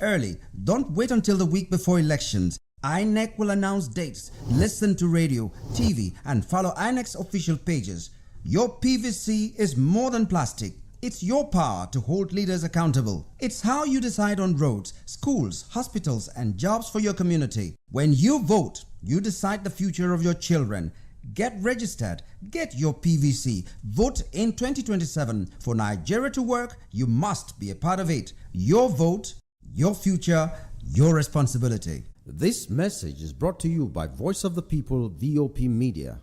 early. Don't wait until the week before elections. INEC will announce dates. Listen to radio, TV, and follow INEC's official pages. Your PVC is more than plastic. It's your power to hold leaders accountable. It's how you decide on roads, schools, hospitals, and jobs for your community. When you vote, you decide the future of your children. Get registered. Get your PVC. Vote in 2027. For Nigeria to work, you must be a part of it. Your vote, your future, your responsibility. This message is brought to you by Voice of the People, VOP Media.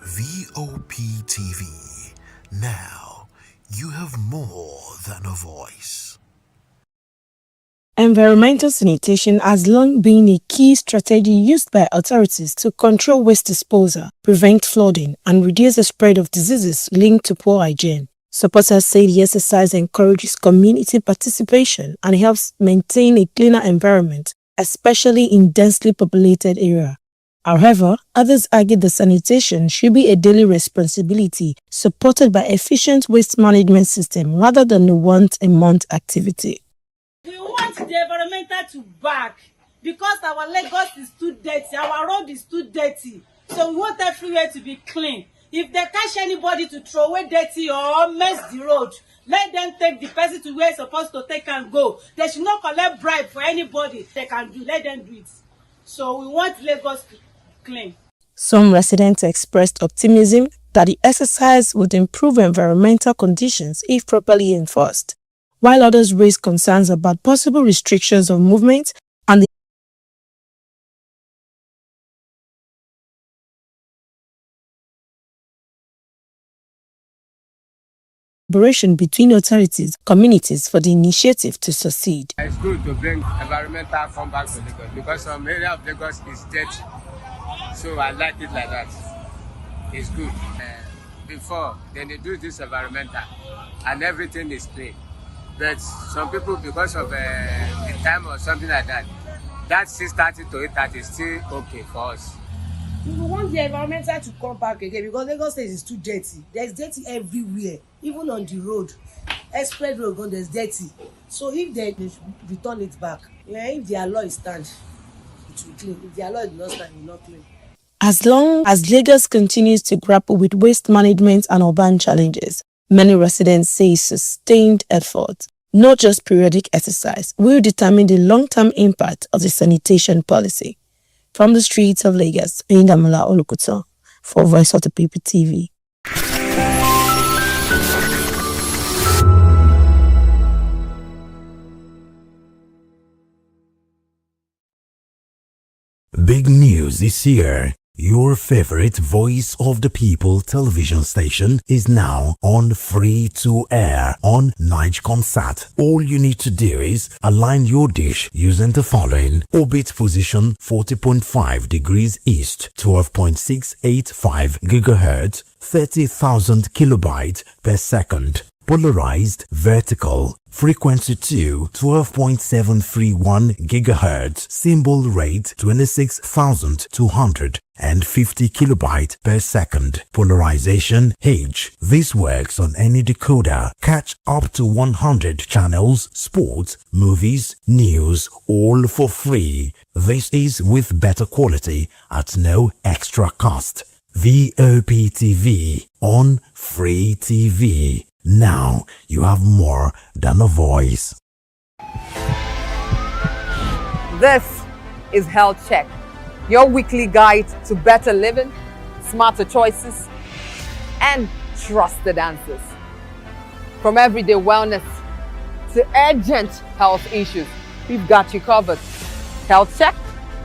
VOP TV. Now, you have more than a voice. Environmental sanitation has long been a key strategy used by authorities to control waste disposal, prevent flooding, and reduce the spread of diseases linked to poor hygiene. Supporters say the exercise encourages community participation and helps maintain a cleaner environment, especially in densely populated areas. However, others argue the sanitation should be a daily responsibility supported by efficient waste management system rather than a once-a-month activity. We want the environmental to back because our Lagos is too dirty, our road is too dirty. So we want everywhere to be clean. If they catch anybody to throw away dirty or mess the road, let them take the person to where it's supposed to take and go. They should not collect bribe for anybody. They can do, let them do it. So we want Lagos to clean. Some residents expressed optimism that the exercise would improve environmental conditions if properly enforced, while others raised concerns about possible restrictions of movement and the collaboration between authorities, communities for the initiative to succeed. It's good to bring environmental come back to Lagos because some area of Lagos is dirty. So I like it like that. It's good. Before, then they do this environmental and everything is clean. But some people, because of the time or something like that, that 6:30 to 8:30 is still okay for us. We want the environmental to come back again because Lagos State is too dirty. There's dirty everywhere, even on the road. Express road, there's dirty. So if they should return it back, if the alloy stands, it will clean. If the alloy does not stand, it will not clean. As long as Lagos continues to grapple with waste management and urban challenges, many residents say sustained effort, not just periodic exercise, will determine the long-term impact of the sanitation policy. From the streets of Lagos, Indamola Olukuto for Voice of the People TV. Big news this year. Your favorite Voice of the People television station is now on free to air on Nigecomsat. All you need to do is align your dish using the following: orbit position 40.5 degrees east, 12.685 GHz, 30,000 kilobytes per second. Polarized vertical, frequency 2, 12.731 GHz, symbol rate 26,250 kilobytes per second. Polarization H. This works on any decoder. Catch up to 100 channels, sports, movies, news, all for free. This is with better quality at no extra cost. VOP TV on Free TV. Now you have more than a voice. This is Health Check, your weekly guide to better living, smarter choices, and trusted answers. From everyday wellness to urgent health issues, we've got you covered. Health Check,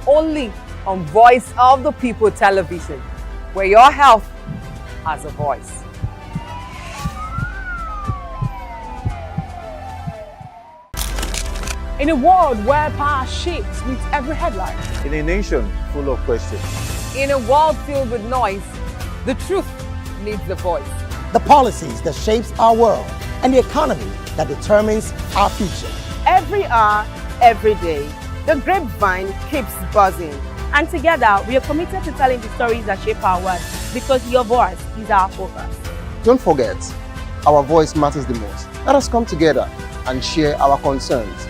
only on Voice of the People television, where your health has a voice. In a world where power shapes with every headline. In a nation full of questions. In a world filled with noise, the truth needs a voice. The policies that shapes our world and the economy that determines our future. Every hour, every day, the grapevine keeps buzzing. And together, we are committed to telling the stories that shape our world because your voice is our focus. Don't forget, our voice matters the most. Let us come together and share our concerns.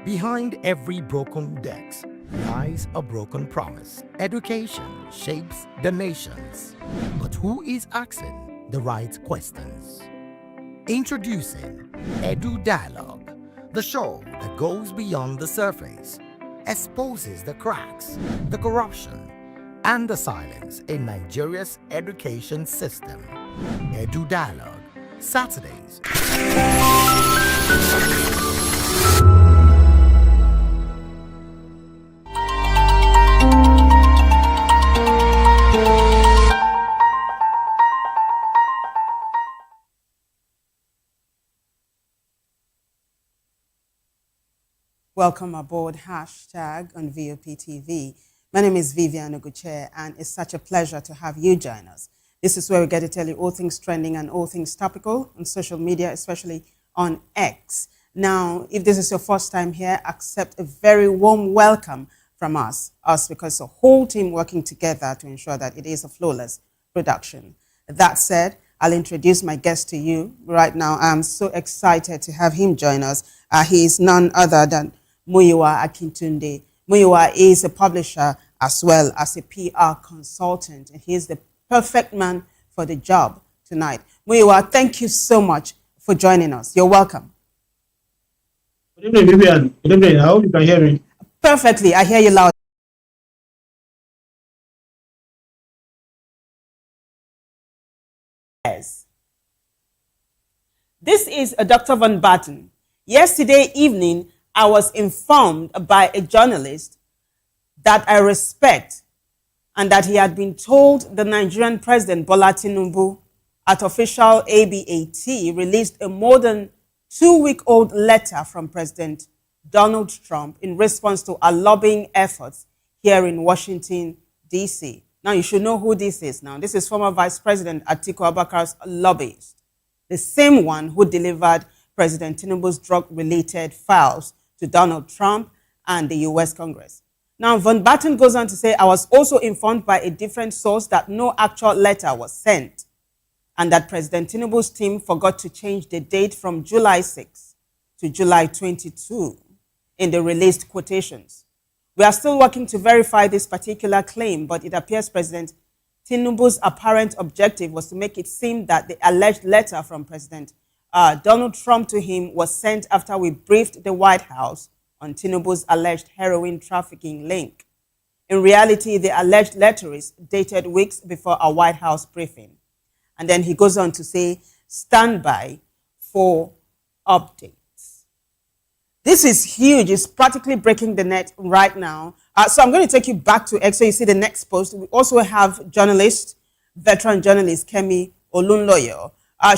Behind every broken desk lies a broken promise. Education shapes the nations. But who is asking the right questions? Introducing Edu Dialogue, the show that goes beyond the surface, exposes the cracks, the corruption, and the silence in Nigeria's education system. Edu Dialogue, Saturdays. Welcome aboard hashtag on VOP TV. My name is Vivian Oguche, and it's such a pleasure to have you join us. This is where we get to tell you all things trending and all things topical on social media, especially on X. Now, if this is your first time here, accept a very warm welcome from us because the whole team working together to ensure that it is a flawless production. That said, I'll introduce my guest to you right now. I'm so excited to have him join us. He is none other than Muyiwa Akintunde. Muyiwa is a publisher as well as a PR consultant, and he is the perfect man for the job tonight. Muyiwa, thank you so much for joining us. You're welcome. Good evening, Vivian. Good evening. I hope you can hear me. Perfectly. I hear you loud. Yes. This is Dr. Van Batten. Yesterday evening, I was informed by a journalist that I respect and that he had been told the Nigerian President Bola Tinubu at official ABAT released a more than 2-week-old letter from President Donald Trump in response to our lobbying efforts here in Washington, D.C. Now, you should know who this is now. This is former Vice President Atiku Abubakar's lobbyist, the same one who delivered President Tinubu's drug-related files to Donald Trump and the U.S. Congress. Now, Van Batten goes on to say, I was also informed by a different source that no actual letter was sent and that President Tinubu's team forgot to change the date from July 6 to July 22 in the released quotations. We are still working to verify this particular claim, but it appears President Tinubu's apparent objective was to make it seem that the alleged letter from President Donald Trump to him was sent after we briefed the White House on Tinubu's alleged heroin trafficking link. In reality, the alleged letter is dated weeks before a White House briefing. And then he goes on to say, stand by for updates. This is huge. It's practically breaking the net right now. So I'm going to take you back to X so you see the next post. We also have veteran journalist Kemi Olunloyo.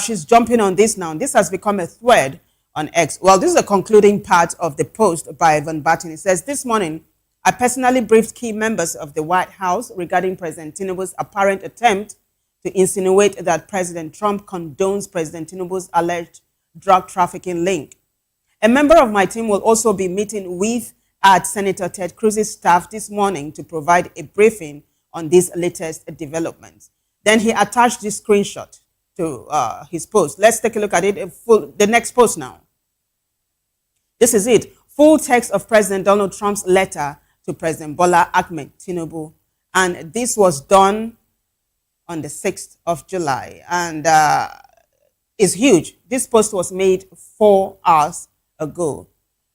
She's jumping on this now. This has become a thread on X. Well, this is the concluding part of the post by Van Batten. It says, this morning, I personally briefed key members of the White House regarding President Tinubu's apparent attempt to insinuate that President Trump condones President Tinubu's alleged drug trafficking link. A member of my team will also be meeting with Senator Ted Cruz's staff this morning to provide a briefing on these latest developments. Then he attached this screenshot to his post. Let's take a look at it. The next post now. This is it. Full text of President Donald Trump's letter to President Bola Ahmed Tinubu. And this was done on the 6th of July. And it's huge. This post was made 4 hours ago.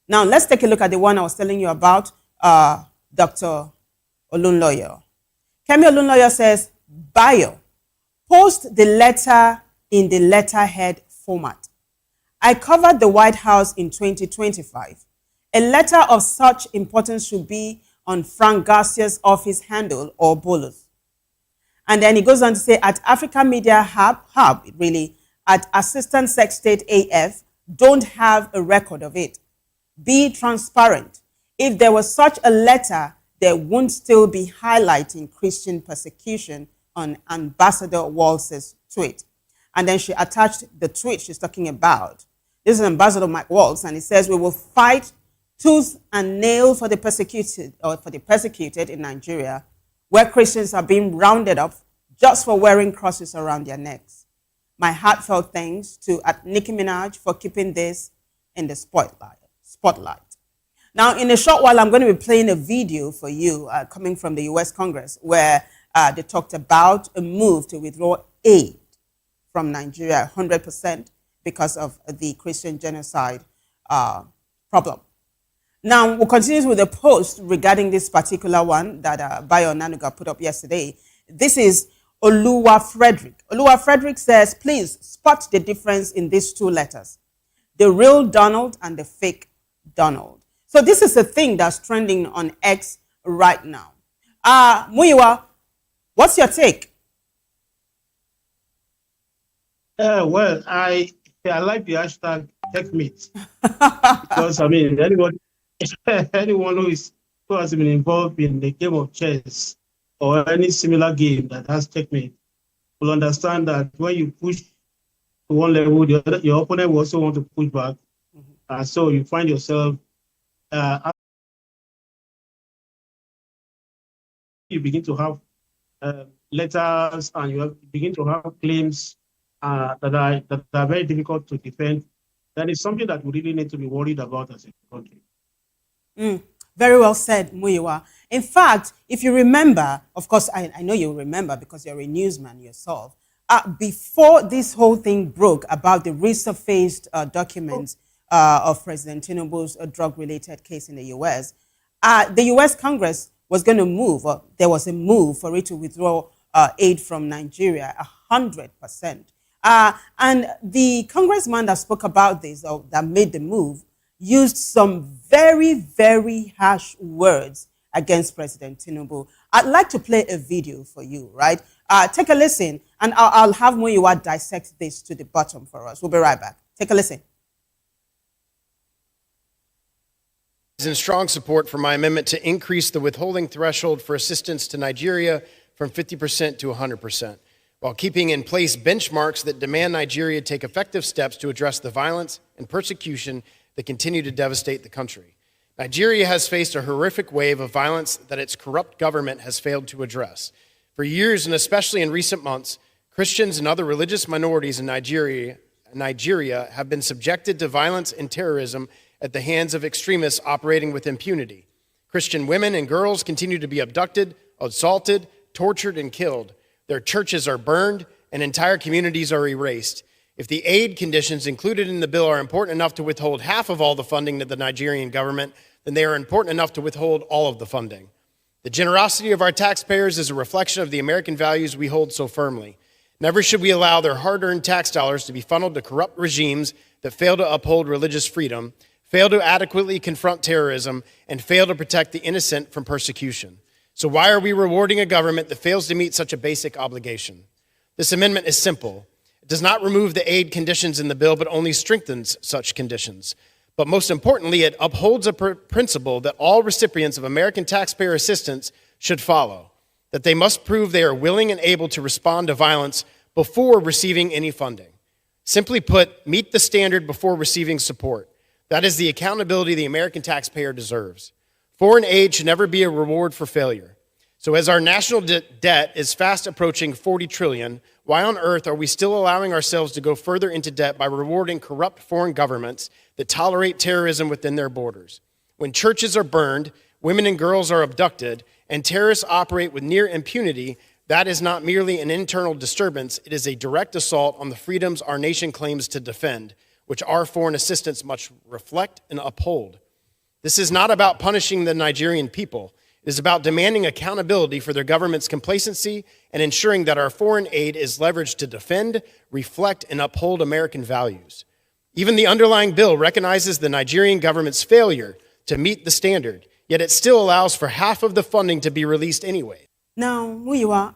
Now, let's take a look at the one I was telling you about, Dr. Olunloyo. Kemi Olunloyo says, bio, post the letter in the letterhead format. I covered the White House in 2025. A letter of such importance should be on Frank Garcia's office handle or bolos. And then he goes on to say, at Africa Media Hub, really, at Assistant Sec State AF, don't have a record of it. Be transparent. If there was such a letter, there won't still be highlighting Christian persecution on Ambassador Walz's tweet. And then she attached the tweet she's talking about. This is Ambassador Mike Walz, and he says, we will fight tooth and nail for the persecuted in Nigeria where Christians are being rounded up just for wearing crosses around their necks. My heartfelt thanks to Nicki Minaj for keeping this in the spotlight. Now, in a short while, I'm going to be playing a video for you coming from the U.S. Congress where they talked about a move to withdraw aid from Nigeria 100% because of the Christian genocide problem. Now, we'll continue with a post regarding this particular one that Bayo Nanuga put up yesterday. This is Oluwa Frederick. Oluwa Frederick says, please spot the difference in these two letters, the real Donald and the fake Donald. So this is a thing that's trending on X right now. Muyiwa, what's your take? Well, I like the hashtag TechMeet because I mean anyone who has been involved in the game of chess or any similar game that has TechMeet will understand that when you push to one level, your opponent will also want to push back, so you find yourself. You begin to have letters and you begin to have claims that are very difficult to defend. That is something that we really need to be worried about as a country. Very well said, Muyiwa. In fact, if you remember, of course, I know you remember because you're a newsman yourself, before this whole thing broke about the resurfaced documents of President Tinubu's drug-related case in the U.S., the U.S. Congress was going to move, or there was a move for it to withdraw aid from Nigeria 100%. And the congressman that spoke about this, or that made the move, used some very, very harsh words against President Tinubu. I'd like to play a video for you, right? Take a listen, and I'll have Muyiwa dissect this to the bottom for us. We'll be right back. Take a listen. In strong support for my amendment to increase the withholding threshold for assistance to Nigeria from 50% to 100%, while keeping in place benchmarks that demand Nigeria take effective steps to address the violence and persecution that continue to devastate the country. Nigeria has faced a horrific wave of violence that its corrupt government has failed to address. For years, and especially in recent months, Christians and other religious minorities in Nigeria have been subjected to violence and terrorism at the hands of extremists operating with impunity. Christian women and girls continue to be abducted, assaulted, tortured, and killed. Their churches are burned, and entire communities are erased. If the aid conditions included in the bill are important enough to withhold half of all the funding to the Nigerian government, then they are important enough to withhold all of the funding. The generosity of our taxpayers is a reflection of the American values we hold so firmly. Never should we allow their hard-earned tax dollars to be funneled to corrupt regimes that fail to uphold religious freedom, fail to adequately confront terrorism, and fail to protect the innocent from persecution. So why are we rewarding a government that fails to meet such a basic obligation? This amendment is simple. It does not remove the aid conditions in the bill, but only strengthens such conditions. But most importantly, it upholds a principle that all recipients of American taxpayer assistance should follow, that they must prove they are willing and able to respond to violence before receiving any funding. Simply put, meet the standard before receiving support. That is the accountability the American taxpayer deserves. Foreign aid should never be a reward for failure. So as our national debt is fast approaching 40 trillion, why on earth are we still allowing ourselves to go further into debt by rewarding corrupt foreign governments that tolerate terrorism within their borders? When churches are burned, women and girls are abducted, and terrorists operate with near impunity, that is not merely an internal disturbance, it is a direct assault on the freedoms our nation claims to defend, which our foreign assistance must reflect and uphold. This is not about punishing the Nigerian people. It is about demanding accountability for their government's complacency and ensuring that our foreign aid is leveraged to defend, reflect, and uphold American values. Even the underlying bill recognizes the Nigerian government's failure to meet the standard, yet it still allows for half of the funding to be released anyway. Now, Muyiwa,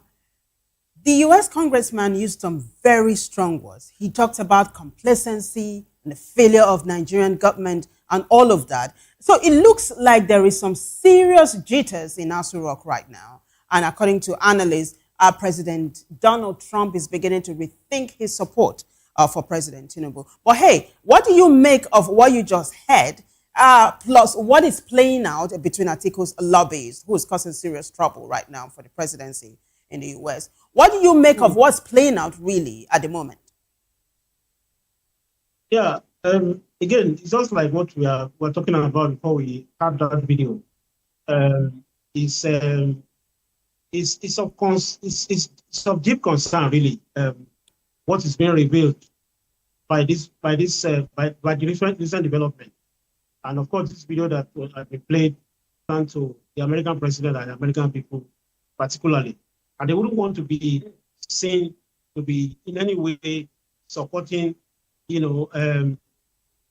the U.S. congressman used some very strong words. He talked about complacency and the failure of Nigerian government and all of that. So it looks like there is some serious jitters in Aso Rock right now. And according to analysts, President Donald Trump is beginning to rethink his support for President Tinubu. But hey, what do you make of what you just heard plus what is playing out between Atiku's lobbyists, who is causing serious trouble right now for the presidency in the US. What do you make of what's playing out really at the moment? Yeah, again, it's just like what we're talking about before we had that video. It's of deep concern, really. What is being revealed by the recent development, and of course, this video that has been played to the American president and the American people, particularly, and they wouldn't want to be seen to be in any way supporting,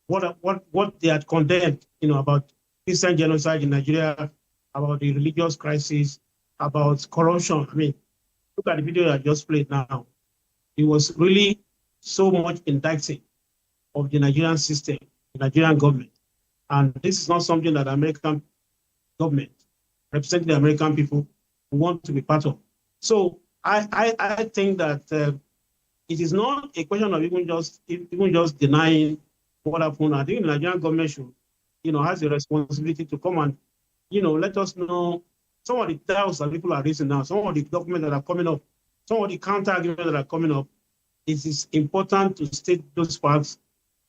what they had condemned, about Christian genocide in Nigeria, about the religious crisis, about corruption. I mean, look at the video I just played now. It was really so much indicting of the Nigerian system, the Nigerian government. And this is not something that the American government, representing the American people, want to be part of. So I think that it is not a question of even just denying what happened. I think the Nigerian government should, has a responsibility to come and, let us know some of the doubts that people are raising now, some of the documents that are coming up, some of the counter arguments that are coming up. It is important to state those facts,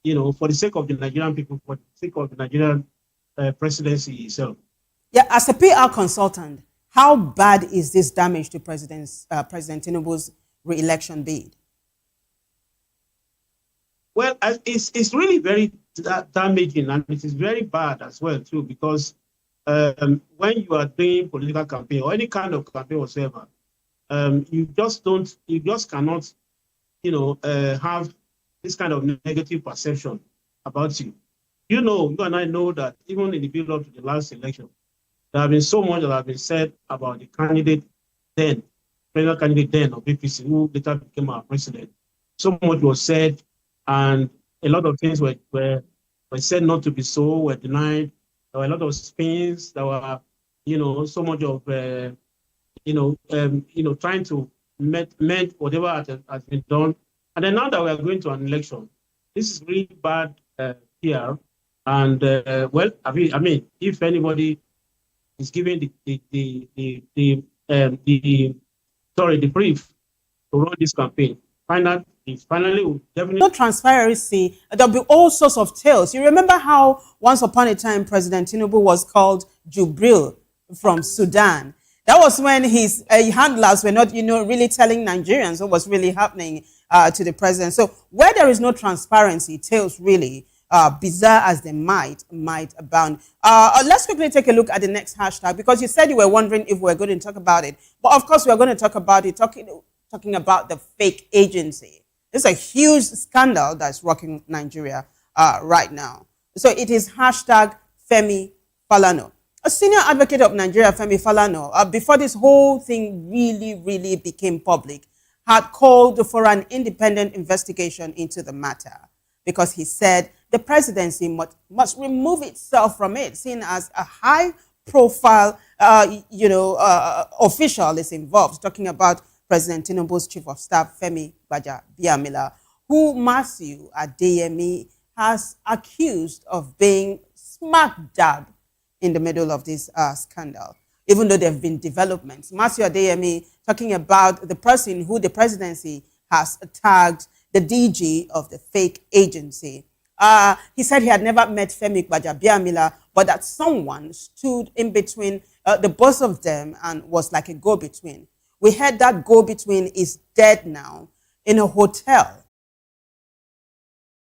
for the sake of the Nigerian people, for the sake of the Nigerian presidency itself. Yeah, as a PR consultant, how bad is this damage to President Tinubu's re-election bid? Well, it's really very damaging, and it is very bad as well too, because when you are doing political campaign or any kind of campaign whatsoever, you just cannot, have this kind of negative perception about you. You and I know that even in the build up to the last election, there have been so much that have been said about the candidate then, presidential candidate then of APC, who later became our president. So much was said, and a lot of things were said not to be so, were denied. There were a lot of spins. There were, so much of, trying to mend whatever has been done. And then now that we are going to an election, this is really bad PR. And I mean, if anybody is giving the brief to run this campaign, finally will definitely. No transparency. There'll be all sorts of tales. You remember how once upon a time President Tinubu was called Jubril from Sudan. That was when his handlers were not, really telling Nigerians what was really happening to the president. So where there is no transparency, tales really, bizarre as they might abound. Let's quickly take a look at the next hashtag, because you said you were wondering if we're going to talk about it. But of course, we're going to talk about it, talking about the fake agency. It's a huge scandal that's rocking Nigeria right now. So it is hashtag Femi Falana. A senior advocate of Nigeria, Femi Falana, before this whole thing really became public, had called for an independent investigation into the matter, because he said the presidency must remove itself from it, seen as a high-profile, official is involved, talking about President Tinubu's chief of staff, Femi Gbajabiamila, who Matthew Adeyemi has accused of being smack dab in the middle of this scandal, even though there have been developments. Matthew Adeyemi talking about the person who the presidency has tagged the DG of the fake agency. He said he had never met Femi Gbajabiamila, but that someone stood in between the both of them and was like a go-between. We heard that go-between is dead now in a hotel.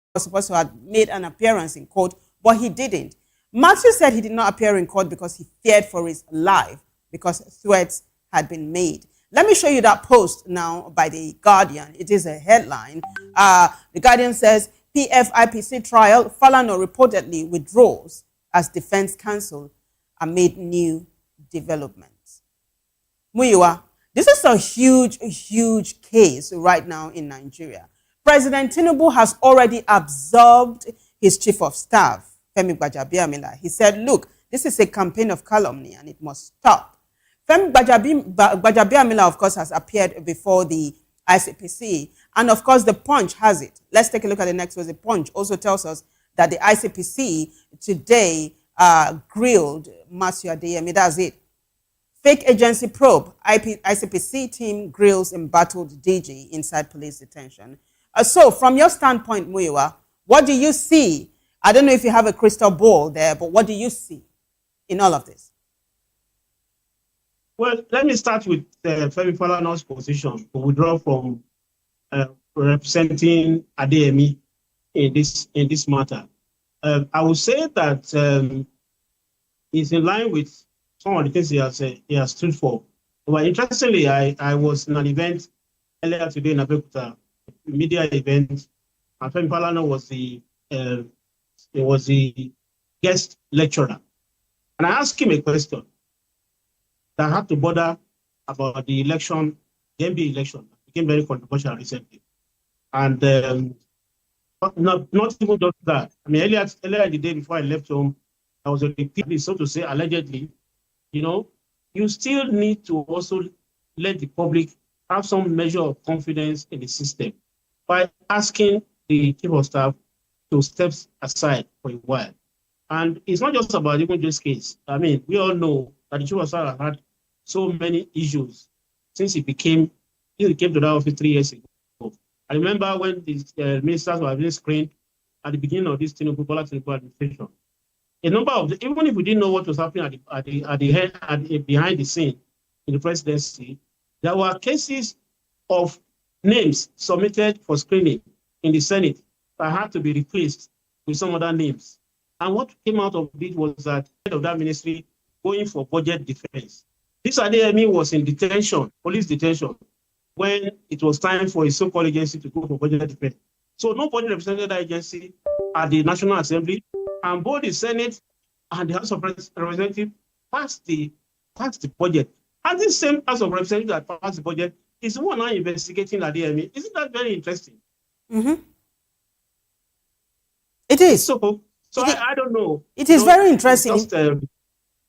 He was supposed to have made an appearance in court, but he didn't. Matthew said he did not appear in court because he feared for his life, because threats had been made. Let me show you that post now by The Guardian. It is a headline. The Guardian says, PFIPC trial, Falana reportedly withdraws as defense counsel amid new developments. Muyiwa, this is a huge case right now in Nigeria. President Tinubu has already absolved his chief of staff, Femi Gbajabiamila. He said, look, this is a campaign of calumny and it must stop. Femi Gbajabiamila, of course, has appeared before the ICPC. And of course, the Punch has it. Let's take a look at the next one. The Punch also tells us that the ICPC today grilled Matthew Adeyemi. That's it. Fake agency probe. ICPC team grills embattled DG inside police detention. So from your standpoint, Muyiwa, what do you see? I don't know if you have a crystal ball there, but what do you see in all of this? Well, let me start with Femi Falana's position to withdraw from representing Adeyemi in this matter. I would say that it's in line with some of the things he has stood for. But interestingly, I was in an event earlier today in Abeokuta, a media event, and Femi Falana was the guest lecturer. And I asked him a question that had to bother about the election, the MB election. It became very controversial recently. And not even just that. I mean, earlier in the day before I left home, I was repeatedly, so to say, allegedly, you still need to also let the public have some measure of confidence in the system by asking the chief of staff to step aside for a while. And it's not just about even this case. I mean, we all know that the chief of staff has had so many issues since he came to that office 3 years ago. I remember when the ministers were being screened at the beginning of this Tinubu administration. A number of even if we didn't know what was happening behind the scene in the presidency, there were cases of names submitted for screening in the Senate that had to be replaced with some other names. And what came out of it was that head of that ministry going for budget defense. This Adeyemi was in detention, police detention, when it was time for a so-called agency to go for budget defense. So nobody represented that agency at the National Assembly, and both the Senate and the House of Representatives passed the budget. And this same House of Representatives that passed the budget is the one now investigating Adeyemi. Isn't that very interesting? Mm-hmm. It is. I don't know. It is very interesting. Just,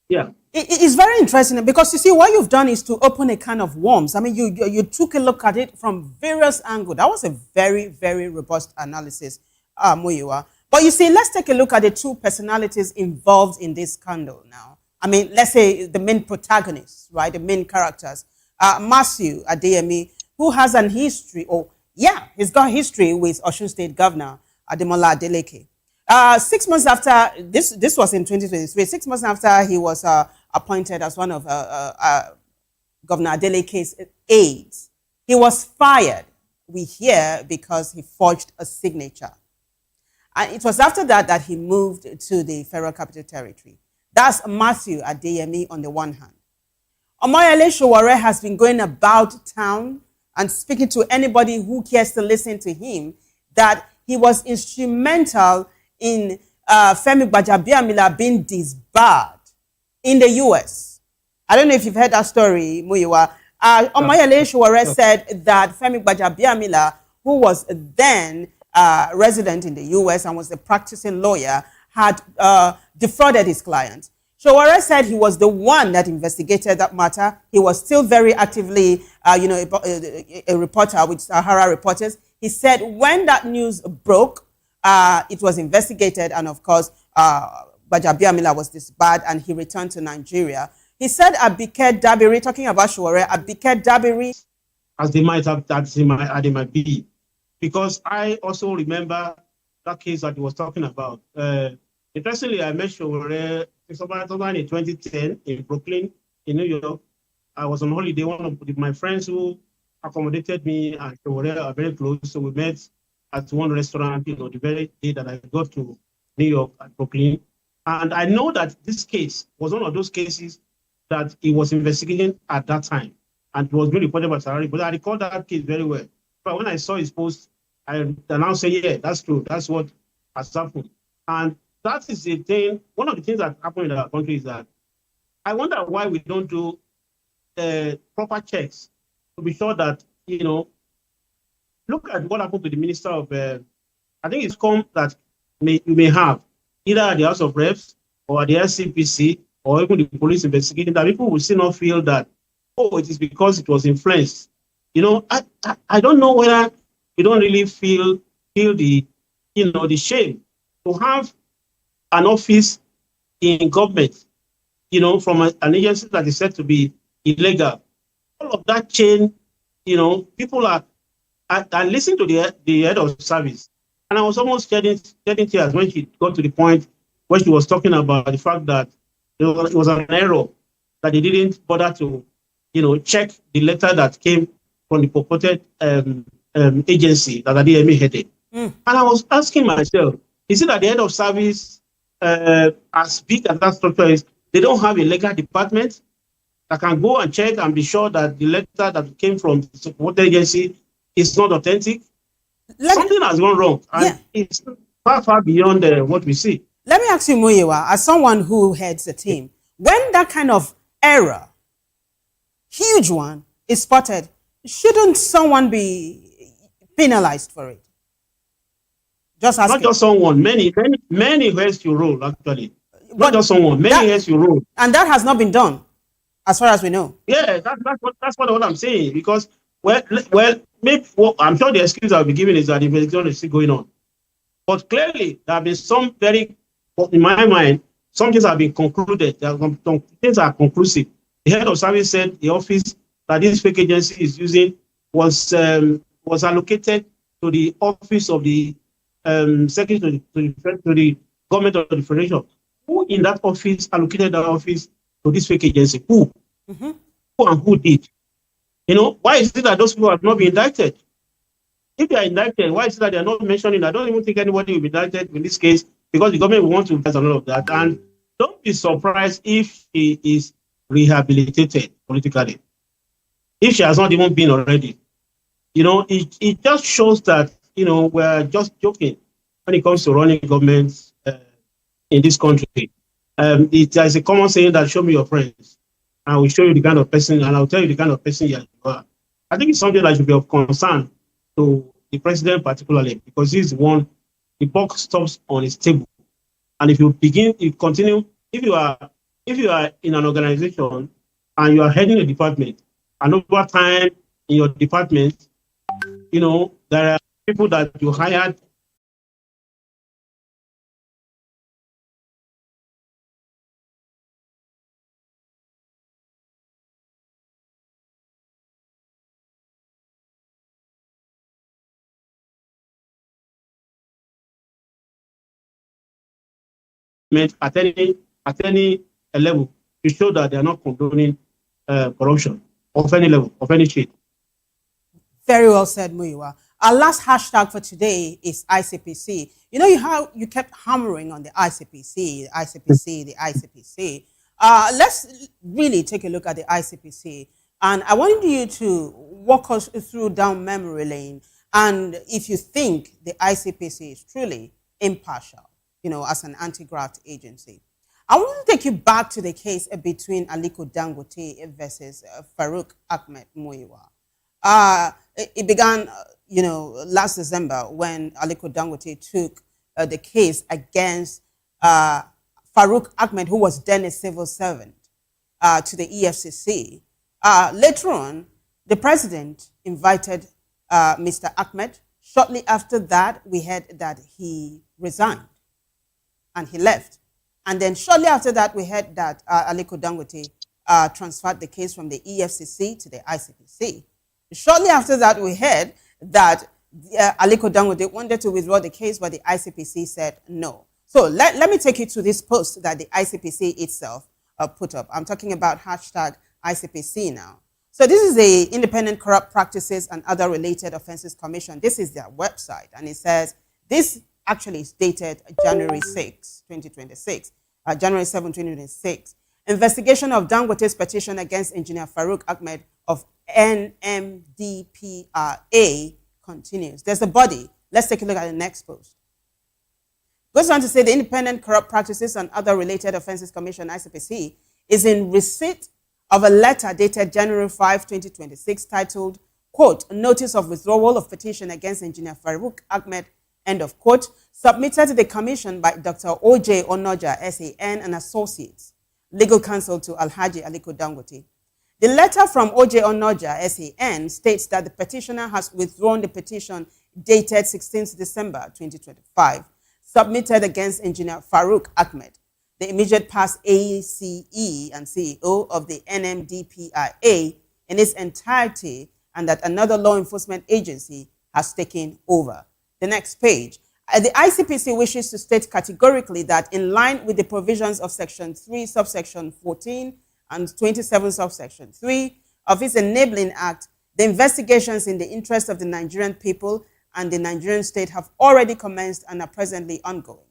yeah. It is very interesting because you see what you've done is to open a can of worms. I mean, you took a look at it from various angles. That was a very, very robust analysis, Muyiwa. But you see, let's take a look at the two personalities involved in this scandal now. I mean, let's say the main protagonists, right? The main characters. Matthew Adeyemi, who has an history, he's got history with Osun State Governor Ademola Adeleke. 6 months after, this was in 2023, 6 months after he was appointed as one of Governor Adeleke's aides, he was fired, we hear, because he forged a signature. And it was after that he moved to the Federal Capital Territory. That's Matthew Adeyemi on the one hand. Omoyele Sowore has been going about town and speaking to anybody who cares to listen to him that he was instrumental in Femi Gbajabiamila being disbarred in the U.S. I don't know if you've heard that story, Muyiwa. Omoyele Sowore said that Femi Gbajabiamila, who was then resident in the U.S. and was a practicing lawyer, had defrauded his client. Sowore said he was the one that investigated that matter. He was still very actively, a reporter with Sahara Reporters. He said when that news broke, it was investigated, and of course, Gbajabiamila was disbarred, and he returned to Nigeria. He said Abike Dabiri, talking about Sowore, Abike Dabiri, as they might be, because I also remember that case that he was talking about. Interestingly, I met Sowore in 2010 in Brooklyn, in New York. I was on holiday. One of my friends who accommodated me and Sowore are very close, so we met at one restaurant, the very day that I got to New York at Brooklyn. And I know that this case was one of those cases that he was investigating at that time. And it was being reported by Sarari, but I recall that case very well. But when I saw his post, I now say, yeah, that's true. That's what has happened. And that is the thing. One of the things that happened in our country is that I wonder why we don't do proper checks to be sure that, look at what happened to the minister of, I think it's come that you may have either at the House of Reps or at the SCPC or even the police investigating, that people will still not feel that, it is because it was influenced. I don't know whether you don't really feel the, the shame to have an office in government, from an agency that is said to be illegal. All of that chain, people are listening to the head of service. And I was almost shedding tears when she got to the point where she was talking about the fact that it was an error, that they didn't bother to, check the letter that came from the purported agency that Adeyemi headed. And I was asking myself, is it that the head of service, as big as that structure is, they don't have a legal department that can go and check and be sure that the letter that came from the supported agency is not authentic? Something has gone wrong, and it's far, far beyond what we see. Let me ask you, Muyiwa, as someone who heads a team, when that kind of error, huge one, is spotted, shouldn't someone be penalized for it? Just asking. Not just someone, many heads you roll, actually. Not just someone, many heads you roll. And that has not been done, as far as we know. Yeah, that's what I'm saying. Because, maybe, I'm sure the excuse I'll be giving is that the investigation is still going on. But clearly, there have been some in my mind, some things have been concluded. Some things are conclusive. The head of service said the office that this fake agency is using was allocated to the office of the secretary to the government of the federation. Who in that office allocated that office to this fake agency? Who? Who and who did? Why is it that those people have not been indicted? If they are indicted, why is it that they are not mentioning? I don't even think anybody will be indicted in this case, because the government will want to pass a lot of that. And don't be surprised if he is rehabilitated politically. If she has not even been already. It just shows that, we're just joking when it comes to running governments in this country. There's a common saying that show me your friends. I will show you the kind of person, and I'll tell you the kind of person you are. I think it's something that should be of concern to the president particularly, because he's the one, the buck stops on his table. And if you continue, if you are in an organization and you are heading a department, and over time in your department, there are people that you hired at any level to show that they are not condoning corruption of any level, of any shade. Very well said, Muyiwa. Our last hashtag for today is ICPC. How you kept hammering on the ICPC, the ICPC. Let's really take a look at the ICPC. And I wanted you to walk us through down memory lane. And if you think the ICPC is truly impartial, as an anti-graft agency. I want to take you back to the case between Aliko Dangote versus Farouk Ahmed Muyiwa. It began, last December when Aliko Dangote took the case against Farouk Ahmed, who was then a civil servant, to the EFCC. Later on, the president invited Mr. Ahmed. Shortly after that, we heard that he resigned and he left. And then shortly after that, we heard that Aliko Dangote transferred the case from the EFCC to the ICPC. Shortly after that, we heard that Aliko Dangote wanted to withdraw the case, but the ICPC said no. So let me take you to this post that the ICPC itself put up. I'm talking about hashtag ICPC now. So this is the Independent Corrupt Practices and Other Related Offenses Commission. This is their website, and it says this actually is dated January 6, 2026. January 7, 2026. Investigation of Dangote's petition against Engineer Farouk Ahmed of NMDPRA continues. There's a body. Let's take a look at the next post. Goes on to say the Independent Corrupt Practices and Other Related Offenses Commission, ICPC, is in receipt of a letter dated January 5, 2026, titled, quote, Notice of Withdrawal of Petition Against Engineer Farouk Ahmed, end of quote, submitted to the commission by Dr. O.J. Onoja, SAN, and Associates, legal counsel to Alhaji Aliko Dangote. The letter from O.J. Onoja, SAN, states that the petitioner has withdrawn the petition dated 16th December 2025, submitted against Engineer Farouk Ahmed, the immediate past ACE and CEO of the NMDPRA in its entirety, and that another law enforcement agency has taken over. The next page. The ICPC wishes to state categorically that in line with the provisions of Section 3, subsection 14 and 27, subsection 3 of its Enabling Act, the investigations in the interest of the Nigerian people and the Nigerian state have already commenced and are presently ongoing.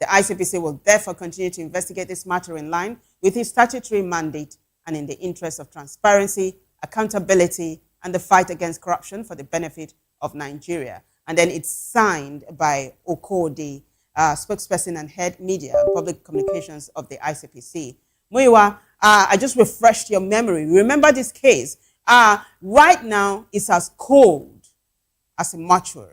The ICPC will therefore continue to investigate this matter in line with its statutory mandate and in the interest of transparency, accountability, and the fight against corruption for the benefit of Nigeria. And then it's signed by Okode, spokesperson and head media and public communications of the ICPC. Muyiwa, I just refreshed your memory. Remember this case? Right now, it's as cold as a mortuary.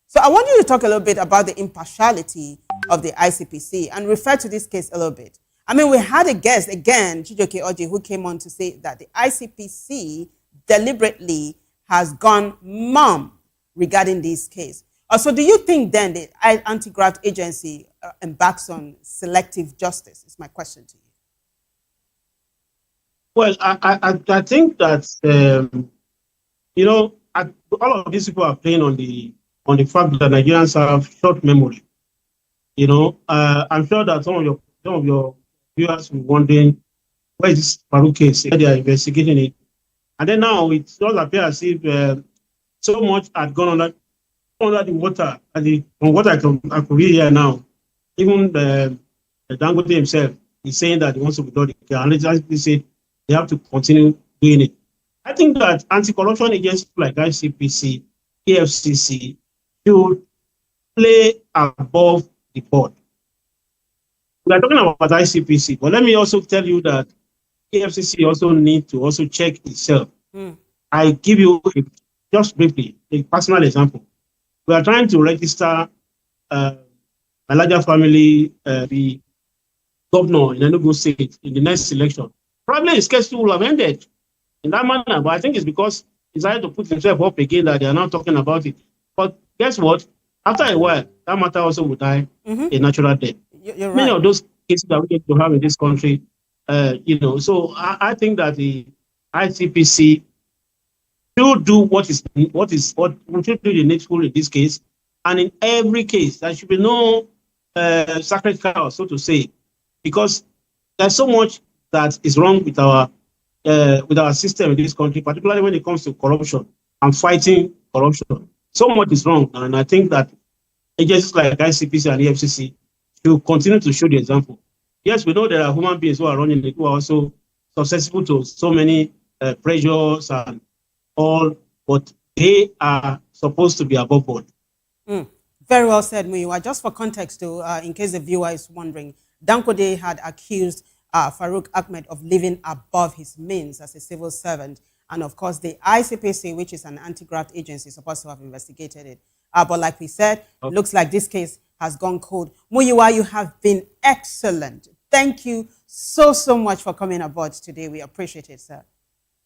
So I want you to talk a little bit about the impartiality of the ICPC and refer to this case a little bit. I mean, we had a guest, again, Chijoke Oji, who came on to say that the ICPC deliberately has gone mum regarding this case. So do you think then the anti-graft agency embarks on selective justice? Is my question to you. Well, I think that, all of these people are playing on the fact that Nigerians have short memory. I'm sure that some of your viewers will be wondering, where is this Farouk case? They are investigating it. And then now it does appear as if so much had gone under the water. And from what I could read here now, even the Dangote himself is saying that he wants to withdraw the case. And they said they have to continue doing it. I think that anti-corruption agencies like ICPC, EFCC should play above the board. We are talking about ICPC, but let me also tell you that EFCC also need to also check itself. I give you just briefly a personal example. We are trying to register a larger family, the governor in Enugu State in the next election. Probably his case will have ended in that manner, but I think it's because he decided to put himself up again that they are now talking about it. But guess what? After a while, that matter also will die a natural death. You're right. Many of those cases that we get to have in this country, so I think that the ICPC should do what should do the needful in this case, and in every case there should be no sacred cow, so to say, because there's so much that is wrong with our system in this country, particularly when it comes to corruption and fighting corruption. So much is wrong, and I think that agencies like ICPC and EFCC should continue to show the example. Yes, we know there are human beings who are running it, who are also susceptible to so many pressures and all, but they are supposed to be above board. Very well said, Muyiwa. Just for context, too, in case the viewer is wondering, Dangote had accused Farouk Ahmed of living above his means as a civil servant. And of course, the ICPC, which is an anti-graft agency, is supposed to have investigated it. But like we said, it looks like this case has gone cold. Muyiwa, you have been excellent. Thank you so much for coming aboard today. We appreciate it, sir.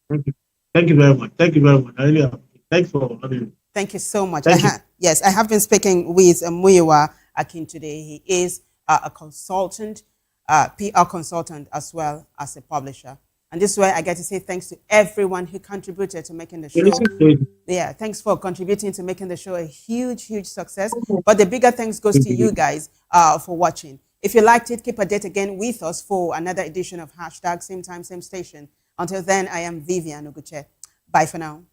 Thank you. Thank you very much. Thank you very much. I really appreciate it. Thanks for having me. Thank you so much. Thank you. Yes, I have been speaking with Muyiwa Akin today. He is a consultant, PR consultant, as well as a publisher. And this way I get to say thanks to everyone who contributed to making the show. Yeah, thanks for contributing to making the show a huge success. But the bigger thanks goes to you guys for watching. If you liked it, keep a date again with us for another edition of Hashtag Same Time, Same Station. Until then, I am Vivian Oguche. Bye for now.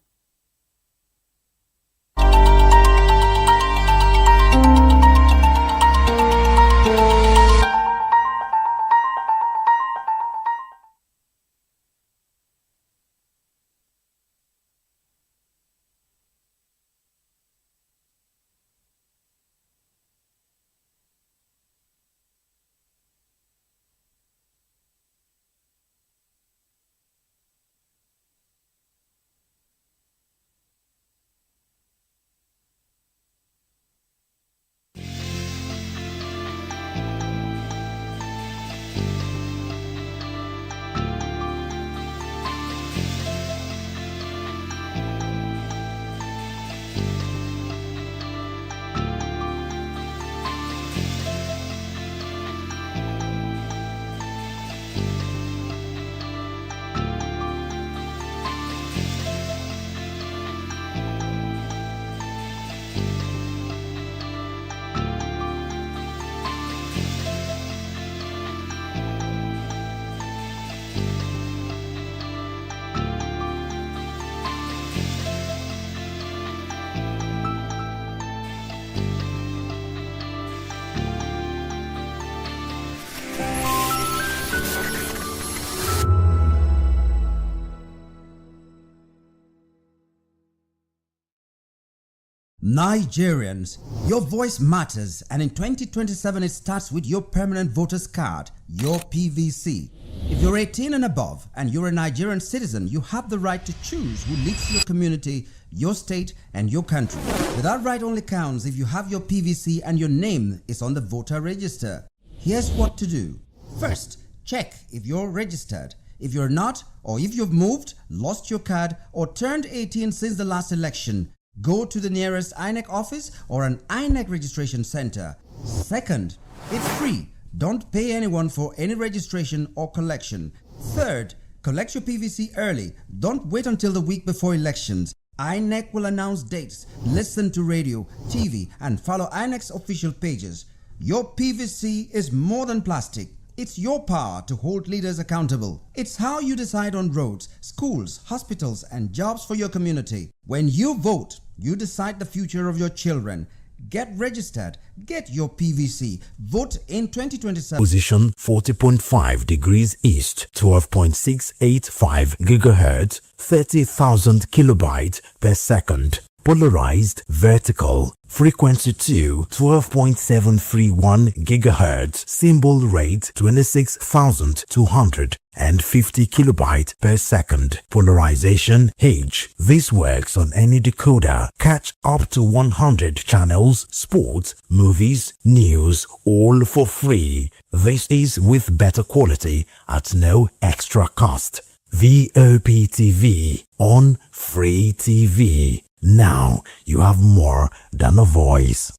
Nigerians, your voice matters, and in 2027 it starts with your permanent voters card, your PVC. If you're 18 and above and you're a Nigerian citizen, you have the right to choose who leads your community, your state, and your country. But that right only counts if you have your PVC and your name is on the voter register. Here's what to do. First, check if you're registered. If you're not, or if you've moved, lost your card, or turned 18 since the last election, go to the nearest INEC office or an INEC registration center. Second, it's free. Don't pay anyone for any registration or collection. Third, collect your PVC early. Don't wait until the week before elections. INEC will announce dates. Listen to radio, TV, and follow INEC's official pages. Your PVC is more than plastic. It's your power to hold leaders accountable. It's how you decide on roads, schools, hospitals, and jobs for your community. When you vote, you decide the future of your children. Get registered. Get your PVC. Vote in 2027. Position 40.5 degrees east, 12.685 gigahertz, 30,000 kilobytes per second. Polarized vertical. Frequency 2, 12.731 gigahertz. Symbol rate 26,250 kilobytes per second. Polarization H. This works on any decoder. Catch up to 100 channels, sports, movies, news, all for free. This is with better quality at no extra cost. VOP TV on Free TV. Now you have more than a voice.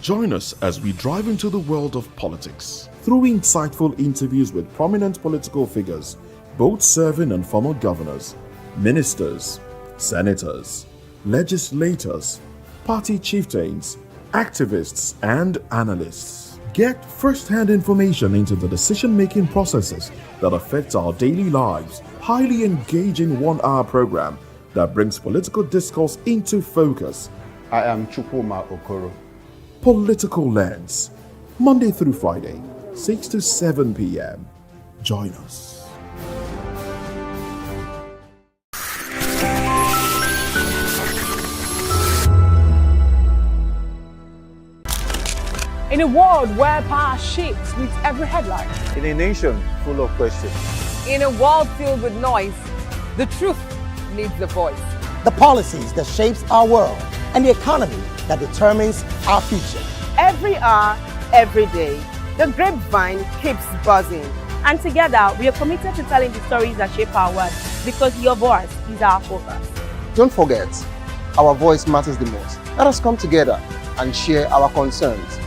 Join us as we drive into the world of politics through insightful interviews with prominent political figures, both serving and former governors, ministers, senators, legislators, party chieftains, activists, and analysts. Get first-hand information into the decision-making processes that affect our daily lives. Highly engaging one-hour program that brings political discourse into focus. I am Chukwuma Okoro. Political Lens, Monday through Friday, 6 to 7 p.m. Join us. In a world where power shifts with every headline. In a nation full of questions. In a world filled with noise, the truth needs a voice. The policies that shapes our world and the economy that determines our future. Every hour, every day, the grapevine keeps buzzing. And together, we are committed to telling the stories that shape our world because your voice is our focus. Don't forget, our voice matters the most. Let us come together and share our concerns.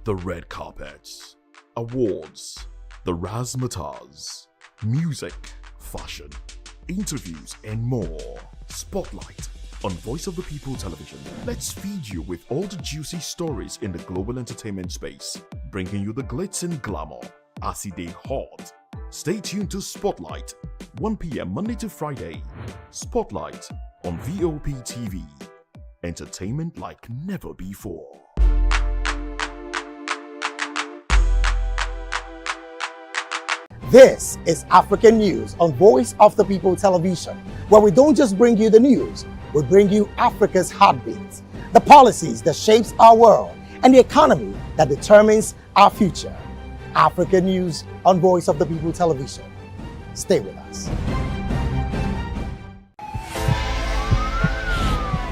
The red carpets, awards, the razzmatazz, music, fashion, interviews, and more. Spotlight on Voice of the People Television. Let's feed you with all the juicy stories in the global entertainment space, bringing you the glitz and glamour as it is hot. Stay tuned to Spotlight, 1 p.m. Monday to Friday. Spotlight on VOP TV. Entertainment like never before. This is African News on Voice of the People Television, where we don't just bring you the news, we bring you Africa's heartbeat, the policies that shapes our world, and the economy that determines our future. African News on Voice of the People Television. Stay with us.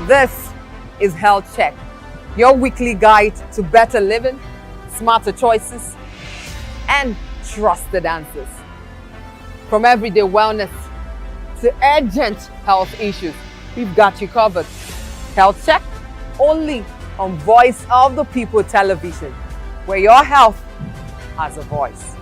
This is Health Check, your weekly guide to better living, smarter choices, and trusted answers. From everyday wellness to urgent health issues, we've got you covered. Health Check, only on Voice of the People Television, where your health has a voice.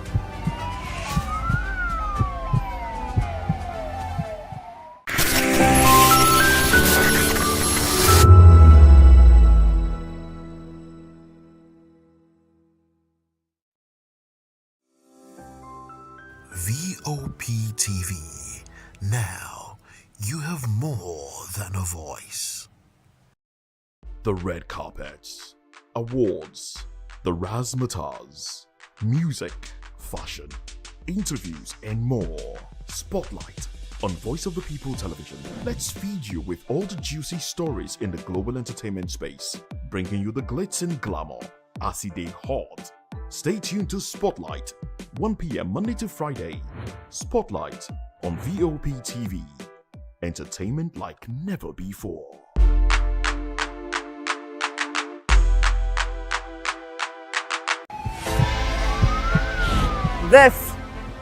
VOP TV. Now you have more than a voice. The red carpets, awards, the razzmatazz, music, fashion, interviews, and more. Spotlight on Voice of the People Television. Let's feed you with all the juicy stories in the global entertainment space, bringing you the glitz and glamour as it is hot. Stay tuned to Spotlight, 1 p.m. Monday to Friday. Spotlight on VOP TV. Entertainment like never before. This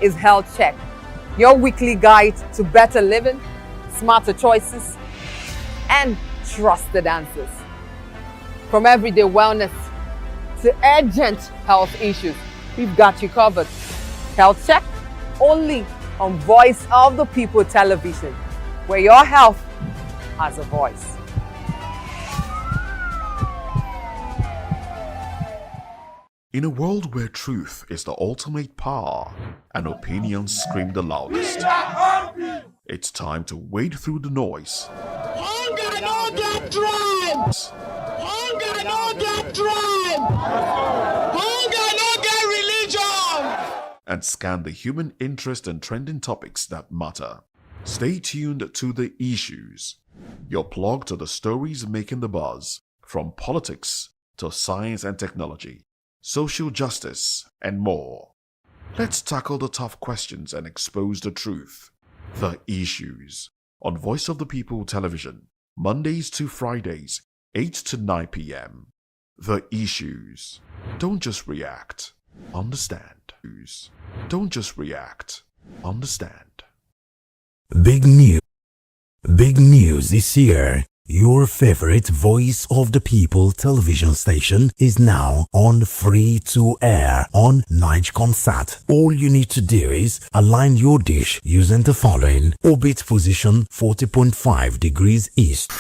is Health Check, your weekly guide to better living, smarter choices, and trusted answers. From everyday wellness to urgent health issues, we've got you covered. Health Check, only on Voice of the People Television, where your health has a voice. In a world where truth is the ultimate power and opinions scream the loudest, it's time to wade through the noise. Hunger no get drive! Hunger no get drive! Hunger no get religion! And scan the human interest and trending topics that matter. Stay tuned to The Issues, your plug to the stories making the buzz, from politics to science and technology, social justice, and more. Let's tackle the tough questions and expose the truth. The Issues on Voice of the People Television, Mondays to Fridays, 8 to 9 p.m. The Issues. Don't just react, understand. Don't just react, understand. Big news is here. Your favorite Voice of the People television station is now on free to air on Nigecomsat. All you need to do is align your dish using the following: orbit position 40.5 degrees east.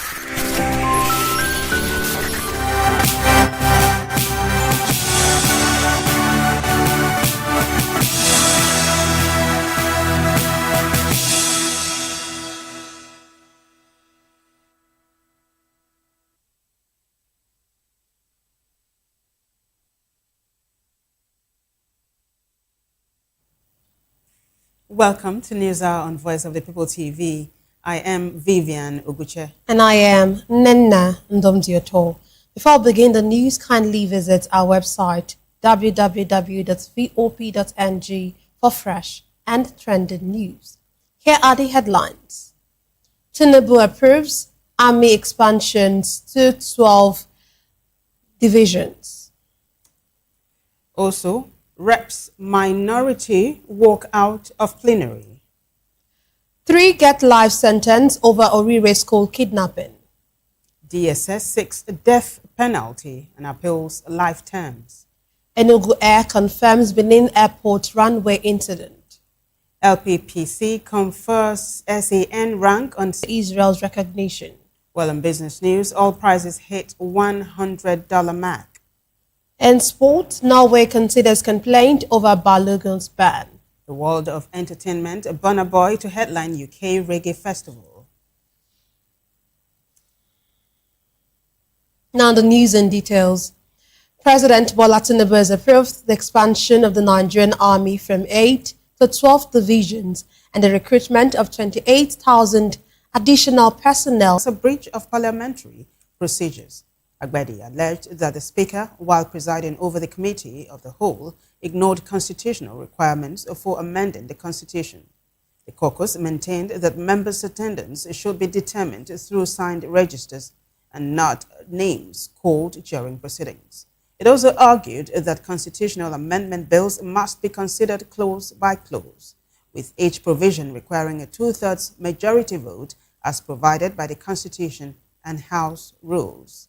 Welcome to News Hour on Voice of the People TV. I am Vivian Oguche. And I am Nenna Ndomdioto. Before we begin the news, kindly visit our website www.vop.ng for fresh and trending news. Here are the headlines. Tinubu approves army expansions to 12 divisions. Also, Reps minority walk out of plenary. 3 get life sentence over Orire school kidnapping. DSS seeks a death penalty and appeals life terms. Enugu Air confirms Benin Airport runway incident. LPPC confers SAN rank on Israel's recognition. Well, in business news, all prices hit $100 mark. In sport, Norway considers complaint over Balogun's ban. The world of entertainment, Burna Boy to headline UK Reggae Festival. Now the news and details. President Bola Tinubu has approved the expansion of the Nigerian Army from 8 to 12 divisions and the recruitment of 28,000 additional personnel. It's a breach of parliamentary procedures. Agbedi alleged that the Speaker, while presiding over the Committee of the Whole, ignored constitutional requirements for amending the Constitution. The caucus maintained that members' attendance should be determined through signed registers and not names called during proceedings. It also argued that constitutional amendment bills must be considered clause by clause, with each provision requiring a 2/3 majority vote as provided by the Constitution and House rules.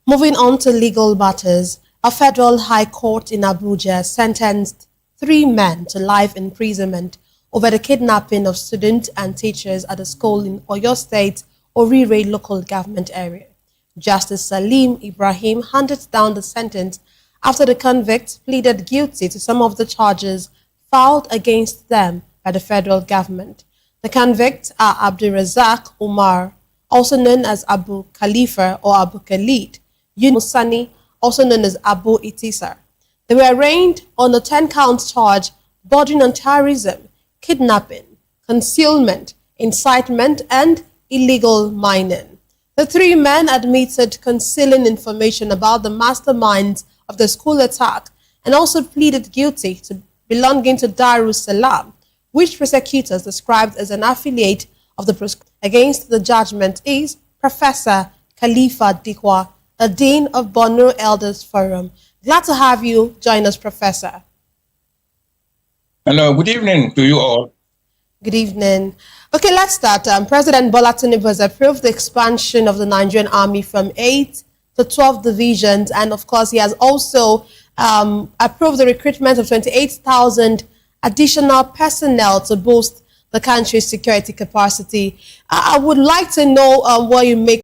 Moving on to legal matters, a federal high court in Abuja sentenced 3 men to life imprisonment over the kidnapping of students and teachers at a school in Oyo State, Orire local government area. Justice Salim Ibrahim handed down the sentence after the convicts pleaded guilty to some of the charges filed against them by the federal government. The convicts are Abdul Razak Umar, also known as Abu Khalifa or Abu Khalid, Musani, also known as Abu Itisar. They were arraigned on a 10-count charge bordering on terrorism, kidnapping, concealment, incitement, and illegal mining. The three men admitted concealing information about the masterminds of the school attack and also pleaded guilty to belonging to Darus Salam, which prosecutors described as an affiliate of the prosecution. Against the judgment is Professor Khalifa Dikwa, the Dean of Borno Elders Forum. Glad to have you join us, Professor. Hello, good evening to you all. Good evening. Okay, let's start. President Bola Tinubu has approved the expansion of the Nigerian Army from 8 to 12 divisions, and of course, he has also approved the recruitment of 28,000 additional personnel to boost the country's security capacity. I would like to know what you make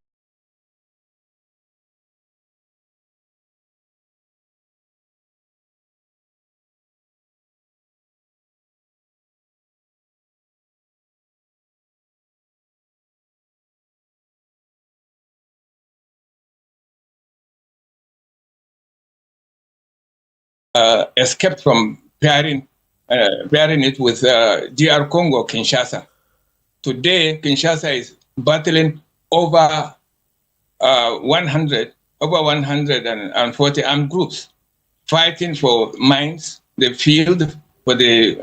escaped from pairing it with DR Congo, Kinshasa. Today, Kinshasa is battling over 140 armed groups, fighting for mines, the field, for the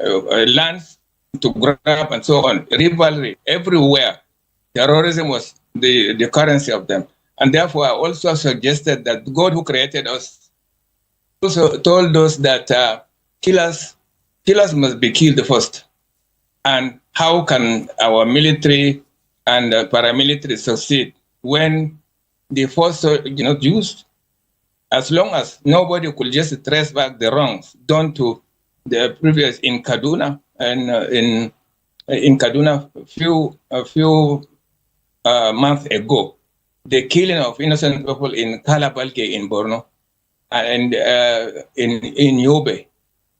lands to grab and so on. Rivalry everywhere. Terrorism was the currency of them. And therefore, I also suggested that God who created us also told us that killers must be killed first. And how can our military and paramilitary succeed when the force is not used? As long as nobody could just trace back the wrongs done to the previous in Kaduna and in Kaduna a few months ago, the killing of innocent people in Kalabalke in Borno, and in Yobe,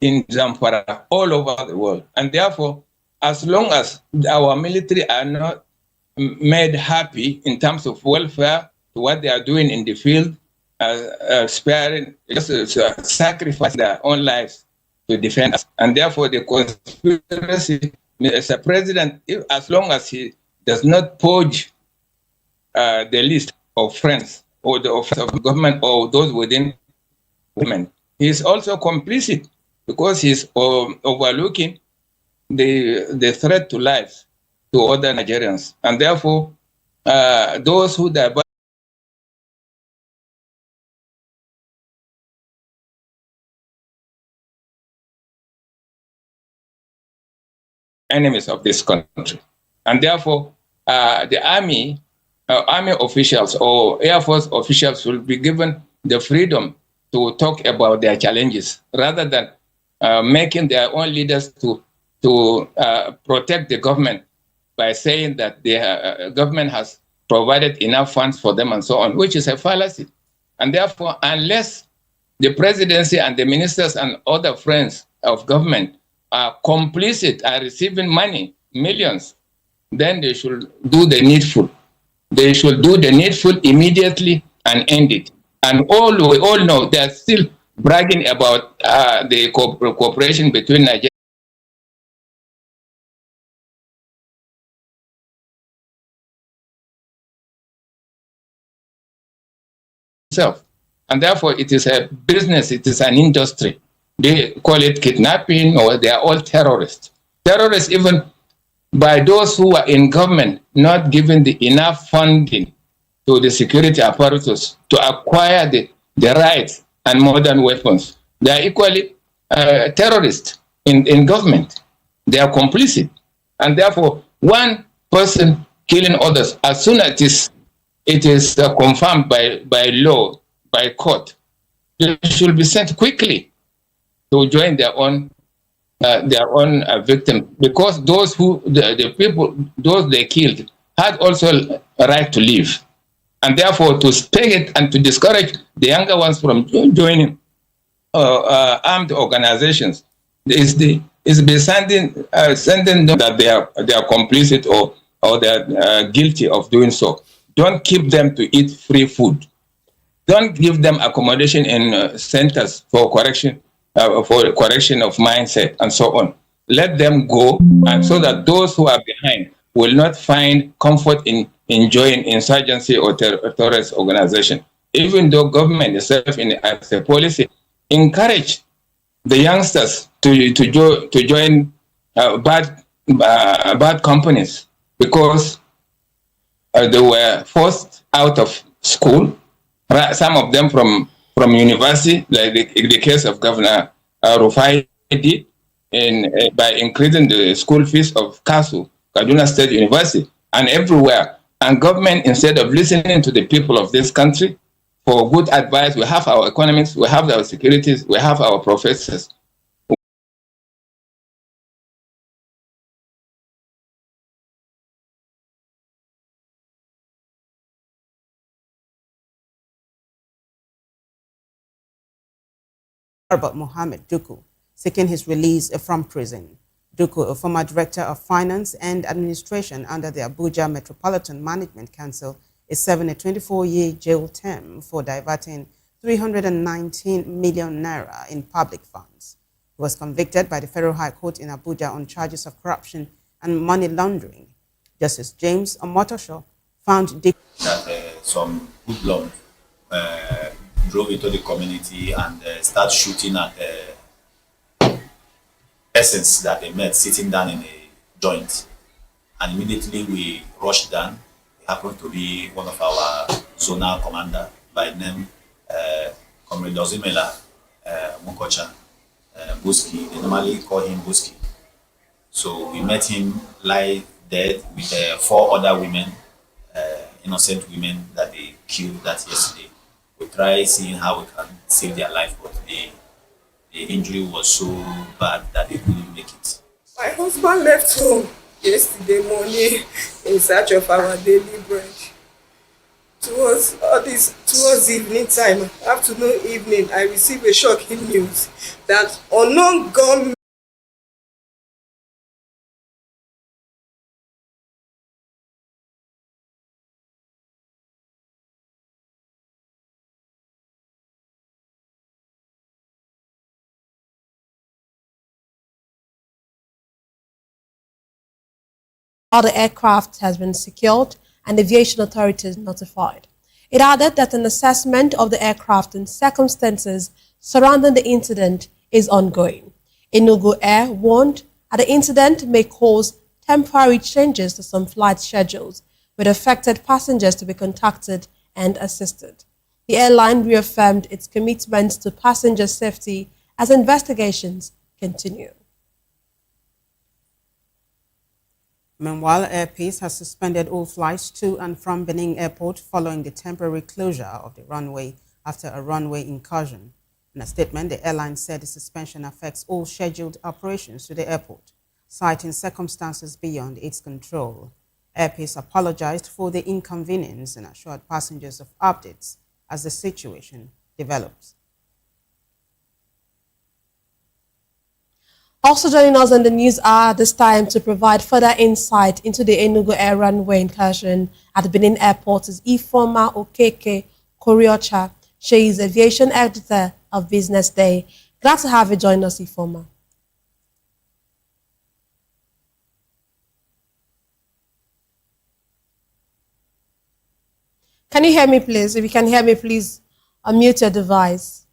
in Zamfara, all over the world. And therefore, as long as our military are not made happy in terms of welfare to what they are doing in the field, sparing, sacrificing their own lives to defend us. And therefore, the conspiracy, as a president, as long as he does not purge the list of friends or the office of government or those within women, he is also complicit because he's overlooking the threat to lives to other Nigerians. And therefore, those who die enemies of this country. And therefore, the army officials or Air Force officials will be given the freedom to talk about their challenges rather than making their own leaders to protect the government by saying that the government has provided enough funds for them and so on, which is a fallacy. And therefore, unless the presidency and the ministers and other friends of government are complicit, are receiving money, millions, then they should do the needful. They should do the needful immediately and end it. And we all know they're still bragging about the cooperation between Nigeria itself. And therefore, it is a business, it is an industry. They call it kidnapping, or they are all terrorists. Terrorists, even by those who are in government, not giving the enough funding to the security apparatus to acquire the rights and modern weapons. They are equally terrorists in government. They are complicit. And therefore, one person killing others, as soon as it is confirmed by law, by court, they should be sent quickly to join their own victims, because those the people, those they killed, had also a right to live. And therefore, to stay it and to discourage the younger ones from joining armed organizations is be sending them that they are complicit or they are guilty of doing so. Don't keep them to eat free food. Don't give them accommodation in centers for correction of mindset and so on. Let them go, and so that those who are behind will not find comfort in enjoying insurgency or terrorist organization. Even though government itself, as a policy, encourage the youngsters to join bad companies because they were forced out of school. Some of them from university, like the case of Governor Rufai did, by increasing the school fees of KASU, Kaduna State University, and everywhere. And government, instead of listening to the people of this country for good advice, we have our economists, we have our securities, we have our professors. About Mohammed Duku, seeking his release from prison. Duku, a former director of finance and administration under the Abuja Metropolitan Management Council, is serving a 24-year jail term for diverting 319 million naira in public funds. He was convicted by the Federal High Court in Abuja on charges of corruption and money laundering. Justice James Omotosho found Duku that some hoodlum drove into the community and start shooting at persons that they met sitting down in a joint. And immediately we rushed down. It happened to be one of our zonal commander by name Comrade Ozimela Mukocha Buski. They normally call him Buski. So we met him lie dead with 4 other women, innocent women that they killed that yesterday. We try seeing how we can save their life, but the injury was so bad that they couldn't make it. My husband left home yesterday morning in search of our daily bread. Towards evening time, afternoon, evening, I received a shocking news that unknown gunmen All the aircraft has been secured and aviation authorities notified. It added that an assessment of the aircraft and circumstances surrounding the incident is ongoing. Enugu Air warned that the incident may cause temporary changes to some flight schedules, with affected passengers to be contacted and assisted. The airline reaffirmed its commitment to passenger safety as investigations continue. Meanwhile, Air Peace has suspended all flights to and from Benin Airport following the temporary closure of the runway after a runway incursion. In a statement, the airline said the suspension affects all scheduled operations to the airport, citing circumstances beyond its control. Air Peace apologized for the inconvenience and assured passengers of updates as the situation develops. Also joining us on the news hour this time to provide further insight into the Enugu Air runway incursion at the Benin Airport is Ifeoma Okeke Koriocha. She is aviation editor of Business Day. Glad to have you join us, Ifeoma. Can you hear me, please? If you can hear me, please unmute your device.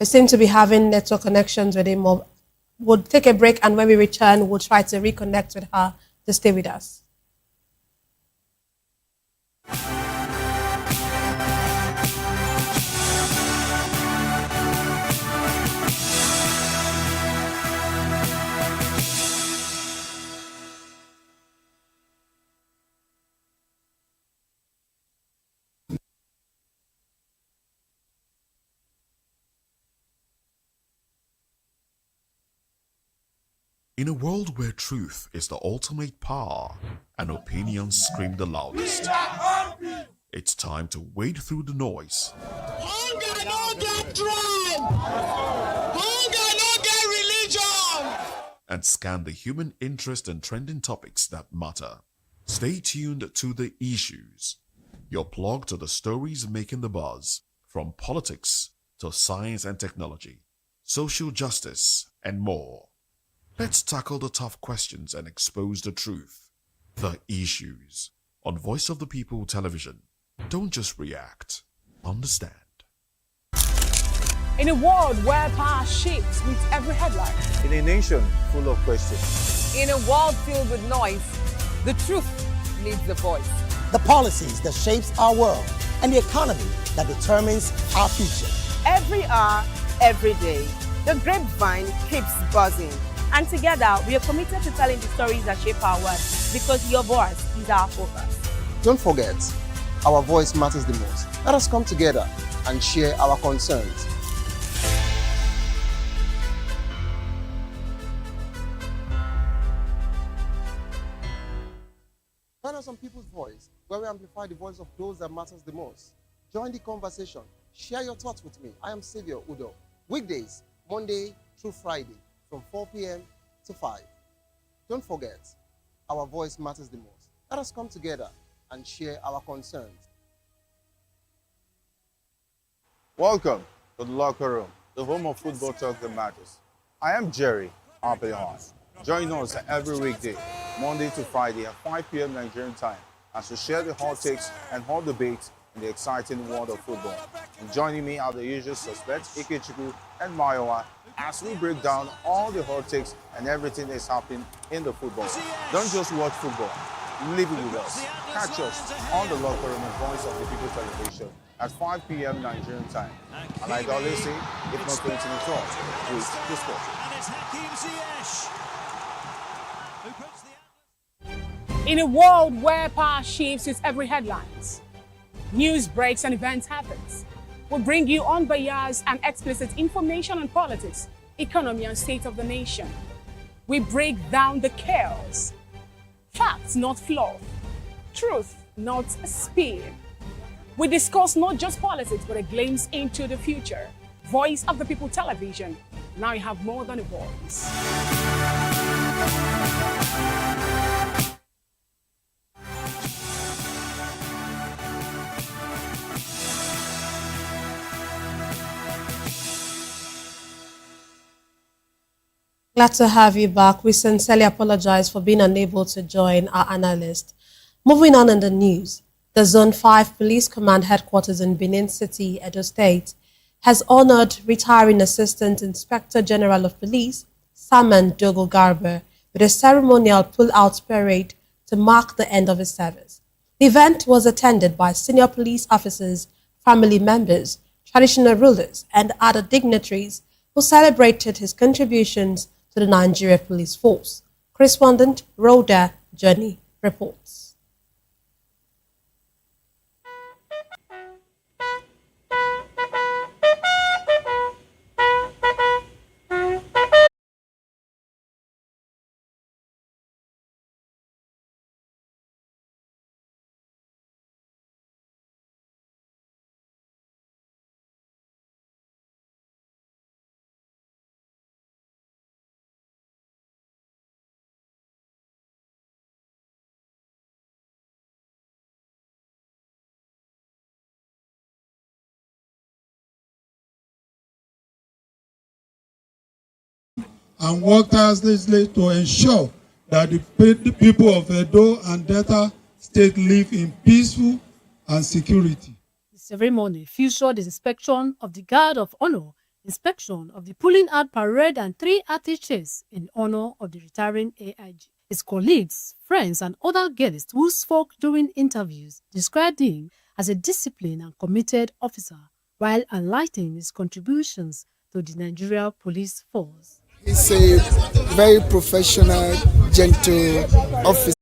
We seem to be having network connections with him. We'll take a break, and when we return, we'll try to reconnect with her to stay with us. In a world where truth is the ultimate power and opinions scream the loudest, it's time to wade through the noise. Hunger no get tribe. Hunger no get religion. And scan the human interest and trending topics that matter. Stay tuned to The Issues, your plug to the stories making the buzz, from politics to science and technology, social justice, and more. Let's tackle the tough questions and expose the truth. The Issues on Voice of the People Television. Don't just react, understand. In a world where power shifts with every headline. In a nation full of questions. In a world filled with noise, the truth needs a voice. The policies that shapes our world and the economy that determines our future. Every hour, every day, the grapevine keeps buzzing. And together, we are committed to telling the stories that shape our world because your voice is our focus. Don't forget, our voice matters the most. Let us come together and share our concerns. Join us on People's Voice, where we amplify the voice of those that matters the most. Join the conversation. Share your thoughts with me. I am Savior Udo. Weekdays, Monday through Friday, from 4 p.m. to 5. Don't forget, our voice matters the most. Let us come together and share our concerns. Welcome to the locker room, the home of football talk that matters. I am Jerry Arpelon. Join us every weekday, Monday to Friday at 5 p.m. Nigerian time, as we share the hot takes and hot debates in the exciting world of football. And joining me are the usual suspects, Ikechukwu and Mayowa, as we break down all the hot takes and everything that's happening in the football. Don't just watch football, live it with us. Catch us on the locker room and Voice of the People Television at 5 p.m. Nigerian time. And like I always say, if not 20 minutes off, with the sport. In a world where power shifts with every headlines, news breaks and events happens, we'll bring you unbiased and explicit information on politics, economy, and state of the nation. We break down the chaos. Facts, not fluff. Truth, not a spin. We discuss not just politics, but a glimpse into the future. Voice of the People Television. Now you have more than a voice. Glad to have you back. We sincerely apologize for being unable to join our analyst. Moving on in the news, the Zone 5 Police Command Headquarters in Benin City, Edo State, has honored retiring Assistant Inspector General of Police, Saman Dogo Garba, with a ceremonial pull-out parade to mark the end of his service. The event was attended by senior police officers, family members, traditional rulers, and other dignitaries who celebrated his contributions to the Nigeria Police Force. Correspondent Rhoda Johnny reports. And work tirelessly to ensure that the people of Edo and Delta State live in peaceful and security. The ceremony featured the inspection of the Guard of Honor, inspection of the pulling out parade, and 3 artichokes in honor of the retiring AIG. His colleagues, friends, and other guests who spoke during interviews described him as a disciplined and committed officer, while highlighting his contributions to the Nigeria Police Force. He's a very professional, gentle officer.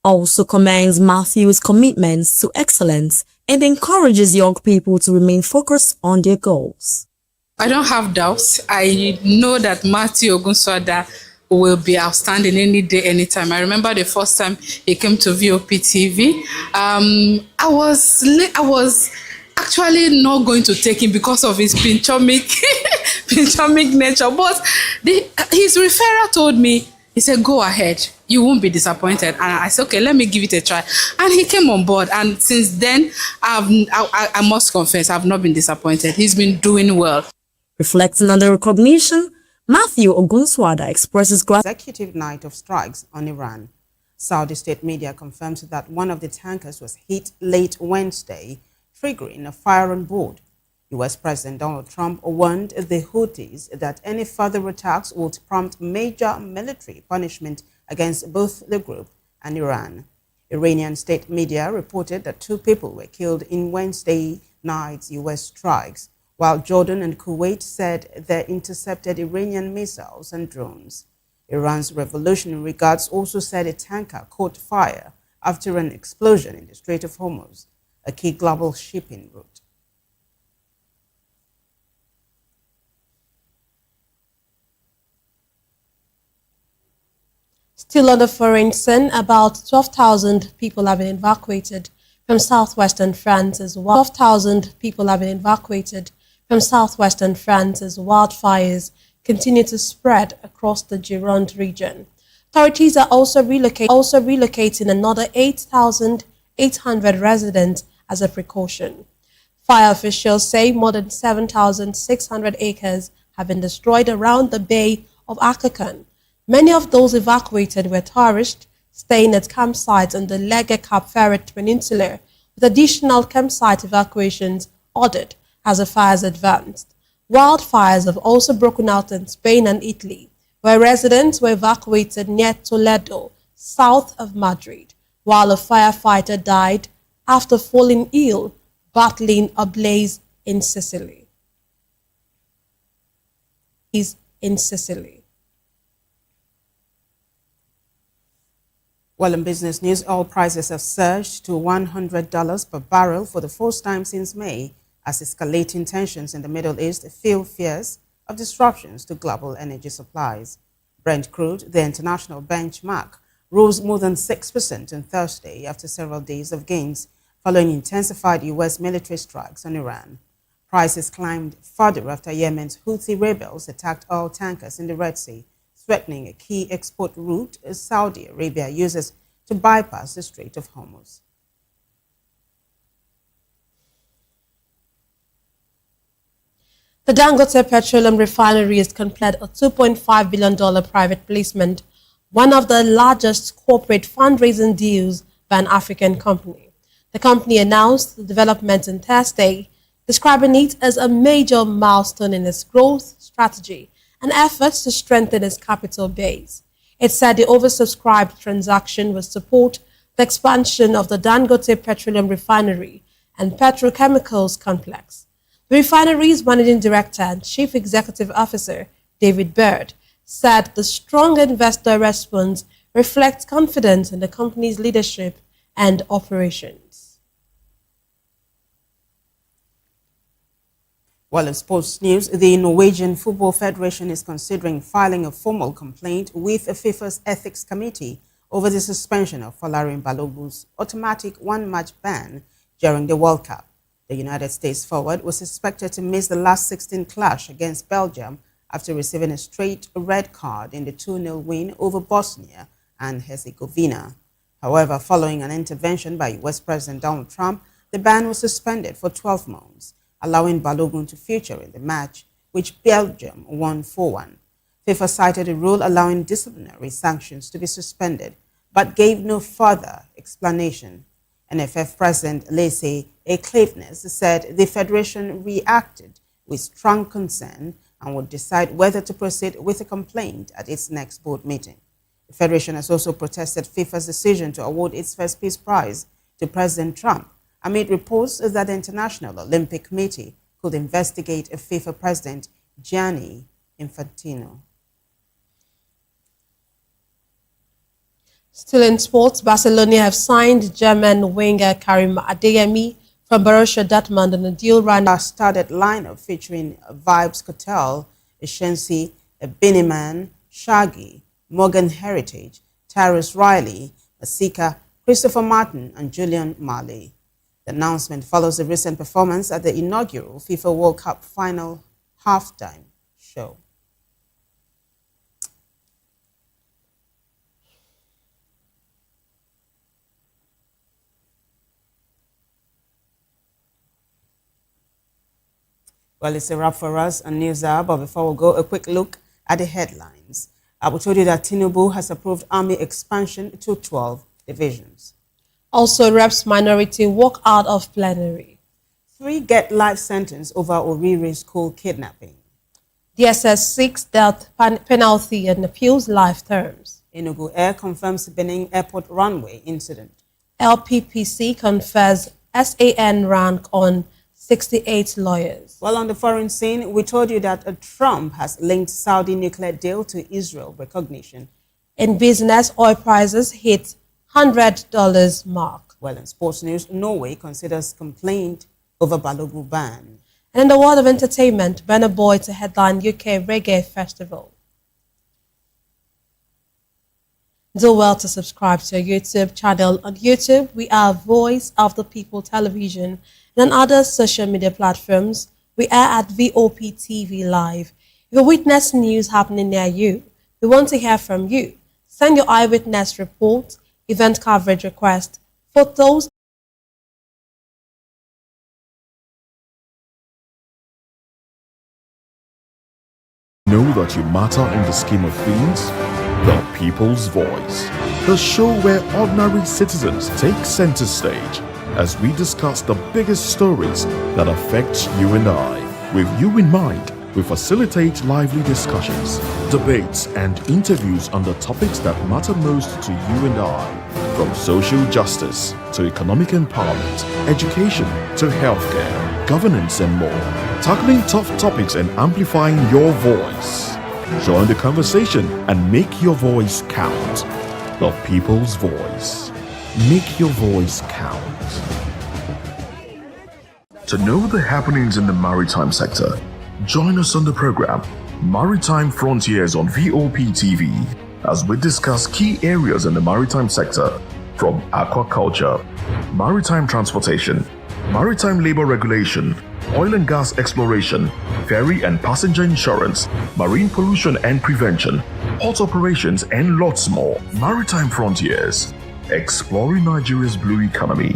Also commends Matthew's commitments to excellence and encourages young people to remain focused on their goals. I don't have doubts. I know that Matthew Ogunswada will be outstanding any day, anytime. I remember the first time he came to VOP TV. I was actually not going to take him because of his pinchomic Benjamin nature. But his referrer told me, he said, go ahead. You won't be disappointed. And I said, okay, let me give it a try. And he came on board. And since then, I must confess, I've not been disappointed. He's been doing well. Reflecting on the recognition, Matthew Ogunswada expresses gratitude. Executive night of strikes on Iran. Saudi state media confirms that one of the tankers was hit late Wednesday, triggering a fire on board. U.S. President Donald Trump warned the Houthis that any further attacks would prompt major military punishment against both the group and Iran. Iranian state media reported that 2 people were killed in Wednesday night's U.S. strikes, while Jordan and Kuwait said they intercepted Iranian missiles and drones. Iran's Revolutionary Guards also said a tanker caught fire after an explosion in the Strait of Hormuz, a key global shipping route. Still on the foreign scene, about 12,000 people have been evacuated from southwestern France as well. 12,000 people have been evacuated from southwestern France as wildfires continue to spread across the Gironde region. Authorities are also relocating another 8,800 residents as a precaution. Fire officials say more than 7,600 acres have been destroyed around the Bay of Akakan. Many of those evacuated were tourists staying at campsites on the Lega Cap Ferret Peninsula, with additional campsite evacuations ordered as the fires advanced. Wildfires have also broken out in Spain and Italy, where residents were evacuated near Toledo, south of Madrid, while a firefighter died after falling ill battling a blaze in Sicily. Well, in business news, oil prices have surged to $100 per barrel for the first time since May, as escalating tensions in the Middle East fuel fears of disruptions to global energy supplies. Brent crude, the international benchmark, rose more than 6% on Thursday after several days of gains following intensified U.S. military strikes on Iran. Prices climbed further after Yemen's Houthi rebels attacked oil tankers in the Red Sea, threatening a key export route Saudi Arabia uses to bypass the Strait of Hormuz. The Dangote Petroleum Refinery has completed a $2.5 billion private placement, one of the largest corporate fundraising deals by an African company. The company announced the development on Thursday, describing it as a major milestone in its growth strategy and efforts to strengthen its capital base. It said the oversubscribed transaction will support the expansion of the Dangote Petroleum Refinery and Petrochemicals Complex. The refinery's managing director and chief executive officer, David Bird, said the strong investor response reflects confidence in the company's leadership and operations. Well, in sports news, the Norwegian Football Federation is considering filing a formal complaint with FIFA's Ethics Committee over the suspension of Folarin Balogun's automatic one-match ban during the World Cup. The United States forward was expected to miss the last 16 clash against Belgium after receiving a straight red card in the 2-0 win over Bosnia and Herzegovina. However, following an intervention by US President Donald Trump, the ban was suspended for 12 months, allowing Balogun to feature in the match, which Belgium won 4-1. FIFA cited a rule allowing disciplinary sanctions to be suspended, but gave no further explanation. NFF President Laissez Eclaveness said the federation reacted with strong concern and would decide whether to proceed with a complaint at its next board meeting. The federation has also protested FIFA's decision to award its first peace prize to President Trump amid reports that the International Olympic Committee could investigate a FIFA president, Gianni Infantino. Still in sports, Barcelona have signed German winger Karim Adeyemi from Borussia Dortmund on a deal running. A started lineup featuring Vibes Kotel, Eshensi, Biniman, Shaggy, Morgan Heritage, Tyrus Riley, Masika, Christopher Martin, and Julian Marley. The announcement follows the recent performance at the inaugural FIFA World Cup final halftime show. Well, it's a wrap for us on News Hour, but before we go, a quick look at the headlines. We told you that Tinubu has approved army expansion to 12 divisions. Also, Reps minority walk out of plenary. 3 get life sentence over Orire school kidnapping. DSS seeks death penalty and appeals life terms. Enugu Air confirms Benin Airport runway incident. LPPC confers SAN rank on 68 lawyers. Well, on the foreign scene, we told you that Trump has linked Saudi nuclear deal to Israel recognition. In business, oil prices hit $100 mark. Well, in sports news, Norway considers complaint over Balogun ban. And in the world of entertainment, Burna Boy to headline UK Reggae Festival. Do well to subscribe to our YouTube channel. On YouTube, we are Voice of the People Television. And on other social media platforms, we are at VOP TV Live. If you witness news happening near you, we want to hear from you. Send your eyewitness report, event coverage request, photos. Know that you matter in the scheme of things? The People's Voice, the show where ordinary citizens take center stage as we discuss the biggest stories that affect you and I. With you in mind, we facilitate lively discussions, debates, and interviews on the topics that matter most to you and I. From social justice to economic empowerment, education to healthcare, governance, and more. Tackling tough topics and amplifying your voice. Join the conversation and make your voice count. The People's Voice. Make your voice count. To know the happenings in the maritime sector, join us on the program Maritime Frontiers on VOP TV as we discuss key areas in the maritime sector from aquaculture, maritime transportation, maritime labor regulation, oil and gas exploration, ferry and passenger insurance, marine pollution and prevention, port operations, and lots more. Maritime Frontiers, exploring Nigeria's blue economy.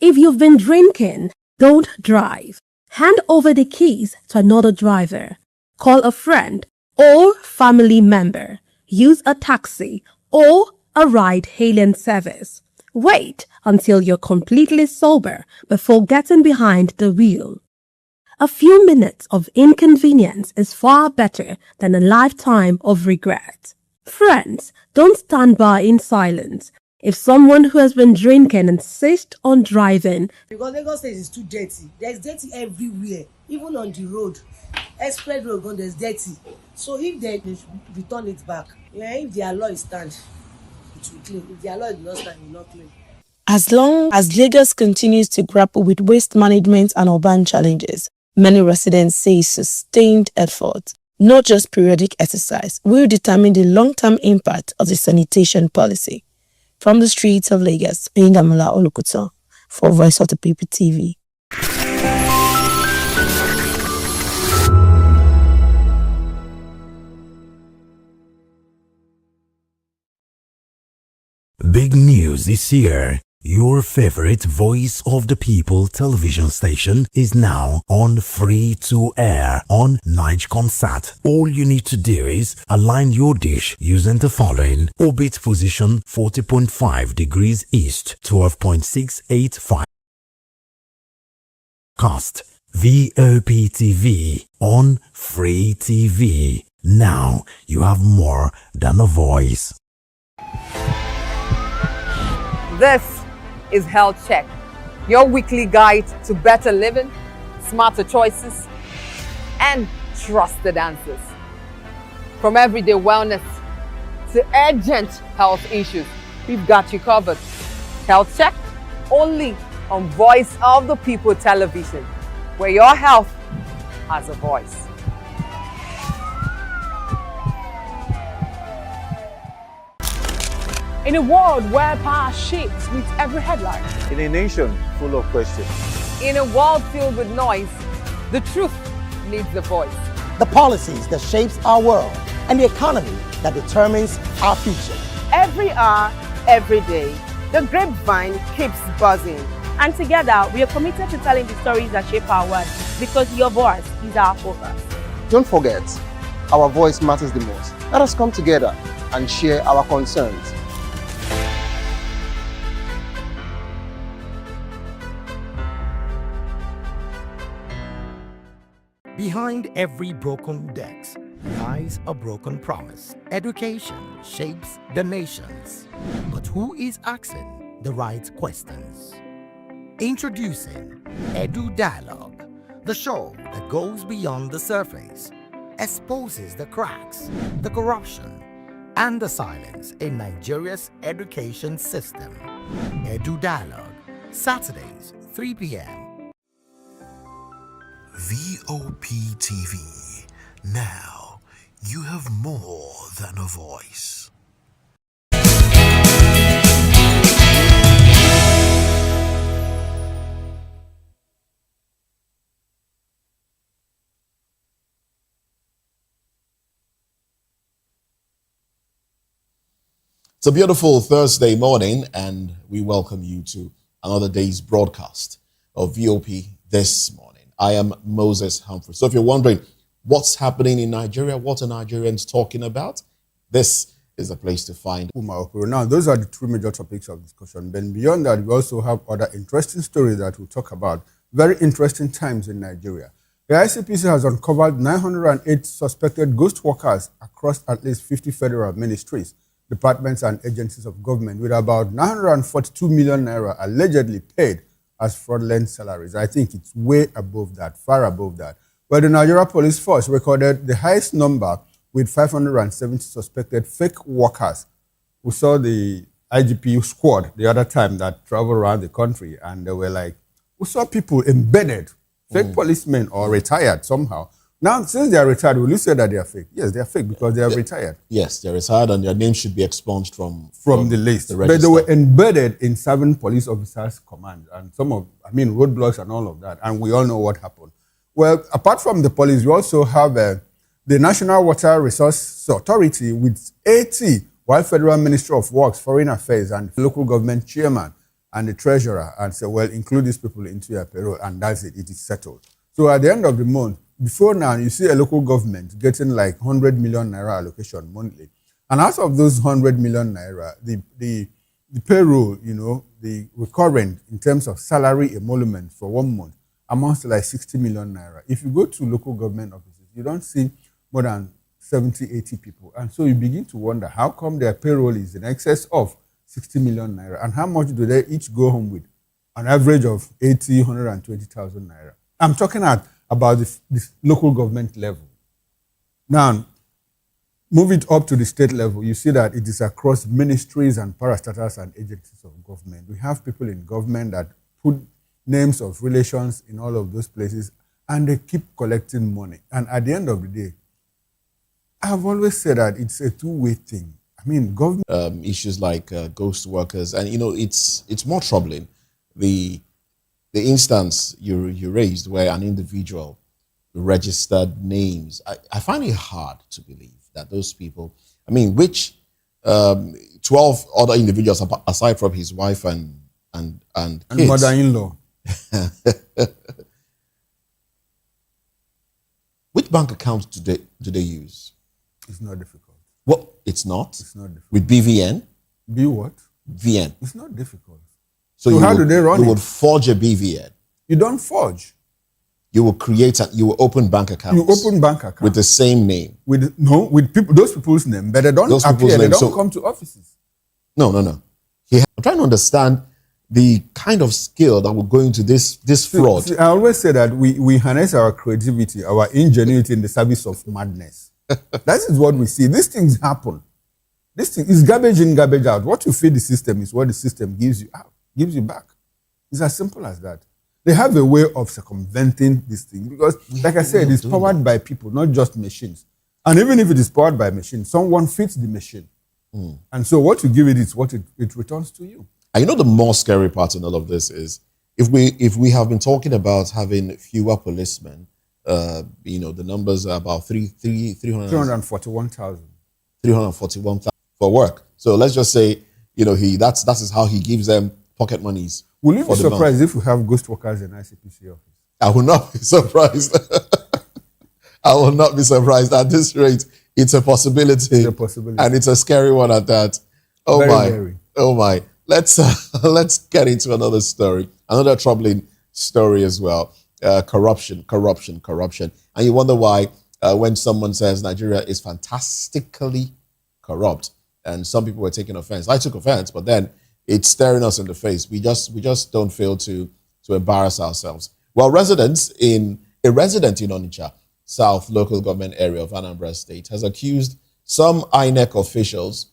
If you've been drinking, don't drive. Hand over the keys to another driver. Call a friend or family member. Use a taxi or a ride-hailing service. Wait until you're completely sober before getting behind the wheel. A few minutes of inconvenience is far better than a lifetime of regret. Friends, don't stand by in silence. If someone who has been drinking insists on driving, because Lagos State is too dirty. There's dirty everywhere, even on the road. Express road, there's dirty. So if they should return it back, if their law is stand, it will clean. If their law is not stand, it will not clean. As long as Lagos continues to grapple with waste management and urban challenges, many residents say sustained effort, not just periodic exercise, will determine the long-term impact of the sanitation policy. From the streets of Lagos, Indamola Olukuto for Voice of the People TV. Big news this year. Your favorite Voice of the People television station is now on free to air on Nigecomsat. All you need to do is align your dish using the following: orbit position 40.5 degrees east, 12.685. Cast VOP TV on free TV. Now you have more than a voice. This is Health Check, your weekly guide to better living, smarter choices, and trusted answers. From everyday wellness to urgent health issues, we've got you covered. Health Check, only on Voice of the People Television, where your health has a voice. In a world where power shapes with every headline. In a nation full of questions. In a world filled with noise, The truth needs a voice. The policies that shapes our world and the economy that determines our future. Every hour, every day, the grapevine keeps buzzing. And together, we are committed to telling the stories that shape our world because your voice is our focus. Don't forget, our voice matters the most. Let us come together and share our concerns. Behind every broken desk lies a broken promise. Education shapes the nations. But who is asking the right questions? Introducing Edu Dialogue, the show that goes beyond the surface, exposes the cracks, the corruption, and the silence in Nigeria's education system. Edu Dialogue, Saturdays, 3 p.m. VOP TV. Now you have more than a voice. It's a beautiful Thursday morning, and we welcome you to another day's broadcast of VOP this morning. I am Moses Humphrey. So if you're wondering what's happening in Nigeria, what are Nigerians talking about, this is the place to find. Now, those are the two major topics of discussion. Then beyond that, we also have other interesting stories that we'll talk about. Very interesting times in Nigeria. The ICPC has uncovered 908 suspected ghost workers across at least 50 federal ministries, departments and agencies of government, with about 942 million naira allegedly paid as fraudulent salaries. I think it's way above that, far above that. But the Nigeria Police Force recorded the highest number with 570 suspected fake workers. We saw the IGP squad the other time that traveled around the country, and they were like, we saw people embedded, fake policemen or retired somehow. Now, since they are retired, will you say that they are fake? Yes, they are fake because they are retired. Yes, they're retired and their name should be expunged from the list. The but they were embedded in 7 police officers' commands and roadblocks and all of that. And we all know what happened. Well, apart from the police, we also have the National Water Resource Authority with 80, while Federal Ministry of Works, Foreign Affairs, and local government chairman and the treasurer, and say, well, include these people into your payroll, and that's it. It is settled. So at the end of the month, before now, you see a local government getting like 100 million naira allocation monthly. And out of those 100 million naira, the payroll, the recurrent in terms of salary emolument for 1 month amounts to like 60 million naira. If you go to local government offices, you don't see more than 70, 80 people. And so you begin to wonder how come their payroll is in excess of 60 million naira, and how much do they each go home with? An average of 80, 120,000 naira. I'm talking about this local government level. Now, move it up to the state level, you see that it is across ministries and parastatals and agencies of government. We have people in government that put names of relations in all of those places, and they keep collecting money. And at the end of the day, I've always said that it's a two-way thing. I mean, government issues like ghost workers, and it's more troubling. The instance you raised where an individual registered names, I find it hard to believe that those people, which 12 other individuals aside from his wife and kids. Mother-in-law. Which bank accounts do they use? It's not difficult. What? It's not? It's not difficult. With BVN? B what? VN. It's not difficult. So how do they run you it? would forge a BVN. You don't forge. You will you will open bank accounts. You open bank accounts. With the same name. With those people's name, but they don't appear, they don't come to offices. No. I'm trying to understand the kind of skill that will go into this fraud. See, I always say that we harness our creativity, our ingenuity in the service of madness. That is what we see. These things happen. This thing is garbage in, garbage out. What you feed the system is what the system gives you out, gives you back. It's as simple as that. They have a way of circumventing this thing because, like I said, it's powered by people, not just machines. And even if it is powered by machines, someone feeds the machine. And so what you give it is what it returns to you. And the more scary part in all of this is if we have been talking about having fewer policemen the numbers are about 341,000. 341,000 for work. So let's just say, that is how he gives them pocket monies. Will you be surprised if we have ghost workers in ICPC office? I will not be surprised. I will not be surprised. At this rate, it's a possibility. It's a possibility. And it's a scary one at that. Oh Very, my. very. Oh my. Let's get into another story. Another troubling story as well. Corruption. And you wonder why when someone says Nigeria is fantastically corrupt, and some people were taking offense. I took offense, but then it's staring us in the face. We just don't fail to embarrass ourselves. Well, a resident in Onitsha South local government area of Anambra State has accused some INEC officials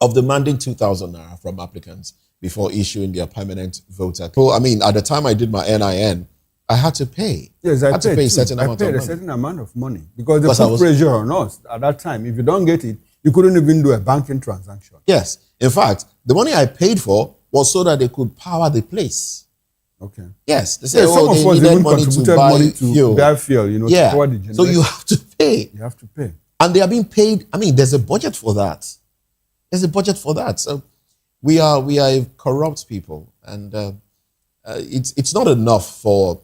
of demanding 2,000 naira from applicants before issuing their permanent voter. Well, I mean, at the time I did my NIN, I had to pay. Yes, I had to pay a certain I amount paid of a money. certain amount of money because they put pressure on us at that time. If you don't get it, you couldn't even do a banking transaction. Yes. In fact, the money I paid for was so that they could power the place. Okay. Yes. They said, some of they us needed even money to contributed buy money to fuel. buy fuel, to power the generator. So you have to pay. You have to pay. And they are being paid. I mean, there's a budget for that. There's a budget for that. So we are corrupt people. And it's not enough for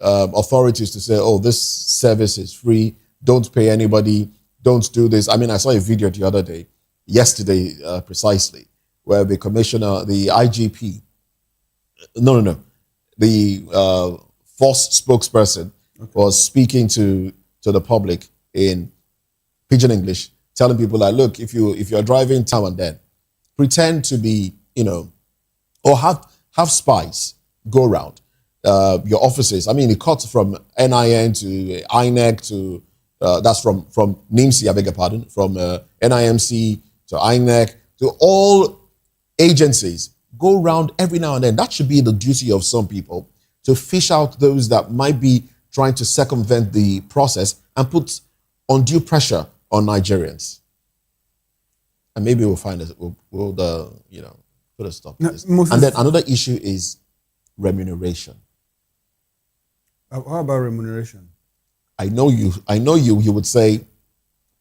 authorities to say, oh, this service is free. Don't pay anybody. Don't do this. I mean, I saw a video the other day, yesterday precisely, where the commissioner, the IGP, the force spokesperson was speaking to the public in pidgin English, telling people like, look, if you're driving now and then, pretend to be, or have spies go around your offices. I mean, it cuts from NIN to INEC to that's from NIMC, I beg your pardon, from NIMC to INEC to all agencies. Go around every now and then. That should be the duty of some people, to fish out those that might be trying to circumvent the process and put undue pressure on Nigerians. And maybe we'll find it. We'll put a stop to this. And then another issue is remuneration. How about remuneration? I know you would say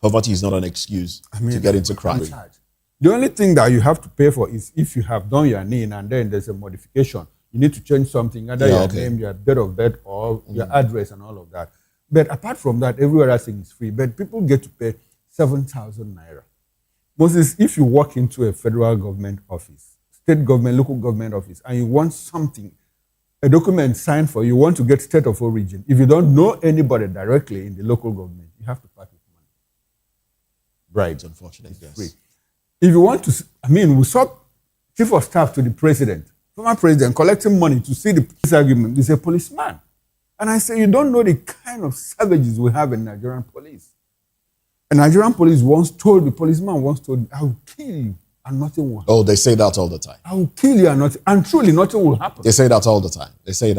poverty is not an excuse to get into crime. The only thing that you have to pay for is if you have done your NIN and then there's a modification. You need to change something, either your name, your date of birth, or your address and all of that. But apart from that, every other thing is free. But people get to pay 7,000 naira. Moses, if you walk into a federal government office, state government, local government office, and you want something, a document signed for you, want to get state of origin, if you don't know anybody directly in the local government, you have to part with money. Bribes, unfortunately, yes. Free. If you want to, we saw chief of staff to the president, former president, collecting money to see the peace agreement. He's a policeman. And I say, you don't know the kind of savages we have in Nigerian police. A Nigerian police the policeman once told me, I will kill you and nothing will happen. Oh, they say that all the time. I will kill you and truly nothing will happen. They say that all the time. They say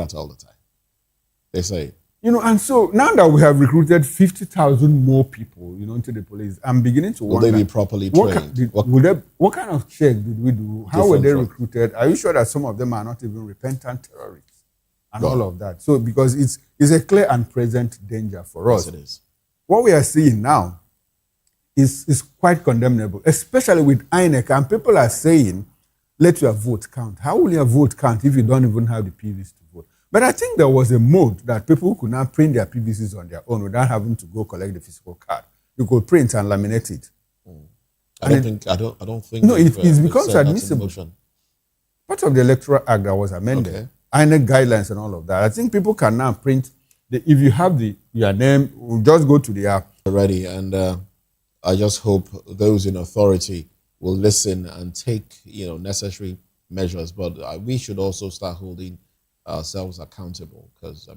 it. And so now that we have recruited 50,000 more people, into the police, I'm beginning to wonder. Will they be properly trained? What kind of check did we do? How were they recruited? Are you sure that some of them are not even repentant terrorists? And all of that. So, because it's a clear and present danger for us. Yes, it is. What we are seeing now is quite condemnable, especially with INEC. And people are saying, let your vote count. How will your vote count if you don't even have the PVCs to vote? But I think there was a mode that people could now print their PVCs on their own without having to go collect the physical card. You could print and laminate it. I don't think. No, it becomes admissible. Part of the Electoral Act that was amended, Okay. INEC guidelines and all of that. I think people can now print. If you have your name, we'll just go to the app. Already, and I just hope those in authority will listen and take necessary measures. But we should also start holding ourselves accountable, because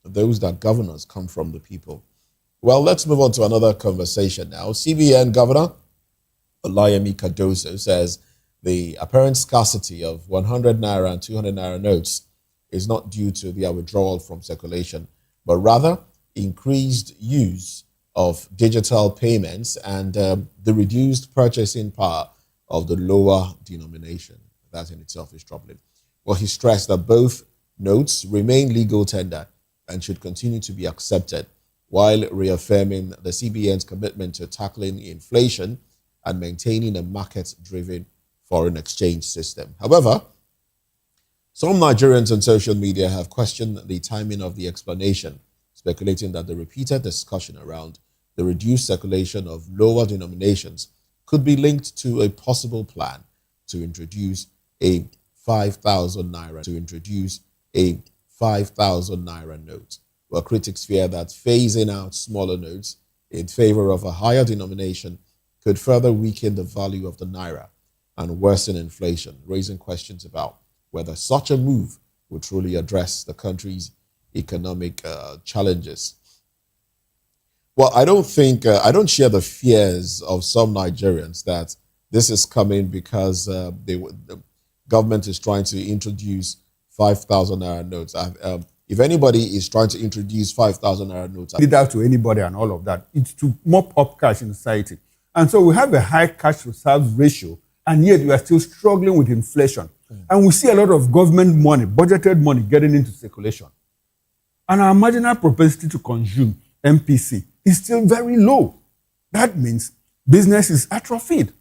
those that govern us come from the people. Well, let's move on to another conversation now. CBN Governor Olayemi Cardoso says the apparent scarcity of 100 naira and 200 naira notes is not due to their withdrawal from circulation, but rather increased use of digital payments and the reduced purchasing power of the lower denomination. That in itself is troubling. Well, he stressed that both notes remain legal tender and should continue to be accepted, while reaffirming the CBN's commitment to tackling inflation and maintaining a market-driven foreign exchange system. However, some Nigerians on social media have questioned the timing of the explanation, speculating that the repeated discussion around the reduced circulation of lower denominations could be linked to a possible plan to introduce a 5,000 naira note. Well, critics fear that phasing out smaller notes in favor of a higher denomination could further weaken the value of the naira and worsen inflation, raising questions about whether such a move would truly address the country's economic challenges. Well, I don't I don't share the fears of some Nigerians that this is coming because the government is trying to introduce 5,000 naira notes. If anybody is trying to introduce 5,000 naira notes, Lead out to anybody and all of that. It's to mop up cash in society. And so we have a high cash reserves ratio, and yet we are still struggling with inflation. And we see a lot of government money, budgeted money, getting into circulation. And our marginal propensity to consume, MPC, is still very low. That means business is atrophied.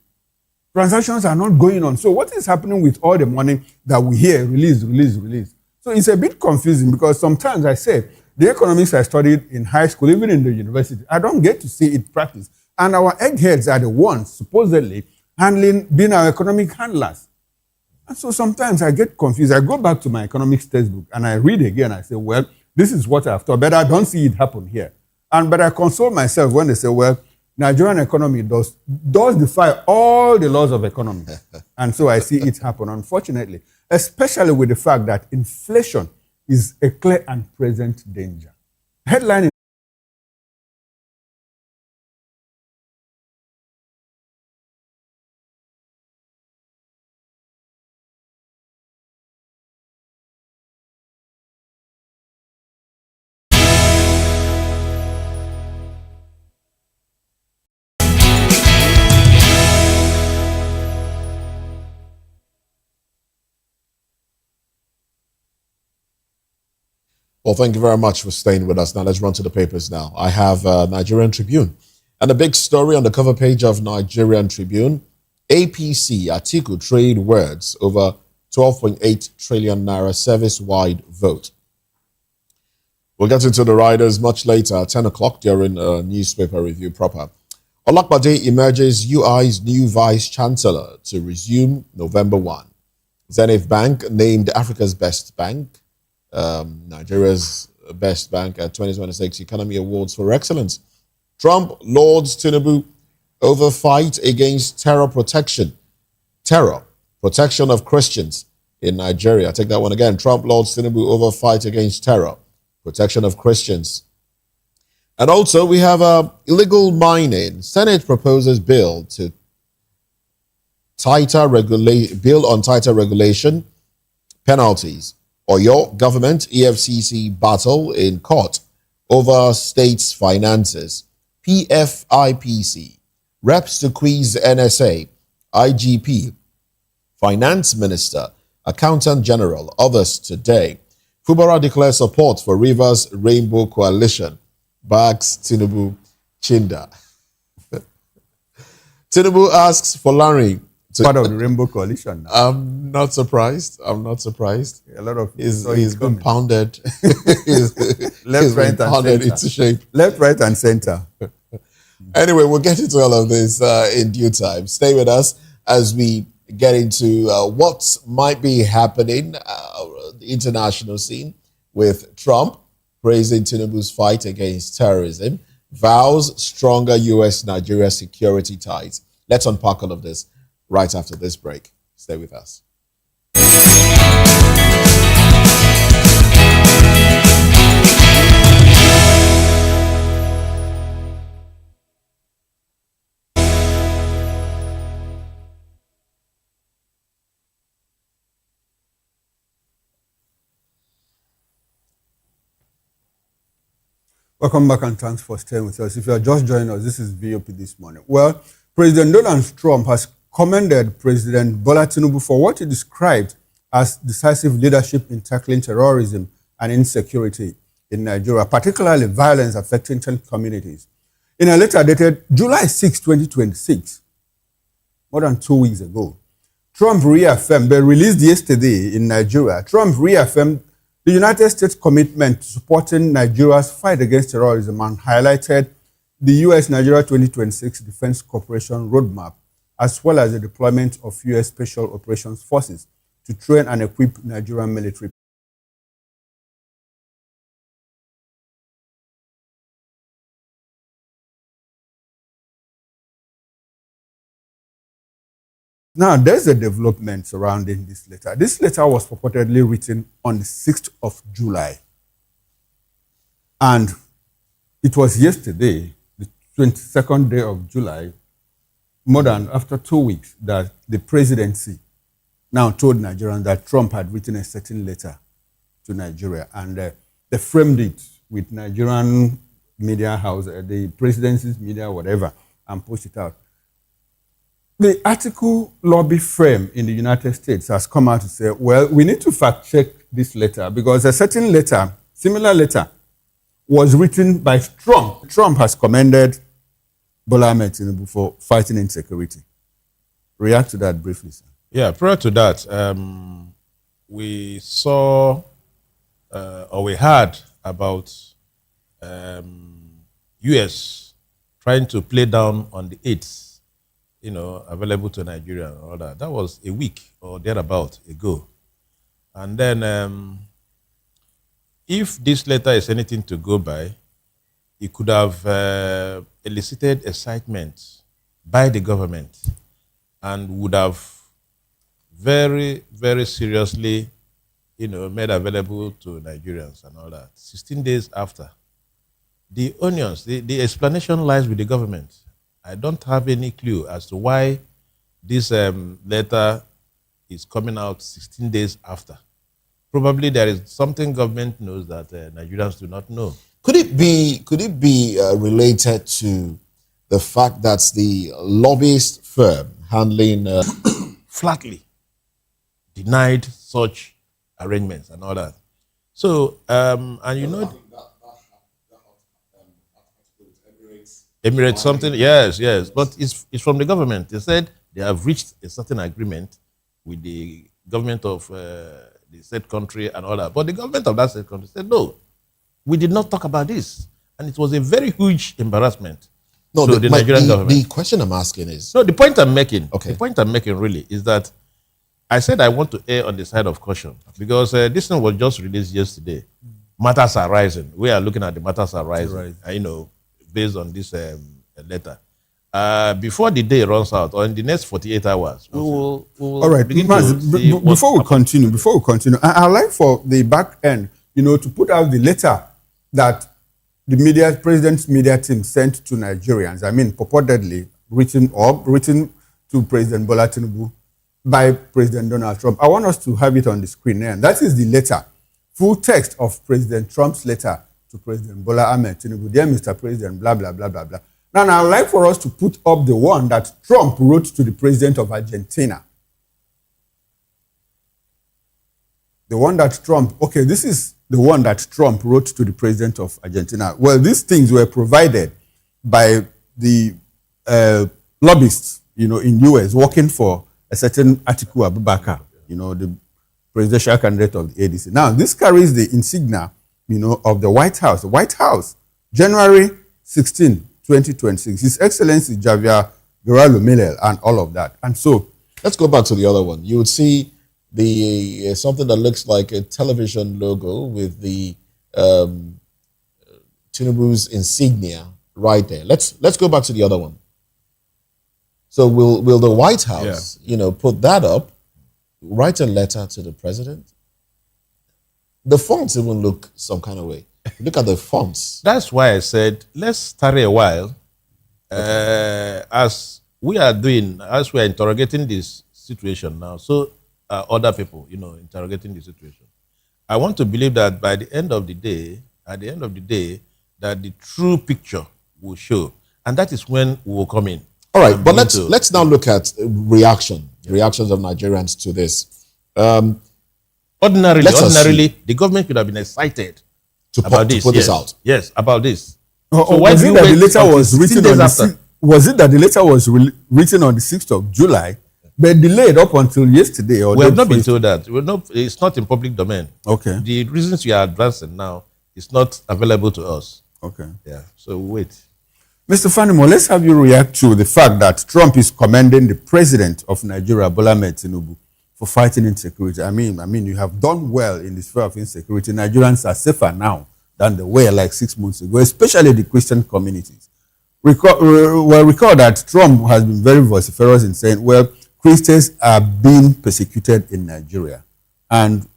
Transactions are not going on. So what is happening with all the money that we hear, release? So it's a bit confusing because sometimes I say, the economics I studied in high school, even in the university, I don't get to see it practiced. And our eggheads are the ones supposedly being our economic handlers. And so sometimes I get confused. I go back to my economics textbook and I read again. I say, well, this is what I've taught, but I don't see it happen here. But I console myself when they say, well, Nigerian economy does defy all the laws of economy. And so I see it happen, unfortunately, especially with the fact that inflation is a clear and present danger. Headline. Well, thank you very much for staying with us. Now, let's run to the papers now. I have Nigerian Tribune. And a big story on the cover page of Nigerian Tribune, APC Atiku trade words over 12.8 trillion naira service-wide vote. We'll get into the riders much later at 10 o'clock during a newspaper review proper. Olakbade emerges UI's new vice-chancellor to resume November 1. Zenith Bank named Africa's best bank. Nigeria's best bank at 2026 Economy Awards for Excellence. Trump lauds Tinubu over fight against protection of Christians in Nigeria. Take that one again. Trump lauds Tinubu over fight against terror, protection of Christians. And also we have illegal mining. Senate proposes bill on tighter regulation, penalties. Or your government EFCC battle in court over states' finances. PFIPC, reps to quiz NSA, IGP, Finance Minister, Accountant General, others today. Fubara declares support for Rivers Rainbow Coalition, backs Tinubu Chinda. Tinubu asks for Larry. Part of the Rainbow Coalition now. I'm not surprised. A lot of he's been pounded. Left, right, and center. Into shape. Left, right, and center. Anyway, we'll get into all of this in due time. Stay with us as we get into what might be happening the international scene with Trump praising Tinubu's fight against terrorism, vows stronger U.S.-Nigeria security ties. Let's unpack all of this right after this break. Stay with us. Welcome back and thanks for staying with us. If you are just joining us, this is VOP This Morning. Well, President Donald Trump has commended President Bola Tinubu for what he described as decisive leadership in tackling terrorism and insecurity in Nigeria, particularly violence affecting communities. In a letter dated July 6, 2026, more than 2 weeks ago, Trump reaffirmed, they released yesterday in Nigeria, Trump reaffirmed the United States' commitment to supporting Nigeria's fight against terrorism and highlighted the U.S.-Nigeria 2026 Defense Cooperation Roadmap, as well as the deployment of U.S. Special Operations Forces to train and equip Nigerian military. Now, there's a development surrounding this letter. This letter was purportedly written on the 6th of July. And it was yesterday, the 22nd day of July, more than after 2 weeks, that the presidency now told Nigerians that Trump had written a certain letter to Nigeria. And they framed it with Nigerian media house, the presidency's media, whatever, and pushed it out. The article lobby firm in the United States has come out to say, well, we need to fact check this letter because a certain letter, similar letter, was written by Trump. Trump has commended Bola Ahmed Tinubu for fighting insecurity. React to that briefly, sir. Yeah, prior to that, we saw or we heard about U.S. trying to play down on the aids, available to Nigeria and all that. That was a week or thereabout ago. And then if this letter is anything to go by, it could have elicited excitement by the government and would have very, very seriously, made available to Nigerians and all that. 16 days after, the onions, the explanation lies with the government. I don't have any clue as to why this letter is coming out 16 days after. Probably there is something government knows that Nigerians do not know. Could it be related to the fact that the lobbyist firm handling flatly denied such arrangements and all that? So, and you know, Emirates something, yes, but it's from the government. They said they have reached a certain agreement with the government of the said country and all that. But the government of that said country said, no, we did not talk about this. And it was a very huge embarrassment to the Nigerian government. The question I'm asking is... No, the point I'm making, okay. The point I'm making really is that I said I want to err on the side of caution because this thing was just released yesterday. Matters are rising. We are looking at the matters are rising. Right. Based on this letter. Before the day runs out, or in the next 48 hours, we will all right, begin before we continue, I'd like for the back end, to put out the letter that the president's media team sent to Nigerians. I mean, purportedly written to President Bola Tinubu by President Donald Trump. I want us to have it on the screen there. And that is the letter, full text of President Trump's letter to President Bola Ahmed Tinubu. Dear Mr. President, blah, blah, blah, blah, blah. Now, I would like for us to put up the one that Trump wrote to the president of Argentina. The one that this is the one that Trump wrote to the president of Argentina. Well, these things were provided by the lobbyists, in U.S. working for a certain Atiku Abubakar, the presidential candidate of the ADC. Now, this carries the insignia of the White House. The White House, January 16, 2026. His Excellency Javier Milei and all of that. And so, let's go back to the other one. You would see the something that looks like a television logo with the Tinubu's insignia right there. Let's go back to the other one. So will the White House, put that up, write a letter to the president? The fonts even look some kind of way. Look at the fonts. That's why I said, let's tarry a while. As we are interrogating this situation now, so other people, interrogating the situation. I want to believe that by the end of the day, that the true picture will show. And that is when we will come in. All right, but let's now look at reactions of Nigerians to this. Ordinarily, the government could have been excited to about this. put Yes. this out. Yes, about this. So why was do it you that the wait letter until was 16 written days on the after? was it that the letter was written on the 6th of July, but delayed up until yesterday? Or We have not been told that. It's not in public domain. Okay. The reasons you are advancing now is not available to us. Okay. Yeah. So wait. Mr. Fanimo, let's have you react to the fact that Trump is commending the president of Nigeria, Bola Ahmed Tinubu, for fighting insecurity. I mean, you have done well in the sphere of insecurity. Nigerians are safer now than they were like 6 months ago, especially the Christian communities. Recall that Trump has been very vociferous in saying, well, Christians are being persecuted in Nigeria. And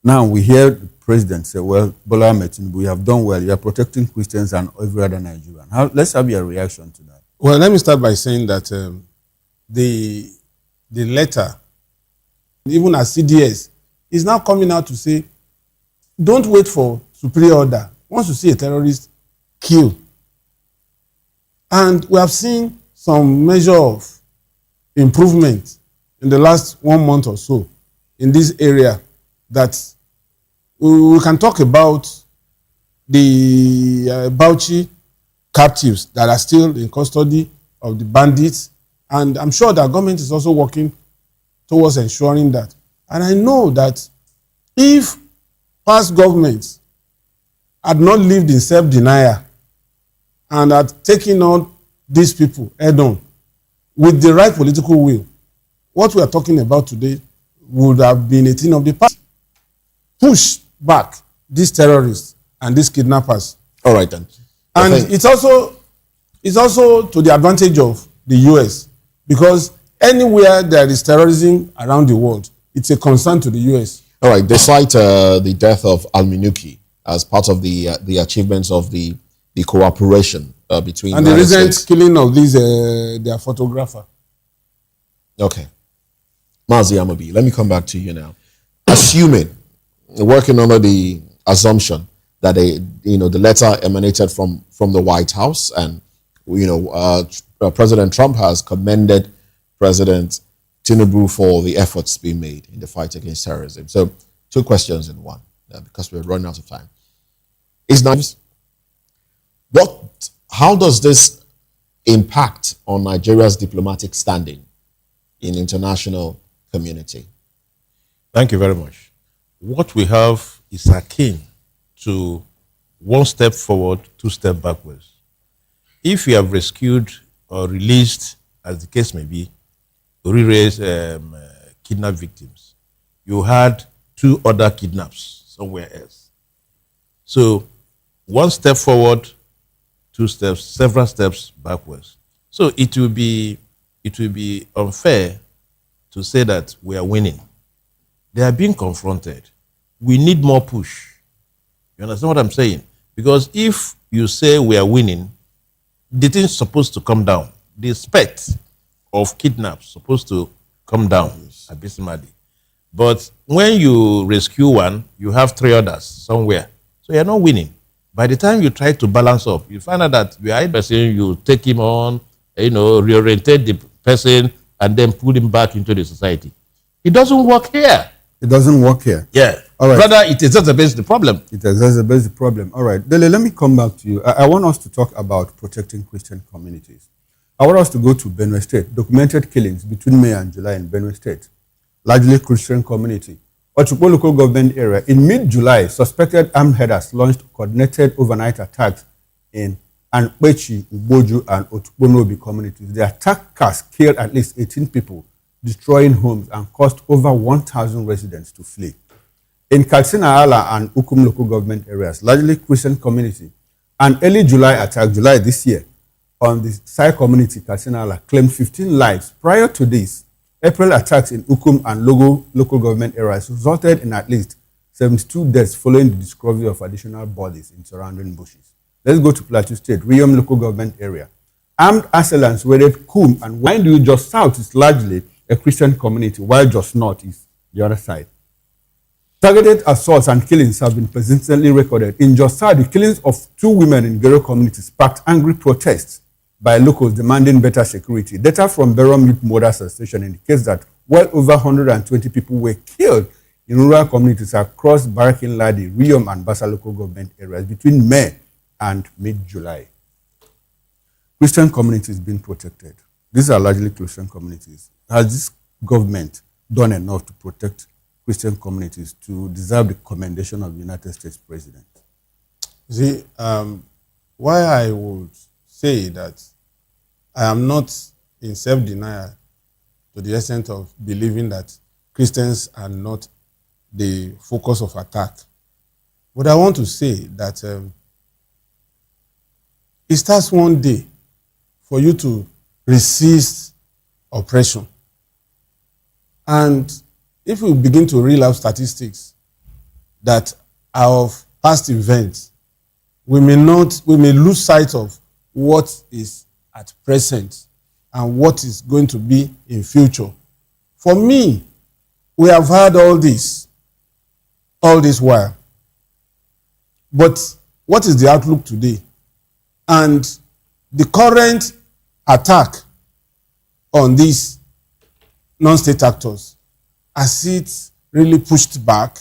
now we hear the president say, well, Bola Ahmed Tinubu, we have done well. You are protecting Christians and every other Nigerian. Let's have your reaction to that. Well, let me start by saying that the letter, even as CDS, is now coming out to say, don't wait for superior order. Once you see a terrorist, kill. And we have seen some measure of improvement in the last 1 month or so in this area that we can talk about the Bauchi captives that are still in custody of the bandits. And I'm sure that government is also working towards ensuring that. And I know that if past governments had not lived in self-denial and had taken on these people head on with the right political will, what we are talking about today would have been a thing of the past. Push back these terrorists and these kidnappers. All right then. And it's also to the advantage of the US, because anywhere there is terrorism around the world, it's a concern to the US. All right. Despite the death of Al-Minuki as part of the achievements of the cooperation between and the recent killing of their photographer. Okay. Mazi Amabi, let me come back to you now. Assuming, working under the assumption that the letter emanated from the White House, and President Trump has commended President Tinubu for the efforts being made in the fight against terrorism. So, two questions in one, because we're running out of time. How does this impact on Nigeria's diplomatic standing in international community? Thank you very much. What we have is akin to 1 step forward, 2 steps backwards. If you have rescued or released, as the case may be, kidnapped victims, you had 2 other kidnaps somewhere else. So 1 step forward, 2 steps, several steps backwards. So it will be unfair to say that we are winning. They are being confronted. We need more push. You understand what I'm saying? Because if you say we are winning, the thing's supposed to come down. The spect of kidnaps supposed to come down abysmally. But when you rescue one, you have 3 others somewhere. So you're not winning. By the time you try to balance up, you find out that you are a person, you take him on, reorientate the person, and then put him back into the society. It doesn't work here. It doesn't work here. Yeah. All right. Rather, it exacerbates the problem. It exacerbates the problem. All right. Dele, let me come back to you. I want us to talk about protecting Christian communities. I want us to go to Benue State. Documented killings between May and July in Benue State. Largely Christian community. Otukpo local government area. In mid-July, suspected armed headers launched coordinated overnight attacks in Anpechi, Uboju, and Otukpo communities. The attackers killed at least 18 people, destroying homes, and caused over 1,000 residents to flee. In Katsina Ala and Ukum local government areas, largely Christian community, an early July attack, July this year, on the Sai community, Katsina Ala, claimed 15 lives. Prior to this, April attacks in Ukum and Logo local government areas resulted in at least 72 deaths following the discovery of additional bodies in surrounding bushes. Let's go to Plateau State, Riom local government area. Armed assailants raided Kum, and mind you, just south is largely a Christian community, while just north is the other side. Targeted assaults and killings have been persistently recorded. In just south, the killings of 2 women in Gero community sparked angry protests by locals demanding better security. Data from Berom Youth Mothers Association indicates that well over 120 people were killed in rural communities across Barakin Ladi, Riyom, and Basa local government areas between May and mid-July. Christian communities being protected. These are largely Christian communities. Has this government done enough to protect Christian communities to deserve the commendation of the United States President? See, why I would say that I am not in self-denial to the extent of believing that Christians are not the focus of attack. But I want to say that it starts one day for you to resist oppression. And if we begin to reel out statistics that are of past events, we may lose sight of what is at present and what is going to be in future. For me, we have had all this while. But what is the outlook today? And the current attack on these non-state actors, as it really pushed back,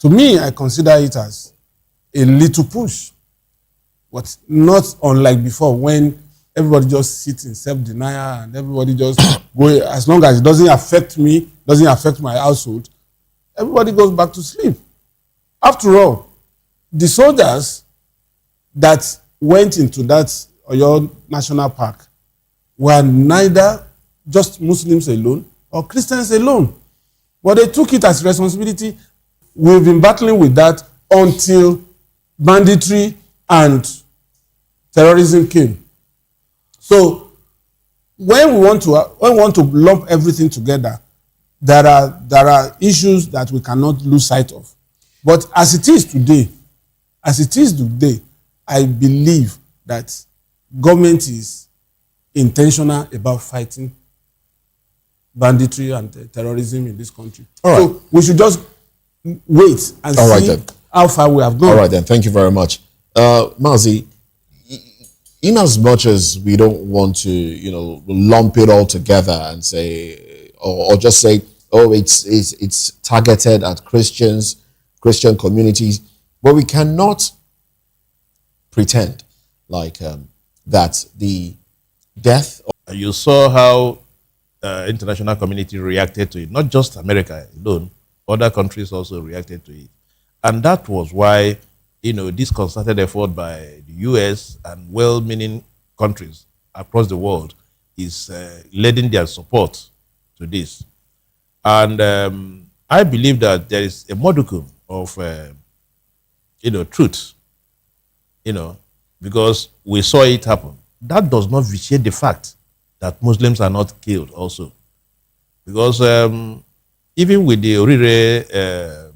to me, I consider it as a little push, but not unlike before when everybody just sits in self-denial and everybody just go, as long as it doesn't affect me, doesn't affect my household, everybody goes back to sleep. After all, the soldiers that went into that Oyo National Park were neither just Muslims alone or Christians alone. But they took it as responsibility. We've been battling with that until banditry and terrorism came. So when we want to lump everything together, there are issues that we cannot lose sight of. But as it is today, I believe that government is intentional about fighting banditry and terrorism in this country. All right. So we should just wait and see how far we have gone. All right then, thank you very much. Mazi, in as much as we don't want to, lump it all together and say, or just say, oh, it's targeted at Christians, Christian communities, but we cannot pretend like that the death. You saw how international community reacted to it, not just America alone, other countries also reacted to it. And that was why, this concerted effort by the US and well-meaning countries across the world is lending their support to this. And I believe that there is a modicum of, truth, because we saw it happen. That does not vitiate the fact that Muslims are not killed also. Because even with the Orire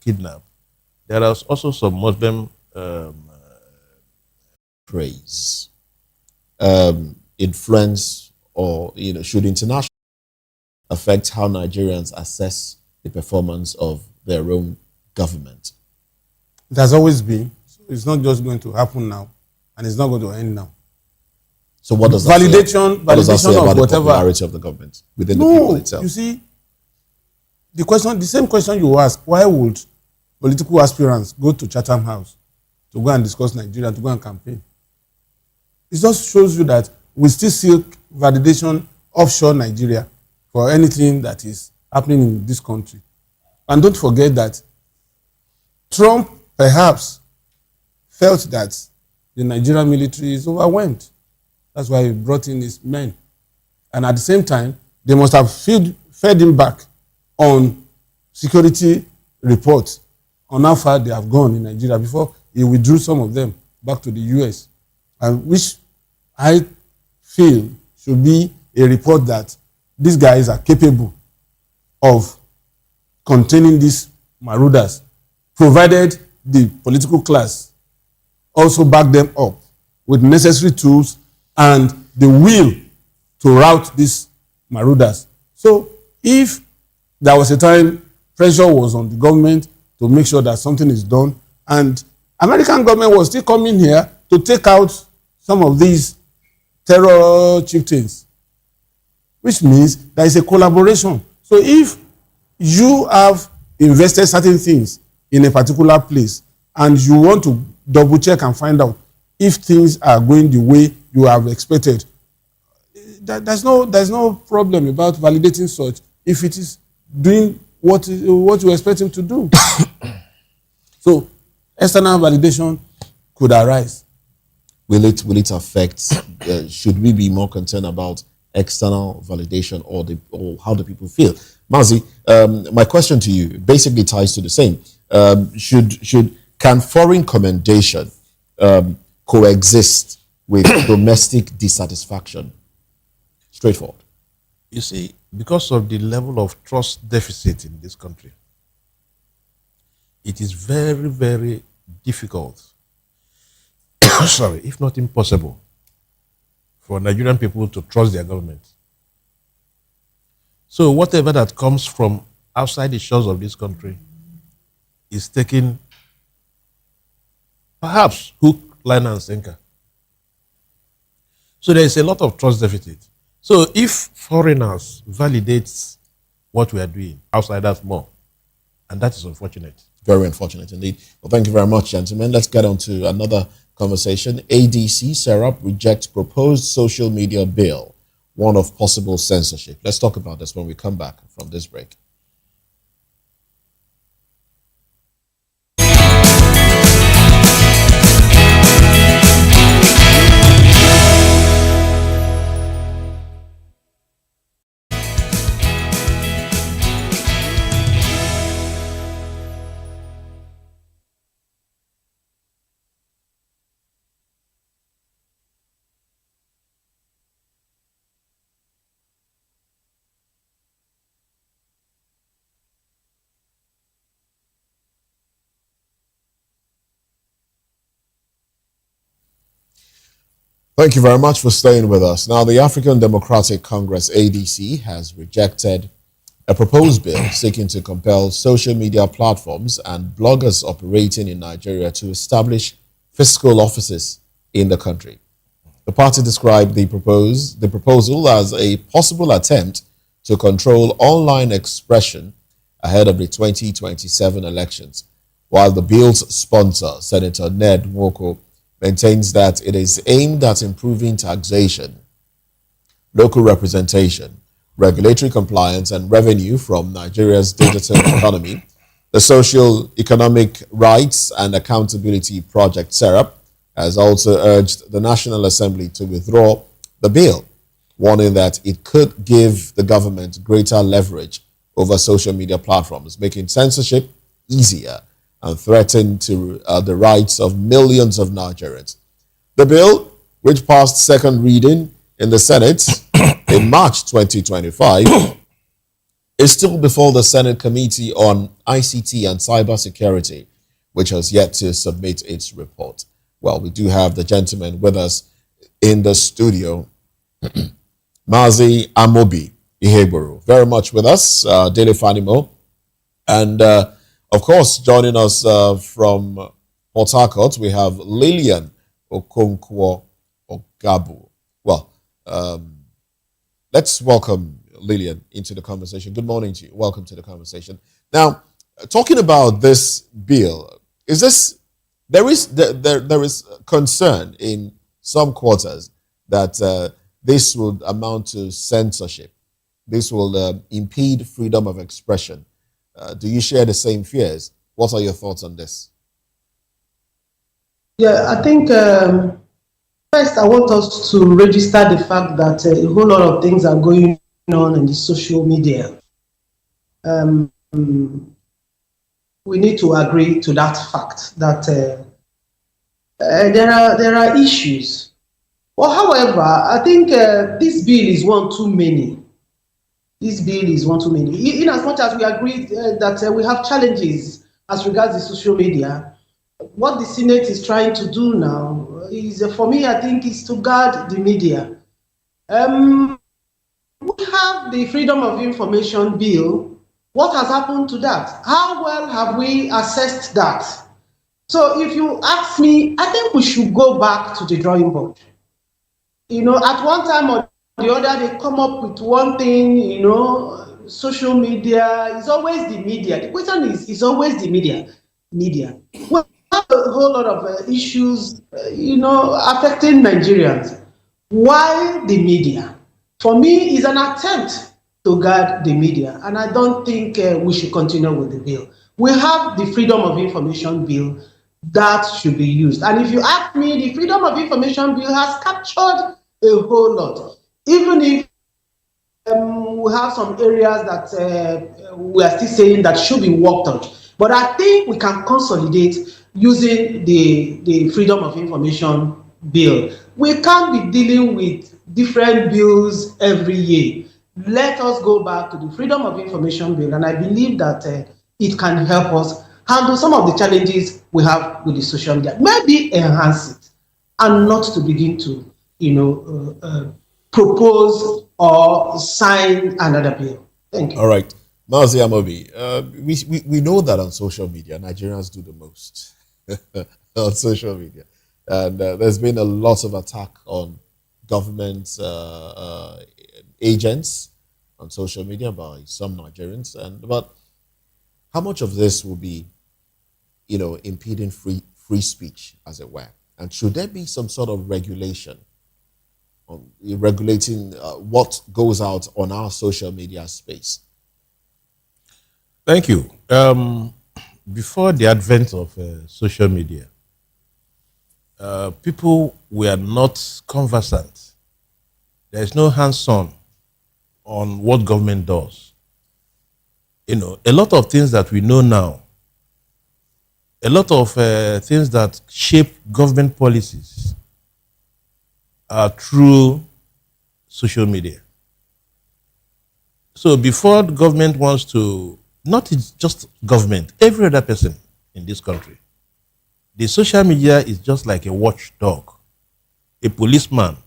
kidnap, there are also some Muslim praise, influence, or should international affect how Nigerians assess the performance of their own government? It has always been. So it's not just going to happen now, and it's not going to end now. So what does that say of about whatever the popularity of the government within the people itself? You see, the same question you ask: why would political aspirants go to Chatham House to go and discuss Nigeria, to go and campaign? It just shows you that we still seek validation offshore Nigeria for anything that is happening in this country. And don't forget that Trump perhaps felt that the Nigerian military is overwhelmed. That's why he brought in his men. And at the same time, they must have fed him back on security reports on how far they have gone in Nigeria before he withdrew some of them back to the US, and which I feel should be a report that these guys are capable of containing these marauders, provided the political class also back them up with necessary tools and the will to rout these marauders. So if there was a time pressure was on the government to make sure that something is done, and American government was still coming here to take out some of these terror chieftains, which means there is a collaboration. So if you have invested certain things in a particular place, and you want to double check and find out if things are going the way you have expected, there's no problem about validating such if it is doing what you expect him to do. So external validation could arise. Will it affect? Should we be more concerned about external validation or how do people feel? Mazi, my question to you basically ties to the same. Can foreign commendation coexist with domestic dissatisfaction? Straightforward. You see, because of the level of trust deficit in this country, it is very, very difficult, sorry, if not impossible, for Nigerian people to trust their government. So whatever that comes from outside the shores of this country is taken, perhaps, hook, line, and sinker. So there is a lot of trust deficit. So if foreigners validate what we are doing, outsiders more, and that is unfortunate. Very unfortunate indeed. Well, thank you very much, gentlemen. Let's get on to another conversation. ADC Serap rejects proposed social media bill, one of possible censorship. Let's talk about this when we come back from this break. Thank you very much for staying with us. Now, the African Democratic Congress, ADC, has rejected a proposed bill seeking to compel social media platforms and bloggers operating in Nigeria to establish fiscal offices in the country. The party described the proposal as a possible attempt to control online expression ahead of the 2027 elections, while the bill's sponsor, Senator Ned Nwoko, maintains that it is aimed at improving taxation, local representation, regulatory compliance, and revenue from Nigeria's digital economy. The Social Economic Rights and Accountability Project, SERAP, has also urged the National Assembly to withdraw the bill, warning that it could give the government greater leverage over social media platforms, making censorship easier and threaten to the rights of millions of Nigerians. The bill, which passed second reading in the Senate in March 2025, is still before the Senate Committee on ICT and Cybersecurity, which has yet to submit its report. Well, we do have the gentleman with us in the studio, Mazi Amobi Iheburu, very much with us, Daily Fanimo, and of course, joining us from Port Harcourt, we have Lillian Okonkwo Ogabu. Well, let's welcome Lillian into the conversation. Good morning to you. Welcome to the conversation. Now, talking about this bill, there is concern in some quarters that this would amount to censorship. This will impede freedom of expression. Do you share the same fears? What are your thoughts on this? Yeah, I think first I want us to register the fact that a whole lot of things are going on in the social media. We need to agree to that fact that there are issues. Well, however, I think this bill is one too many. This bill is one too many. In as much as we agree that we have challenges as regards the social media, what the Senate is trying to do now is, for me, I think, is to guard the media. We have the Freedom of Information Bill. What has happened to that? How well have we assessed that? So if you ask me, I think we should go back to the drawing board. You know, at one time or the other, they come up with one thing, you know, social media, it's always the media. The question is always the media. Media. We have a whole lot of issues, affecting Nigerians. Why the media? For me, is an attempt to guard the media, and I don't think we should continue with the bill. We have the Freedom of Information Bill that should be used. And if you ask me, the Freedom of Information Bill has captured a whole lot. Even if we have some areas that we are still saying that should be worked on. But I think we can consolidate using the Freedom of Information Bill. We can't be dealing with different bills every year. Let us go back to the Freedom of Information Bill, and I believe that it can help us handle some of the challenges we have with the social media. Maybe enhance it, and not to begin to, propose or sign another bill. Thank you. All right. Mazi Amobi, we know that on social media, Nigerians do the most on social media. And there's been a lot of attack on government agents on social media by some Nigerians. But how much of this will be, impeding free speech, as it were? And should there be some sort of regulation on regulating what goes out on our social media space? Thank you. Before the advent of social media, people were not conversant. There is no hands-on on what government does. A lot of things that we know now, a lot of things that shape government policies are through social media. So before the government wants to, not just government, every other person in this country, the social media is just like a watchdog, a policeman.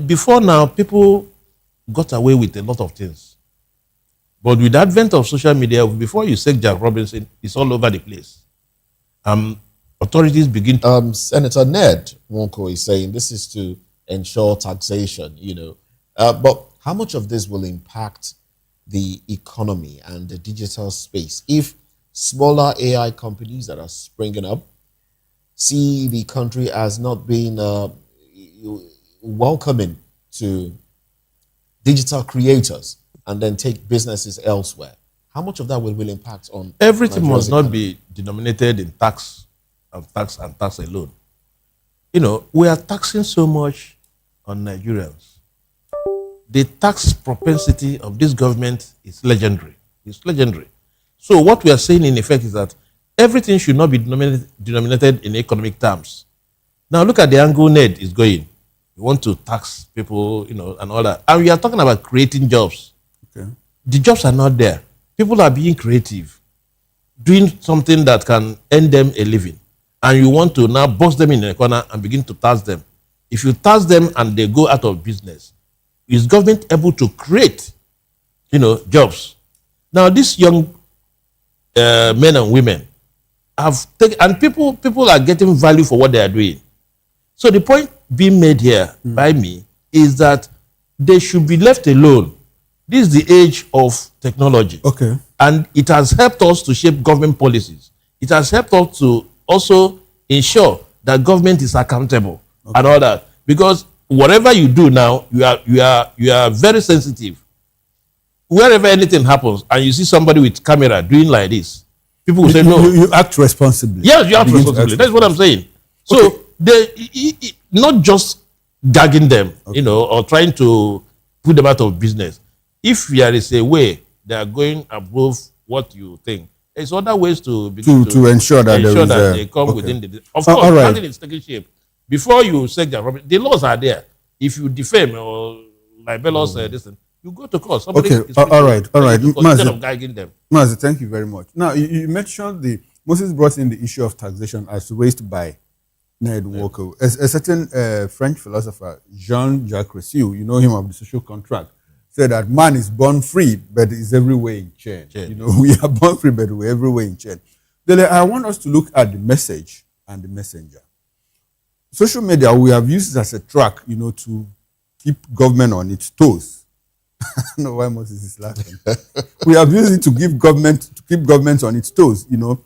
Before now, people got away with a lot of things. But with the advent of social media, before you say Jack Robinson, it's all over the place. Authorities begin to... Senator Ned Wonko is saying this is to ensure taxation, but how much of this will impact the economy and the digital space if smaller AI companies that are springing up see the country as not being welcoming to digital creators and then take businesses elsewhere? How much of that will impact on everything? Nigeria's must not economy? be denominated in tax alone. We are taxing so much on Nigerians. The tax propensity of this government is legendary. It's legendary. So what we are saying in effect is that everything should not be denominated in economic terms. Now look at the angle Ned is going. We want to tax people, and all that. And we are talking about creating jobs. Okay. The jobs are not there. People are being creative, doing something that can earn them a living. And you want to now box them in a corner and begin to tax them. If you tax them and they go out of business, is government able to create, jobs? Now, these young men and women have taken, and people are getting value for what they are doing. So the point being made here by me is that they should be left alone. This is the age of technology. Okay. And it has helped us to shape government policies. It has helped us to also ensure that government is accountable and all that. Because whatever you do now, you are very sensitive. Wherever anything happens and you see somebody with camera doing like this, people will say no. You act responsibly. Yes, you act responsibly. That's what I'm saying. So not just gagging them, or trying to put them out of business. If there is a way they are going above what you think, there's other ways to begin to ensure that they come within the. Of course, nothing is taking shape. Before you say that, the laws are there. If you defame or libelous you go to court. Somebody is all right. Instead of gagging them. Mazi, thank you very much. Now, you mentioned Moses brought in the issue of taxation as raised by Ned Walker. A certain French philosopher, Jean-Jacques Rousseau, you know him of the social contract, said that man is born free, but is everywhere in chain. We are born free, but we're everywhere in chain. Then I want us to look at the message and the messenger. Social media, we have used it as a track, to keep government on its toes. No, why Moses is laughing. We have used it to keep government on its toes, you know.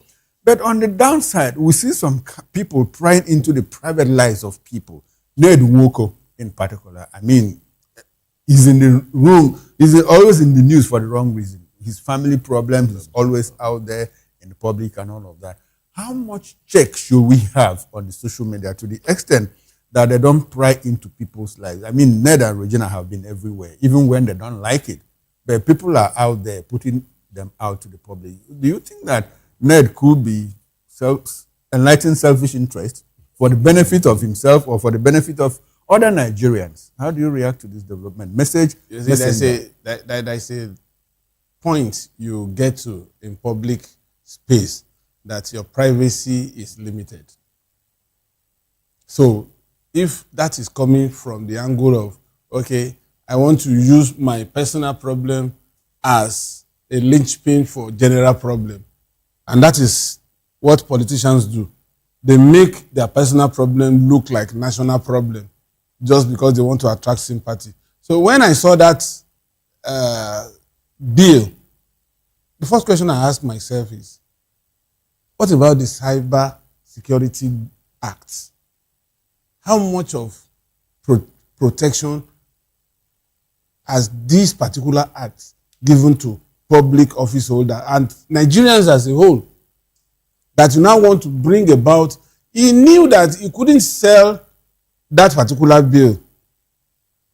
But on the downside, we see some people prying into the private lives of people. Ned Nwoko, in particular, I mean, he's in the room. He's always in the news for the wrong reason. His family problems is always out there in the public and all of that. How much check should we have on the social media to the extent that they don't pry into people's lives? I mean, Ned and Regina have been everywhere, even when they don't like it. But people are out there putting them out to the public. Do you think that Ned could be enlightened selfish interest for the benefit of himself or for the benefit of other Nigerians? How do you react to this development? Message? There's a point you get to in public space that your privacy is limited. So if that is coming from the angle of, okay, I want to use my personal problem as a linchpin for general problem, and that is what politicians do. They make their personal problem look like national problem just because they want to attract sympathy. So when I saw that bill, the first question I asked myself is, what about the Cyber Security Act? How much of protection has this particular act given to public office holder and Nigerians as a whole, that you now want to bring about? He knew that he couldn't sell that particular bill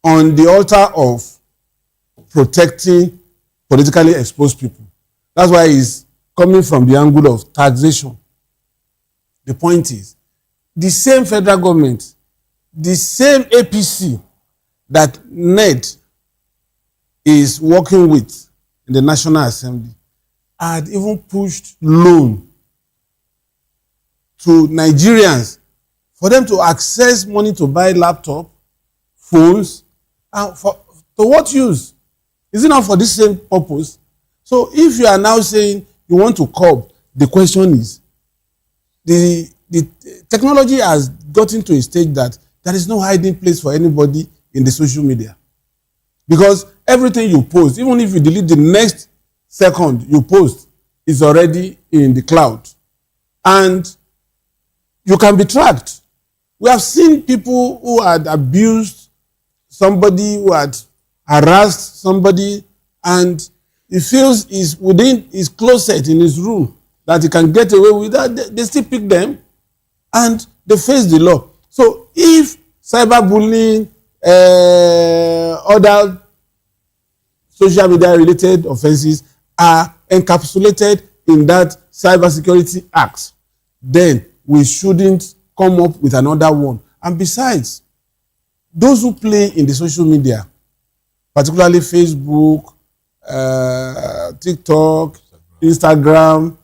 on the altar of protecting politically exposed people. That's why he's coming from the angle of taxation. The point is, the same federal government, the same APC that Ned is working with in the National Assembly had even pushed loan to Nigerians for them to access money to buy laptop, phones, and to what use? Is it not for this same purpose? So if you are now saying you want to curb, the question is, the technology has gotten to a stage that there is no hiding place for anybody in the social media. Because everything you post, even if you delete the next second you post, is already in the cloud. And you can be tracked. We have seen people who had abused somebody, who had harassed somebody, and he feels he's within his closet in his room that he can get away with that. They still pick them and they face the law. So if cyberbullying, other social media related offenses are encapsulated in that Cybersecurity Act, then we shouldn't come up with another one. And besides, those who play in the social media, particularly Facebook, TikTok, Instagram,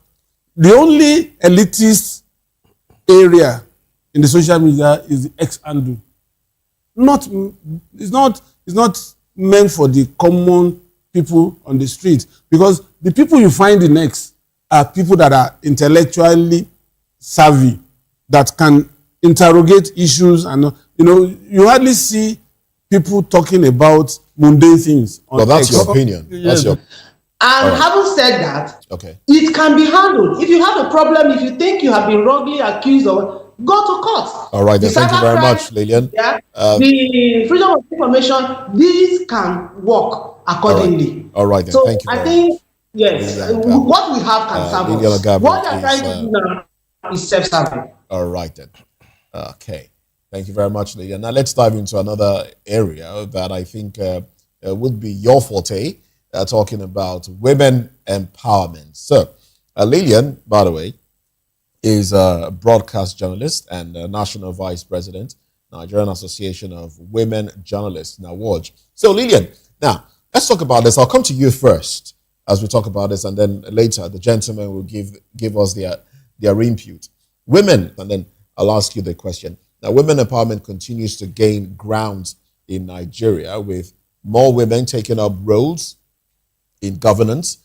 the only elitist area in the social media is the X handle. It's not meant for the common people on the street, because the people you find in X are people that are intellectually savvy, that can interrogate issues, and you hardly see people talking about mundane things on Well, that's X. your opinion. That's your. And Right. having said that, Okay. it can be handled. If you have a problem, if you think you have been wrongly accused, or go to court. All right, then. The Thank you very cybercrime, much, Lillian. yeah, the freedom of information, these can work accordingly. All right, then. So Thank you I very think, much. yes, Lillian Gabo. what we have can serve Lillian us. Gabo What they're is, trying to do now is self-serving. All right, then. Okay. Thank you very much, Lillian. Now let's dive into another area that I think would be your forte, talking about women empowerment. So, Lillian, by the way, is a broadcast journalist and a national vice president, Nigerian Association of Women Journalists, NAWOJ. So, Lillian, now let's talk about this. I'll come to you first as we talk about this, and then later the gentlemen will give us their input. Women, and then I'll ask you the question. Now, women empowerment continues to gain ground in Nigeria, with more women taking up roles in governance,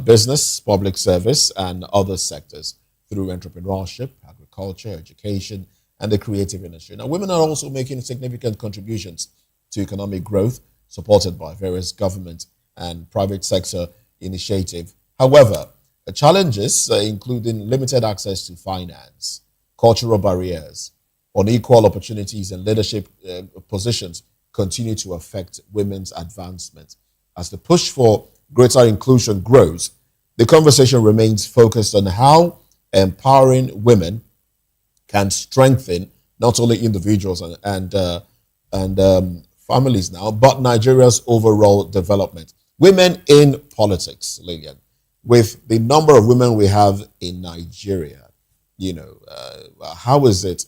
business, public service, and other sectors through entrepreneurship, agriculture, education, and the creative industry. Now, women are also making significant contributions to economic growth, supported by various government and private sector initiative. However, the challenges, including limited access to finance, cultural barriers, unequal opportunities and leadership positions continue to affect women's advancement. As the push for greater inclusion grows, the conversation remains focused on how empowering women can strengthen not only individuals and families now, but Nigeria's overall development. Women in politics, Lillian, with the number of women we have in Nigeria, how is it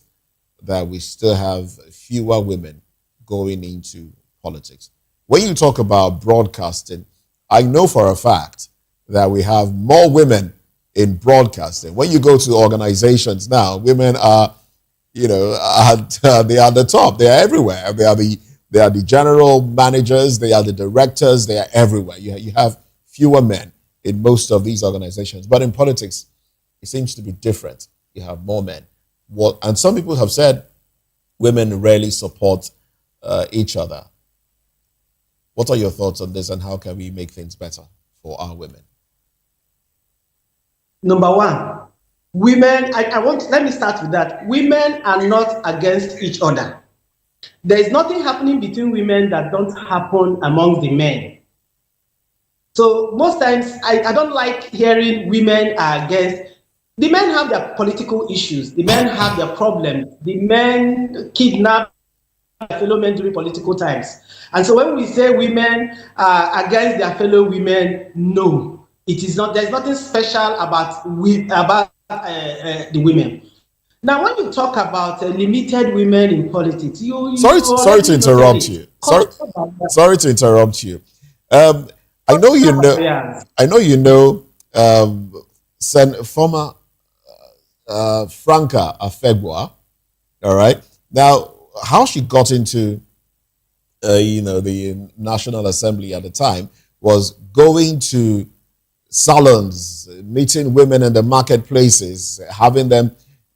that we still have fewer women going into politics? When you talk about broadcasting, I know for a fact that we have more women in broadcasting. When you go to organizations now, women are, they are the top. They are everywhere. They are the general managers. They are the directors. They are everywhere. You have fewer men in most of these organizations. But in politics, it seems to be different. You have more men. And some people have said women rarely support each other. What are your thoughts on this, and how can we make things better for our women? Number one, women, let me start with that. Women are not against each other. There is nothing happening between women that don't happen among the men. So most times, I don't like hearing women are against. The men have their political issues. The men have their problems. The men kidnap their fellow men during political times. And so when we say women are against their fellow women, no, it is not. There's nothing special about the women. Now, when you talk about limited women in politics, sorry to interrupt you. Sorry to interrupt you. I know you know. Former Franca Afegwa. All right. Now, how she got into the National Assembly at the time was going to salons, meeting women in the marketplaces, having them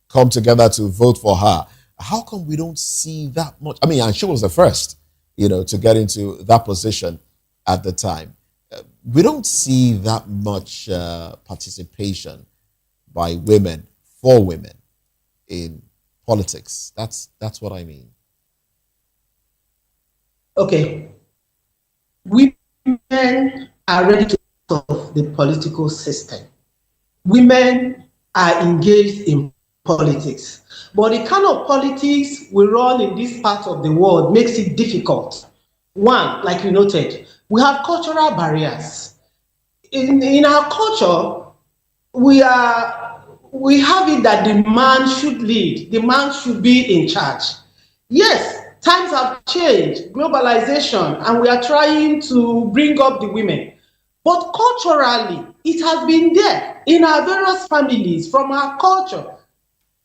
come together to vote for her. How come we don't see that much? I mean, and she was the first, to get into that position at the time. We don't see that much participation by women, for women, in politics. That's what I mean. Okay. Women are ready to solve the political system. Women are engaged in politics. But the kind of politics we run in this part of the world makes it difficult. One, like you noted, we have cultural barriers. In our culture, we have it that the man should lead, the man should be in charge. Yes, times have changed, globalization, and we are trying to bring up the women. But culturally, it has been there in our various families, from our culture.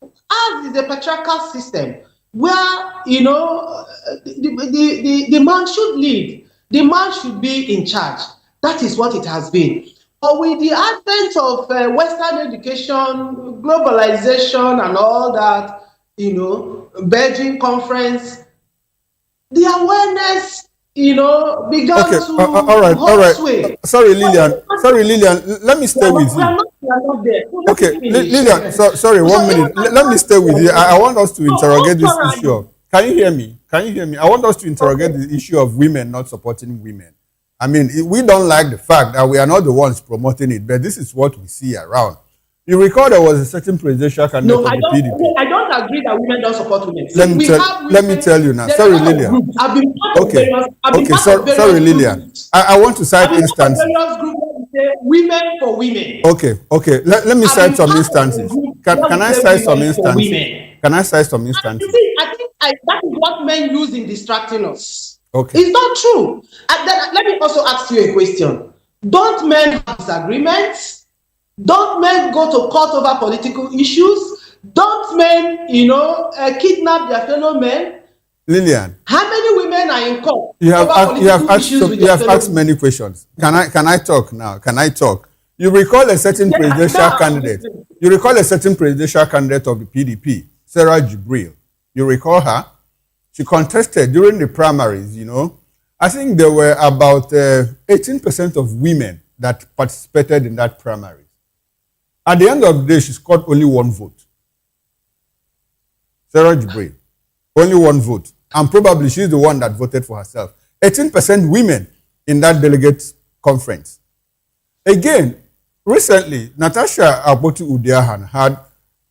Ours is a patriarchal system where, the man should lead, the man should be in charge. That is what it has been. But with the advent of Western education, globalization, and all that, Beijing conference, the awareness, began to all right. Sorry, Lillian. Let me stay with you. We are not there. Okay, Lillian. Sorry, 1 minute. Let me stay with you. I want us to interrogate this issue of. Can you hear me? I want us to interrogate the issue of women not supporting women. I mean, we don't like the fact that we are not the ones promoting it, but this is what we see around. You recall there was a certain presidential candidate of the PDP. I don't agree that women don't support women. Let me tell you now. Sorry, Lillian. Sorry, Lillian. I want to cite instances. Women for women. Okay. Let me cite some instances. Can I cite some instances? Can I cite some instances? I think that is what men use in distracting us. Okay. It's not true. And then, let me also ask you a question. Don't men have disagreements? Don't men go to court over political issues? Don't men, kidnap their fellow men? Lillian, how many women are in court? You have asked many questions. Can I talk now? Can I talk? You recall a certain presidential candidate. You recall a certain presidential candidate of the PDP, Sarah Jibril. You recall her? She contested during the primaries, and I think there were about 18% of women that participated in that primary. At the end of the day, she scored only one vote. Sarah Jibril, only one vote. And probably she's the one that voted for herself. 18% women in that delegate conference. Again, recently, Natasha Akpoti-Uduaghan had,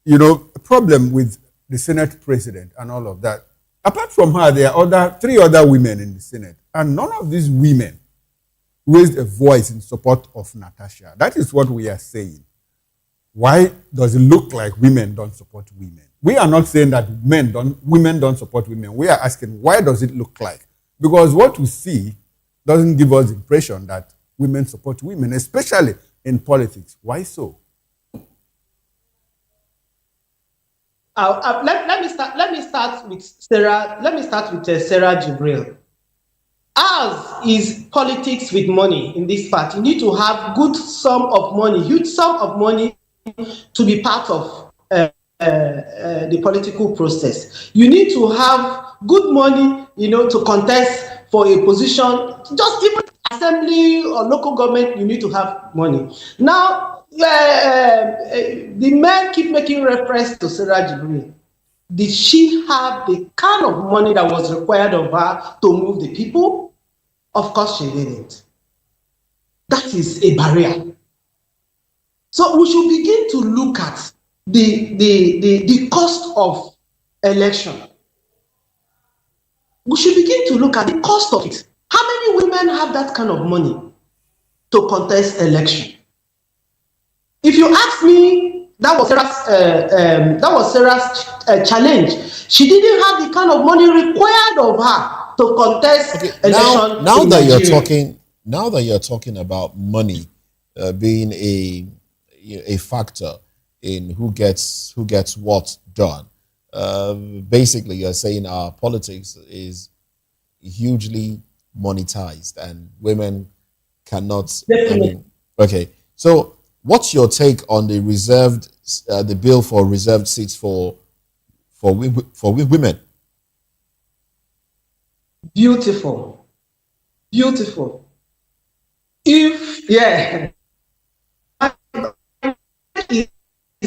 a problem with the Senate president and all of that. Apart from her, there are three other women in the Senate. And none of these women raised a voice in support of Natasha. That is what we are saying. Why does it look like women don't support women? We are not saying that women don't support women. We are asking, why does it look like? Because what we see doesn't give us the impression that women support women, especially in politics. Why so? Let me start with Sarah. Let me start with Sarah Jibril. Ours is politics with money in this part. You need to have good sum of money, huge sum of money to be part of the political process. You need to have good money, to contest for a position. Just even assembly or local government, you need to have money. Now, the men keep making reference to Sarah Jibril. Did she have the kind of money that was required of her to move the people? Of course she didn't. That is a barrier. So we should begin to look at the cost of election. We should begin to look at the cost of it. How many women have that kind of money to contest election? If you ask me, that was Sarah's challenge. She didn't have the kind of money required of her to contest election. Now that you're talking about money being a factor in who gets what done, basically you're saying our politics is hugely monetized and women cannot. Okay, so what's your take on the the bill for reserved seats for women? Beautiful. Is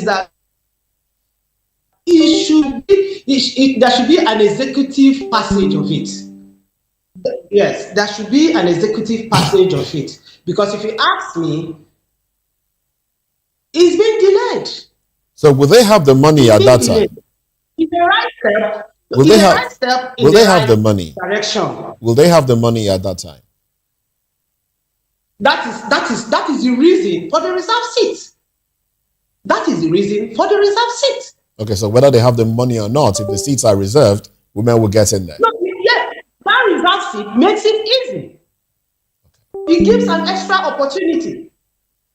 that there should be an executive passage of it. Yes, there should be an executive passage of it. Because if you ask me, it's been delayed. So will they have the money at that time? It's the right step. Will they have the money? Direction. Will they have the money at that time? That is the reason for the reserve seat. That is the reason for the reserve seat. Okay, so whether they have the money or not, if the seats are reserved, women will get in there. No, yes, that reserve seat makes it easy. It gives an extra opportunity.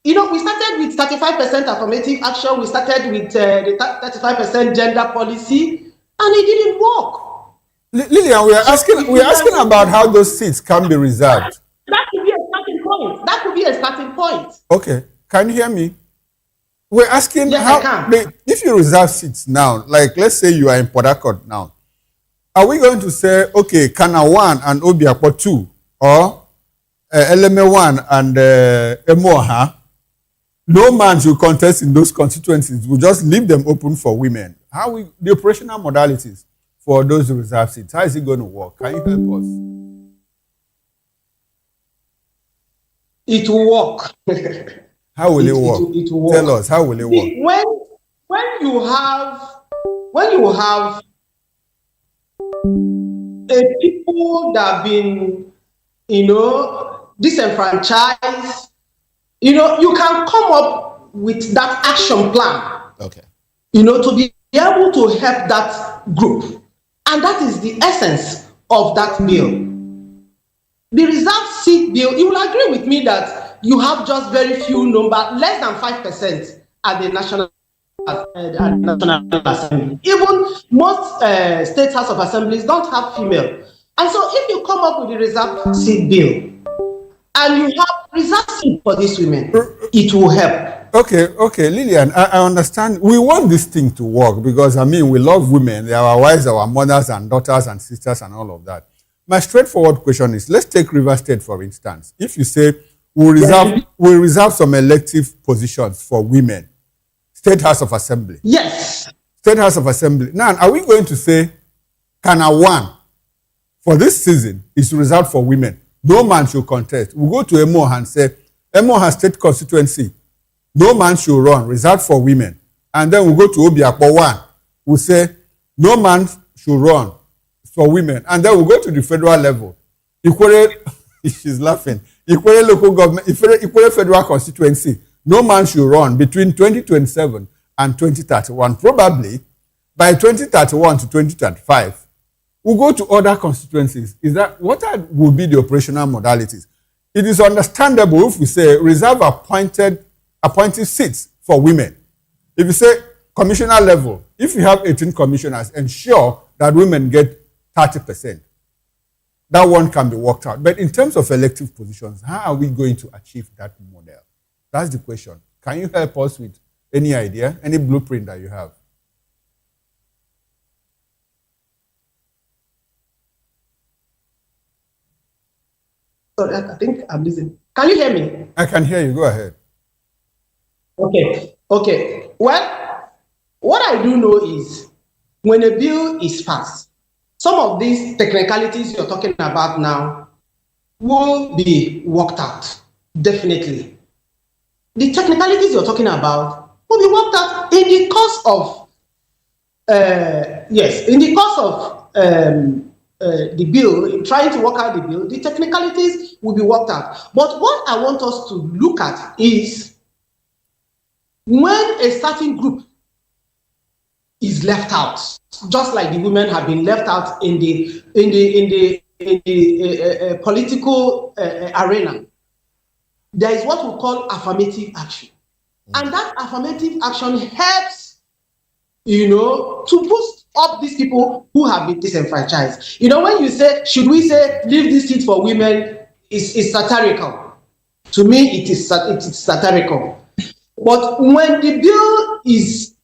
We started with 35% affirmative action. We started with the 35% gender policy, and it didn't work. Lillian, we are asking about how those seats can be reserved. That could be a starting point. That could be a starting point. Okay, can you hear me? We're asking yes, if you reserve seats now, like let's say you are in Port Harcourt now, are we going to say, okay, Kana 1 and Obiakpo 2, or Eleme 1 and Emoha, no man should contest in those constituencies. We'll just leave them open for women. The operational modalities for those reserve seats, how is it going to work? Can you help us? It will work. How will it work? It will work. Tell us, how will it work? When you have people that have been, disenfranchised, you can come up with that action plan. Okay. To be able to help that group. And that is the essence of that bill. The reserve seat bill, you will agree with me that you have just very few number, less than 5% at the National Assembly. Even most state house of assemblies don't have female. And so if you come up with the reserve seat bill and you have reserve seat for these women, it will help. Okay, Lillian, I understand. We want this thing to work because, we love women. They are our wives, our mothers and daughters and sisters and all of that. my straightforward question is, let's take River State, for instance. If you say we'll reserve some elective positions for women, State House of Assembly. Yes. State House of Assembly. Now, are we going to say Kana 1 for this season is reserved for women? No man should contest. We'll go to Emo and say, Emo has state constituency. No man should run, reserved for women. And then we'll go to Obiakpo 1. We'll say, no man should run for women. And then we'll go to the federal level. Equally, she's laughing. Equally local government, equally federal constituency. No man should run between 2027 and 2031. Probably by 2031 to 2035, we'll go to other constituencies. Is that what will be the operational modalities? It is understandable if we say reserve appointed seats for women. If you say commissioner level, if you have 18 commissioners, ensure that women get 30%. That one can be worked out. But in terms of elective positions, how are we going to achieve that model? That's the question. Can you help us with any idea, any blueprint that you have? Sorry, I think I'm listening. Can you hear me? I can hear you. Go ahead. Okay. Well, what I do know is when a bill is passed, some of these technicalities you're talking about now will be worked out, definitely. The technicalities you're talking about will be worked out in the course of, the bill, trying to work out the bill, the technicalities will be worked out. But what I want us to look at is when a certain group is left out, just like the women have been left out in the political arena, there is what we call affirmative action. And that affirmative action helps, to boost up these people who have been disenfranchised. When you say, should we say, leave this seat for women, is satirical. To me, it is satirical. But when the bill is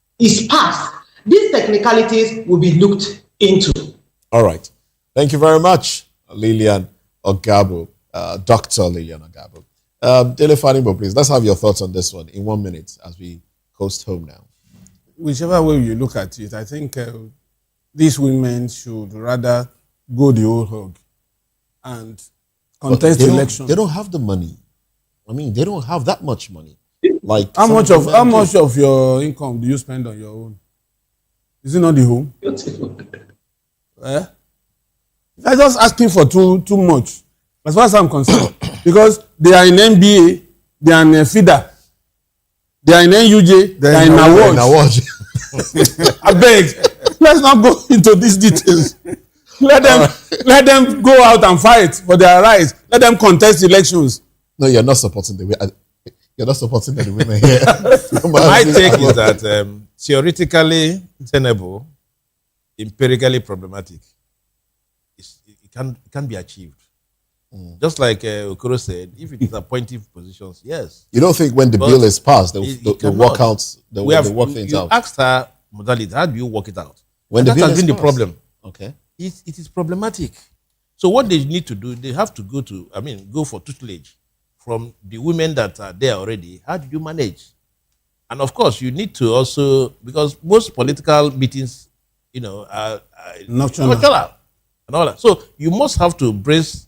passed, these technicalities will be looked into. All right. Thank you very much, Lillian Ogabo, Dr. Lillian Ogabo. Dele Fanimo, please, let's have your thoughts on this one in 1 minute as we coast home now. Whichever way you look at it, I think these women should rather go the whole hog and contest the election. They don't have the money. I mean, they don't have that much money. Like how much of your income do you spend on your own? Is it not the home? They're just asking for too much, as far as I'm concerned. Because they are in MBA, they are in FIDA, they are in NUJ, they are in awards. I beg, let's not go into these details. Let them go out and fight for their rights. Let them contest elections. No, you're not supporting the women here. My take is that theoretically tenable, empirically problematic. It can be achieved. Just like Okoro said, if it is appointive positions, yes. You don't think when the bill is passed, they'll work out, they'll work things out? You asked her modality, how do you work it out? When that has been the problem. Okay. It is problematic. So what they need to do, they have to go for tutelage from the women that are there already. How do you manage? And of course, you need to also, because most political meetings, are nocturnal and all that. So you must have to brace,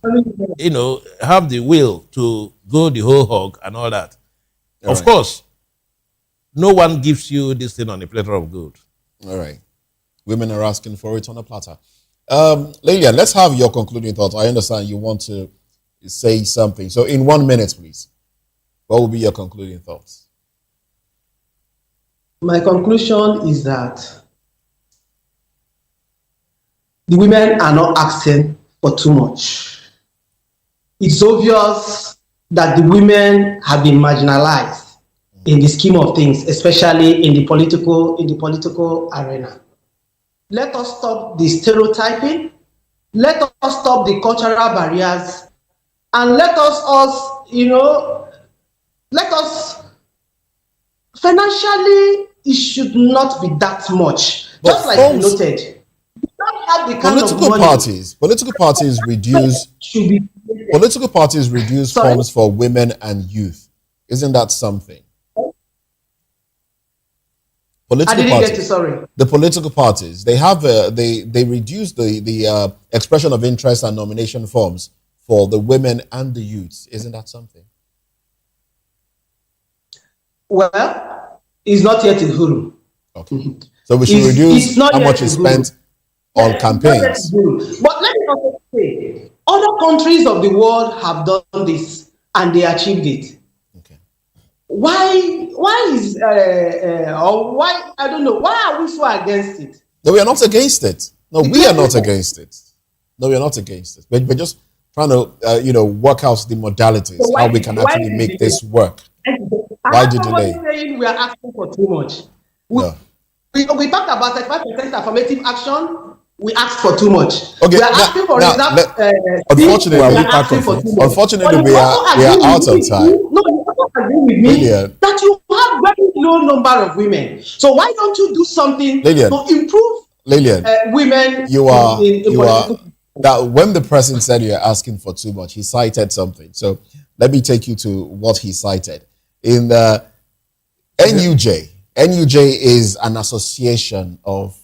have the will to go the whole hog and all that. Of course, no one gives you this thing on a platter of gold. All right. Women are asking for it on a platter. Lillian, let's have your concluding thoughts. I understand you want to say something. So in 1 minute, please, what will be your concluding thoughts? My conclusion is that the women are not asking for too much. It's obvious that the women have been marginalized in the scheme of things, especially in the political arena. Let us stop the stereotyping. Let us stop the cultural barriers, and let us financially, it should not be that much. Just like you noted, we don't have the kind of money. Political parties reduce funds for women and youth. Isn't that something? Political parties, the political parties, they have they reduce the expression of interest and nomination forms for the women and the youths. Isn't that something? Well, it's not yet in Hulu. Okay. So we should reduce how much is spent on campaigns. But let me also say, other countries of the world have done this and they achieved it. Okay. Why is or why, I don't know, why are we so against it? No, we are not against it. No, we are not against it. No, we are not against it. We're just trying to work out the modalities, so how we can actually make this work. Why the delay? Saying we are asking for too much. We talked about 35% affirmative action. We asked for too much. Okay, we are asking for unfortunately, we are out of time. No, you also agree with me that you have very low number of women. So why don't you do something to improve women? You are that when the president said you're asking for too much, he cited something. So let me take you to what he cited. In the NUJ is an association of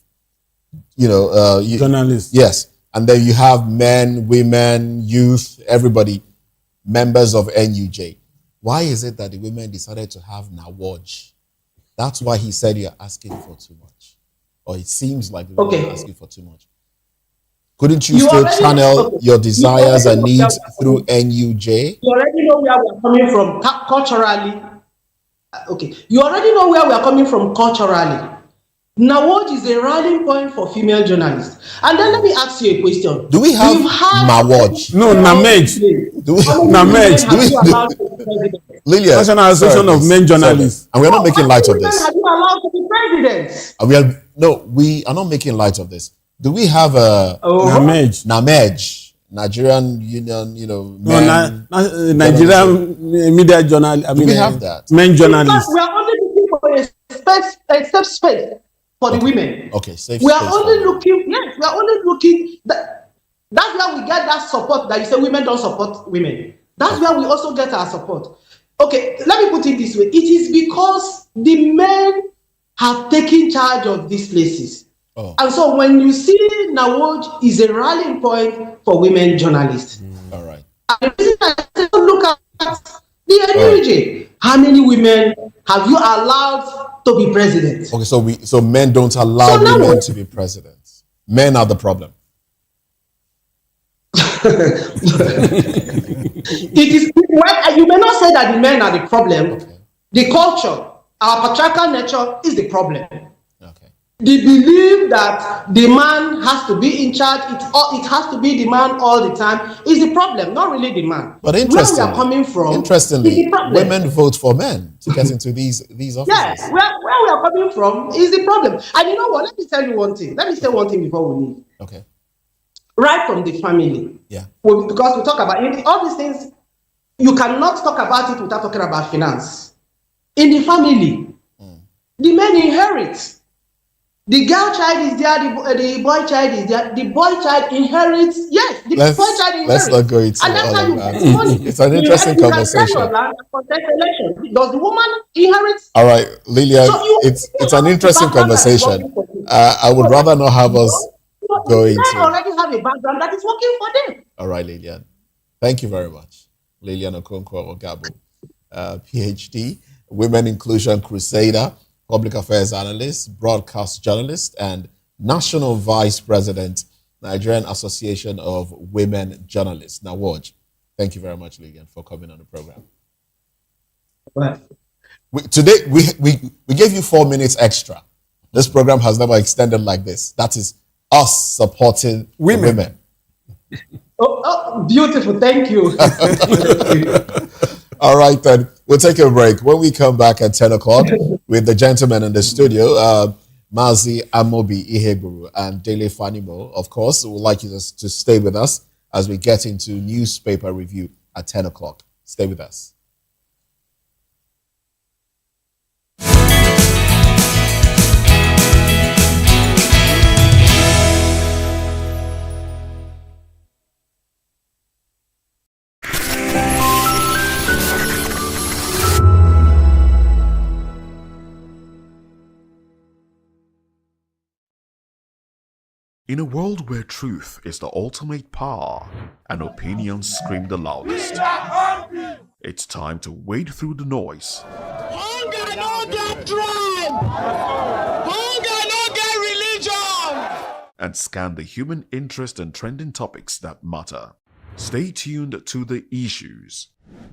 journalists. Yes. And then you have men, women, youth, everybody, members of NUJ. Why is it that the women decided to have Nawaj? That's why he said you're asking for too much. Or it seems like the women are asking for too much. Couldn't you still channel your desires and needs through NUJ? You already know where we're coming from culturally. Okay. You already know where we're coming from culturally. Nawaj is a rallying point for female journalists. And then let me ask you a question. Do we have Nawaj? No, Namej. Lillian, National Association of Men Journalists. And we're not making light of this. Have you allowed to be president? We are not making light of this. Do we have a Namej, Nigerian Union, men, Nigerian Media Journal. Do we have that? Men journalists. We are only looking for a safe space for the women. Okay, safe we space. We are only looking. That's where we get that support that you say women don't support women. That's where we also get our support. Okay, let me put it this way. It is because the men have taken charge of these places. And so when you see Nawaj is a rallying point for women journalists. All right. And the reason I look at the NUJ, how many women have you allowed to be president? Okay, so men don't allow women to be presidents. Men are the problem. It is, well, you may not say that the men are the problem. Okay. The culture, our patriarchal nature is the problem. Okay. The belief that the man has to be in charge, it has to be the man all the time is the problem, not really the man. But interestingly, where we are coming from, interestingly, women vote for men to get into these offices. Yes, where we are coming from is the problem. And you know what? Let me tell you one thing. Let me say one thing before we leave. Okay. Right from the family. Yeah. Because we talk about all these things, you cannot talk about it without talking about finance. In the family, the men inherit. The girl child is there, the boy child is there. The boy child inherits. Yes, the boy child inherits. Let's not go into and that's all how you of get that. money. It's an interesting conversation. Does the woman inherit? All right, Lillian, it's an interesting conversation. I would rather not have us go into. Men already have a background that is working for them. All right, Lillian. Thank you very much. Lillian Okonkwo Ogabo, PhD, Women Inclusion Crusader, Public Affairs Analyst, Broadcast Journalist, and National Vice President, Nigerian Association of Women Journalists. Nawaj, thank you very much, Lillian, for coming on the program. Right. Today, we gave you 4 minutes extra. This program has never extended like this. That is us supporting women. Oh, beautiful. Thank you. All right, then. We'll take a break. When we come back at 10 o'clock with the gentlemen in the studio, Mazi Amobi Iheguru and Dele Fanimo, of course, we would like you to stay with us as we get into newspaper review at 10 o'clock. Stay with us. In a world where truth is the ultimate power and opinions scream the loudest, it's time to wade through the noise. Hunger no get tribe. Hunger no get religion. And scan the human interest and trending topics that matter. Stay tuned to The Issues,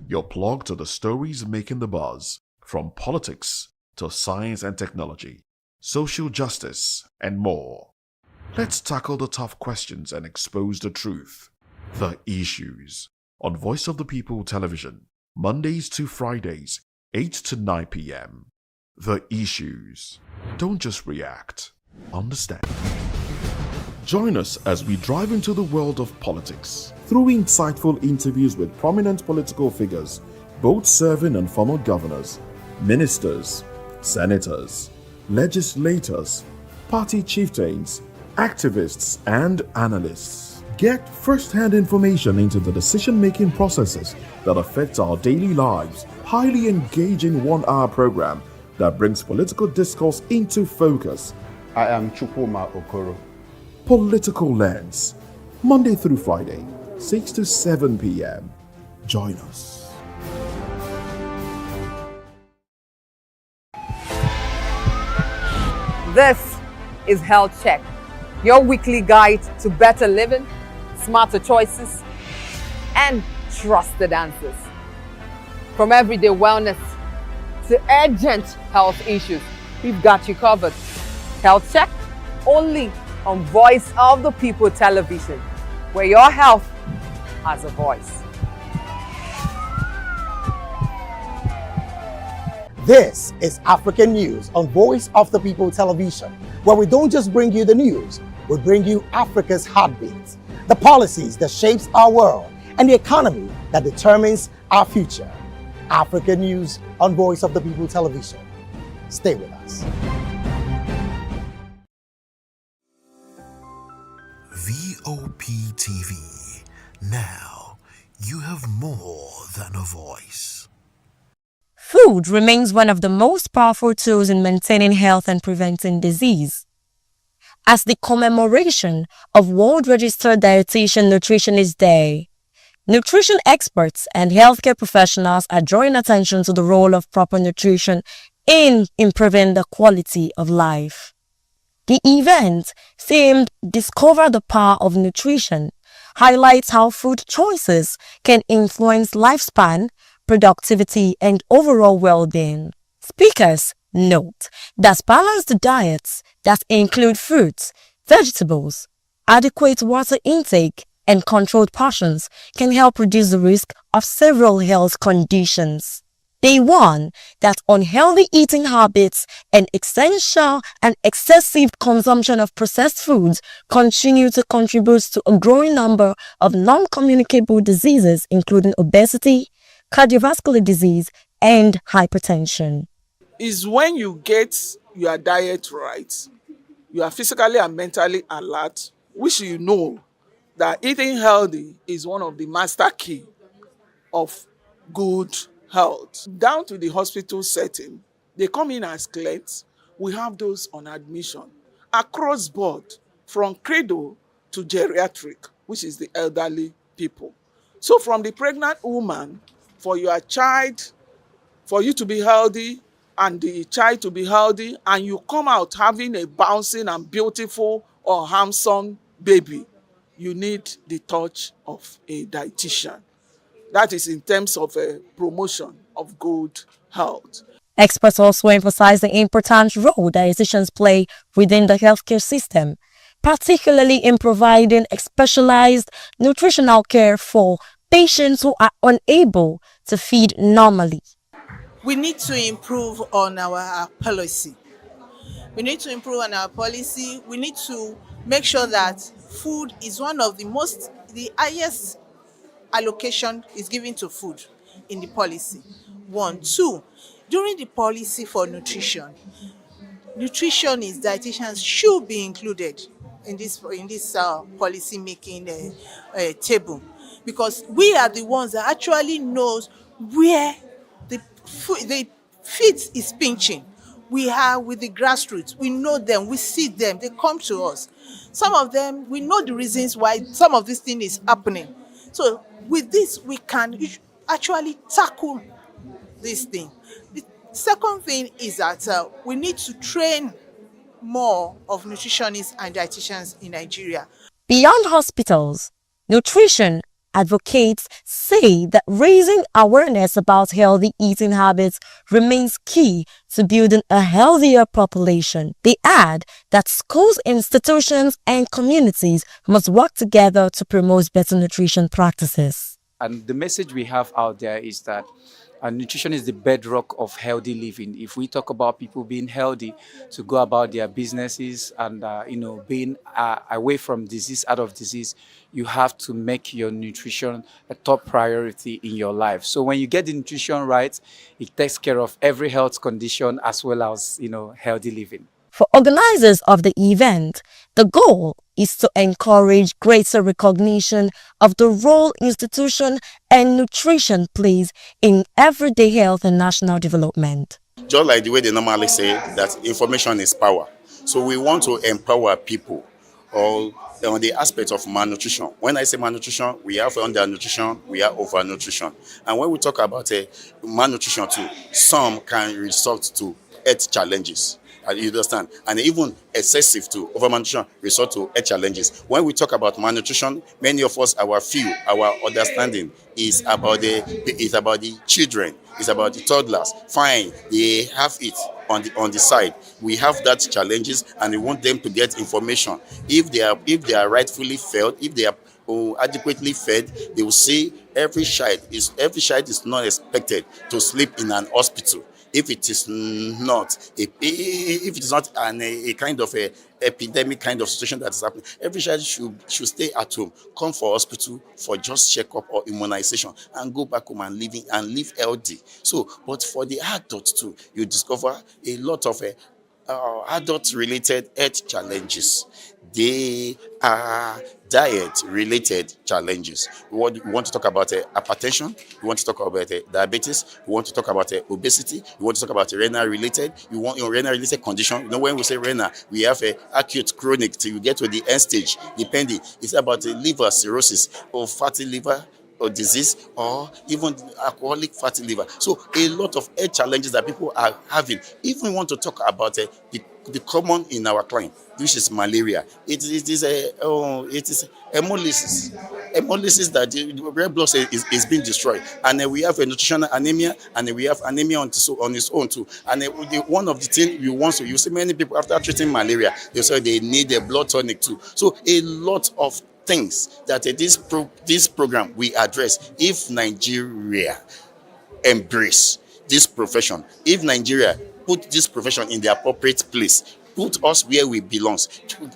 your plug to the stories making the buzz, from politics to science and technology, social justice, and more. Let's tackle the tough questions and expose the truth. The Issues on Voice of the People Television, Mondays to Fridays, 8 to 9 p.m. The Issues. Don't just react, understand. Join us as we drive into the world of politics through insightful interviews with prominent political figures, both serving and former governors, ministers, senators, legislators, party chieftains, activists, and analysts. Get first-hand information into the decision-making processes that affect our daily lives. Highly engaging one-hour program that brings political discourse into focus. I am Chukwuma Okoro. Political Lens, Monday through Friday, 6 to 7 p.m. Join us. This is Health Check, your weekly guide to better living, smarter choices, and trusted answers. From everyday wellness to urgent health issues, we've got you covered. Health Check, only on Voice of the People Television, where your health has a voice. This is African News on Voice of the People Television, where we don't just bring you the news, we bring you Africa's heartbeat, the policies that shapes our world, and the economy that determines our future. African News on Voice of the People Television. Stay with us. VOP TV. Now you have more than a voice. Food remains one of the most powerful tools in maintaining health and preventing disease. As the commemoration of World Registered Dietitian Nutritionist Day, nutrition experts and healthcare professionals are drawing attention to the role of proper nutrition in improving the quality of life. The event, themed Discover the Power of Nutrition, highlights how food choices can influence lifespan, productivity, and overall well-being. Speakers note that balanced diets that include fruits, vegetables, adequate water intake, and controlled portions can help reduce the risk of several health conditions. They warn that unhealthy eating habits and excessive consumption of processed foods continue to contribute to a growing number of non-communicable diseases, including obesity, cardiovascular disease, and hypertension. Is when you get your diet right, you are physically and mentally alert, which you know that eating healthy is one of the master key of good health. Down to the hospital setting, they come in as clients. We have those on admission across board, from cradle to geriatric, which is the elderly people. So from the pregnant woman, for your child, for you to be healthy and the child to be healthy, and you come out having a bouncing and beautiful or handsome baby, you need the touch of a dietitian. That is in terms of a promotion of good health. Experts also emphasize the important role dietitians play within the healthcare system, particularly in providing specialized nutritional care for patients who are unable to feed normally. We need to improve on our policy. We need to improve on our policy. We need to make sure that food is one of the highest allocation is given to food in the policy. 1, 2, during the policy for nutrition is dietitians should be included in this policy making table, because we are the ones that actually knows where the feet is pinching. We are with the grassroots. We know them. We see them. They come to us. Some of them, we know the reasons why some of this thing is happening. So with this, we can actually tackle this thing. The second thing is that we need to train more of nutritionists and dietitians in Nigeria. Beyond hospitals, nutrition advocates say that raising awareness about healthy eating habits remains key to building a healthier population. They add that schools, institutions, and communities must work together to promote better nutrition practices. And the message we have out there is that nutrition is the bedrock of healthy living. If we talk about people being healthy to go about their businesses and being away from disease, out of disease, you have to make your nutrition a top priority in your life. So when you get the nutrition right, it takes care of every health condition as well as healthy living. For organizers of the event, the goal is to encourage greater recognition of the role institution and nutrition plays in everyday health and national development. Just like the way they normally say that information is power. So we want to empower people all on the aspect of malnutrition. When I say malnutrition, we have undernutrition, we have overnutrition. And when we talk about malnutrition too, some can resort to health challenges. You understand? And even excessive to overnutrition resort to health challenges. When we talk about malnutrition, many of us, our understanding is about the children, it's about the toddlers. Fine, they have it on the side. We have that challenges, and we want them to get information. If they are rightfully fed, if they are adequately fed, they will see every child is not expected to sleep in an hospital. If it is not a kind of a epidemic kind of situation that is happening, every child should stay at home, come for hospital for just checkup or immunization, and go back home and live healthy. So, but for the adults too, you discover a lot of adult-related health challenges. They are diet-related challenges. We want to talk about hypertension. We want to talk about diabetes. We want to talk about obesity. We want to talk about renal-related. Renal-related condition. When we say renal, we have acute, chronic till you get to the end stage. Depending, it's about liver cirrhosis or fatty liver or disease, or even alcoholic fatty liver. So a lot of health challenges that people are having. If we want to talk about the common in our client, which is malaria, it is hemolysis that the red blood cell is being destroyed, and we have a nutritional anemia, and we have anemia on its own too. And one of the things you see many people after treating malaria, they say they need a blood tonic too. So a lot of things that this program we address. If Nigeria embrace this profession, if Nigeria put this profession in the appropriate place, put us where we belong,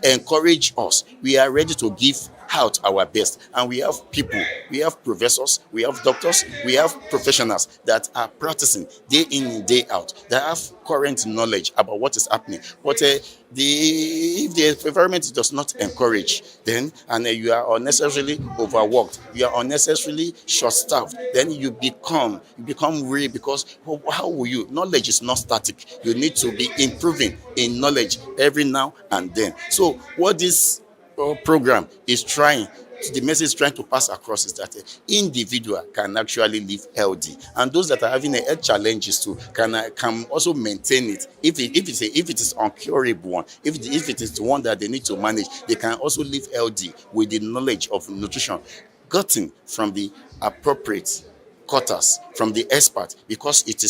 encourage us, we are ready to give out our best. And we have people, we have professors, we have doctors, we have professionals that are practicing day in and day out, that have current knowledge about what is happening. But if the environment does not encourage, then and you are unnecessarily overworked, you are unnecessarily short-staffed, then you become weary, because how will you? Knowledge is not static. You need to be improving in knowledge every now and then. So what this program is the message trying to pass across is that individual can actually live healthy, and those that are having health challenges too can also maintain it. If it is uncurable one, if it is the one that they need to manage, they can also live healthy with the knowledge of nutrition gotten from the appropriate quarters, from the expert, because it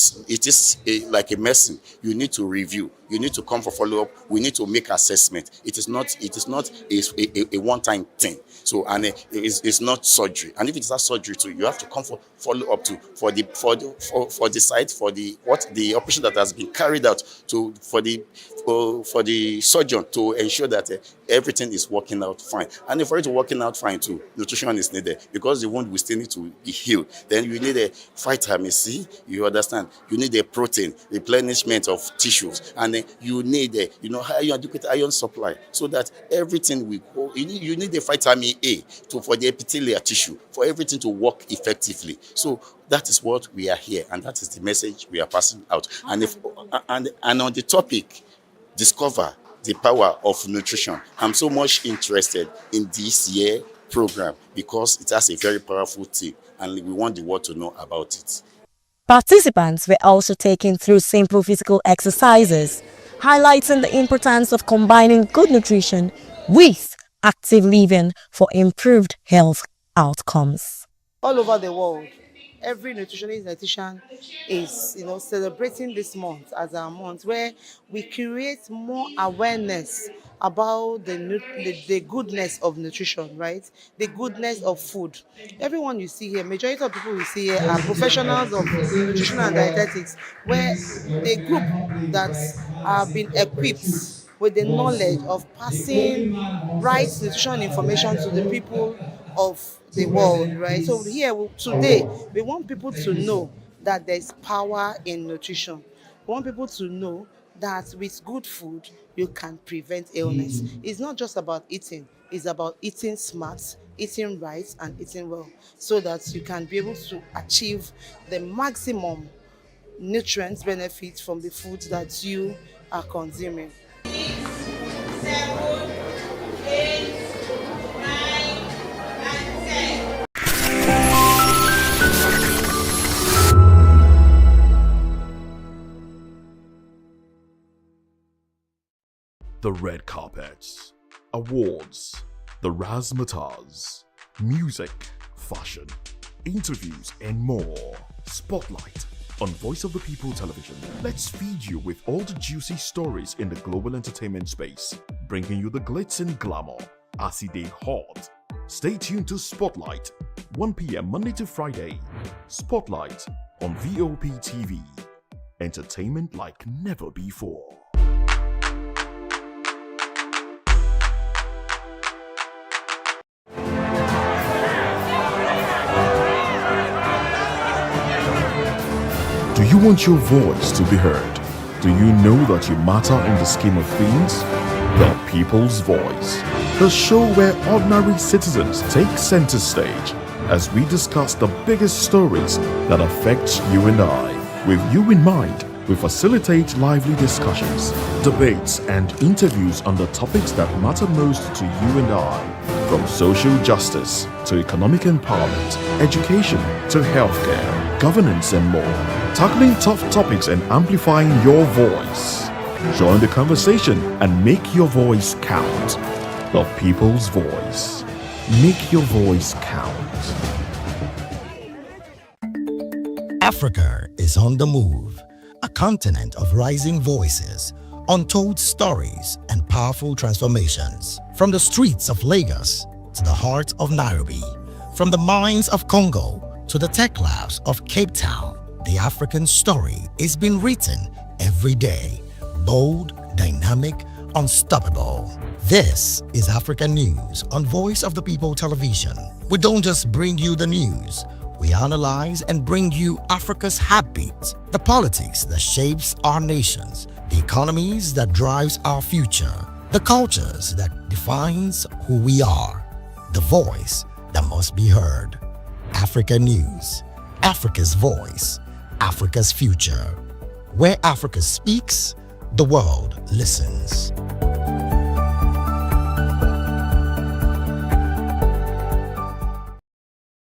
is like a medicine. You need to review, you need to come for follow-up, we need to make assessment. It is not a one-time thing. So, and it's not surgery. And if it's not surgery too, you have to come for follow-up to for the site, for the operation that has been carried out, for the surgeon to ensure that everything is working out fine. And if for it to working out fine too, nutrition is needed, because the wound will still need to be healed. Then you need a vitamin C, you understand. You need a protein, replenishment of tissues, and then you need adequate iron supply, so that everything will go. You need a vitamin A for the epithelial tissue, for everything to work effectively. So that is what we are here, and that is the message we are passing out. And on the topic, discover the power of nutrition. I'm so much interested in this year program because it has a very powerful theme and we want the world to know about it. Participants were also taken through simple physical exercises, highlighting the importance of combining good nutrition with active living for improved health outcomes. All over the world, every dietitian is celebrating this month as our month where we create more awareness about the goodness of nutrition, right? The goodness of food. Everyone you see here, majority of people you see here are professionals of nutrition and dietetics, where the group that have been equipped with the knowledge of passing right nutrition information to the people of the world, right? So here today, we want people to know that there's power in nutrition. We want people to know that with good food, you can prevent illness. It's not just about eating, it's about eating smart, eating right, and eating well, so that you can be able to achieve the maximum nutrients benefits from the foods that you are consuming. 7, 8, 9, and 10. The red carpets, awards, the razzmatazz, music, fashion, interviews, and more. Spotlight on Voice of the People Television. Let's feed you with all the juicy stories in the global entertainment space, bringing you the glitz and glamour as it is hot. Stay tuned to Spotlight, 1 p.m. Monday to Friday. Spotlight on VOP TV. Entertainment like never before. Do you want your voice to be heard? Do you know that you matter in the scheme of things? The People's Voice, the show where ordinary citizens take center stage as we discuss the biggest stories that affect you and I. With you in mind, we facilitate lively discussions, debates, and interviews on the topics that matter most to you and I, from social justice to economic empowerment, education to healthcare, governance, and more, tackling tough topics and amplifying your voice. Join the conversation and make your voice count. The People's Voice. Make your voice count. Africa is on the move, a continent of rising voices, untold stories, and powerful transformations. From the streets of Lagos to the heart of Nairobi, from the mines of Congo to the tech labs of Cape Town, the African story is being written every day. Bold, dynamic, unstoppable. This is African News on Voice of the People Television. We don't just bring you the news. We analyze and bring you Africa's heartbeat, the politics that shapes our nations, the economies that drives our future, the cultures that defines who we are, the voice that must be heard. Africa News, Africa's voice, Africa's future. Where Africa speaks, the world listens.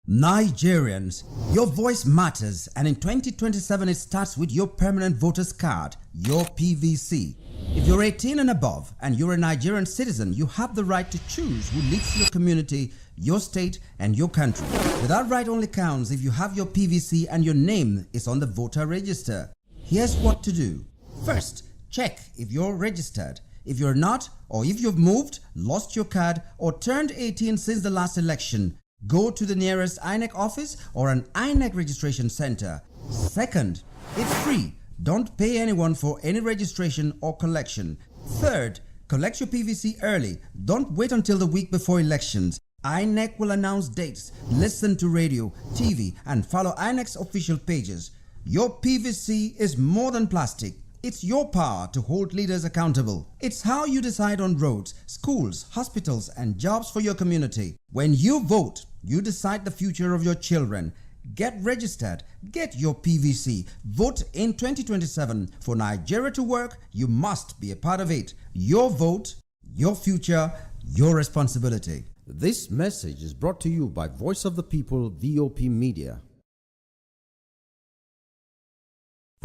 Nigerians, your voice matters, and in 2027 it starts with your permanent voters card, your PVC. If you're 18 and above and you're a Nigerian citizen, you have the right to choose who leads your community, your state, and your country. But that right only counts if you have your PVC and your name is on the voter register. Here's what to do. First, check if you're registered. If you're not, or if you've moved, lost your card, or turned 18 since the last election, go to the nearest INEC office or an INEC registration center. Second, it's free. Don't pay anyone for any registration or collection. Third, collect your PVC early. Don't wait until the week before elections. INEC will announce dates. Listen to radio, TV, and follow INEC's official pages. Your PVC is more than plastic. It's your power to hold leaders accountable. It's how you decide on roads, schools, hospitals, and jobs for your community. When you vote, you decide the future of your children. Get registered. Get your PVC. Vote in 2027. For Nigeria to work, you must be a part of it. Your vote, your future, your responsibility. This message is brought to you by Voice of the People, VOP Media.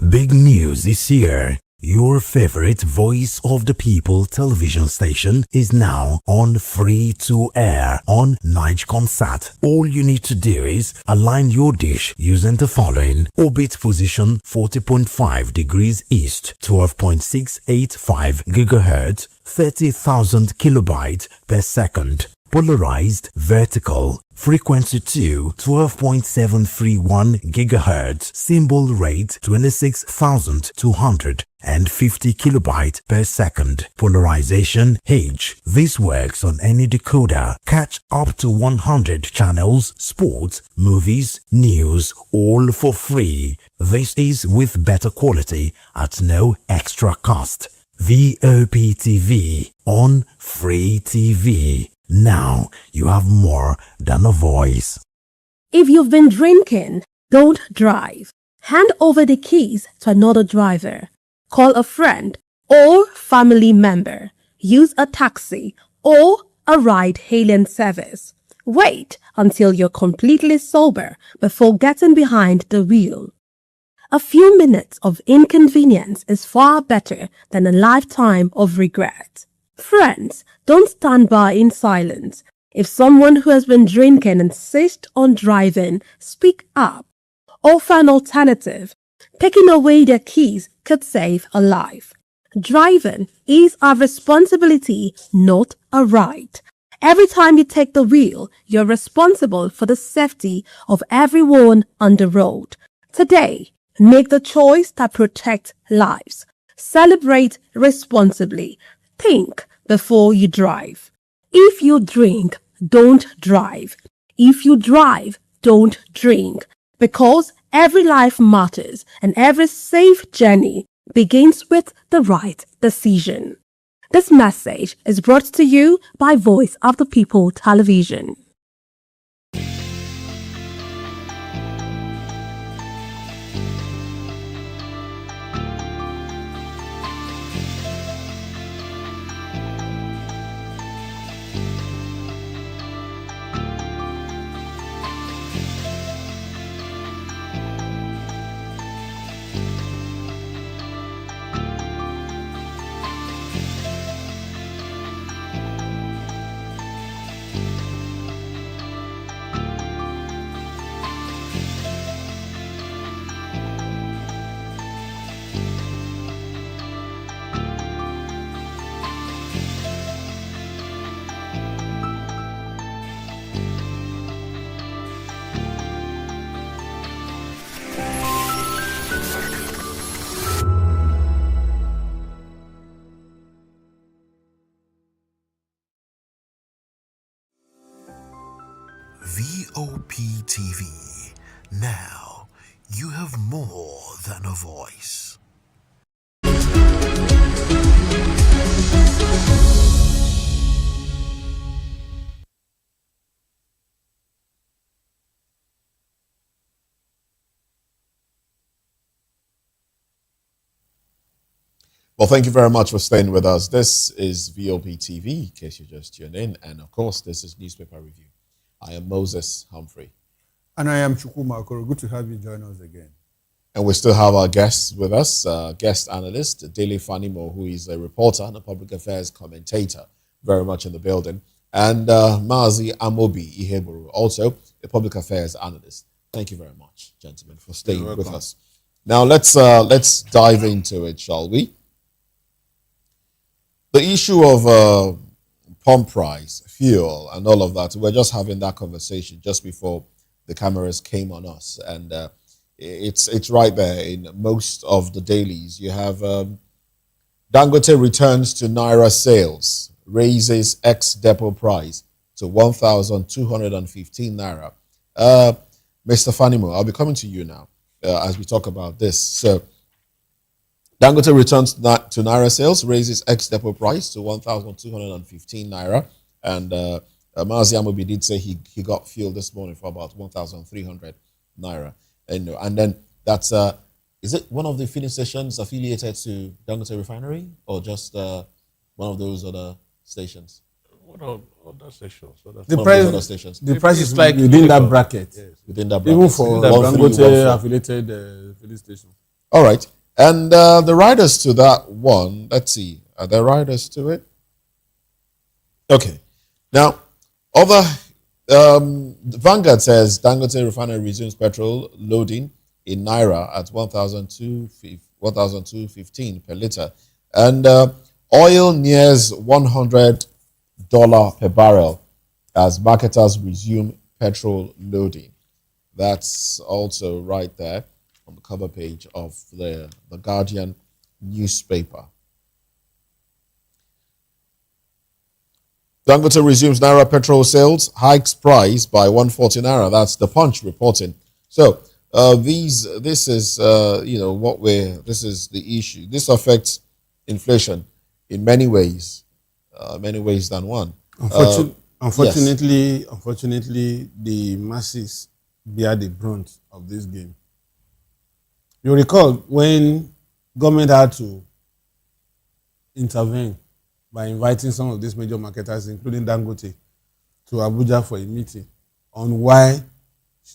Big news is here. Your favorite Voice of the People television station is now on free to air on Nigecomsat. All you need to do is align your dish using the following: orbit position 40.5 degrees east, 12.685 gigahertz, 30,000 kilobytes per second. Polarized vertical, frequency 2, 12.731 gigahertz, symbol rate 26,250 kilobytes per second. Polarization H. This works on any decoder. Catch up to 100 channels, sports, movies, news, all for free. This is with better quality at no extra cost. VOP TV on Free TV. Now you have more than a voice. If you've been drinking, don't drive. Hand over the keys to another driver. Call a friend or family member. Use a taxi or a ride-hailing service. Wait until you're completely sober before getting behind the wheel. A few minutes of inconvenience is far better than a lifetime of regret. Friends, don't stand by in silence. If someone who has been drinking insists on driving, speak up. Offer an alternative. Taking away their keys could save a life. Driving is a responsibility, not a right. Every time you take the wheel, you're responsible for the safety of everyone on the road. Today, make the choice that protects lives. Celebrate responsibly. Think before you drive. If you drink, don't drive. If you drive, don't drink. Because every life matters and every safe journey begins with the right decision. This message is brought to you by Voice of the People Television. VOP TV. Now you have more than a voice. Well, thank you very much for staying with us. This is VOP TV, in case you just tuned in. And of course, this is Newspaper Review. I am Moses Humphrey. And I am Chukuma Okoro. Good to have you join us again. And we still have our guests with us, guest analyst, Dele Fanimo, who is a reporter and a public affairs commentator, very much in the building. And Mazi Amobi Iheburu, also a public affairs analyst. Thank you very much, gentlemen, for staying with us. Now, let's dive into it, shall we? The issue of pump price, fuel, and all of that, we're just having that conversation just before the cameras came on us. And it's right there in most of the dailies. You have Dangote returns to Naira sales, raises ex-depot price to 1,215 Naira. Mr. Fanimo, I'll be coming to you now as we talk about this. So, Dangote returns to Naira sales, raises ex-depot price to 1,215 Naira. And Mazi Amobi did say he got fuel this morning for about 1,300 naira. And then that's is it one of the filling stations affiliated to Dangote Refinery or just one of those other stations? What are other stations? The One of price, those other stations. the price is like within that bracket. Yes. Within that bracket. Even for Within that Dangote affiliated filling station. All right. And the riders to that one, let's see. Are there riders to it? Okay. Now, other Vanguard says Dangote Refinery resumes petrol loading in naira at 1,215 per litre, and oil nears $100 per barrel as marketers resume petrol loading. That's also right there on the cover page of the Guardian newspaper. Dangote resumes naira petrol sales, hikes price by 140 naira. That's the Punch reporting. So this is this is the issue. This affects inflation in many ways than one. Unfortunately, the masses bear the brunt of this game. You recall when government had to intervene by inviting some of these major marketers, including Dangote, to Abuja for a meeting on why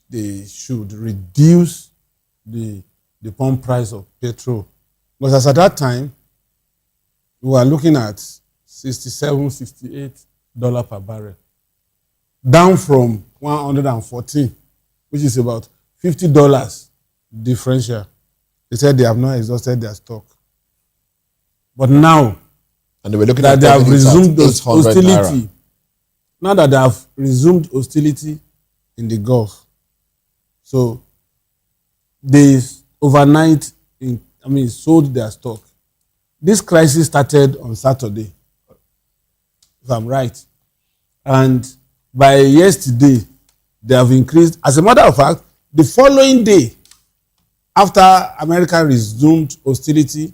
they should reduce the pump price of petrol. Because at that time, we were looking at $67, $68 per barrel, down from 114, which is about $50 differential. They said they have not exhausted their stock. But now, and they were looking that at they have resumed hostility. Naira. Now that they have resumed hostility in the Gulf, so they overnight, sold their stock. This crisis started on Saturday, if I'm right, and by yesterday they have increased. As a matter of fact, the following day, after America resumed hostility,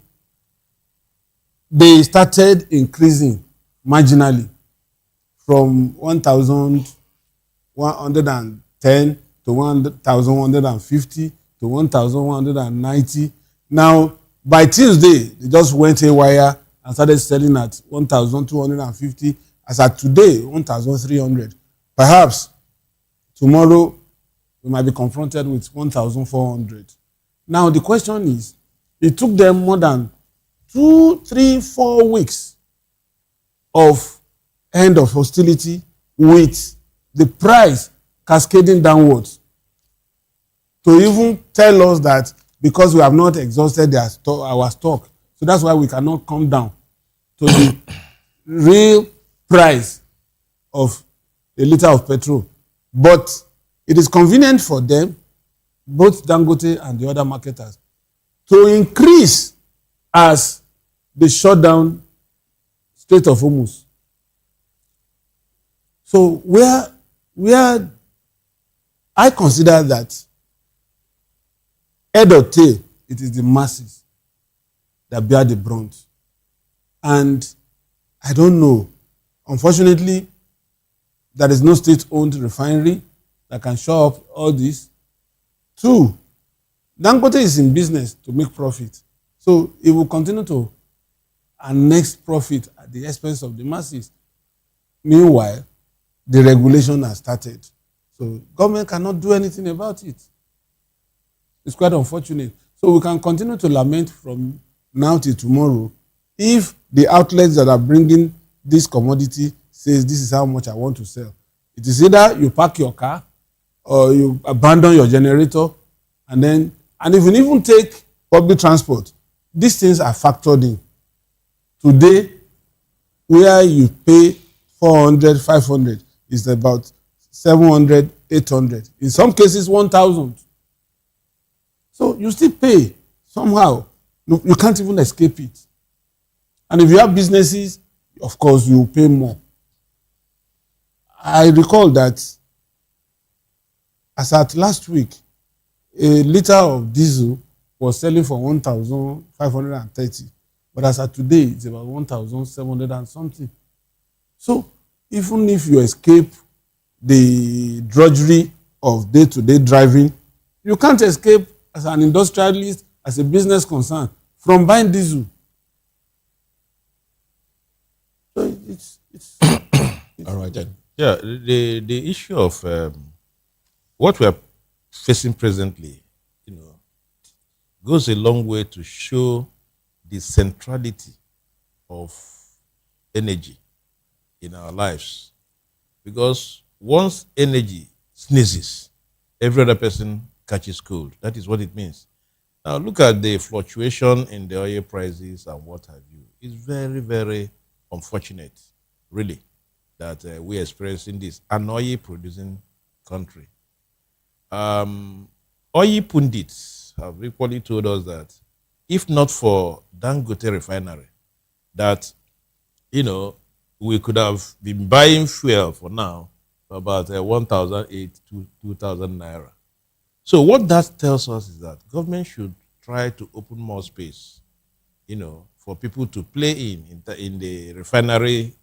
they started increasing marginally from 1,110 to 1,150 to 1,190. Now, by Tuesday, they just went haywire and started selling at 1,250. As at today, 1,300. Perhaps tomorrow we might be confronted with 1,400. Now, the question is, it took them more than 2, 3, 4 weeks of end of hostility with the price cascading downwards to even tell us that because we have not exhausted our stock, so that's why we cannot come down to the real price of a liter of petrol. But it is convenient for them, both Dangote and the other marketers, to increase as they shut down Strait of Hormuz. So where I consider that head or tail, it is the masses that bear the brunt. And I don't know. Unfortunately, there is no state-owned refinery that can show up all this. 2, Dangote is in business to make profit. So it will continue to annex profit at the expense of the masses. Meanwhile, the regulation has started. So government cannot do anything about it. It's quite unfortunate. So we can continue to lament from now till tomorrow if the outlets that are bringing this commodity says this is how much I want to sell. It is either you park your car or you abandon your generator, and if you even take public transport, these things are factored in. Today, where you pay 400, 500 is about 700, 800. In some cases, 1,000. So you still pay somehow. You can't even escape it. And if you have businesses, of course, you pay more. I recall that as at last week, a liter of diesel was selling for 1,530. But as at today, it's about 1,700 and something. So even if you escape the drudgery of day-to-day driving You can't escape as an industrialist, as a business concern, from buying diesel. So it's all right then. Yeah, the issue of what we are facing presently, goes a long way to show the centrality of energy in our lives. Because once energy sneezes, every other person catches cold. That is what it means. Now look at the fluctuation in the oil prices and what have you. It's very, very unfortunate, really, that we're experiencing this, an oil-producing country. Oil pundits have equally told us that if not for Dangote refinery, that, we could have been buying fuel for now for about 1,008 to 2,000 naira. So what that tells us is that government should try to open more space, for people to play in the refinery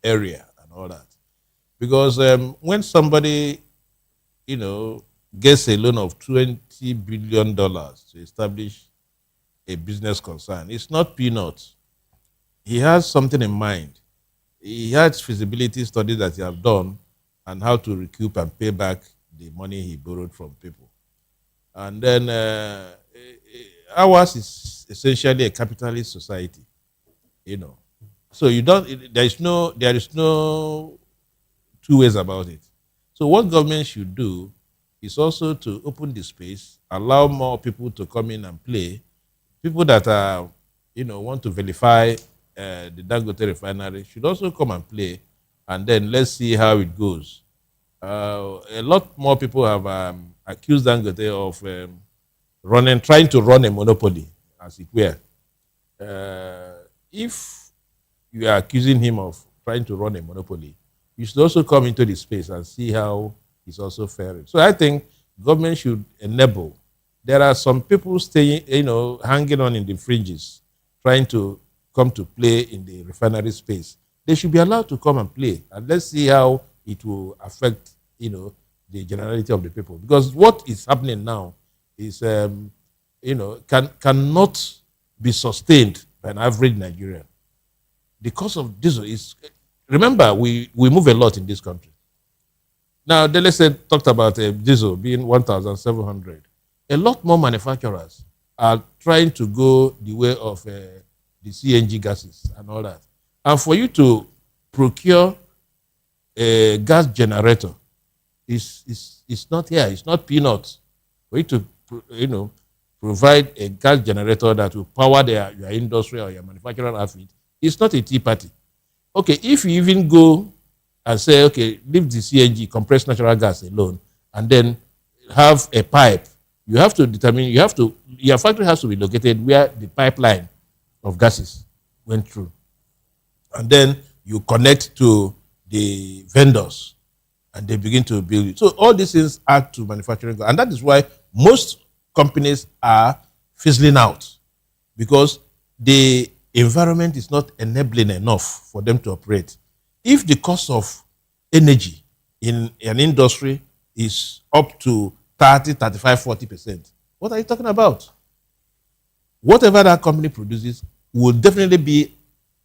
area and all that. Because when somebody, gets a loan of $20 billion to establish a business concern, it's not peanuts. He has something in mind. He has feasibility studies that he have done and how to recoup and pay back the money he borrowed from people. And then ours is essentially a capitalist society, So there is no two ways about it. So what government should do is also to open the space, allow more people to come in and play. People that are, want to vilify the Dangote refinery should also come and play, and then let's see how it goes. A lot more people have accused Dangote of trying to run a monopoly, as it were. If you are accusing him of trying to run a monopoly, you should also come into the space and see how he's also faring. So I think government should enable. There are some people staying, hanging on in the fringes, trying to come to play in the refinery space. They should be allowed to come and play, and let's see how it will affect, the generality of the people. Because what is happening now is, cannot be sustained by an average Nigerian. The cost of diesel is, remember, we move a lot in this country. Now, let's say, talked about diesel being 1,700. A lot more manufacturers are trying to go the way of the CNG gases and all that. And for you to procure a gas generator is not here. It's not peanuts. For you to, provide a gas generator that will power your industry or your manufacturing outfit, it's not a tea party. Okay, if you even go and say, okay, leave the CNG, compressed natural gas alone, and then have a pipe, you have to determine, your factory has to be located where the pipeline of gases went through. And then you connect to the vendors and they begin to build it. So all these things add to manufacturing. And that is why most companies are fizzling out, because the environment is not enabling enough for them to operate. If the cost of energy in an industry is up to 30, 35, 40%, what are you talking about? Whatever that company produces will definitely be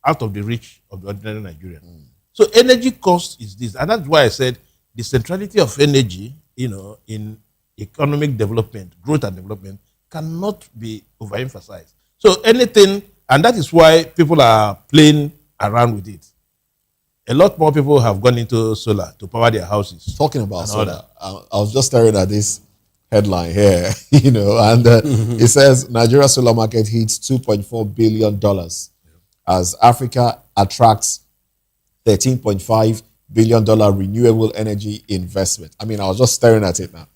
out of the reach of the ordinary Nigerian. So energy cost is this. And that's why I said the centrality of energy, in economic development, growth and development, cannot be overemphasized. So anything, and that is why people are playing around with it. A lot more people have gone into solar to power their houses. Talking about solar, I was just staring at this headline here, and it says Nigeria solar market hits $2.4 billion as Africa attracts $13.5 billion renewable energy investment. I mean, I was just staring at it now.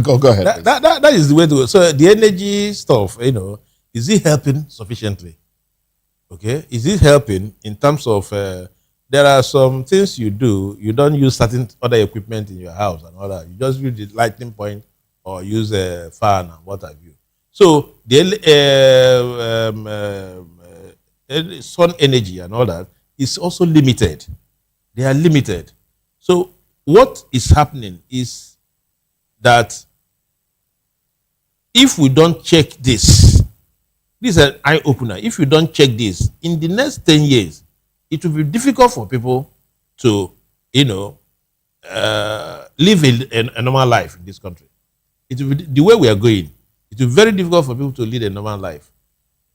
go ahead. That is the way to go. So the energy stuff, is it helping sufficiently? Okay, is it helping in terms of there are some things you do, you don't use certain other equipment in your house and all that. You just use the lighting point or use a fan and what have you. So the sun energy and all that is also limited. They are limited. So what is happening is that if we don't check this is an eye opener. If you don't check this in the next 10 years, it will be difficult for people to, live a normal life in this country. It will be the way we are going. It will be very difficult for people to lead a normal life.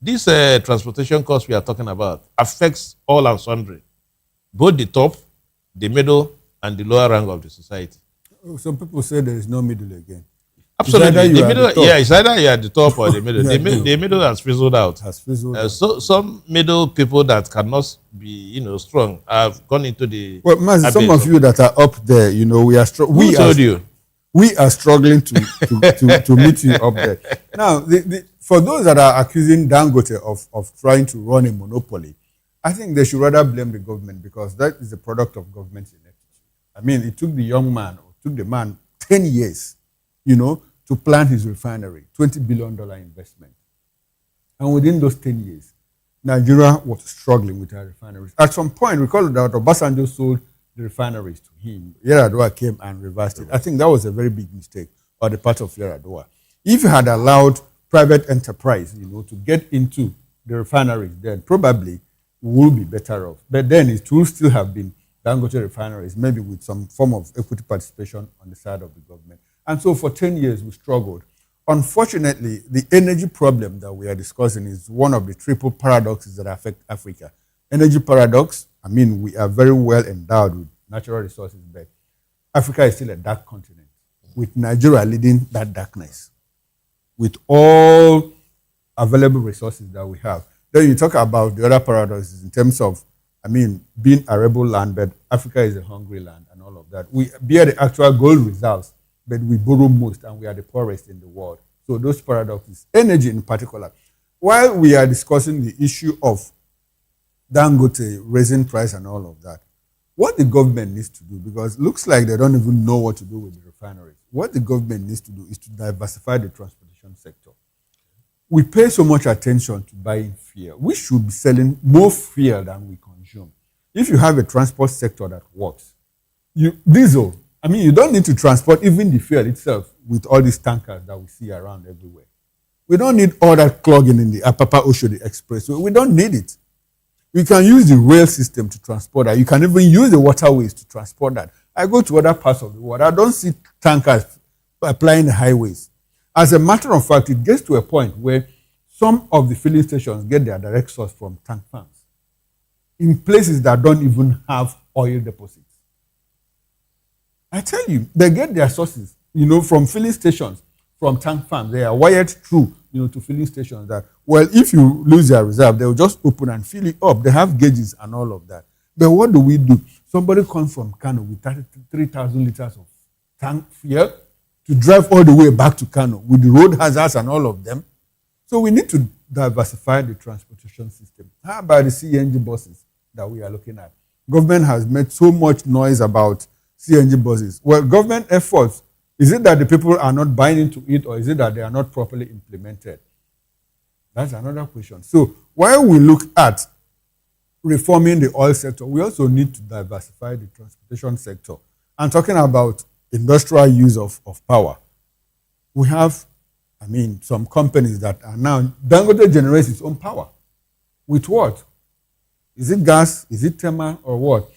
This transportation cost we are talking about affects all and sundry, both the top, the middle, and the lower rank of the society. Some people say there is no middle again. Absolutely. The middle, it's either you're at the top or the middle. The middle has fizzled out. So some middle people that cannot be, strong have gone into the. Well, Mazi, some of you that are up there, we are Who told you? We are struggling to meet you up there. Now, for those that are accusing Dangote of trying to run a monopoly, I think they should rather blame the government, because that is the product of government ineptitude. I mean, it took the man 10 years, to plan his refinery, $20 billion investment. And within those 10 years, Nigeria was struggling with her refineries. At some point, recall that Obasanjo sold the refineries to him. Yar'Adua came and reversed it. I think that was a very big mistake on the part of Yar'Adua. If you had allowed private enterprise, to get into the refineries, then probably we will be better off. But then it will still have been Dangote refineries, maybe with some form of equity participation on the side of the government. And so for 10 years, we struggled. Unfortunately, the energy problem that we are discussing is one of the triple paradoxes that affect Africa. Energy paradox, I mean, we are very well endowed with natural resources, but Africa is still a dark continent, with Nigeria leading that darkness, with all available resources that we have. Then you talk about the other paradoxes in terms of, being arable land, but Africa is a hungry land and all of that. We bear the actual gold reserves, but we borrow most, and we are the poorest in the world. So those paradoxes, energy in particular. While we are discussing the issue of Dangote raising price and all of that, what the government needs to do, because it looks like they don't even know what to do with the refineries, what the government needs to do is to diversify the transportation sector. We pay so much attention to buying fuel. We should be selling more fuel than we consume. If you have a transport sector that works, diesel, you don't need to transport even the fuel itself with all these tankers that we see around everywhere. We don't need all that clogging in the Apapa Oshodi Expressway. We don't need it. We can use the rail system to transport that. You can even use the waterways to transport that. I go to other parts of the world. I don't see tankers applying the highways. As a matter of fact, it gets to a point where some of the filling stations get their direct source from tank farms in places that don't even have oil deposits. I tell you, they get their sources, from filling stations, from tank farms. They are wired through, to filling stations that, well, if you lose your reserve, they'll just open and fill it up. They have gauges and all of that. But what do? Somebody comes from Kano with 33,000 liters of tank fuel to drive all the way back to Kano with the road hazards and all of them. So we need to diversify the transportation system. How about the CNG buses that we are looking at? Government has made so much noise about CNG buses. Well, government efforts, is it that the people are not buying into it, or is it that they are not properly implemented? That's another question. So while we look at reforming the oil sector, we also need to diversify the transportation sector. And talking about industrial use of power, we have, some companies that are now, Dangote generates its own power. With what? Is it gas? Is it thermal, or what?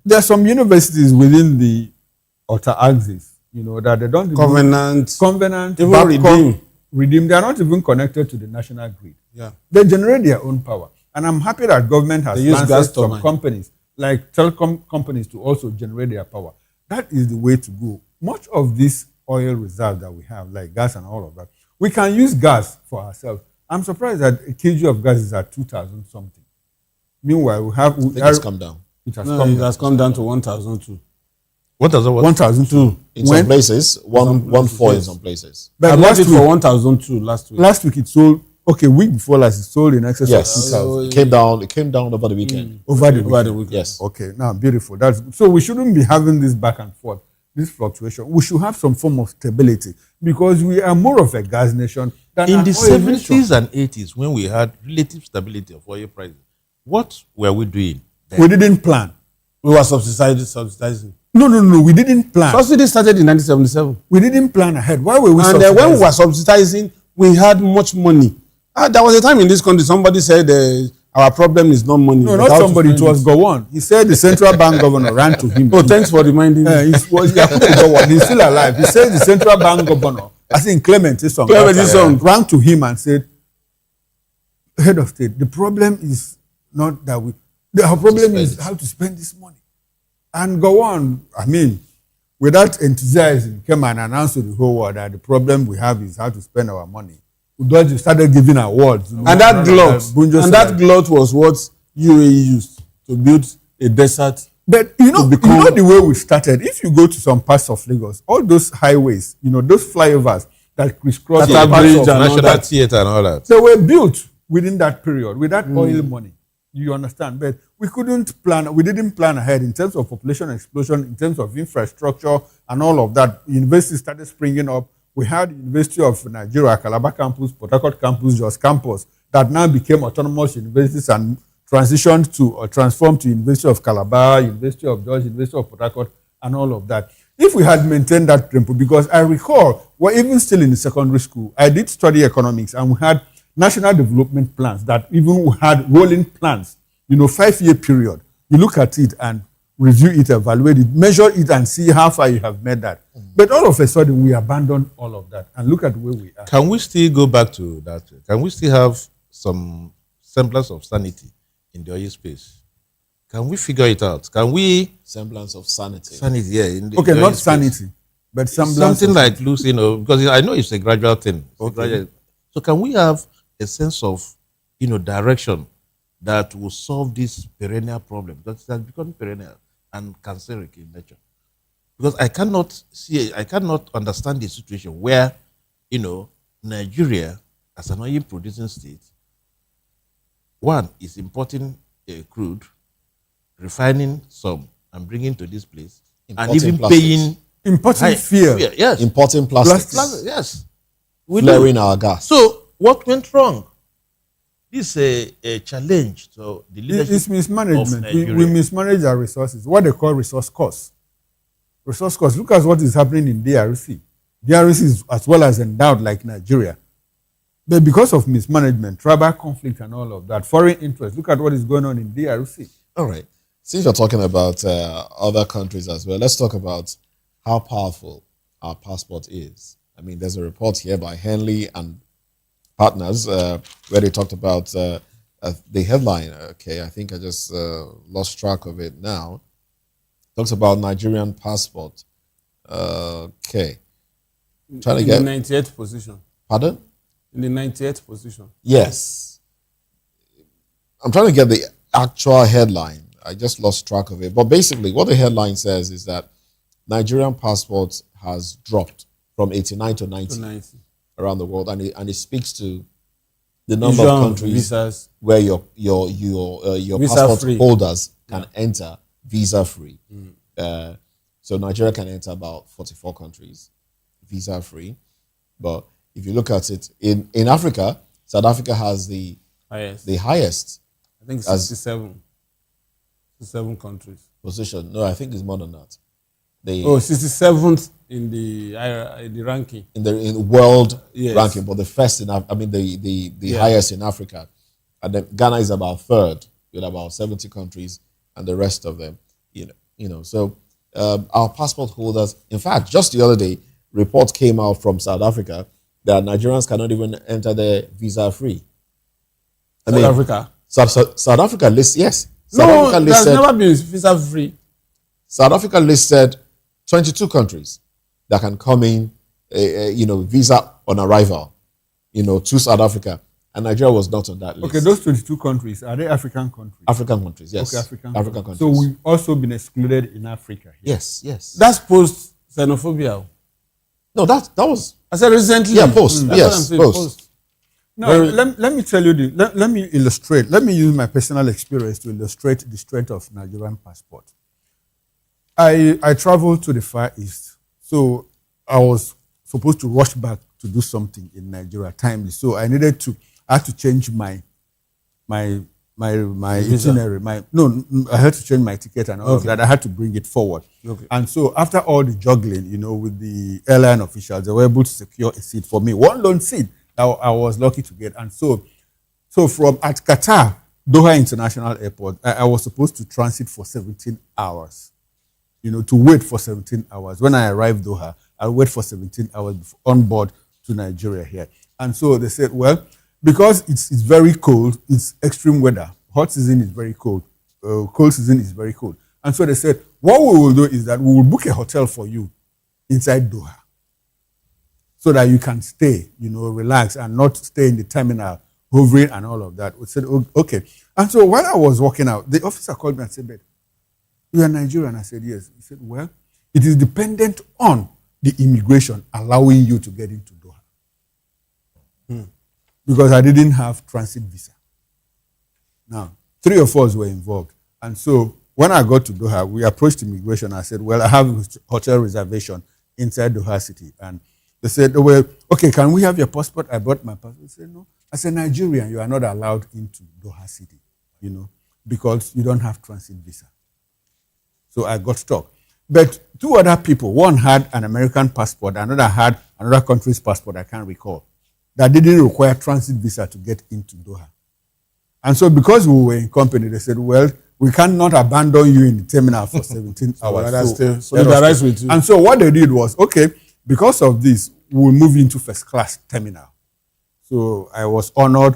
There are some universities within the outer axis, that they don't Covenant, even Redeem. They are not even connected to the national grid. Yeah. They generate their own power. And I'm happy that government has licensed some companies, like telecom companies, to also generate their power. That is the way to go. Much of this oil reserve that we have, like gas and all of that, we can use gas for ourselves. I'm surprised that a kg of gas is at 2,000 something. Meanwhile, it has come down. It has come down to 1,002. 1,002. In some places, 1,400 in some places. But I bought it for 1,002 last week. Last week it sold. Okay, week before last, it sold in excess of 2,000. It came down over the weekend. Over the weekend. Yes. Okay, now beautiful. So we shouldn't be having this back and forth, this fluctuation. We should have some form of stability, because we are more of a gas nation than in the 70s and 80s, when we had relative stability of oil prices. What were we doing then? We didn't plan. We were subsidizing. No. We didn't plan. Subsidy started in 1977. We didn't plan ahead. Why were we And when we were subsidizing, we had much money. There was a time in this country somebody said our problem is not money. No, not somebody. It was Gowon. He said the central bank governor ran to him. Oh, thanks for reminding me. He's still alive. He said the central bank governor, I think Clement Isong, ran to him and said, head of state, the problem is not that our problem is how to spend this money. And go on. I mean, with that enthusiasm, came and announced to the whole world that the problem we have is how to spend our money. Udoji started giving awards. And that glut was what UAE used to build a desert. But you know the way we started. If you go to some parts of Lagos, all those highways, those flyovers that crisscross the bridge and National Theatre and all that, they were built within that period with that oil money. You understand? But we couldn't plan. We didn't plan ahead in terms of population explosion, in terms of infrastructure and all of that. Universities started springing up. We had University of Nigeria, Calabar campus, Port Harcourt campus, Jos campus, that now became autonomous universities and transitioned to or transformed to University of Calabar, University of Jos, University of Port Harcourt, and all of that. If we had maintained that tempo, because I recall, we're even still in the secondary school, I did study economics, and we had national development plans that even we had rolling plans, 5-year period. You look at it and review it, evaluate it, measure it, and see how far you have made that. But all of a sudden, we abandoned all of that and look at where we are. Can we still go back to that? Can we still have some semblance of sanity in the oil space? Can we figure it out? Can we... Semblance of sanity. Sanity, yeah. In the okay, oil not space. sanity, but semblance. Something like loose, because I know it's a gradual thing. So can we have a sense of, direction that will solve this perennial problem? Because it has become perennial and canceric in nature. Because I cannot understand the situation where, Nigeria, as an oil producing state, one is importing crude, refining some, and bringing to this place, and even paying importing fuel. Yes, importing plastics. Yes, flaring our gas. So what went wrong? This is a challenge to the leadership. It's mismanagement. Of Nigeria. We mismanage our resources. What they call resource costs. Resource costs. Look at what is happening in DRC. DRC is as well as endowed like Nigeria. But because of mismanagement, tribal conflict and all of that, foreign interest, look at what is going on in DRC. All right. Since you're talking about other countries as well, let's talk about how powerful our passport is. I mean, there's a report here by Henley and Partners where they talked about the headline. Okay, I think I just lost track of it now. Talks about Nigerian passport. Okay. Trying to get... In the 98th position. Pardon? In the 98th position. Yes. I'm trying to get the actual headline. I just lost track of it. But basically, what the headline says is that Nigerian passport has dropped from 89 to 90 around the world, and it speaks to the number of countries where your passport holders can enter visa free. So Nigeria can enter about 44 countries visa free. But if you look at it in Africa, South Africa has the highest. I think 67 countries. Position. No, I think it's more than that. 67th in the ranking. In the world ranking, but the first the highest in Africa. And then Ghana is about third with about 70 countries, and the rest of them, So our passport holders, in fact, just the other day, report came out from South Africa that Nigerians cannot even enter there visa free. South Africa? South Africa lists, yes. South Africa listed, there's never been visa free. South Africa listed 22 countries that can come in, visa on arrival, to South Africa. And Nigeria was not on that list. Okay, those 22 countries, are they African countries? African countries, yes. Okay, African countries. So we've also been excluded in Africa. Here. Yes. That's post-xenophobia. No, that was... I said recently. Yeah, post. Yes, post. Now, let me tell you, let me illustrate. Let me use my personal experience to illustrate the strength of Nigerian passport. I traveled to the Far East, so I was supposed to rush back to do something in Nigeria timely. So I had to change my my Visa. itinerary. I had to change my ticket and all of that. I had to bring it forward. Okay. And so after all the juggling, with the airline officials, they were able to secure a seat for me, one lone seat that I was lucky to get. And so from at Qatar, Doha International Airport, I was supposed to transit for 17 hours. To wait for 17 hours. When I arrived Doha, I'll wait for 17 hours on board to Nigeria here. And so they said, well, because it's very cold, it's extreme weather. Hot season is very cold. Cold season is very cold. And so they said, what we will do is that we will book a hotel for you inside Doha so that you can stay, relax and not stay in the terminal, hovering and all of that. We said, okay. And so while I was walking out, the officer called me and said, "But you are Nigerian?" I said, "Yes." He said, "Well, it is dependent on the immigration allowing you to get into Doha." Because I didn't have transit visa. Now, 3 of us were involved. And so when I got to Doha, we approached immigration. I said, "Well, I have a hotel reservation inside Doha city." And they said, "Oh, well, okay, can we have your passport?" I brought my passport. I said, "No." I said, "Nigerian, you are not allowed into Doha city, because you don't have transit visa." So I got stuck. But 2 other people, one had an American passport, another had another country's passport, I can't recall, that didn't require transit visa to get into Doha. And so because we were in company, they said, "Well, we cannot abandon you in the terminal for 17 hours. Solidarize with you. And so what they did was, okay, because of this, we'll move into first class terminal. So I was honored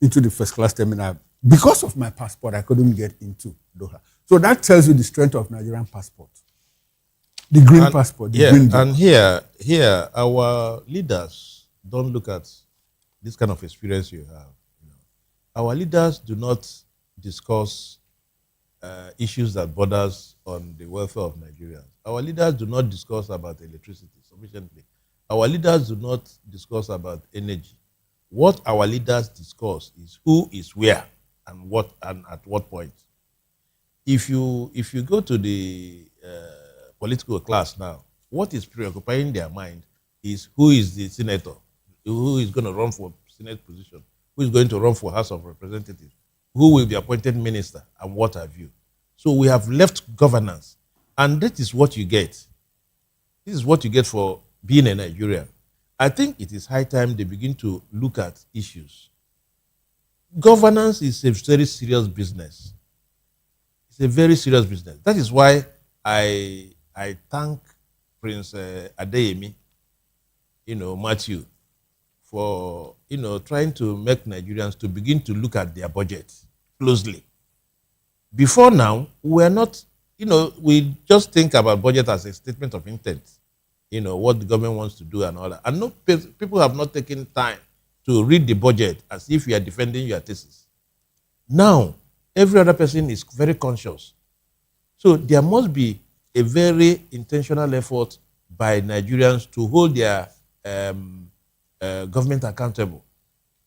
into the first class terminal. Because of my passport, I couldn't get into Doha. So that tells you the strength of Nigerian passport. The green passport. And here, our leaders don't look at this kind of experience you have. Our leaders do not discuss issues that borders on the welfare of Nigerians. Our leaders do not discuss about electricity sufficiently. Our leaders do not discuss about energy. What our leaders discuss is who is where and what and at what point. If you go to the political class now, what is preoccupying their mind is who is the senator, who is going to run for Senate position, who is going to run for House of Representatives, who will be appointed minister, and what have you. So we have left governance, and that is what you get. This is what you get for being a Nigerian. I think it is high time they begin to look at issues. Governance is a very serious business. It's a very serious business. That is why I thank Prince Adeyemi, Matthew, for trying to make Nigerians to begin to look at their budget closely. Before now, we are not, we just think about budget as a statement of intent, what the government wants to do and all that. And no, people have not taken time to read the budget as if you are defending your thesis. Now, every other person is very conscious. So there must be a very intentional effort by Nigerians to hold their government accountable.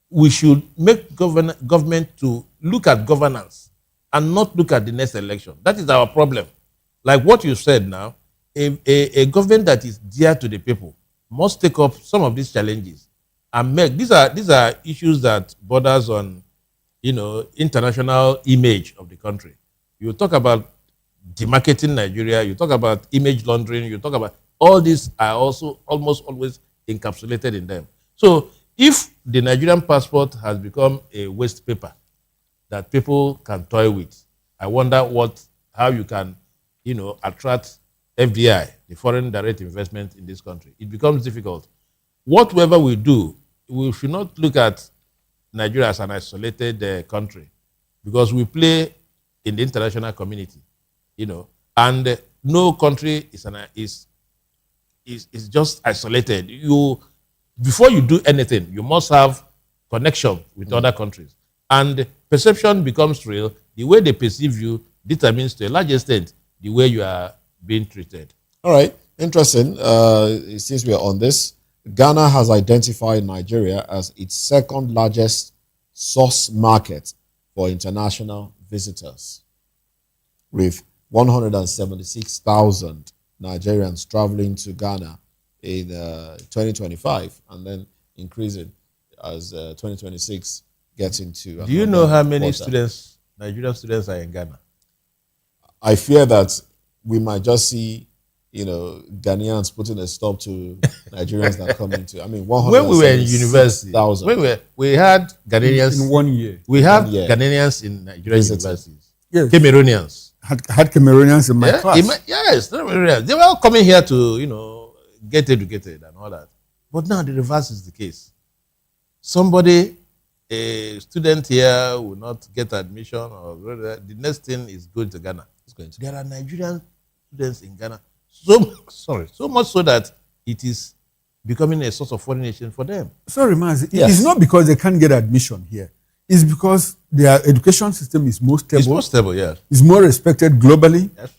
We should make government to look at governance and not look at the next election. That is our problem. Like what you said now, a government that is dear to the people must take up some of these challenges and make these are issues that borders on international image of the country. You talk about demarketing Nigeria, you talk about image laundering, you talk about all these are also almost always encapsulated in them. So if the Nigerian passport has become a waste paper that people can toy with, I wonder how you can, attract FDI, the foreign direct investment in this country. It becomes difficult. Whatever we do, we should not look at Nigeria as an isolated country, because we play in the international community, and no country is just isolated. Before you do anything, you must have connection with other countries, and perception becomes real. The way they perceive you determines to a large extent the way you are being treated. All right, interesting. Since we are on this, Ghana has identified Nigeria as its second largest source market for international visitors, with 176,000 Nigerians traveling to Ghana in 2025, and then increasing as 2026 get into. Do you know how many students, Nigerian students, are in Ghana? I fear that we might just see, Ghanaians putting a stop to Nigerians that come into. I mean, when we were in university, we had Ghanaians in 1 year. We have Ghanaians in Nigerian universities. Yes. Cameroonians. Had Cameroonians in my class. Yes, they were all coming here to, get educated and all that. But now the reverse is the case. A student here will not get admission, or the next thing is going to Ghana. There are Nigerian students in Ghana. So much so that it is becoming a source of foreign nation for them. Sorry, Maz. It's not because they can't get admission here. It's because their education system is more stable. It's more stable, yes. It's more respected globally. Yes,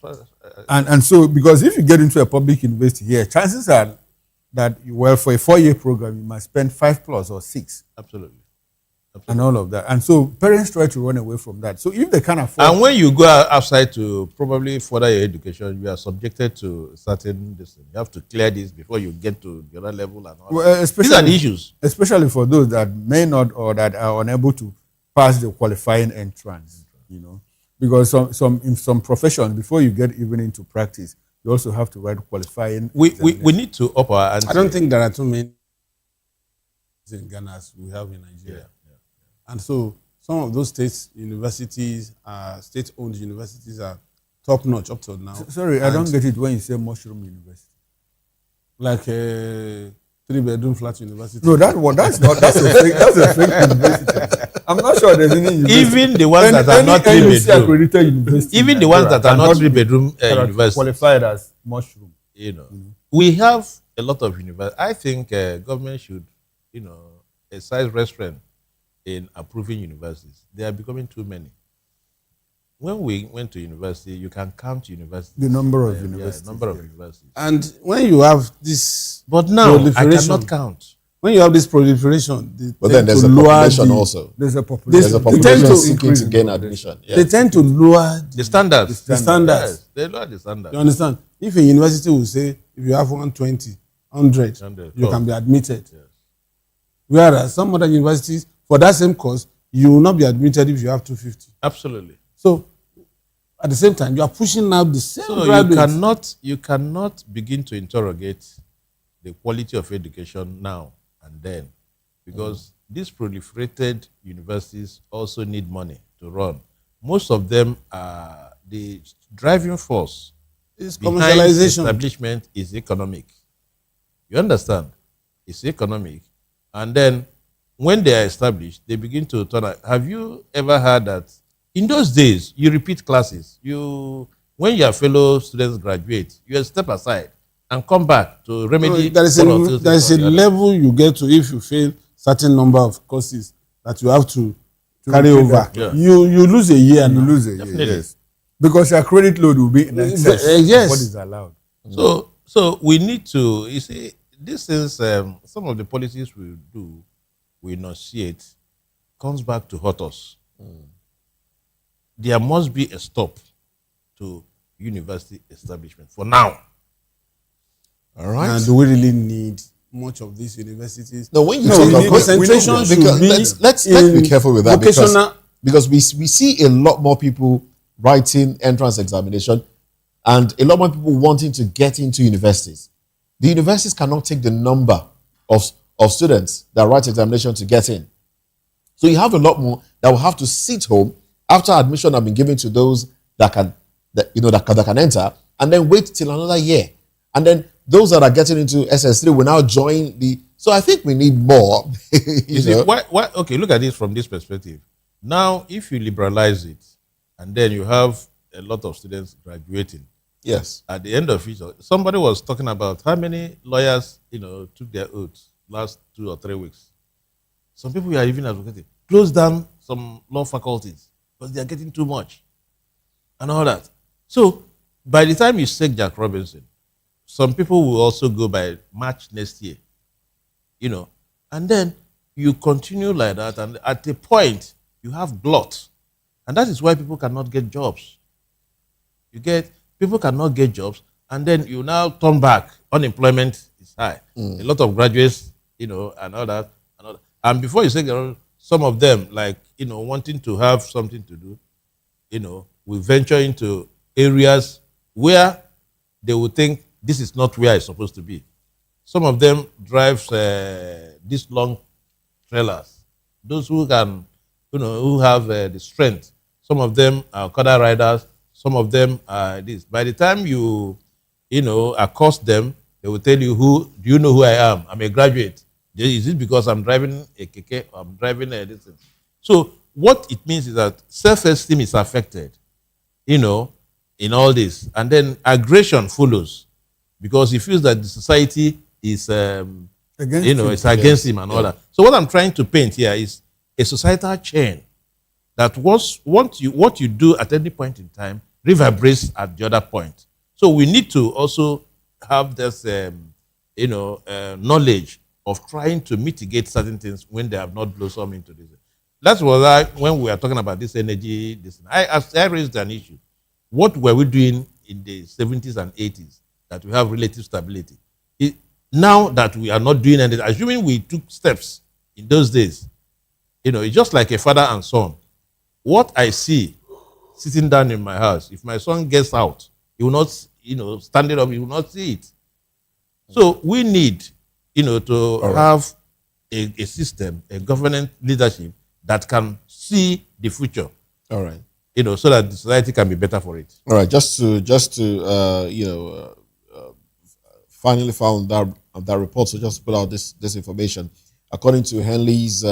and so, because if you get into a public university here, chances are that, for a 4-year program, you must spend 5+ or 6. Absolutely. And all of that. And so parents try to run away from that. So if they can't afford... And when you go outside to probably further your education, you are subjected to certain distance. You have to clear this before you get to the other level and all that. These are the issues. Especially for those that may not or that are unable to pass the qualifying entrance, Because in some professions, before you get even into practice, you also have to write qualifying. We need to up our ante. I don't think there are too many in Ghana as we have in Nigeria. And so some of those state-owned universities are top-notch up to now. Sorry, I don't get it when you say mushroom university. Like a 3-bedroom flat university. No, that's a fake university. I'm not sure there's any university. Even the ones that are not 3-bedroom. Even the ones that are not 3-bedroom universities. Qualified as mushroom. We have a lot of universities. I think government should, exercise restraint in approving universities. They are becoming too many. When we went to university, you can count universities. The number of universities. Number of universities. And when you have this, but now I cannot count. When you have this proliferation, but then there's a population also. There's a population seeking to gain admission. They tend to lower the standards. The standards. Yes, they lower the standards. You understand? If a university will say, if you have 120, 100, you can be admitted. Yes. Whereas some other universities, for that same course, you will not be admitted if you have 250. Absolutely. So, at the same time, you are pushing out the same graduates. You cannot begin to interrogate the quality of education now and then, because these proliferated universities also need money to run. Most of them are the driving force. It's behind commercialization. Establishment is economic. You understand? It's economic. And then when they are established, they begin to turn out. Have you ever heard that in those days, you repeat classes? When your fellow students graduate, you step aside and come back to remedy. There is a level you get to if you fail certain number of courses that you have to carry over. Yeah. You lose a year and you lose a year. Definitely. Yes. Because your credit load will be in excess of what is allowed. So we need to, you see, these things, some of the policies we do, we enunciate, comes back to hurt us. There must be a stop to university establishment for now. All right. And do we really need much of these universities? No, when you talk about concentration, let's be careful with that, because we see a lot more people writing entrance examination and a lot more people wanting to get into universities. The universities cannot take the number of students that write examination to get in. So you have a lot more that will have to sit home after admission have been given to those that can enter, and then wait till another year. And then those that are getting into SS3 will now join the... So I think we need more. Okay, look at this from this perspective. Now, if you liberalize it, and then you have a lot of students graduating. Yes. At the end of it, somebody was talking about how many lawyers, took their oaths last 2 or 3 weeks. Some people are even advocating, close down some law faculties because they are getting too much and all that. So by the time you take Jack Robinson, some people will also go by March next year, and then you continue like that, and at a point you have glut, and that is why people cannot get jobs. People cannot get jobs, and then you now turn back. Unemployment is high. A lot of graduates, and all that. And before you say, some of them, like, wanting to have something to do, will venture into areas where they will think this is not where it's supposed to be. Some of them drive these long trailers. Those who can, who have the strength. Some of them are Okada riders. Some of them are this. By the time you, accost them, they will tell you, do you know who I am? I'm a graduate. Is it because I'm driving a keke or I'm driving a this? So what it means is that self-esteem is affected, in all this. And then aggression follows because he feels that the society is, it's against him and all that. So what I'm trying to paint here is a societal chain that what you do at any point in time reverberates at the other point. So we need to also have this, knowledge of trying to mitigate certain things when they have not blossomed into this. That's what when we are talking about this energy, I raised an issue. What were we doing in the 70s and 80s that we have relative stability? Now that we are not doing anything, assuming we took steps in those days, it's just like a father and son. What I see sitting down in my house, if my son gets out, he will not, standing up, he will not see it. So we need, to have a system, a government leadership that can see the future. All right. So that the society can be better for it. All right. Just to finally found that report. So just to put out this information. According to Henley's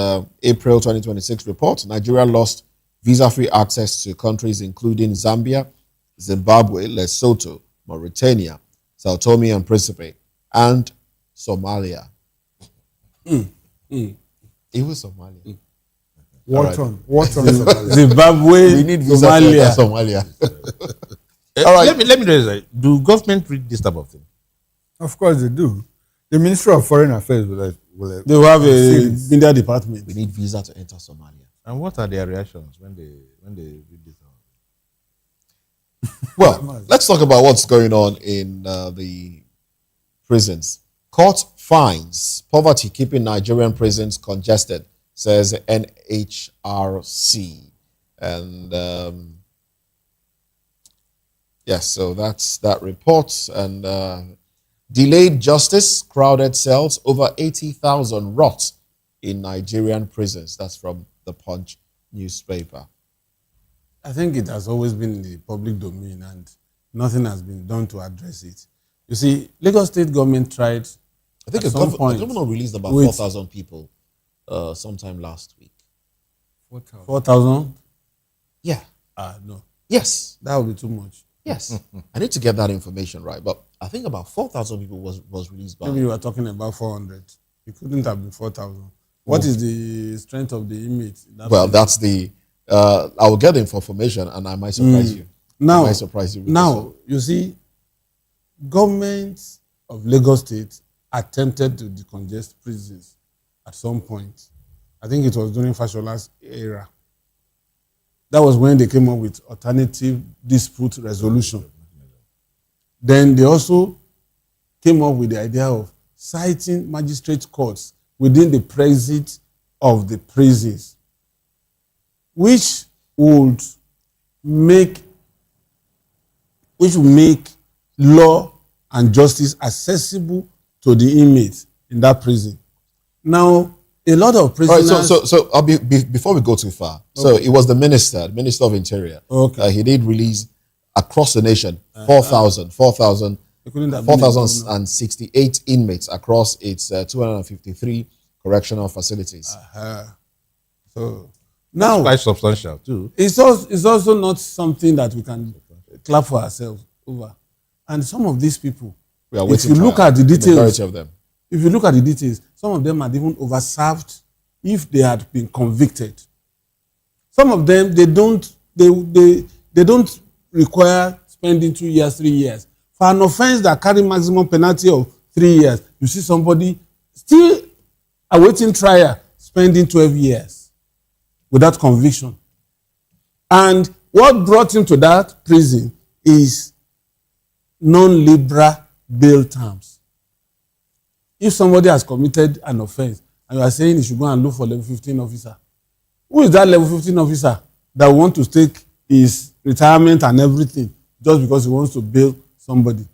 April 2026 report, Nigeria lost visa-free access to countries including Zambia, Zimbabwe, Lesotho, Mauritania, Sao Tome and Principe, and Somalia. It was Somalia. What on Zimbabwe, we need visa to Somalia. All right. Let me raise that. Do government read this type of thing? Of course they do. The Ministry of Foreign Affairs will they will have a media department. We need visa to enter Somalia. And what are their reactions when they read this? Well, let's talk about what's going on in the prisons. Court finds poverty keeping Nigerian prisons congested, says NHRC. And yes, so that's that report. And delayed justice, crowded cells, over 80,000 rot in Nigerian prisons. That's from the Punch newspaper. I think it has always been in the public domain and nothing has been done to address it. You see, Lagos State government tried. I think the government released about 4,000 people sometime last week. 4,000? Yeah. No. Yes. That would be too much. Yes. I need to get that information right. But I think about 4,000 people was released by. Maybe you were talking about 400. It couldn't have been 4,000. What is the strength of the inmates? Well, that's the. I will get the information and I might surprise you. Now, I might surprise you. Now, you see, government of Lagos State attempted to decongest prisons at some point. I think it was during Fashola's era. That was when they came up with alternative dispute resolution. Then they also came up with the idea of citing magistrate courts within the precinct of the prisons, which would make law and justice accessible to the inmates in that prison. Now, a lot of prisoners. Right, so I'll before we go too far. Okay. So it was the Minister of Interior. Okay. He did release across the nation 4,068 inmates across its 253 correctional facilities. So now, quite substantial too. It's also not something that we can clap for ourselves over. And some of these people, if you look at the details, of them. If you look at the details, some of them had even overserved if they had been convicted. Some of them, they don't require spending 2 years, 3 years. For an offense that carry maximum penalty of 3 years, you see somebody still awaiting trial, spending 12 years without conviction. And what brought him to that prison is non-liberal bail terms. If somebody has committed an offense and you are saying he should go and look for level 15 officer, Who is that level 15 officer that want to take his retirement and everything just because he wants to bail somebody?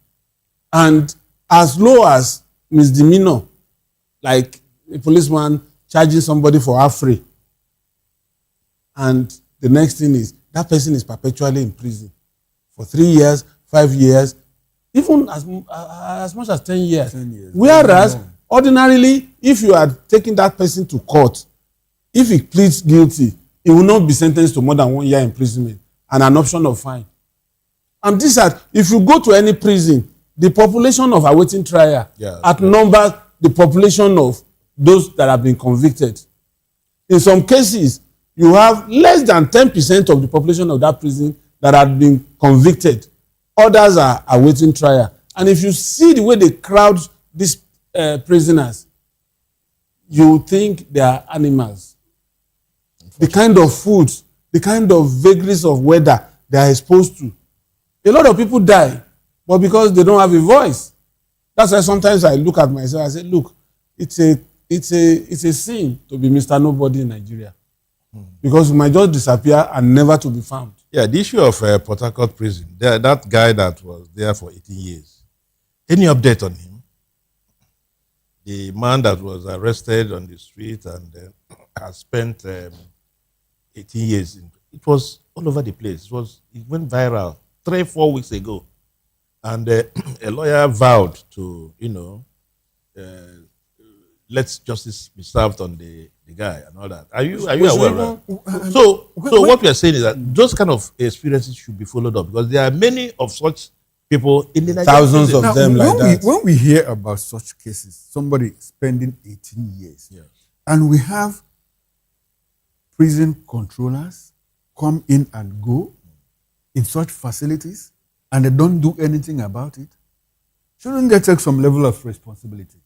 And as low as misdemeanor, like a policeman charging somebody for free, and the next thing is that person is perpetually in prison for 3 years, 5 years, even as much as 10 years. 10 years. Whereas ordinarily, if you are taking that person to court, if he pleads guilty, he will not be sentenced to more than 1 year imprisonment and an option of fine. And this is, if you go to any prison, the population of awaiting trial outnumbers the population of those that have been convicted. In some cases, you have less than 10% of the population of that prison that have been convicted. Others are awaiting trial. And if you see the way they crowd these prisoners, you think they are animals. The kind of food, the kind of vagaries of weather they are exposed to. A lot of people die, but because they don't have a voice. That's why sometimes I look at myself, I say, look, it's a sin to be Mr. Nobody in Nigeria. Because we might just disappear and never to be found. Yeah, the issue of Port Harcourt prison, that guy that was there for 18 years, any update on him? The man that was arrested on the street and has spent 18 years, it was all over the place. It went viral 3-4 weeks ago. And a lawyer vowed to, let justice be served on the guy and all that. Are you aware of that? So what we are saying is that those kind of experiences should be followed up, because there are many of such people in the Nigerian thousands of them like that. When we hear about such cases, somebody spending 18 years, and we have prison controllers come in and go in such facilities, and they don't do anything about it, shouldn't they take some level of responsibility?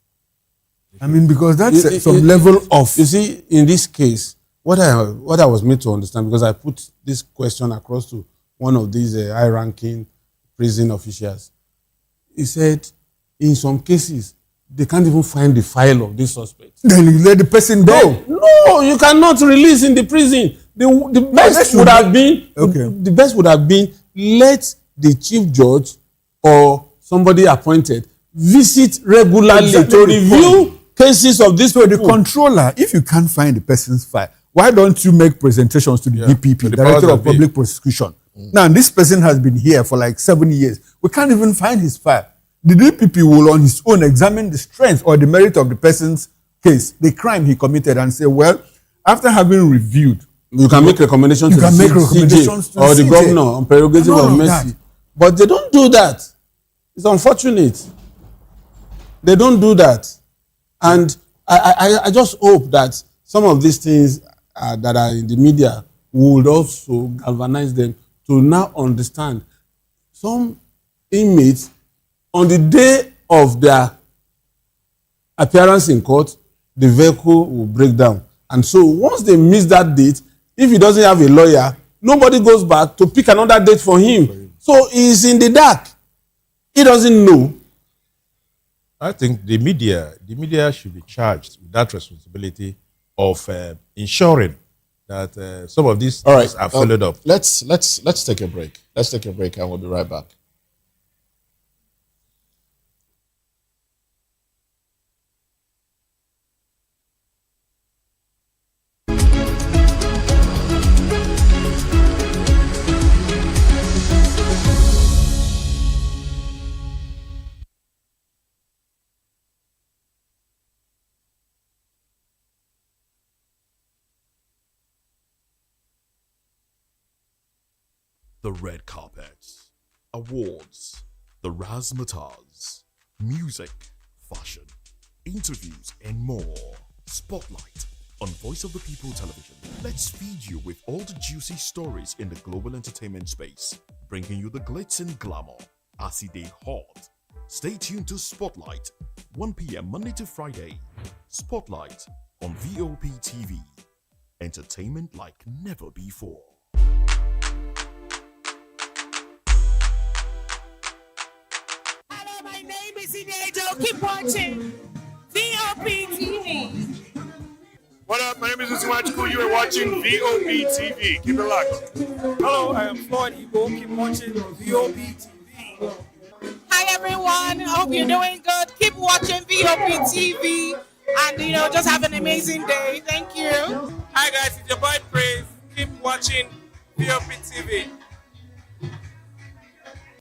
I mean, because that's some level of... You see, in this case, what I was made to understand, because I put this question across to one of these high-ranking prison officials, he said, in some cases, they can't even find the file of this suspect. Then you let the person go. No, you cannot release in the prison. The best would have been, the best would have been, let the chief judge or somebody appointed visit regularly to review cases of this. So the controller, if you can't find the person's file, why don't you make presentations to the DPP, Director of Public Prosecution? Now, this person has been here for like 7 years. We can't even find his file. The DPP will on his own examine the strength or the merit of the person's case, the crime he committed, and say, well, after having reviewed, you can make recommendations to the CJ or the governor on prerogative of mercy. But they don't do that. It's unfortunate. They don't do that. And I just hope that some of these things that are in the media would also galvanize them to now understand. Some inmates, on the day of their appearance in court, the vehicle will break down. And so once they miss that date, if he doesn't have a lawyer, nobody goes back to pick another date for him. So he's in the dark. He doesn't know. I think the media should be charged with that responsibility of ensuring that some of these things are followed up. Let's take a break. Let's take a break and we'll be right back. The red carpets, awards, the razzmatazz, music, fashion, interviews, and more. Spotlight on Voice of the People Television. Let's feed you with all the juicy stories in the global entertainment space, bringing you the glitz and glamour as it is hot. Stay tuned to Spotlight, 1 p.m. Monday to Friday. Spotlight on VOP TV. Entertainment like never before. My name is Inejo. Keep watching VOP TV. What up, my name is Usimachuku. You are watching VOP TV. Keep it locked. Hello, I am Floyd Igbo. Keep watching VOP TV. Hi everyone, hope you're doing good. Keep watching VOP TV and just have an amazing day. Thank you. Hi guys, it's your boy Praise. Keep watching VOP TV.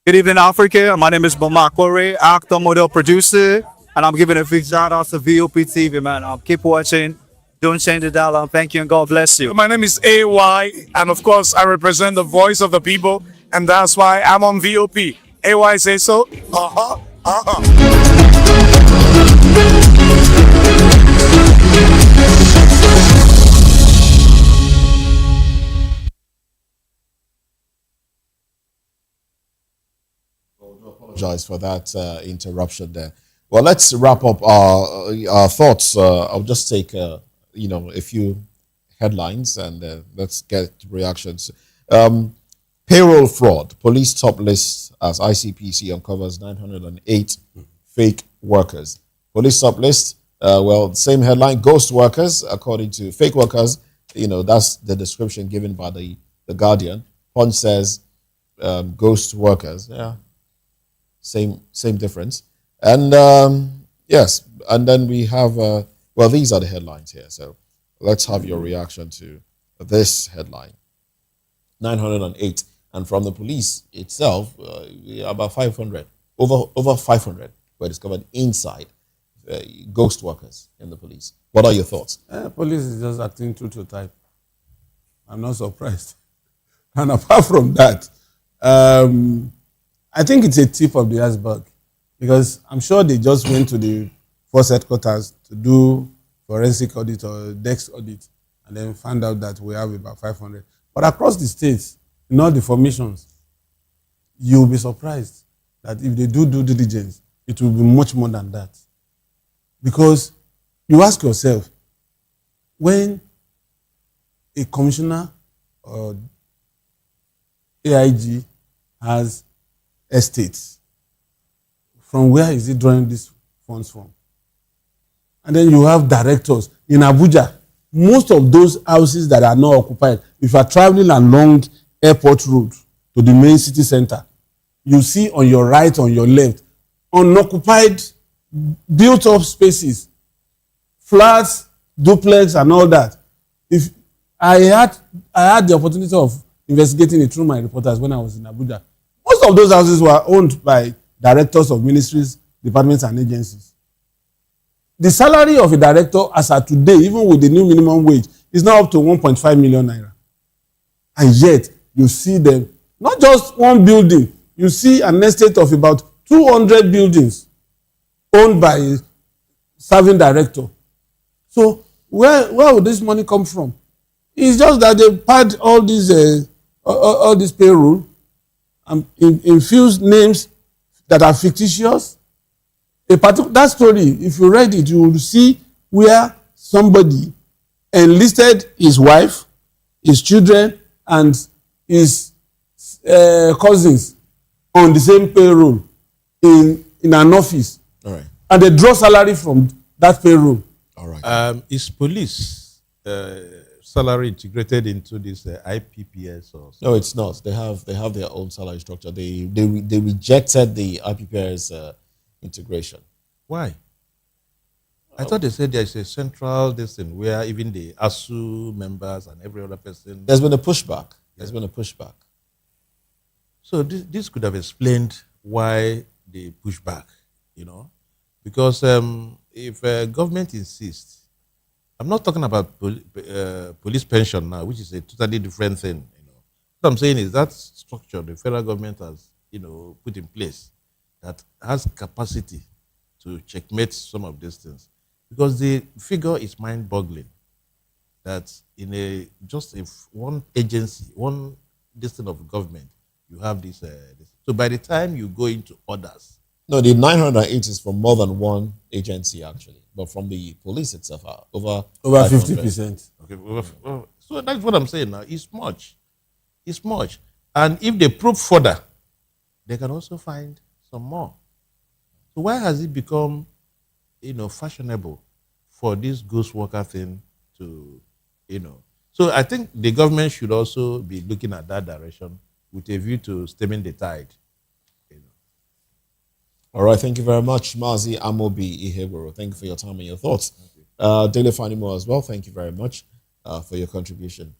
Good evening, Africa. My name is Bamakore, actor, model, producer, and I'm giving a big shout out to VOP TV, man. Keep watching. Don't change the dial. Thank you and God bless you. My name is AY, and of course, I represent the voice of the people, and that's why I'm on VOP. AY say so. Apologize for that interruption there. Well, let's wrap up our thoughts. I'll just take a few headlines and let's get reactions. Payroll fraud. Police top list as ICPC uncovers 908 fake workers. Police top list. Same headline. Ghost workers, according to fake workers. That's the description given by the Guardian. Punch says ghost workers. Yeah. Same difference. And yes, and then we have, these are the headlines here. So let's have your reaction to this headline. 908. And from the police itself, about 500, over 500 were discovered inside ghost workers in the police. What are your thoughts? Police is just acting true to type. I'm not surprised. And apart from that, I think it's a tip of the iceberg because I'm sure they just went to the force headquarters to do forensic audit or desk audit and then found out that we have about 500. But across the states, in all the formations, you'll be surprised that if they do due diligence, it will be much more than that. Because you ask yourself, when a commissioner or AIG has estates, from where is he drawing these funds from? And then you have directors in Abuja. Most of those houses that are not occupied, if you are traveling along Airport Road to the main city center, you see on your right, on your left, unoccupied, built-up spaces, flats, duplex, and all that. If I had the opportunity of investigating it through my reporters when I was in Abuja. Most of those houses were owned by directors of ministries, departments, and agencies. The salary of a director as of today, even with the new minimum wage, is now up to 1.5 million naira. And yet, you see them, not just one building, you see an estate of about 200 buildings owned by a serving director. So, where would this money come from? It's just that they paid all this payroll and infused names that are fictitious. That story, if you read it, you will see where somebody enlisted his wife, his children, and his cousins on the same payroll in an office. All right. And they draw salary from that payroll. All right. Is police salary integrated into this IPPS or something? No, it's not. They have their own salary structure. They rejected the IPPS integration. Why? I thought they said there's a central thing where even the ASU members and every other person. There's been a pushback. There's been a pushback. So this could have explained why they push back, because if government insists, I'm not talking about police pension now, which is a totally different thing. What I'm saying is that structure the federal government has, put in place that has capacity to checkmate some of these things. Because the figure is mind-boggling that in one agency, one distance of government, you have this. So by the time you go into others. No, the 908 is from more than one agency, actually. But from the police itself, over 50%. Okay, so that's what I'm saying now. It's much. It's much. And if they probe further, they can also find some more. So why has it become, fashionable for this ghost worker thing to So I think the government should also be looking at that direction with a view to stemming the tide. All right, thank you very much, Mazi Amobi Iheboro. Thank you for your time and your thoughts. Dele Fanimo as well, thank you very much for your contribution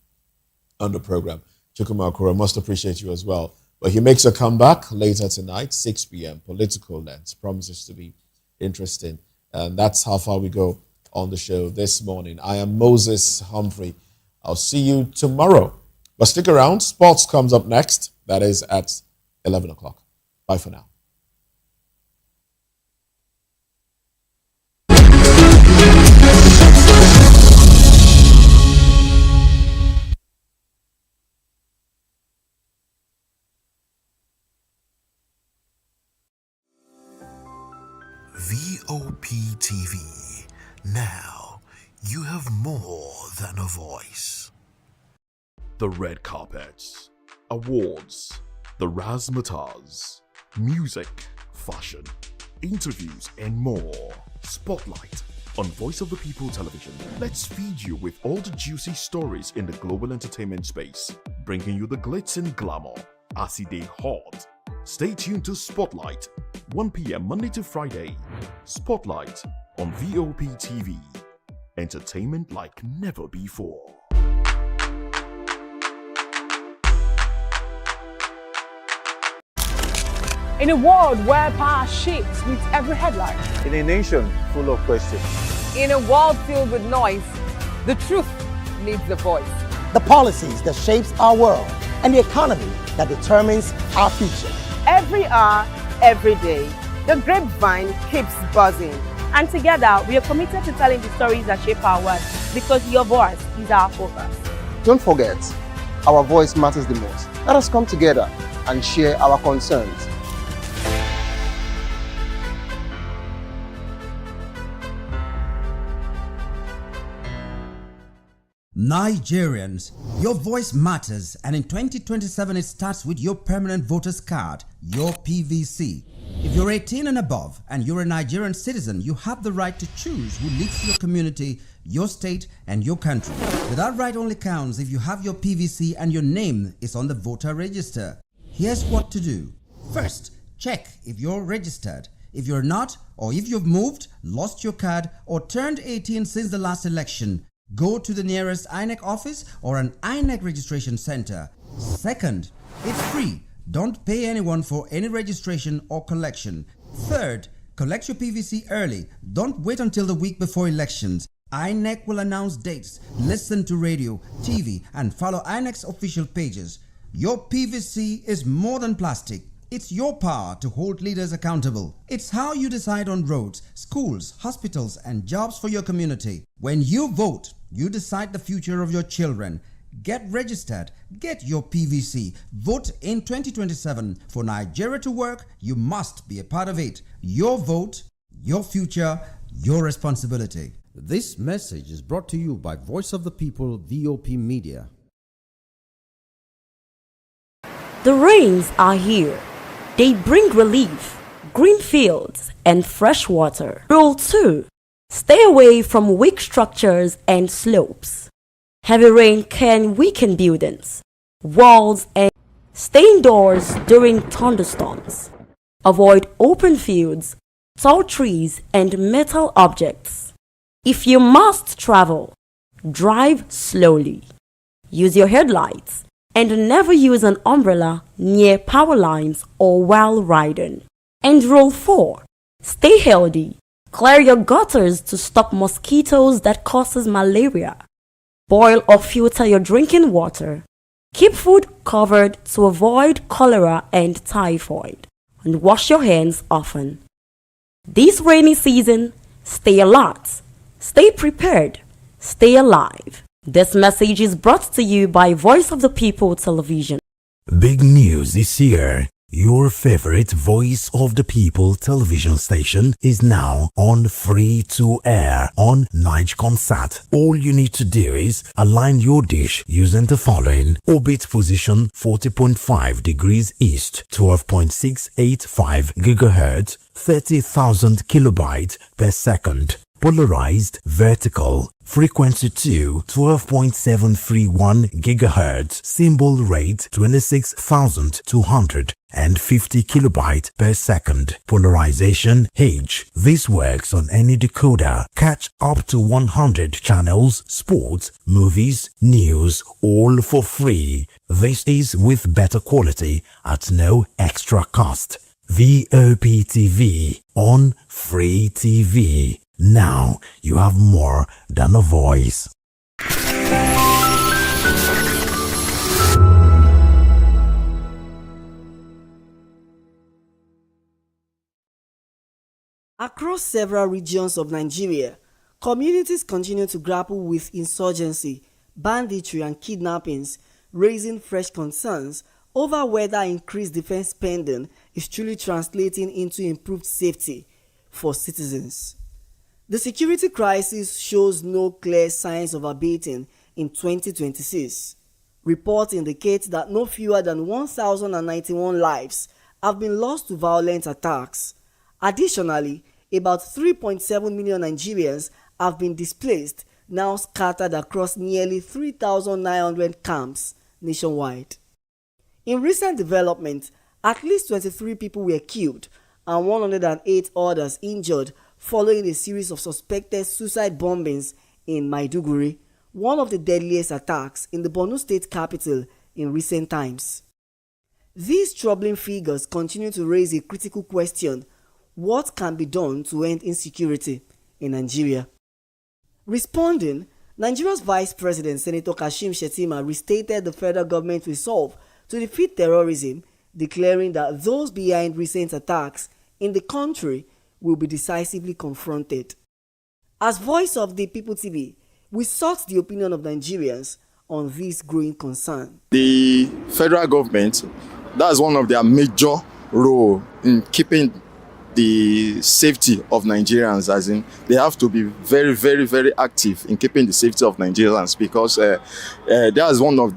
on the program. Chukuma Okoro, must appreciate you as well. But he makes a comeback later tonight, 6 p.m. Political Lens. Promises to be interesting. And that's how far we go on the show this morning. I am Moses Humphrey. I'll see you tomorrow. But stick around. Sports comes up next. That is at 11 o'clock. Bye for now. VOP TV. Now you have more than a voice. The red carpets, awards, the razzmatazz, music, fashion, interviews, and more. Spotlight on Voice of the People Television. Let's feed you with all the juicy stories in the global entertainment space, bringing you the glitz and glamour as it is hot. Stay tuned to Spotlight, 1 p.m. Monday to Friday. Spotlight on VOP TV. Entertainment like never before. In a world where power shifts with every headline. In a nation full of questions. In a world filled with noise, the truth needs a voice. The policies that shapes our world and the economy that determines our future. Every hour, every day, the grapevine keeps buzzing. And together, we are committed to telling the stories that shape our world, because your voice is our focus. Don't forget, our voice matters the most. Let us come together and share our concerns. Nigerians, your voice matters, and in 2027 it starts with your permanent voters card, your PVC. If you're 18 and above and you're a Nigerian citizen, you have the right to choose who leads your community, your state, and your country. But that right only counts if you have your PVC and your name is on the voter register. Here's what to do. First, check if you're registered. If you're not, or if you've moved, lost your card, or turned 18 since the last election, go to the nearest INEC office or an INEC registration center. Second, it's free. Don't pay anyone for any registration or collection. Third, collect your PVC early. Don't wait until the week before elections. INEC will announce dates. Listen to radio, TV, and follow INEC's official pages. Your PVC is more than plastic. It's your power to hold leaders accountable. It's how you decide on roads, schools, hospitals, and jobs for your community. When you vote, you decide the future of your children. Get registered. Get your PVC. Vote in 2027. For Nigeria to work, you must be a part of it. Your vote, your future, your responsibility. This message is brought to you by Voice of the People, VOP Media. The rains are here. They bring relief, green fields, and fresh water. Rule 2. Stay away from weak structures and slopes. Heavy rain can weaken buildings, walls, and stay indoors during thunderstorms. Avoid open fields, tall trees, and metal objects. If you must travel, drive slowly. Use your headlights. And never use an umbrella near power lines or while riding. And rule 4. Stay healthy. Clear your gutters to stop mosquitoes that causes malaria. Boil or filter your drinking water. Keep food covered to avoid cholera and typhoid. And wash your hands often. This rainy season, stay alert. Stay prepared. Stay alive. This message is brought to you by Voice of the People Television. Big news this year. Your favorite Voice of the People television station is now on free to air on Nigecomsat. All you need to do is align your dish using the following: orbit position 40.5 degrees east, 12.685 gigahertz, 30,000 kilobytes per second. polarized vertical, frequency 2 12.731 gigahertz, symbol rate 26,250 kilobyte per second, polarization H. This works on any decoder. Catch up to 100 channels, sports, movies, news, all for free. This is with better quality at no extra cost. VOP TV on Free TV. Now you have more than a voice. Across several regions of Nigeria, communities continue to grapple with insurgency, banditry and kidnappings, raising fresh concerns over whether increased defense spending is truly translating into improved safety for citizens. The security crisis shows no clear signs of abating in 2026. Reports indicate that no fewer than 1,091 lives have been lost to violent attacks. Additionally, about 3.7 million Nigerians have been displaced, now scattered across nearly 3,900 camps nationwide. In recent developments, at least 23 people were killed and 108 others injured following a series of suspected suicide bombings in Maiduguri, one of the deadliest attacks in the Borno state capital in recent times. These troubling figures continue to raise a critical question: what can be done to end insecurity in Nigeria? Responding, Nigeria's Vice President Senator Kashim Shettima restated the federal government's resolve to defeat terrorism, declaring that those behind recent attacks in the country will be decisively confronted. As Voice of the People TV, we sought the opinion of Nigerians on this growing concern. The federal government, that's one of their major role in keeping the safety of Nigerians, as in they have to be very, very, very active in keeping the safety of Nigerians, because that's one of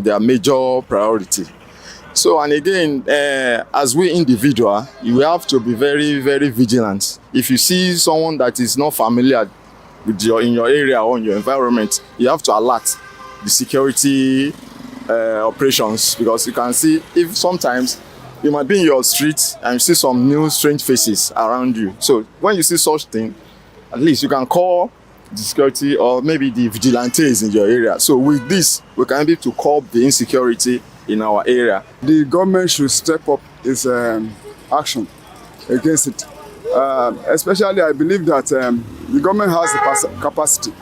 their major priority. So, and again, as we individual, you have to be very, very vigilant. If you see someone that is not familiar with in your area or in your environment, you have to alert the security operations, because you can see if sometimes you might be in your street and you see some new strange faces around you. So when you see such thing, at least you can call the security or maybe the vigilantes in your area. So with this, we can be able to curb the insecurity in our area. The government should step up its action against it. Especially, I believe that the government has the capacity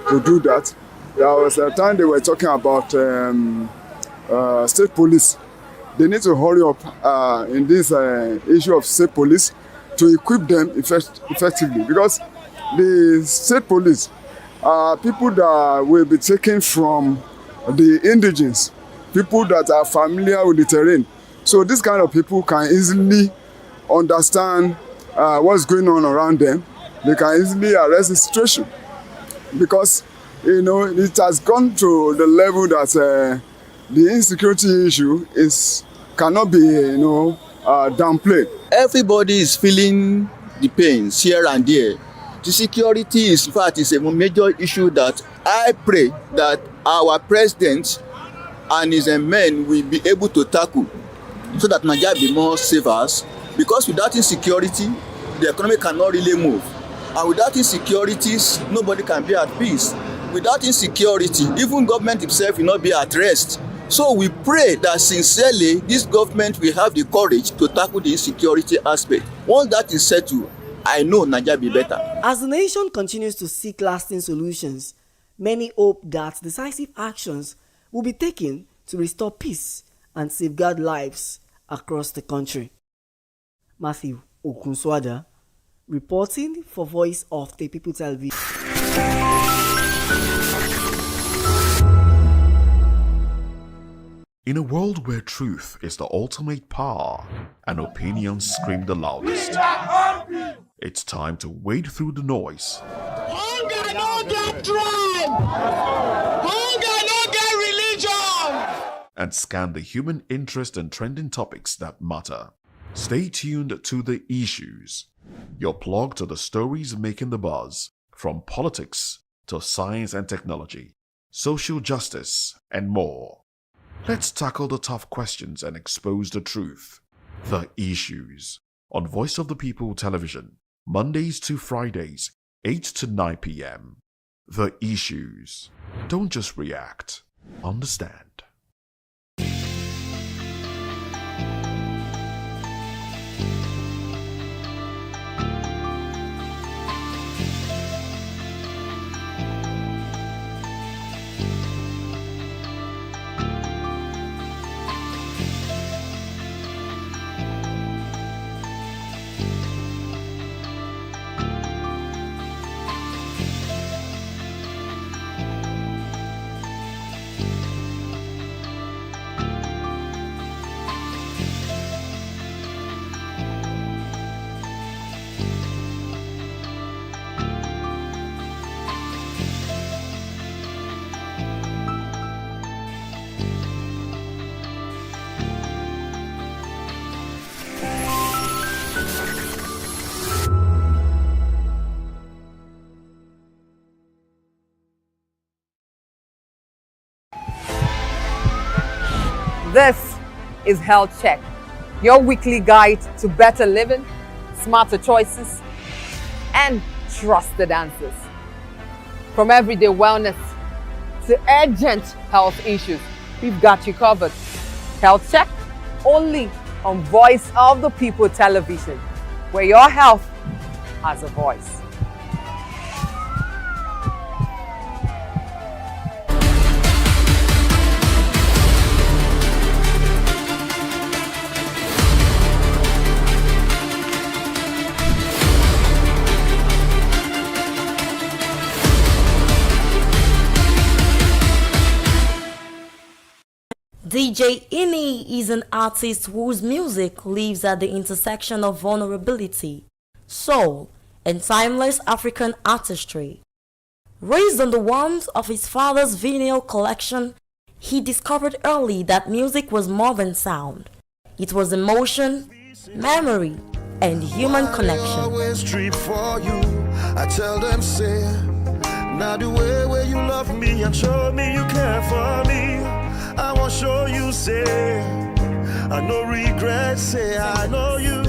to do that. There was a time they were talking about state police. They need to hurry up in this issue of state police to equip them effectively, because the state police are people that will be taken from the indigenes, people that are familiar with the terrain. So this kind of people can easily understand what's going on around them. They can easily arrest the situation, because it has gone to the level that the insecurity issue cannot be downplayed. Everybody is feeling the pains here and there. The security is, in fact, is a major issue that I pray that our president and his men will be able to tackle, so that Nigeria be more safer. Because without insecurity, the economy cannot really move. And without insecurities, nobody can be at peace. Without insecurity, even government itself will not be at rest. So we pray that sincerely this government will have the courage to tackle the insecurity aspect. Once that is settled, I know Nigeria will be better. As the nation continues to seek lasting solutions, many hope that decisive actions will be taken to restore peace and safeguard lives across the country. Matthew Okunswada, reporting for Voice of the People TV. In a world where truth is the ultimate power and opinions scream the loudest, it's time to wade through the noise. Hunger no get tribe. Hunger no get religion. And scan the human interest and trending topics that matter. Stay tuned to The Issues, your plug to the stories making the buzz, from politics to science and technology, social justice, and more. Let's tackle the tough questions and expose the truth. The Issues on Voice of the People Television, Mondays to Fridays, 8 to 9 p.m. The Issues. Don't just react, understand. This is Health Check, your weekly guide to better living, smarter choices, and trusted answers. From everyday wellness to urgent health issues, we've got you covered. Health Check, only on Voice of the People Television, where your health has a voice. DJ Ini is an artist whose music lives at the intersection of vulnerability, soul, and timeless African artistry. Raised on the warmth of his father's vinyl collection, he discovered early that music was more than sound. It was emotion, memory, and human connection. I tell them, say, now the way where you love me and show me you care for me. I want to show you, say, I no regret, say, I know you.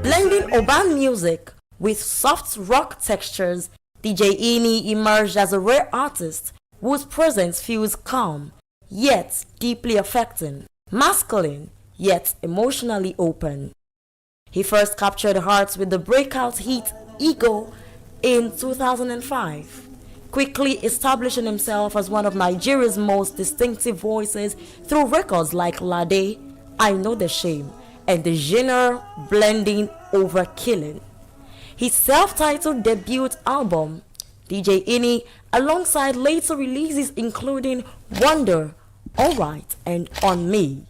Blending urban music with soft rock textures, DJ Ini emerged as a rare artist whose presence feels calm, yet deeply affecting, masculine, yet emotionally open. He first captured hearts with the breakout hit Ego in 2005. Quickly establishing himself as one of Nigeria's most distinctive voices through records like Lade, I Know the Shame, and the genre blending Overkilling. His self-titled debut album, DJ Ini, alongside later releases including Wonder, Alright, and On Me,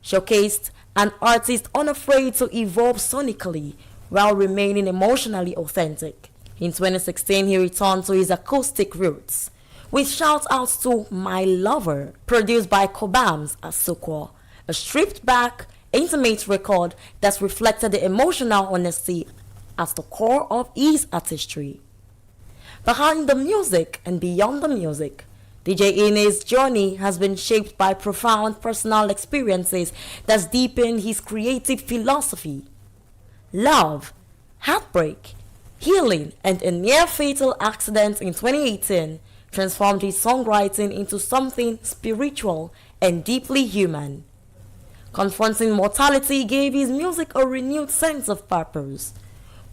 showcased an artist unafraid to evolve sonically while remaining emotionally authentic. In 2016, he returned to his acoustic roots, with shout-outs to My Lover, produced by Cobams Asokwo, a stripped-back, intimate record that reflected the emotional honesty at the core of his artistry. Behind the music and beyond the music, DJ Ine's journey has been shaped by profound personal experiences that deepened his creative philosophy. Love, heartbreak, healing, and a near-fatal accident in 2018 transformed his songwriting into something spiritual and deeply human. Confronting mortality gave his music a renewed sense of purpose,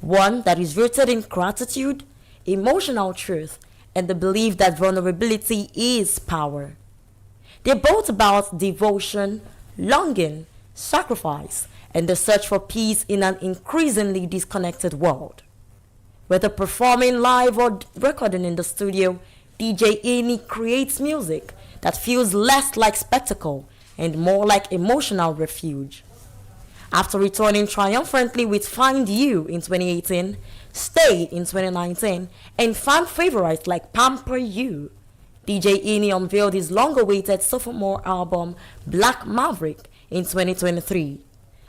one that is rooted in gratitude, emotional truth, and the belief that vulnerability is power. They're both about devotion, longing, sacrifice, and the search for peace in an increasingly disconnected world. Whether performing live or recording in the studio, DJ Ini creates music that feels less like spectacle and more like emotional refuge. After returning triumphantly with Find You in 2018, Stay in 2019, and fan favorites like Pamper You, DJ Ini unveiled his long-awaited sophomore album Black Maverick in 2023.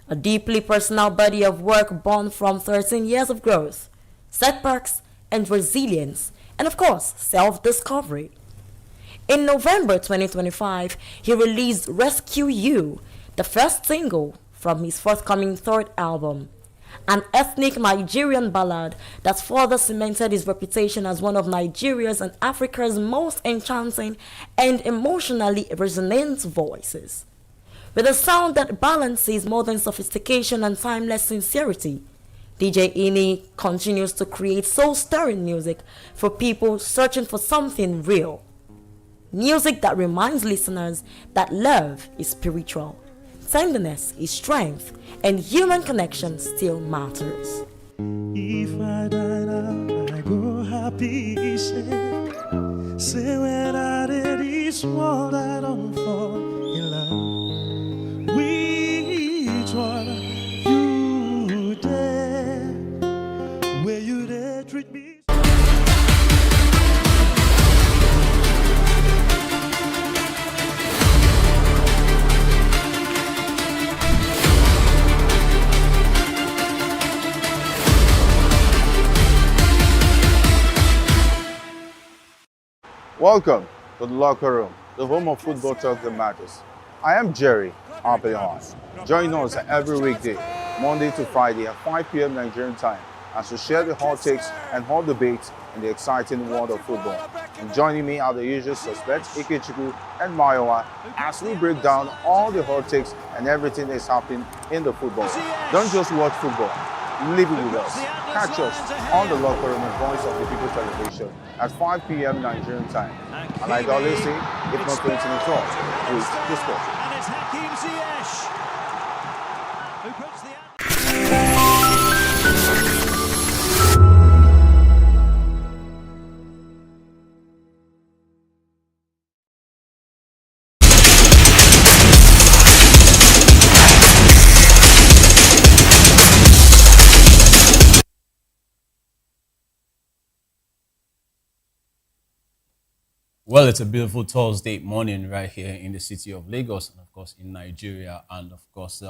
a deeply personal body of work born from 13 years of growth, setbacks, and resilience, and of course, self-discovery. In November 2025, he released Rescue You, the first single from his forthcoming third album, an ethnic Nigerian ballad that further cemented his reputation as one of Nigeria's and Africa's most enchanting and emotionally resonant voices. With a sound that balances modern sophistication and timeless sincerity, DJ Ini continues to create soul-stirring music for people searching for something real. Music that reminds listeners that love is spiritual, tenderness is strength, and human connection still matters. If I die now, I go happy, say when I did this world, I don't fall in love. Which one you there, where you there treat me? Welcome to the locker room, the home of football talk that matters. I am Jerry Apelon. Join us every weekday, Monday to Friday at 5 p.m. Nigerian time, as we share the hot takes and hot debates in the exciting world of football. And joining me are the usual suspects, Ikechukwu and Mayowa, as we break down all the hot takes and everything that's happening in the football. Don't just watch football, live it with us. Catch us on the locker room and Voice of the People television at 5 p.m. Nigerian time. And like I always say, if not 20 minutes off, please the sport. And it's Hakim Ziyech who puts the... Well, it's a beautiful Thursday morning right here in the city of Lagos and, of course, in Nigeria. And, of course,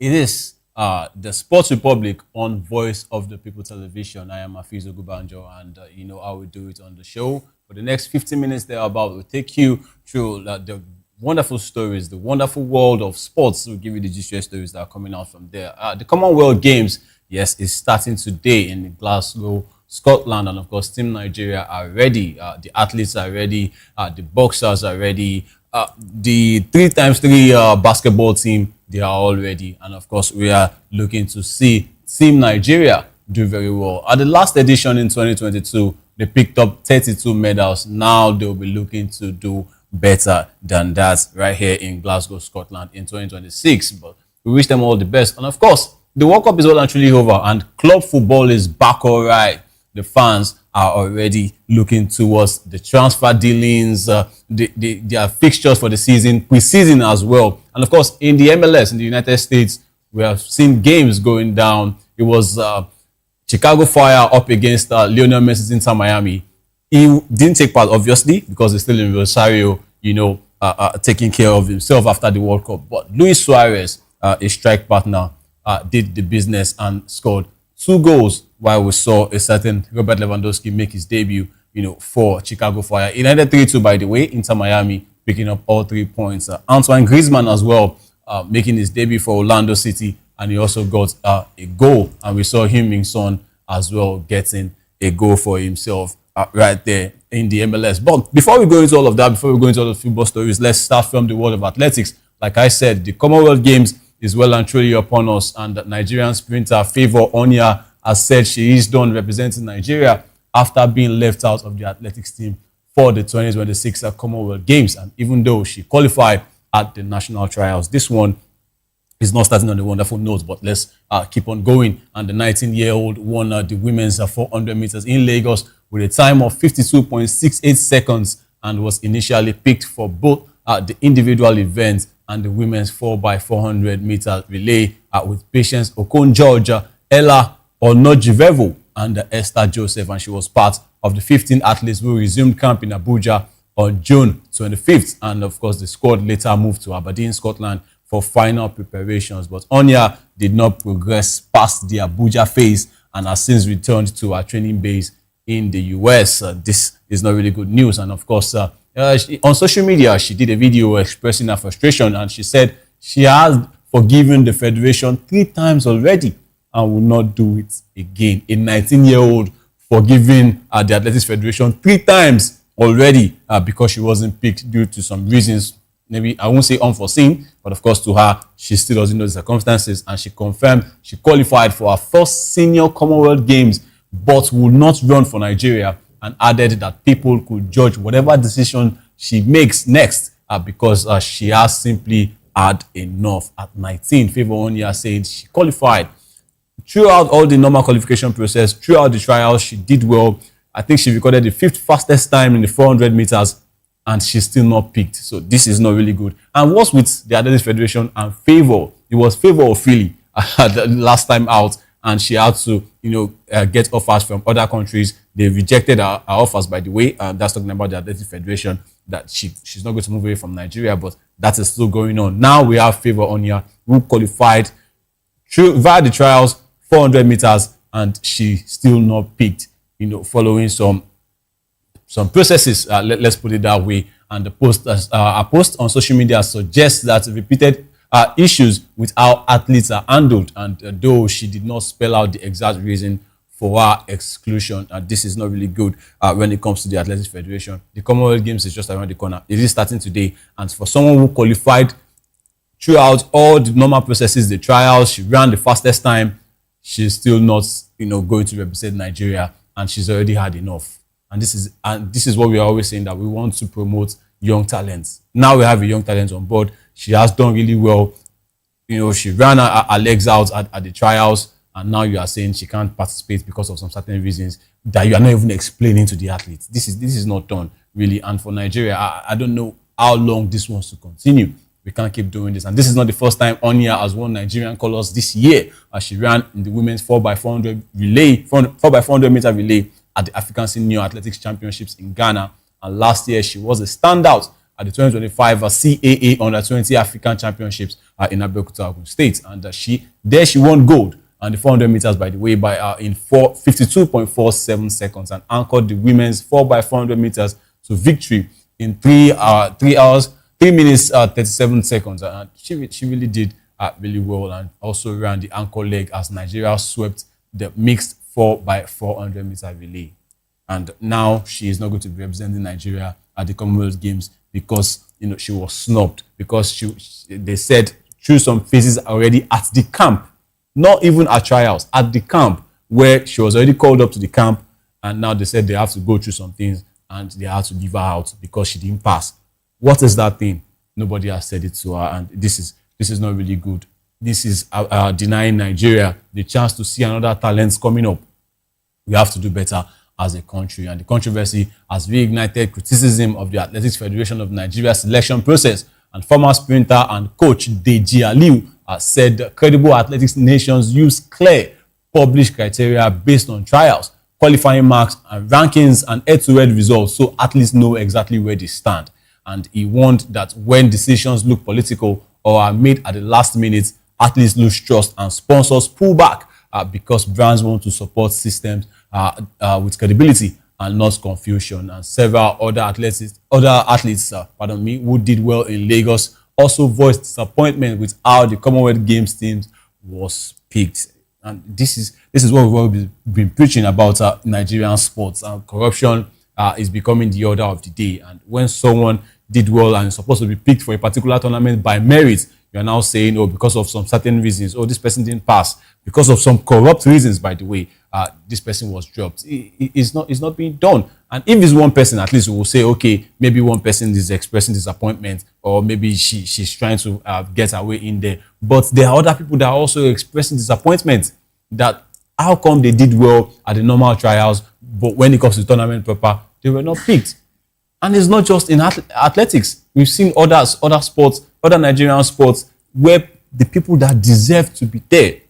it is the Sports Republic on Voice of the People television. I am Afizo Gubanjo, and you know how we do it on the show. For the next 15 minutes thereabout, we'll take you through the wonderful stories, the wonderful world of sports. We'll give you the GCS stories that are coming out from there. The Commonwealth Games, yes, is starting today in Glasgow, Scotland, and of course Team Nigeria are ready. The athletes are ready, the boxers are ready, the 3x3 basketball team, they are all ready, and of course we are looking to see Team Nigeria do very well. At the last edition in 2022, they picked up 32 medals. Now they'll be looking to do better than that right here in Glasgow, Scotland in 2026. But we wish them all the best. And of course, the World Cup is well and truly over, and club football is back all right. The fans are already looking towards the transfer dealings, their fixtures for the season, pre-season as well. And of course, in the MLS, in the United States, we have seen games going down. It was Chicago Fire up against Lionel Messi's Inter Miami. He didn't take part, obviously, because he's still in Rosario, you know, taking care of himself after the World Cup. But Luis Suarez, a strike partner, did the business and scored 2 goals, while we saw a certain Robert Lewandowski make his debut, you know, for Chicago Fire. It ended 3-2, by the way, Inter Miami picking up all 3 points. Antoine Griezmann as well, making his debut for Orlando City, and he also got a goal. And we saw Heung-min Son as well getting a goal for himself right there in the MLS. But before we go into all of that, before we go into all the football stories, let's start from the world of athletics. Like I said, the Commonwealth Games is well and truly upon us, and Nigerian sprinter Favour Onya has said she is done representing Nigeria after being left out of the athletics team for the 2026 Commonwealth Games. And even though she qualified at the national trials, this one is not starting on a wonderful note, but let's keep on going. And the 19-year-old won the women's 400 meters in Lagos with a time of 52.68 seconds and was initially picked for both the individual event and the women's 4x400 meter relay with Patience Okon-Georgia, Ella Onojivevo, and Esther Joseph. And she was part of the 15 athletes who resumed camp in Abuja on June 25th. And of course, the squad later moved to Aberdeen, Scotland for final preparations. But Onya did not progress past the Abuja phase and has since returned to her training base in the US. This is not really good news. And of course, on social media, she did a video expressing her frustration, and she said she has forgiven the federation 3 times already and will not do it again. A 19-year-old forgiving the Athletics Federation 3 times already because she wasn't picked due to some reasons, maybe I won't say unforeseen, but of course to her, she still doesn't know the circumstances, and she confirmed she qualified for her first senior Commonwealth Games but will not run for Nigeria, and added that people could judge whatever decision she makes next because she has simply had enough. At 19, Favour Onya said she qualified. Throughout all the normal qualification process, throughout the trials, she did well. I think she recorded the 5th fastest time in the 400 meters, and she's still not picked. So this is not really good. And what's with the Athletics Federation and Favour? It was Favour or Philly the last time out, and she had to, get offers from other countries. They rejected her offers, by the way. That's talking about the Athletics Federation, that she's not going to move away from Nigeria, but that is still going on. Now we have Favour Onya, who qualified via the trials, 400 meters, and she still not picked, following some processes, let's put it that way. And the post, a post on social media suggests that repeated issues with how athletes are handled, and though she did not spell out the exact reason for her exclusion, this is not really good when it comes to the Athletics Federation. The Commonwealth Games is just around the corner. It is starting today, and for someone who qualified throughout all the normal processes, the trials, she ran the fastest time, she's still not, going to represent Nigeria, and she's already had enough. And this is what we are always saying, that we want to promote young talents. Now we have a young talent on board. She has done really well. She ran her legs out at the trials, and now you are saying she can't participate because of some certain reasons that you are not even explaining to the athletes. This is not done, really. And for Nigeria, I don't know how long this wants to continue. We can't keep doing this. And this is not the first time Onya has won Nigerian colours this year, as she ran in the women's 4x400 relay, 4x400 meter relay at the African Senior Athletics Championships in Ghana. And last year, she was a standout at the 2025 CAA Under-20 African Championships in Abeokuta, Ogun State. And she won gold on the 400 meters, by the way, in 52.47 seconds, and anchored the women's 4x400 meters to victory in 3 minutes 37 seconds. And she really did really well, and also ran the anchor leg as Nigeria swept the mixed 4x400 meter relay. And now she is not going to be representing Nigeria at the Commonwealth Games because she was snubbed, because they said through some phases already at the camp, not even at trials, at the camp, where she was already called up to the camp, and now they said they have to go through some things and they have to leave her out because she didn't pass. What is that thing? Nobody has said it to her, and this is not really good. This is denying Nigeria the chance to see another talent coming up. We have to do better as a country, and the controversy has reignited criticism of the Athletics Federation of Nigeria's selection process. And former sprinter and coach Deji Aliu said credible athletics nations use clear, published criteria based on trials, qualifying marks, and rankings, and head-to-head results, so athletes know exactly where they stand. And he warned that when decisions look political or are made at the last minute, athletes lose trust and sponsors pull back because brands want to support systems with credibility and not confusion. And several other athletes, who did well in Lagos also voiced disappointment with how the Commonwealth Games teams was picked. And this is what we've always been preaching about Nigerian sports. Corruption is becoming the order of the day. And when someone did well and is supposed to be picked for a particular tournament by merit, you are now saying, oh, because of some certain reasons, oh, this person didn't pass. Because of some corrupt reasons, by the way, this person was dropped. It's not being done. And if it's one person, at least we will say, okay, maybe one person is expressing disappointment, or maybe she's trying to get her way in there. But there are other people that are also expressing disappointment, that how come they did well at the normal trials, but when it comes to tournament proper, they were not picked. And it's not just in athletics. We've seen other sports, other Nigerian sports, where the people that deserve to be there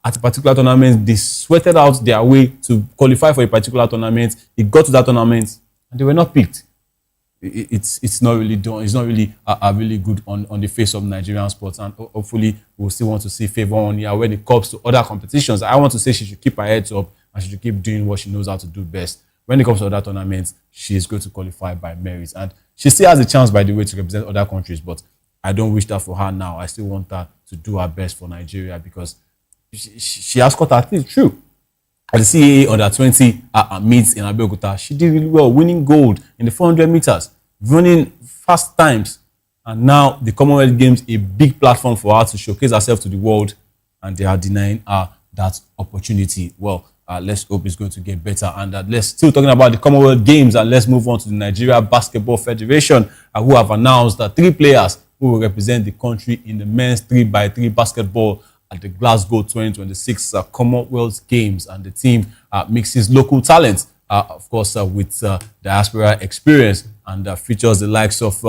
at a particular tournament, they sweated out their way to qualify for a particular tournament. It got to that tournament, and they were not picked. it's not really done. It's not really really good on the face of Nigerian sports, and hopefully we'll still want to see favor on here when it comes to other competitions. I want to say she should keep her heads up and she should keep doing what she knows how to do best. When it comes to other tournaments, she is going to qualify by merit, and she still has a chance, by the way, to represent other countries. But I don't wish that for her now. I still want her to do her best for Nigeria because she has got her things true. At the CAA under-20 meets in Abeokuta, she did really well, winning gold in the 400 meters, running fast times. And now the Commonwealth Games, a big platform for her to showcase herself to the world, and they are denying her that opportunity. Well, let's hope it's going to get better. And let's still talking about the Commonwealth Games, and let's move on to the Nigeria Basketball Federation, who have announced that 3 players who will represent the country in the men's 3x3 basketball at the Glasgow 2026 Commonwealth Games. And the team mixes local talent, of course, with diaspora experience, and features the likes of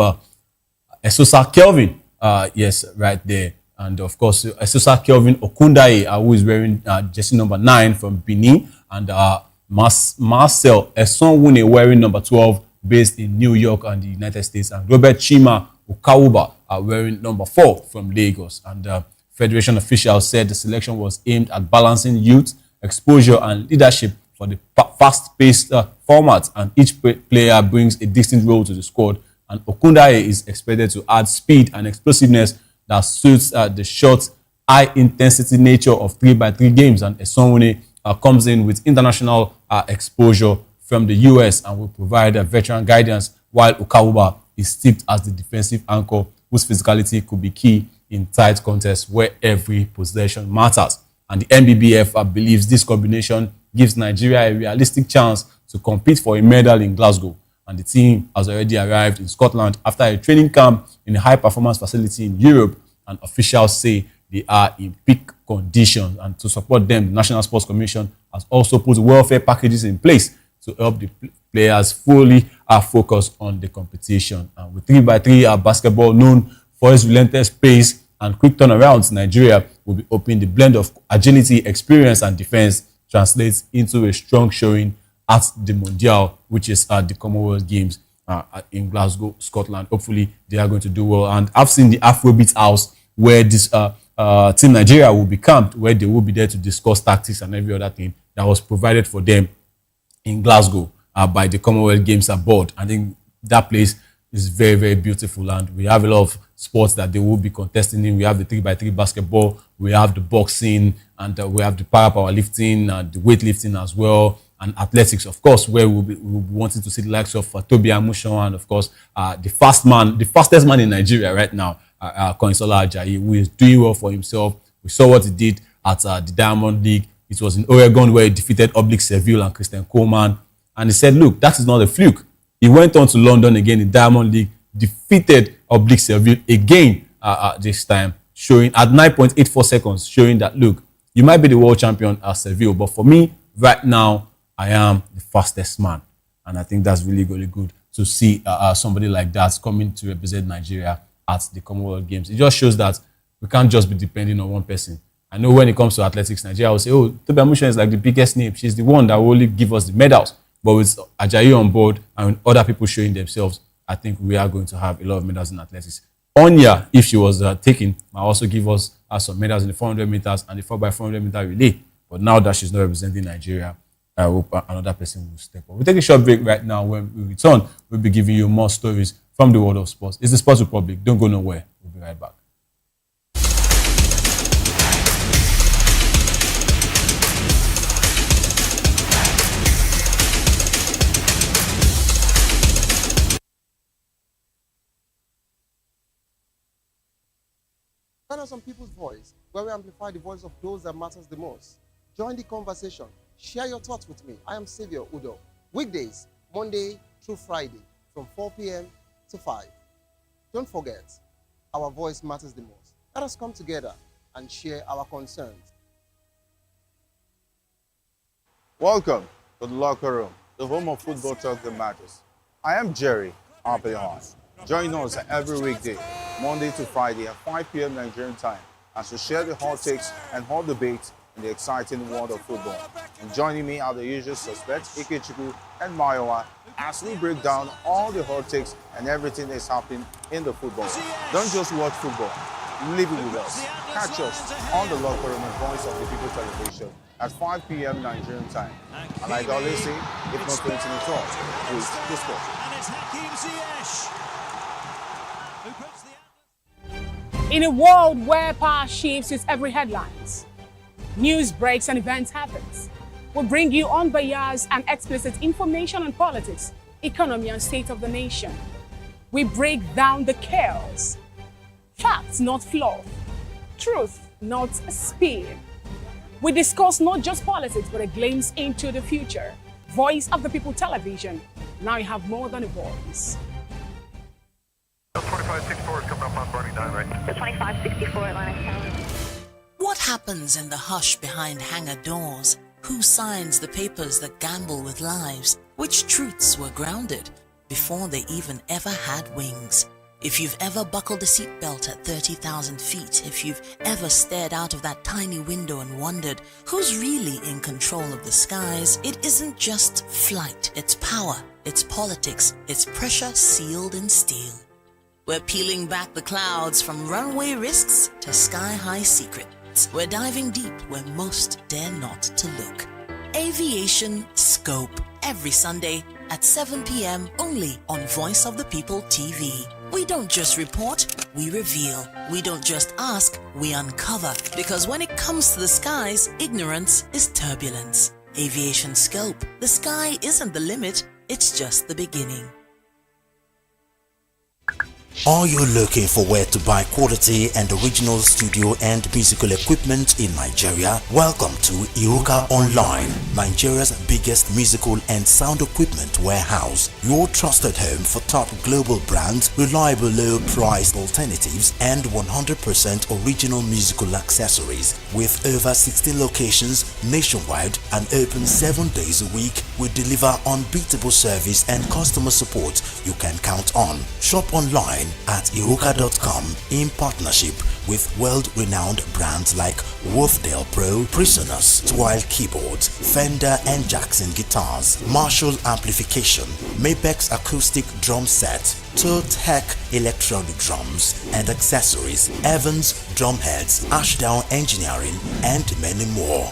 Esosa Kelvin, yes, right there. And of course, Esosa Kelvin Okundaye, who is wearing jersey number 9 from Benin, and Marcel Esonwune wearing number 12, based in New York and the United States, and Robert Chima Ukawuba wearing number 4 from Lagos. And Federation officials said the selection was aimed at balancing youth, exposure, and leadership for the fast-paced format, and each player brings a distinct role to the squad. And Okundaye is expected to add speed and explosiveness that suits the short, high-intensity nature of 3x3 games. And Esonwune comes in with international exposure from the US and will provide veteran guidance, while Ukawuba is steeped as the defensive anchor, whose physicality could be key in tight contests where every possession matters. And the NBBF believes this combination gives Nigeria a realistic chance to compete for a medal in Glasgow. And the team has already arrived in Scotland after a training camp in a high-performance facility in Europe, and officials say they are in peak condition. And to support them, the National Sports Commission has also put welfare packages in place to help the players fully focus on the competition. And with 3x3 basketball known for its relentless pace and quick turnarounds, Nigeria will be hoping the blend of agility, experience, and defense translates into a strong showing at the Mondial, which is at the Commonwealth Games in Glasgow, Scotland. Hopefully, they are going to do well. And I've seen the Afrobeat house where this Team Nigeria will be camped, where they will be there to discuss tactics and every other thing that was provided for them in Glasgow by the Commonwealth Games board. I think that place is very, very beautiful, and we have a lot of sports that they will be contesting in. We have the 3x3 basketball, we have the boxing, and we have the powerlifting and the weightlifting as well, and athletics, of course, where we'll be wanting to see the likes of Tobi Amushon, and of course the fastest man in Nigeria right now, Koinsola Ajayi, who is doing well for himself. We saw what he did at the Diamond League. It was in Oregon where he defeated Oblique Seville and Christian Coleman, and he said, look, that is not a fluke. He went on to London again in Diamond League, defeated Oblique Seville again this time, showing at 9.84 seconds, showing that, look, you might be the world champion at Seville, but for me, right now, I am the fastest man. And I think that's really, really good to see somebody like that coming to represent Nigeria at the Commonwealth Games. It just shows that we can't just be depending on one person. I know when it comes to athletics, Nigeria will say, oh, Tobi Amushon is like the biggest name. She's the one that will only give us the medals. But with Ajayi on board and other people showing themselves, I think we are going to have a lot of medals in athletics. Onya, if she was taken, might also give us some medals in the 400 meters and the 4x400 meter relay. But now that she's not representing Nigeria, I hope another person will step up. We'll take a short break right now. When we return, we'll be giving you more stories from the world of sports. It's the Sports Republic. Don't go nowhere. We'll be right back. Join us on People's Voice, where we amplify the voice of those that matters the most. Join the conversation. Share your thoughts with me. I am Xavier Udo. Weekdays, Monday through Friday, from 4 p.m. to 5. Don't forget, our voice matters the most. Let us come together and share our concerns. Welcome to the locker room, the home of football talk that matters. I am Jerry Arpillon. Join us every weekday, Monday to Friday at 5 p.m. Nigerian time, as we share the hot takes and hot debates in the exciting world of football. And joining me are the usual suspects, Ikechukwu and Mayowa, as we break down all the hot takes and everything that's happening in the football. Don't just watch football, live it with us. Catch us on the Locker Room and Voice of the People television at 5 p.m. Nigerian time. And like I always say, if not 20 minutes off, please discuss. In a world where power shifts with every headlines, news breaks and events happens, we bring you unbiased and explicit information on politics, economy and state of the nation. We break down the chaos. Facts, not fluff. Truth, not spin. We discuss not just politics, but a glimpse into the future. Voice of the People television. Now you have more than a voice. 2564 is coming up on Barney 9, right? The 2564 Atlantic Tower. What happens in the hush behind hangar doors? Who signs the papers that gamble with lives? Which truths were grounded before they even ever had wings? If you've ever buckled a seatbelt at 30,000 feet, if you've ever stared out of that tiny window and wondered who's really in control of the skies, it isn't just flight, it's power, it's politics, it's pressure sealed in steel. We're peeling back the clouds from runway risks to sky-high secrets. We're diving deep where most dare not to look. Aviation Scope, every Sunday at 7 p.m. only on Voice of the People TV. We don't just report, we reveal. We don't just ask, we uncover. Because when it comes to the skies, ignorance is turbulence. Aviation Scope, the sky isn't the limit, it's just the beginning. Are you looking for where to buy quality and original studio and musical equipment in Nigeria? Welcome to Iruka Online, Nigeria's biggest musical and sound equipment warehouse. Your trusted home for top global brands, reliable low-priced alternatives, and 100% original musical accessories. With over 16 locations nationwide and open 7 days a week, we deliver unbeatable service and customer support you can count on. Shop online at iruka.com in partnership with world-renowned brands like Wolfdale Pro, Prisoners, Twile Keyboards, Fender and Jackson Guitars, Marshall Amplification, Mapex Acoustic Drum Set, Tech Electronic Drums and Accessories, Evans Drumheads, Ashdown Engineering and many more.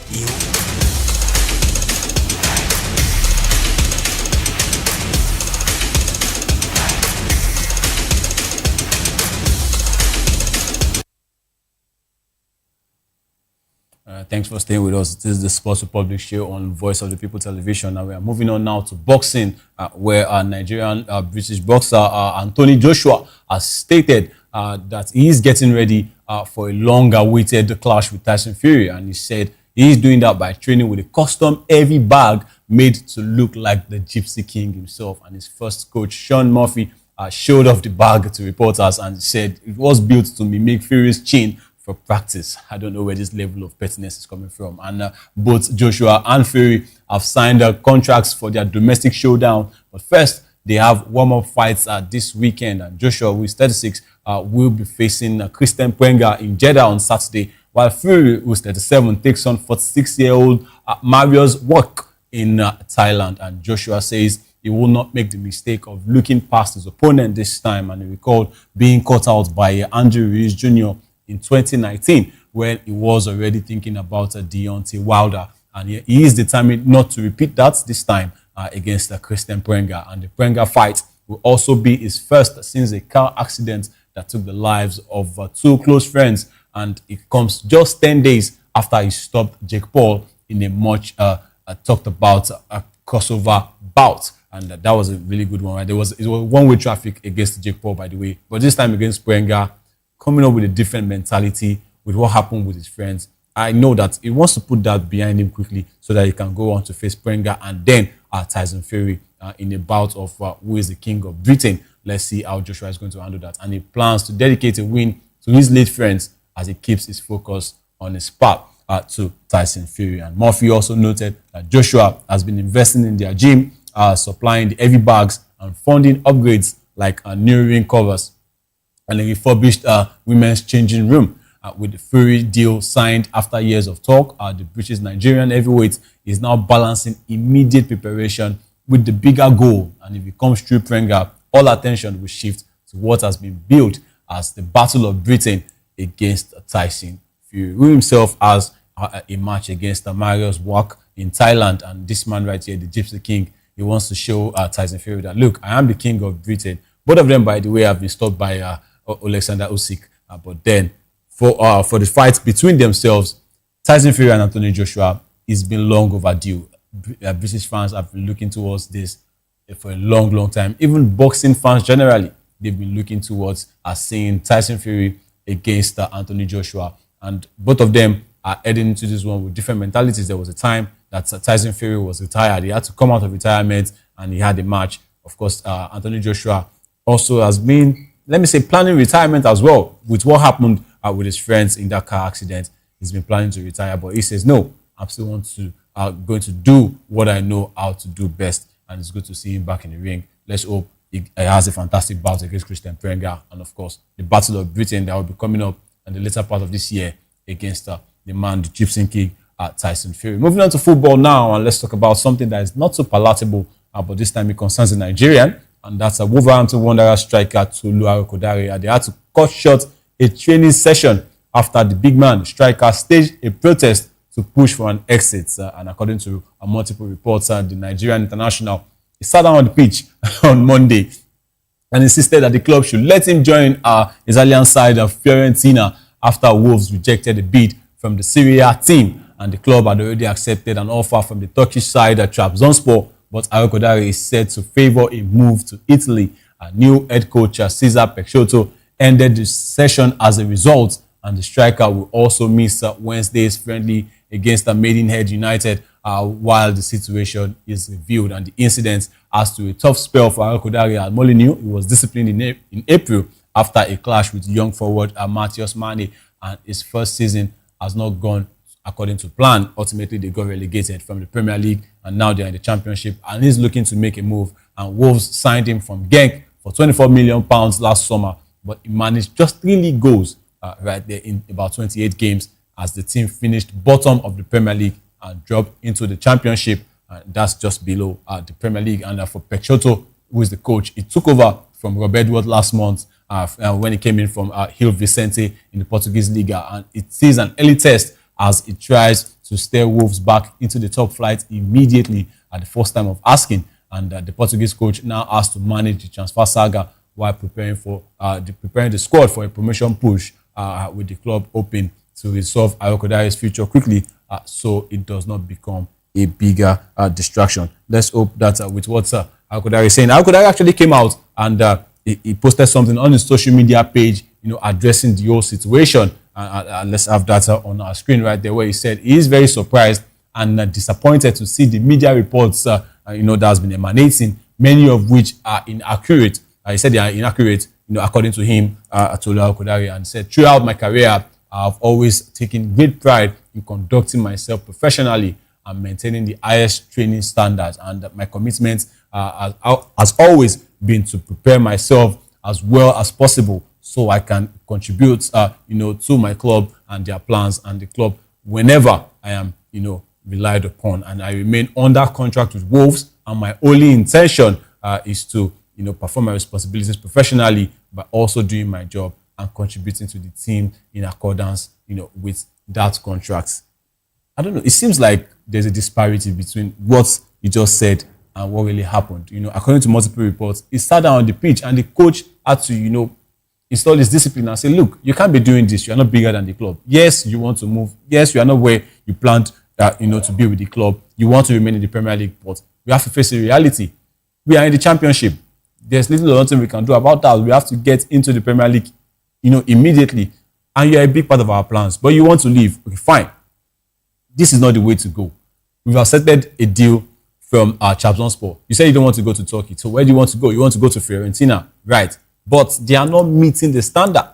Thanks for staying with us. This is the Sports Republic show on Voice of the People television. And we are moving on now to boxing, where our Nigerian British boxer Anthony Joshua has stated that he is getting ready for a long-awaited clash with Tyson Fury. And he said he is doing that by training with a custom heavy bag made to look like the Gypsy King himself. And his first coach, Sean Murphy, showed off the bag to reporters and said it was built to mimic Fury's chin for practice. I don't know where this level of pettiness is coming from. And both Joshua and Fury have signed contracts for their domestic showdown. But first, they have warm-up fights this weekend. And Joshua, who is 36, will be facing Christian Prenga in Jeddah on Saturday, while Fury, who is 37, takes on 46-year-old Marius Wok in Thailand. And Joshua says he will not make the mistake of looking past his opponent this time. And he recalled being caught out by Andrew Ruiz Jr. in 2019, when he was already thinking about Deontay Wilder. And he is determined not to repeat that this time against Christian Prenga. And the Prenga fight will also be his first since a car accident that took the lives of two close friends. And it comes just 10 days after he stopped Jake Paul in a much talked about crossover bout. And that was a really good one, right? It was one-way traffic against Jake Paul, by the way. But this time against Prenga, coming up with a different mentality with what happened with his friends. I know that he wants to put that behind him quickly so that he can go on to face Prenga and then Tyson Fury in a bout of who is the king of Britain. Let's see how Joshua is going to handle that. And he plans to dedicate a win to his late friends as he keeps his focus on his path to Tyson Fury. And Murphy also noted that Joshua has been investing in their gym, supplying the heavy bags and funding upgrades like new ring covers and a refurbished women's changing room. with the Fury deal signed after years of talk. The British Nigerian heavyweight is now balancing immediate preparation with the bigger goal. And if it comes through Prenga, all attention will shift to what has been built as the Battle of Britain against Tyson Fury, who himself has a match against Marius Wak in Thailand. And this man right here, the Gypsy King, he wants to show Tyson Fury that, look, I am the king of Britain. Both of them, by the way, have been stopped by Alexander Usyk. But then, for the fight between themselves, Tyson Fury and Anthony Joshua, it's been long overdue. British fans have been looking towards this for a long, long time. Even boxing fans generally, they've been looking towards seeing Tyson Fury against Anthony Joshua. And both of them are heading into this one with different mentalities. There was a time that Tyson Fury was retired. He had to come out of retirement and he had a match. Of course, Anthony Joshua also has been, let me say, planning retirement as well. With what happened with his friends in that car accident, he's been planning to retire, but he says, no, I'm still going to do what I know how to do best. And it's good to see him back in the ring. Let's hope he has a fantastic bout against Christian Prenga. And of course, the Battle of Britain that will be coming up in the later part of this year against the man, the Gypsy King, Tyson Fury. Moving on to football now, and let's talk about something that is not so palatable, but this time it concerns a Nigerian, and that's a Wolverhampton Wanderers striker Tolu Arokodare. They had to cut short a training session after the big man striker staged a protest to push for an exit. And according to multiple reports, the Nigerian international, he sat down on the pitch on Monday and insisted that the club should let him join his Italian side of Fiorentina after Wolves rejected a bid from the Serie A team, and the club had already accepted an offer from the Turkish side at Trabzonspor, but Arokodare is said to favour a move to Italy. New head coach Cesar Peixoto ended the session as a result, and the striker will also miss Wednesday's friendly against Maidenhead United while the situation is reviewed. And the incident has to a tough spell for Arokodare at Molineux. He was disciplined in April after a clash with young forward Matthias Mane, and his first season has not gone according to plan. Ultimately, they got relegated from the Premier League, and now they're in the Championship, and he's looking to make a move. And Wolves signed him from Genk for £24 million last summer, but he managed just 3 league goals right there in about 28 games as the team finished bottom of the Premier League and dropped into the Championship. That's just below the Premier League. And for Peixoto, who is the coach, he took over from Rob Edward last month when he came in from Gil Vicente in the Portuguese Liga. And it is an early test as it tries to steer Wolves back into the top flight immediately at the first time of asking. And the Portuguese coach now has to manage the transfer saga while preparing the squad for a promotion push with the club hoping to resolve Arokodare's future quickly so it does not become a bigger distraction. Let's hope that with what Arokodare is saying, Arokodare actually came out and he posted something on his social media page, addressing the whole situation. Let's have that on our screen right there, where he said he is very surprised and disappointed to see the media reports that has been emanating, many of which are inaccurate. He said they are inaccurate, according to him, Tolu Arokodare, and said, throughout my career, I've always taken great pride in conducting myself professionally and maintaining the highest training standards. And my commitment has always been to prepare myself as well as possible so I can contribute, to my club and their plans and the club whenever I am, relied upon. And I remain under contract with Wolves, and my only intention is to, perform my responsibilities professionally, but also doing my job and contributing to the team in accordance, with that contract. I don't know. It seems like there's a disparity between what you just said and what really happened. According to multiple reports, he sat down on the pitch and the coach had to, install his discipline and say, look, you can't be doing this. You are not bigger than the club. Yes, you want to move. Yes, you are not where you planned, to be with the club. You want to remain in the Premier League, but we have to face the reality. We are in the Championship. There's little or nothing we can do about that. We have to get into the Premier League, immediately. And you're a big part of our plans, but you want to leave. Okay, fine. This is not the way to go. We've accepted a deal from Trabzonspor. You said you don't want to go to Turkey. So where do you want to go? You want to go to Fiorentina, right? But they are not meeting the standard.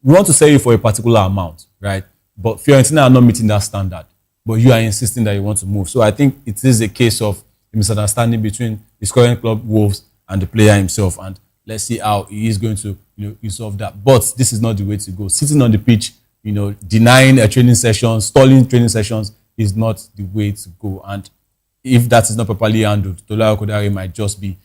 We want to sell you for a particular amount, right? But Fiorentina are not meeting that standard. But you are insisting that you want to move. So I think it is a case of a misunderstanding between his current club, Wolves, and the player himself. And Let's see how he is going to, resolve that. But this is not the way to go. Sitting on the pitch, denying a training session, stalling training sessions is not the way to go. And if that is not properly handled, Tola Kodare might just be,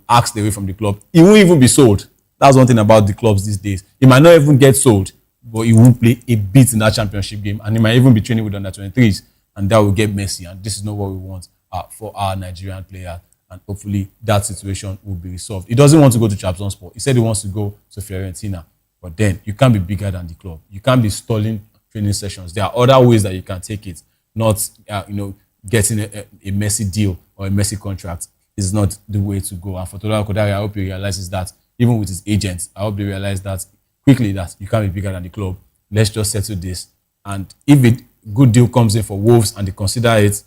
axed away from the club. He won't even be sold. That's one thing about the clubs these days. He might not even get sold, but he won't play a bit in that championship game. And he might even be training with under-23s. And that will get messy. And this is not what we want for our Nigerian players. And hopefully that situation will be resolved. He doesn't want to go to Trabzonspor. He said he wants to go to Fiorentina. But then you can't be bigger than the club. You can't be stalling training sessions. There are other ways that you can take it. Not, getting a messy deal or a messy contract is not the way to go. And for Tola Kodare, I hope he realizes that, even with his agents, I hope they realize that quickly, that you can't be bigger than the club. Let's just settle this. And if a good deal comes in for Wolves and they consider it,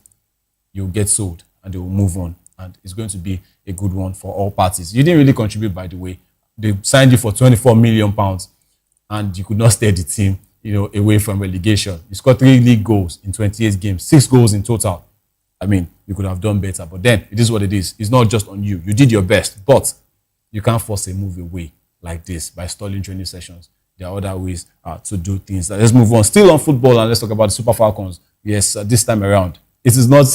you'll get sold and they will move on. And it's going to be a good one for all parties. You didn't really contribute, by the way. They signed you for £24 million and you could not steer the team, away from relegation. You scored 3 league goals in 28 games, 6 goals in total. I mean, you could have done better, but then it is what it is. It's not just on you. You did your best, but you can't force a move away like this by stalling training sessions. There are other ways to do things. Let's move on. Still on football, and let's talk about the Super Falcons. Yes, this time around, it is not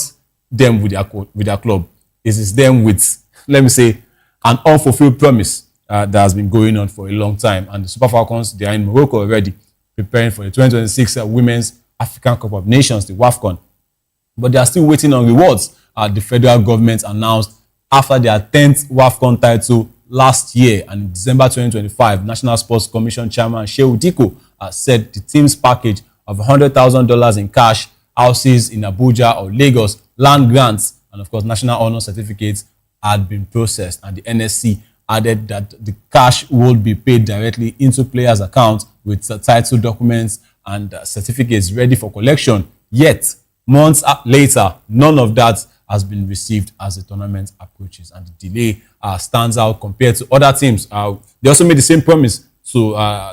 them with their club. It is them with, let me say, an unfulfilled promise that has been going on for a long time. And the Super Falcons, they are in Morocco already, preparing for the 2026 Women's African Cup of Nations, the WAFCON. But they are still waiting on rewards. The federal government announced after their 10th WAFCON title last year, and in December 2025, National Sports Commission Chairman Shehu Diko said the team's package of $100,000 in cash, houses in Abuja or Lagos, land grants, and of course national honor certificates had been processed. And the NSC added that the cash would be paid directly into players' accounts with title documents and certificates ready for collection. Yet, months later, none of that has been received as the tournament approaches, and the delay stands out compared to other teams. They also made the same promise to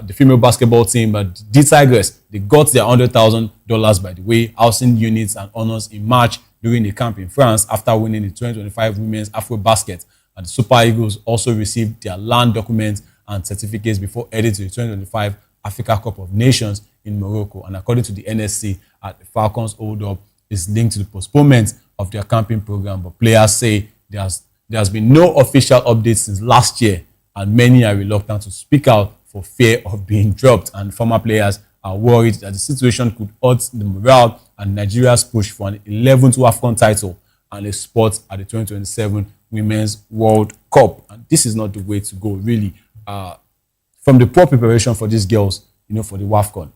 the female basketball team, but the Tigers, they got their $100,000, by the way, housing units and honors in March during the camp in France after winning the 2025 Women's Afro Basket. And the Super Eagles also received their land documents and certificates before heading to the 2025 Africa Cup of Nations in Morocco. And according to the NSC, the Falcons hold-up is linked to the postponement of their camping program. But players say there has been no official updates since last year, and many are reluctant to speak out for fear of being dropped. And former players are worried that the situation could hurt the morale and Nigeria's push for an 11th WAFCON title and a spot at the 2027 Women's World Cup. And this is not the way to go, really. From the poor preparation for these girls, for the WAFCON,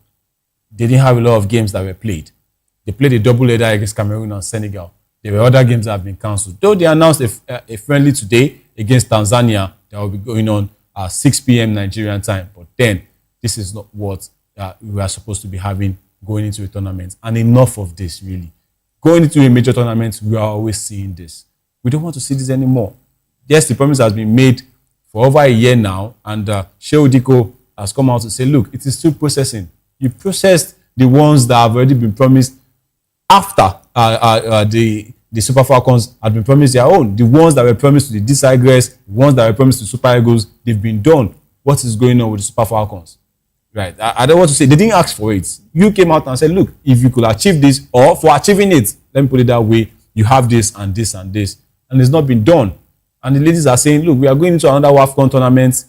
they didn't have a lot of games that were played. They played a double-header against Cameroon and Senegal. There were other games that have been cancelled. Though they announced a friendly today against Tanzania that will be going on at 6 p.m. Nigerian time. But then, this is not what we are supposed to be having going into a tournament. And enough of this, really. Going into a major tournament, we are always seeing this. We don't want to see this anymore. Yes, the promise has been made for over a year now, and Shehu Diko has come out to say, look, it is still processing. You processed the ones that have already been promised after the Super Falcons had been promised their own. The ones that were promised to the Tigers, the ones that were promised to Super Eagles, they've been done. What is going on with the Super Falcons? Right. I don't want to say they didn't ask for it. You came out and said, look, if you could achieve this, or for achieving it, let me put it that way, you have this and this and this. And it's not been done. And the ladies are saying, look, we are going into another WAFCON tournament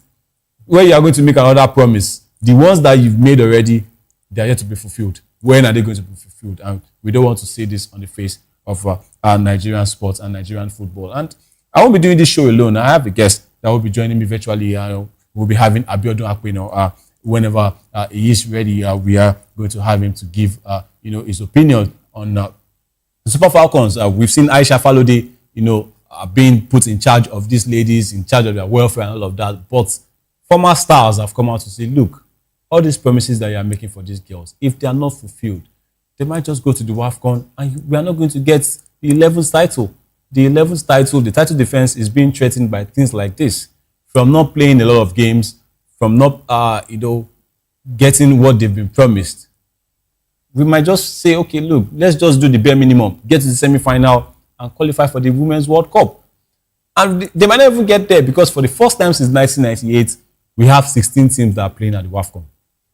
where you are going to make another promise. The ones that you've made already, they are yet to be fulfilled. When are they going to be fulfilled? And we don't want to see this on the face of our Nigerian sports and Nigerian football. And I won't be doing this show alone. I have a guest that will be joining me virtually. We'll be having Abiodun Akpino. Whenever he is ready, we are going to have him to give his opinion on the Super Falcons. We've seen Aisha Falode, being put in charge of these ladies, in charge of their welfare and all of that. But former stars have come out to say, look, all these promises that you are making for these girls, if they are not fulfilled, they might just go to the WAFCON and we are not going to get the 11th title. The 11th title, the title defense is being threatened by things like this. From not playing a lot of games, from not, getting what they've been promised. We might just say, okay, look, let's just do the bare minimum, get to the semi-final and qualify for the Women's World Cup. And they might not even get there because for the first time since 1998, we have 16 teams that are playing at the WAFCON.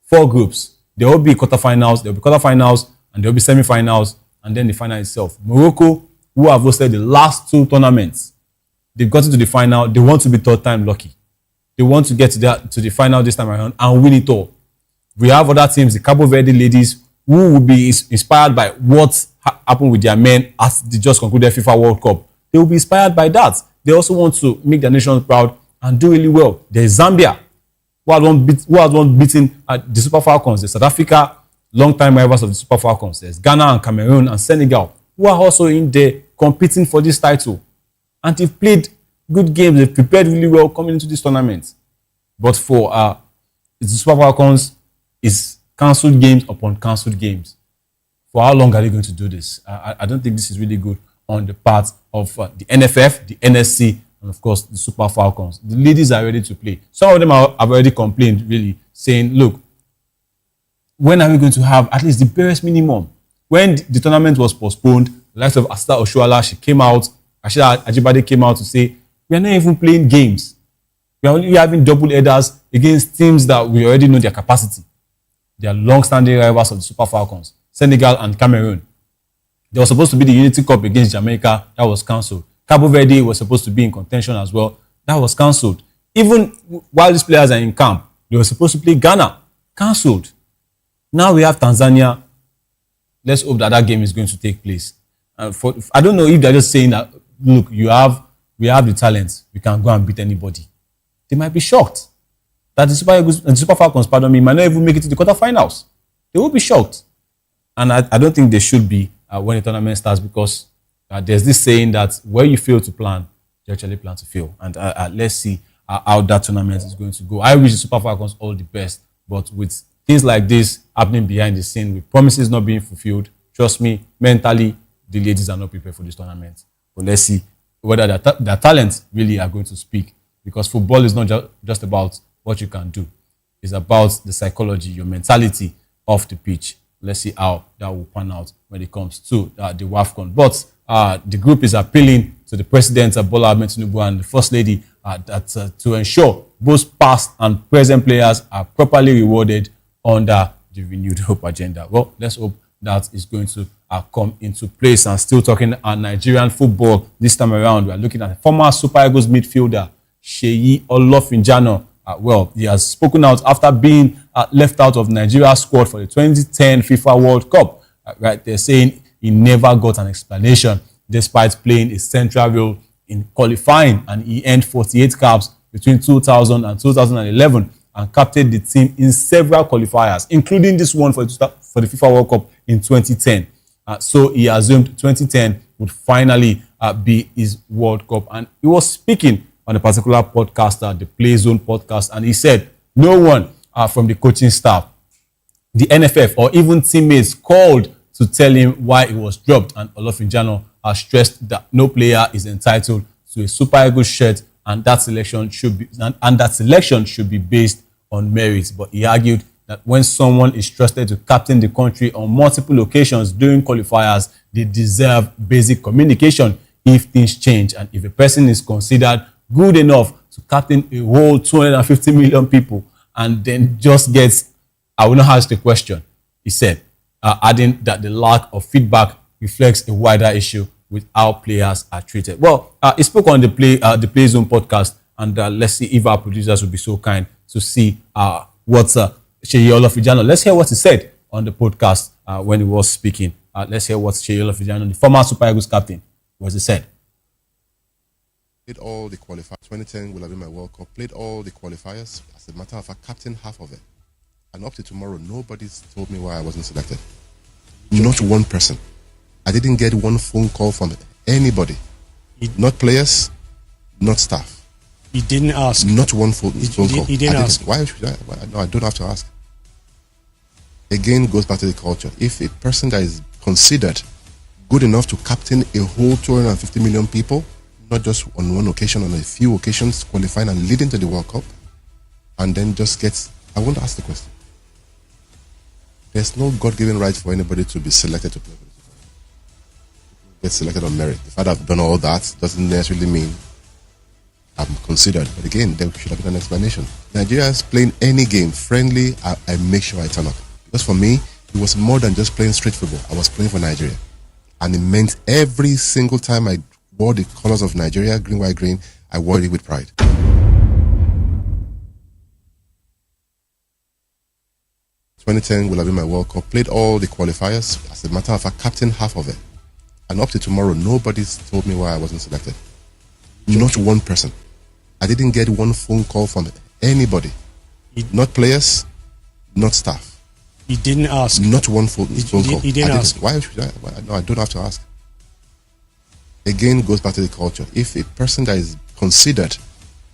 4 groups. There will be quarterfinals, there will be quarterfinals, and there will be semifinals, and then the final itself. Morocco, who have hosted the last 2 tournaments, they've gotten to the final. They want to be third time lucky. They want to get to the final this time around and win it all. We have other teams, the Cabo Verde ladies, who will be inspired by what happened with their men as the just concluded FIFA World Cup. They will be inspired by that. They also want to make their nation proud and do really well. There's Zambia, who has won beating the Super Falcons. There's South Africa, long-time rivals of the Super Falcons. There's Ghana and Cameroon and Senegal, who are also in there competing for this title. And they've played good games. They've prepared really well coming into this tournament. But for the Super Falcons, it's cancelled games upon cancelled games. For how long are they going to do this? I don't think this is really good on the part of the NFF, the NSC, and of course the Super Falcons. The ladies are ready to play. Some of them have already complained, really, saying, look, when are we going to have at least the barest minimum? When the tournament was postponed, the likes of Asta Oshuala, she came out, Ashida Ajibade came out to say, we are not even playing games. We are only having double headers against teams that we already know their capacity. They are long-standing rivals of the Super Falcons, Senegal and Cameroon. There was supposed to be the Unity Cup against Jamaica. That was cancelled. Cabo Verde was supposed to be in contention as well. That was cancelled. Even while these players are in camp, they were supposed to play Ghana. Cancelled. Now we have Tanzania. Let's hope that game is going to take place. I don't know if they're just saying that, look, we have the talent. We can go and beat anybody. They might be shocked that the Super Falcons, might not even make it to the quarterfinals. They will be shocked. And I don't think they should be when the tournament starts, because there's this saying that where you fail to plan, you actually plan to fail. And let's see how that tournament is going to go. I wish the Super Falcons all the best, but with things like this happening behind the scene, with promises not being fulfilled, trust me, mentally, the ladies are not prepared for this tournament. But let's see whether their talents really are going to speak, because football is not just about what you can do. It's about the psychology, your mentality off the pitch. Let's see how that will pan out when it comes to the WAFCON. But the group is appealing to the President, Bola Ahmed Tinubu, and the First Lady to ensure both past and present players are properly rewarded under the renewed hope agenda. Well, let's hope that is going to come into place. And still talking Nigerian football this time around, we are looking at former Super Eagles midfielder Seyi Olofinjano. Well, he has spoken out after being left out of Nigeria's squad for the 2010 FIFA World Cup. Right, they're saying he never got an explanation despite playing a central role in qualifying, and he earned 48 caps between 2000 and 2011 and captained the team in several qualifiers, including this one for the FIFA World Cup in 2010. So he assumed 2010 would finally be his World Cup, and he was speaking on a particular podcast, the Play Zone podcast, and he said no one from the coaching staff, the NFF, or even teammates called to tell him why he was dropped. And Olofinjano has stressed that no player is entitled to a Super Eagles shirt, and that selection should be based on merit. But he argued that when someone is trusted to captain the country on multiple occasions during qualifiers, they deserve basic communication if things change, and if a person is considered good enough to captain a whole 250 million people and then just gets, I will not ask the question, he said, adding that the lack of feedback reflects a wider issue with how players are treated. Well, he spoke on the Play Zone podcast, and let's see if our producers will be so kind to see what Seyi Olofinjano, let's hear what he said on the podcast when he was speaking. Let's hear what Seyi Olofinjano, the former Super Eagles captain, what he said. Played all the qualifiers. 2010 will have been my World Cup. Played all the qualifiers. As a matter of fact, captain half of it. And up to tomorrow, nobody's told me why I wasn't selected. Not one person. I didn't get one phone call from anybody. Not players, not staff. You didn't ask? Not one phone call. You didn't ask? Why should I? No, I don't have to ask. Again, goes back to the culture. If a person that is considered good enough to captain a whole 250 million people, not just on one occasion, on a few occasions, qualifying and leading to the World Cup, and then just gets, I won't ask the question. There's no God-given right for anybody to be selected to play. Get selected on merit. The fact that I've done all that doesn't necessarily mean considered. But again, there should have been an explanation. Nigerians playing any game friendly, I make sure I turn up. Because for me, it was more than just playing street football. I was playing for Nigeria. And it meant every single time I wore the colors of Nigeria, green, white, green, I wore it with pride. 2010 will have been my World Cup. Played all the qualifiers. As a matter of fact, captain half of it. And up to tomorrow, nobody's told me why I wasn't selected. Not one person. I didn't get one phone call from anybody. Not players, not staff. You didn't ask? Not one phone call. You didn't ask? Why should I? No, I don't have to ask. Again, goes back to the culture. If a person that is considered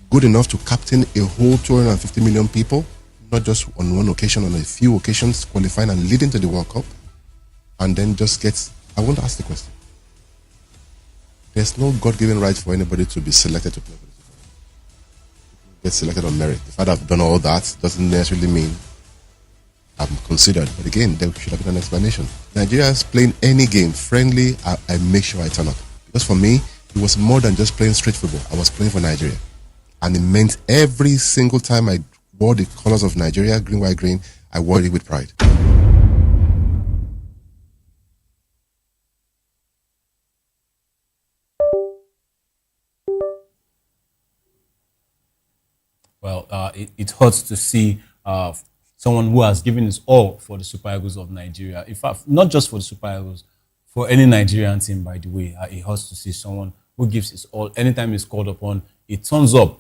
good enough to captain a whole 250 million people, not just on one occasion, on a few occasions, qualifying and leading to the World Cup, and then just gets, I won't ask the question. There's no God-given right for anybody to be selected to play for the Super Eagles. Get selected on merit. The fact I've done all that doesn't necessarily mean I'm considered. But again, there should have been an explanation. Nigerians playing any game friendly, I make sure I turn up. Because for me, it was more than just playing street football. I was playing for Nigeria. And it meant every single time I wore the colors of Nigeria, green, white, green, I wore it with pride. Well, it hurts to see someone who has given his all for the Super Eagles of Nigeria. In fact, not just for the Super Eagles, for any Nigerian team, by the way. It hurts to see someone who gives his all. Anytime he's called upon, it turns up,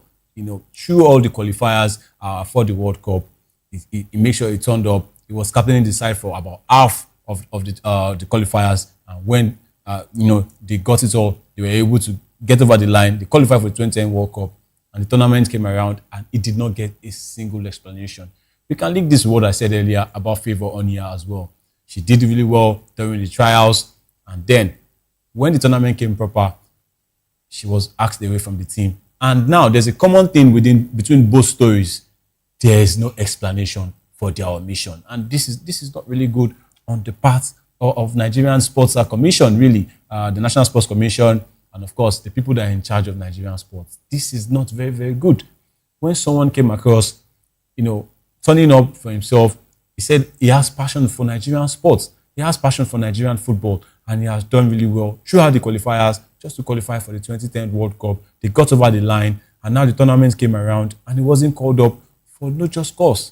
through all the qualifiers for the World Cup. He makes sure he turned up. He was captaining the side for about half of the qualifiers. And when, they got it all, they were able to get over the line. They qualified for the 2010 World Cup. And the tournament came around and it did not get a single explanation. We can link this word I said earlier about Favour Onia as well. She did really well during the trials. And then when the tournament came proper, she was asked away from the team. And now there's a common thing between both stories. There is no explanation for their omission. And this is not really good on the part of Nigerian Sports Commission, really. The National Sports Commission, and of course, the people that are in charge of Nigerian sports. This is not very, very good. When someone came across, turning up for himself, he said he has passion for Nigerian sports. He has passion for Nigerian football, and he has done really well throughout the qualifiers just to qualify for the 2010 World Cup. They got over the line, and now the tournament came around, and he wasn't called up for no just cause.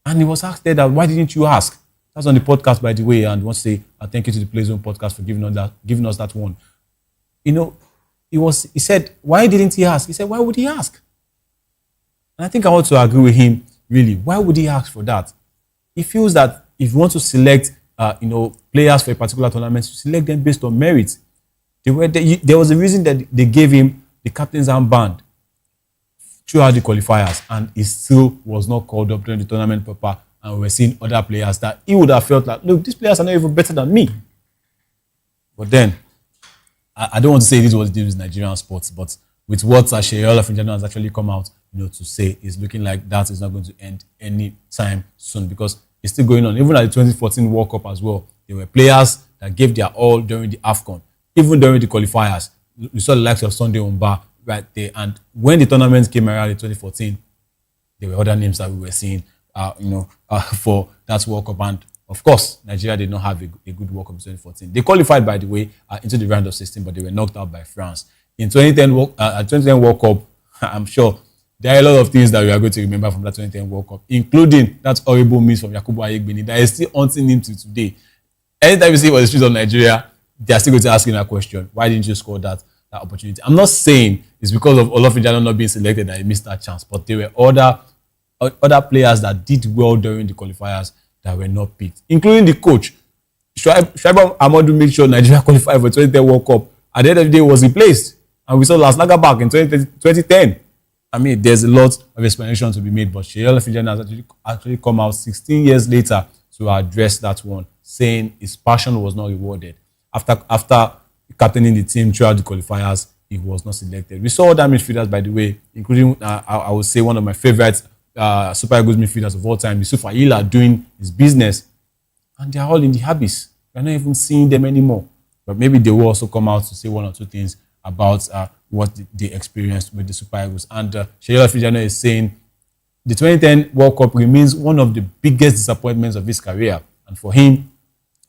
And he was asked there that, why didn't you ask? That's on the podcast, by the way, and I want to say thank you to the Play Zone podcast for giving us that one. He said, why didn't he ask? He said, why would he ask? And I think I want to agree with him, really. Why would he ask for that? He feels that if you want to select, players for a particular tournament, you select them based on merit. There was a reason that they gave him the captain's armband throughout the qualifiers, and he still was not called up during the tournament proper. And we were seeing other players that he would have felt like, look, these players are not even better than me. But then, I don't want to say this was dealing with Nigerian sports, but with what Sheyola Finjano has actually come out, to say, it's looking like that is not going to end any time soon, because it's still going on. Even at the 2014 World Cup as well, there were players that gave their all during the AFCON, even during the qualifiers. We saw the likes of Sunday Umba right there, and when the tournament came around in 2014, there were other names that we were seeing, for that World Cup. And of course, Nigeria did not have a good World Cup in 2014. They qualified, by the way, into the round of 16, but they were knocked out by France. In 2010 World Cup, I'm sure there are a lot of things that we are going to remember from that 2010 World Cup, including that horrible miss from Yakubu Ayegbeni that is still haunting him to today. Anytime you see on the streets of Nigeria, they are still going to ask him that question. Why didn't you score that opportunity? I'm not saying it's because of Olofinjano not being selected that he missed that chance, but there were other players that did well during the qualifiers that were not picked, including the coach. Shuaibu Amadu made sure Nigeria qualified for 2010 World Cup. At the end of the day, was replaced. And we saw Las Lager back in 2010. I mean, there's a lot of explanation to be made, but Sheyola Finjano has actually come out 16 years later to address that one, saying his passion was not rewarded. After captaining the team throughout the qualifiers, he was not selected. We saw other midfielders, by the way, including, I would say, one of my favorite Super Eagles midfielders of all time, Yusuf Ayila, doing his business. And they're all in the habits. We're not even seeing them anymore. But maybe they will also come out to say one or two things about what they experienced with the Super Eagles. And Sheyi Olofijano is saying the 2010 World Cup remains one of the biggest disappointments of his career. And for him,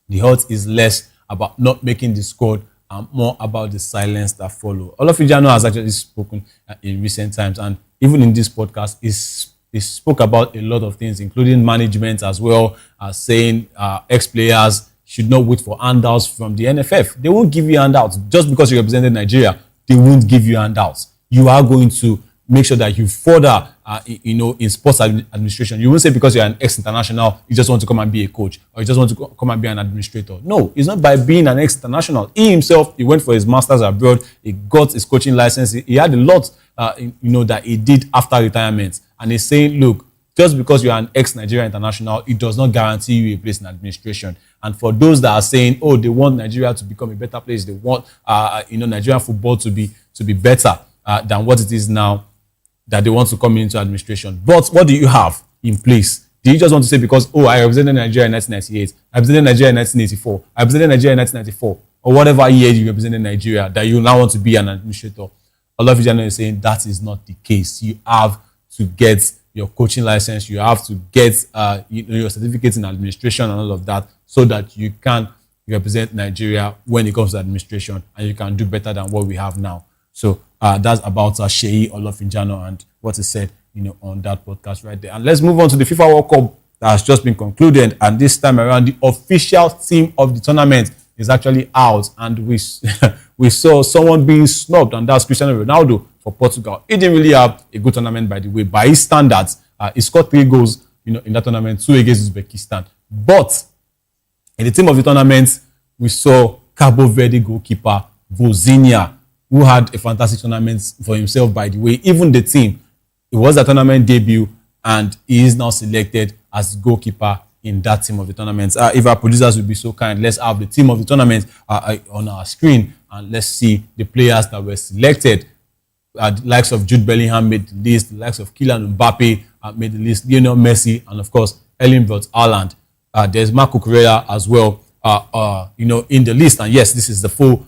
the hurt is less about not making the squad and more about the silence that follow. Olofijano has actually spoken in recent times, and even in this podcast, he spoke about a lot of things, including management as well, saying ex-players should not wait for handouts from the NFF. They won't give you handouts. Just because you represented Nigeria, they won't give you handouts. You are going to make sure that you further, in sports administration. You won't say because you're an ex-international, you just want to come and be a coach, or you just want to come and be an administrator. No, it's not by being an ex-international. He himself, he went for his master's abroad. He got his coaching license. He had a lot, that he did after retirement. And he's saying, look, just because you're an ex-Nigeria international, it does not guarantee you a place in administration. And for those that are saying, oh, they want Nigeria to become a better place, they want, Nigerian football to be better than what it is now, that they want to come into administration. But what do you have in place? Do you just want to say because, oh, I represented Nigeria in 1998, I represented Nigeria in 1984, I represented Nigeria in 1994, or whatever year you represented Nigeria, that you now want to be an administrator? Olofijano is saying that is not the case. You have to get your coaching license, you have to get your certificates in administration and all of that, so that you can represent Nigeria when it comes to administration, and you can do better than what we have now. So that's about Sheyi Olofijano and what he said, on that podcast right there. And let's move on to the FIFA World Cup that has just been concluded. And this time around, the official team of the tournament is actually out, and we saw someone being snubbed, and that's Cristiano Ronaldo for Portugal. He didn't really have a good tournament, by the way. By his standards, he scored 3 goals, in that tournament, 2 against Uzbekistan. But in the team of the tournament, we saw Cabo Verde goalkeeper Vozinha, who had a fantastic tournament for himself, by the way. Even the team, it was a tournament debut, and he is now selected as goalkeeper in that team of the tournament. If our producers would be so kind, let's have the team of the tournament on our screen, and let's see the players that were selected. The likes of Jude Bellingham made the list, the likes of Kylian Mbappe made the list, Lionel Messi, and of course, Erling Braut Haaland. There's Marco Correa as well, in the list. And yes, this is the full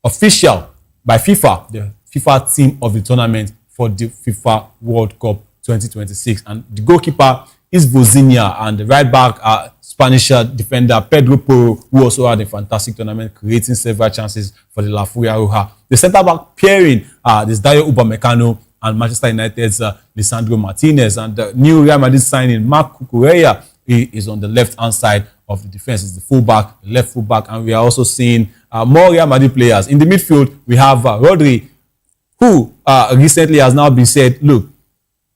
official by FIFA, the FIFA team of the tournament for the FIFA World Cup 2026. And the goalkeeper is Vozinha, and the right back, Spanish defender Pedro Porro, who also had a fantastic tournament, creating several chances for the La Furia Roja. The centre back pairing, there's Dayo Upamecano and Manchester United's Lisandro Martinez, and the new Real Madrid signing Marco Correa, he is on the left-hand side of the defense. It's the fullback, the left fullback, and we are also seeing more Real Madrid players. In the midfield, we have Rodri, who recently has now been said, look,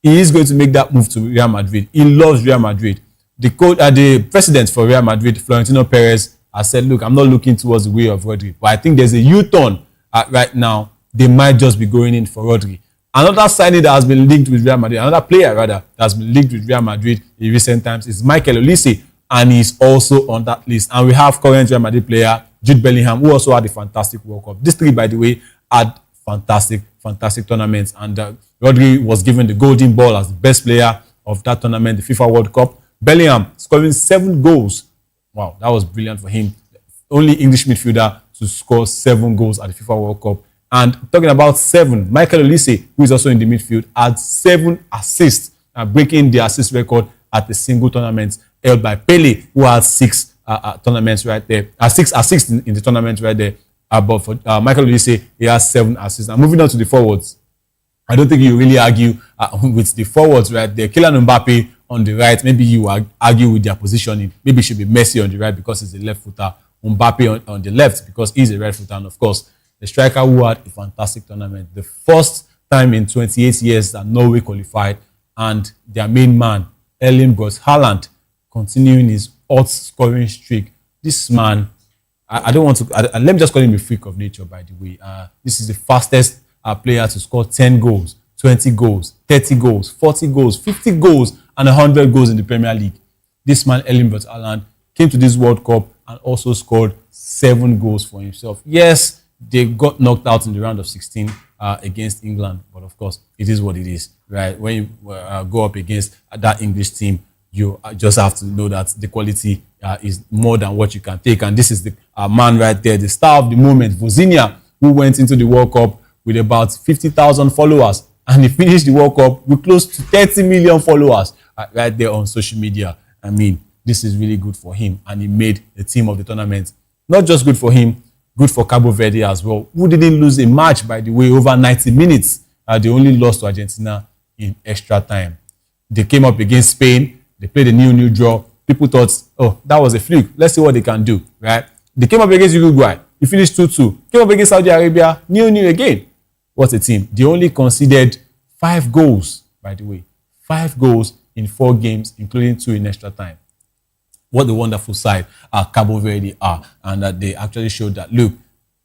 he is going to make that move to Real Madrid. He loves Real Madrid. The president for Real Madrid, Florentino Perez, has said, look, I'm not looking towards the way of Rodri, but I think there's a U-turn right now. They might just be going in for Rodri. Another signing that has been linked with Real Madrid, another player rather, that has been linked with Real Madrid in recent times is Michael Olise, and he's also on that list. And we have current Real Madrid player Jude Bellingham, who also had a fantastic World Cup. These three, by the way, had fantastic tournaments. And Rodri was given the golden ball as the best player of that tournament, the FIFA World Cup. Bellingham scoring 7 goals. Wow, that was brilliant for him. Only English midfielder to score 7 goals at the FIFA World Cup. And talking about 7, Michael Olise, who is also in the midfield, had 7 assists, breaking the assist record at a single tournament held by Pele, who had 6 tournaments right there. 6 assists in the tournament right there. But for Michael Olise, he has 7 assists. And moving on to the forwards, I don't think you really argue with the forwards right there. Kylian Mbappe on the right, maybe you argue with their positioning. Maybe it should be Messi on the right because he's a left footer. Mbappe on the left because he's a right footer. And of course, the striker who had a fantastic tournament. The first time in 28 years that Norway qualified, and their main man, Erling Braut Haaland, continuing his hot scoring streak. This man, I don't want to, let me just call him a freak of nature, by the way. This is the fastest player to score 10 goals, 20 goals, 30 goals, 40 goals, 50 goals, and 100 goals in the Premier League. This man, Erling Braut Haaland, came to this World Cup and also scored 7 goals for himself. Yes, they got knocked out in the round of 16 against England, but of course, it is what it is, right? When you go up against that English team, you just have to know that the quality is more than what you can take. And this is the man right there, the star of the moment, Vozinha, who went into the World Cup with about 50,000 followers, and he finished the World Cup with close to 30 million followers right there on social media. I mean, this is really good for him, and he made the team of the tournament. Not just good for him, good for Cabo Verde as well, who didn't lose a match, by the way, over 90 minutes. They only lost to Argentina in extra time. They came up against Spain. They played a new draw. People thought, oh, that was a fluke. Let's see what they can do, right? They came up against Uruguay. He finished 2-2. Came up against Saudi Arabia, 0-0 again. What a team. They only conceded 5 goals, by the way. 5 goals in 4 games, including 2 in extra time. What a wonderful side Cabo Verde are. And that they actually showed that, look,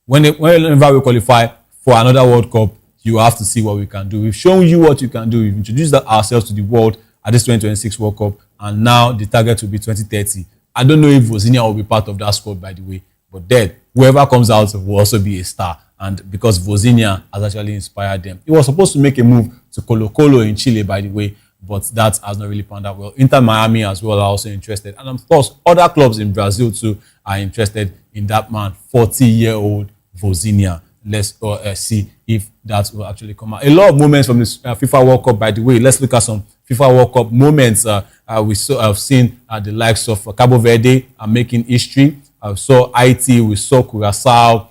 whenever we qualify for another World Cup, you have to see what we can do. We've shown you what you can do. We've introduced ourselves to the world at this 2026 World Cup, and now the target will be 2030. I don't know if Vozinha will be part of that squad, by the way, but then whoever comes out will also be a star. And because Vozinha has actually inspired them. He was supposed to make a move to Colo Colo in Chile, by the way, but that has not really panned out well. Inter Miami as well are also interested. And of course, other clubs in Brazil too are interested in that man, 40-year-old Vozinha. Let's see if that will actually come out. A lot of moments from this FIFA World Cup, by the way. Let's look at some FIFA World Cup moments. We have seen the likes of Cabo Verde making history. We saw Haiti, we saw Curaçao.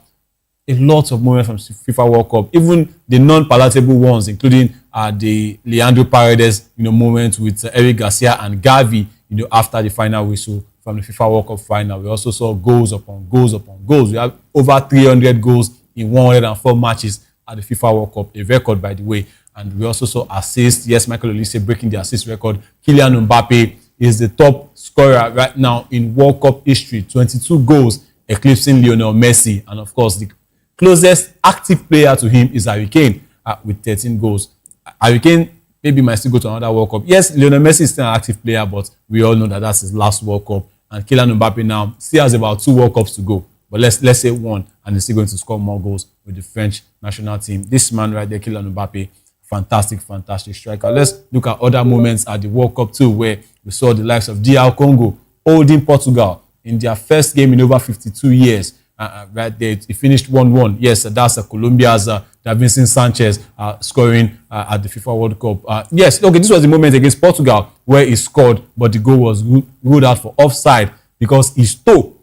A lot of moments from FIFA World Cup, even the non-palatable ones, including the Leandro Paredes, moment with Eric Garcia and Gavi, after the final whistle from the FIFA World Cup final. We also saw goals upon goals upon goals. We have over 300 goals in 104 matches at the FIFA World Cup, a record, by the way. And we also saw assists. Yes, Michael Olise breaking the assist record. Kylian Mbappe is the top scorer right now in World Cup history, 22 goals, eclipsing Lionel Messi. And of course, the closest active player to him is Harry Kane with 13 goals. Harry Kane maybe might still go to another World Cup. Yes, Lionel Messi is still an active player, but we all know that that's his last World Cup. And Kylian Mbappe now still has about 2 World Cups to go. But let's say 1, and he's still going to score more goals with the French national team. This man right there, Kylian Mbappe, fantastic striker. Let's look at other moments at the World Cup too, where we saw the likes of DR Congo holding Portugal in their first game in over 52 years. Right there, it finished 1-1. Yes, that's Colombia's Davinson Sanchez scoring at the FIFA World Cup. Yes, okay, this was the moment against Portugal where he scored, but the goal was ruled out for offside because his toe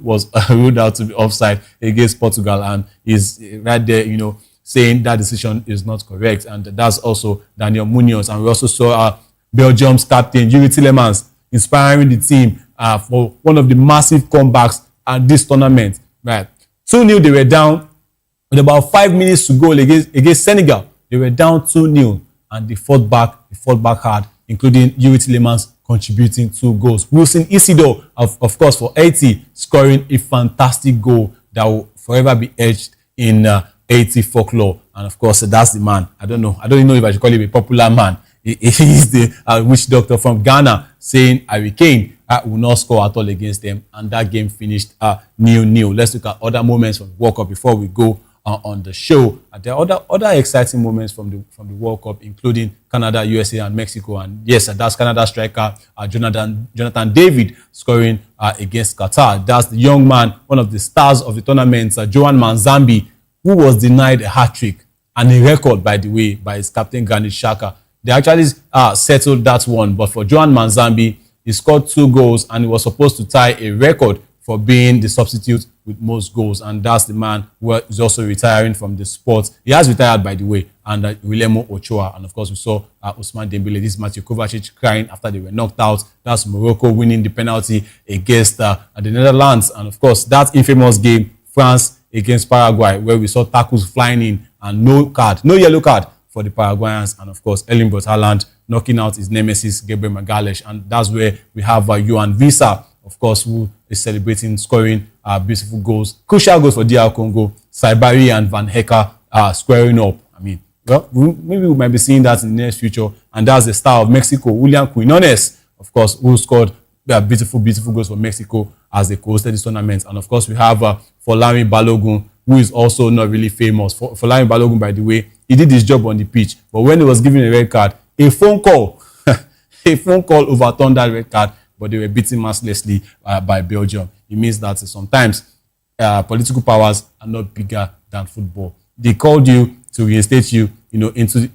was ruled out to be offside against Portugal, and he's right there, saying that decision is not correct. And that's also Daniel Munoz. And we also saw Belgium's captain, Yuri Tillemans, inspiring the team for one of the massive comebacks at this tournament. Right, 2-0, they were down with about 5 minutes to go against Senegal. They were down 2-0, and they fought back hard, including Yuri Tillemans contributing 2 goals. Wilson Isidore, of course, for Haiti, scoring a fantastic goal that will forever be etched in Haiti folklore. And of course, that's the man. I don't even know if I should call him a popular man. He is the witch doctor from Ghana, saying Harry Kane will not score at all against them, and that game finished 0-0. Let's look at other moments from the World Cup before we go on the show. There are other exciting moments from the World Cup, including Canada, USA, and Mexico. And yes, that's Canada striker Jonathan David scoring against Qatar. That's the young man, one of the stars of the tournament, Joan Manzambi, who was denied a hat-trick and a record, by the way, by his captain Granit Xhaka. They actually settled that one, but for Joan Manzambi, he scored 2 goals, and he was supposed to tie a record for being the substitute with most goals. And that's the man who is also retiring from the sport. He has retired, by the way, and Guillermo Ochoa. And of course, we saw Ousmane Dembele. This is Matthew Kovacic crying after they were knocked out. That's Morocco winning the penalty against the Netherlands. And of course, that infamous game, France against Paraguay, where we saw tackles flying in and no yellow card for the Paraguayans. And of course, Erling Braut Haaland knocking out his nemesis, Gabriel Magalhaes. And that's where we have Johan Visa, of course, who is celebrating, scoring beautiful goals. Crucial goals for DR Congo. Saibari and Van Hecke squaring up. I mean, well, maybe we might be seeing that in the near future. And that's the star of Mexico, William Quinones, of course, who scored beautiful goals for Mexico as they hosted this tournament. And of course, we have Folarin Balogun, who is also not really famous. Folarin Balogun, by the way, he did his job on the pitch. But when he was given a red card, a phone call overturned that red card, but they were beaten mercilessly by Belgium. It means that sometimes political powers are not bigger than football. They called you to reinstate you,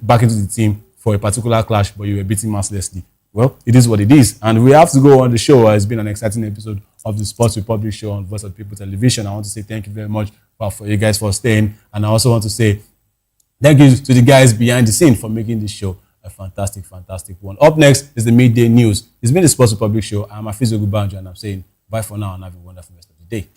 back into the team for a particular clash, but you were beaten mercilessly. Well, it is what it is. And we have to go on the show. It's been an exciting episode of the Sports Republic show on Voice of People Television. I want to say thank you very much for you guys for staying. And I also want to say thank you to the guys behind the scene for making this show a fantastic, fantastic one. Up next is the midday news. It's been the Sports Republic show. I'm Afizo Gubanjo, and I'm saying bye for now and have a wonderful rest of the day.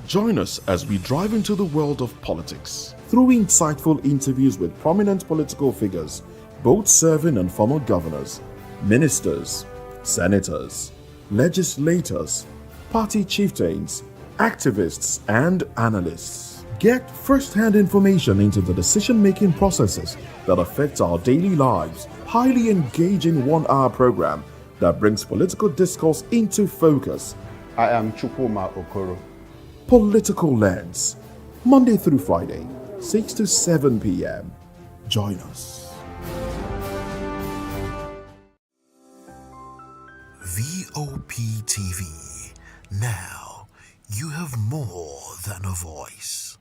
Join us as we drive into the world of politics through insightful interviews with prominent political figures, both serving and former governors, ministers, senators, legislators, party chieftains, activists, and analysts. Get first-hand information into the decision-making processes that affect our daily lives. Highly engaging one-hour program that brings political discourse into focus. I am Chukwuma Okoro. Political Lens, Monday through Friday, 6 to 7 p.m. Join us. VOP TV. Now, you have more than a voice.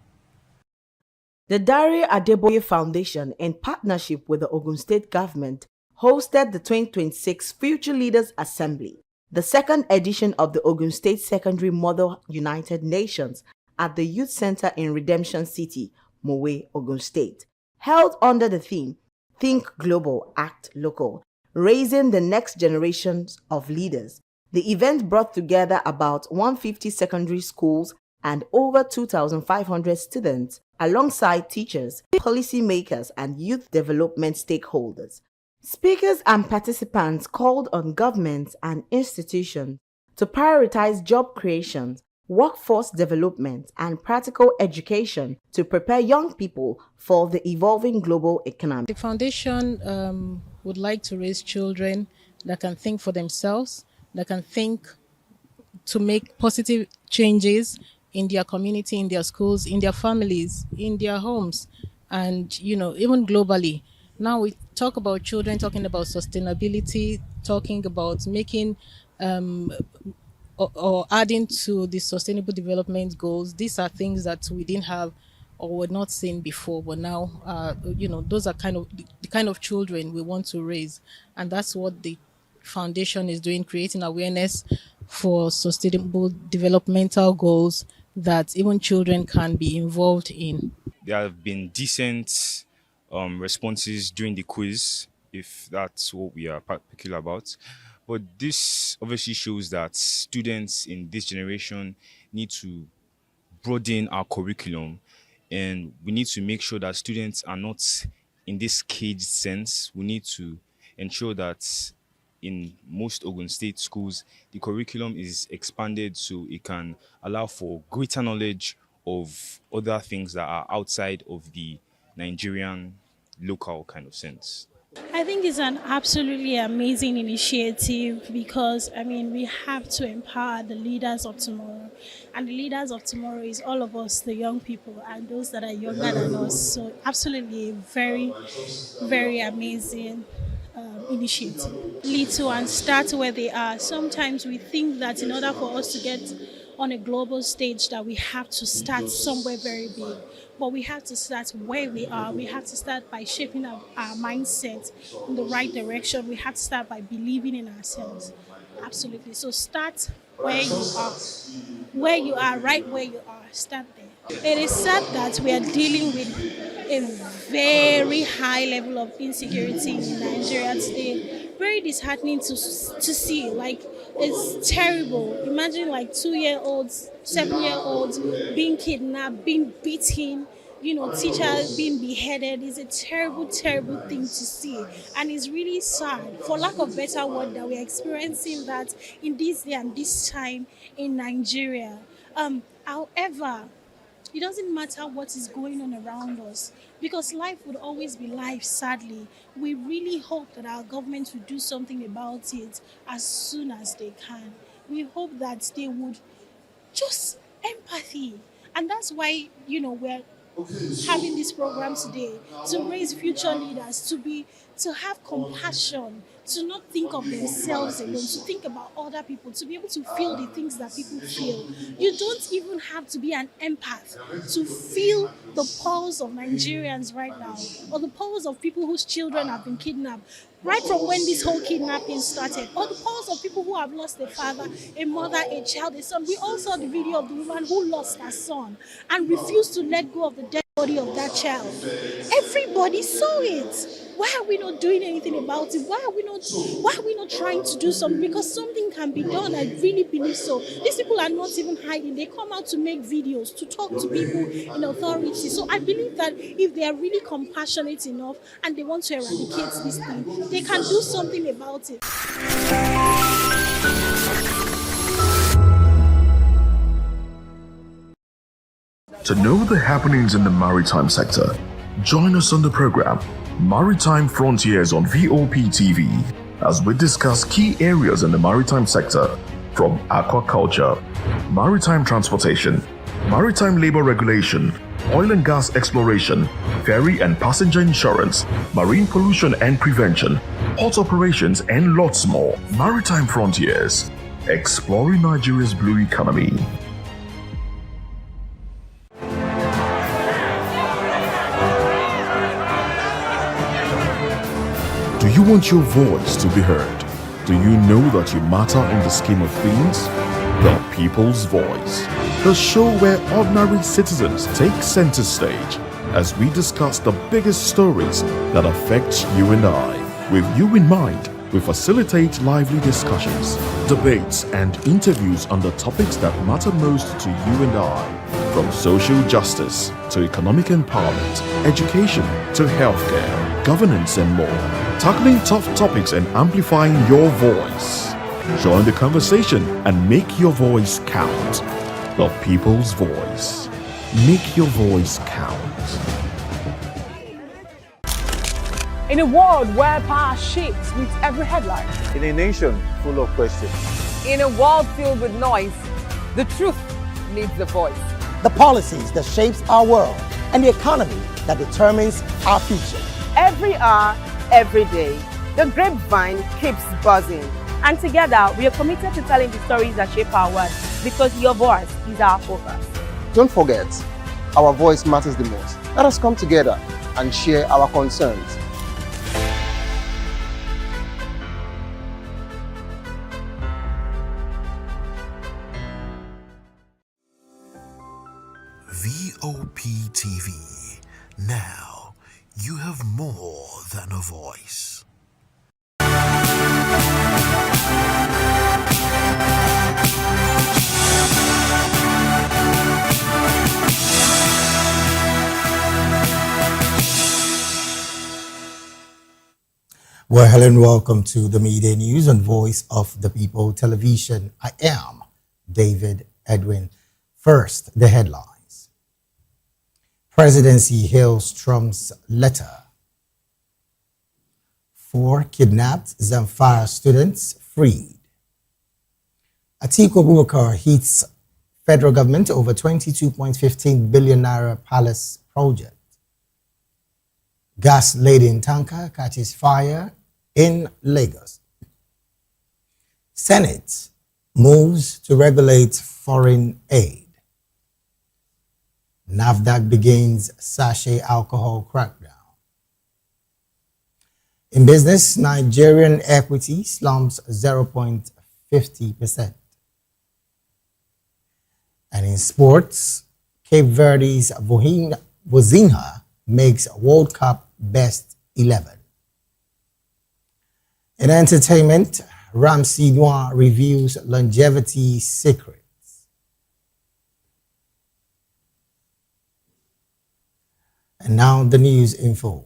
The Dare Adeboye Foundation, in partnership with the Ogun State government, hosted the 2026 Future Leaders Assembly, the second edition of the Ogun State Secondary Mother United Nations at the Youth Center in Redemption City, Mowe, Ogun State, held under the theme, Think Global, Act Local, raising the next generations of leaders. The event brought together about 150 secondary schools and over 2,500 students, alongside teachers, policymakers, and youth development stakeholders. Speakers and participants called on governments and institutions to prioritize job creation, workforce development, and practical education to prepare young people for the evolving global economy. The foundation would like to raise children that can think for themselves, that can think to make positive changes in their community, in their schools, in their families, in their homes, and even globally. Now we talk about children, talking about sustainability, talking about making or adding to the sustainable development goals. These are things that we didn't have or were not seen before, but now, those are the kind of children we want to raise. And that's what the foundation is doing, creating awareness for sustainable developmental goals that even children can be involved in. There have been decent responses during the quiz, if that's what we are particular about. But this obviously shows that students in this generation need to broaden our curriculum, and we need to make sure that students are not in this caged sense. We need to ensure that in most Ogun State schools, the curriculum is expanded so it can allow for greater knowledge of other things that are outside of the Nigerian local kind of sense. I think it's an absolutely amazing initiative because, we have to empower the leaders of tomorrow. And the leaders of tomorrow is all of us, the young people, and those that are younger than us. So absolutely very, very amazing initiative. Little and start where they are. Sometimes we think that in order for us to get on a global stage that we have to start somewhere very big. But we have to start where we are. We have to start by shaping our mindset in the right direction. We have to start by believing in ourselves. Absolutely. So start where you are. Where you are, right where you are. Start there. It is sad that we are dealing with a very high level of insecurity in Nigeria today. Very disheartening to see. It's terrible. Imagine 2-year-olds, 7-year-olds being kidnapped, being beaten, teachers being beheaded. Is a terrible, terrible thing to see. And it's really sad, for lack of better word, that we're experiencing that in this day and this time in Nigeria. However, It doesn't matter what is going on around us because life would always be life, sadly. We really hope that our government will do something about it as soon as they can. We hope that they would just empathy. And that's why, we're having this program today to raise future leaders to have compassion, to not think of themselves alone, to think about other people, to be able to feel the things that people feel. You don't even have to be an empath to feel the pulse of Nigerians right now, or the pulse of people whose children have been kidnapped. Right from when this whole kidnapping started, or the pulse of people who have lost a father, a mother, a child, a son. We all saw the video of the woman who lost her son and refused to let go of the dead body of that child. Everybody saw it. Why are we not doing anything about it? Why are we not trying to do something? Because something can be done. I really believe so. These people are not even hiding. They come out to make videos, to talk to people in authority. So I believe that if they are really compassionate enough and they want to eradicate this thing, they can do something about it. To know the happenings in the maritime sector, join us on the program Maritime Frontiers on VOP TV as we discuss key areas in the maritime sector from aquaculture, maritime transportation, maritime labor regulation, oil and gas exploration, ferry and passenger insurance, marine pollution and prevention, port operations, and lots more. Maritime Frontiers, exploring Nigeria's blue economy. Do you want your voice to be heard? Do you know that you matter in the scheme of things? The People's Voice, the show where ordinary citizens take center stage as we discuss the biggest stories that affect you and I. With you in mind, we facilitate lively discussions, debates, and interviews on the topics that matter most to you and I, from social justice to economic empowerment, education to healthcare, governance, and more, tackling tough topics and amplifying your voice. Join the conversation and make your voice count. The People's Voice. Make your voice count. In a world where power shifts with every headline. In a nation full of questions. In a world filled with noise, the truth needs a voice. The policies that shapes our world and the economy that determines our future. Every hour, every day, the grapevine keeps buzzing. And together, we are committed to telling the stories that shape our world because your voice is our focus. Don't forget, our voice matters the most. Let us come together and share our concerns. VOP TV. Now, you have more than a voice. Well, hello and welcome to the Midday News on Voice of the People Television. I am David Edwin. First, the headlines. Presidency hails Trump's letter. 4 kidnapped Zamfara students freed. Atiku Abubakar hits federal government over 22.15 billion naira palace project. Gas-laden tanker catches fire in Lagos. Senate moves to regulate foreign aid. NAFDAC begins sachet alcohol crackdown. In business, Nigerian equity slumps 0.50%. And in sports, Cape Verde's Vozinha makes World Cup best 11. In entertainment, Ramsey Noir reveals longevity secrets. And now the news info.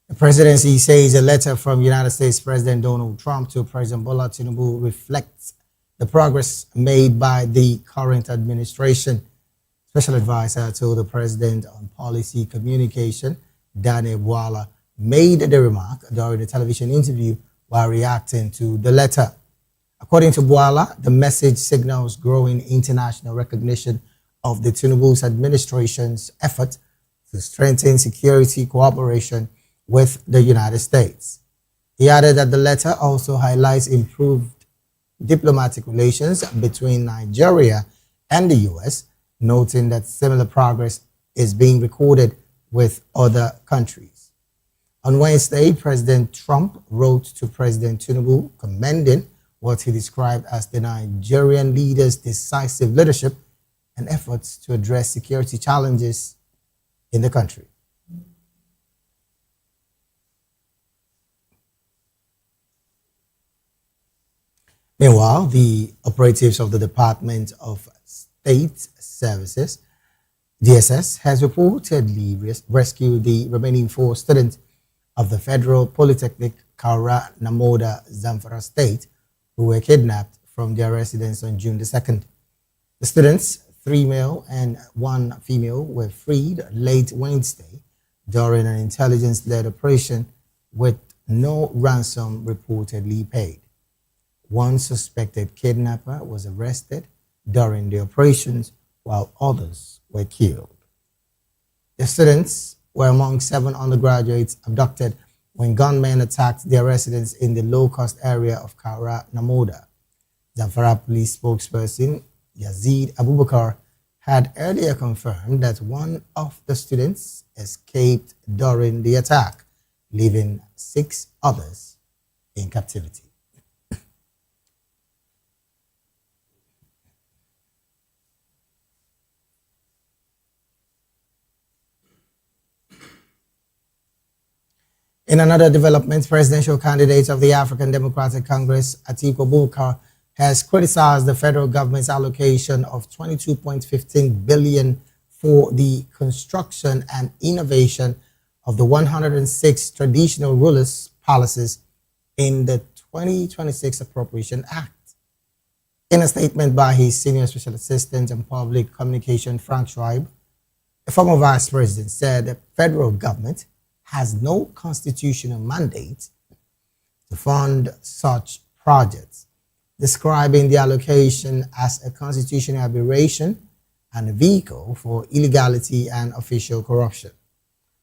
The presidency says a letter from United States President Donald Trump to President Bola Tinubu reflects the progress made by the current administration Special advisor to the president on policy communication, Daniel Bwala, made the remark during the television interview while reacting to the letter. According to Bwala, the message signals growing international recognition of the Tinubu's administration's effort to strengthen security cooperation with the United States. He added that the letter also highlights improved diplomatic relations between Nigeria and the U.S., noting that similar progress is being recorded with other countries. On Wednesday, President Trump wrote to President Tinubu commending what he described as the Nigerian leader's decisive leadership and efforts to address security challenges in the country. Meanwhile, the operatives of the Department of State Services, DSS, has reportedly rescued the remaining 4 students of the Federal Polytechnic Kaura Namoda, Zamfara State, who were kidnapped from their residence on June the 2nd. The students, 3 male and 1 female, were freed late Wednesday during an intelligence-led operation with no ransom reportedly paid. 1 suspected kidnapper was arrested during the operations, while others were killed. The students were among 7 undergraduates abducted when gunmen attacked their residence in the low-cost area of Kaura Namoda. Zamfara police spokesperson Yazid Abubakar had earlier confirmed that 1 of the students escaped during the attack, leaving 6 others in captivity. In another development, presidential candidate of the African Democratic Congress, Atiku Abubakar, has criticized the federal government's allocation of 22.15 billion for the construction and innovation of the 106 traditional rulers' palaces in the 2026 Appropriation Act. In a statement by his senior special assistant on public communication, Frank Schreib, the former vice president said the federal government has no constitutional mandate to fund such projects, describing the allocation as a constitutional aberration and a vehicle for illegality and official corruption.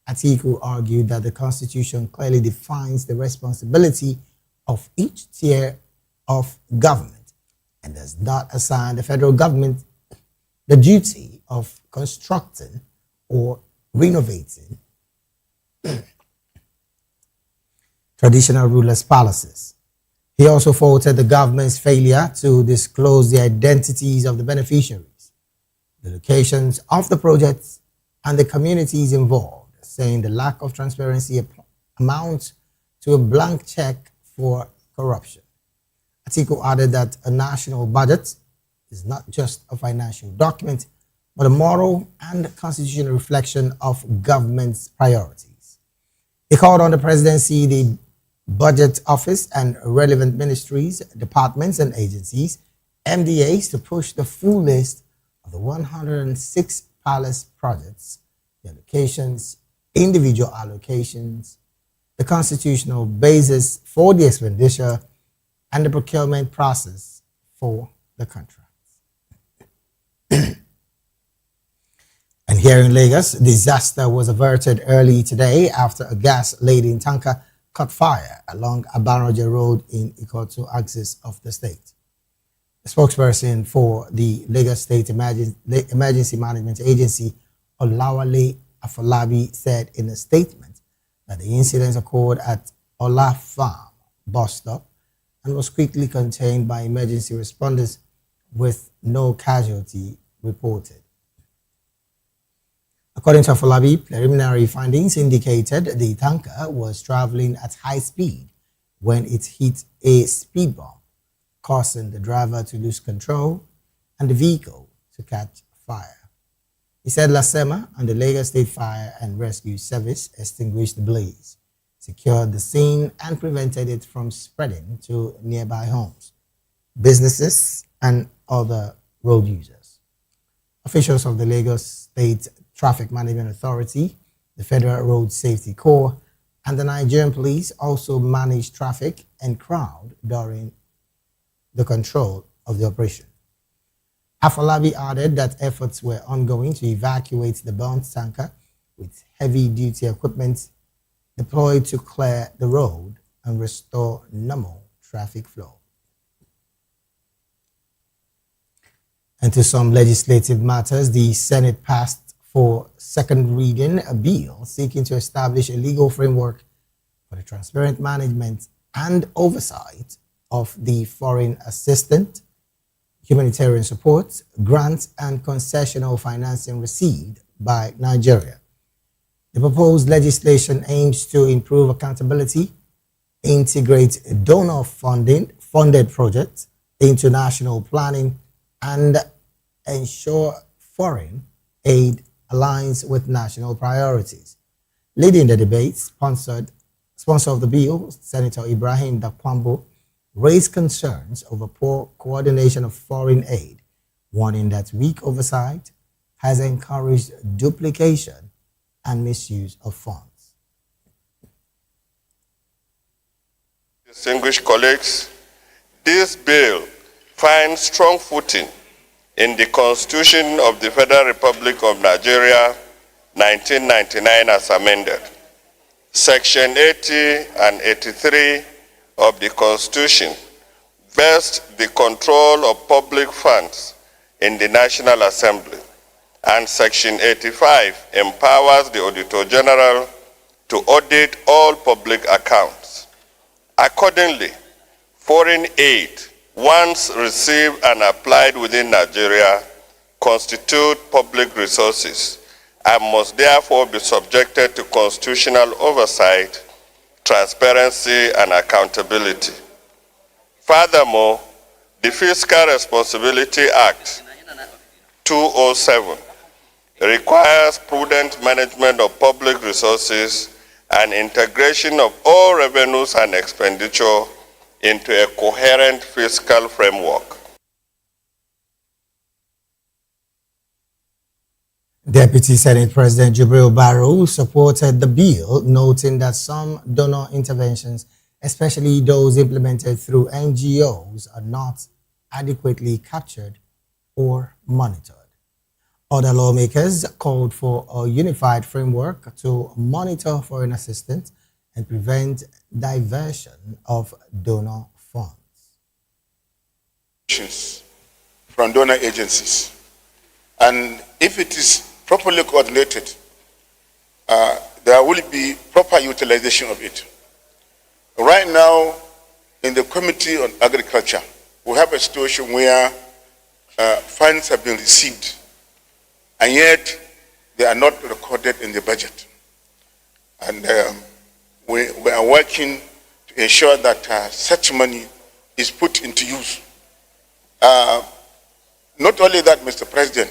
Atiku argued that the Constitution clearly defines the responsibility of each tier of government and does not assign the federal government the duty of constructing or renovating traditional rulers' palaces. He also faulted the government's failure to disclose the identities of the beneficiaries, the locations of the projects, and the communities involved, saying the lack of transparency amounts to a blank check for corruption. Atiku added that a national budget is not just a financial document, but a moral and constitutional reflection of government's priorities. He called on the presidency, the budget office, and relevant ministries, departments, and agencies, MDAs, to push the full list of the 106 palace projects, the allocations, individual allocations, the constitutional basis for the expenditure, and the procurement process for the contracts. And here in Lagos, disaster was averted early today after a gas-laden tanker caught fire along Abaroja Road in Ikotu axis of the state. The spokesperson for the Lagos State Emergency Management Agency, Olawale Afolabi, said in a statement that the incident occurred at Ola Farm bus stop and was quickly contained by emergency responders with no casualty reported. According to Afolabi, preliminary findings indicated the tanker was traveling at high speed when it hit a speed bump, causing the driver to lose control and the vehicle to catch fire. He said LASEMA and the Lagos State Fire and Rescue Service extinguished the blaze, secured the scene, and prevented it from spreading to nearby homes, businesses, and other road users. Officials of the Lagos State Traffic Management Authority, the Federal Road Safety Corps, and the Nigerian Police also managed traffic and crowd during the control of the operation. Afolabi added that efforts were ongoing to evacuate the burnt tanker with heavy-duty equipment deployed to clear the road and restore normal traffic flow. And to some legislative matters, the Senate passed for second reading a bill seeking to establish a legal framework for the transparent management and oversight of the foreign assistance, humanitarian support, grants, and concessional financing received by Nigeria. The proposed legislation aims to improve accountability, integrate donor-funded projects into national planning, and ensure foreign aid aligns with national priorities. Leading the debate, sponsor of the bill, Senator Ibrahim Dakwambo, raised concerns over poor coordination of foreign aid, warning that weak oversight has encouraged duplication and misuse of funds. Distinguished colleagues, this bill finds strong footing in the Constitution of the Federal Republic of Nigeria, 1999 as amended. Section 80 and 83 of the Constitution vests the control of public funds in the National Assembly, and Section 85 empowers the Auditor General to audit all public accounts. Accordingly, foreign aid, once received and applied within Nigeria, constitute public resources and must therefore be subjected to constitutional oversight, transparency, and accountability. Furthermore, the Fiscal Responsibility Act 2007 requires prudent management of public resources and integration of all revenues and expenditure into a coherent fiscal framework. Deputy Senate President Jibril Barrow supported the bill, noting that some donor interventions, especially those implemented through NGOs, are not adequately captured or monitored. Other lawmakers called for a unified framework to monitor foreign assistance and prevent diversion of donor funds. From donor agencies. And if it is properly coordinated, there will be proper utilization of it. Right now, in the Committee on Agriculture, we have a situation where funds have been received, and yet they are not recorded in the budget. And we are working to ensure that such money is put into use. Not only that, Mr. President,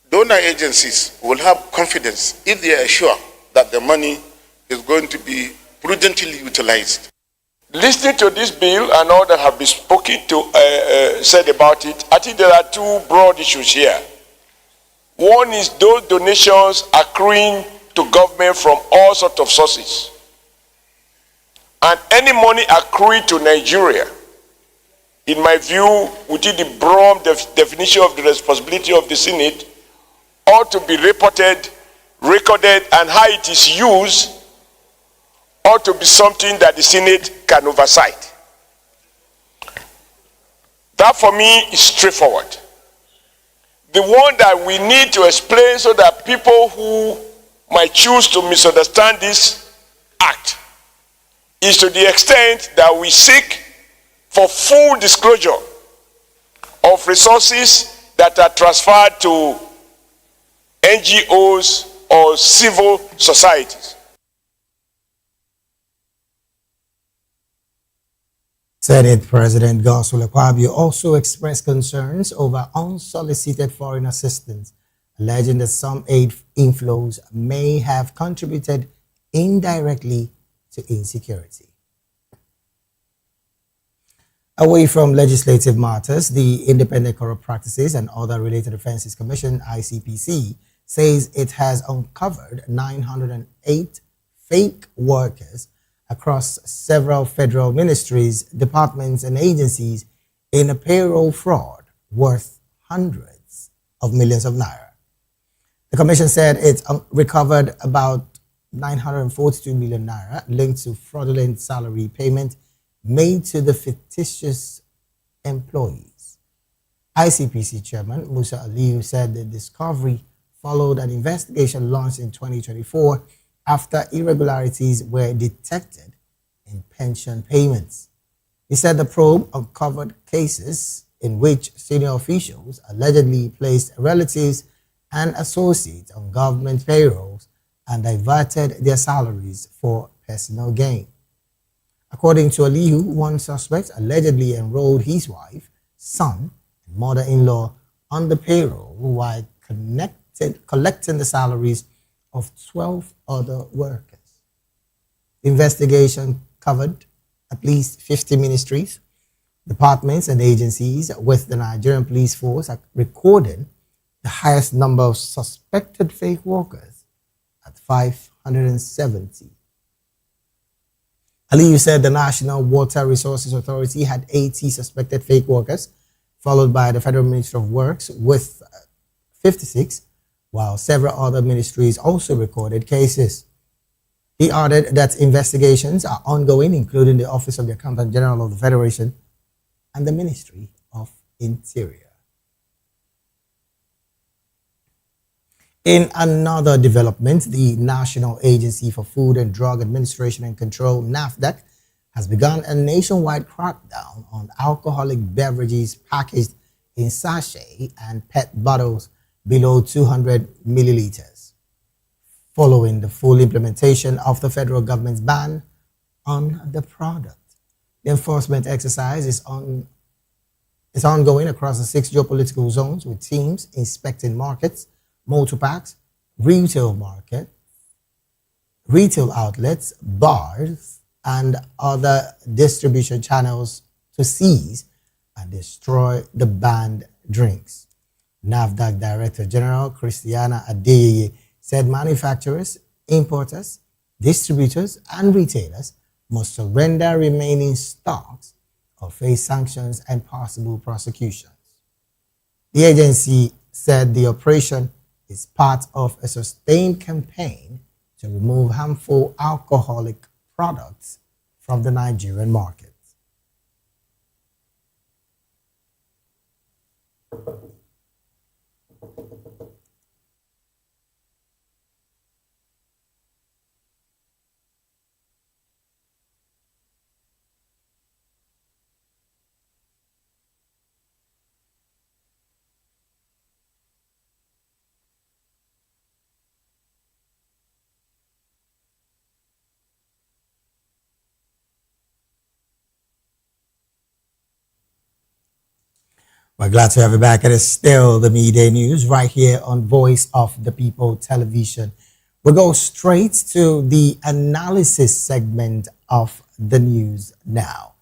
donor agencies will have confidence if they are sure that the money is going to be prudently utilized. Listening to this bill and all that have been spoken to, said about it, I think there are two broad issues here. One is those donations accruing to government from all sorts of sources. And any money accruing to Nigeria, in my view, within the broad definition of the responsibility of the Senate, ought to be reported, recorded, and how it is used ought to be something that the Senate can oversight. That for me is straightforward. The one that we need to explain so that people who might choose to misunderstand this act is to the extent that we seek for full disclosure of resources that are transferred to NGOs or civil societies. Senate President Godswill Akpabio also expressed concerns over unsolicited foreign assistance, alleging that some aid inflows may have contributed indirectly to insecurity. Away from legislative matters, the Independent Corrupt Practices and Other Related Offences Commission, ICPC, says it has uncovered 908 fake workers across several federal ministries, departments, and agencies in a payroll fraud worth hundreds of millions of naira. The commission said it recovered about 942 million naira linked to fraudulent salary payment made to the fictitious employees. ICPC Chairman Musa Aliyu said the discovery followed an investigation launched in 2024 after irregularities were detected in pension payments. He said the probe uncovered cases in which senior officials allegedly placed relatives and associates on government payrolls and diverted their salaries for personal gain. According to Aliyu, one suspect allegedly enrolled his wife, son, and mother-in-law on the payroll while collecting the salaries of 12 other workers. The investigation covered at least 50 ministries, departments, and agencies, with the Nigerian police force recording the highest number of suspected fake workers at 570. Aliyu said the National Water Resources Authority had 80 suspected fake workers, followed by the Federal Ministry of Works with 56, while several other ministries also recorded cases. He added that investigations are ongoing, including the Office of the Accountant General of the Federation and the Ministry of Interior. In another development, the National Agency for Food and Drug Administration and Control, NAFDAC, has begun a nationwide crackdown on alcoholic beverages packaged in sachet and PET bottles below 200 milliliters, following the full implementation of the federal government's ban on the product. The enforcement exercise is ongoing across the 6 geopolitical zones, with teams inspecting markets, multi-packs, retail outlets, bars, and other distribution channels to seize and destroy the banned drinks. NAFDAC Director General Christiana Adeyeye said manufacturers, importers, distributors, and retailers must surrender remaining stocks or face sanctions and possible prosecutions. The agency said the operation is part of a sustained campaign to remove harmful alcoholic products from the Nigerian market. We're glad to have you back. It is still the midday news right here on Voice of the People Television. We'll go straight to the analysis segment of the news now.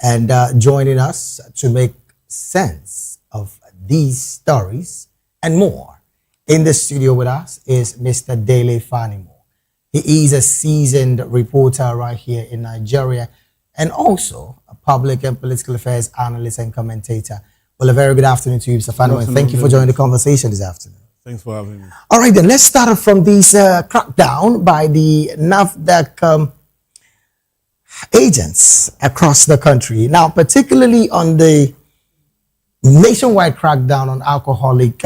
And joining us to make sense of these stories and more in the studio with us is Mr. Dele Fanimo. He is a seasoned reporter right here in Nigeria and also a public and political affairs analyst and commentator. Well, a very good afternoon to you, Mr. Fanimo, and thank you for joining the conversation this afternoon. Thanks for having me. All right, then let's start off from this crackdown by the NAFDAC agents across the country. Now, particularly on the nationwide crackdown on alcoholic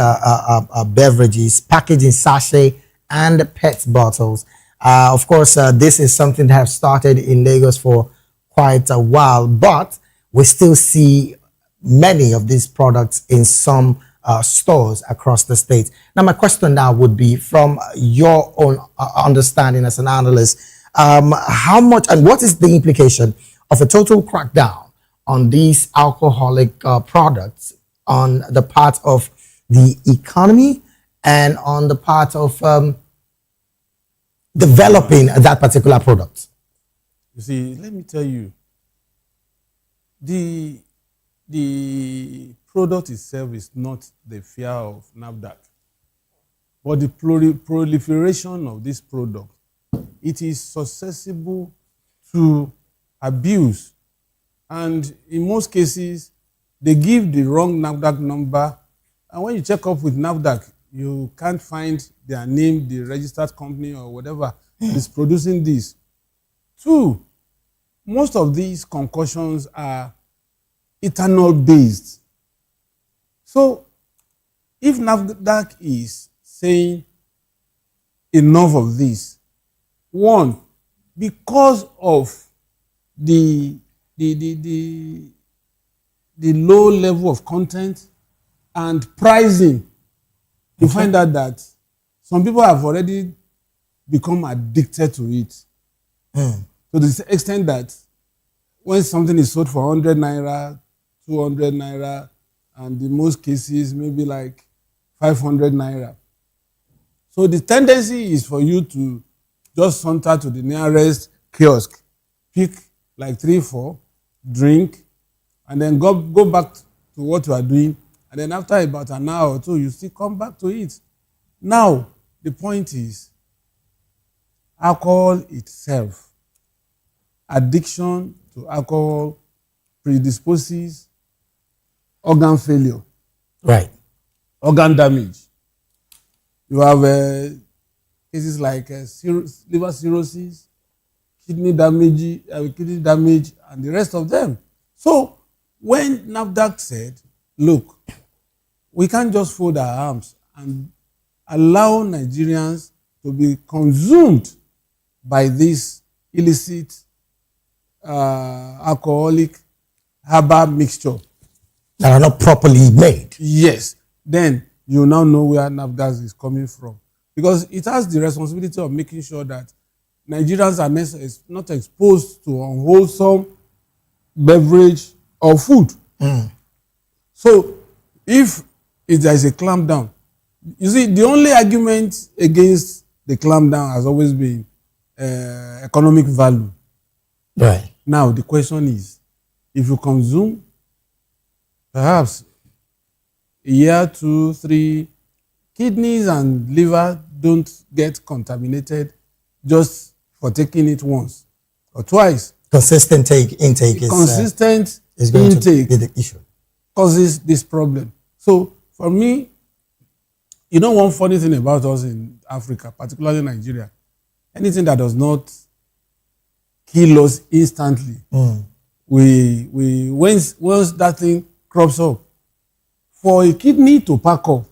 beverages packaged in sachet and PET bottles. Of course, this is something that has started in Lagos for quite a while, but we still see many of these products in some stores across the state. Now, my question now would be, from your own understanding as an analyst, how much and what is the implication of a total crackdown on these alcoholic products on the part of the economy and on the part of developing that particular product? You see, let me tell you, the product itself is not the fear of NAFDAC, but the proliferation of this product. It is susceptible to abuse, and in most cases, they give the wrong NAFDAC number, and when you check up with NAFDAC, you can't find their name, the registered company or whatever that is producing this. Two, most of these concoctions are ethanol based. So if NAFDAC is saying enough of this, one, because of the low level of content and pricing, you find out that some people have already become addicted to it. To the extent that when something is sold for 100 naira, 200 naira, and in most cases maybe like 500 naira. So the tendency is for you to just saunter to the nearest kiosk, pick like 3-4, drink, and then go back to what you are doing. And then after about an hour or two, you still come back to it. Now, the point is, alcohol itself, addiction to alcohol predisposes organ failure. Right. Organ damage. You have cases like liver cirrhosis, kidney damage, and the rest of them. So when NAFDAC said, look, we can't just fold our arms and allow Nigerians to be consumed by this illicit alcoholic herbal mixture that are not properly made. Yes. Then you now know where NAFDAC is coming from. Because it has the responsibility of making sure that Nigerians are not exposed to unwholesome beverage or food. So if there is a clampdown, you see, the only argument against the clampdown has always been economic value. Right. Now the question is, if you consume, perhaps a year, 2, 3, kidneys and liver don't get contaminated just for taking it once or twice. Consistent intake is going to be the issue. Causes this problem. So for me, you know, one funny thing about us in Africa, particularly Nigeria, anything that does not kill us instantly, we once that thing crops up, for a kidney to pack up,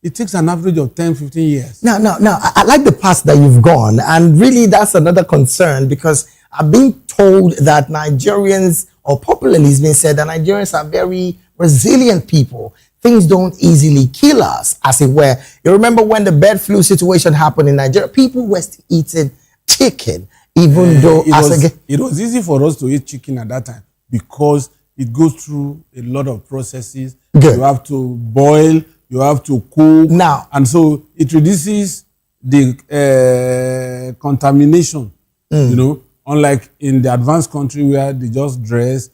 it takes an average of 10-15 years. Now, I like the path that you've gone, and really that's another concern, because I've been told that Nigerians, or popularly it's been said that Nigerians are very resilient people. Things don't easily kill us, as it were. You remember when the bird flu situation happened in Nigeria, people were still eating chicken, even though it was easy for us to eat chicken at that time because it goes through a lot of processes. Good. You have to boil, you have to cook. Now, and so it reduces the contamination, you know, unlike in the advanced country where they just dress,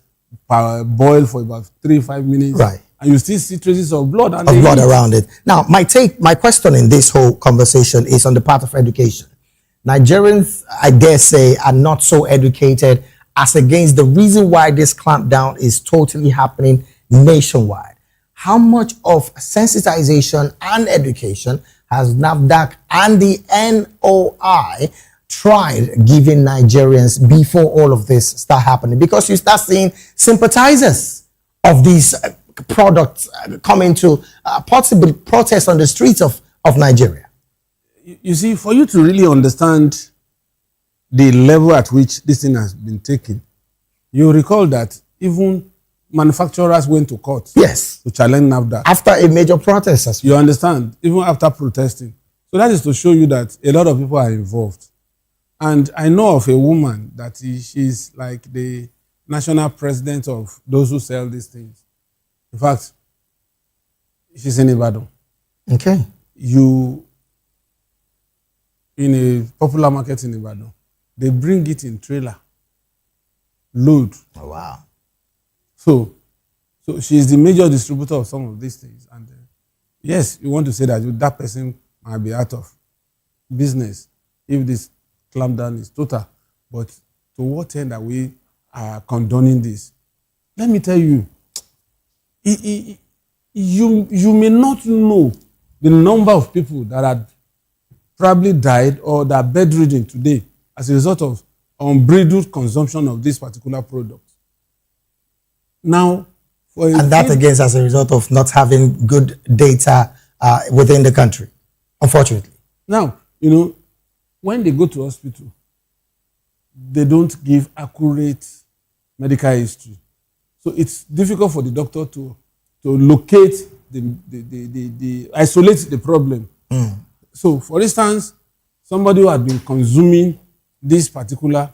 boil for about 3-5 minutes. Right. And you still see traces of blood. And blood around it. Now, my question in this whole conversation is on the part of education. Nigerians, I dare say, are not so educated as against the reason why this clampdown is totally happening nationwide. How much of sensitization and education has NAFDAC and the NOI tried giving Nigerians before all of this start happening? Because you start seeing sympathizers of these products coming to possibly protest on the streets of Nigeria. You see, for you to really understand the level at which this thing has been taken, you recall that even manufacturers went to court. Yes. To challenge NAFDAC. After a major protest as well. You understand? Even after protesting. So that is to show you that a lot of people are involved. And I know of a woman that she's like the national president of those who sell these things. In fact, she's in Ibadan. Okay. In a popular market in Ibadan, they bring it in trailer, load. Oh, wow. So she's the major distributor of some of these things. And yes, you want to say that that person might be out of business if this clampdown is total. But to what end are we condoning this? Let me tell you, you may not know the number of people that had probably died or that are bedridden today as a result of unbridled consumption of this particular product. Now, and that again is as a result of not having good data within the country, unfortunately. Now, when they go to hospital, they don't give accurate medical history. So it's difficult for the doctor to locate the isolate the problem. So, for instance, somebody who had been consuming this particular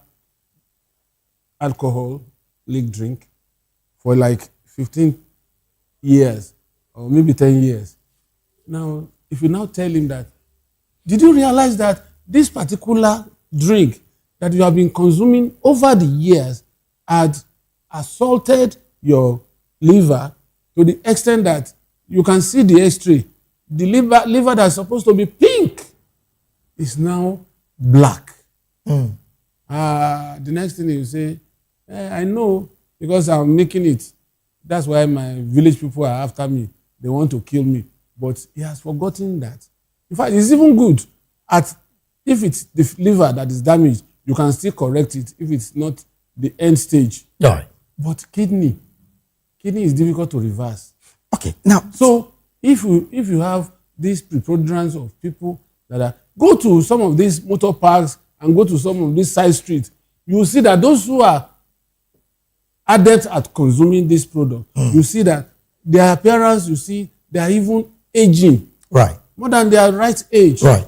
alcoholic drink for like 15 years or maybe 10 years. Now, if you now tell him that, did you realize that this particular drink that you have been consuming over the years had assaulted your liver to the extent that you can see the X-ray. The liver that's supposed to be pink is now black. The next thing you say, I know because I'm making it. That's why my village people are after me. They want to kill me. But he has forgotten that. In fact, it's even good if it's the liver that is damaged, you can still correct it if it's not the end stage. Right. But kidney is difficult to reverse. Okay. Now, so if you have this preponderance of people that go to some of these motor parks and go to some of these side streets, you will see that those who are adept at consuming this product, you see that their appearance, you see, they are even aging. Right. More than their right age. Right.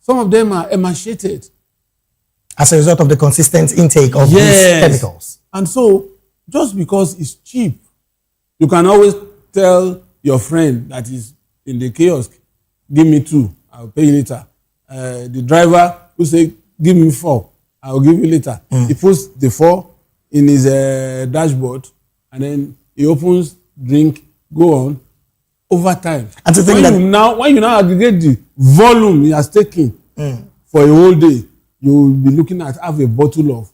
Some of them are emaciated. As a result of the consistent intake of these chemicals. And so, just because it's cheap, you can always tell your friend that is in the kiosk, give me 2, I'll pay you later. The driver who say, give me 4, I'll give you later. He puts the 4 in his dashboard, and then he opens, drink, go on. Over time. And to think when you now aggregate the volume he has taken for a whole day, you will be looking at half a bottle of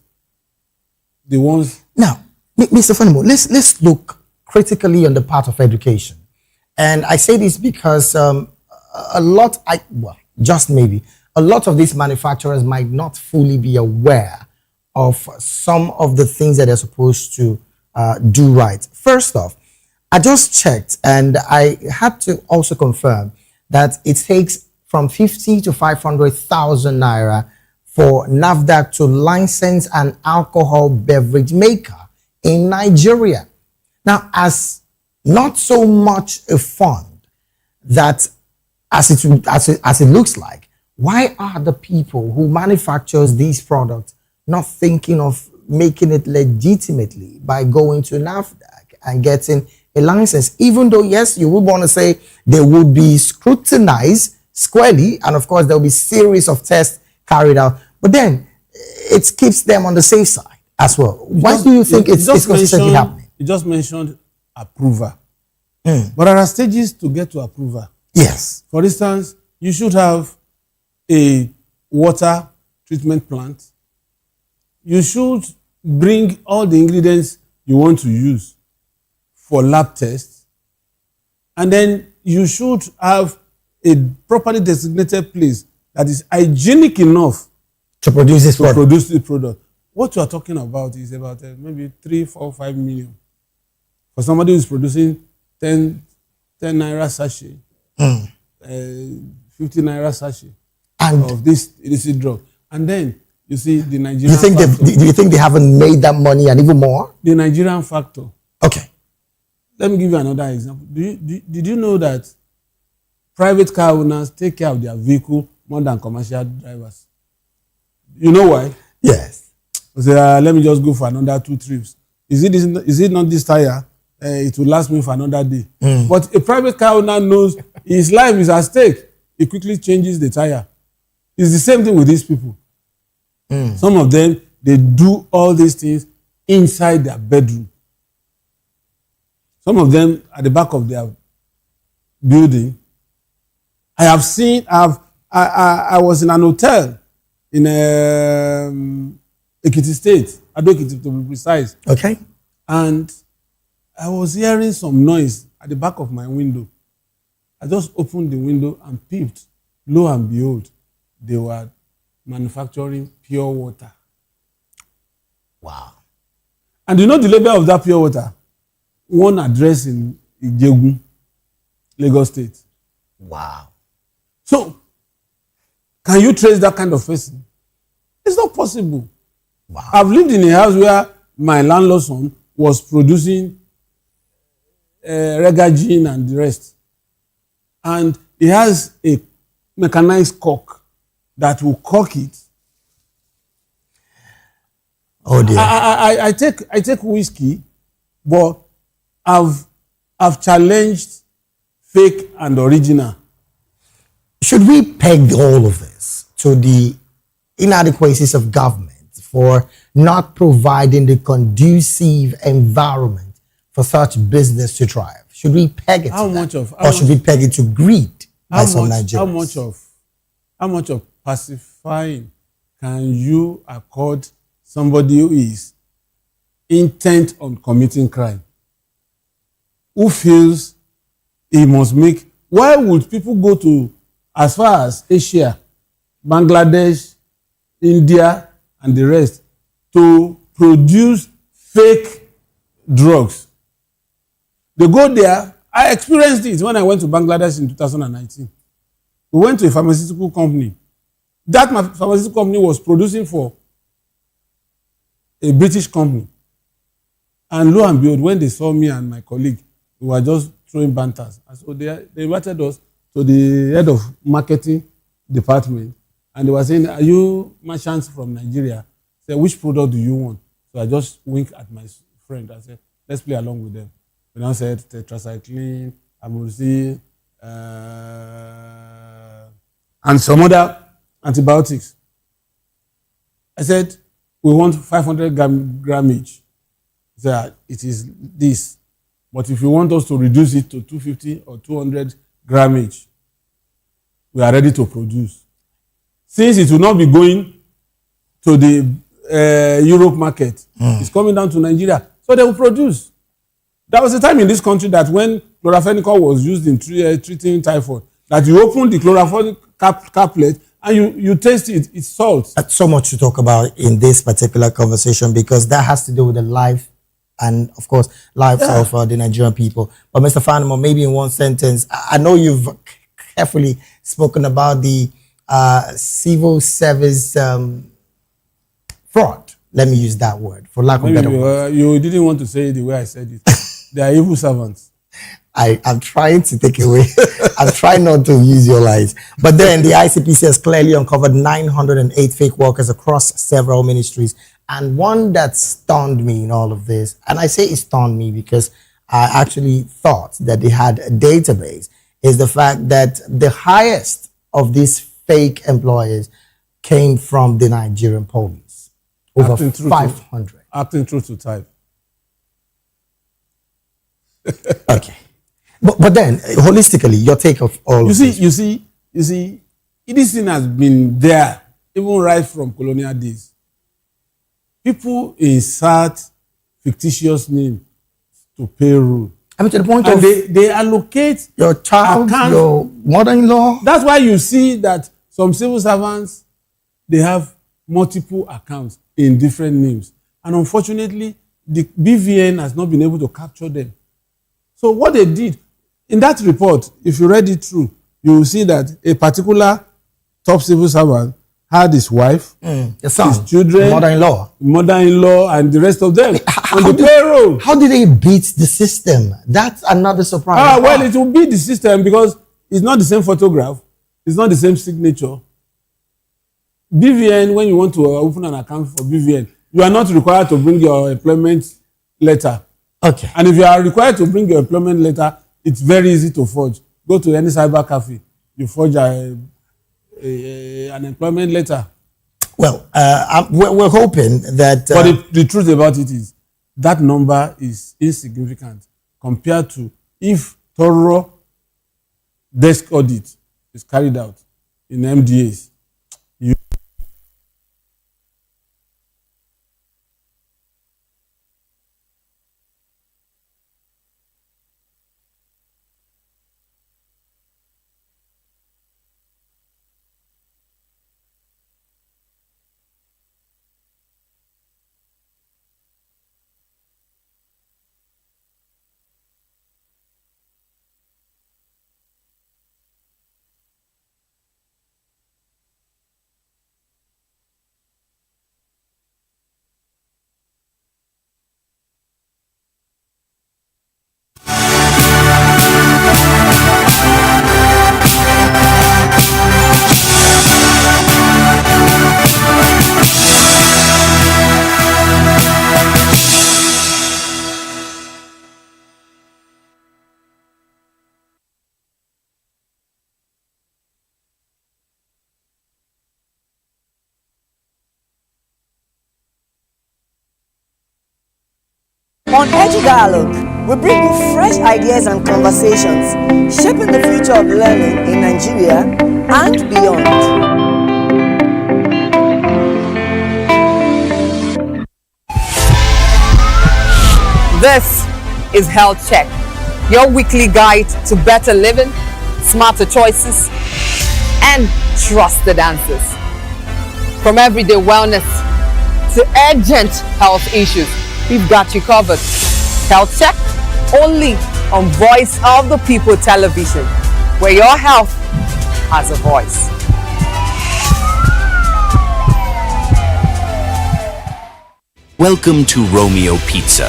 the ones. Now, Mr. Funimo, let's look critically on the part of education. And I say this because a lot of these manufacturers might not fully be aware of some of the things that they're supposed to do right. First off, I just checked and I had to also confirm that it takes from 50 to 500,000 naira for NAFDAC to license an alcohol beverage maker in Nigeria. Now, as not so much a fund that as it looks like, why are the people who manufactures these products not thinking of making it legitimately by going to NAFDAC and getting a license? Even though, yes, you would want to say they would be scrutinized squarely, and of course there will be series of tests carried out, but then it keeps them on the safe side as well. Why do you think it's consistently happening? You just mentioned approval. But there are stages to get to approval. Yes. For instance, you should have a water treatment plant. You should bring all the ingredients you want to use for lab tests. And then you should have a properly designated place that is hygienic enough to produce this product. What you are talking about is about maybe 3, 4, 5 million. For somebody who is producing 10 naira sachet, 50 naira sachet of this illicit drug. And then you see the Nigerian factor. Do you think they haven't made that money and even more? The Nigerian factor. Okay. Let me give you another example. Did you know that private car owners take care of their vehicle more than commercial drivers? You know why? Yes. So, let me just go for another 2 trips. Is it not this tire? It will last me for another day. But a private car owner knows his life is at stake. He quickly changes the tire. It's the same thing with these people. Some of them, they do all these things inside their bedroom. Some of them at the back of their building. I have seen, I was in an hotel in Ekiti State, Ado Ekiti to be precise. Okay. And I was hearing some noise at the back of my window. I just opened the window and peeped. Lo and behold, they were manufacturing pure water. Wow. And you know the label of that pure water? One address in Ijegun, Lagos State. Wow. So, can you trace that kind of person? It's not possible. Wow. I've lived in a house where my landlord's son was producing Rega gin and the rest. And he has a mechanized cork that will cork it. Oh dear. I take whiskey, but I've challenged fake and original. Should we peg all of this to the inadequacies of government for not providing the conducive environment for such business to thrive? Should we peg it to that? Or should we peg it to greed by some Nigerians? How much of pacifying can you accord somebody who is intent on committing crime? Who feels he must make... Why would people go to as far as Asia, Bangladesh, India, and the rest to produce fake drugs? They go there. I experienced it when I went to Bangladesh in 2019. We went to a pharmaceutical company. That pharmaceutical company was producing for a British company. And lo and behold, when they saw me and my colleague, we were just throwing banters. And so they invited us to the head of marketing department. And they were saying, are you merchants from Nigeria? I said, which product do you want? So I just winked at my friend. I said, let's play along with them. We now said tetracycline, amoxicillin, and some other antibiotics. I said, we want 500 grammage. He said, it is this. But if you want us to reduce it to 250 or 200 grammage, we are ready to produce. Since it will not be going to the Europe market, it's coming down to Nigeria. So they will produce. There was a time in this country that when chloramphenicol was used in treating typhoid, that you open the chloramphenicol caplet and you taste it, it's salt. That's so much to talk about in this particular conversation because that has to do with the life and, of course, lives of the Nigerian people. But Mr. Fanimo, maybe in one sentence, I know you've carefully spoken about the civil service fraud. Let me use that word, for lack of better words. You didn't want to say it the way I said it. They are evil servants. I'm trying to take away. I'm trying not to use your lies. But then the ICPC has clearly uncovered 908 fake workers across several ministries. And one that stunned me in all of this, and I say it stunned me because I actually thought that they had a database, is the fact that the highest of these fake employers came from the Nigerian police. Over 500. Acting true to type. Okay. But then, holistically, your take of all of this. You see, this thing has been there, even right from colonial days. People insert fictitious names to payroll. I mean, to the point and of... They allocate your child, your mother-in-law. That's why you see that some civil servants, they have multiple accounts in different names. And unfortunately, the BVN has not been able to capture them. So what they did, in that report, if you read it through, you will see that a particular top civil servant had his wife, his son, his children, mother-in-law, and the rest of them on the payroll. How did they beat the system? That's another surprise. Well, it will beat the system because it's not the same photograph, it's not the same signature. BVN, when you want to open an account for BVN, you are not required to bring your employment letter. Okay. And if you are required to bring your employment letter, it's very easy to forge. Go to any cyber cafe, you forge an employment letter. Well, we're hoping that... But the truth about it is, that number is insignificant. compared to if thorough desk audit is carried out in MDAs. On Edu Dialogue, we bring you fresh ideas and conversations shaping the future of learning in Nigeria and beyond. This is Health Check, your weekly guide to better living, smarter choices, and trusted answers. From everyday wellness to urgent health issues, we've got you covered. Health Check, only on Voice of the People television, where your health has a voice. Welcome to Romeo Pizza.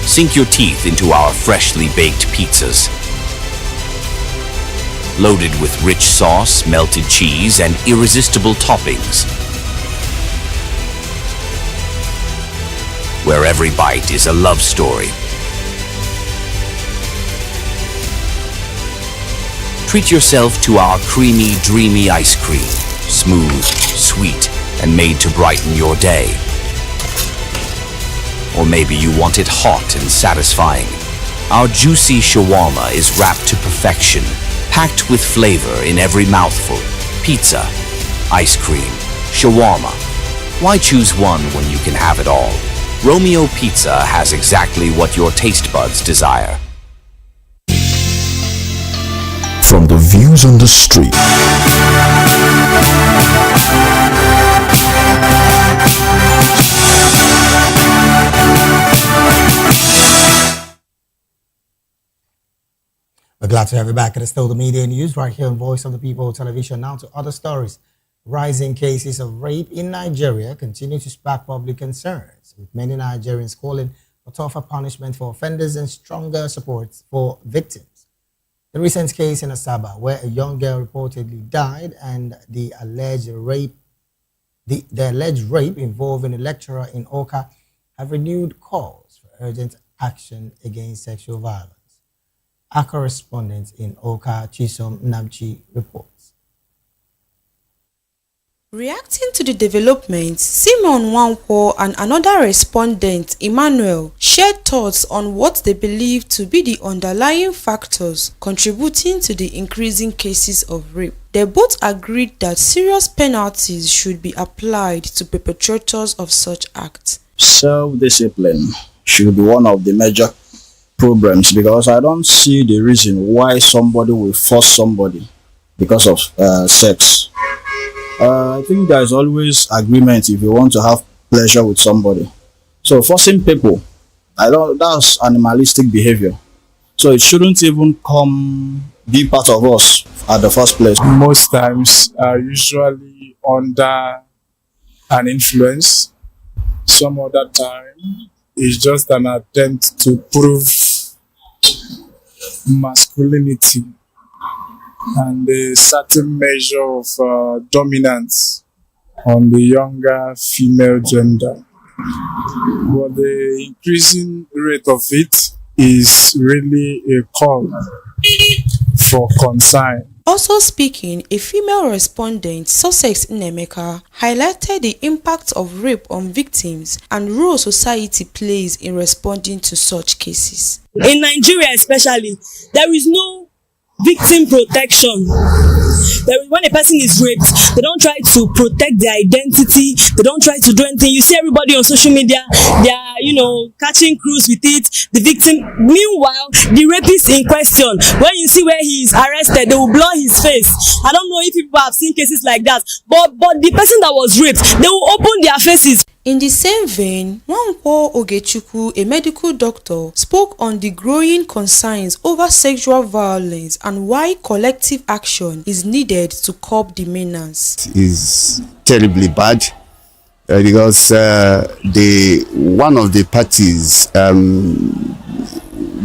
Sink your teeth into our freshly baked pizzas. Loaded with rich sauce, melted cheese, and irresistible toppings. Where every bite is a love story. Treat yourself to our creamy, dreamy ice cream. Smooth, sweet, and made to brighten your day. Or maybe you want it hot and satisfying. Our juicy shawarma is wrapped to perfection, packed with flavor in every mouthful. Pizza, ice cream, shawarma. Why choose one when you can have it all? Romeo Pizza has exactly what your taste buds desire. From the views on the street We're glad to have you back at the Still the Media News right here on Voice of the People television. Now to other stories. Rising cases of rape in Nigeria continue to spark public concerns, with many Nigerians calling for tougher punishment for offenders and stronger support for victims. The recent case in Asaba, where a young girl reportedly died, and the alleged rape involving a lecturer in Oka, have renewed calls for urgent action against sexual violence. Our correspondent in Oka, Chisom Namchi, reports. Reacting to the development, Simon Nwankwo and another respondent, Emmanuel, shared thoughts on what they believe to be the underlying factors contributing to the increasing cases of rape. They both agreed that serious penalties should be applied to perpetrators of such acts. Self-discipline should be one of the major problems, because I don't see the reason why somebody will force somebody because of sex. I think there is always agreement if you want to have pleasure with somebody. So forcing people, that's animalistic behavior. So it shouldn't even be part of us at the first place. Most times are usually under an influence. Some other time it's just an attempt to prove masculinity and a certain measure of dominance on the younger female gender. But the increasing rate of it is really a call for concern. Also speaking, a female respondent, Sussex Nnemeka, highlighted the impact of rape on victims and role society plays in responding to such cases. In Nigeria especially, there is no victim protection. When a person is raped, they don't try to protect their identity, they don't try to do anything. You see everybody on social media, they are, catching cruise with it, the victim. Meanwhile, the rapist in question, when you see where he is arrested, they will blur his face. I don't know if people have seen cases like that, but the person that was raped, they will open their faces. In the same vein, Nwankwo Ogechukwu, a medical doctor, spoke on the growing concerns over sexual violence and why collective action is needed to curb the menace. It is terribly bad because one of the parties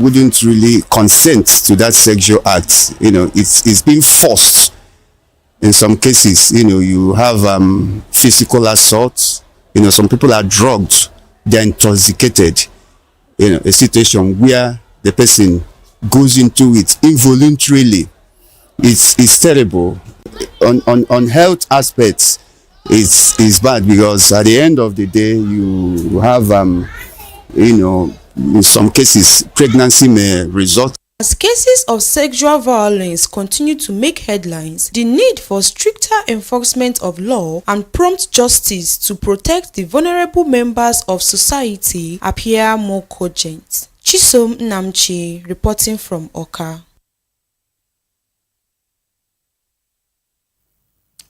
wouldn't really consent to that sexual act. It's being forced in some cases. You have physical assault. Some people are drugged, they're intoxicated. A situation where the person goes into it involuntarily. It's terrible. On health aspects, it's bad because at the end of the day, you have, in some cases, pregnancy may result. As cases of sexual violence continue to make headlines, the need for stricter enforcement of law and prompt justice to protect the vulnerable members of society appear more cogent. Chisom Namchi reporting from Oka.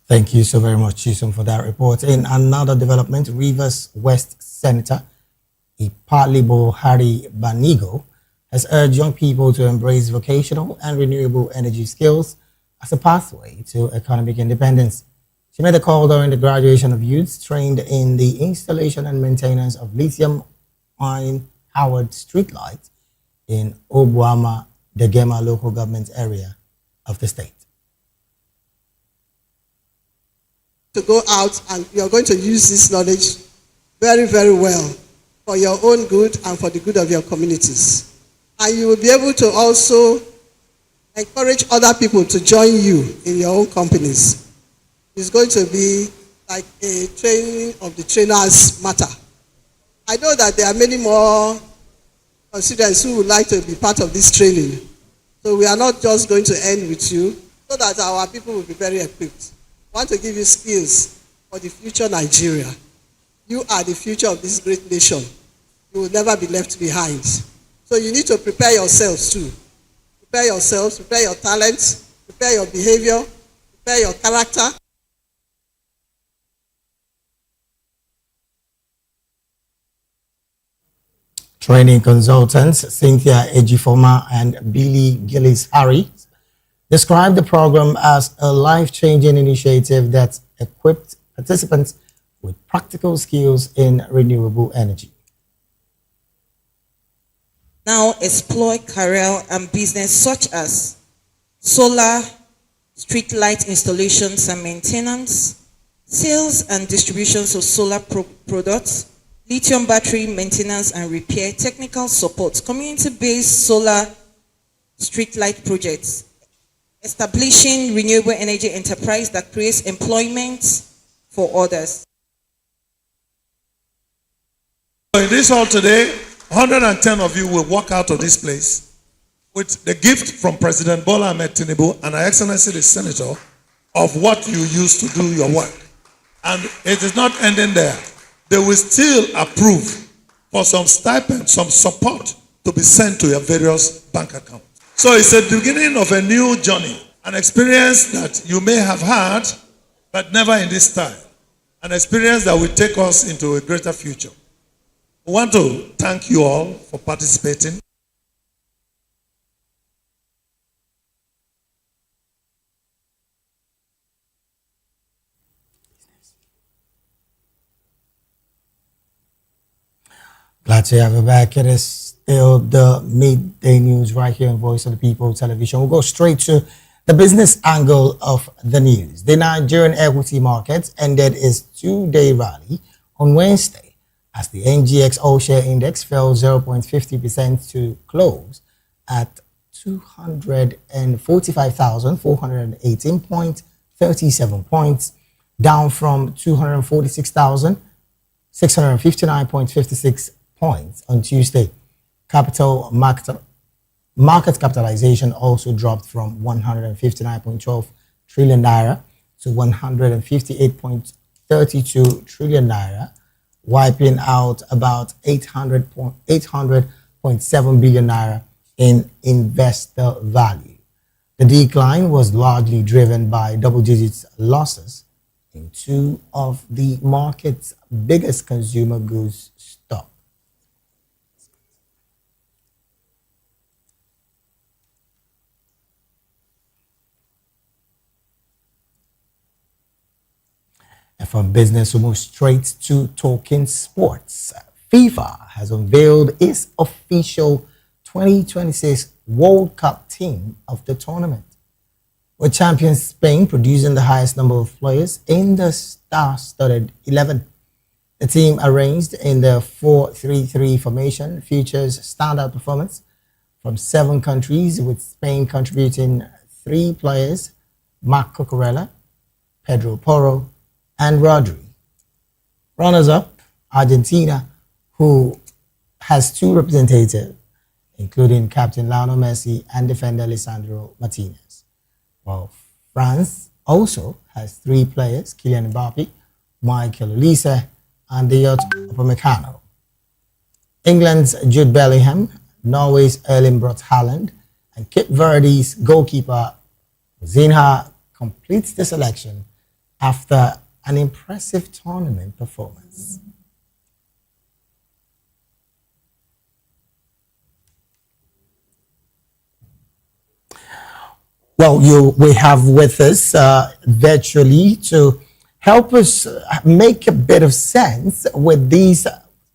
Thank you so very much, Chisom, for that report. In another development, Rivers West Senator Ipalibo Hari Banigo has urged young people to embrace vocational and renewable energy skills as a pathway to economic independence. She made the call during the graduation of youths trained in the installation and maintenance of lithium-ion-powered streetlights in Obuama, Degema local government area of the state. To go out and you're going to use this knowledge very, very well for your own good and for the good of your communities. And you will be able to also encourage other people to join you in your own companies. It's going to be like a training of the trainers matter. I know that there are many more constituents who would like to be part of this training. So we are not just going to end with you, so that our people will be very equipped. I want to give you skills for the future Nigeria. You are the future of this great nation. You will never be left behind. So you need to prepare yourselves too. Prepare yourselves, prepare your talents, prepare your behavior, prepare your character. Training consultants Cynthia Ejifoma and Billy Gillis-Harry described the program as a life-changing initiative that equipped participants with practical skills in renewable energy. Now explore career and business such as solar, street light installations and maintenance, sales and distributions of solar products, lithium battery maintenance and repair, technical support, community-based solar street light projects, establishing renewable energy enterprise that creates employment for others. In this hall today, 110 of you will walk out of this place with the gift from President Bola Ahmed Tinubu and Her Excellency the Senator of what you used to do your work. And it is not ending there. They will still approve for some stipend, some support to be sent to your various bank accounts. So it's a beginning of a new journey, an experience that you may have had, but never in this time. An experience that will take us into a greater future. I want to thank you all for participating. Glad to have you back. It is still the midday news right here on Voice of the People television. We'll go straight to the business angle of the news. The Nigerian equity market ended its two-day rally on Wednesday as the NGX All-Share Index fell 0.50% to close at 245,418.37 points, down from 246,659.56 points on Tuesday. Market capitalization also dropped from 159.12 trillion naira to 158.32 trillion naira, wiping out about 800.7 billion naira in investor value. The decline was largely driven by double-digit losses in two of the market's biggest consumer goods stocks. And from business, we move straight to talking sports. FIFA has unveiled its official 2026 World Cup team of the tournament, with champion Spain producing the highest number of players in the star-studded 11. The team, arranged in the 4-3-3 formation, features standout performance from 7 countries, with Spain contributing 3 players: Marc Cucurella, Pedro Porro, and Rodri. Runners-up, Argentina, who has 2 representatives, including captain Lionel Messi and defender Lisandro Martinez. While France also has 3 players: Kylian Mbappe, Michael Olise, and Dayot Upamecano. England's Jude Bellingham, Norway's Erling Braut Haaland, and Cape Verde's goalkeeper Zinha completes the selection after an impressive tournament performance. Well, we have with us virtually to help us make a bit of sense with these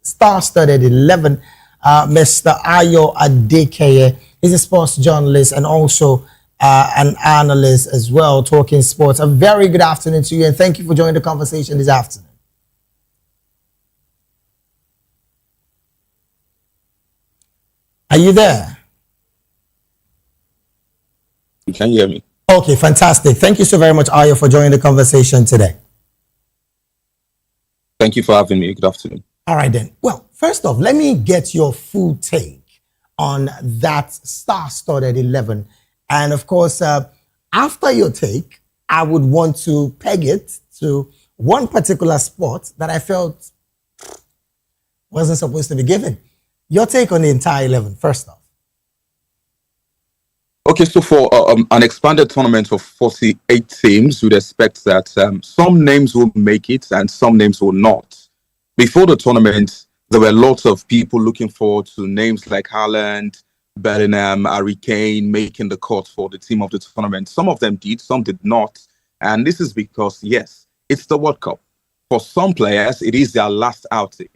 star-studded 11, Mr. Ayo Adekeye. He's a sports journalist and also an analyst as well, talking sports. A very good afternoon to you, and thank you for joining the conversation this afternoon. Are you there? You can hear me. Okay, fantastic. Thank you so very much, Ayo, for joining the conversation today. Thank you for having me. Good afternoon. All right, then. Well, first off, let me get your full take on that star-studded 11. And of course, after your take, I would want to peg it to one particular sport that I felt wasn't supposed to be given. Your take on the entire 11, first off. Okay, so for an expanded tournament of 48 teams, you'd expect that some names will make it and some names will not. Before the tournament, there were lots of people looking forward to names like Haaland, Bellingham, Harry Kane making the cut for the team of the tournament. Some of them did, some did not. And this is because, yes, it's the World Cup. For some players, it is their last outing.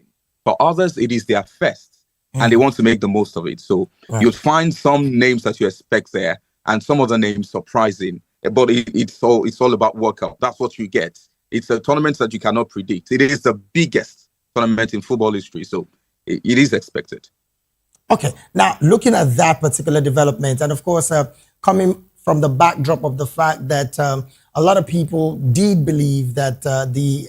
For others, it is their first. And they want to make the most of it. So you'll find some names that you expect there and some other names surprising. But it's all about World Cup. That's what you get. It's a tournament that you cannot predict. It is the biggest tournament in football history. So it is expected. Okay, now looking at that particular development, and of course, coming from the backdrop of the fact that a lot of people did believe that the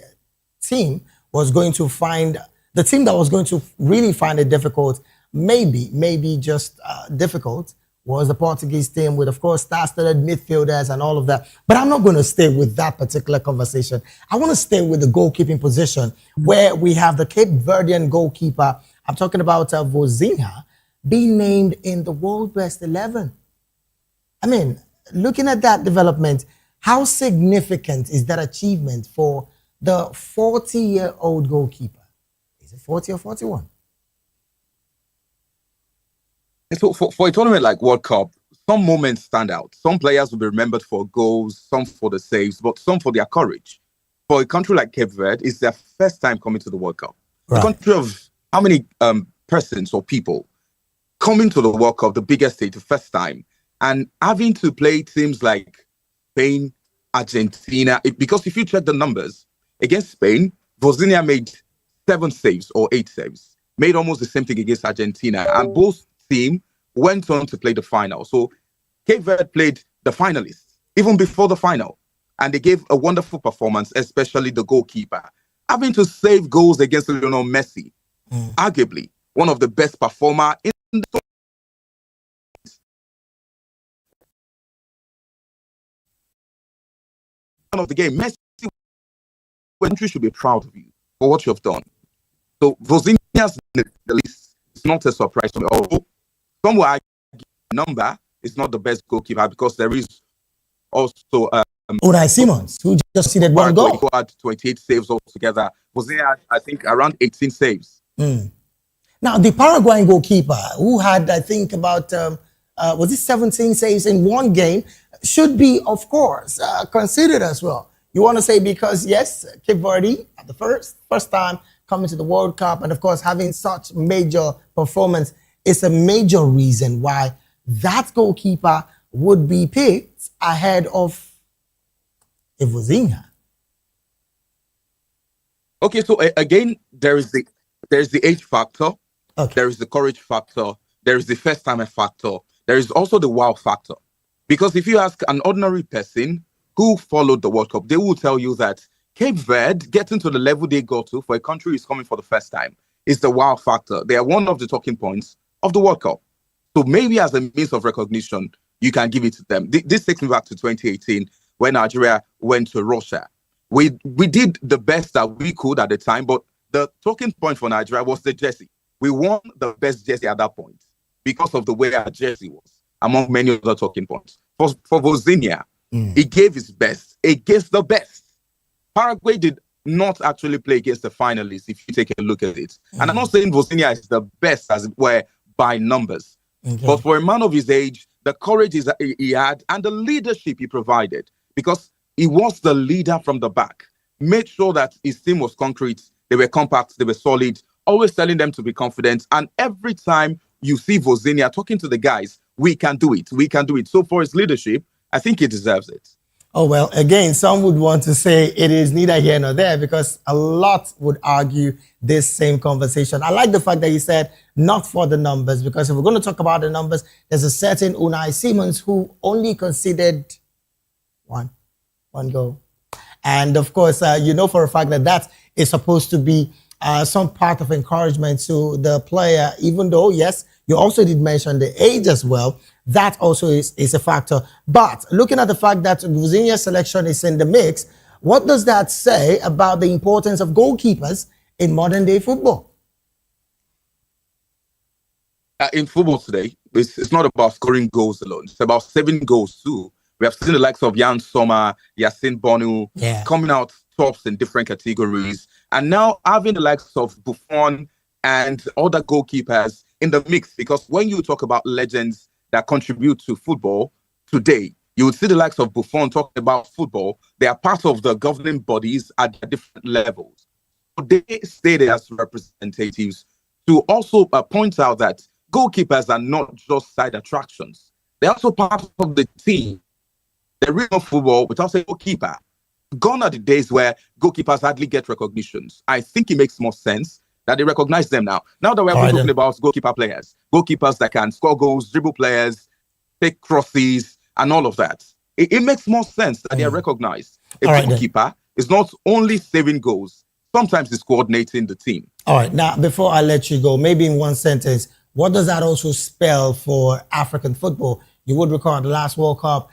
team was going to find, the team that was going to really find it difficult, maybe just difficult, was the Portuguese team with, of course, star-studded midfielders and all of that. But I'm not going to stay with that particular conversation. I want to stay with the goalkeeping position, where we have the Cape Verdean goalkeeper, I'm talking about Vozinha, being named in the World Best 11. I mean, looking at that development, how significant is that achievement for the 40-year-old goalkeeper? Is it 40 or 41? So for a tournament like World Cup, some moments stand out. Some players will be remembered for goals, some for the saves, but some for their courage. For a country like Cape Verde, it's their first time coming to the World Cup. Right. A country of how many persons or people coming to the World Cup, the biggest stage, the first time, and having to play teams like Spain, Argentina, because if you check the numbers, against Spain, Vozinha made 7 saves or 8 saves, made almost the same thing against Argentina, and both teams went on to play the final. So Cape Verde played the finalists even before the final, and they gave a wonderful performance, especially the goalkeeper, having to save goals against Lionel Messi, arguably one of the best performer in the of the game. Messi, country should be proud of you for what you have done. So Vozinha's the list is not a surprise to me. Although some will argue number is not the best goalkeeper because there is also Unai Simons, who just needed one goal. He had 28 saves altogether. Vozinha had, I think, around 18 saves. Now, the Paraguayan goalkeeper, who had, I think, about, was it 17 saves in one game, should be, of course, considered as well. You want to say because, yes, Cape Verde, at the first time coming to the World Cup, and of course, having such major performance, is a major reason why that goalkeeper would be picked ahead of Vozinha. Okay, so again, there's the age factor, there is the courage factor, there is the first timer factor, there is also the wow factor. Because if you ask an ordinary person who followed the World Cup, they will tell you that Cape Verde getting to the level they got to for a country who's coming for the first time is the wow factor. They are one of the talking points of the World Cup. So maybe as a means of recognition, you can give it to them. This takes me back to 2018 when Nigeria went to Russia. We did the best that we could at the time, but the talking point for Nigeria was the jersey. We won the best jersey at that point because of the way our jersey was, among many other talking points. For Vozinha, he gave his best against the best. Paraguay did not actually play against the finalists, if you take a look at it. And I'm not saying Vozinha is the best, as it were, by numbers. But for a man of his age, the courage he had and the leadership he provided, because he was the leader from the back, made sure that his team was concrete, they were compact, they were solid, always telling them to be confident. And every time you see Vozinha talking to the guys, we can do it, we can do it. So for his leadership, I think he deserves it. Oh, well, again, some would want to say it is neither here nor there because a lot would argue this same conversation. I like the fact that you said not for the numbers, because if we're going to talk about the numbers, there's a certain Unai Simons who only conceded one goal. And of course, you know for a fact that that is supposed to be some part of encouragement to the player, even though, yes, you also did mention the age as well. That also is a factor. But looking at the fact that Vozinha's selection is in the mix, what does that say about the importance of goalkeepers in modern day football? In football today, it's not about scoring goals alone. It's about saving goals too. We have seen the likes of Jan Sommer, Yassine Bonu coming out tops in different categories. And now having the likes of Buffon and other goalkeepers in the mix. Because when you talk about legends that contribute to football today, you would see the likes of Buffon talking about football. They are part of the governing bodies at different levels. So they stay there as representatives to also point out that goalkeepers are not just side attractions. They're also part of the team. The real football without a goalkeeper. Gone are the days where goalkeepers hardly get recognitions. I think it makes more sense that they recognize them now. Now that we're talking about goalkeeper players, goalkeepers that can score goals, dribble players, take crosses, and all of that. It makes more sense that they are recognized. A goalkeeper is not only saving goals, sometimes it's coordinating the team. All right. Now, before I let you go, maybe in one sentence, what does that also spell for African football? You would recall the last World Cup,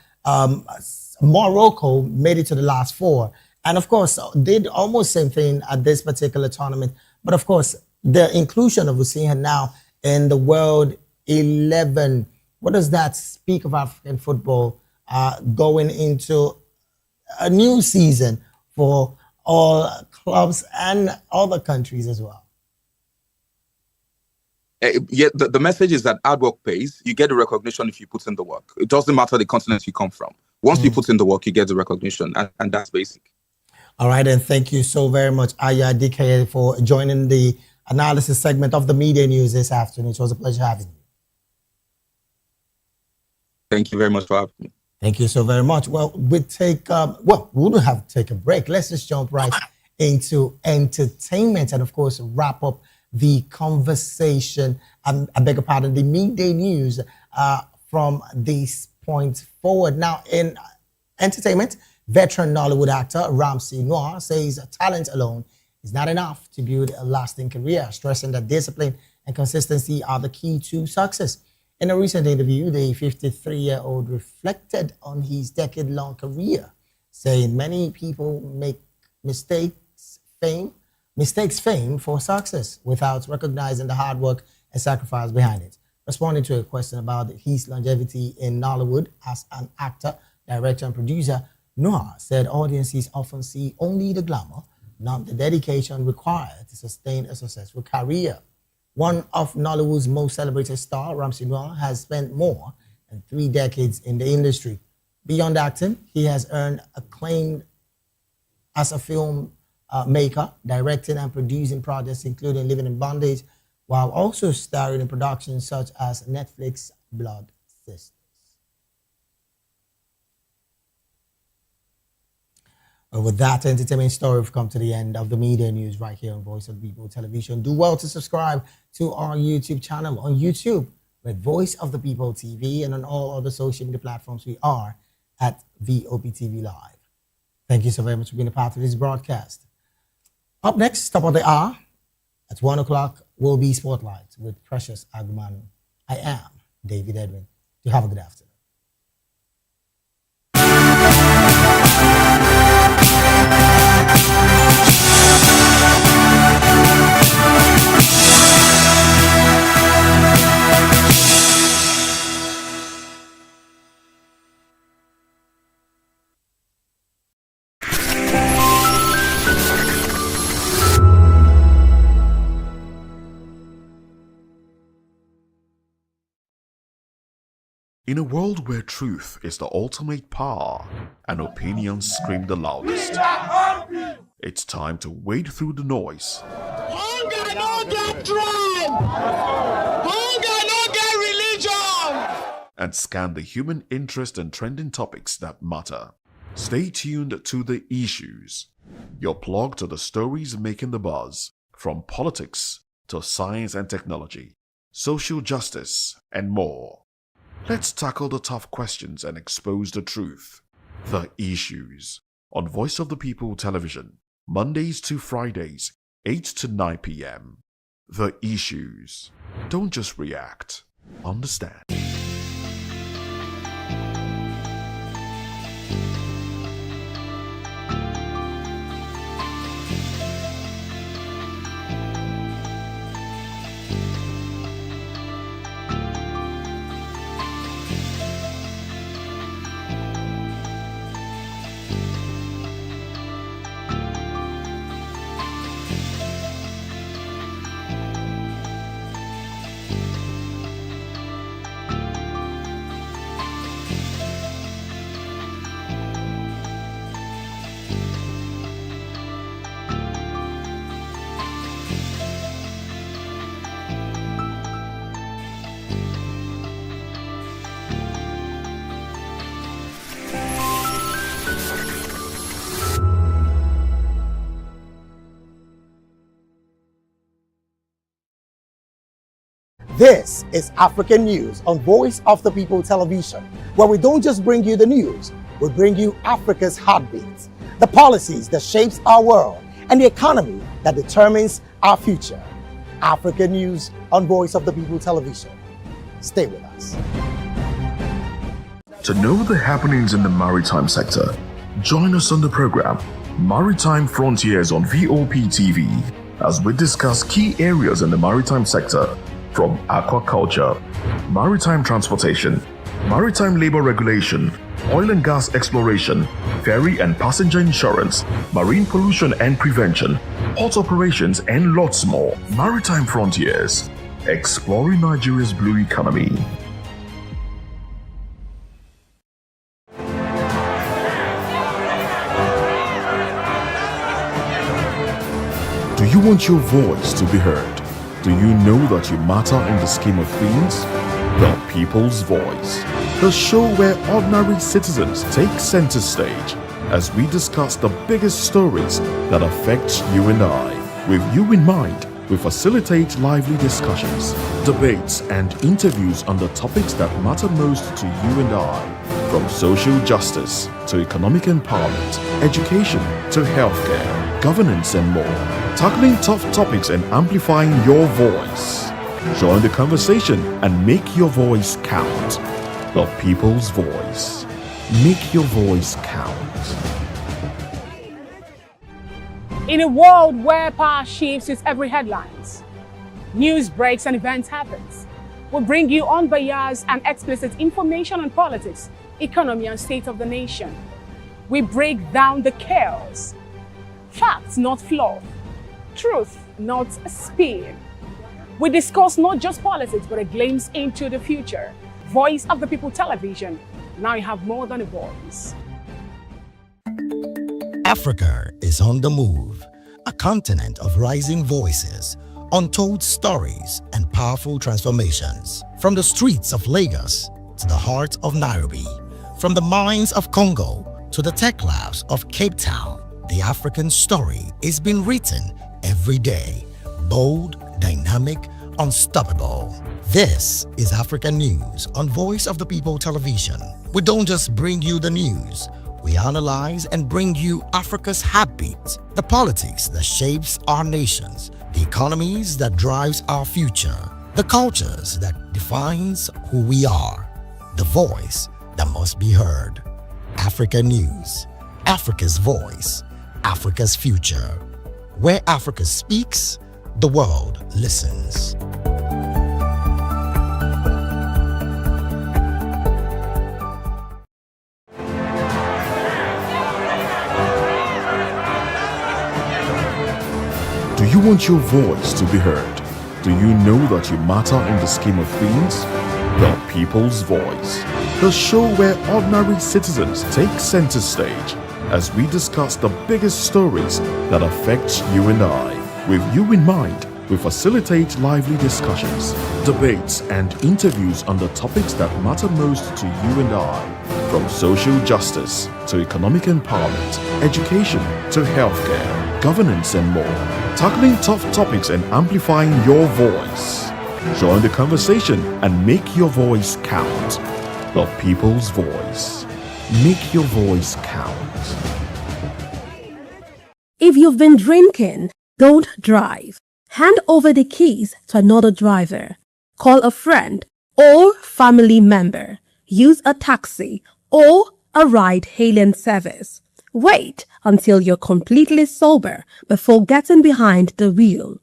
Morocco made it to the last four. And of course, did almost same thing at this particular tournament. But of course, the inclusion of Vozinha now in the World 11, what does that speak of African football going into a new season for all clubs and other countries as well? Yeah, the message is that hard work pays. You get the recognition if you put in the work. It doesn't matter the continent you come from. Once you put in the work, you get the recognition, and that's basic. All right, and thank you so very much, Aya DK, for joining the analysis segment of the media news this afternoon. It was a pleasure having you. Thank you very much for having me. Thank you so very much. Well, we don't have to take a break. Let's just jump right into entertainment and, of course, wrap up the conversation, I beg your pardon, the midday news from this point forward. Now, in entertainment, veteran Nollywood actor Ramsey Noah says talent alone is not enough to build a lasting career, stressing that discipline and consistency are the key to success. In a recent interview, the 53-year-old reflected on his decade-long career, saying many people make mistakes fame for success without recognizing the hard work and sacrifice behind it. Responding to a question about his longevity in Nollywood as an actor, director, and producer, Noah said audiences often see only the glamour, not the dedication required to sustain a successful career. One of Nollywood's most celebrated stars, Ramsey Noah, has spent more than 3 decades in the industry. Beyond acting, he has earned acclaim as a film maker, directing and producing projects including Living in Bondage, while also starring in productions such as Netflix Blood Sisters. Well, with that entertainment story, we've come to the end of the media news right here on Voice of the People Television. Do well to subscribe to our YouTube channel on YouTube with Voice of the People TV, and on all other social media platforms we are at VOPTV Live. Thank you so very much for being a part of this broadcast. Up next, top of the hour, at 1 o'clock, will be Spotlight with Precious Agumanu. I am David Edwin. You have a good afternoon. In a world where truth is the ultimate power and opinions scream the loudest, it's time to wade through the noise. Hunger no get tribe! Hunger no get religion! And scan the human interest and trending topics that matter. Stay tuned to The Issues, your plug to the stories making the buzz, from politics to science and technology, social justice, and more. Let's tackle the tough questions and expose the truth. The Issues on Voice of the People Television, Mondays to Fridays, 8 to 9 p.m. The Issues. Don't just react. Understand. This is African News on Voice of the People Television, where we don't just bring you the news, we bring you Africa's heartbeats, the policies that shapes our world, and the economy that determines our future. African News on Voice of the People Television. Stay with us. To know the happenings in the maritime sector, join us on the program Maritime Frontiers on VOP TV as we discuss key areas in the maritime sector, from aquaculture, maritime transportation, maritime labor regulation, oil and gas exploration, ferry and passenger insurance, marine pollution and prevention, port operations, and lots more. Maritime Frontiers, exploring Nigeria's blue economy. Do you want your voice to be heard? Do you know that you matter in the scheme of things? The People's Voice, the show where ordinary citizens take center stage as we discuss the biggest stories that affect you and I, with you in mind We facilitate lively discussions, debates, and interviews on the topics that matter most to you and I, from social justice to economic empowerment, education to healthcare, governance, and more. Tackling tough topics and amplifying your voice. Join the conversation and make your voice count. The people's voice. Make your voice count. In a world where power shifts with every headlines, news breaks and events happens, we bring you unbiased and explicit information on politics, economy, and state of the nation. We break down the chaos. Facts, not fluff. Truth, not spin. We discuss not just politics, but a glimpse into the future. Voice of the People Television. Now you have more than a voice. Africa is on the move, a continent of rising voices, untold stories, and powerful transformations. From the streets of Lagos to the heart of Nairobi, from the mines of Congo to the tech labs of Cape Town, the African story is being written every day. Bold, dynamic, unstoppable. This is African News on Voice of the People Television. We don't just bring you the news. We analyze and bring you Africa's heartbeat, the politics that shapes our nations, the economies that drives our future, the cultures that defines who we are, the voice that must be heard. Africa News, Africa's voice, Africa's future. Where Africa speaks, the world listens. Do you want your voice to be heard? Do you know that you matter in the scheme of things? The People's Voice, the show where ordinary citizens take center stage as we discuss the biggest stories that affect you and I. With you in mind, we facilitate lively discussions, debates, and interviews on the topics that matter most to you and I, from social justice to economic empowerment, education to healthcare, governance, and more. Tackling tough topics and amplifying your voice. Join the conversation and make your voice count. The People's Voice. Make your voice count. If you've been drinking, don't drive. Hand over the keys to another driver. Call a friend or family member. Use a taxi or a ride-hailing service. Wait until you're completely sober before getting behind the wheel.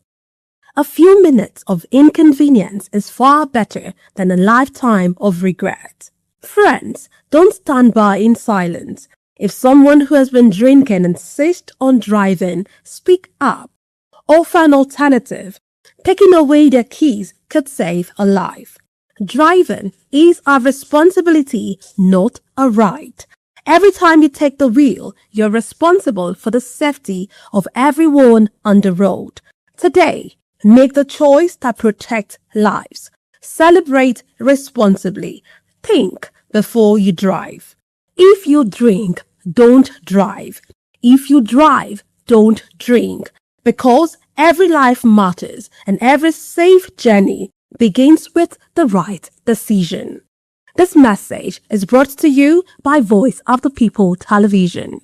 A few minutes of inconvenience is far better than a lifetime of regret. Friends, don't stand by in silence. If someone who has been drinking insists on driving, speak up. Offer an alternative. Taking away their keys could save a life. Driving is our responsibility, not a right. Every time you take the wheel, you're responsible for the safety of everyone on the road. Today, make the choice that protects lives. Celebrate responsibly. Think before you drive. If you drink, don't drive. If you drive, don't drink. Because every life matters and every safe journey begins with the right decision. This message is brought to you by Voice of the People Television.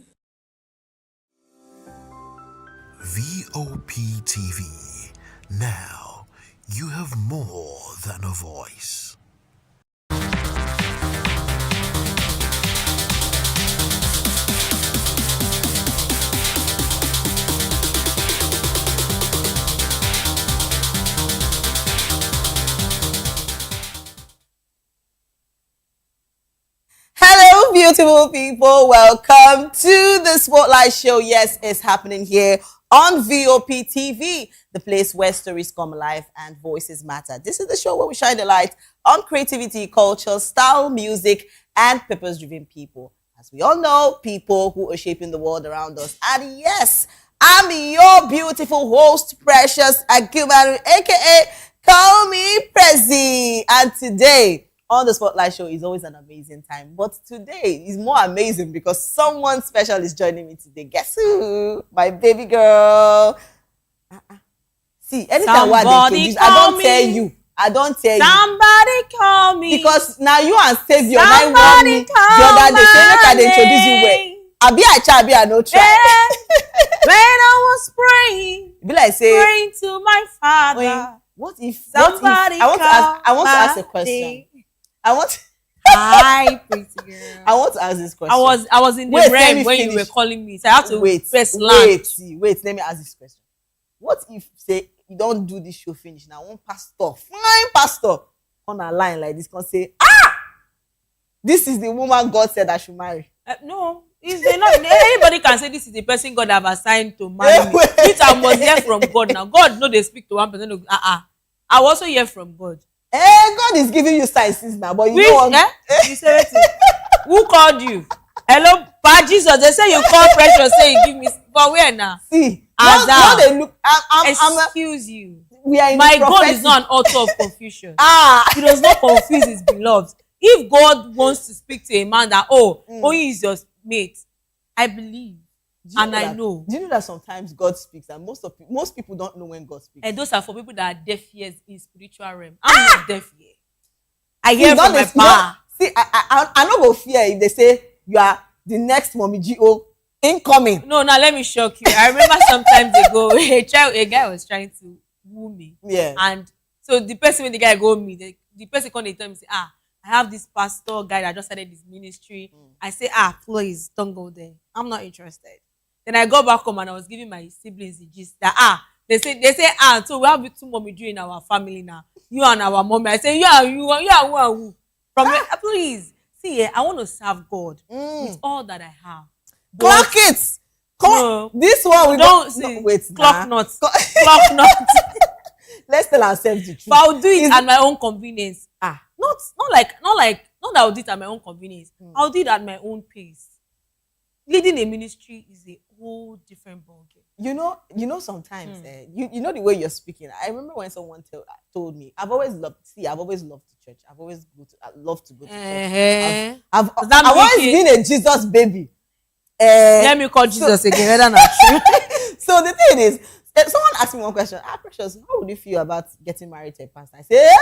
VOP TV. Now you have more than a voice. Hello, beautiful people. Welcome to the Spotlight Show. Yes, it's happening here on VOP TV, the place where stories come alive and voices matter. This is the show where we shine the light on creativity, culture, style, music, and purpose-driven people. As we all know, people who are shaping the world around us. And yes, I'm your beautiful host, Precious Agumaru, aka Call Me Prezi. And today, on the Spotlight Show is always an amazing time. But today is more amazing because someone special is joining me today. Guess who? My baby girl. See, anytime what they introduce, I don't tell you. Somebody call me. Because now you and Savior, now want me the other day, say make I dey introduce you well. I no try. When I was praying, be like say, praying to my Father. What if somebody I want to ask a question. Hi, pretty girl. I want to ask this question. I was in the realm when you were calling me, so I have to first land. Wait, let me ask this question. What if say you don't do this show finish now? One pastor, fine pastor, on a line like this can say, this is the woman God said I should marry. No, anybody can say this is the person God have assigned to marry me. I must hear from God now. God know they speak to one person. I also hear from God. God is giving you signs now, but you don't want. You say who called you? Hello, Pa Jesus. They say you call Precious. Say you give me. But where now? See, now they look. Excuse you. We are in my God is not an author of confusion. He does not confuse his beloved. If God wants to speak to a man that only is your mate, I believe and I know. Do you know that sometimes God speaks and most people don't know when God speaks? And those are for people that are deaf ears in spiritual realm. I'm not deaf ear. I hear from my power. See, I no go fear if they say you are the next Mommy G.O. incoming. No, now let me shock you. I remember sometimes ago, a guy was trying to woo me. Yeah. And so the person when the guy go me, the person come and tell me, say, I have this pastor guy that just started his ministry. I say, please don't go there. I'm not interested. Then I go back home and I was giving my siblings the gist that they say so we have two mommy in our family now. You and our mommy. I say, you are who? From please see, I want to serve God with all that I have. Clock it. This one we don't see. No, wait, clock not. Clock not. Let's tell ourselves the truth. But I'll do it at my own convenience. Not that I'll do it at my own convenience. I'll do it at my own pace. Leading a ministry is a whole different ballgame. You know sometimes you know the way you're speaking. I remember when someone told me, I've always loved the church. I love to go to church. I've always been a Jesus baby. Let me call Jesus again. Rather not true. So the thing is, someone asked me one question. Precious, how would you feel about getting married to a pastor? I say,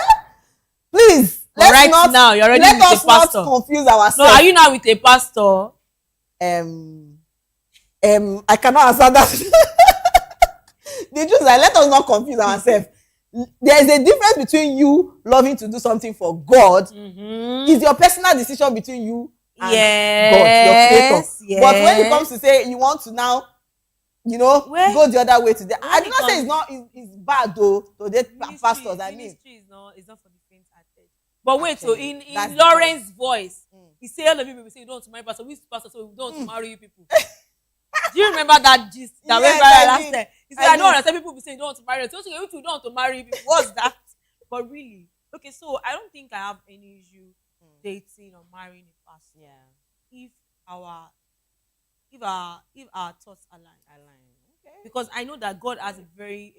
please, let us not confuse ourselves. No, are you now with a pastor? I cannot answer that. The truth is, let us not confuse ourselves. There is a difference between you loving to do something for God. It's your personal decision between you and God, your creator. Yes. But when it comes to say you want to now, go the other way today. I do not say it's bad though to date pastors. I mean, ministry is not for the faint-hearted. But wait, so in Lauren's voice, he said all of you people say you don't want to marry pastor. Which pastor? So we don't want to marry you people. Do you remember that gist that went viral last time? He said, I don't understand people say you don't want to marry us. So you don't want to marry people. What's that? But really, okay, so I don't think I have any issue dating or marrying a pastor. Yeah. If our thoughts align. Okay. Because I know that God has a very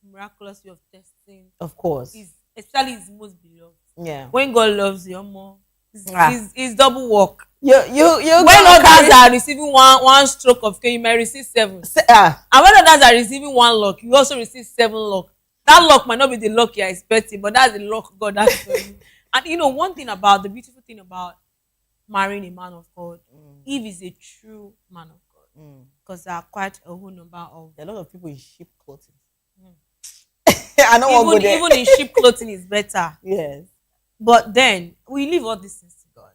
miraculous way of testing. Of course. Especially his most beloved. Yeah. When God loves you more, it's double work. You when others are receiving one stroke of cane, you may receive 7. And when others are receiving 1 lock, you also receive 7 lock. That lock might not be the lock you're expecting, but that's the lock God has for you. And the beautiful thing about marrying a man of God, if he's a true man of God, because there are quite a whole number of a lot of people in sheep clothing. I don't want to go there. Even in sheep clothing is better. Yes. But then we leave all these things to God.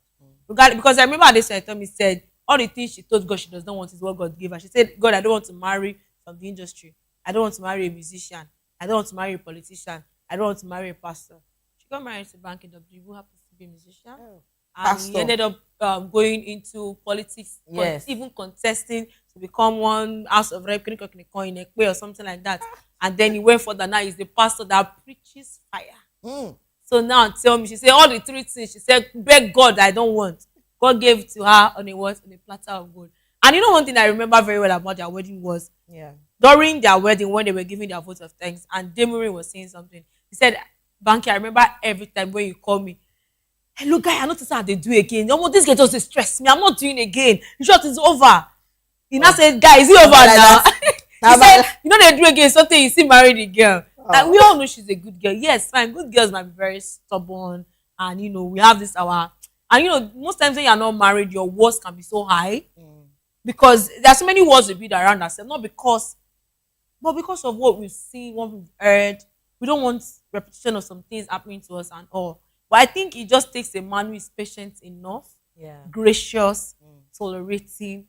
Because I remember this time he said all the things she told God she does not want is what God gave her. She said, God, I don't want to marry from the industry. I don't want to marry a musician. I don't want to marry a politician. I don't want to marry a pastor. She got married to Banky W, who happens to be a musician. And he ended up going into politics, even contesting to become one House of Rep or something like that. And then he went further. Now he's the pastor that preaches fire. So now tell me, she said all the 3 things. She said, beg God, I don't want. God gave it to her on a platter of gold. And one thing I remember very well about their wedding was during their wedding when they were giving their vote of thanks and Demery was saying something. He said, Banky, I remember every time when you call me, hello guy, I noticed how they do again. This guy just stress me. I'm not doing again. In short, it's over. He now said, guy, is it over now? He said, you know they do again something, you still marry the girl. Like, we all know she's a good girl. Yes, fine. Good girls might be very stubborn, and we have this and most times when you're not married, your walls can be so high because there's so many walls we build around ourselves, but because of what we've seen, what we've heard. We don't want repetition of some things happening to us and all. But I think it just takes a man who is patient enough, gracious, tolerating,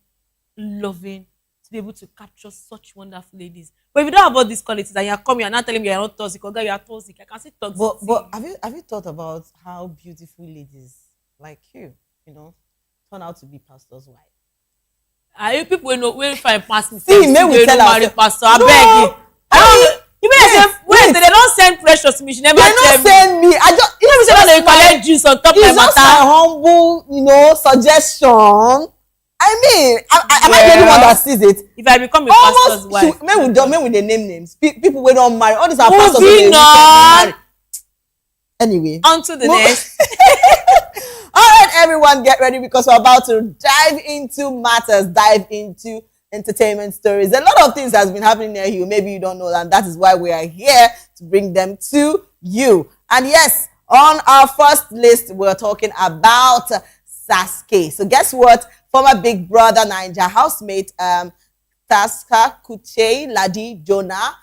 loving, to be able to capture such wonderful ladies. But if you don't have all these qualities and you're coming and not telling me you're not toxic, or you are toxic, I can see toxic. But have you thought about how beautiful ladies like you turn out to be pastors' wives? People will find pass me. See, may we tell marry pastor. I beg you. You mean wait, they don't send pressure to me. She never send me. I just they collect juice on top of my matter. It's just a humble, suggestion. I mean, am I the only one that sees it? If I become a pastor's wife, may we the name names. People we don't marry. All these are pastors who marry. Anyway, on to the next. All right, everyone, get ready because we're about to dive into entertainment stories. A lot of things has been happening near you. Maybe you don't know that. That is why we are here to bring them to you. And yes, on our first list, we're talking about Sasuke. So guess what? Former Big Brother Naija housemate Taska Kuche Ladi Jonah,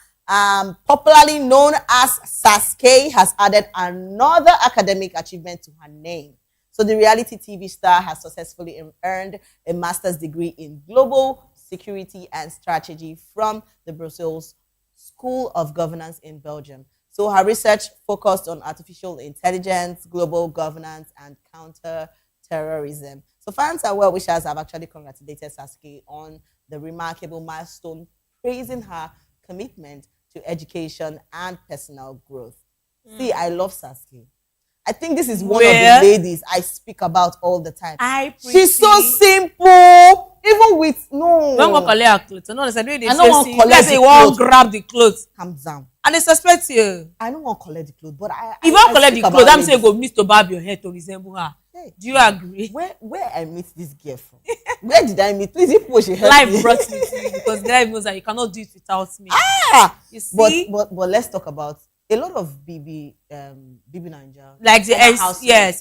popularly known as Sasuke, has added another academic achievement to her name. So the reality TV star has successfully earned a master's degree in global security and strategy from the Brussels School of Governance in Belgium. So her research focused on artificial intelligence, global governance, and counter-terrorism. So fans and well-wishers have actually congratulated Sasuke on the remarkable milestone, praising her commitment to education and personal growth. See, I love Sasuke. I think this is one of the ladies I speak about all the time. She's so simple. Even with don't go collect her clothes. No, I don't want to collect the clothes. Grab the clothes. Calm down. And they suspect you. I don't want to collect the clothes, but if you want to collect the clothes, I'm saying go need to barb your hair to resemble her. Hey, do you agree? Where I meet this girl from? Where did I meet? Please, if she help Life me. brought me to you because life knows that you cannot do it without me. You see? But let's talk about a lot of BB Naija, like the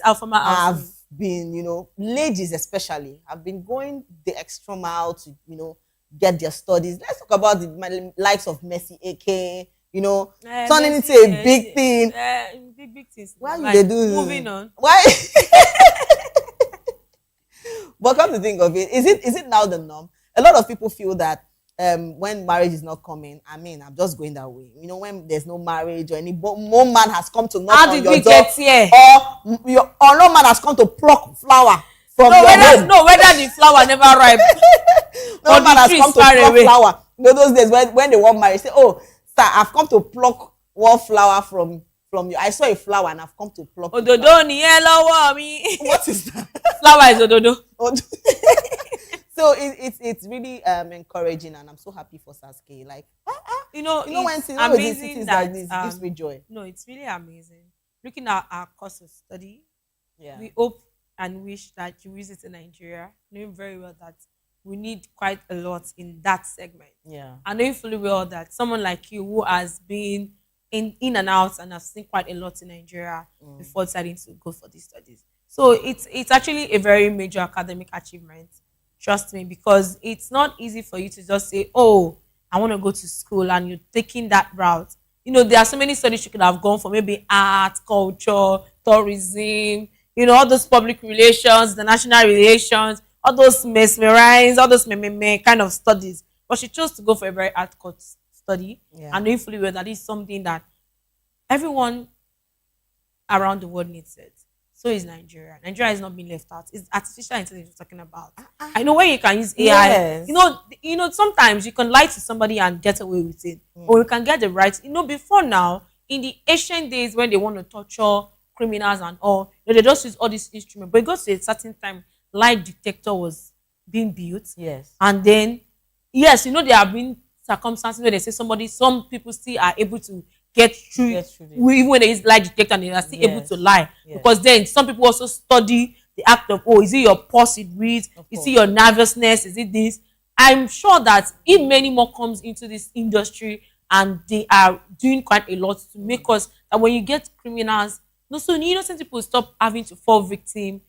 Alpha have been, ladies especially, have been going the extra mile to, get their studies. Let's talk about the likes of Messi, AK, turning into a big thing. Big things. Why you do? Moving on. Why? But come to think of it, is it now the norm? A lot of people feel that when marriage is not coming, I'm just going that way. When there's no marriage or no man has come to knock on your door, or no man has come to pluck flower from your home. Whether the flower never ripe, no man has come to pluck flower. Those days when they want marriage, say, "Oh, sir, I've come to pluck one flower from you. I saw a flower and I've come to pluck." Ododo ni yellow me. What is that? Flower is ododo. So it's really encouraging, and I'm so happy for Sasuke. Like, when it's amazing that like this, it gives me joy. No, it's really amazing. Looking at our course of study, yeah, we hope and wish that you visit in Nigeria, knowing very well that we need quite a lot in that segment. Yeah, and knowing fully well that someone like you who has been in and out and has seen quite a lot in Nigeria before deciding to go for these studies. So it's actually a very major academic achievement. Trust me, because it's not easy for you to just say, "Oh, I want to go to school," and you're taking that route. There are so many studies you could have gone for, maybe art, culture, tourism, all those public relations, the national relations, all those mesmerize, all those kind of studies. But she chose to go for a very art-core study, and knowing fully well that is something that everyone around the world needs it. So is Nigeria. Nigeria is not being left out. It's artificial intelligence we're talking about. I know when you can use AI. Yes. Sometimes you can lie to somebody and get away with it. Or you can get the right. Before now, in the ancient days when they want to torture criminals and all, they just use all these instruments. But it goes to a certain time, lie detector was being built. Yes. And then, yes, there have been circumstances where they say some people still are able to get through even when there is lie detector and they are still able to lie. Because then some people also study the act of, is it your pulse it reads? Is it your nervousness? Is it this? I'm sure that if many more comes into this industry and they are doing quite a lot to make us that when you get criminals, no, so innocent people stop having to fall victim.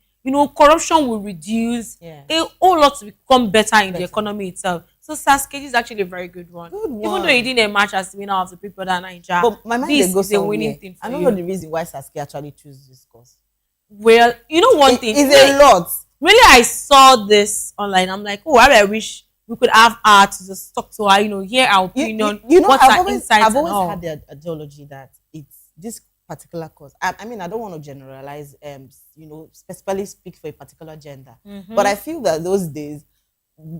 Corruption will reduce. A whole lot to become better in the economy itself. So Sasuke is actually a very good one. Even though he didn't emerge as the winner of the People that Niger, but my mind this goes is a winning thing for I don't you. know the reason why Sasuke actually chose this course. Well, one thing. It's a lot. Really, I saw this online. I'm like, oh, I wish we could have art to just talk to her, hear our opinion. I've always had had the ideology that it's this particular course. I mean, I don't want to generalize, specifically speak for a particular gender. But I feel that those days,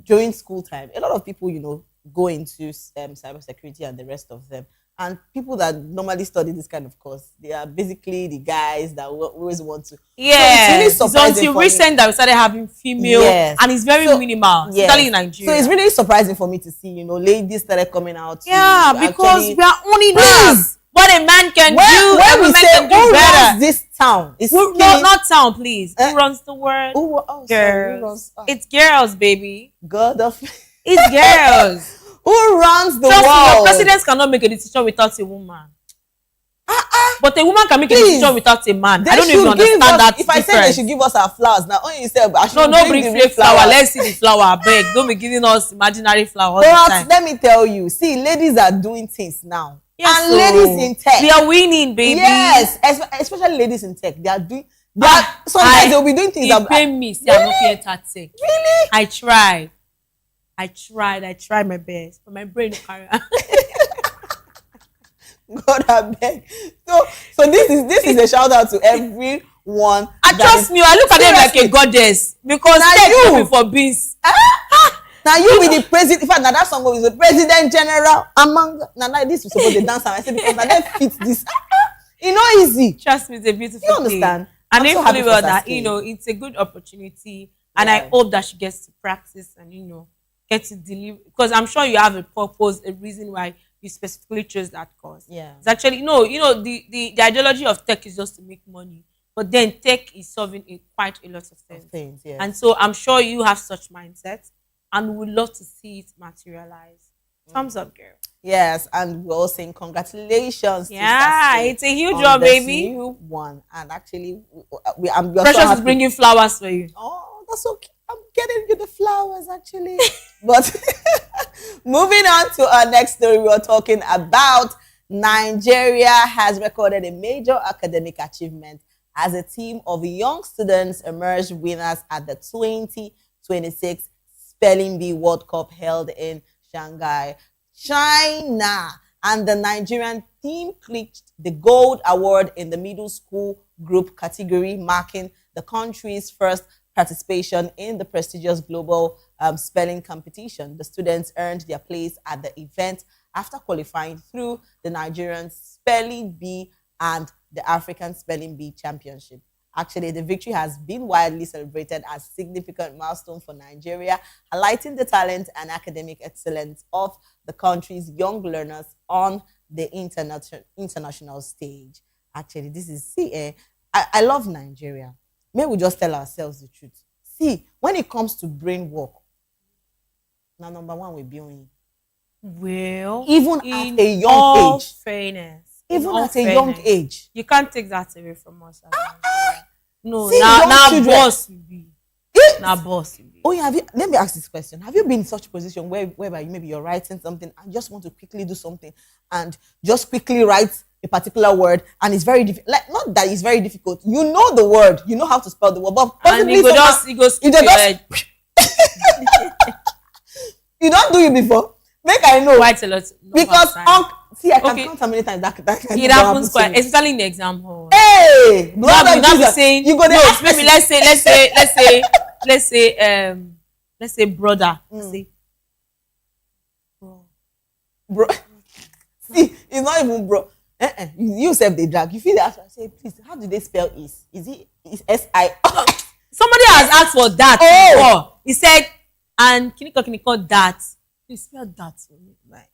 during school time, a lot of people, go into cybersecurity and the rest of them. And people that normally study this kind of course, they are basically the guys that always want to. Yeah, so it's really until recent that we started having female, and it's very minimal, especially in Nigeria. So it's really surprising for me to see, ladies started coming out. Yeah, because we are owning us. What a man can do, when we say who better. runs this town, not town, please. Who runs the world? Girls. It's girls, baby. God of it's girls. Who runs the world? world? Presidents cannot make a decision without a woman. But a woman can make a decision without a man. I don't even understand that. If I say they should give us our flowers now, only you say I should no bring fake flower. Let's see the flower. Beg, don't be giving us imaginary flower all the time. Let me tell you, see, ladies are doing things now. Yes, and ladies in tech, they are winning, baby. Yes, especially ladies in tech, they are doing. Sometimes they'll be doing things that pay me. See, I'm not here to tech. Really? I tried my best, but my brain no carry. God, I beg. So this is a shout out to everyone. Trust me, I look at them like a goddess because tech no be for beans. Now you be the president. In fact, now that song is the president general among. Now this is supposed to dance. I say because now they fit this. Easy. Trust me, it's a beautiful. You understand? And I believe that it's a good opportunity, and I hope that she gets to practice and get to deliver, because I'm sure you have a purpose, a reason why you specifically chose that course. Yeah. It's actually the ideology of tech is just to make money, but then tech is solving quite a lot of things. Yes. And so I'm sure you have such mindset, and we would love to see it materialize. Thumbs up, girl. Yes, and we're all saying congratulations. Yeah, it's a huge job, baby. New one, and actually, Precious is bringing flowers for you. Oh, that's okay. I'm getting you the flowers, actually. But moving on to our next story, we are talking about Nigeria has recorded a major academic achievement as a team of young students emerged winners at the 2026 Spelling Bee World Cup held in Shanghai, China. And the Nigerian team clinched the gold award in the middle school group category, marking the country's first participation in the prestigious global spelling competition. The students earned their place at the event after qualifying through the Nigerian Spelling Bee and the African Spelling Bee Championship. Actually, the victory has been widely celebrated as a significant milestone for Nigeria, highlighting the talent and academic excellence of the country's young learners on the international stage. Actually, this is, I love Nigeria. May we just tell ourselves the truth. See, when it comes to brain work, now number one will be on. Well, even at a young age. Fairness. Even at a young age. You can't take that away from us. No, see, now boss will be. Now boss will be. Oh yeah, let me ask this question. Have you been in such a position whereby maybe you're writing something and just want to quickly do something and just quickly write a particular word, and it's very difficult. Like, not that it's very difficult. You know the word, you know how to spell the word, but possibly you don't do it before. Make I know. Quite a lot. Because see, I can count how many times that it happens quite, especially in the exam hall. Hey, not be saying you go there. No, maybe let's say brother. See, bro. See, it's not even bro. You self they drag. You feel that? I say, please, how do they spell is? Is it S-I? Somebody has asked for that before. He said, and can you call that? Please spell that for me. Like,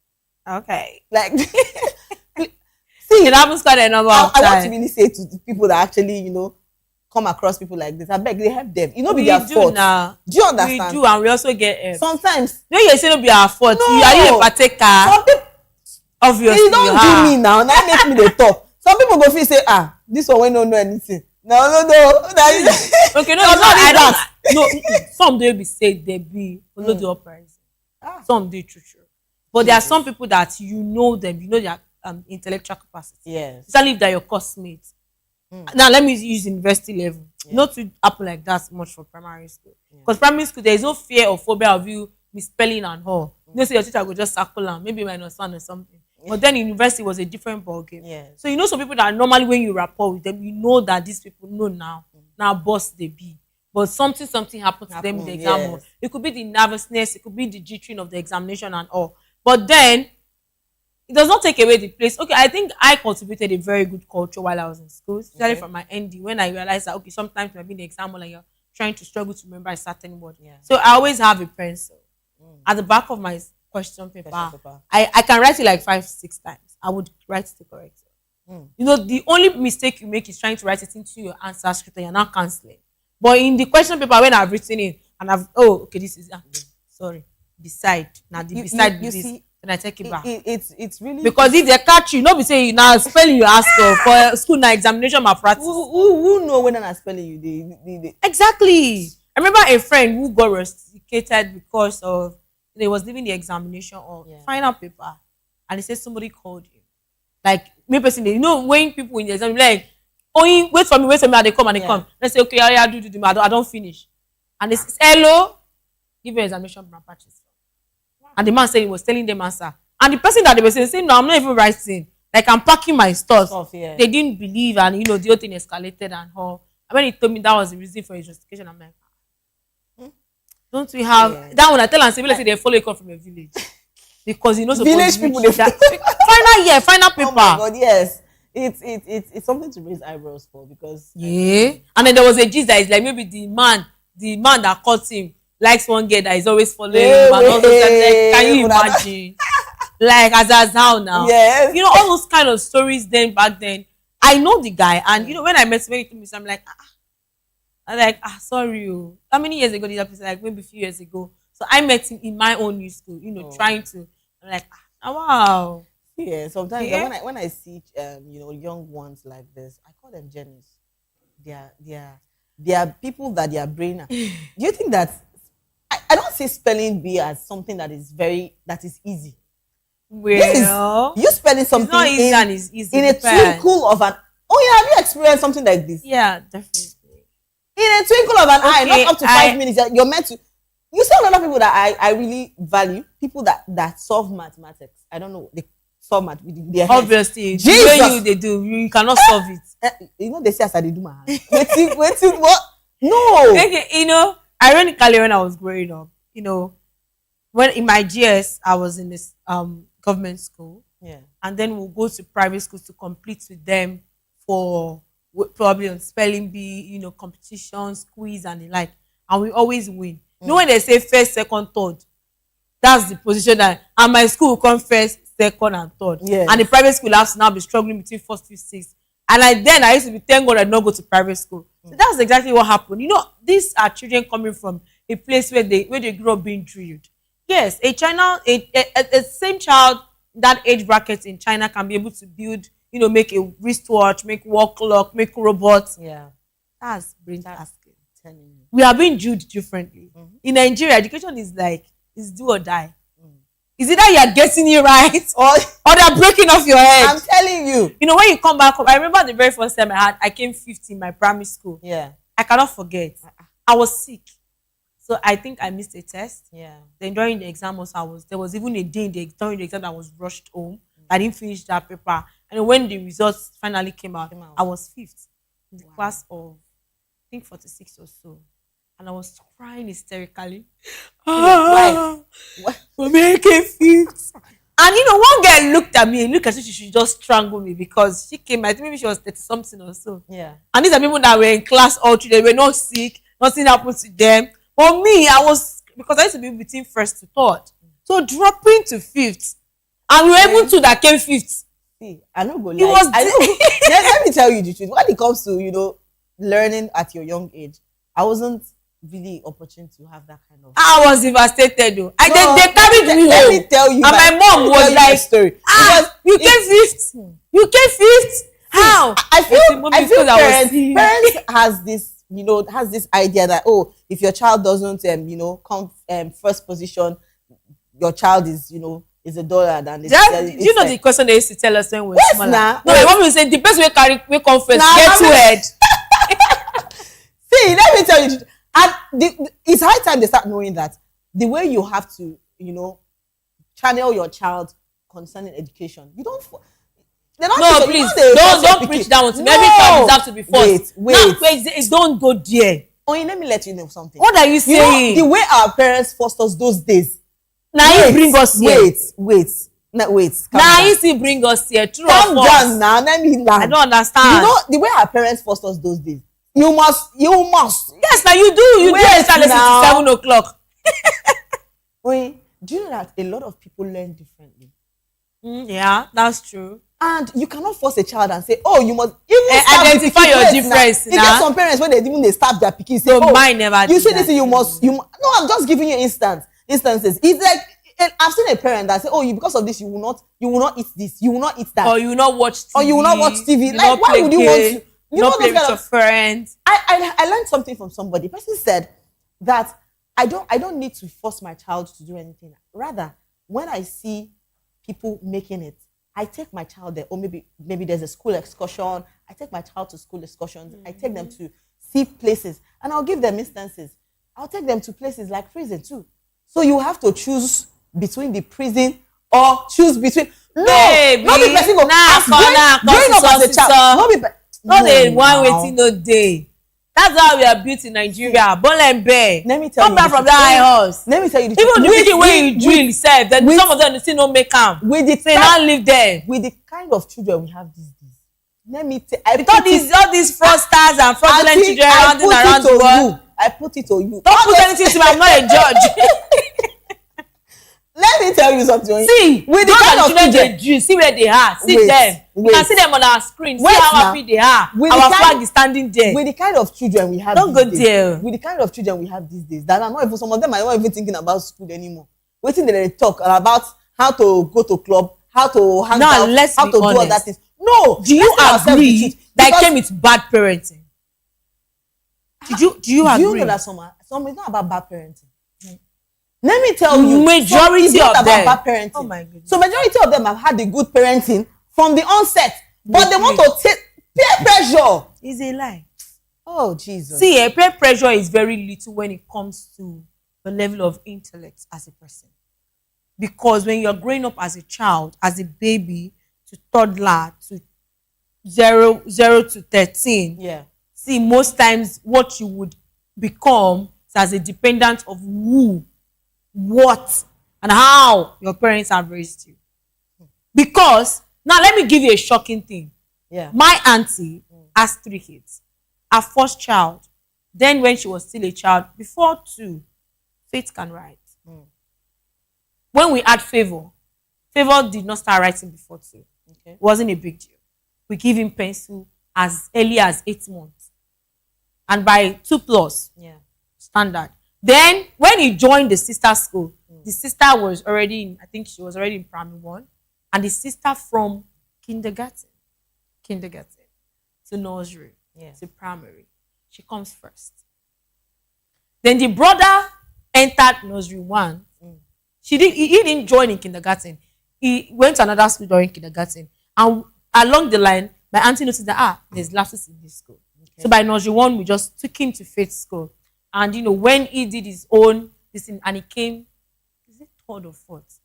okay. Like, see, it happens quite a number of times. I want to really say to the people that actually, come across people like this, I beg they help them. You know, be We their do fault. now. Do you understand? We do, and we also get help. Sometimes. No, you say no be our fault. No. You are you a partaker? Some people, obviously, you don't do me now. Now make me the top. Some people go feel say, this one when don't know anything. No. Okay, no, I don't. No, some they be say they be follow the uprising. Some they true. But there are some people that you know them, you know their intellectual capacity. Yes. Especially if they're your classmates. Now let me use university level. Not to happen like that much for primary school. Because primary school there is no fear or phobia of you misspelling and all. You know, say your teacher go just circle and maybe -1 or something. But then university was a different ball game. So you know some people that normally when you rapport with them, you know that these people know now boss they be. But something happened to them in the exam hall. It could be the nervousness, it could be the jittering of the examination and all. But then it does not take away the place. Okay, I think I cultivated a very good culture while I was in school, especially from my ND, when I realized that, okay, sometimes maybe in the exam hall and you're trying to struggle to remember a certain word. So I always have a pencil at the back of my question paper. I can write it like 5-6 times. I would write it correctly. You know, the only mistake you make is trying to write it into your answer script and you're not cancelling. But in the question paper, when I've written it and okay, this is sorry. Beside now the beside you this see, and I take it back. It's really because if they catch you, not be saying you now spelling you ask for school now examination malpractice. Who know when I'm spelling you? They exactly. I remember a friend who got rusticated because of they was leaving the examination or final paper, and they said somebody called him. Like me personally, you know when people in the exam like, oh, wait for me, and they come and they come. Let's say okay, I do I don't finish, and they say hello, give me examination malpractice. And the man said he was telling them answer. And the person that they were saying, no, I'm not even writing. Like I'm packing my stuff. They didn't believe, and you know, the whole thing escalated and all. And when he told me that was the reason for his justification, I'm like, don't we have that one? I tell and say they follow you from a village. Because you know village people final paper. Oh my God, yes. It's something to raise eyebrows for because and then there was a gist that is like maybe the man that caught him likes one girl that is always following him and all those like, can you imagine? Like as how now? Yes. You know, all those kind of stories then back then. I know the guy and you know when I met him, when he told me, so I'm like, sorry. How many years ago did that happen? Like maybe a few years ago. So I met him in my own new school, you know, trying to I'm like, wow. Yeah, sometimes when I see you know, young ones like this, I call them genius. They are people that their brain. Do you think that I don't see spelling bee as something that is easy. Well, you spelling something it's not easy and it's easy in a twinkle of an. Oh yeah, have you experienced something like this? Yeah, definitely. In a twinkle of an eye, not up to 5 minutes. You're meant to. You see a lot of people that I really value. People that solve mathematics. I don't know. They solve math with their heads. Obviously, the way they do, you cannot solve it. You know they say as I do my hand. Waiting, what? No. Okay, you know. Ironically, when I was growing up, you know, when in my GS, I was in this government school. And then we'll go to private schools to compete with them for probably on spelling bee, you know, competitions, quiz and the like. And we always win. You know when they say first, second, third, that's the position and my school will come first, second, and third. And the private school has to now be struggling between first, fifth, sixth. And I used to be thank God I did not go to private school. So that's exactly what happened. You know, these are children coming from a place where they grew up being drilled. Yes, a same child that age bracket in China can be able to build, you know, make a wristwatch, make wall clock, make robots. That's brain tasking. We are being drilled differently. In Nigeria, education is do or die. Is it that you are getting it right or they're breaking off your head? I'm telling you. You know, when you come back home, I remember the very first time I came 50 in my primary school. I cannot forget. I was sick. So I think I missed a test. Then during the exam there was even a day during the exam that I was rushed home. I didn't finish that paper. And when the results finally came out, I was fifth in the class of, I think 46 or so. And I was crying hysterically. Why? For making fifth. And you know, one girl looked at me and looked as if she should just strangle me because she came, I think maybe she was 30 something or so. And these are people that were in class all through, they were not sick, nothing happened to them. But me, because I used to be between first to third. So dropping to fifth. And we were even two that came fifth. See, I don't go lie. Let me tell you the truth. When it comes to, you know, learning at your young age, I wasn't really opportune to have that kind of. I was devastated though. They carried me home. Let me tell you. And my mom was like, story. You came fifth. You came fifth. How? I feel parents has this, has this idea that, oh, if your child doesn't, come first position, your child is, is a dollar than this. You know the question they used to tell us when we were yes, smaller. Nah. No, my mom will say the best way we come first, get to head. See, let me tell you, it's high time they start knowing that the way you have to, channel your child concerning education, you don't. No, please don't preach that one to me. Every child deserves to be first. Wait, don't go there. Oyin, let me let you know something. What are you saying? The way our parents forced us those days. Now you bring us here. Wait. Now you still bring us here. True calm down now. Let me land. I don't understand. The way our parents forced us those days. You must. Yes, now you do. You do start listening to 7 o'clock. Oyin, do you know that a lot of people learn differently? Yeah, that's true. And you cannot force a child and say, oh, you must identify your difference. You get some parents when they stab their pikin, say, oh, mine never. You see this, you must. No, I'm just giving you instances. It's like I've seen a parent that say, oh, because of this, you will not eat this, you will not eat that, or you will not watch TV, or you will not watch TV. Like, why would you want to? You not play with your friends. I learned something from somebody. The person said that I don't need to force my child to do anything. Rather, when I see people making it, I take my child there, or maybe there's a school excursion. I take my child to school excursions. I take them to see places, and I'll give them instances. I'll take them to places like prison too. So you have to choose between the prison or choose between. No, not the person go. Growing up as a child, not the one waiting no day. That's how we are built in Nigeria. Ball and bear. Let me tell you. Come back from that high horse. Let me tell you the truth. Even the way you drill self, then some of them still no make am. They not live there. With the kind of children we have these days. Let me tell you. All these fraudsters and fraudulent children around the world. I put it on you. Don't put anything to me. I'm not a judge. Let me tell you something. See, with the kind of children they do, see where they are. See them. You can see them on our screen. See how happy they are. Our flag is standing there. With the kind of children we have. Don't go there. With the kind of children we have these days, that are not even, some of them are not even thinking about school anymore. Waiting they talk about how to go to club, how to hang out, how to do all that things. No. Do you agree that came with bad parenting? Do you agree? Do you know that some is not about bad parenting? Let me tell you, majority of them bad parenting. Oh my goodness. So majority of them have had the good parenting from the onset, but they want to take peer pressure. It's a lie. Oh Jesus. See, peer pressure is very little when it comes to the level of intellect as a person. Because when you're growing up as a child, as a baby, to toddler, to 0 to 13, yeah. See, most times what you would become is as a dependent of who, what, and how your parents have raised you. Because, now let me give you a shocking thing. Yeah. My auntie has 3 kids. Her first child, then when she was still a child, before 2, Faith can write. When we had Favor did not start writing before 2. Okay. It wasn't a big deal. We give him pencil as early as 8 months. And by 2+, yeah, standard. Then when he joined the sister school, the sister was already in, I think she was already in primary 1. And the sister from kindergarten to nursery, yeah, to primary, she comes first. Then the brother entered nursery 1. He didn't join in kindergarten. He went to another school during kindergarten. And along the line, my auntie noticed that there's lapses in this school. Okay. So by nursery 1, we just took him to Faith school. And when he did his own this thing, and he came, is it 3rd or 4th?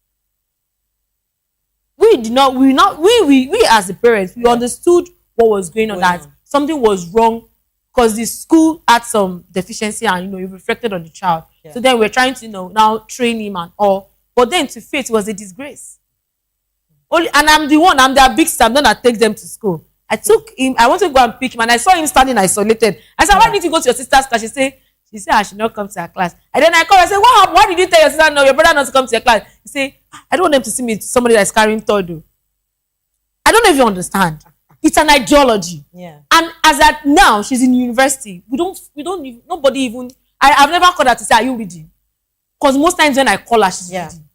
We as the parents, we understood what was going on, that something was wrong because the school had some deficiency, and it reflected on the child. Yeah. So then we're trying to now train him and all. But then to Faith was a disgrace. And I'm their big sister. I'm the one that takes them to school. I took him, I wanted to go and pick him, and I saw him standing isolated. I said, why did you go to your sister's class? She said I should not come to her class. And then I called and said, what happened? Why did you tell your sister no, your brother not to come to your class? He said, I don't want them to see me somebody that's carrying todo. I don't know if you understand. It's an ideology. Yeah. And as at now, she's in university. Nobody even, I've never called her to say, are you reading? Because most times when I call her, she's reading.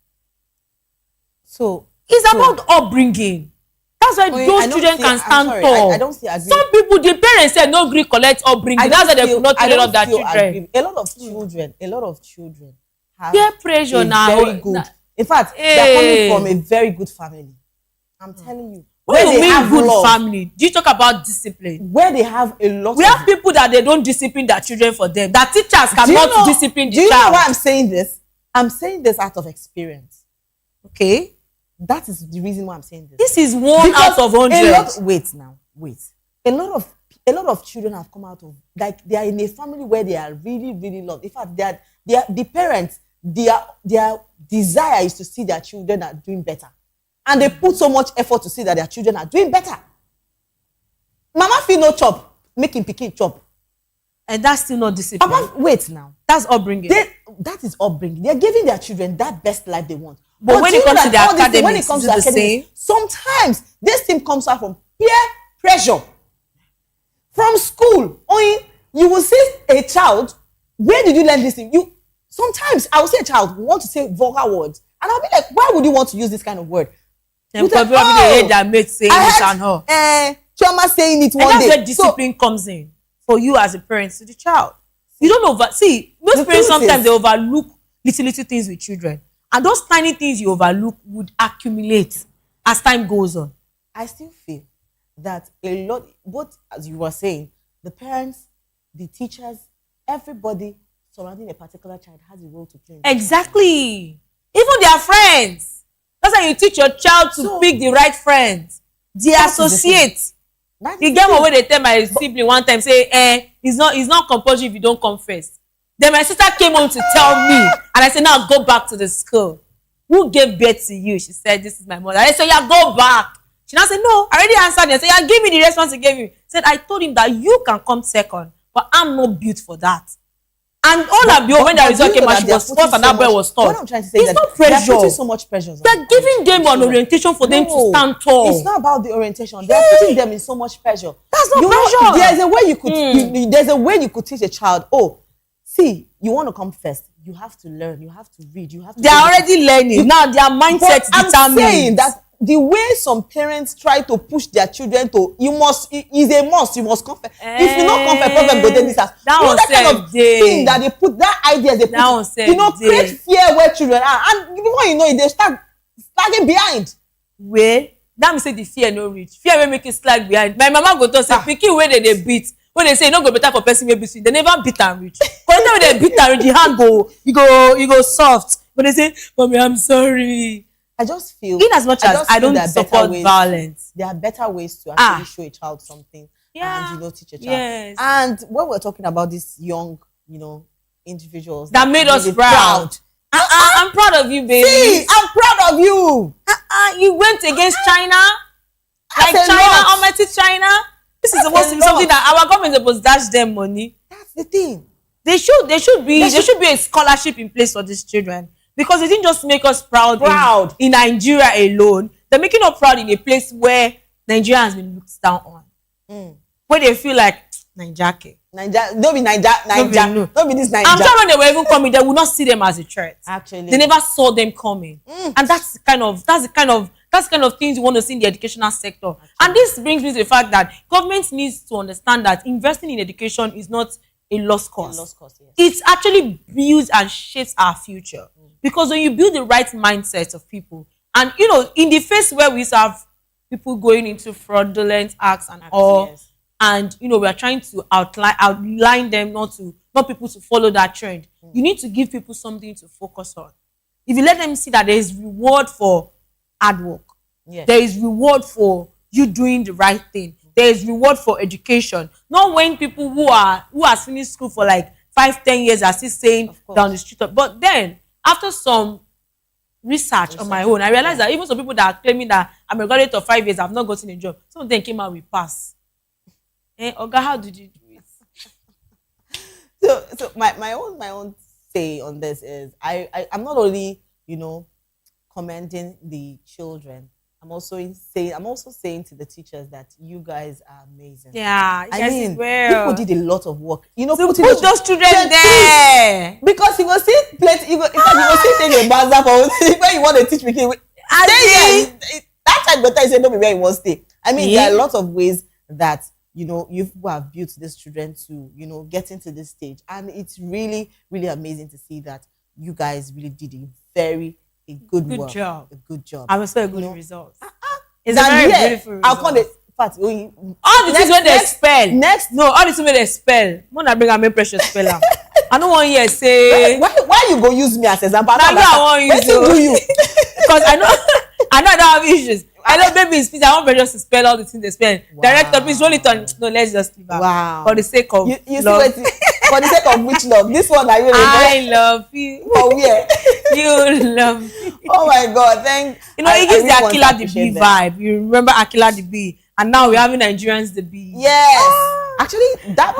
So it's about upbringing. That's why those children can stand tall. I don't see agree. Some people, the parents said no Greek collect upbringing. That's why they could not train up their children. A lot of children have peer pressure now. Very good. In fact, they're coming from a very good family. I'm telling you. When you mean good family, do you talk about discipline? Where they have a lot. We have people that they don't discipline their children for them. That teachers cannot discipline the child. Do you know why I'm saying this? I'm saying this out of experience. Okay. That is the reason why I'm saying this. This is one out of 100. Wait. A lot of children have come out of, like, they are in a family where they are really, really loved. In fact, the parents, their desire is to see their children are doing better. And they put so much effort to see that their children are doing better. Mama feel no chop, making pikin chop. And that's still not discipline. Papa, wait now. That's upbringing. That is upbringing. They're giving their children that best life they want. But when it comes to their academics, is it the same? Sometimes this thing comes out from peer pressure. From school. You will see a child, where did you learn this thing? Sometimes I will see a child who want to say vulgar words. And I'll be like, why would you want to use this kind of word? Then probably they hate their mates saying it and her. Chioma saying it one day. And that's where discipline comes in for you as a parent to the child. You don't most parents sometimes they overlook little things with children. And those tiny things you overlook would accumulate as time goes on. I still feel that a lot, both as you were saying, the parents, the teachers, everybody surrounding a particular child has a role to play. Exactly. Even their friends. That's how you teach your child to pick the right friends. The associates. You get what they tell my sibling one time, say, it's not compulsory if you don't come first. Then my sister came home to tell me, and I said, now go back to the school. Who gave birth to you? She said, this is my mother. I said, yeah, go back. She now said, no, I already answered. I said, yeah, give me the response you gave me. Said, I told him that you can come second, but I'm not built for that. And all that when the result came out, she was first and that boy was third. What I'm trying to say is it's that not pressure. They're putting so much pressure. They're giving them an orientation for them to stand tall. It's not about the orientation. They're putting them in so much pressure. That's not pressure. There's a way you could teach a child, see, you want to come first. You have to learn. You have to read. You have to. They're already learning. Now their mindset determines. I'm saying that the way some parents try to push their children to, you must come first. If you not come first, problem go then this house. That kind of thing that they put, that ideas they put, create fear where children are, and before you know it, they start lagging behind. Where that means say the fear no reach. Fear will make it slag behind. My mama go to say pikin wey they beat. When they say no go better for person wey beat, they never beat and reach. Because when they beat and reach, the hand go soft. But they say, "Mommy, I'm sorry." I just feel, in as much as I don't support violence, there are better ways to actually show a child something and teach a child. Yes. And when we're talking about these young, individuals that made us proud. I'm proud of you, baby. See, I'm proud of you. You went against China, like China, almighty China. This is supposed to be something that our government is supposed to dash them money. That's the thing. There should be a scholarship in place for these children. Because it didn't just make us proud in Nigeria alone. They're making us proud in a place where Nigeria has been looked down on. Where they feel like, Don't be this Nigeria. I'm sure when they were even coming, they would not see them as a threat. Actually. They never saw them coming. And that's the kind of things you want to see in the educational sector. Actually. And this brings me to the fact that government needs to understand that investing in education is not a lost cause. Yes. It actually builds and shapes our future. Because when you build the right mindset of people, and in the face where we have people going into fraudulent acts and all, yes. And we are trying to outline them, not people to follow that trend. You need to give people something to focus on. If you let them see that there is reward for hard work, yes. There is reward for you doing the right thing. There is reward for education. Not when people who has finished school for like 5-10 years are still saying down the street. But then after some research on my own, I realized that even some people that are claiming that I'm a graduate of 5 years, I've not gotten a job. Some of them came out with pass. Oga, how did you do it? So my own say on this is I'm not only commending the children, I'm also saying to the teachers that you guys are amazing. Yeah, I mean, well. people did a lot of work. You know, to put those children there. Because he was still plenty. He was still taking a bazar for where you want to teach me. That time, but I said, don't be where you want to stay. I mean, there are a lot of ways that you have built these children to get into this stage, and it's really, really amazing to see that you guys really did a good job. A good job. I was a good result. It's a very beautiful result. All the things when they spell. All the things when they spell. Mona bring a main precious speller. I don't want you to say. Why you go use me as example? Now I want you. Because I don't have issues. I know baby is I want precious to spell all the things they spell. Wow. Director, please roll it on. No, let's just leave her. Wow. For the sake of you love. For the sake of which love? This one I love you. Oh yeah. You love me. Oh my God, it gives the Akila the Bee vibe. You remember Akila the Bee, and now we're having Nigerians the Bee. Yes. Actually, that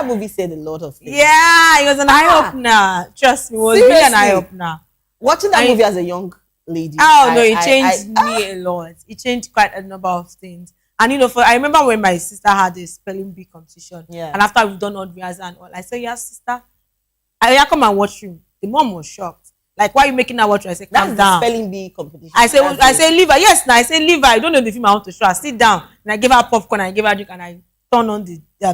movie said a lot of things. Yeah, it was an eye opener. Trust me, it was really an eye opener. Watching that movie as a young lady. Oh no, it changed me a lot. It changed quite a number of things. And I remember when my sister had a spelling bee competition. Yeah. And after we've done all the rehearsal and all, I said, "Yeah, sister, I come and watch you." The mom was shocked. Like, why are you making her watch you? I said, "Calm down." That's the spelling bee competition. I said, leave her. Yes, now I said, leave her. I don't know the film I want to show her. Sit down. And I gave her popcorn. I gave her drink, and I turned on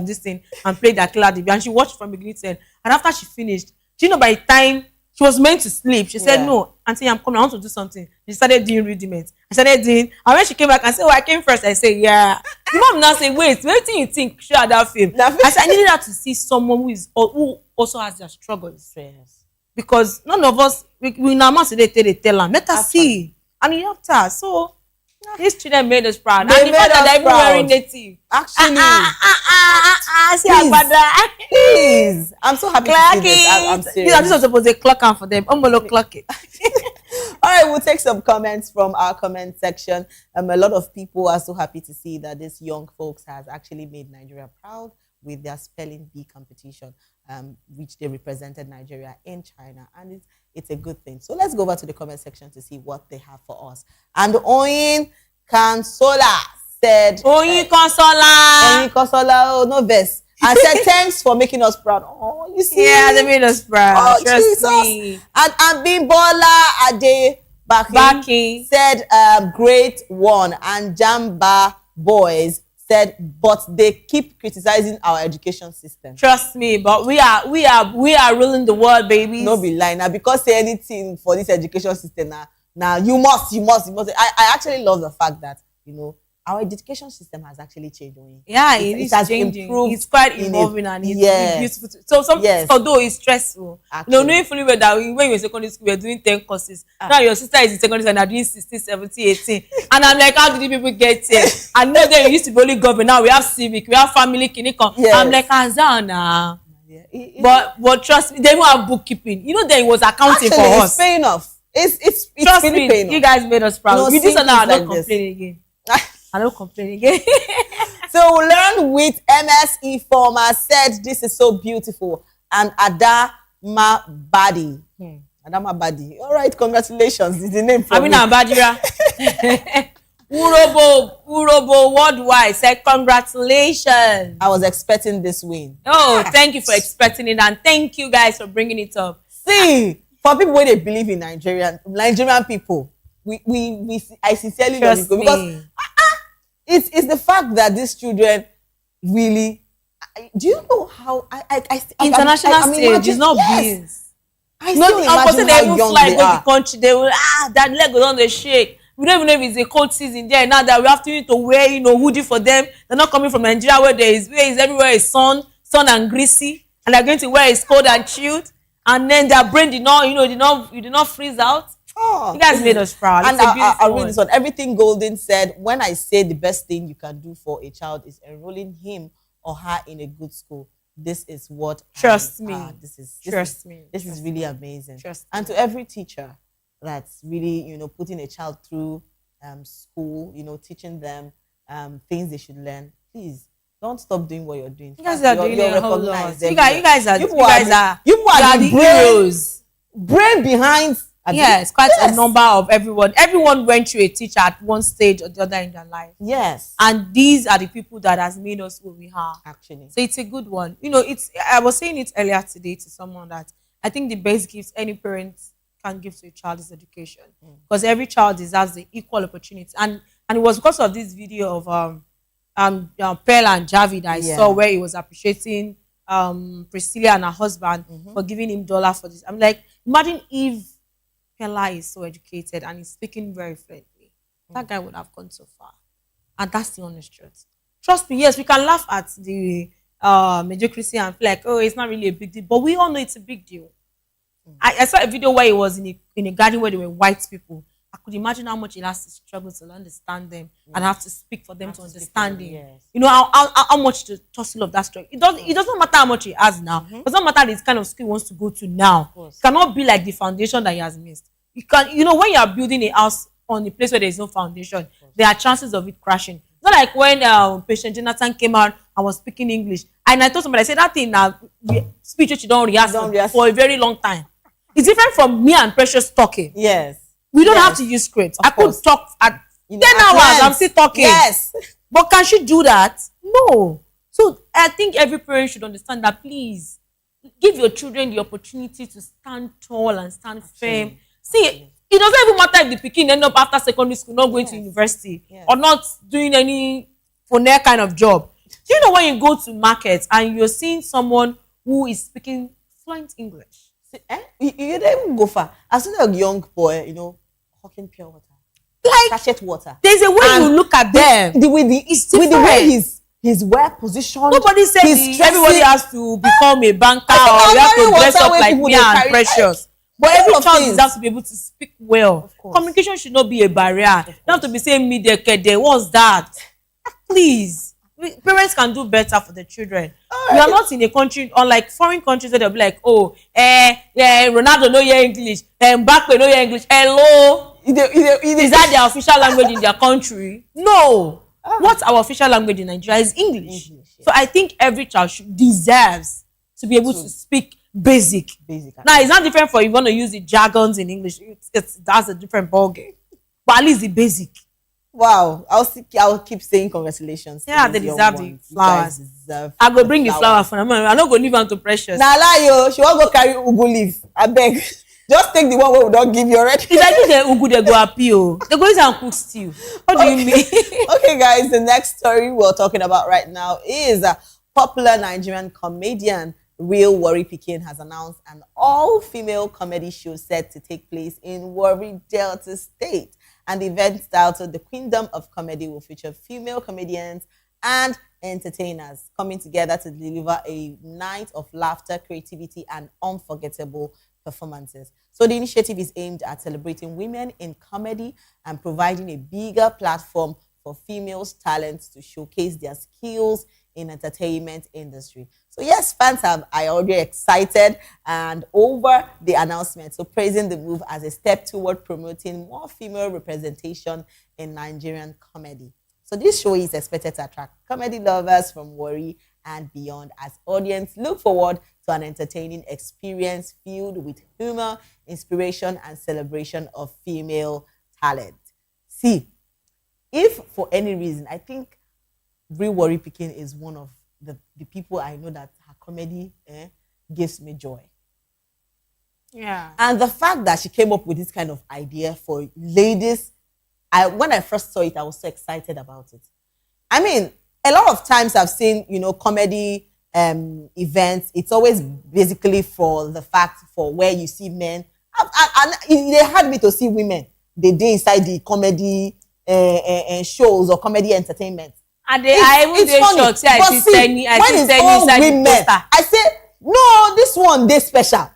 this thing and played that Akila the Bee. And she watched from beginning to end. And after she finished, by the time she was meant to sleep, she said, "No, Auntie, I'm coming. I want to do something." She started doing rudiments. I started doing, and when she came back and said, "Oh, I came first," I said, "Yeah." The mom now said, "Wait, everything you think, show her that film." I said, I needed her to see someone who also has their struggles. Yes. Because none of us, we now must they tell her, let her see. And he helped her. So these children made us proud. And the fact that they're even wearing native. Actually. Please. I'm so happy to see this. I'm serious. This was supposed to clock on for them. Clock it. All right, we'll take some comments from our comment section. A lot of people are so happy to see that these young folks has actually made Nigeria proud with their spelling bee competition, which they represented Nigeria in China, and it's a good thing. So let's go over to the comment section to see what they have for us. And Oyin Consola said, Oyin Consola, oh, no verse. I said, thanks for making us proud. Oh, you see? Yeah, they made us proud. Oh, Jesus. And Abimbola Ade Baki said, great one. And Jamba Boys said, but they keep criticizing our education system. Trust me, but we are ruling the world, baby. No be lie. Now, because say anything for this education system now you must. I actually love the fact that, our education system has actually changed. Yeah, it has changing. Improved. It's quite evolving and it's beautiful. So although it's stressful, knowing fully well that when you were in secondary school, you were doing 10 courses. Now your sister is in secondary school and are doing 16, 17, 18. And I'm like, how did people get here? I know that we used to be only government. Now we have civic, we have family, clinical. Yes. I'm like, Azana. But trust me, they even have bookkeeping. Then it was accounting actually, for us. It's paying off. It's trust really me, paying off. You guys made us proud. We do something, I don't complain again. I don't complain again. So learn with MS Informer said this is so beautiful. And Adama Badi. Adama Badi. All right, congratulations. It's the name for me. Badira. Urobo Worldwide said congratulations. I was expecting this win. Oh, thank you for expecting it, and thank you guys for bringing it up. See, for people where they believe in Nigerian people, I sincerely love it because it's the fact that these children really. Do you know how international stage is not biz? I still imagine how young they are. The country, they will that leg goes on the shake. We don't even know if it's a cold season there now that we have to wear hoodie for them. They're not coming from Nigeria where everywhere is sun and greasy, and they're going to where it's cold and chilled, and then their brain did not freeze out. Oh, you guys made us proud. And I'll read this one. Everything Golden said, when I say the best thing you can do for a child is enrolling him or her in a good school, this is what trust me. This is really amazing. And to every teacher that's really putting a child through school, teaching them things they should learn, please don't stop doing what you're doing. You guys are doing a whole lot. You guys are the heroes. Brain behind Yes, quite a number of everyone. Everyone went through a teacher at one stage or the other in their life. Yes. And these are the people that has made us who we are. Actually. So it's a good one. You know, I was saying it earlier today to someone that I think the best gifts any parent can give to a child is education. Because every child deserves the equal opportunity. And it was because of this video of Pearl and Javi that I saw where he was appreciating Priscilla and her husband for giving him $1 for this. I'm like, imagine if Pella is so educated and he's speaking very fluently. That guy would have gone so far. And that's the honest truth. Trust me, yes, we can laugh at the mediocrity and feel like, oh, it's not really a big deal. But we all know it's a big deal. I saw a video where he was in a garden where there were white people. I could imagine how much he has to struggle to understand them and have to speak for them to understand him. Yes. You know, how much the tussle of that struggle. It doesn't matter how much he has now. It doesn't matter the kind of school he wants to go to now. It cannot be like the foundation that he has missed. You know, when you are building a house on a place where there is no foundation, there are chances of it crashing. It's not like when Patient Jonathan came out and was speaking English. And I told somebody, I said, that thing now, speech which you don't rehearse for a very long time. It's different from me and Precious talking. Yes. We don't have to use scripts. I could talk at 10 hours. I'm still talking. Yes. But can she do that? No. So I think every parent should understand that. Please give your children the opportunity to stand tall and stand firm. See, it doesn't even matter if the pikin end up after secondary school not going to university or not doing any phone kind of job. Do you know when you go to markets and you're seeing someone who is speaking fluent English? You don't even go far. I've seen a young boy, you know, hawking pure water, like sachet water. There's a way you look at them. With the way he's well positioned. Nobody said everybody has to become a banker or you have to dress up like me and Precious. But every child deserves to be able to speak well. Communication should not be a barrier. You don't have to be saying me there. What's that? Please. Parents can do better for the children. We are not in a country, unlike foreign countries that they'll be like, oh, Ronaldo know your English, Mbappe know your English. Hello, is that their official language in their country? No. What's our official language in Nigeria is English. So I think every child deserves to be able to speak basic. Now it's not different for you want to use the jargons in English. That's a different ballgame. But at least the basic. Wow, I'll keep saying congratulations. Yeah, they deserve the flowers. I go bring the flower for them. I not go leave them to Precious. Nah, lie yo. She won't go carry ugu leaf. I beg. Just take the one we don't give you already. If I do the ugu, they go appeal. They go and cook stew. What do you mean? Okay, guys. The next story we're talking about right now is a popular Nigerian comedian. Real Warri Pikin has announced an all-female comedy show set to take place in Warri, Delta State. And the event titled The Queendom of Comedy will feature female comedians and entertainers coming together to deliver a night of laughter, creativity, and unforgettable performances. So the initiative is aimed at celebrating women in comedy and providing a bigger platform for females' talents to showcase their skills in entertainment industry. So yes, fans are already excited and over the announcement, so praising the move as a step toward promoting more female representation in Nigerian comedy. So this show is expected to attract comedy lovers from Warri and beyond as audience look forward to an entertaining experience filled with humor, inspiration, and celebration of female talent. See, if for any reason, I think Real Warri Pikin is one of the people I know that her comedy gives me joy. Yeah. And the fact that she came up with this kind of idea for ladies, when I first saw it, I was so excited about it. I mean, a lot of times I've seen, you know, comedy events. It's always basically for where you see men. And they had me to see women. They did inside the comedy shows or comedy entertainment. And I even dey shocked say I see Tenny inside the poster. I say, no, this one they special.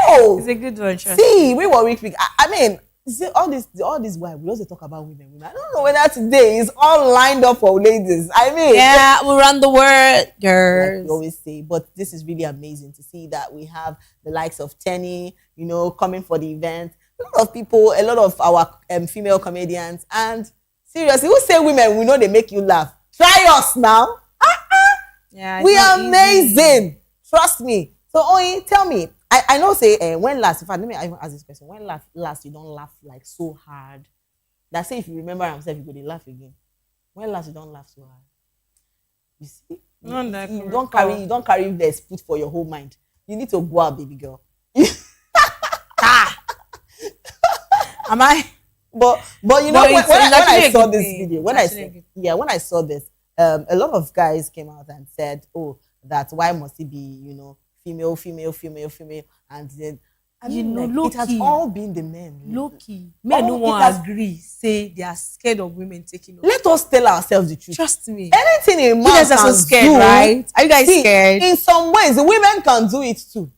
No, it's a good one. Sure. See, we were weak. I mean, see all this while we also talk about women. I don't know whether today is all lined up for ladies. I mean, yeah, we run the world, girls. Like we always say, but this is really amazing to see that we have the likes of Tenny, you know, coming for the event. A lot of people, a lot of our female comedians, and seriously, who say women, we know they make you laugh. Try us now. Yeah, we are amazing. Trust me. So, Oyi, tell me, I know say when last, in fact, let me even ask this question. When last you don't laugh like so hard? That say if you remember yourself, you go to laugh again. When last you don't laugh so hard? You see? You don't carry this put for your whole mind. You need to go out, baby girl. Am I? But you know when I saw this video, when I saw this, a lot of guys came out and said, "Oh, that why must it be, you know, female, and then it has all been the men. Low-key. Men no one agree, say they are scared of women taking over. Let us tell ourselves the truth. Trust me. Anything a man you guys can are so scared, do, right? Are you guys scared? In some ways, the women can do it too.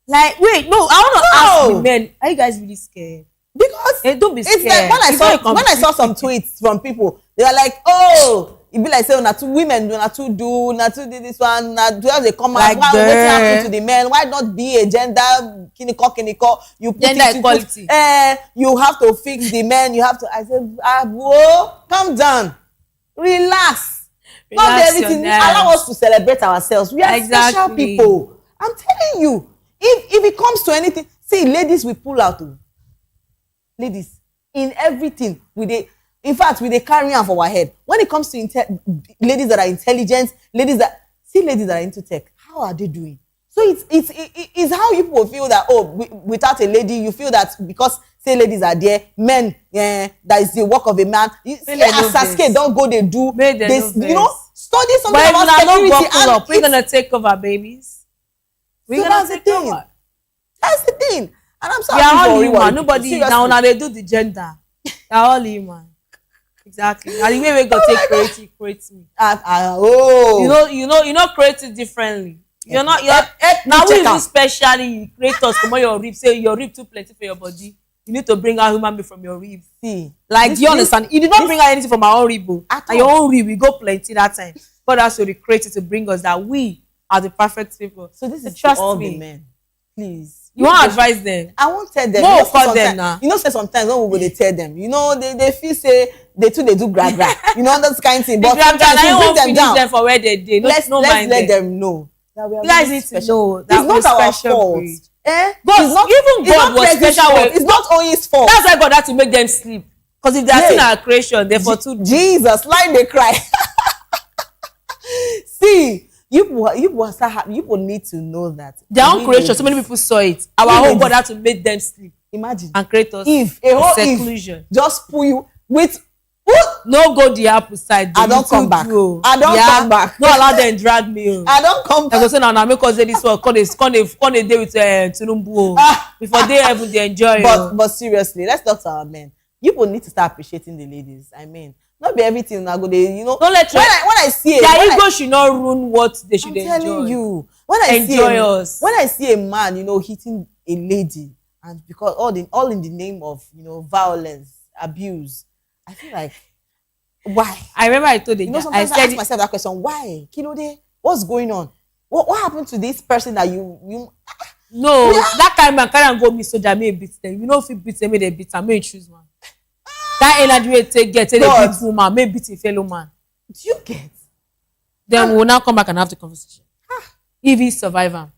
Like, wait, no, I want to ask the men, are you guys really scared? Because don't be scared. It's like when I saw some tweets from people, they were like, oh, it be like say na two women do this one, do how they come out. Why wetin happen to the men? Why not be a gender kiniko? You put gender equality. You have to fix the men. You have to. I said, whoa, calm down, relax. Not everything. Allow us to celebrate ourselves. We are special people. I'm telling you, if it comes to anything, see, ladies, we pull out. Ladies, in everything in fact we carry on for our head. When it comes to ladies that are intelligent, ladies that are into tech, how are they doing? So it's how you people feel that without a lady, you feel that because say ladies are there, men, that is the work of a man. Sasuke don't go they do this, you know, study something about security and we're gonna take over, babies. We're gonna take over. That's the thing. And I'm sorry. We are all human. Nobody now they do the gender. They are all human. Exactly. And the way we go take create me. You know, create it differently. You're not. Now we even specially create us from your ribs. Say your rib too plenty for your body. You need to bring out human being from your rib. See, like, do you understand? You did not bring out anything from our own rib. And your own rib, we go plenty that time. God has to recreate it to bring us that we are the perfect people. So this is trust all me. The men. Please. You want to advise them? I won't tell them. No, call them now. You know, say sometimes when we go, tell them. You know, they feel say they do gra. You know, that kind of thing. But sometimes you bring them down. Them for where they did. Let's let them know that we are guys need to know that it's not our fault. God was special. It's not only his fault. That's why God had to make them sleep. Because if they are still our creation, therefore too. Jesus, like they cry. See. You need to know that their own creation. So many people saw it. Our own God had to make them sleep. Imagine and create us if a whole seclusion. Just pull you with no go the apple side. I don't come back. Come back. No allow them drag me. I don't come back. I go say now make us say this one. Come they day with Tinubu before they even they enjoy. But seriously, let's talk to our men. You need to start appreciating the ladies. I mean. Not be everything na go dey, you know. Don't let when I see their ego should not ruin what they should enjoy. I'm telling you, when I see a man, you know, hitting a lady, and because all in the name of, you know, violence, abuse, I feel like why? I remember I told you, sometimes I ask myself that question: why? Kinode, what's going on? What happened to this person that you? No, that kind of man can't go meet soldier, may beat them. You know, if you beat them, may they beat them, may choose one. That energy will take a beat woman, maybe beat a fellow man. Do you get? Then we will now come back and have the conversation. If he survive him.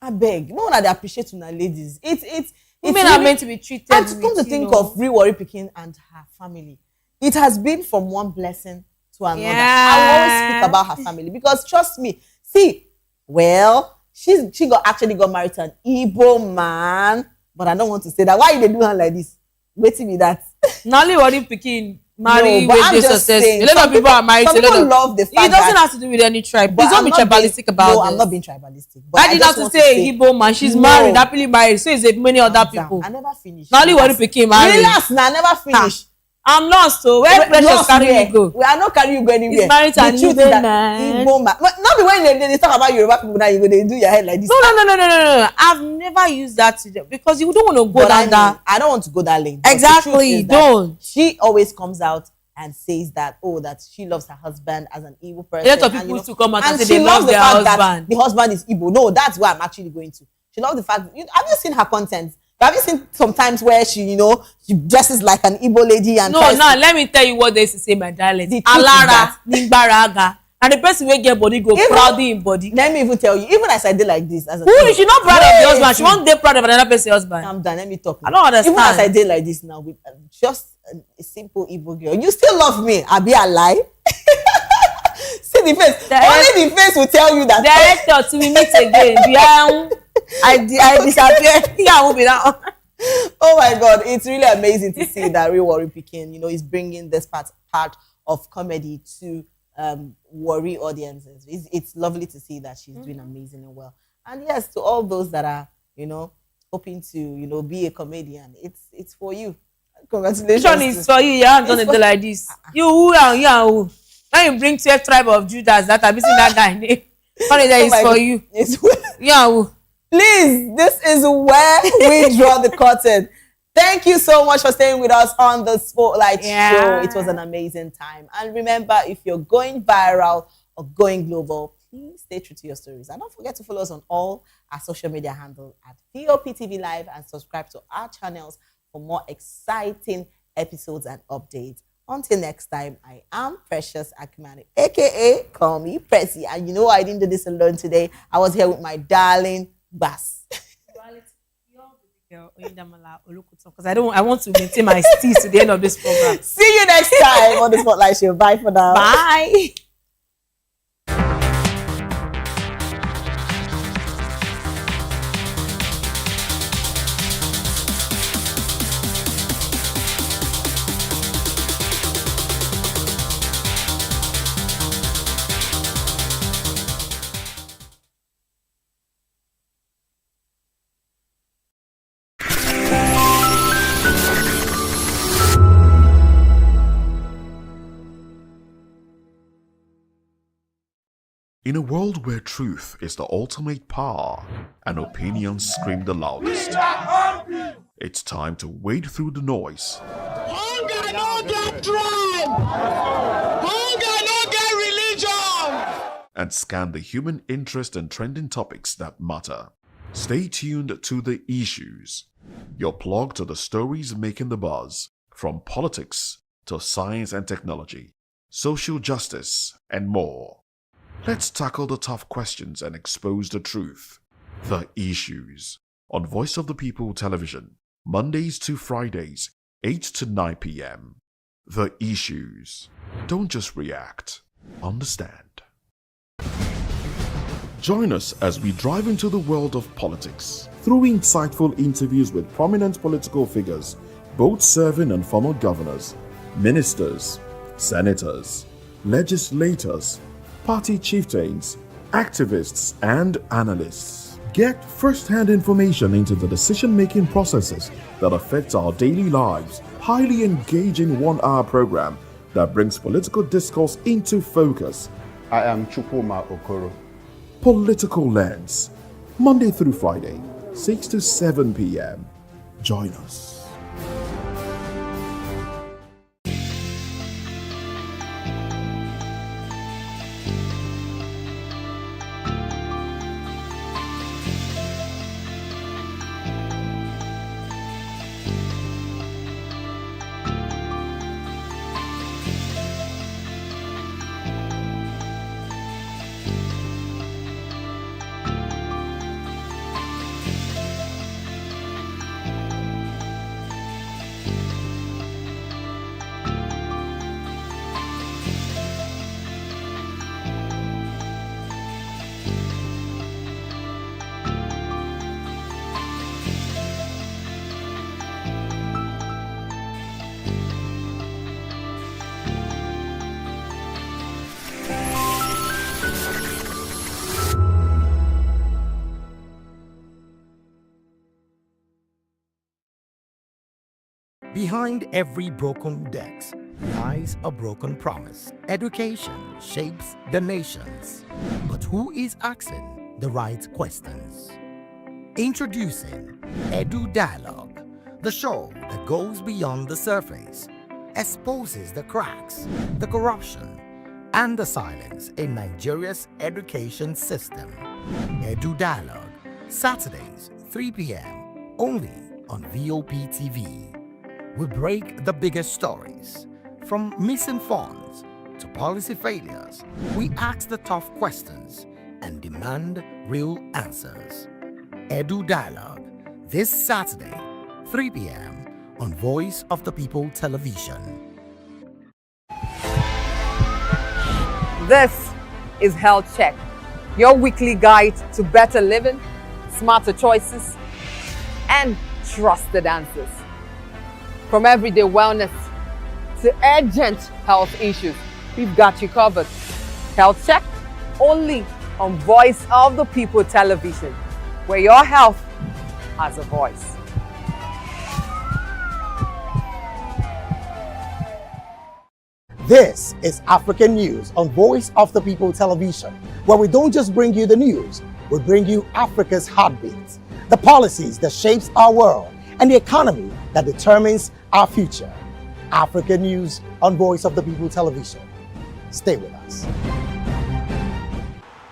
I beg. No one that appreciate una ladies. It's women are meant to be treated. And to come to think of Rewari Pikin and her family, it has been from one blessing to another. I will always speak about her family because trust me. See, well, she actually got married to an Igbo man, but I don't want to say that. Why they do her like this? Waiting me that. Not only Rewari Pikin marry with this success. Saying, a lot of people are married. Some people love the fact it doesn't have to do with any tribe. Please don't be tribalistic about it. No, I'm not being tribalistic. But I did not to say Igbo man. She's married, happily married. So is it many other people. I never finished. Not only Rewari Pikin married. Relax, now I never finished. I'm lost, so where precious carry you go? We are not carry you go anywhere. He's married to an Igbo man. Not be when they talk about Yoruba people that you go they do your head like this. No. I've never used that to them because you don't want to go down that. I don't want to go that lane. Exactly, don't. She always comes out and says that that she loves her husband as an Igbo person. A lot of people to come out and say they love their husband. The husband is Igbo. No, that's where I'm actually going to. She loves the fact. Have you seen her content? Have you seen sometimes where she dresses like an Igbo lady and let me tell you what they used to say my dialect. Alara, Nimbaraga. And the person wey get body go proudly in body. Let me even tell you, even as I did like this, as a who she not proud of the husband, she won't dey proud of another person's husband. I'm done. Let me talk. I don't understand. Even as I did like this now with just a simple Igbo girl, you still love me. I be a lie. See the face. Only the face will tell you that. Director, till we meet again. I disappear. Yeah, will be now. Oh my God, it's really amazing to see that Real Warri Pikin, is bringing this part of comedy to Warri audiences. It's lovely to see that she's doing amazing and well. And yes, to all those that are, hoping to, be a comedian, it's for you. Congratulations. Which one is for you? You haven't done it like this. You who and who? When you bring 12 tribe of Judas, that I've seen that guy name. Funny that is for you. Yeah, who? Please, this is where we draw the curtain. Thank you so much for staying with us on the Spotlight Show. It was an amazing time. And remember, if you're going viral or going global, please stay true to your stories. And don't forget to follow us on all our social media handles at VOPTV Live and subscribe to our channels for more exciting episodes and updates. Until next time, I am Precious Akimani, aka call me Pressy. And I didn't do this alone today. I was here with my darling Bass. Because I want to maintain my steez to the end of this program. See you next time on the Spotlight Show. Bye for now. Bye. In a world where truth is the ultimate power and opinions scream the loudest, it's time to wade through the noise. Hunger no get tribe. Hunger no get religion. And scan the human interest and trending topics that matter. Stay tuned to The Issues, your plug to the stories making the buzz, from politics to science and technology, social justice, and more. Let's tackle the tough questions and expose the truth. The Issues on Voice of the People Television, Mondays to Fridays, 8 to 9 p.m. The Issues. Don't just react, understand. Join us as we drive into the world of politics through insightful interviews with prominent political figures, both serving and former governors, ministers, senators, legislators, party chieftains, activists, and analysts. Get first-hand information into the decision-making processes that affect our daily lives. Highly engaging one-hour program that brings political discourse into focus. I am Chukwuma Okoro. Political Lens, Monday through Friday, 6 to 7 p.m. Join us. Behind every broken desk lies a broken promise. Education shapes the nations. But who is asking the right questions? Introducing Edu Dialogue, the show that goes beyond the surface, exposes the cracks, the corruption, and the silence in Nigeria's education system. Edu Dialogue, Saturdays, 3 p.m., only on VOP TV. We break the biggest stories, from missing funds to policy failures, we ask the tough questions and demand real answers. Edu Dialogue, this Saturday, 3 p.m. on Voice of the People Television. This is Health Check, your weekly guide to better living, smarter choices, and trusted answers. From everyday wellness to urgent health issues, we've got you covered. Health Check only on Voice of the People Television, where your health has a voice. This is African News on Voice of the People Television, where we don't just bring you the news, we bring you Africa's heartbeat, the policies that shapes our world, and the economy that determines our future. African News on Voice of the People Television. Stay with us.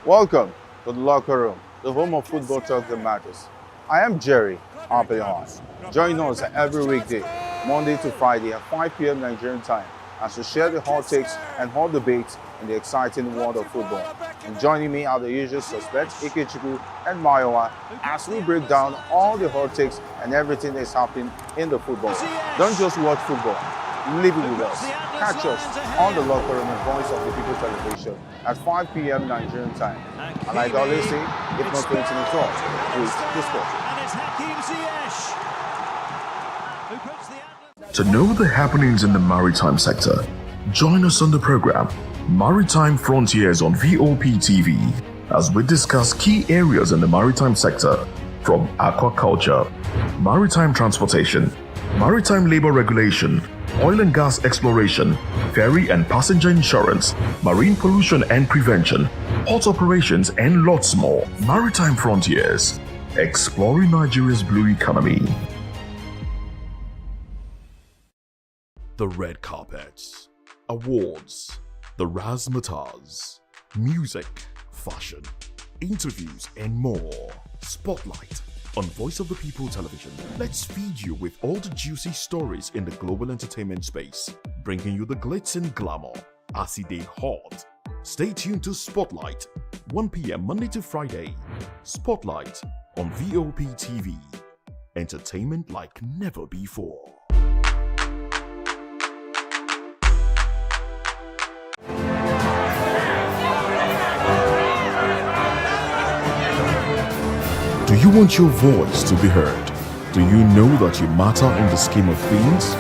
Welcome to the locker room, the home of football talk that matters. I am Jerry Ampelhon. Join us every weekday, Monday to Friday at 5 p.m. Nigerian time, as we share the hot takes and hot debates in the exciting world of football. And joining me are the usual suspects, Ikechukwu and Mayowa, as we break down all the hot takes and everything that's happening in the football. Don't just watch football, live it with us. Catch us on the locker room and Voice of the People Television at 5 p.m. Nigerian time. And like I always say, if not 20 minutes off, please discuss. To know the happenings in the maritime sector, join us on the program Maritime Frontiers on VOP TV as we discuss key areas in the maritime sector, from aquaculture, maritime transportation, maritime labor regulation, oil and gas exploration, ferry and passenger insurance, marine pollution and prevention, port operations, and lots more. Maritime Frontiers, exploring Nigeria's blue economy. The red carpets, awards, the razzmatazz, music, fashion, interviews, and more. Spotlight on Voice of the People Television. Let's feed you with all the juicy stories in the global entertainment space, bringing you the glitz and glamour as it is hot. Stay tuned to Spotlight, 1 p.m. Monday to Friday. Spotlight on VOP TV. Entertainment like never before. Do you want your voice to be heard? Do you know that you matter in the scheme of things?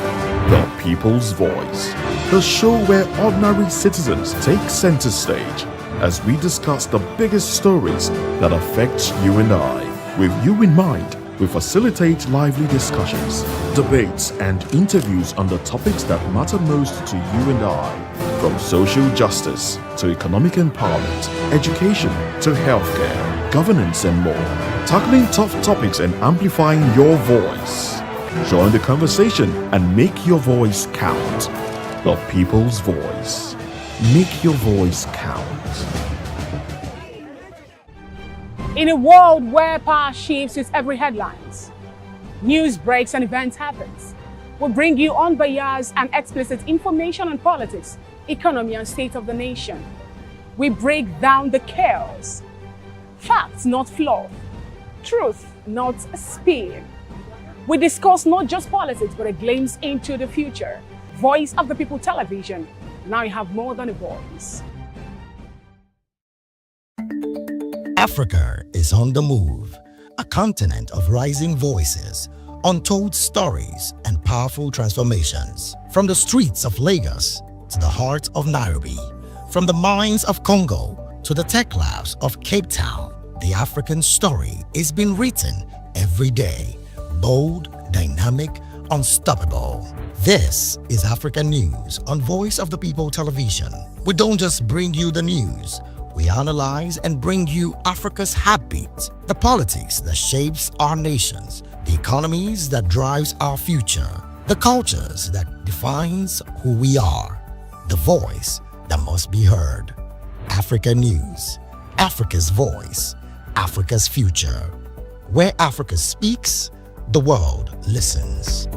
The People's Voice, the show where ordinary citizens take center stage as we discuss the biggest stories that affect you and I. With you in mind, we facilitate lively discussions, debates, and interviews on the topics that matter most to you and I. From social justice to economic empowerment, education to healthcare, governance, and more. Tackling tough topics and amplifying your voice. Join the conversation and make your voice count. The People's Voice. Make your voice count. In a world where power shifts with every headlines, news breaks and events happens, we bring you unbiased and explicit information on politics, economy, and state of the nation. We break down the chaos. Facts, not fluff. Truth, not spin. We discuss not just politics, but a glimpse into the future. Voice of the People Television. Now you have more than a voice. Africa is on the move, a continent of rising voices, untold stories, and powerful transformations. From the streets of Lagos to the heart of Nairobi, from the mines of Congo to the tech labs of Cape Town, the African story is being written every day. Bold, dynamic, unstoppable. This is African News on Voice of the People Television. We don't just bring you the news. We analyze and bring you Africa's heartbeat, the politics that shapes our nations, the economies that drives our future, the cultures that defines who we are, the voice that must be heard. Africa News, Africa's voice, Africa's future. Where Africa speaks, the world listens.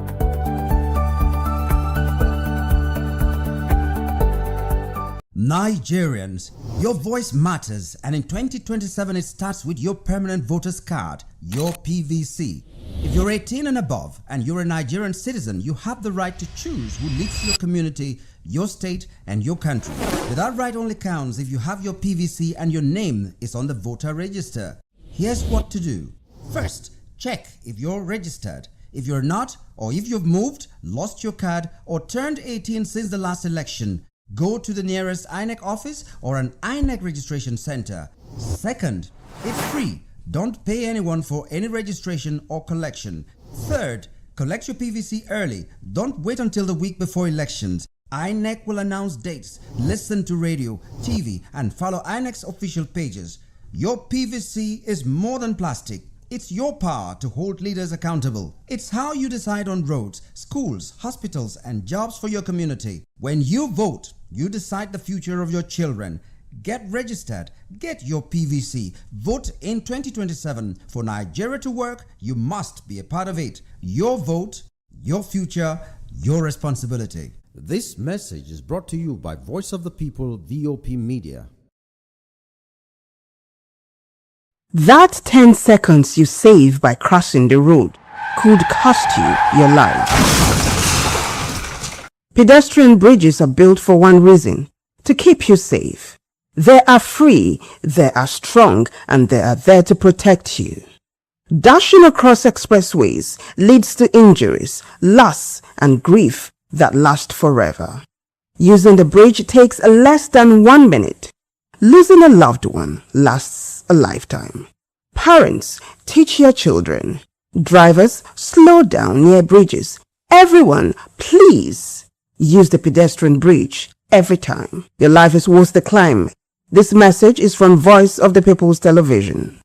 Nigerians, your voice matters, and in 2027 it starts with your permanent voters card, your PVC. If you're 18 and above and you're a Nigerian citizen, you have the right to choose who leads your community, your state, and your country. But that right only counts if you have your PVC and your name is on the voter register. Here's what to do. First, check if you're registered. If you're not, or if you've moved, lost your card, or turned 18 since the last election, go to the nearest INEC office or an INEC registration center. Second, it's free. Don't pay anyone for any registration or collection. Third, collect your PVC early. Don't wait until the week before elections. INEC will announce dates. Listen to radio, TV, and follow INEC's official pages. Your PVC is more than plastic. It's your power to hold leaders accountable. It's how you decide on roads, schools, hospitals, and jobs for your community. When you vote, you decide the future of your children. Get registered. Get your PVC. Vote in 2027. For Nigeria to work, you must be a part of it. Your vote, your future, your responsibility. This message is brought to you by Voice of the People, VOP Media. That 10 seconds you save by crossing the road could cost you your life. Pedestrian bridges are built for one reason: to keep you safe. They are free, they are strong, and they are there to protect you. Dashing across expressways leads to injuries, loss, and grief that last forever. Using the bridge takes less than 1 minute. Losing a loved one lasts a lifetime. Parents, teach your children. Drivers, slow down near bridges. Everyone, please use the pedestrian bridge every time. Your life is worth the climb. This message is from Voice of the People's Television.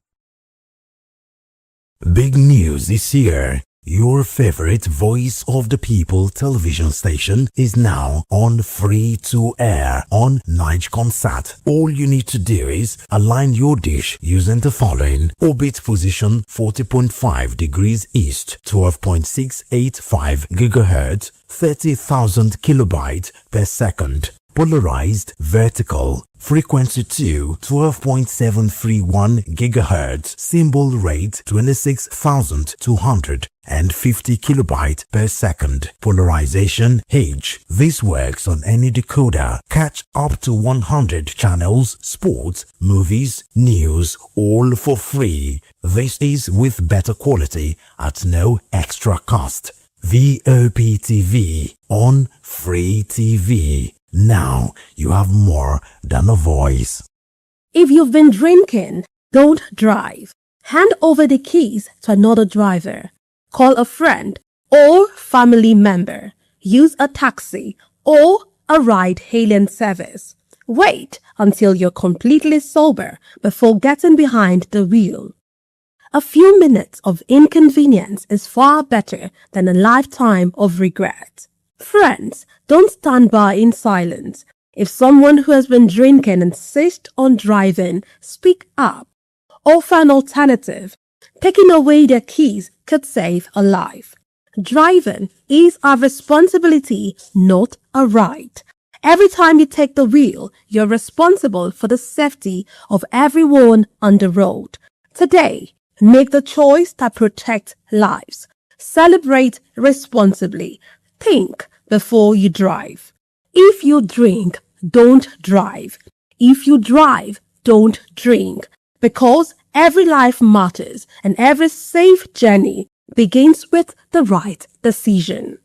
Big news this year. Your favorite Voice of the People television station is now on free to air on Nigecomsat. All you need to do is align your dish using the following: orbit position 40.5 degrees east, 12.685 gigahertz, 30,000 kilobytes per second. Polarized vertical, frequency 2, 12.731 gigahertz, symbol rate 26,250 kilobytes per second. Polarization H. This works on any decoder. Catch up to 100 channels, sports, movies, news, all for free. This is with better quality at no extra cost. VOP TV on Free TV. Now you have more than a voice. If you've been drinking, don't drive. Hand over the keys to another driver. Call a friend or family member. Use a taxi or a ride-hailing service. Wait until you're completely sober before getting behind the wheel. A few minutes of inconvenience is far better than a lifetime of regret. Friends, don't stand by in silence. If someone who has been drinking insists on driving, speak up. Offer an alternative. Taking away their keys could save a life. Driving is our responsibility, not a right. Every time you take the wheel, you're responsible for the safety of everyone on the road. Today, make the choice that protects lives. Celebrate responsibly. Think before you drive. If you drink, don't drive. If you drive, don't drink. Because every life matters and every safe journey begins with the right decision.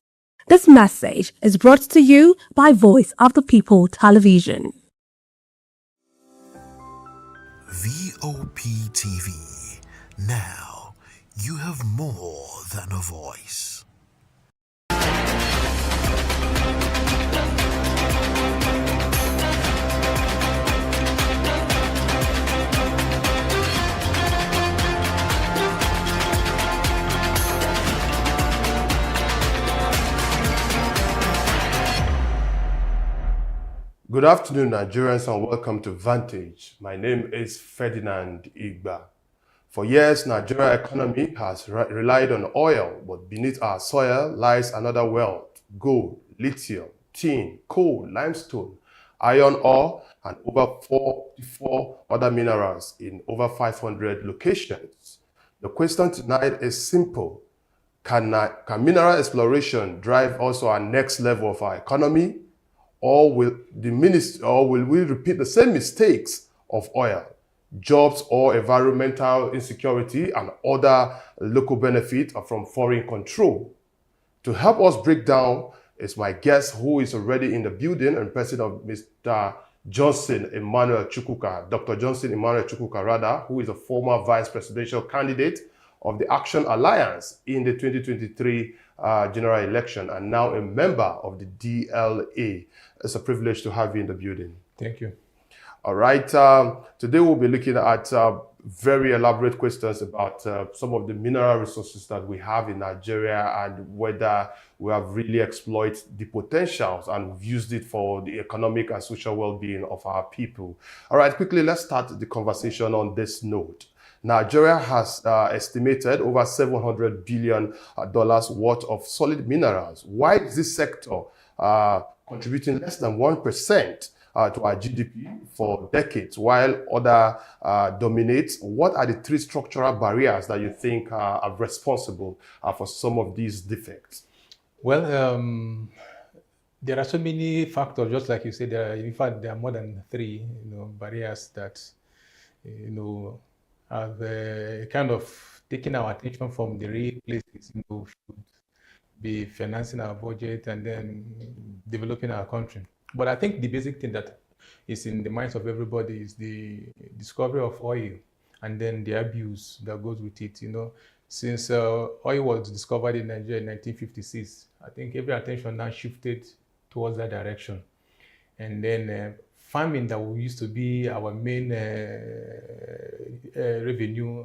This message is brought to you by Voice of the People Television. VOP TV. Now you have more than a voice. Good afternoon, Nigerians, and welcome to Vantage. My name is Ferdinand Igba. For years, Nigeria's economy has relied on oil, but beneath our soil lies another wealth: gold, lithium, tin, coal, limestone, iron ore, and over 44 other minerals in over 500 locations. The question tonight is simple. Can mineral exploration drive also our next level of our economy? Or will we repeat the same mistakes of oil, jobs, or environmental insecurity and other local benefit from foreign control? To help us break down is my guest who is already in the building and president of Mr. Johnson Emmanuel Chukwuka, Dr. Johnson Emmanuel Chukwuka, rather, who is a former vice presidential candidate of the Action Alliance in the 2023 general election and now a member of the DLA. It's a privilege to have you in the building. Thank you. All right. Today we'll be looking at very elaborate questions about some of the mineral resources that we have in Nigeria and whether we have really exploited the potentials and we've used it for the economic and social well-being of our people. All right, quickly, let's start the conversation on this note. Nigeria has estimated over $700 billion worth of solid minerals. Why is this sector contributing less than 1% to our GDP for decades, while other dominate? What are the three structural barriers that you think are responsible for some of these defects? Well, there are so many factors, just like you said. In fact, there are more than three, barriers that, have kind of taken our attention from the real places. Should be financing our budget and then developing our country. But I think the basic thing that is in the minds of everybody is the discovery of oil and then the abuse that goes with it. Since oil was discovered in Nigeria in 1956, I think every attention now shifted towards that direction. And then farming, that used to be our main revenue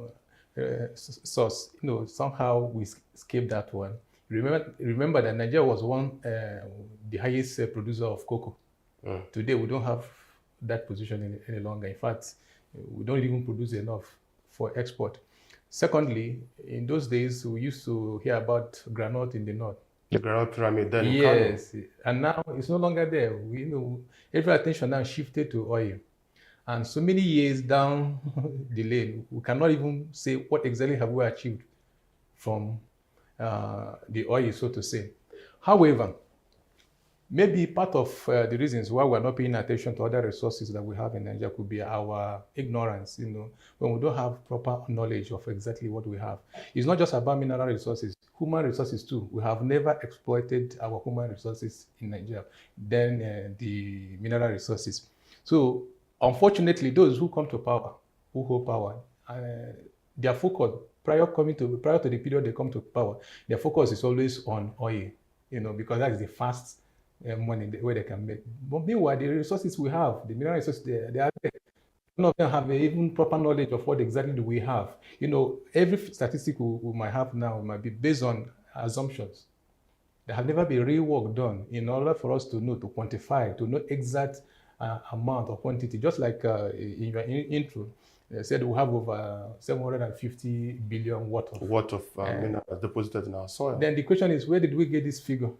source, somehow we escaped that one. Remember that Nigeria was the highest producer of cocoa. Today, we don't have that position any longer. In fact, we don't even produce enough for export. Secondly, in those days, we used to hear about groundnut in the north. The groundnut pyramid then. Yes, and now it's no longer there. Every attention now shifted to oil. And so many years down the lane, we cannot even say what exactly have we achieved from the oil, so to say. However, maybe part of the reasons why we're not paying attention to other resources that we have in Nigeria could be our ignorance, when we don't have proper knowledge of exactly what we have. It's not just about mineral resources, human resources too. We have never exploited our human resources in Nigeria than the mineral resources. So, unfortunately, those who come to power, who hold power, their focus, prior to the period they come to power, their focus is always on oil, because that is the fast money where they can make. But meanwhile, the resources we have, the mineral resources, they are there. None of them have even proper knowledge of what exactly do we have. Every statistic we might have now might be based on assumptions. There have never been real work done in order for us to know, to quantify, to know exact amount or quantity. Just like in your intro, they said we have over 750 billion worth of minerals deposited in our soil. Then the question is, where did we get this figure?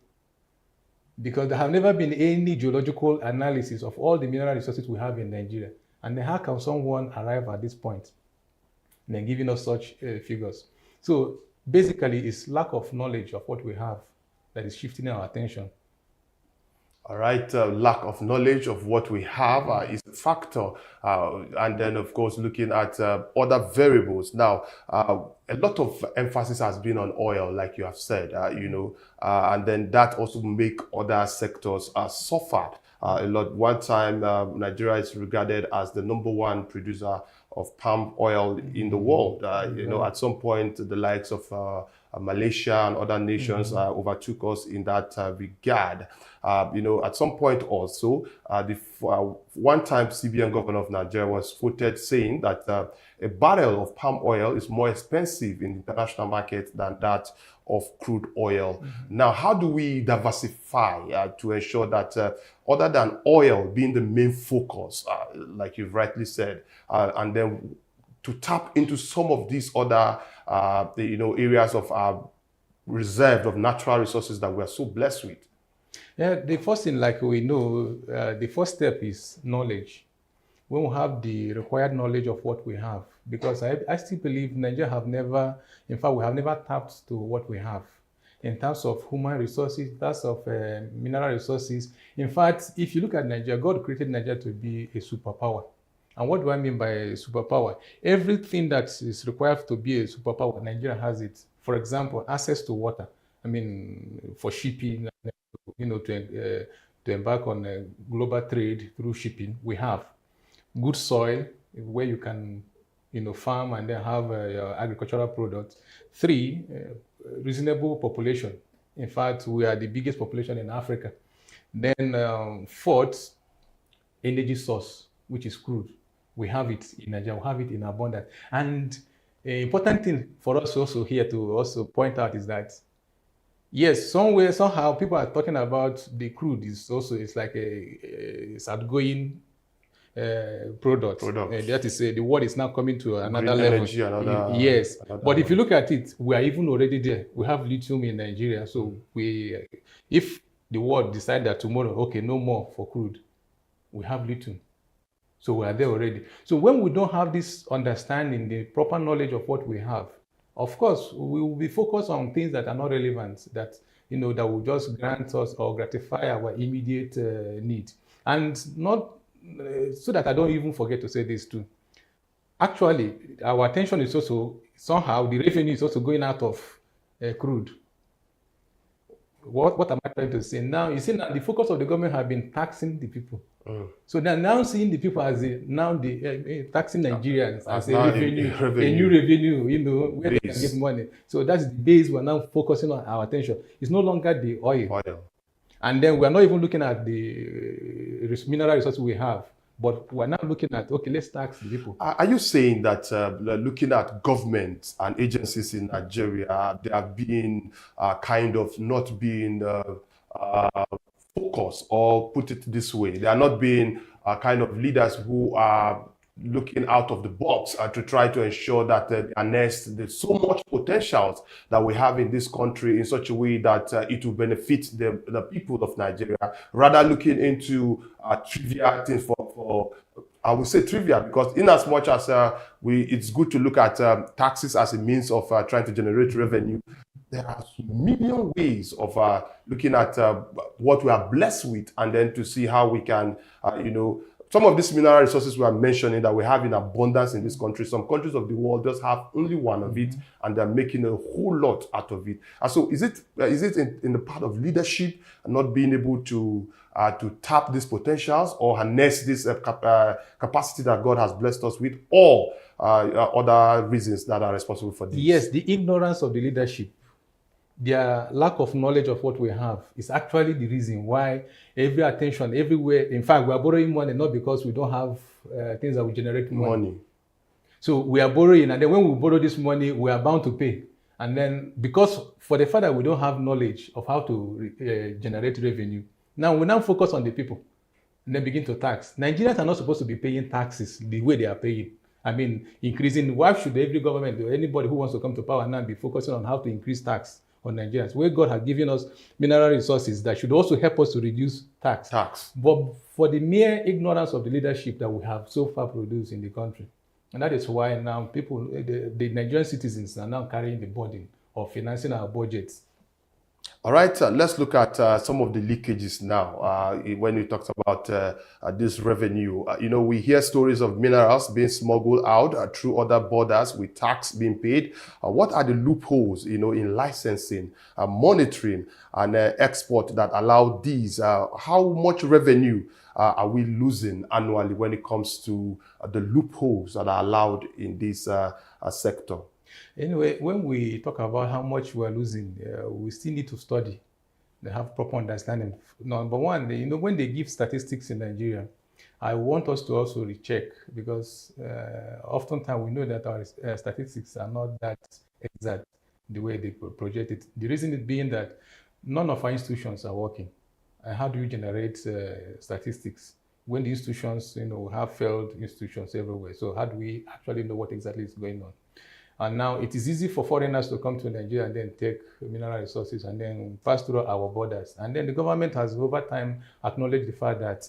Because there have never been any geological analysis of all the mineral resources we have in Nigeria. And then how can someone arrive at this point and then giving us such figures? So basically, it's lack of knowledge of what we have that is shifting our attention. All right, lack of knowledge of what we have is a factor. And then, of course, looking at other variables. Now, a lot of emphasis has been on oil, like you have said, and then that also make other sectors suffer a lot. One time, Nigeria is regarded as the #1 producer of palm oil in the world. At some point, the likes of Malaysia and other nations overtook us in that regard. At some point also, the one-time CBN governor of Nigeria was quoted saying that a barrel of palm oil is more expensive in the international market than that of crude oil. Now, how do we diversify to ensure that other than oil being the main focus, like you've rightly said, and then to tap into some of these other areas of reserved of natural resources that we are so blessed with? Yeah, the first thing, like we know, the first step is knowledge. When we have the required knowledge of what we have, because I still believe Nigeria have never, in fact, we have never tapped to what we have in terms of human resources, in terms of mineral resources. In fact, if you look at Nigeria, God created Nigeria to be a superpower. And what do I mean by a superpower? Everything that is required to be a superpower, Nigeria has it. For example, access to water. I mean, for shipping, to embark on a global trade through shipping, we have good soil where you can, farm and then have your agricultural products. Three, reasonable population. In fact, we are the biggest population in Africa. Then fourth, energy source, which is crude. We have it in Nigeria, we have it in abundance. And an important thing for us also here to also point out is that, yes, somewhere, somehow, people are talking about the crude is also, it's like it's outgoing product. That is, the world is now coming to another Green level. energy, Yes, but if you look at it, we are even already there. We have lithium in Nigeria. So if the world decide that tomorrow, okay, no more for crude, we have lithium. So we are there already. So when we don't have this understanding, the proper knowledge of what we have, of course, we will be focused on things that are not relevant, that that will just grant us or gratify our immediate need, and not so that I don't even forget to say this too. Actually, our attention is also somehow the revenue is also going out of crude. What am I trying to say now? You see, now the focus of the government have been taxing the people. So they're now seeing the people as taxing Nigerians as a revenue, a new revenue, where they can get money. So that's the base we're now focusing on our attention. It's no longer the oil. And then we're not even looking at the mineral resources we have, but we're now looking at, okay, let's tax the people. Are you saying that looking at government and agencies in Nigeria, they have been kind of not being focused, or put it this way, they are not being kind of leaders who are looking out of the box to try to ensure that there's so much potentials that we have in this country in such a way that it will benefit the people of Nigeria, rather looking into trivial things for I would say trivia, because in as much as it's good to look at taxes as a means of trying to generate revenue, there are million ways of looking at what we are blessed with, and then to see how we can, some of these mineral resources we are mentioning that we have in abundance in this country. Some countries of the world just have only one of it, and they're making a whole lot out of it. And so is it in the part of leadership and not being able to tap these potentials or harness this capacity that God has blessed us with, or other reasons that are responsible for this? Yes, the ignorance of the leadership, their lack of knowledge of what we have is actually the reason why every attention everywhere. In fact, we are borrowing money not because we don't have things that will generate money. So we are borrowing, and then when we borrow this money, we are bound to pay. And then because for the fact that we don't have knowledge of how to generate revenue, now we now focus on the people and then begin to tax. Nigerians are not supposed to be paying taxes the way they are paying. I mean, increasing. Why should every government or anybody who wants to come to power now be focusing on how to increase tax on Nigerians, where God has given us mineral resources that should also help us to reduce tax? But for the mere ignorance of the leadership that we have so far produced in the country. And that is why now people, the Nigerian citizens are now carrying the burden of financing our budgets. All right, let's look at some of the leakages now. When we talked about this revenue, we hear stories of minerals being smuggled out through other borders with tax being paid. What are the loopholes, in licensing, monitoring, and export that allow these? How much revenue are we losing annually when it comes to the loopholes that are allowed in this sector? Anyway, when we talk about how much we are losing, we still need to study and have proper understanding. Number one, when they give statistics in Nigeria, I want us to also recheck, because oftentimes we know that our statistics are not that exact the way they project it. The reason is being that none of our institutions are working. And how do you generate statistics when the institutions, have failed institutions everywhere? So how do we actually know what exactly is going on? And now it is easy for foreigners to come to Nigeria and then take mineral resources and then pass through our borders. And then the government has over time acknowledged the fact that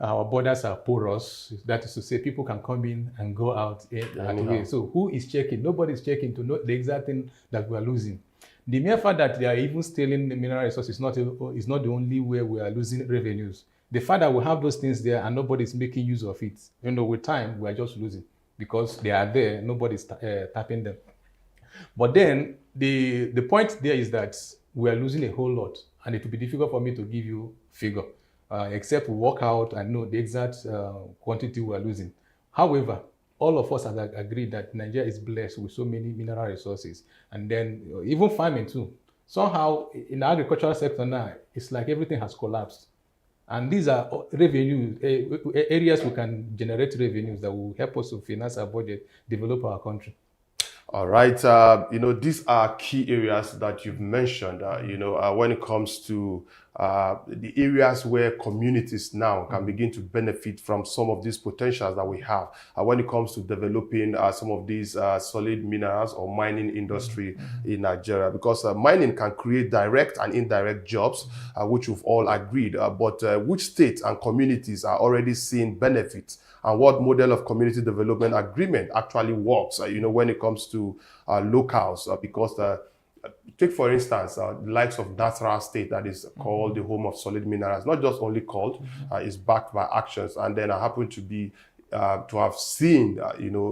our borders are porous. That is to say, people can come in and go out at will. So who is checking? Nobody is checking to know the exact thing that we are losing. The mere fact that they are even stealing the mineral resources is not the only way we are losing revenues. The fact that we have those things there and nobody is making use of it, with time, we are just losing because they are there, nobody's tapping them. But then the point there is that we are losing a whole lot, and it will be difficult for me to give you figure, except we work out and know the exact quantity we are losing. However, all of us have agreed that Nigeria is blessed with so many mineral resources, and then even farming too. Somehow, in the agricultural sector now, it's like everything has collapsed. And these are revenue areas we can generate revenues that will help us to finance our budget, develop our country. All right. These are key areas that you've mentioned, when it comes to the areas where communities now can begin to benefit from some of these potentials that we have when it comes to developing some of these solid minerals or mining industry in Nigeria, because mining can create direct and indirect jobs, which we've all agreed, but which states and communities are already seeing benefits, and what model of community development agreement actually works, when it comes to locals, because take, for instance, the likes of Nasarawa State, that is called the home of solid minerals, not just only called, is backed by actions. And then I happen to be to have seen,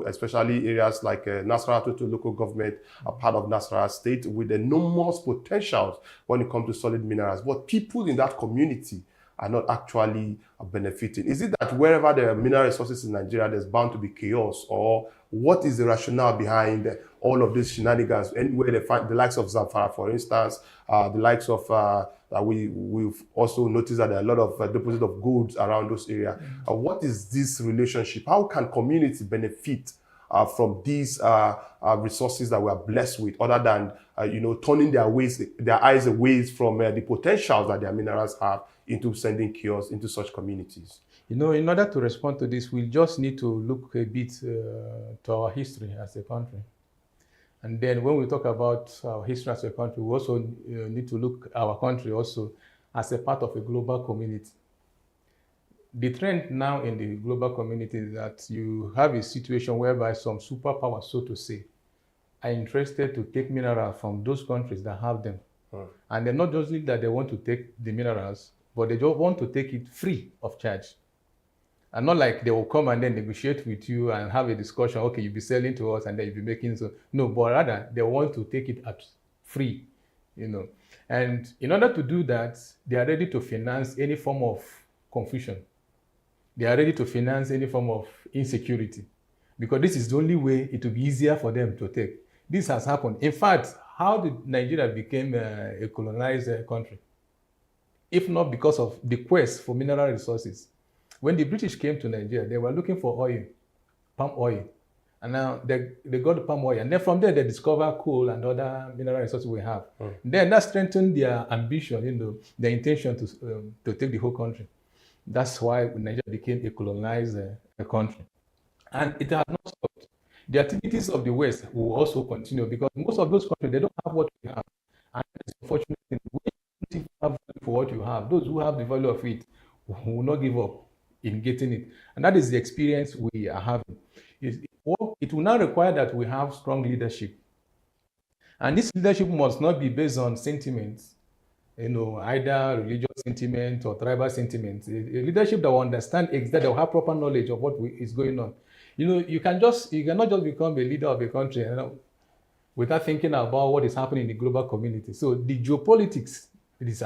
especially areas like Nasarawa Total local government, a part of Nasarawa State, with enormous potentials when it comes to solid minerals. But people in that community are not actually benefiting. Is it that wherever there are mineral resources in Nigeria, there's bound to be chaos? Or what is the rationale behind all of these shenanigans? Anywhere they find the likes of Zamfara, for instance, the likes of, we've also noticed that there are a lot of deposits of goods around those areas. What is this relationship? How can community benefit from these resources that we are blessed with, other than turning their eyes away from the potentials that their minerals have into sending chaos into such communities? In order to respond to this, we just need to look a bit to our history as a country. And then when we talk about our history as a country, we also need to look at our country also as a part of a global community. The trend now in the global community is that you have a situation whereby some superpowers, so to say, are interested to take minerals from those countries that have them. And they're not just that they want to take the minerals, but they just want to take it free of charge. And not like they will come and then negotiate with you and have a discussion, okay, you'll be selling to us and then you'll be making so. No, but rather they want to take it at free, And in order to do that, they are ready to finance any form of confusion. They are ready to finance any form of insecurity, because this is the only way it will be easier for them to take. This has happened. In fact, how did Nigeria become a colonized country? If not because of the quest for mineral resources. When the British came to Nigeria, they were looking for oil, palm oil. And now they got the palm oil. And then from there, they discovered coal and other mineral resources we have. Then that strengthened their ambition, their intention to take the whole country. That's why Nigeria became a colonized country. And it has not stopped. The activities of the West will also continue, because most of those countries, they don't have what we have. And it's unfortunate, when you don't have value for what you have, those who have the value of it will not give up in getting it. And that is the experience we are having. It will now require that we have strong leadership. And this leadership must not be based on sentiments, either religious sentiment or tribal sentiment. A leadership that will understand exactly, that will have proper knowledge of what is going on. You cannot just become a leader of a country without thinking about what is happening in the global community. So the geopolitics is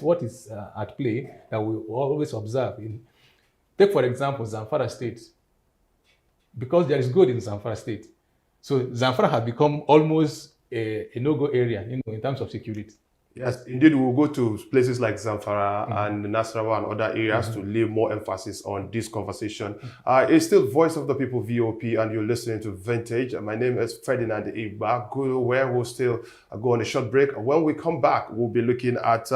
what is at play that we always observe. Take, for example, Zamfara State. Because there is gold in Zamfara State, so Zamfara has become almost a no-go area, in terms of security. Yes, indeed, we'll go to places like Zamfara and Nasarawa and other areas to lay more emphasis on this conversation. It's still Voice of the People, VOP, and you're listening to Vintage. My name is Ferdinand Igba, where we'll still go on a short break. When we come back, we'll be looking at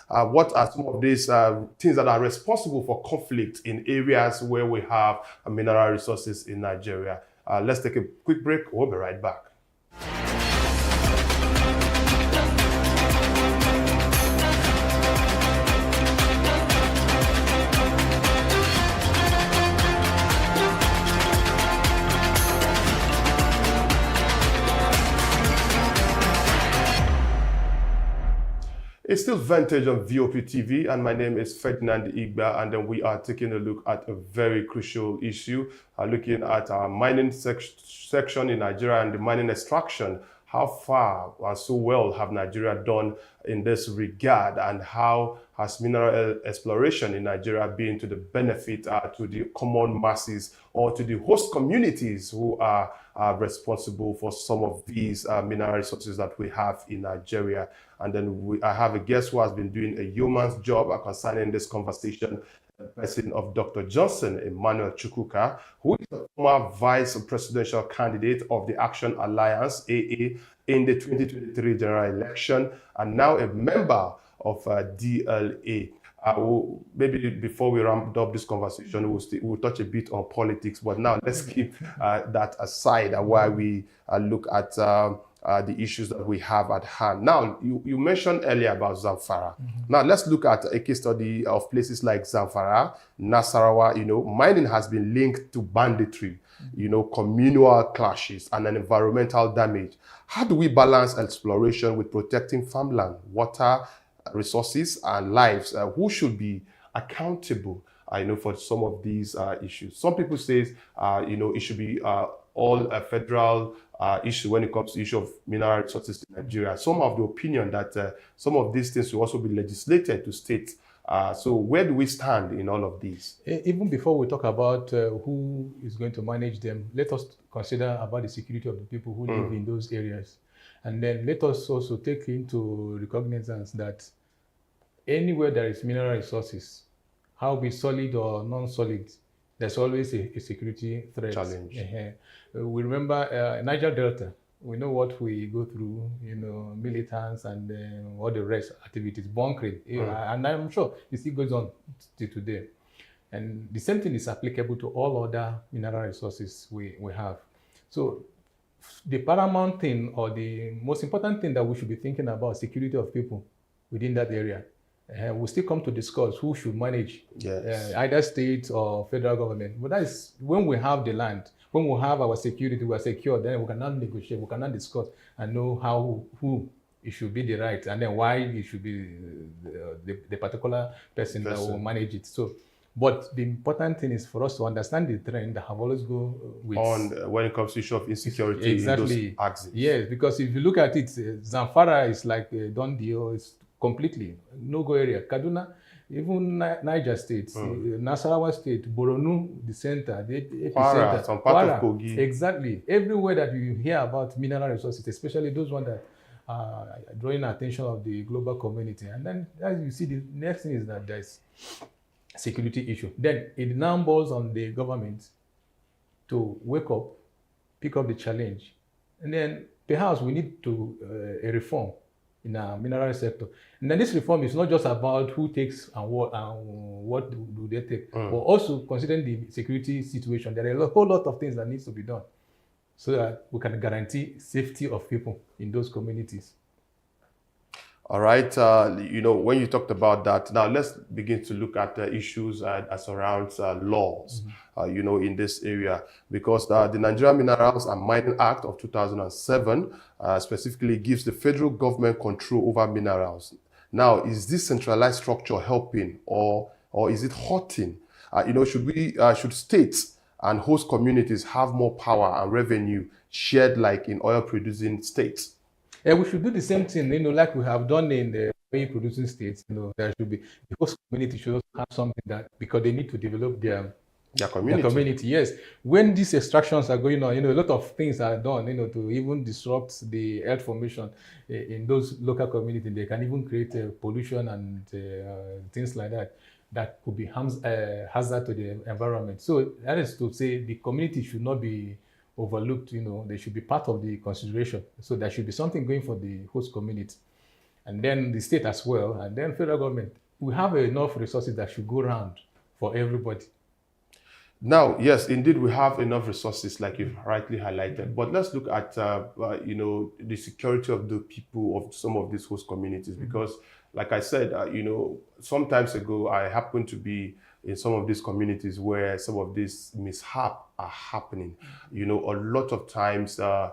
what are some of these things that are responsible for conflict in areas where we have mineral resources in Nigeria. Let's take a quick break. We'll be right back. It's still Vantage on VOP TV, and my name is Ferdinand Igba, and then we are taking a look at a very crucial issue, looking at our mining section in Nigeria and the mining extraction. How far and so well have Nigeria done in this regard, and how has mineral exploration in Nigeria been to the benefit to the common masses or to the host communities who are responsible for some of these mineral resources that we have in Nigeria? And then I have a guest who has been doing a yeoman's job concerning this conversation, the person of Dr. Johnson Emmanuel Chukwuka, who is a former vice presidential candidate of the Action Alliance, AA, in the 2023 general election, and now a member of DLA. Maybe before we ramp up this conversation, we'll touch a bit on politics, but now let's keep that aside while we look at the issues that we have at hand. Now, you mentioned earlier about Zamfara. Now, let's look at a case study of places like Zamfara, Nasarawa. Mining has been linked to banditry, communal clashes, and an environmental damage. How do we balance exploration with protecting farmland, water, resources, and lives? Who should be accountable, for some of these issues? Some people say, it should be all a federal issue when it comes to the issue of mineral resources in Nigeria. Some have the opinion that some of these things will also be legislated to states. So where do we stand in all of these? Even before we talk about who is going to manage them, let us consider about the security of the people who live in those areas. And then let us also take into recognizance that anywhere there is mineral resources, how be solid or non-solid, there's always a security threat. Challenge. We remember Niger Delta. We know what we go through, militants and all the rest activities, bunkering. And I'm sure it still goes on till today. And the same thing is applicable to all other mineral resources we have. So the paramount thing, or the most important thing that we should be thinking about, security of people within that area. We'll still come to discuss who should manage, either state or federal government. But that is when we have the land, when we have our security, we are secure, then we cannot negotiate, we cannot discuss and know who it should be the right, and then why it should be the particular person that will manage it. So, but the important thing is for us to understand the trend that have always go with when it comes to issue of insecurity in those axes. Yes, because if you look at it, Zamfara is like a done deal. It's completely no-go area. Kaduna, even Niger State, Nasarawa State, Borno, the center, the epicenter, some part of Kogi. Exactly. Everywhere that you hear about mineral resources, especially those ones that are drawing attention of the global community. And then, as you see, the next thing is that there's security issue. Then it now falls on the government to wake up, pick up the challenge, and then perhaps we need to a reform in our mineral sector. And then this reform is not just about who takes and what do they take, but also considering the security situation. There are a whole lot of things that needs to be done so that we can guarantee safety of people in those communities. All right. When you talked about that, now let's begin to look at the issues that surrounds laws, in this area, because the Nigerian Minerals and Mining Act of 2007 specifically gives the federal government control over minerals. Now, is this centralized structure helping or is it hurting? Should states and host communities have more power and revenue shared like in oil-producing states? We should do the same thing, like we have done in the oil-producing states. There should be the host community should also have something that, because they need to develop their community. Yes, when these extractions are going on, a lot of things are done, to even disrupt the earth formation in those local communities. They can even create pollution and things like that. That could be hazard to the environment. So that is to say, the community should not be overlooked. They should be part of the consideration. So there should be something going for the host community, and then the state as well, and then federal government. We have enough resources that should go around for everybody. Now, yes, indeed, we have enough resources, like you've rightly highlighted. But let's look at, the security of the people of some of these host communities, because, like I said, some times ago, I happened to be in some of these communities where some of these mishap are happening. A lot of times, the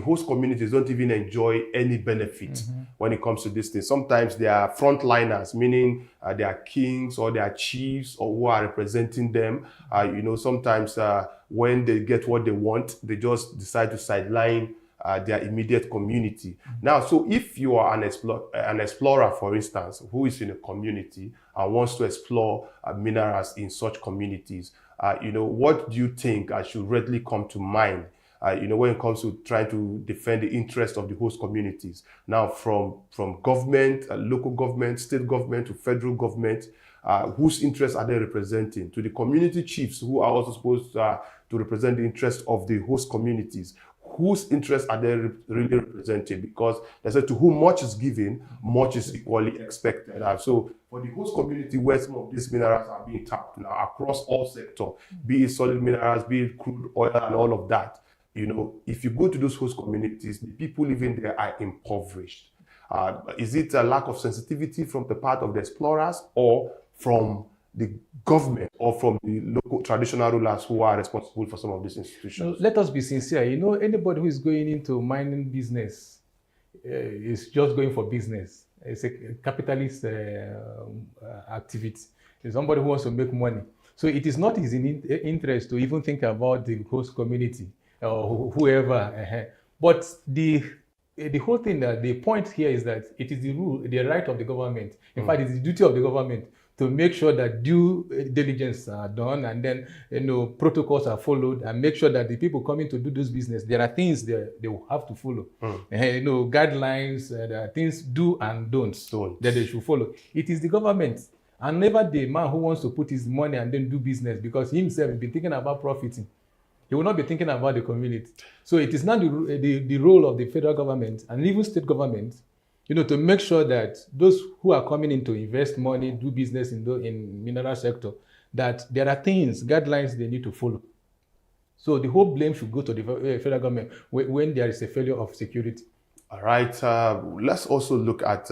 host communities don't even enjoy any benefit when it comes to this thing. Sometimes they are frontliners, meaning they are kings or they are chiefs or who are representing them. Sometimes when they get what they want, they just decide to sideline their immediate community. Now, so if you are an explorer, for instance, who is in a community and wants to explore minerals in such communities, what do you think should readily come to mind when it comes to trying to defend the interest of the host communities? Now, from government, local government, state government to federal government, whose interests are they representing? To the community chiefs, who are also supposed to represent the interests of the host communities, whose interests are they really representing? Because they said, to whom much is given, much is equally expected. So for the host community, where some of these minerals are being tapped now across all sectors, be it solid minerals, be it crude oil and all of that, if you go to those host communities, the people living there are impoverished. Is it a lack of sensitivity from the part of the explorers, or from the government, or from the local traditional rulers who are responsible for some of these institutions? Let us be sincere. Anybody who is going into mining business is just going for business. It's a capitalist activity. It's somebody who wants to make money. So it is not his interest to even think about the host community or whoever. But the whole thing, that the point here is that it is the right of the government. In fact, it's the duty of the government to make sure that due diligence are done, and then protocols are followed, and make sure that the people coming to do this business, there are things they will have to follow. Guidelines, there are things do and don'ts that they should follow. It is the government, and never the man who wants to put his money and then do business, because himself has been thinking about profiting. He will not be thinking about the community. So it is not the role of the federal government and even state government, to make sure that those who are coming in to invest money, do business in mineral sector, that there are things, guidelines they need to follow. So the whole blame should go to the federal government when there is a failure of security. All right. Let's also look at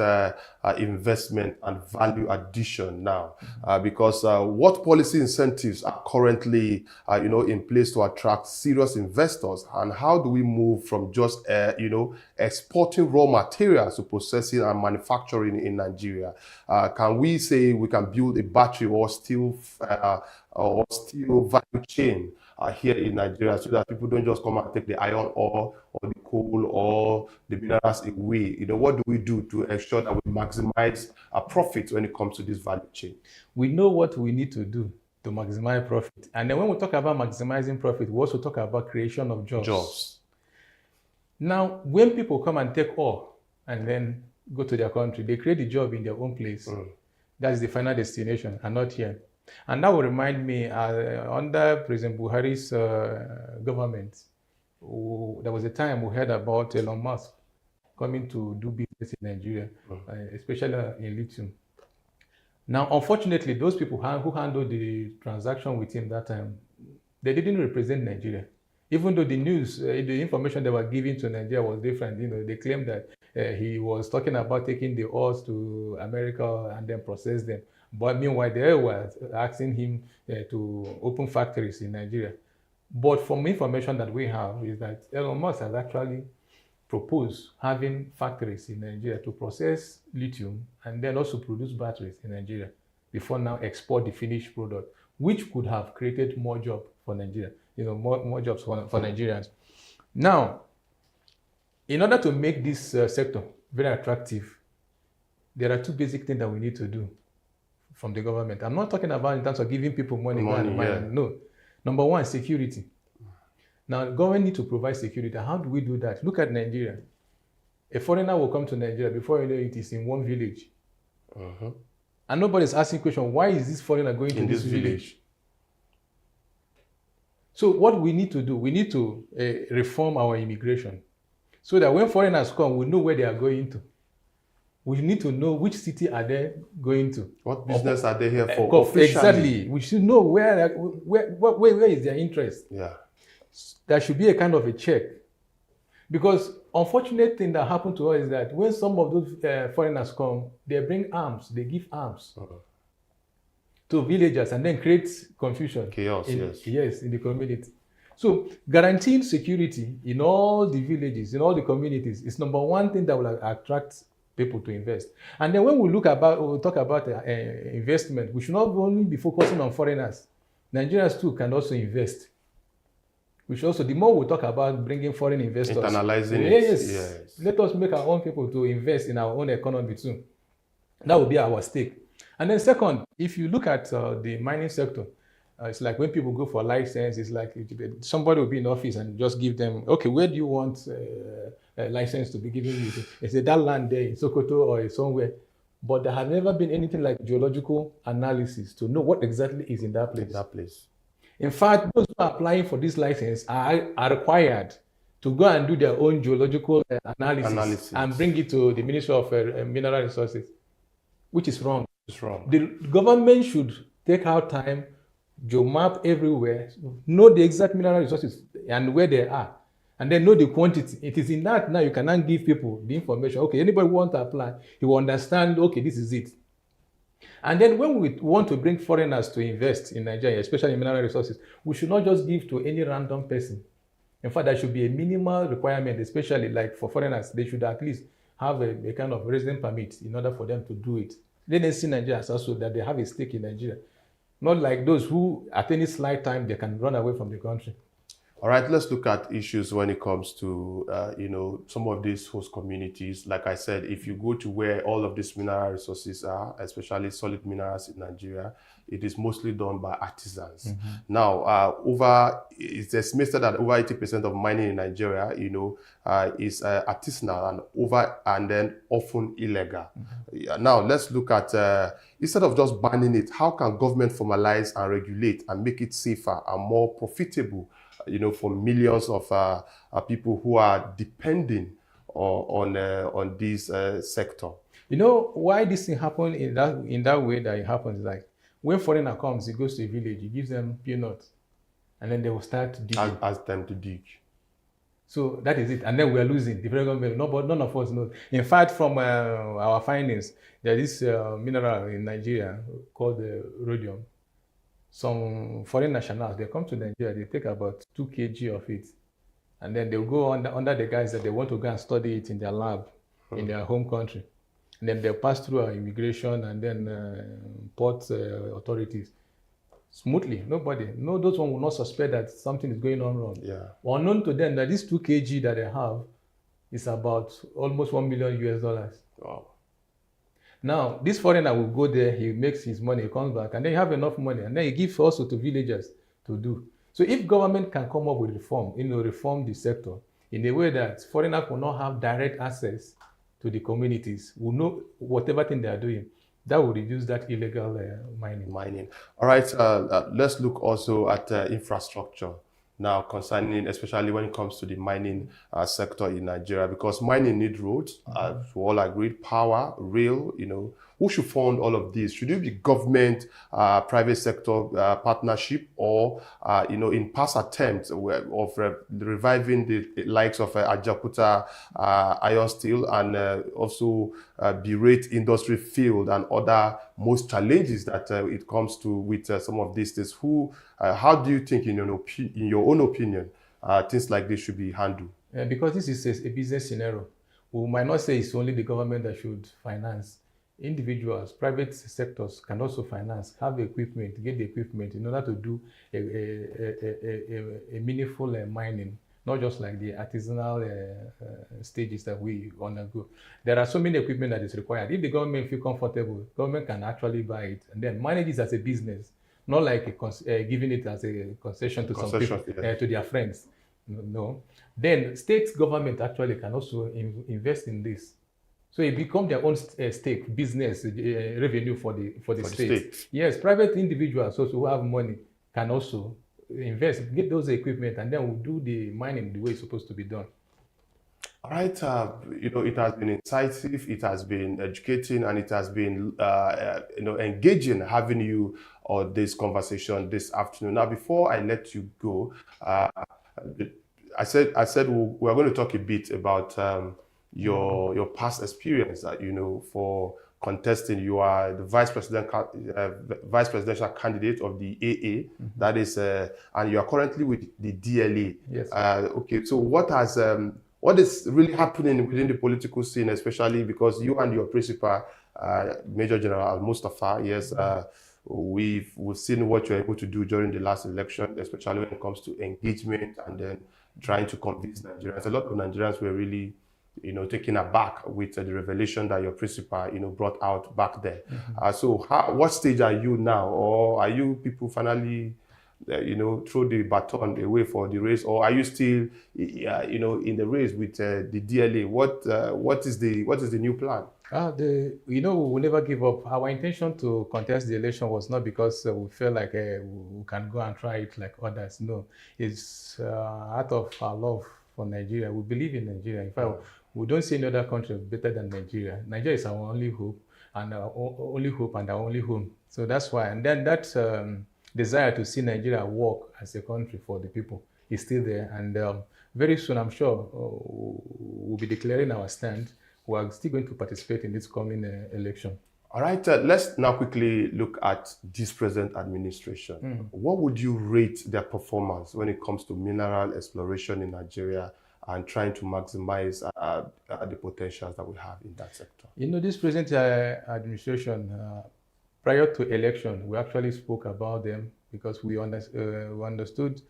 investment and value addition now, because what policy incentives are currently, in place to attract serious investors, and how do we move from just, exporting raw materials to processing and manufacturing in Nigeria? Can we say we can build a battery or steel value chain here in Nigeria, so that people don't just come and take the iron ore or the coal or the minerals away? What do we do to ensure that we maximize our profits when it comes to this value chain? We know what we need to do to maximize profit. And then when we talk about maximizing profit, we also talk about creation of jobs. Now, when people come and take ore and then go to their country, they create a job in their own place. That's the final destination, and not here. And that will remind me, under President Buhari's government, there was a time we heard about Elon Musk coming to do business in Nigeria, especially in lithium. Now, unfortunately, those people who handled the transaction with him that time, they didn't represent Nigeria. Even though the news, the information they were giving to Nigeria was different. They claimed that he was talking about taking the ores to America and then process them. But meanwhile, they were asking him to open factories in Nigeria. But from information that we have is that Elon Musk has actually proposed having factories in Nigeria to process lithium and then also produce batteries in Nigeria before now export the finished product, which could have created more jobs for Nigeria, more jobs for Nigerians. Now, in order to make this sector very attractive, there are two basic things that we need to do from the government. I'm not talking about in terms of giving people money. No. Number one, security. Now, government need to provide security. How do we do that? Look at Nigeria. A foreigner will come to Nigeria, before you know it is in one village. And nobody's asking question, why is this foreigner going to this village? So what we need to do, we need to reform our immigration, so that when foreigners come, we know where they are going to. We need to know which city are they going to. What business are they here for? Exactly. We should know where is their interest. Yeah. There should be a kind of a check. Because unfortunate thing that happened to us is that when some of those foreigners come, they bring arms, they give arms to villagers and then create confusion. Chaos, yes, in the community. So guaranteeing security in all the villages, in all the communities, is number one thing that will attract people to invest. And then when we talk about investment, we should not only be focusing on foreigners. Nigerians too can also invest. We should also, the more we talk about bringing foreign investors, internalizing yes, let us make our own people to invest in our own economy too. That will be our stake. And then second, if you look at the mining sector, it's like when people go for license, it's like somebody will be in office and just give them, okay, where do you want a license to be given you? They say that land there in Sokoto or somewhere. But there has never been anything like geological analysis to know what exactly is in that place. In fact, those who are applying for this license are required to go and do their own geological analysis and bring it to the Ministry of Mineral Resources, which is wrong. It's wrong. The government should take out time, geomap everywhere, know the exact mineral resources and where they are, and then know the quantity. It is in that now you can now give people the information. Okay, anybody who wants to apply, he will understand, okay, this is it. And then when we want to bring foreigners to invest in Nigeria, especially in mineral resources, we should not just give to any random person. In fact, there should be a minimal requirement, especially like for foreigners, they should at least have a kind of resident permit in order for them to do it. Then they see Nigeria as also that they have a stake in Nigeria. Not like those who, at any slight time, they can run away from the country. All right, let's look at issues when it comes to, some of these host communities. Like I said, if you go to where all of these mineral resources are, especially solid minerals in Nigeria, it is mostly done by artisans. Mm-hmm. Now, it's estimated that over 80% of mining in Nigeria, is artisanal and then often illegal. Mm-hmm. Now, let's look at, instead of just banning it, how can government formalize and regulate and make it safer and more profitable, for millions of people who are depending on this sector? You know why this thing happened in that way that it happens? Like when foreigner comes, he goes to a village, he gives them peanuts, and then they will start digging. Ask them to dig. So that is it, and then we are losing. The federal government, none of us knows. In fact, from our findings, there is mineral in Nigeria called rhodium. Some foreign nationals, they come to Nigeria, they take about 2 kg of it, and then they'll go under the guise that they want to go and study it in their lab, in their home country. And then they'll pass through our immigration and then port authorities smoothly. Those one will not suspect that something is going on wrong. Yeah. Unknown to them that this 2 kg that they have is about almost $1 million. Wow. Now, this foreigner will go there, he makes his money, he comes back, and then he have enough money, and then he gives also to villagers to do. So if government can come up with reform, reform the sector in a way that foreigners will not have direct access to the communities, will know whatever thing they are doing, that will reduce that illegal mining. All right, let's look also at infrastructure now concerning, especially when it comes to the mining sector in Nigeria, because mining needs roads, we all agreed, power, rail, who should fund all of this? Should it be government, private sector partnership, or, in past attempts of reviving the likes of Ajakuta, iron steel, and also berate industry field and other most challenges that it comes to with some of these things? How do you think, in your own opinion, things like this should be handled? Because this is a business scenario. We might not say it's only the government that should finance. Individuals, private sectors can also finance, have the equipment, get the equipment in order to do a meaningful mining, not just like the artisanal stages that we undergo. There are so many equipment that is required. If the government feel comfortable, government can actually buy it and then manage it as a business, not like giving it as a concession to some people, to their friends. No. Then state government actually can also invest in this. So it becomes their own stake, business, revenue for the state. Yes, private individuals also who have money can also invest, get those equipment, and then we'll do the mining the way it's supposed to be done. All right, it has been incisive, it has been educating, and it has been, engaging having you on this conversation this afternoon. Now, before I let you go, I said we're going to talk a bit about your past experience. For contesting, you are the vice presidential candidate of the AA. That is, and you are currently with the DLA. Yes. Okay. So what is really happening within the political scene, especially because you and your principal, Major General Al Mustafa, yes, we've seen what you're able to do during the last election, especially when it comes to engagement and then trying to convince Nigerians. A lot of Nigerians were really, taken aback with the revelation that your principal, brought out back there. So what stage are you now? Or are you people finally, throw the baton away for the race? Or are you still, in the race with the DLA? What is the new plan? We will never give up. Our intention to contest the election was not because we felt like we can go and try it like others. No, it's out of our love for Nigeria. We believe in Nigeria. In fact, we don't see any other country better than Nigeria. Nigeria is our only hope and our only home. So that's why. And then that desire to see Nigeria work as a country for the people is still there. And very soon, I'm sure, we'll be declaring our stand. We are still going to participate in this coming election. All right, let's now quickly look at this present administration. What would you rate their performance when it comes to mineral exploration in Nigeria and trying to maximize the potentials that we have in that sector? This present administration, prior to election, we actually spoke about them because we understood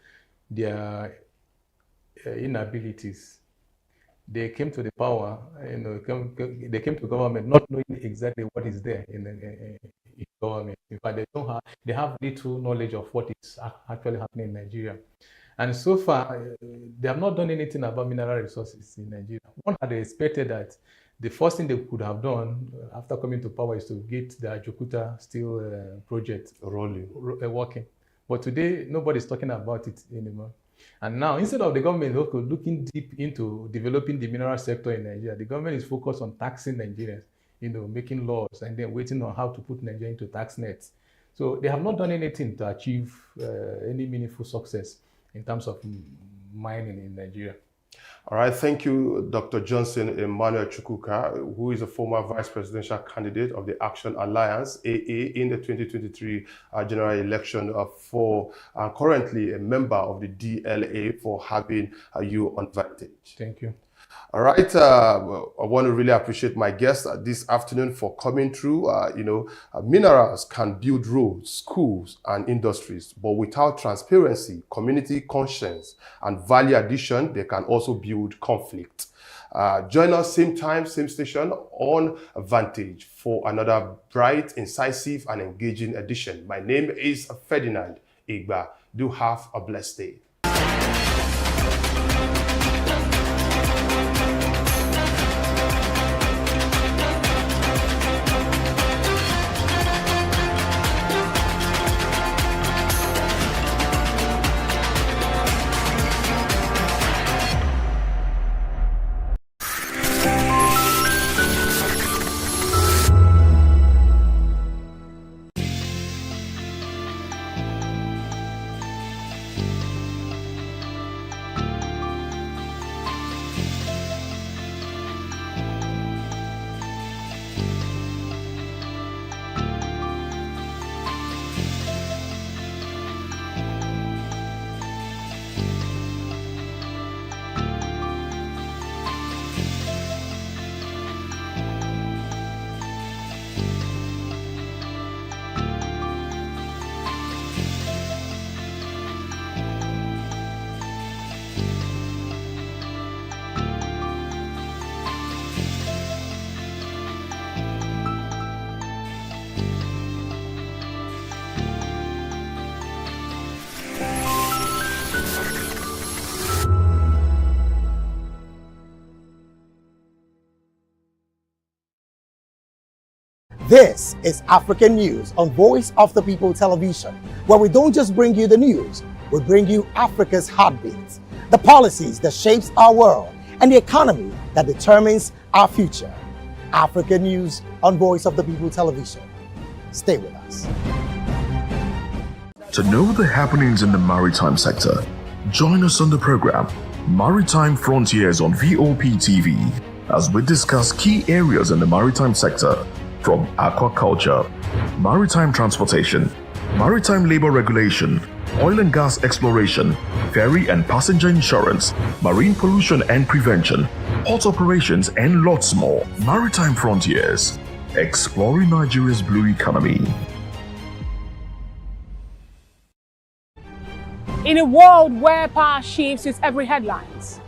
their inabilities. They came to the power, they came to government not knowing exactly what is there in government. In fact, they have little knowledge of what is actually happening in Nigeria. And so far, they have not done anything about mineral resources in Nigeria. One had expected that the first thing they could have done after coming to power is to get the Ajokuta steel project working. But today, nobody's talking about it anymore. And now, instead of the government looking deep into developing the mineral sector in Nigeria, the government is focused on taxing Nigerians, making laws and then waiting on how to put Nigeria into tax nets. So they have not done anything to achieve any meaningful success in terms of mining in Nigeria. All right, thank you, Dr. Johnson Emmanuel Chukwuka, who is a former vice presidential candidate of the Action Alliance, AA, in the 2023 general election for currently a member of the DLA, for having you on Vantage. Thank you. All right, I want to really appreciate my guests this afternoon for coming through. Minerals can build roads, schools, and industries, but without transparency, community conscience, and value addition, they can also build conflict. Join us same time, same station on Vantage for another bright, incisive, and engaging edition. My name is Ferdinand Igba. Do have a blessed day. This is African News on Voice of the People Television, where we don't just bring you the news, we bring you Africa's heartbeats, the policies that shapes our world, and the economy that determines our future. Africa News on Voice of the People Television. Stay with us. To know the happenings in the maritime sector, join us on the program Maritime Frontiers on VOP TV as we discuss key areas in the maritime sector from aquaculture, maritime transportation, maritime labor regulation, oil and gas exploration, ferry and passenger insurance, marine pollution and prevention, port operations, and lots more. Maritime Frontiers, exploring Nigeria's blue economy. In a world where power shifts with every headlines,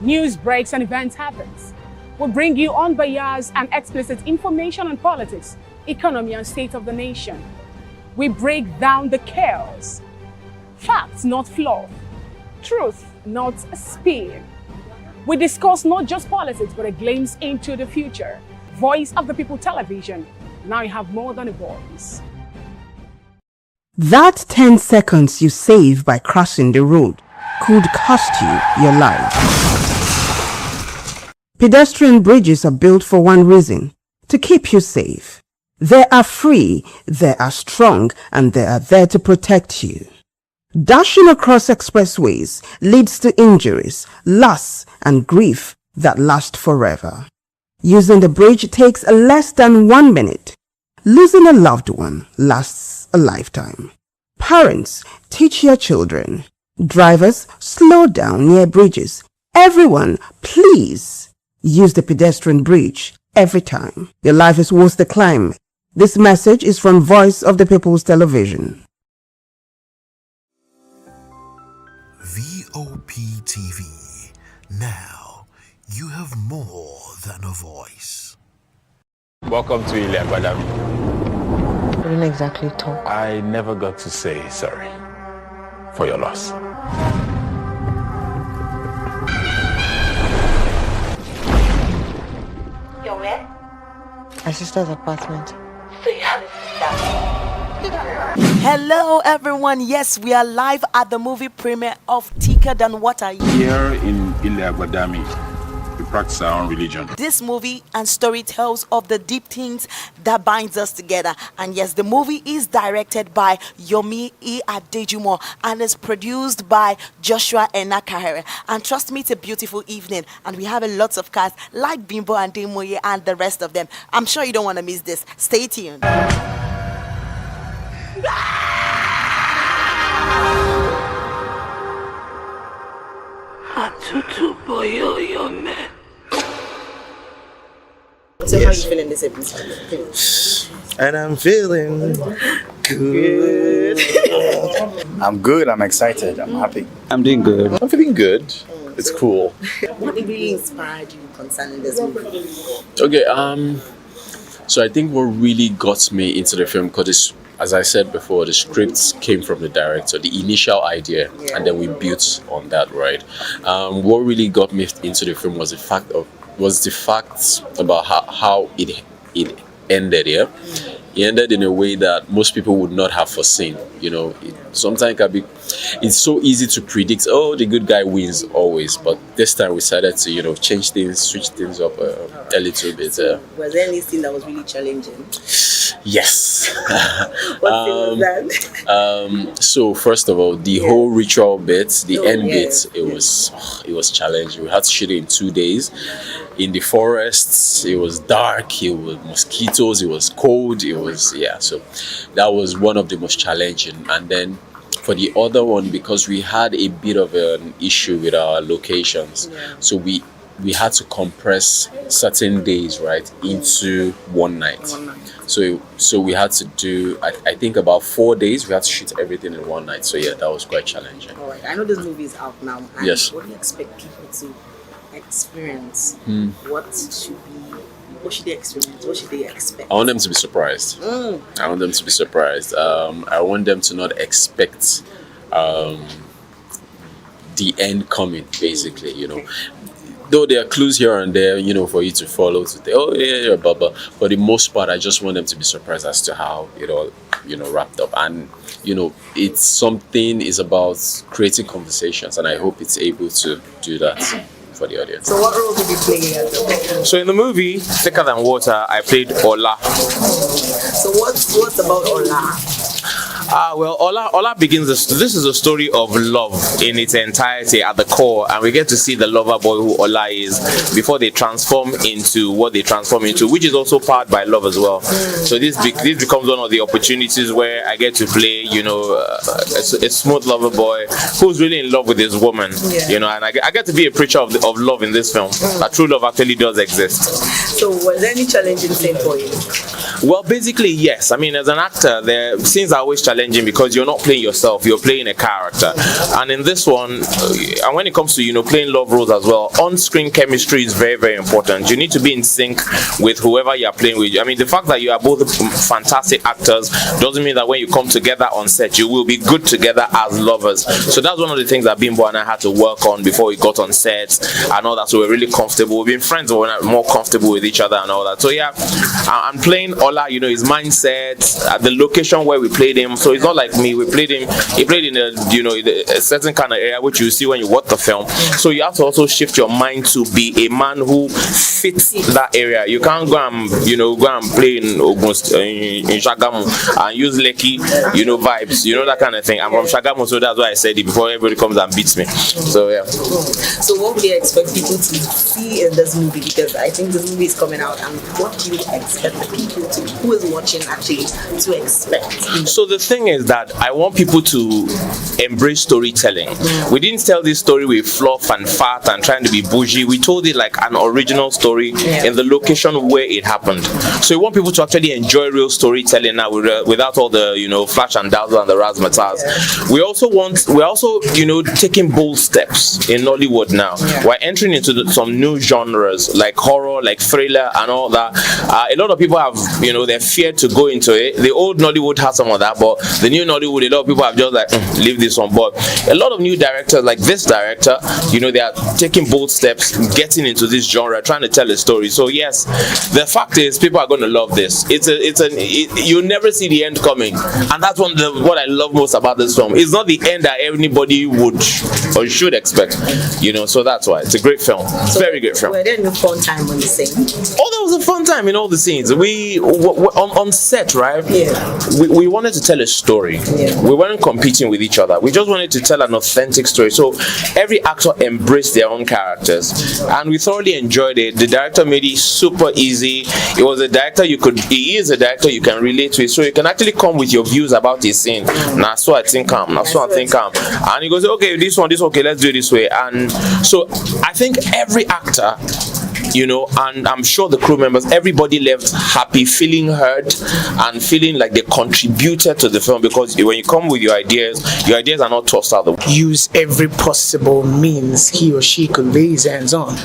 news breaks and events happens, we bring you unbiased and explicit information on politics, economy, and state of the nation. We break down the chaos. Facts, not fluff. Truth, not spin. We discuss not just politics, but a glimpse into the future. Voice of the People Television. Now you have more than a voice. That 10 seconds you save by crossing the road could cost you your life. Pedestrian bridges are built for one reason: to keep you safe. They are free, they are strong, and they are there to protect you. Dashing across expressways leads to injuries, loss, and grief that last forever. Using the bridge takes less than 1 minute. Losing a loved one lasts a lifetime. Parents, teach your children. Drivers, slow down near bridges. Everyone, please use the pedestrian bridge every time. Your life is worth the climb. This message is from Voice of the People's Television. VOP TV. Now, you have more than a voice. Welcome to Iliagbadami. I didn't exactly talk. I never got to say sorry for your loss. You're where? My sister's apartment. Hello everyone, yes, we are live at the movie premiere of Thicker Than Water. Here in Iliagbadami, we practice our own religion. This movie and story tells of the deep things that binds us together. And yes, the movie is directed by Yomi E. Adejumo and is produced by Joshua Enakahere. And trust me, it's a beautiful evening. And we have a lot of cast like Bimbo and Demoye and the rest of them. I'm sure you don't want to miss this. Stay tuned. So how are you feeling this episode? And I'm feeling good. I'm good. I'm excited. I'm happy. I'm doing good. I'm feeling good. It's cool. What really inspired you concerning this movie? Okay, so I think what really got me into the film, because as I said before, the script came from the director, the initial idea, and then we built on that, right? What really got me into the film was the fact about how it ended. Yeah, it ended in a way that most people would not have foreseen. You know, sometimes it's so easy to predict. Oh, the good guy wins always, but this time we decided to change things, switch things up a little bit. Was there anything that was really challenging? Yes. What thing was that? So first of all, the whole ritual bit, the end bit, it was challenging. We had to shoot it in 2 days. In the forests, it was dark, it was mosquitoes, it was cold, so that was one of the most challenging. And then for the other one, because we had a bit of an issue with our locations, so we had to compress certain days, right, into one night. So we had to do, I think about 4 daes. We had to shoot everything in one night. So yeah, that was quite challenging. All right, I know this movie is out now. And yes. What do you expect people to experience? What should they experience? What should they expect? I want them to be surprised. I want them to be surprised. I want them to not expect the end coming, basically, Though there are clues here and there, for you to follow, to think, oh yeah, blah, blah. For the most part, I just want them to be surprised as to how it all, wrapped up. And, it's about creating conversations, and I hope it's able to do that for the audience. So what role did you play? So in the movie Thicker Than Water, I played Ola. So what's about Ola? Well, Ola begins. This is a story of love in its entirety at the core, and we get to see the lover boy who Ola is before they transform into what they transform into, which is also powered by love as well. So this becomes one of the opportunities where I get to play, a smooth lover boy who's really in love with his woman, and I get to be a preacher of love in this film. That true love actually does exist. So was there any challenging scene for you? Well, basically, yes. I mean, as an actor, the scenes are always challenging because you're not playing yourself, you're playing a character. And in this one, and when it comes to, playing love roles as well, on-screen chemistry is very, very important. You need to be in sync with whoever you're playing with. I mean, the fact that you are both fantastic actors doesn't mean that when you come together on set, you will be good together as lovers. So that's one of the things that Bimbo and I had to work on before we got on set and all that. So we're really comfortable. We've been friends, but we're not more comfortable with each other and all that. So yeah, I'm playing Ola, his mindset at the location where we played him. So it's not like me. We played him. He played in a certain kind of area which you see when you watch the film. So you have to also shift your mind to be a man who fits that area. You can't go and play in Shagamu and use Lekki, vibes, that kind of thing. I'm from Shagamu, so that's why I said it before everybody comes and beats me. So yeah. So what would you expect people to see in this movie? Because I think this movie is coming out, and what do you expect the people who is watching actually to expect? So the thing is that I want people to embrace storytelling. We didn't tell this story with fluff and fat and trying to be bougie. We told it like an original story in the location where it happened. So we want people to actually enjoy real storytelling now without all the flash and dazzle and the razzmatazz. We're also taking bold steps in Nollywood now. We're entering into some new genres like horror, like thriller and all that. A lot of people have they're feared to go into it. The old Nollywood has some of that, but the new Nollywood, a lot of people have just like leave this on board. A lot of new directors, like this director, they are taking bold steps, getting into this genre, trying to tell a story. So yes, the fact is, people are going to love this. You never see the end coming, and that's what I love most about this film. It's not the end that anybody would or should expect, So that's why it's a great film, very great film. Were there no fun time on the scene? Oh, there was a fun time in all the scenes. We on set, right? We wanted to tell a story. We weren't competing with each other. We just wanted to tell an authentic story. So every actor embraced their own characters, and we thoroughly enjoyed it. The director made it super easy. He is a director you can relate to, so you can actually come with your views about his scene. Now, so I think and he goes, okay, this one, okay, let's do it this way. And so I think every actor, and I'm sure the crew members, everybody left happy, feeling heard and feeling like they contributed to the film, because when you come with your ideas are not tossed out the window. Use every possible means he or she could lay his hands on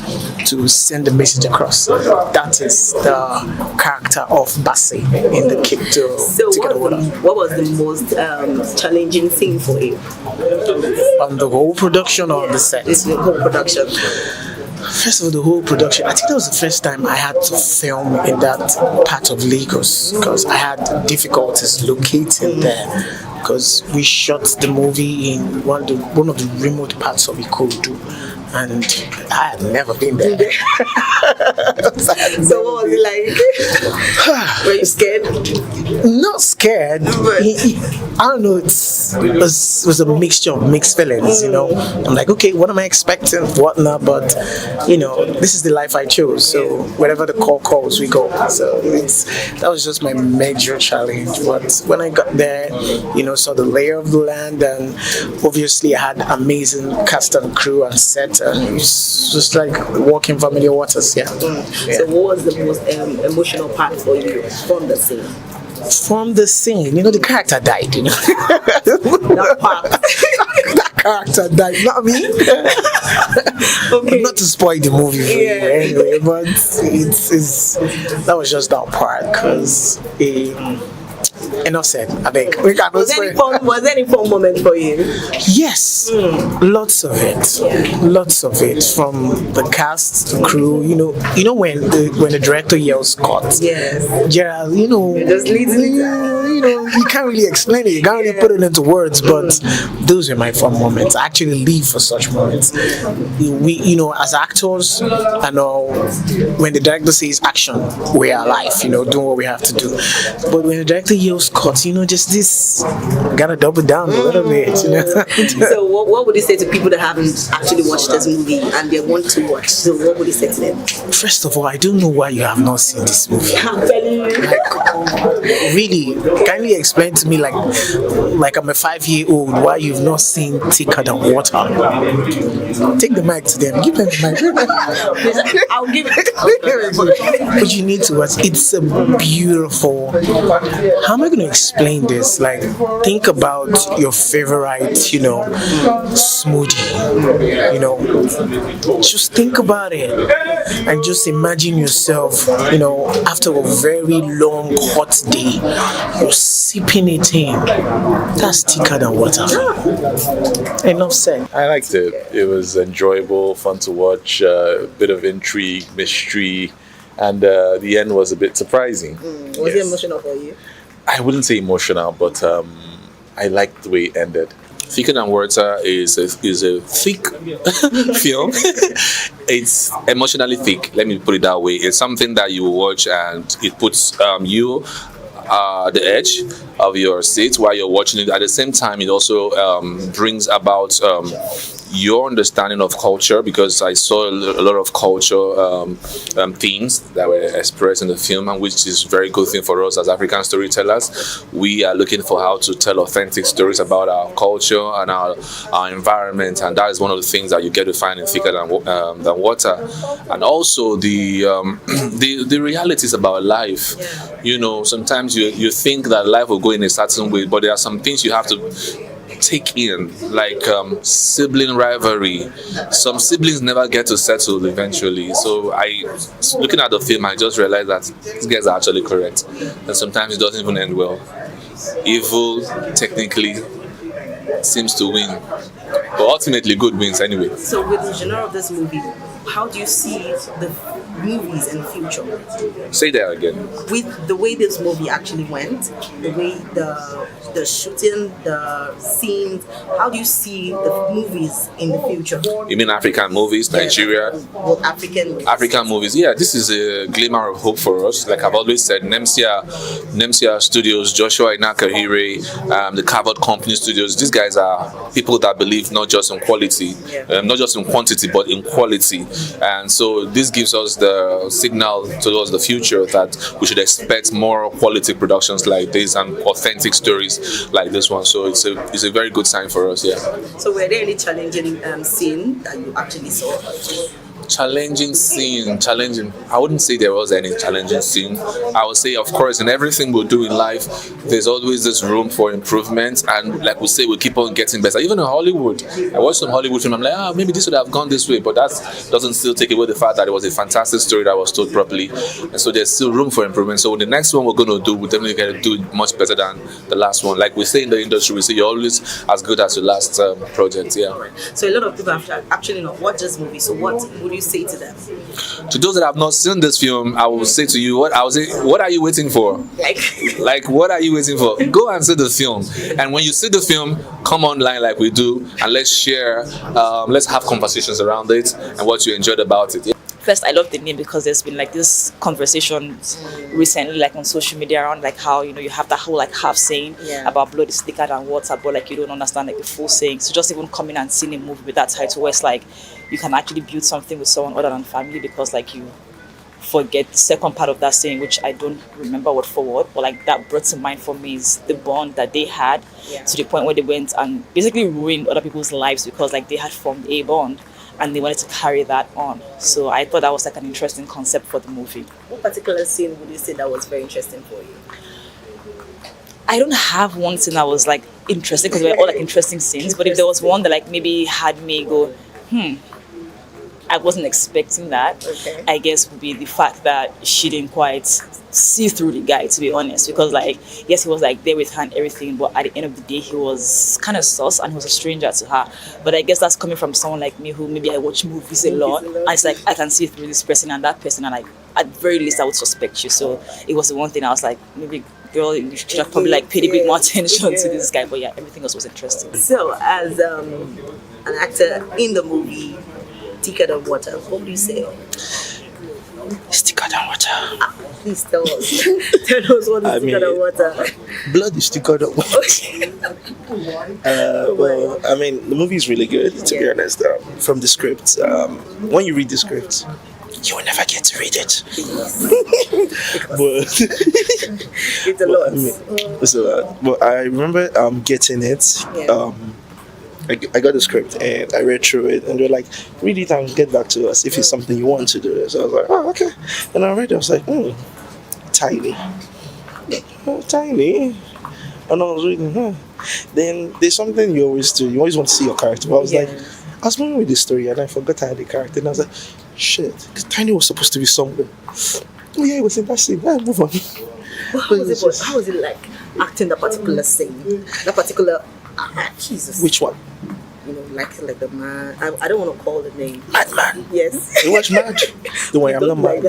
to send the message across. That is the character of Bassi in the Kick to Get the Water. What was the most challenging thing for you? On the whole production or on the set? It's the whole production. First of all, the whole production. I think that was the first time I had to film in that part of Lagos, because I had difficulties locating there, because we shot the movie in one of the remote parts of Ikodu, and I had never been there. So what was it like? Were you scared? Not scared. I don't know. It was a mixture of mixed feelings. I'm like, okay, what am I expecting? What not? But this is the life I chose. So wherever the call calls, we go. So that was just my major challenge. But when I got there, saw the layer of the land, and obviously I had amazing cast and crew and set, and it was just like walking familiar waters. Yeah. So what was the most emotional part for you from the scene? From the scene, the character died. That part. That character died, not me. Okay. Not to spoil the movie for you anyway, but that was just that part, because Enough said. I think we cannot Was there any fun moment for you? Yes, lots of it. Lots of it. From the cast, the crew. You know when the director yells "cut." Yes. Gerald, you know, just leads you can't really explain it. You can't really put it into words. But those are my fun moments. I actually live for such moments. We, as actors, and all, when the director says action, we are alive. Doing what we have to do. But when the director yells "cut," just this, gotta double down a little bit. So what would you say to people that haven't actually watched this movie and they want to watch? So what would you say to them? First of all, I don't know why you have not seen this movie. Really, kindly explain to me, like I'm a 5-year-old, why you've not seen Thicker Than Water. Take the mic to them. Give them the mic. I'll give it. But you need to watch. It's a beautiful. How am I going to explain this? Like, think about your favorite, smoothie. Just think about it, and just imagine yourself, after a very long hot day, you're sipping it in. That's Thicker Than Water. Enough said. I liked it. It was enjoyable, fun to watch, a bit of intrigue, mystery, and the end was a bit surprising. Was it emotional for you? I wouldn't say emotional, but I liked the way it ended. Thicker Than Water is a thick film. It's emotionally thick, let me put it that way. It's something that you watch and it puts you the edge of your seat while you're watching it. At the same time, it also brings about your understanding of culture, because I saw a lot of culture themes that were expressed in the film, and which is a very good thing for us as African storytellers. We are looking for how to tell authentic stories about our culture and our environment, and that is one of the things that you get to find in Thicker Than Water. And also the realities about life. Sometimes you think that life will go in a certain way, but there are some things you have to take in, like sibling rivalry. Some siblings never get to settle eventually. So looking at the film, I just realized that these guys are actually correct, and sometimes it doesn't even end well. Evil technically seems to win, but ultimately good wins anyway. So with the genre of this movie, how do you see the movies in the future? Say that again. With the way this movie actually went, the way the shooting, the scenes, how do you see the movies in the future? You mean African movies, Nigeria? Well, African movies. Yeah, this is a glimmer of hope for us. Like I've always said, Nemsia Studios, Joshua Inakahire, the Covered Company Studios, these guys are people that believe not just in quality, not just in quantity, but in quality. And so this gives us the signal towards the future that we should expect more quality productions like this and authentic stories like this one. So it's a very good sign for us. Yeah. So were there any challenging scene that you actually saw? Challenging. I wouldn't say there was any challenging scene. I would say, of course, in everything we do in life, there's always this room for improvement, and like we say, we keep on getting better. Even in Hollywood, I watched some Hollywood film. I'm like, maybe this would have gone this way, but that doesn't still take away the fact that it was a fantastic story that was told properly, and so there's still room for improvement. So the next one we're going to do, we're definitely going to do it much better than the last one. Like we say in the industry, we say you're always as good as your last project. Yeah. So a lot of people have actually not watched this movie. So what would you say to them? To those that have not seen this film, I will say to you, what are you waiting for? Like what are you waiting for? Go and see the film, and when you see the film, come online like we do, and let's share, let's have conversations around it and what you enjoyed about it. First, I love the name because there's been like this conversation recently, like on social media, around like how you have that whole like half saying about blood is thicker than water, but like you don't understand like the full saying. So just even coming and seeing a movie with that title, where it's like you can actually build something with someone other than family, because like you forget the second part of that saying, which I don't remember word for word, but like that brought to mind for me is the bond that they had to the point where they went and basically ruined other people's lives because like they had formed a bond and they wanted to carry that on. So I thought that was like an interesting concept for the movie. What particular scene would you say that was very interesting for you? I don't have one scene that was like interesting because they were all like interesting scenes, but if there was one that like maybe had me go, I wasn't expecting that. Okay. I guess would be the fact that she didn't quite see through the guy, to be honest, because like, yes, he was like there with her and everything, but at the end of the day, he was kind of sus and he was a stranger to her. But I guess that's coming from someone like me who maybe I watch movies a lot, and it's like I can see through this person and that person, and like at the very least I would suspect you. So it was the one thing I was like, maybe girl, you should have probably like paid a bit more attention to this guy. But yeah, everything else was interesting. So, as an actor in the movie Thicker Than Water, what would you say? It's thicker than water. Please tell us. Tell us what is thicker than water. Blood is thicker than water. Well, I mean, the movie is really good, to be honest. From the script, when you read the script, you will never get to read it. But it's a lot. It's a lot. But I remember getting it. Yeah. I got the script and I read through it, and they're like, read it and get back to us if it's something you want to do. So I was like, oh, okay. And I read it, I was like, tiny. Oh, tiny. And I was reading, Then there's something you always do. You always want to see your character. But I was like, I was moving with the story and I forgot I had the character. And I was like, shit, because Tiny was supposed to be somewhere. Oh yeah, it was in that scene. Move on. How was it like acting that particular scene? That particular... Jesus. Which one? You know, like the man. I don't want to call the name. Madman. Yes. It was mad. Don't worry, I'm not mad.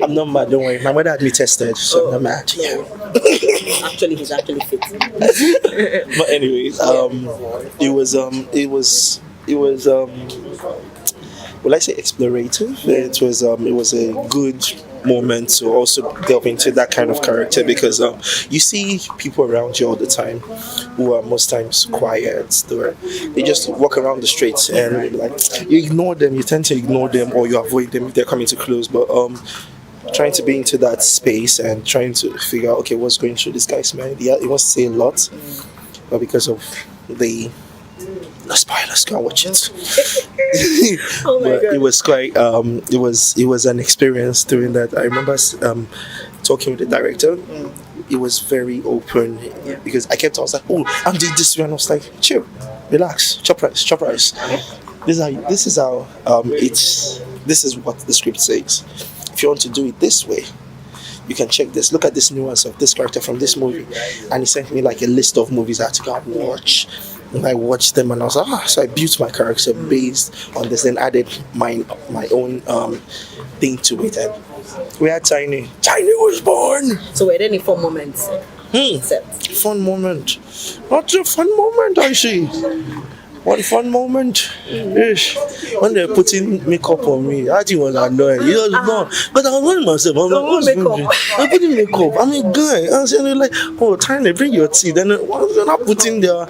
I'm not mad. Don't worry. My mother had me tested, so I'm not mad. Yeah. Actually, he's actually fit. But anyways, it was will I say explorative? It was a good moment to also delve into that kind of character, because you see people around you all the time who are most times quiet. They just walk around the streets and like you ignore them. You tend to ignore them or you avoid them if they're coming too close. But trying to be into that space and trying to figure out, okay, what's going through this guy's mind. Yeah, he wants to say a lot, but because of no spoilers, go watch it. Oh my God. It was quite it was an experience doing that. I remember talking with the director. He was very open, because I was like, oh, I'm doing this, and I was like, chill, relax, chop rice. This is what the script says. If you want to do it this way, you can check this. Look at this nuance of this character from this movie. And he sent me like a list of movies I had to go and watch. And I watched them and I was like, so I built my character based on this and added my own thing to it. And we had Tiny. Tiny was born. So were there any fun moments? Fun moment. What's a fun moment, I see? One fun moment is when they're putting makeup on me. I think it was annoying. You don't know. But I was wearing myself. I'm like, what's I'm putting makeup. I'm a guy. I was saying, like, oh, Tiny, bring your tea. Then they're not putting their.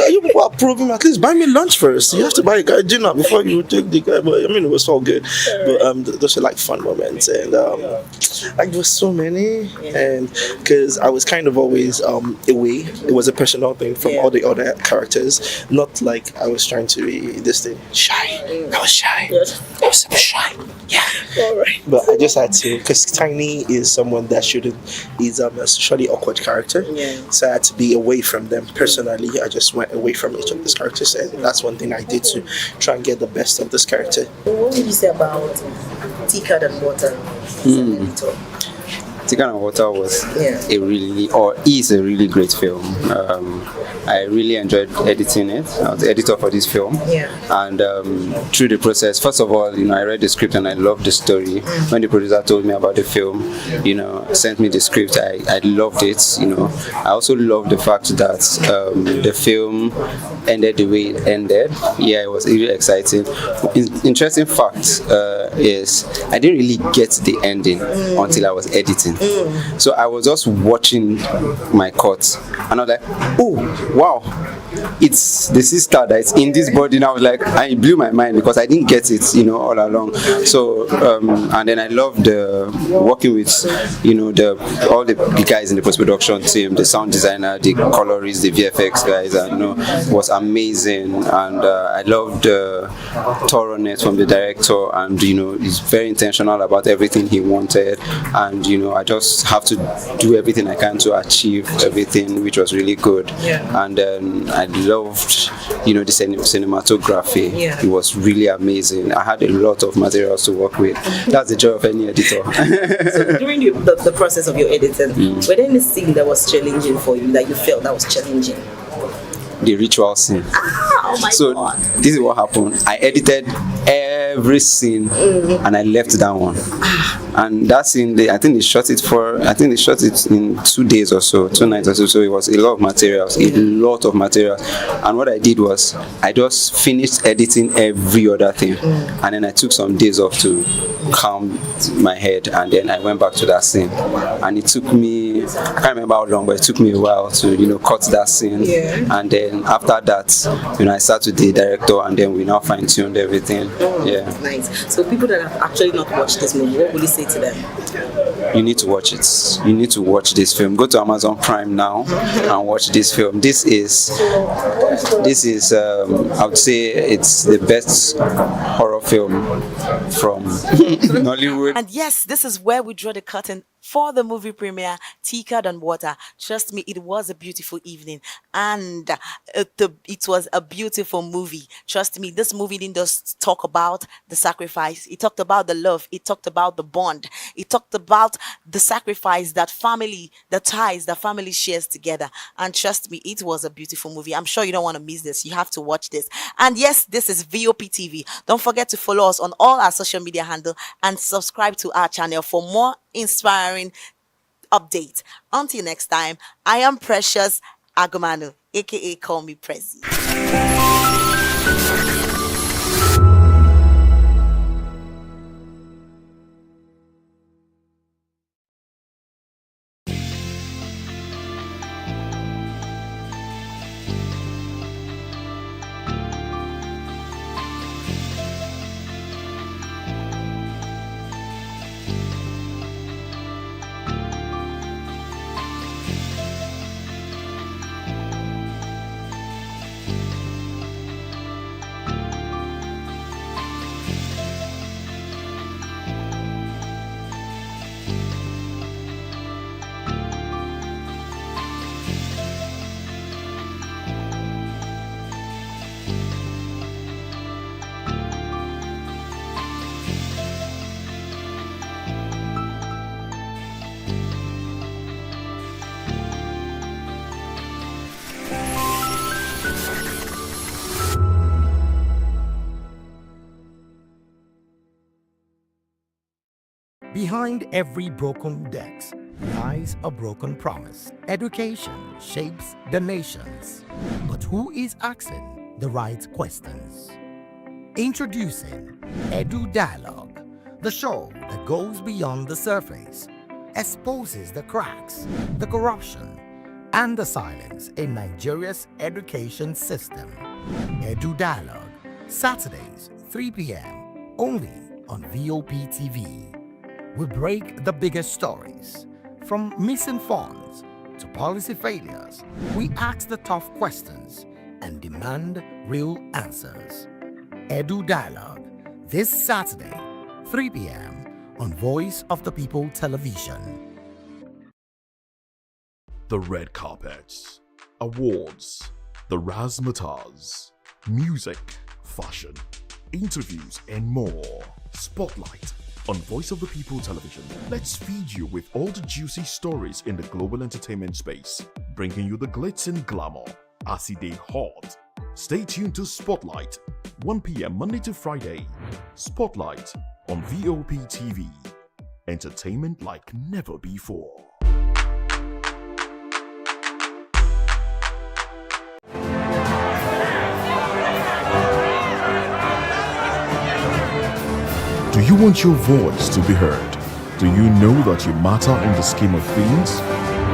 You people are probing, at least buy me lunch first. You have to buy a guy dinner before you take the guy. But I mean, it was all good. But those were like fun moments. And like, there were so many. And because I was kind of always away. It was a personal thing from all the other characters. Not like I was trying to be this thing shy. I was shy. Yes. I was super shy. Yeah. All right. But I just had to, because Tiny is someone that is a socially awkward character. Yeah. So I had to be away from them. Personally, I just went away from each of these characters, and that's one thing I did to try and get the best of this character. What would you say about Thicker Than Water? Thicker Than Water was is a really great film. I really enjoyed editing it. I was the editor for this film. And through the process, first of all, I read the script and I loved the story. When the producer told me about the film, sent me the script, I loved it. I also loved the fact that the film ended the way it ended. Yeah, it was really exciting. Interesting fact is I didn't really get the ending until I was editing. So I was just watching my cut and I was like, oh wow, it's the sister that's in this body now. Like, I blew my mind because I didn't get it, all along. So and then I loved working with all the guys in the post-production team, the sound designer, the colorists, the VFX guys, and it was amazing. And I loved the thoroughness from the director, and he's very intentional about everything he wanted, and I just have to do everything I can to achieve everything, which was really good. And then I loved, the cinematography. Yeah. It was really amazing. I had a lot of materials to work with. That's the joy of any editor. So during the process of your editing, were there any scene that was challenging for you, that you felt that was challenging? The ritual scene. Oh my God. This is what happened. I edited every scene and I left that one. And that scene, I think they shot it in 2 days or so, 2 nights or so. So it was a lot of materials, And what I did was, I just finished editing every other thing. And then I took some days off to calm my head, and then I went back to that scene. And it took me, I can't remember how long, but it took me a while to, cut that scene. Yeah. And then after that, I sat with the director, and then we now fine-tuned everything. Yeah. Nice. So people that have actually not watched this movie, what will you say to them? You need to watch it. You need to watch this film. Go to Amazon Prime now and watch this film. This is I would say it's the best horror film from Nollywood. And yes, this is where we draw the curtain for the movie premiere, Thicker Than Water. Trust me, it was a beautiful evening, and it was a beautiful movie. Trust me, this movie didn't just talk about the sacrifice. It talked about the love. It talked about the bond. It talked about the sacrifice that family, the ties that family shares together. And trust me, it was a beautiful movie. I'm sure you don't want to miss this. You have to watch this. And yes, this is VOP TV. Don't forget to follow us on all our social media handle and subscribe to our channel for more inspiring updates. Until next time, I am Precious Agumanu, aka Call Me Prezi. Behind every broken desk lies a broken promise. Education shapes the nations. But who is asking the right questions? Introducing Edu Dialogue, the show that goes beyond the surface, exposes the cracks, the corruption, and the silence in Nigeria's education system. Edu Dialogue, Saturdays, 3 p.m., only on VOP TV. We break the biggest stories, from missing funds to policy failures. We ask the tough questions and demand real answers. Edu Dialogue, this Saturday, 3 p.m. on Voice of the People Television. The red carpets, awards, the razzmatazz, music, fashion, interviews, and more. Spotlight on Voice of the People Television. Let's feed you with all the juicy stories in the global entertainment space, bringing you the glitz and glamour as it is hot. Stay tuned to Spotlight, 1 p.m. Monday to Friday. Spotlight on VOP TV. Entertainment like never before. Do you want your voice to be heard? Do you know that you matter in the scheme of things?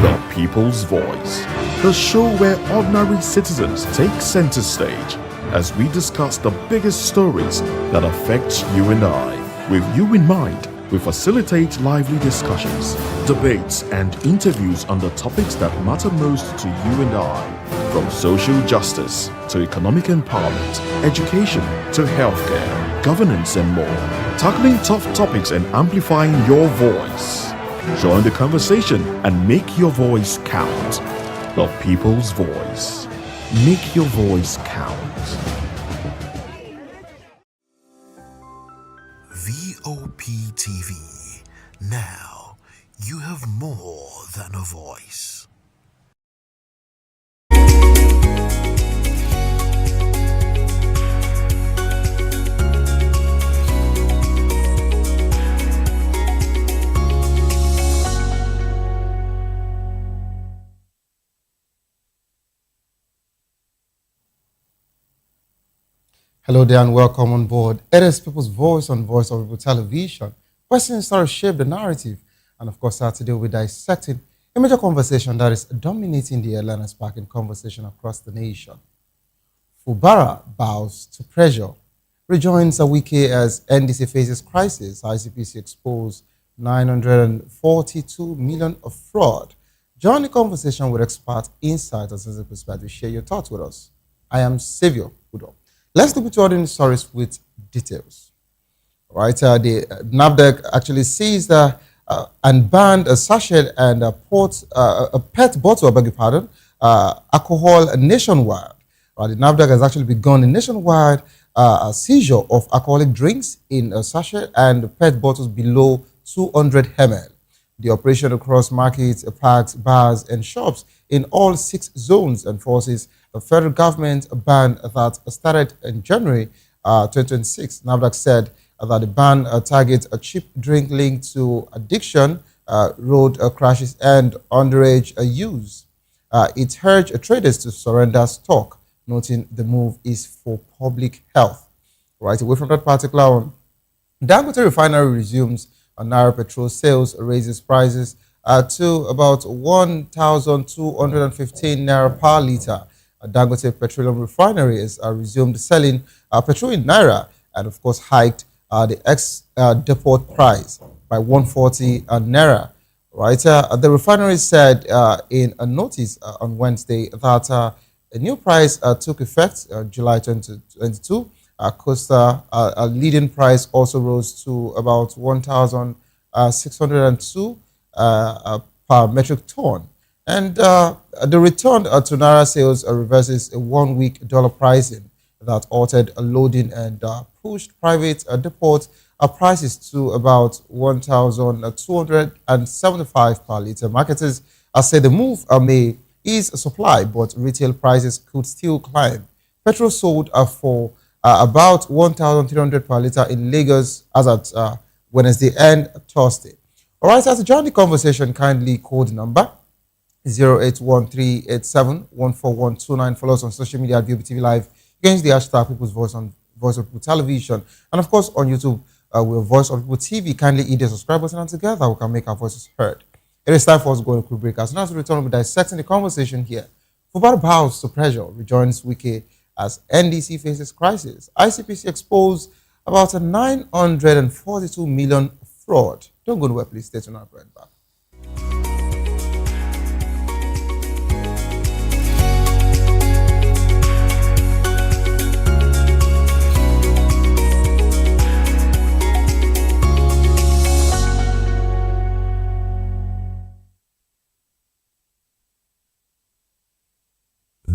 The People's Voice, the show where ordinary citizens take center stage as we discuss the biggest stories that affect you and I. With you in mind, we facilitate lively discussions, debates, and interviews on the topics that matter most to you and I, from social justice to economic empowerment, education to healthcare, governance, and more, tackling tough topics and amplifying your voice. Join the conversation and make your voice count. The People's Voice. Make your voice count. VOP TV. Now you have more than a voice. Hello there and welcome on board. It is People's Voice on Voice of People Television. Questions start to shape the narrative. And of course, today we'll be dissecting a major conversation that is dominating the airline and sparking conversation across the nation. Fubara bows to pressure. Rejoins a wiki as NDC faces crisis. ICPC exposed 942 million of fraud. Join the conversation with expert insight and sensitive perspective. Share your thoughts with us. I am Savio Udo. Let's look into ordinary stories with details. Right, the NAFDAC actually seized and banned a sachet and a PET bottle, I beg your pardon, alcohol nationwide. The NAFDAC has actually begun a nationwide seizure of alcoholic drinks in a sachet and PET bottles below 200 ml. The operation across markets, parks, bars, and shops in all 6 zones enforces the federal government ban that started in January 2026. NAFDAC said that the ban targets a cheap drink linked to addiction, road crashes, and underage use. It urged traders to surrender stock, noting the move is for public health. Right away from that particular one, Dangote Refinery resumes Naira petrol sales, raises prices to about 1,215 Naira per litre. Dangote Petroleum Refinery has resumed selling petrol in Naira and, of course, hiked the ex-depot price by 140 Naira. Right, the refinery said in a notice on Wednesday that a new price took effect July 2022. Costa leading price also rose to about 1,602 per metric ton. And the return to Naira sales reverses a one-week dollar pricing that altered loading and pushed private depot prices to about 1,275 per litre. Marketers say the move may ease supply, but retail prices could still climb. Petrol sold for about 1,300 per litre in Lagos as at Wednesday and Thursday. All right, so to join the conversation, kindly call the number 08138714129. Follow us on social media at VOPTV Live. You can use the hashtag People's Voice on Voice of People Television. And of course, on YouTube, we're Voice of People TV. Kindly hit the subscribe button and together we can make our voices heard. It is time for us to go on a quick break. As soon as we return, we'll be dissecting the conversation here. Fubara bows to pressure, rejoins Wike as NDC faces crisis. ICPC exposed about a 942 million fraud. Don't go nowhere, please. Stay tuned. I'll be right back.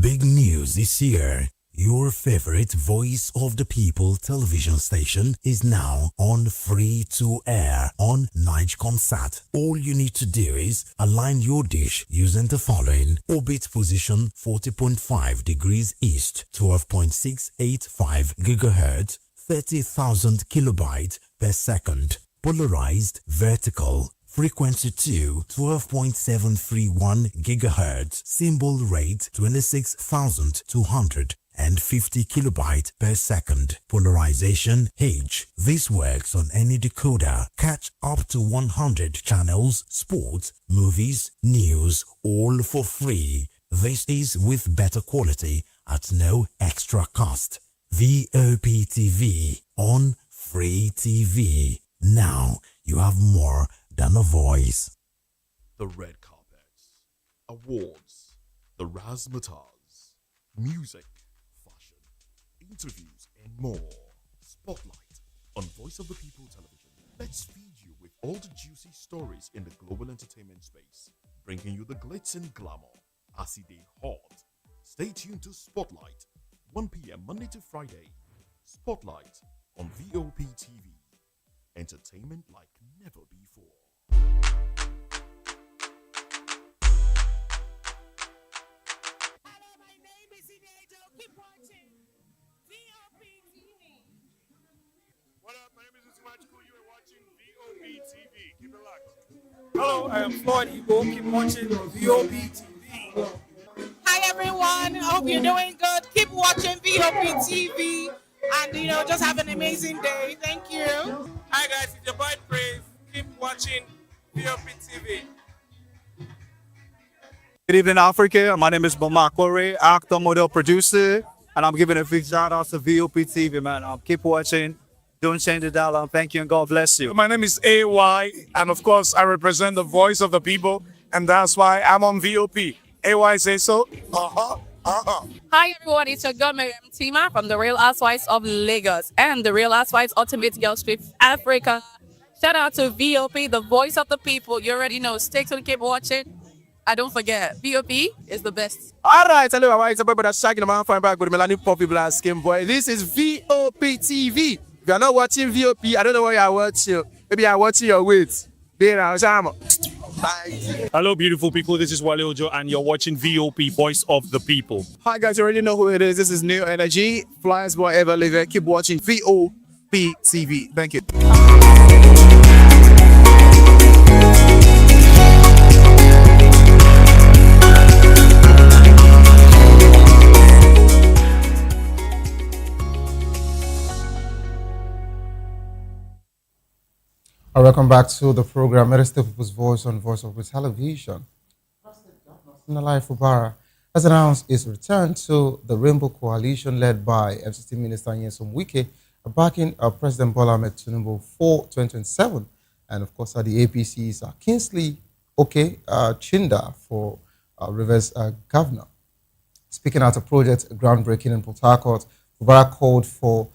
Big news this year. Your favorite Voice of the People television station is now on free to air on Nigecomsat. All you need to do is align your dish using the following: orbit position 40.5 degrees east, 12.685 gigahertz, 30,000 kilobytes per second, polarized vertical. Frequency 2, 12.731 gigahertz, symbol rate 26,250 kilobytes per second, polarization H. This works on any decoder. Catch up to 100 channels, sports, movies, news, all for free. This is with better quality at no extra cost. VOP TV on Free TV. Now you have more than a voice. The red carpets, awards, the razzmatazz, music, fashion, interviews, and more. Spotlight on Voice of the People Television. Let's feed you with all the juicy stories in the global entertainment space, bringing you the glitz and glamour, as it hot, Stay tuned to Spotlight, 1 p.m. Monday to Friday. Spotlight on VOP TV. Entertainment like never before. What up? My name is Magical. You are watching VOP TV. Keep it locked. Hello, I am Floyd Igbo. Keep watching VOP TV. Hi everyone, I hope you're doing good. Keep watching VOP TV and just have an amazing day. Thank you. Hi guys, it's your boy Praise. Keep watching VOP TV. Good evening, Africa. My name is Bamakore, actor, model, producer, and I'm giving a big shout out to VOP TV, man. Keep watching. Don't change the dial. Thank you and God bless you. My name is AY, and of course, I represent the voice of the people, and that's why I'm on VOP. AY say so. Hi everyone, it's your girl Miriam Tima from the Real Housewives of Lagos and the Real Housewives Ultimate Girls Trip Africa. Shout out to VOP, the voice of the people. You already know. Stay tuned, keep watching. And don't forget, VOP is the best. All right, hello, everyone. It's a brother Shaggy, the man from back with Melanie Poppy Black Skin Boy. This is VOP TV. If you're not watching VOP, I don't know what you're watching. Maybe you're watching your weight. Hello, beautiful people. This is Wale Ojo, and you're watching VOP, Voice of the People. Hi, guys. You already know who it is. This is New Energy. Flyers Boy Ever Live. Keep watching VOP TV. Thank you. Welcome back to the program, Medicine People's Voice on Voice of the Television. Nalai Fubara has announced its return to the Rainbow Coalition led by FCT Minister Nyesom Wike, backing President Bola Ahmed Tinubu for 2027. And of course, the APC's Kingsley Chinda for Rivers Governor. Speaking at a project groundbreaking in Port Harcourt, Fubara called for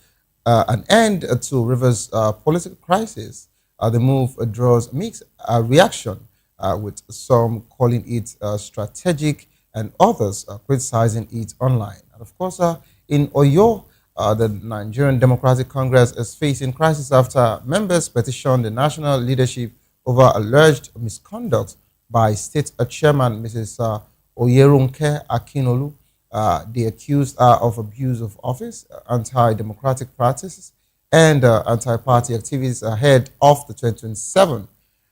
an end to Rivers' political crisis. The move draws mixed reaction, with some calling it strategic and others criticizing it online. And of course, in Oyo, the Nigerian Democratic Congress is facing crisis after members petitioned the national leadership over alleged misconduct by state chairman Mrs. Oyerunke Akinolu. They accused her of abuse of office, anti-democratic practices, and anti-party activities ahead of the 2027.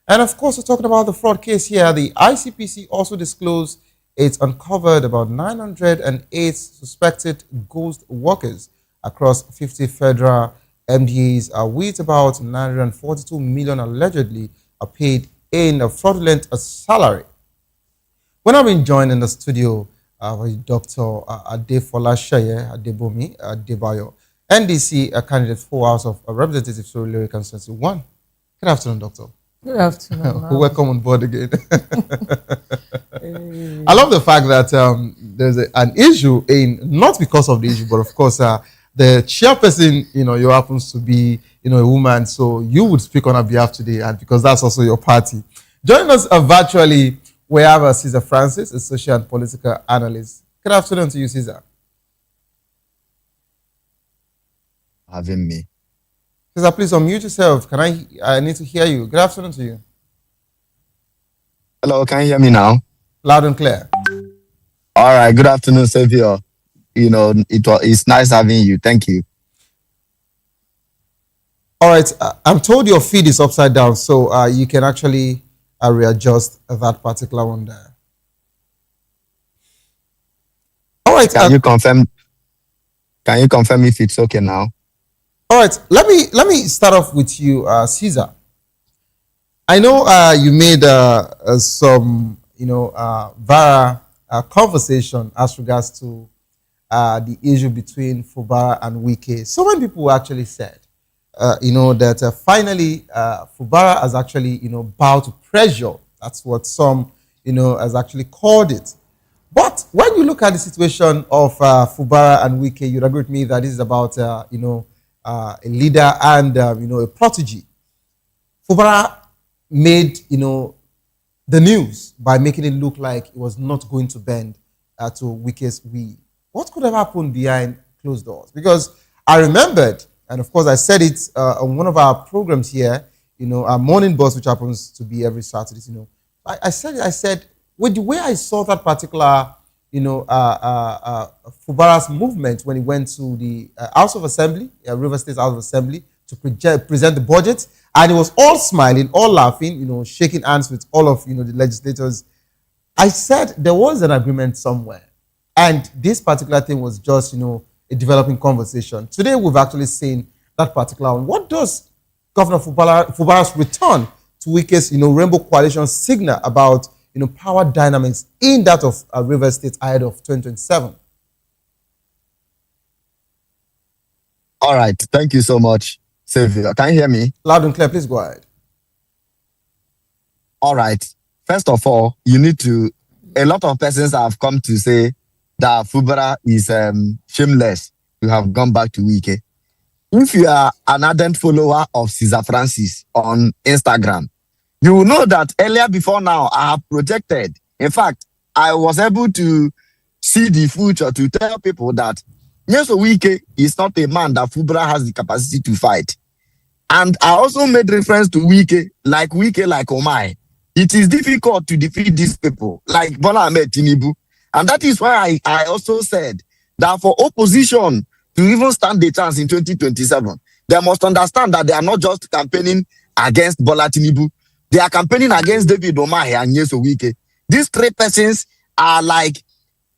And of course, we're talking about the fraud case here. The ICPC also disclosed it's uncovered about 908 suspected ghost workers across 50 federal MDAs, with about 942 million allegedly paid in a fraudulent salary. When I've been joined in the studio by Dr. Adefola Sheye Adebomi Adebayo, NDC candidate for House of Representatives for Ilori Constituency 1. Good afternoon, Doctor. Good afternoon. Welcome on board again. I love the fact that there's an issue not because of the issue, but of course, the chairperson, you happens to be, a woman, so you would speak on her behalf today, and because that's also your party. Joining us virtually, we have Caesar Francis, a social and political analyst. Good afternoon to you, Caesar. Having me. Caesar, please unmute yourself. I need to hear you. Good afternoon to you. Hello, can you hear me now? Loud and clear. All right, good afternoon, Xavier. It's nice having you. Thank you. All right, I'm told your feed is upside down, so you can actually readjust that particular one there. All right. Can you confirm if it's okay now? All right, let me start off with you, Caesar. I know you made some, viral conversation as regards to the issue between Fubara and Wike. So many people actually said, that finally Fubara has actually, bowed to pressure. That's what some, has actually called it. But when you look at the situation of Fubara and Wike, you'd agree with me that this is about, a leader and, a protege. Fubara made, the news by making it look like it was not going to bend to Wike's we. What could have happened behind closed doors? Because I remembered, and of course I said it on one of our programs here, our morning boss, which happens to be every Saturday, I said, with the way I saw that particular, Fubara's movement when he went to the House of Assembly, River State House of Assembly, to present the budget, and he was all smiling, all laughing, shaking hands with all of, the legislators. I said there was an agreement somewhere, and this particular thing was just, a developing conversation. Today, we've actually seen that particular one. What does Governor Fubara's return to Wike's, Rainbow Coalition signal about, power dynamics in that of River State ahead of 2027? All right. Thank you so much, Sylvia. Can you hear me? Loud and clear. Please go ahead. All right. First of all, a lot of persons have come to say that Fubara is shameless to have gone back to Wike. If you are an ardent follower of Caesar Francis on Instagram, you will know that earlier before now, I have projected. In fact, I was able to see the future to tell people that Nyeso Wike is not a man that Fubara has the capacity to fight. And I also made reference to Wike like Omai. It is difficult to defeat these people, like Bola Ahmed Tinubu. And that is why I also said that for opposition to even stand a chance in 2027, they must understand that they are not just campaigning against Bola Tinubu. They are campaigning against David Umahi and Nyeso Wike. These three persons are like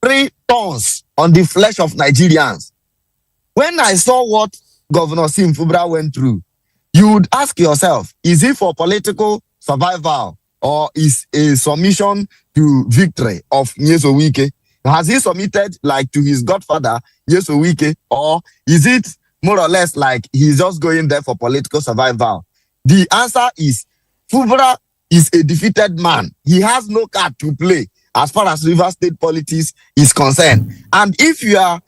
3 tons on the flesh of Nigerians. When I saw what Governor Sim Fubara went through, you would ask yourself, is it for political survival or is a submission to victory of Nyeso Wike? Has he submitted like to his godfather, Nyeso Wike, or is it more or less like he's just going there for political survival? The answer is Fubara is a defeated man. He has no card to play as far as River State politics is concerned. And if you are,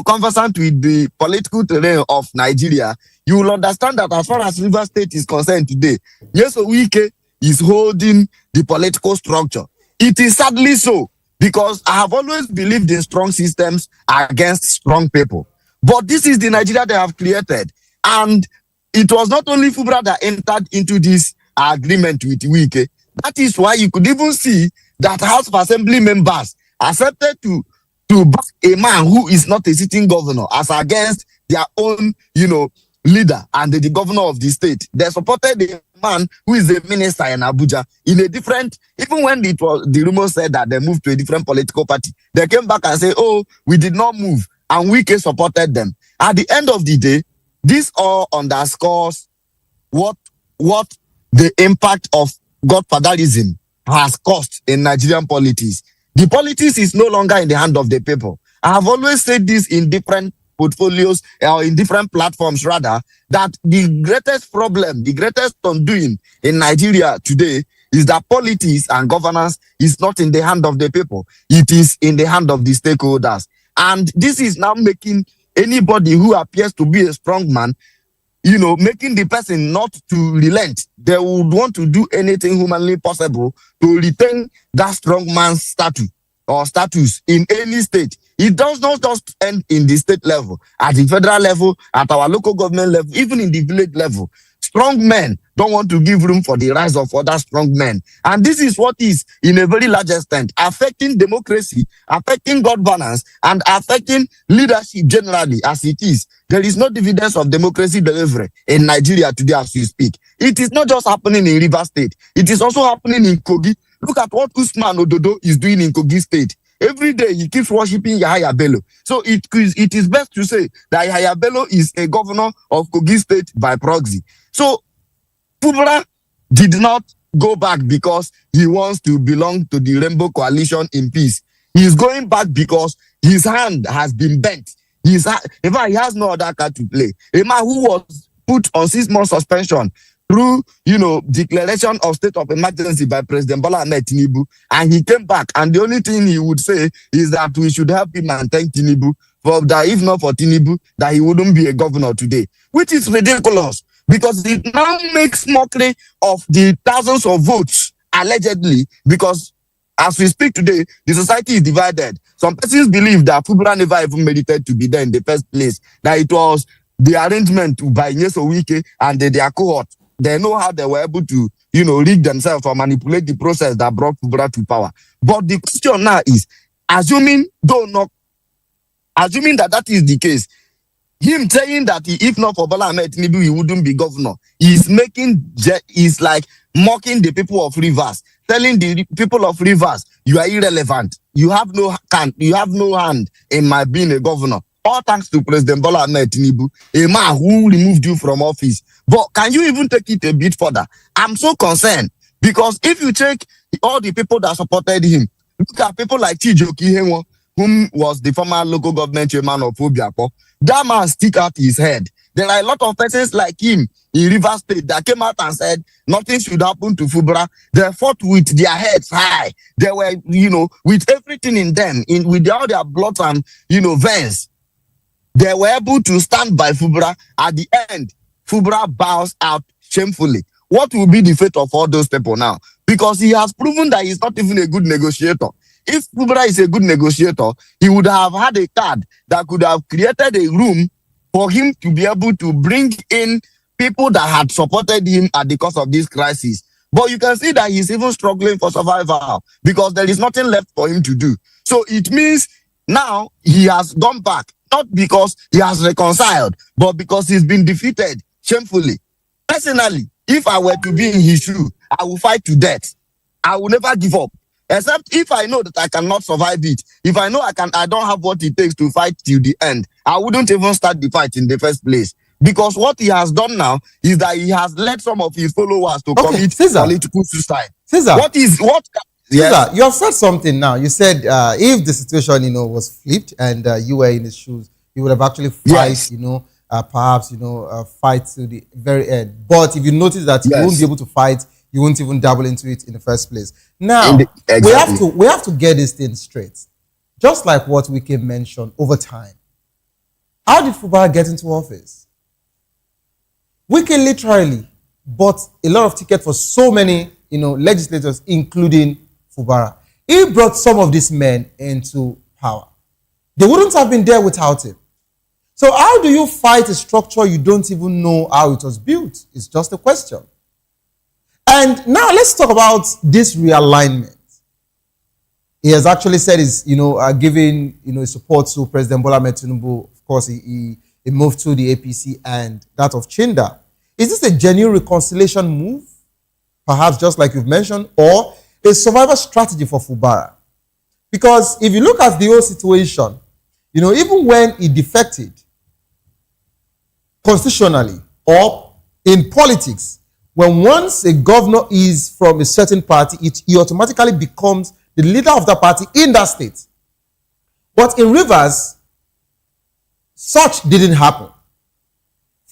conversant with the political terrain of Nigeria, you will understand that as far as River State is concerned today, Nyeso Wike is holding the political structure. It is sadly so, because I have always believed in strong systems against strong people. But this is the Nigeria they have created. And it was not only Fubara that entered into this agreement with Wike. That is why you could even see that House of Assembly members accepted to back a man who is not a sitting governor as against their own, leader and the governor of the state. They supported a man who is a minister in Abuja in a different, even when the rumor said that they moved to a different political party, they came back and say, oh, we did not move, and Wike supported them. At the end of the day, this all underscores what the impact of godfatherism has cost in Nigerian politics. The politics is no longer in the hand of the people. I have always said this in different portfolios or in different platforms rather, that the greatest problem, the greatest undoing in Nigeria today is that politics and governance is not in the hand of the people. It is in the hand of the stakeholders. And this is now making anybody who appears to be a strong man, making the person not to relent. They would want to do anything humanly possible to retain that strong man's status in any state. It does not just end in the state level, at the federal level, at our local government level, even in the village level. Strong men don't want to give room for the rise of other strong men. And this is what is, in a very large extent, affecting democracy, affecting governance, and affecting leadership generally as it is. There is no dividends of democracy delivery in Nigeria today as we speak. It is not just happening in River State. It is also happening in Kogi. Look at what Usman Ododo is doing in Kogi State. Every day he keeps worshiping Yahaya Bello. So it is best to say that Yahaya Bello is a governor of Kogi State by proxy. So Fubara did not go back because he wants to belong to the Rainbow Coalition in peace. He is going back because his hand has been bent. In fact, he has no other card to play. A man who was put on 6-month suspension through, declaration of state of emergency by President Bola Ahmed Tinubu, and he came back, and the only thing he would say is that we should help him and thank Tinubu for that. If not for Tinubu, that he wouldn't be a governor today, which is ridiculous because it now makes mockery of the thousands of votes allegedly, because as we speak today, the society is divided. Some persons believe that Fubara never even merited to be there in the first place, that it was the arrangement by Nyeso Wike and their cohort. They know how they were able to, rig themselves or manipulate the process that brought Fubara to power. But the question now is, assuming that is the case, him saying that if not for Bola Ahmed Tinubu, he wouldn't be governor, is like mocking the people of Rivers, telling the people of Rivers, you are irrelevant. You have no hand in my being a governor. All thanks to President Bola Ahmed Tinubu, a man who removed you from office. But can you even take it a bit further? I'm so concerned because if you check all the people that supported him, look at people like Chijoki Henwo, whom was the former local government chairman of Obiapo. That man stick out his head. There are a lot of persons like him in Rivers State that came out and said nothing should happen to Fubara. They fought with their heads high. They were, with everything in them, with all their blood and, veins. They were able to stand by Fubara. At the end, Fubara bows out shamefully. What will be the fate of all those people now? Because he has proven that he's not even a good negotiator. If Fubara is a good negotiator, he would have had a card that could have created a room for him to be able to bring in people that had supported him at the cause of this crisis. But you can see that he's even struggling for survival because there is nothing left for him to do. So it means now he has gone back, not because he has reconciled, but because he's been defeated shamefully. Personally, if I were to be in his shoe, I will fight to death. I will never give up. Except if I know that I cannot survive it. If I know I don't have what it takes to fight till the end, I wouldn't even start the fight in the first place. Because what he has done now is that he has led some of his followers to commit political suicide. Caesar, Yes. you have said something now. You said if the situation, was flipped and you were in his shoes, you would have actually fight, perhaps, fight to the very end. But if you notice that you won't be able to fight, you won't even dabble into it in the first place. Now, we have to get this thing straight. Just like what Wike mentioned over time. How did Fubara get into office? Wike literally bought a lot of tickets for so many, legislators, including Fubara. He brought some of these men into power. They wouldn't have been there without him. So how do you fight a structure you don't even know how it was built? It's just a question. And now let's talk about this realignment. He has actually said he's, giving, his support to President Bola Ahmed Tinubu. Of course, he moved to the APC and that of Chinda. Is this a genuine reconciliation move? Perhaps just like you've mentioned, or a survival strategy for Fubara? Because if you look at the whole situation, even when he defected constitutionally or in politics, when once a governor is from a certain party, he automatically becomes the leader of that party in that state. But in Rivers, such didn't happen.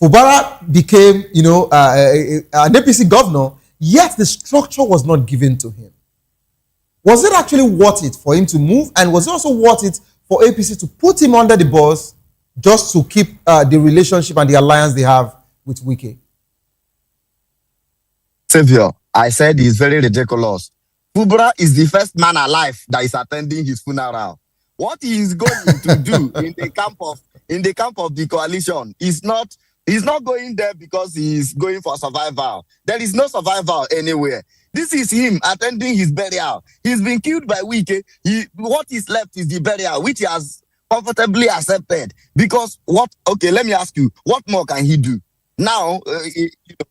Fubara became, an APC governor, yet the structure was not given to him. Was it actually worth it for him to move? And was it also worth it for APC to put him under the bus just to keep the relationship and the alliance they have with Wike? Savior, I said he's very ridiculous. Fubara is the first man alive that is attending his funeral. What he is going to do in the camp of the coalition is not, he's not going there because he's going for survival. There is no survival anywhere. This is him attending his burial. He's been killed by Wike. What is left is the burial, which he has comfortably accepted. Because let me ask you, what more can he do? Now,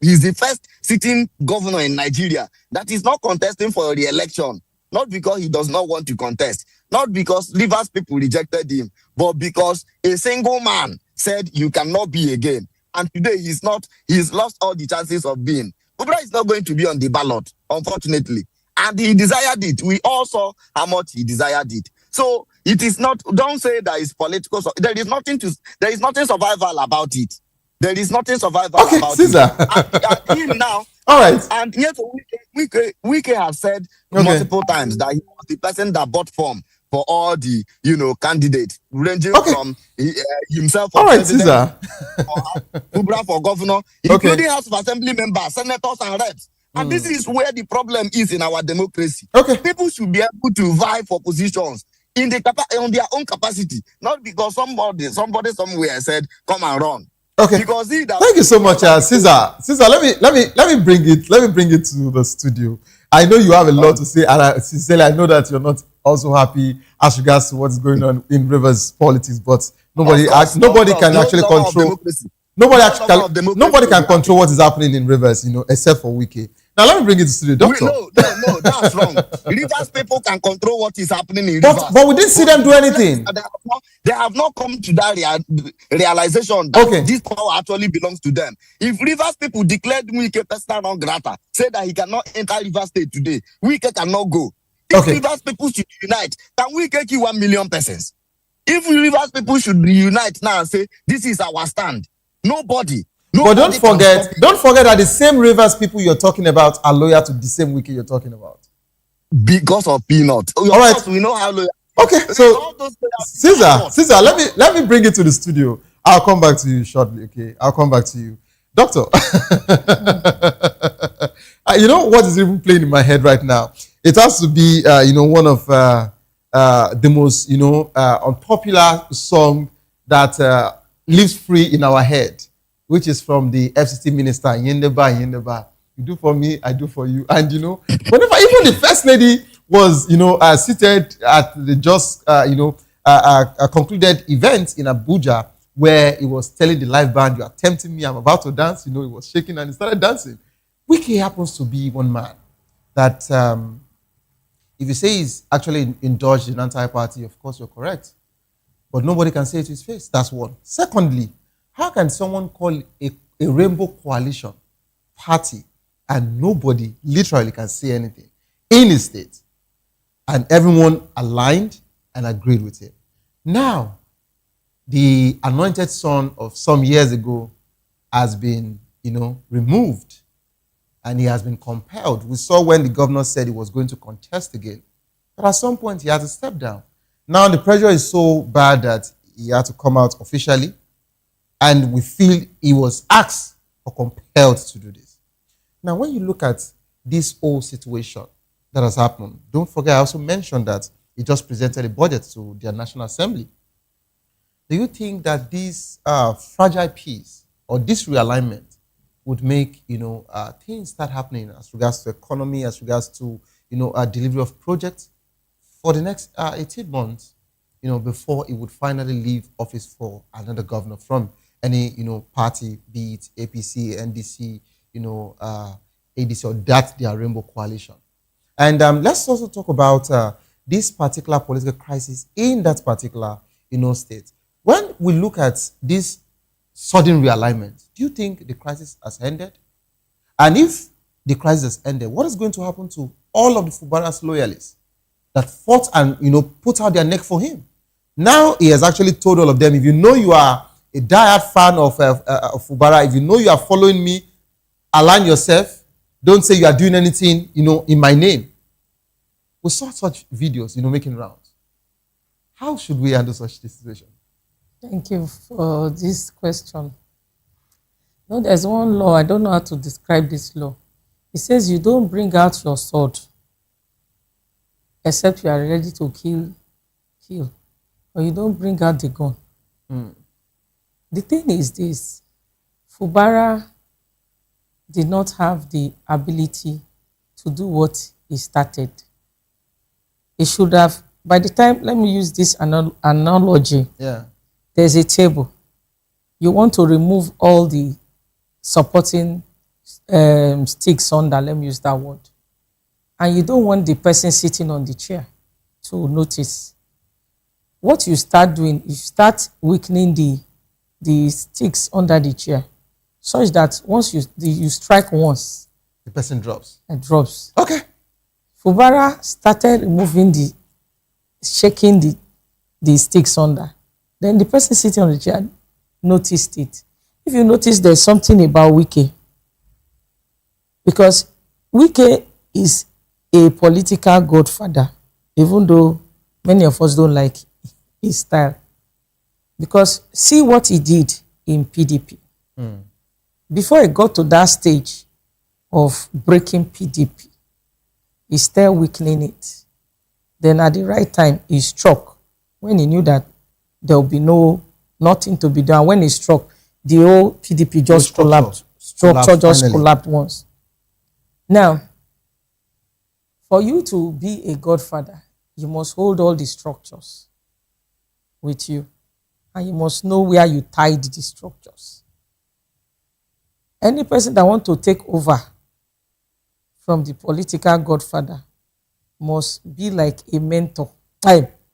he's the first sitting governor in Nigeria that is not contesting for re-election. Not because he does not want to contest. Not because Rivers people rejected him. But because a single man said you cannot be again. And today he's lost all the chances of being. Fubara is not going to be on the ballot, unfortunately. And he desired it. We all saw how much he desired it. So it is not, don't say that it's political. There is nothing survival about it. There is nothing survival about Caesar. it. And him now. All right. And yet Wike has said multiple times that he was the person that bought form for all the candidates, ranging from himself for president, Fubara for governor, including House of Assembly members, senators, and reps. And this is where the problem is in our democracy. People should be able to vie for positions in the on their own capacity, not because somebody somewhere said, "Come and run." Okay. Because thank you so much, Caesar. Caesar, let me bring it to the studio. I know you have a lot to say, and sincerely, I know that you're not also happy as regards to what's going on in Rivers politics, but nobody can actually control. Nobody can control what is happening in Rivers, except for Wiki. Now let me bring it to the studio, Doctor. No, that's wrong. Rivers people can control what is happening in Rivers. But we didn't see them do anything. They have not come to that realization that this power actually belongs to them. If Rivers people declared Wike personal non grata, say that he cannot enter Rivers State today, Wike cannot go. If Rivers people should unite, can Wike kill 1 million persons? If Rivers people should reunite now and say, this is our stand, nobody. But don't forget that the same Rivers people you're talking about are loyal to the same Wiki you're talking about. Because of peanut. All right. We know how loyal. Okay, so Caesar, let me bring it to the studio. I'll come back to you shortly. Okay, I'll come back to you, Doctor. You know what is even playing in my head right now? It has to be one of the most unpopular song that lives free in our head, which is from the FCT minister, Yendeba. You do for me, I do for you. And, whenever even the first lady was, seated at the just, concluded event in Abuja where he was telling the live band, you are tempting me, I'm about to dance. He was shaking and he started dancing. Wiki happens to be one man that, if you say he's actually indulged in anti-party, of course you're correct. But nobody can say it to his face. That's one. Secondly, how can someone call a rainbow coalition party and nobody literally can say anything in his state and everyone aligned and agreed with him? Now, the anointed son of some years ago has been, removed and he has been compelled. We saw when the governor said he was going to contest again, but at some point he had to step down. Now the pressure is so bad that he had to come out officially, and we feel he was asked or compelled to do this. Now, when you look at this whole situation that has happened, don't forget I also mentioned that he just presented a budget to their National Assembly. Do you think that this fragile peace or this realignment would make things start happening as regards to economy, as regards to delivery of projects for the next 18 months, before he would finally leave office for another governor from any party, be it APC, NDC, ADC, or that their rainbow coalition? And let's also talk about this particular political crisis in that particular state. When we look at this sudden realignment, do you think the crisis has ended? And if the crisis has ended, what is going to happen to all of the Fubara's loyalists that fought and put out their neck for him? Now he has actually told all of them, if you know you are a diehard fan of Fubara, if you know you are following me, align yourself. Don't say you are doing anything in my name. We saw such videos making rounds. How should we handle such situation? Thank you for this question. There's one law, I don't know how to describe this law. It says you don't bring out your sword except you are ready to kill. Or you don't bring out the gun. The thing is this, Fubara did not have the ability to do what he started. He should have, by the time, let me use this analogy. Yeah. There's a table. You want to remove all the supporting sticks under, let me use that word. And you don't want the person sitting on the chair to notice. What you start doing, you start weakening the sticks under the chair, such that once you strike once, the person drops. It drops. Okay. Fubara started removing shaking the sticks under. Then the person sitting on the chair noticed it. If you notice, there's something about Wike. Because Wike is a political godfather, even though many of us don't like his style. Because see what he did in PDP. Before he got to that stage of breaking PDP, he's still weakening it. Then at the right time, he struck when he knew that there will be nothing to be done. When he struck, the whole PDP just collapsed. Structure just collapsed once. Now, for you to be a godfather, you must hold all the structures with you. And you must know where you tied the structures. Any person that wants to take over from the political godfather must be like a mentor.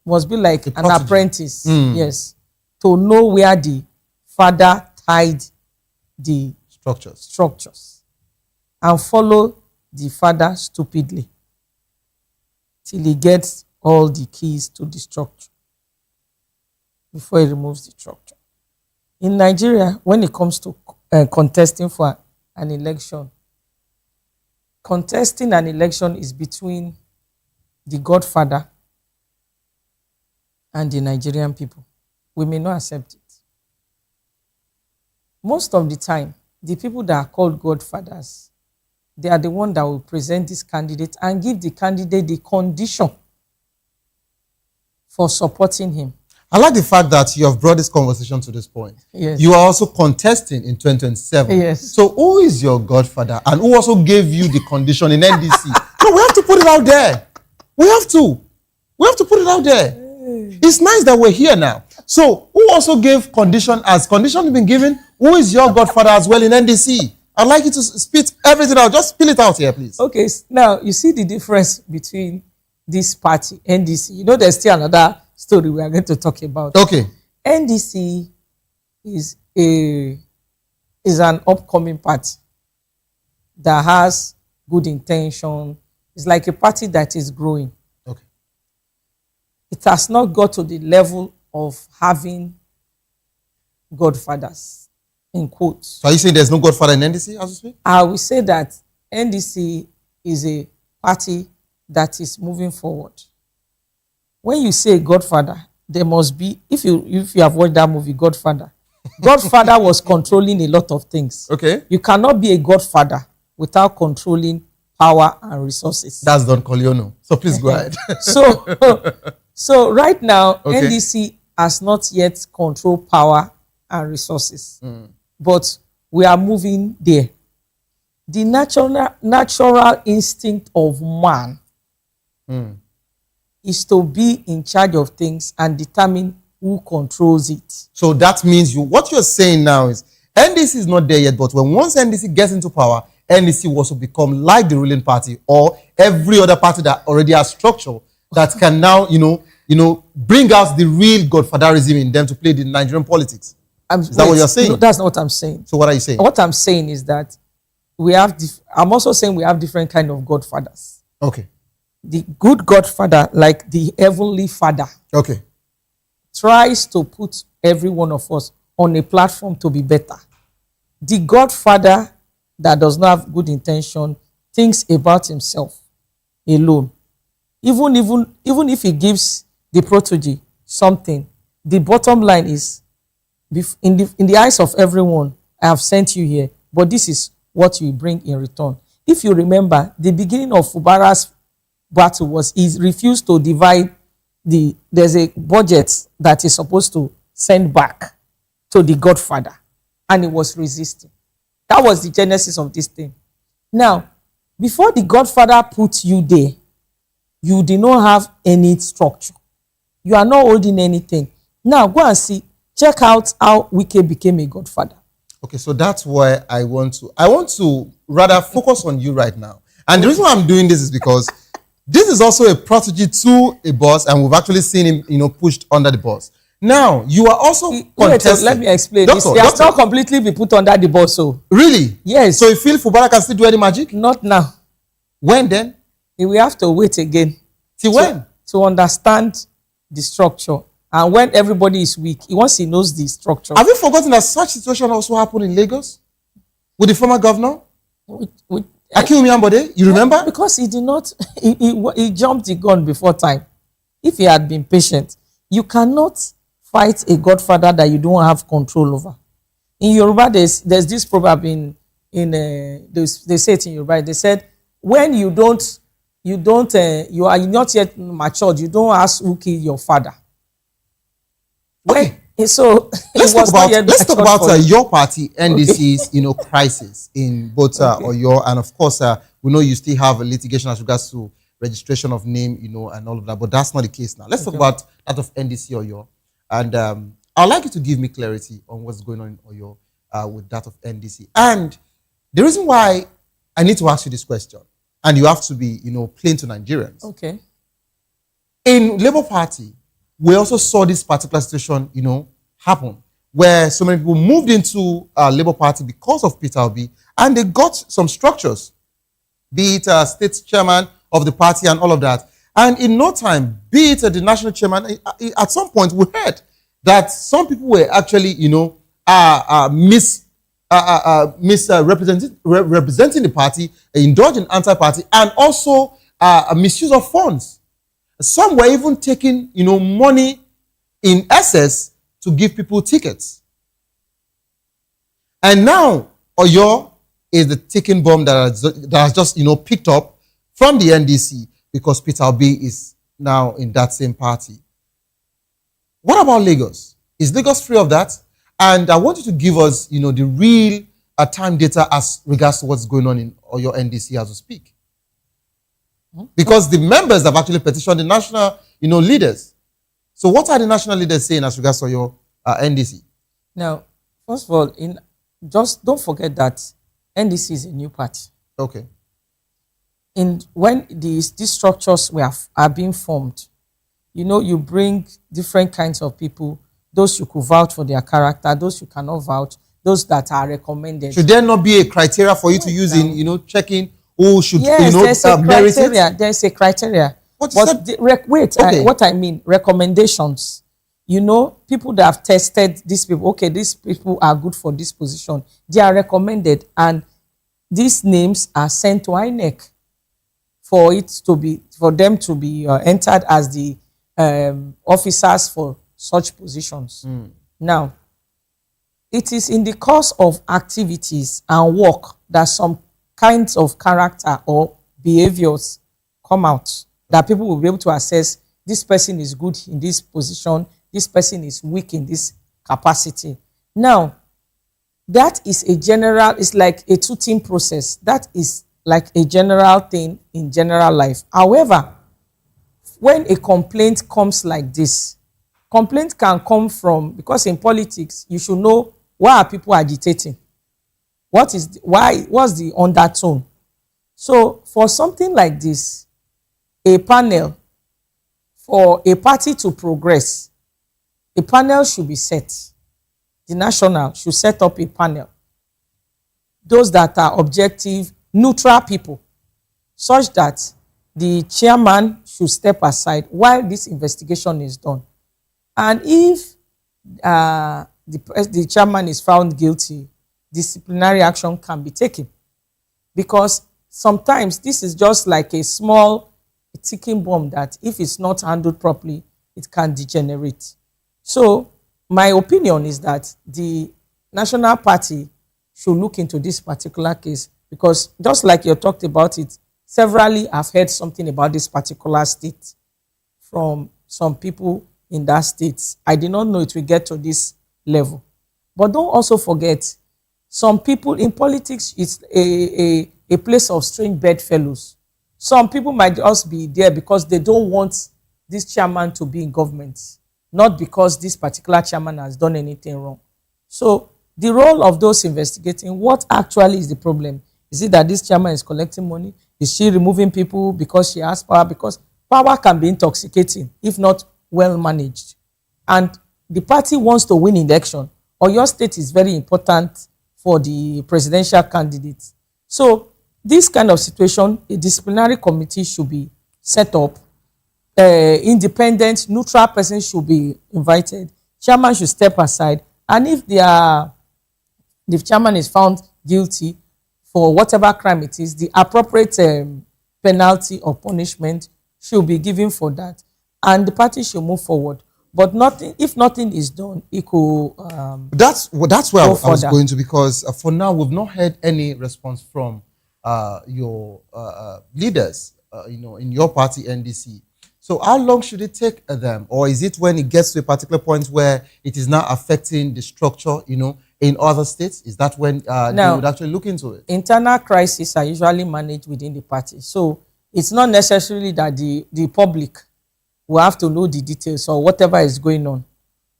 Must be like an apprentice. Yes. To know where the father tied the structures and follow the father stupidly till he gets all the keys to the structure before he removes the structure. In Nigeria, when it comes to contesting for an election, contesting an election is between the godfather and the Nigerian people. We may not accept it. Most of the time, the people that are called godfathers, they are the ones that will present this candidate and give the candidate the condition for supporting him. I like the fact that you have brought this conversation to this point. Yes. You are also contesting in 2027. Yes. So who is your godfather and who also gave you the condition in NDC? No, we have to put it out there. We have to. We have to put it out there. It's nice that we're here now. So who also gave condition as condition been given? Who is your godfather as well in NDC? I'd like you to spit everything out. Just spill it out here, please. Okay, now you see the difference between this party, NDC. You know, there's still another story we are going to talk about. Okay. NDC is an upcoming party that has good intention. It's like a party that is growing. Okay. It has not got to the level of having godfathers, in quotes. So are you saying there's no godfather in NDC as you speak? I will say that NDC is a party that is moving forward. When you say godfather, there must be, if you have watched that movie, Godfather, Godfather was controlling a lot of things. Okay. You cannot be a godfather without controlling power and resources. That's Don Corleone. So please go ahead. So right now, Okay. NDC has not yet controlled power and resources. But we are moving there. The natural instinct of man is to be in charge of things and determine who controls it. So that means what you're saying now is NDC is not there yet, but when once NDC gets into power, NDC will also become like the ruling party or every other party that already has structure that can now, bring out the real godfatherism in them to play the Nigerian politics. Is that what you're saying? No, that's not what I'm saying. So what are you saying? What I'm saying is that we have, I'm also saying we have different kind of godfathers. Okay. The good godfather, like the heavenly father, Okay. tries to put every one of us on a platform to be better. The godfather that does not have good intention thinks about himself alone. Even if he gives the protege something, the bottom line is, in the eyes of everyone, I have sent you here, but this is what you bring in return. If you remember, the beginning of Fubara's battle was he refused to divide there's a budget that he's supposed to send back to the godfather, and he was resisting. That was the genesis of this thing. Now, before the godfather put you there, you did not have any structure. You are not holding anything. Now, go and see. Check out how Wike became a godfather. Okay, so that's why I want to rather focus on you right now. And the reason why I'm doing this is because this is also a protege to a boss, and we've actually seen him, pushed under the bus. Now, you are also contesting. Let me explain. Doctor, He has not completely been put under the bus. So really? Yes. So you feel Fubara can still do any magic? Not now. When then? We have to wait again. Till when? To understand the structure. And when everybody is weak, once he knows the structure. Have you forgotten that such situation also happened in Lagos? With the former governor? Akinwumi Ambode, you remember? Because he did not, he jumped the gun before time. If he had been patient, you cannot fight a godfather that you don't have control over. In Yoruba, there's this proverb they say it in Yoruba. They said, when you don't you don't, you are not yet matured. You don't ask who killed your father. Okay. So let's talk about your party NDC's Okay. crisis in both Oyo, and of course we know you still have a litigation as regards to registration of name, and all of that, but that's not the case now. Let's talk about that of NDC Oyo, and I'd like you to give me clarity on what's going on in Oyo with that of NDC. And the reason why I need to ask you this question, and you have to be plain to Nigerians. Okay. In Labour Party, we also saw this particular situation, happen, where so many people moved into Labour Party because of Peter Obi, and they got some structures, be it state chairman of the party and all of that. And in no time, be it the national chairman, at some point we heard that some people were actually, representing the party, indulging anti-party, and also a misuse of funds. Some were even taking, money in excess to give people tickets. And now Oyo is the ticking bomb that has just, picked up from the NDC because Peter Obi is now in that same party. What about Lagos? Is Lagos free of that? And I want you to give us, the real time data as regards to what's going on in Oyo NDC as we speak. Because the members have actually petitioned the national, leaders. So what are the national leaders saying as regards to your NDC? Now, first of all, just don't forget that NDC is a new party. Okay. When these structures are being formed, you bring different kinds of people, those you could vouch for their character, those you cannot vouch, those that are recommended. Should there not be a criteria for you to use in, checking who should, there's a merit criteria. it? There's a criteria. What I mean, recommendations. People that have tested these people, okay, these people are good for this position. They are recommended, and these names are sent to INEC for them to be entered as the officers for such positions. Now, it is in the course of activities and work that some kinds of character or behaviors come out that people will be able to assess this person is good in this position, this person is weak in this capacity. Now, that is it's like a two-team process. That is like a general thing in general life. However, when a complaint comes like this, complaint can come from, because in politics, you should know why are people agitating. What's the undertone? So for something like this, a panel, for a party to progress, a panel should be set. The national should set up a panel. Those that are objective, neutral people, such that the chairman should step aside while this investigation is done. And if the chairman is found guilty, disciplinary action can be taken, because sometimes this is just like a small ticking bomb that if it's not handled properly, it can degenerate. So my opinion is that the National Party should look into this particular case, because just like you talked about it, severally I've heard something about this particular state from some people in that state. I did not know it will get to this level. But don't also forget, some people in politics, it's a place of strange bedfellows. Some people might just be there because they don't want this chairman to be in government, not because this particular chairman has done anything wrong. So the role of those investigating, what actually is the problem? Is it that this chairman is collecting money? Is she removing people because she has power? Because power can be intoxicating if not well managed. And the party wants to win election, or your state is very important for the presidential candidate. So this kind of situation, a disciplinary committee should be set up. Independent, neutral person should be invited. Chairman should step aside. And if the chairman is found guilty for whatever crime it is, the appropriate penalty or punishment should be given for that. And the party should move forward. But if nothing is done, it could. That's where I was going to, because for now we've not heard any response from your leaders in your party NDC. So how long should it take them, or is it when it gets to a particular point where it is now affecting the structure, in other states? Is that when they would actually look into it? Internal crises are usually managed within the party, so it's not necessarily that the public will have to know the details or whatever is going on.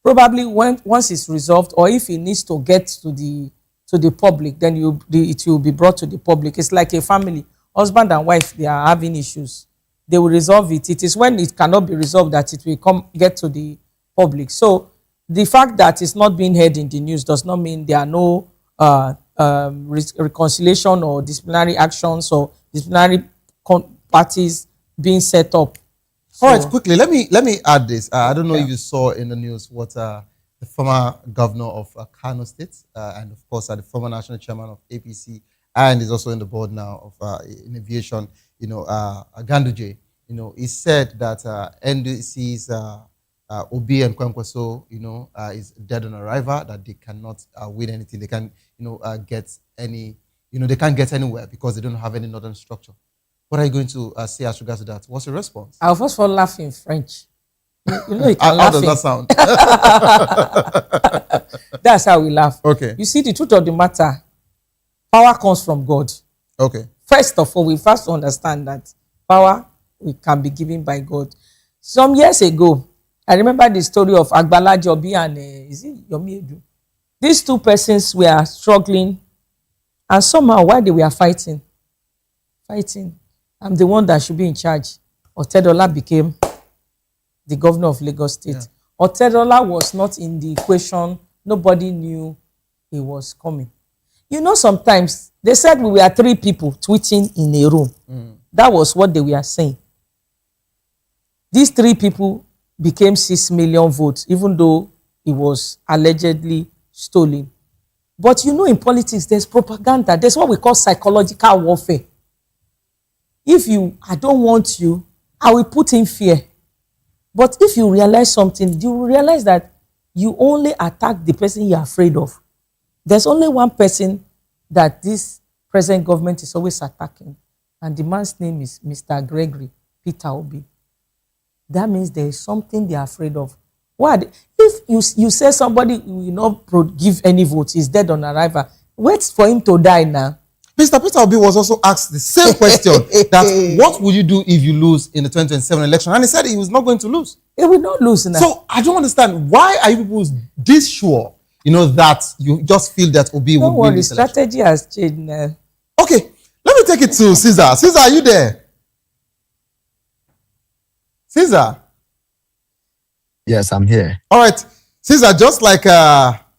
Probably once it's resolved, or if it needs to get to the public, then it will be brought to the public. It's like a family, husband and wife, they are having issues. They will resolve it. It is when it cannot be resolved that it will get to the public. So the fact that it's not being heard in the news does not mean there are no reconciliation or disciplinary actions or disciplinary parties being set up. All right, quickly, let me add this. I don't know if you saw in the news what the former governor of Kano State and of course the former national chairman of APC and is also in the board now of in aviation, Ganduje, he said that NDC's Obi and Kwankwaso, is dead on arrival, that they cannot win anything. They can, get any, they can't get anywhere because they don't have any northern structure. What are you going to say as regards to that? What's your response? I'll first of all laugh in French. You can how laugh does that sound? That's how we laugh. Okay. You see, the truth of the matter, power comes from God. Okay. First of all, we first understand that power can be given by God. Some years ago, I remember the story of Agbala Jobi and is it Yomi Edu? These two persons were struggling, and somehow while they were fighting, I'm the one that should be in charge. Otedola became the governor of Lagos State. Yeah. Otedola was not in the equation. Nobody knew he was coming. Sometimes they said we were 3 people tweeting in a room. That was what they were saying. These 3 people became 6 million votes, even though it was allegedly stolen. But in politics, there's propaganda. There's what we call psychological warfare. If I don't want you, I will put in fear. But if you realize something, you will realize that you only attack the person you're afraid of. There's only one person that this present government is always attacking, and the man's name is Mr. Gregory Peter Obi. That means there is something they're afraid of. What? If you say somebody will not give any votes, is dead on arrival, wait for him to die now. Mr. Peter Obi was also asked the same question, that what would you do if you lose in the 2027 election? And he said he was not going to lose. He will not lose now. So I don't understand, why are you people this sure, that you just feel that Obi will win this election? The strategy has changed now. Okay, let me take it to Caesar. Caesar, are you there? Caesar? Yes, I'm here. All right, Caesar, just like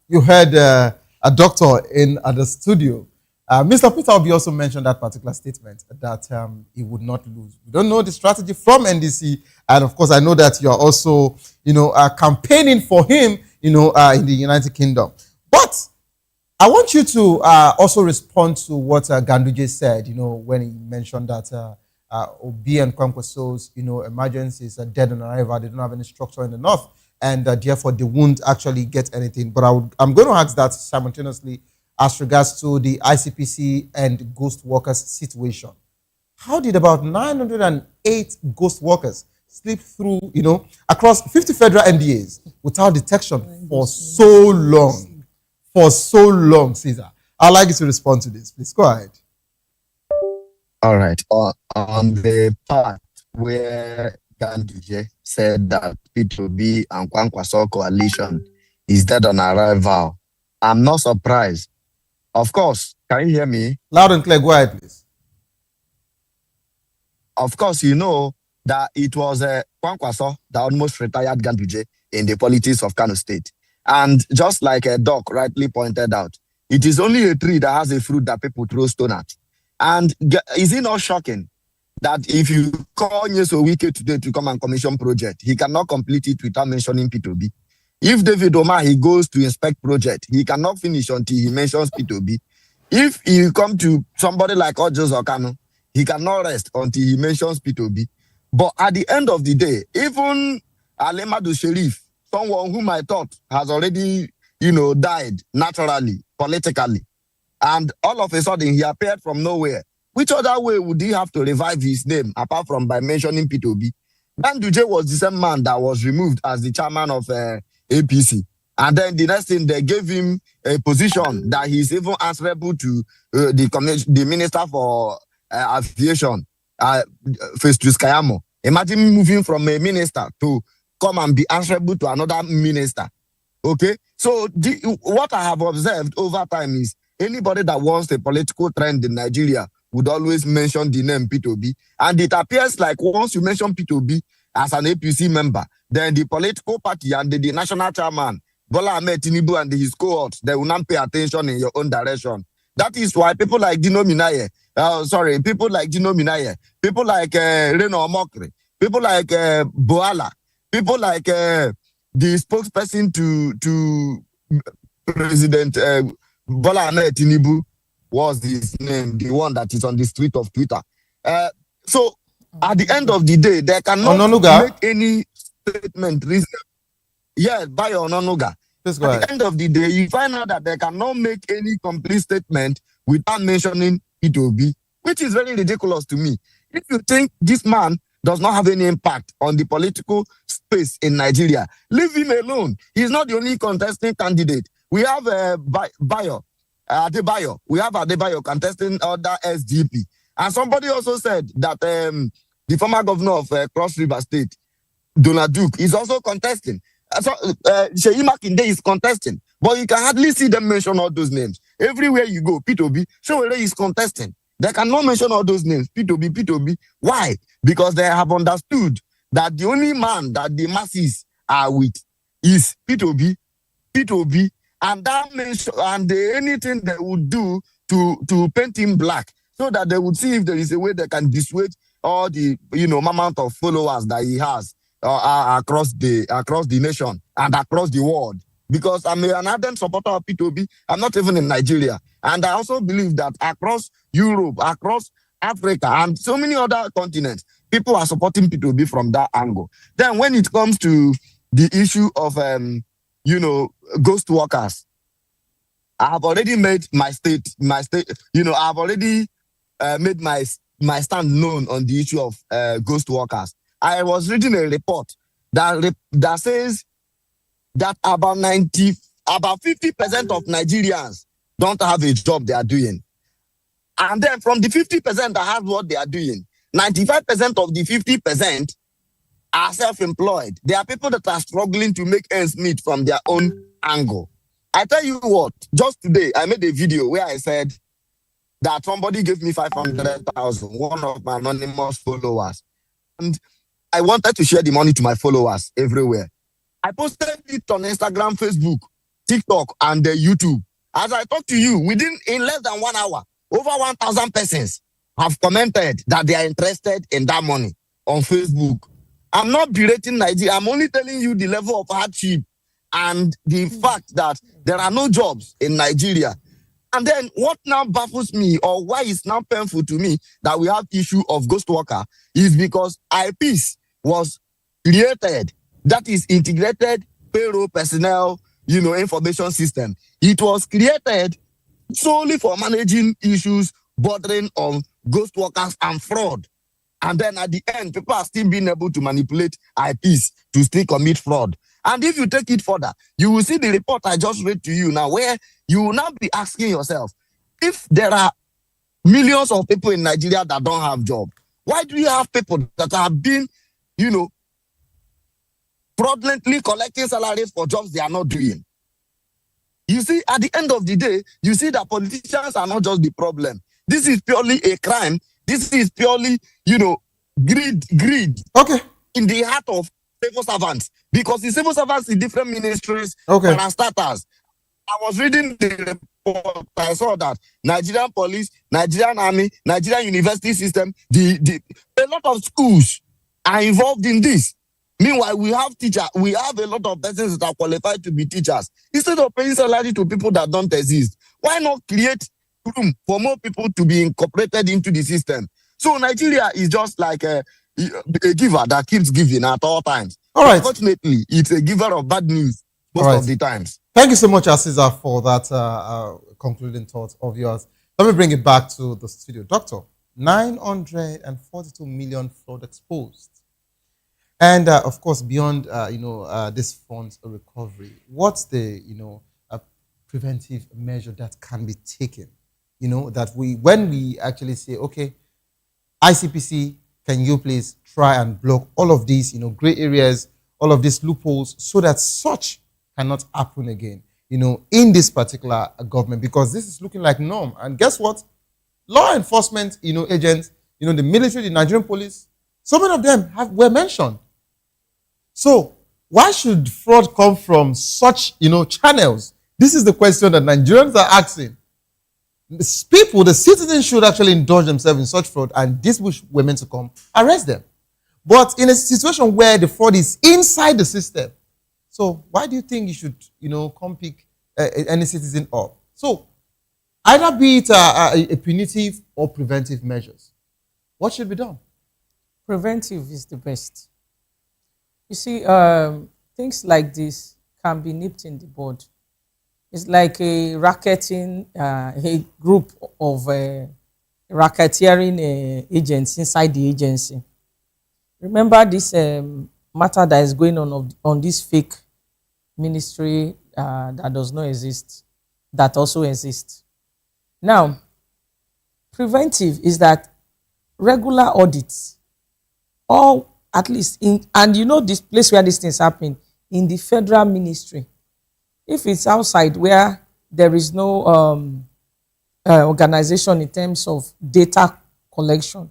you heard a doctor in the studio, Mr. Peter Obi also mentioned that particular statement, that he would not lose. We don't know the strategy from NDC, and of course, I know that you are also, campaigning for him, in the United Kingdom. But I want you to also respond to what Ganduje said, when he mentioned that Obi and Kwankwaso's, emergencies are dead on arrival. They don't have any structure in the north, and therefore they won't actually get anything. But I'm going to ask that simultaneously as regards to the ICPC and ghost workers situation. How did about 908 ghost workers slip through, across 50 federal NDAs without detection for so long? For so long, Caesar. I'd like you to respond to this. Please go ahead. All right. On the part where Ganduje said that P2B and Kwankwaso coalition is dead on arrival, I'm not surprised. Of course, can you hear me? Loud and clear, go ahead, please. Of course, you know that it was Kwankwaso that almost retired Ganduje in the politics of Kano State. And just like Doc rightly pointed out, it is only a tree that has a fruit that people throw stone at. And is it not shocking that if you call Nyeso Wike today to come and commission project, he cannot complete it without mentioning P2B? If David Omar, he goes to inspect project, he cannot finish until he mentions P2B. If you come to somebody like Ojos Okano, he cannot rest until he mentions P2B. But at the end of the day, even Alemadu Sherif, someone whom I thought has already, died naturally, politically, and all of a sudden he appeared from nowhere which other way would he have to revive his name apart from by mentioning P2B? Ganduje was the same man that was removed as the chairman of APC. And then the next thing, they gave him a position that he's even answerable to the Minister for Aviation, Festus Kayamo. Imagine moving from a minister to come and be answerable to another minister. Okay? So what I have observed over time is anybody that wants a political trend in Nigeria would always mention the name P2B. And it appears like once you mention P2B as an APC member, then the political party and the national chairman, Bola Ahmed Tinubu and his cohorts, they will not pay attention in your own direction. That is why people like Dino Minaye, people like Reno Omokri, people like Boala, people like the spokesperson to President Bola Ahmed Tinubu, was his name, the one that is on the street of Twitter. So at the end of the day, they cannot make any statement reasonable. Yeah, Bayo Ononuga. At the end of the day, you find out that they cannot make any complete statement without mentioning P2B, which is very ridiculous to me. If you think this man does not have any impact on the political space in Nigeria, leave him alone. He's not the only contesting candidate. We have Bayo. Adebayo. We have Adebayo contesting other SDP. And somebody also said that the former governor of Cross River State, Donald Duke, is also contesting. Sheyi Makinde is contesting. But you can hardly see them mention all those names. Everywhere you go, P2B, Showore is contesting. They cannot mention all those names. P2B. Why? Because they have understood that the only man that the masses are with is P2B. And that means anything they would do to paint him black, so that they would see if there is a way they can dissuade all the amount of followers that he has across the nation and across the world. Because I'm an ardent supporter of P2B. I'm not even in Nigeria, and I also believe that across Europe, across Africa, and so many other continents, people are supporting P2B from that angle. Then when it comes to the issue of ghost workers, I have already made my I've already made my stand known on the issue of ghost workers. I was reading a report that says that about 50% of Nigerians don't have a job they are doing. And then from the 50% that have what they are doing, 95% of the 50% are self-employed. There are people that are struggling to make ends meet from their own angle. I tell you what, just today, I made a video where I said that somebody gave me 500,000, one of my anonymous followers. And I wanted to share the money to my followers everywhere. I posted it on Instagram, Facebook, TikTok, and YouTube. As I talk to you, in less than 1 hour, over 1,000 persons have commented that they are interested in that money on Facebook. I'm not berating Nigeria. I'm only telling you the level of hardship and the fact that there are no jobs in Nigeria. And then what now baffles me, or why it's now painful to me that we have issue of ghost worker, is because IPs was created, that is integrated payroll personnel, information system. It was created solely for managing issues bordering on ghost workers and fraud. And then at the end, people are still being able to manipulate IPs to still commit fraud. And if you take it further, you will see the report I just read to you now, where you will now be asking yourself, if there are millions of people in Nigeria that don't have job, why do you have people that have been, fraudulently collecting salaries for jobs they are not doing? You see, at the end of the day, you see that politicians are not just the problem. This is purely a crime. This is purely, greed. Okay. In the heart of civil servants. Because the civil servants in different ministries are starters. I was reading the report. I saw that Nigerian police, Nigerian army, Nigerian university system, a lot of schools are involved in this. Meanwhile, we have a lot of persons that are qualified to be teachers. Instead of paying salary to people that don't exist, why not create room for more people to be incorporated into the system? So Nigeria is just like a giver that keeps giving at all times. All right. Unfortunately, it's a giver of bad news most of the times. Thank you so much, Aziza, for that concluding thoughts of yours. Let me bring it back to the studio. Doctor, 942 million flood exposed. And of course, beyond this funds recovery, what's the preventive measure that can be taken? That when we actually say, okay, ICPC, can you please try and block all of these gray areas, all of these loopholes, so that such cannot happen again, in this particular government, because this is looking like norm. And guess what? Law enforcement, agents, the military, the Nigerian police, so many of them were mentioned. So why should fraud come from such, channels? This is the question that Nigerians are asking. The citizens should actually indulge themselves in such fraud, and these were meant to come, arrest them. But in a situation where the fraud is inside the system, so why do you think you should, come pick any citizen up? So either be it a punitive or preventive measures. What should be done? Preventive is the best. You see, things like this can be nipped in the bud. It's like a racketing, a group of racketeering agents inside the agency. Remember this matter that is going on this fake ministry that does not exist, that also exists. Now, preventive is that regular audits, or at least this place where these things happen, in the federal ministry. If it's outside where there is no organization in terms of data collection,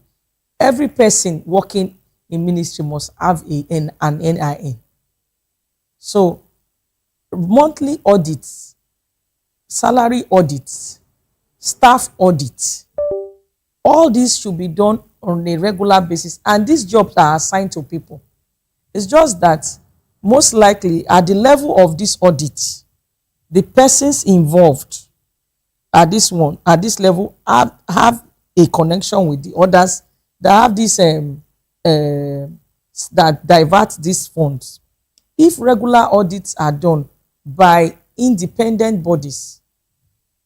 every person working in ministry must have an NIN. So monthly audits, salary audits, staff audits, all these should be done on a regular basis, and these jobs are assigned to people. It's just that most likely at the level of this audit, the persons involved at this level have a connection with the others that have this that divert these funds. If regular audits are done by independent bodies,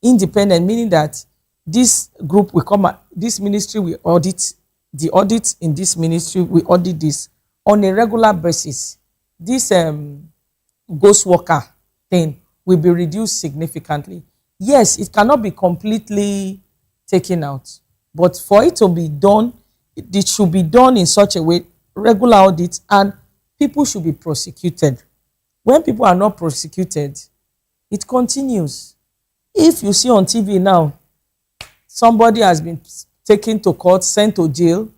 independent meaning that this group will come, this ministry will audit, the audit in this ministry will audit this on a regular basis, this ghost worker thing will be reduced significantly. Yes, it cannot be completely taken out, but for it to be done, it should be done in such a way, regular audits, and people should be prosecuted. When people are not prosecuted, it continues. If you see on TV now, somebody has been taken to court, sent to jail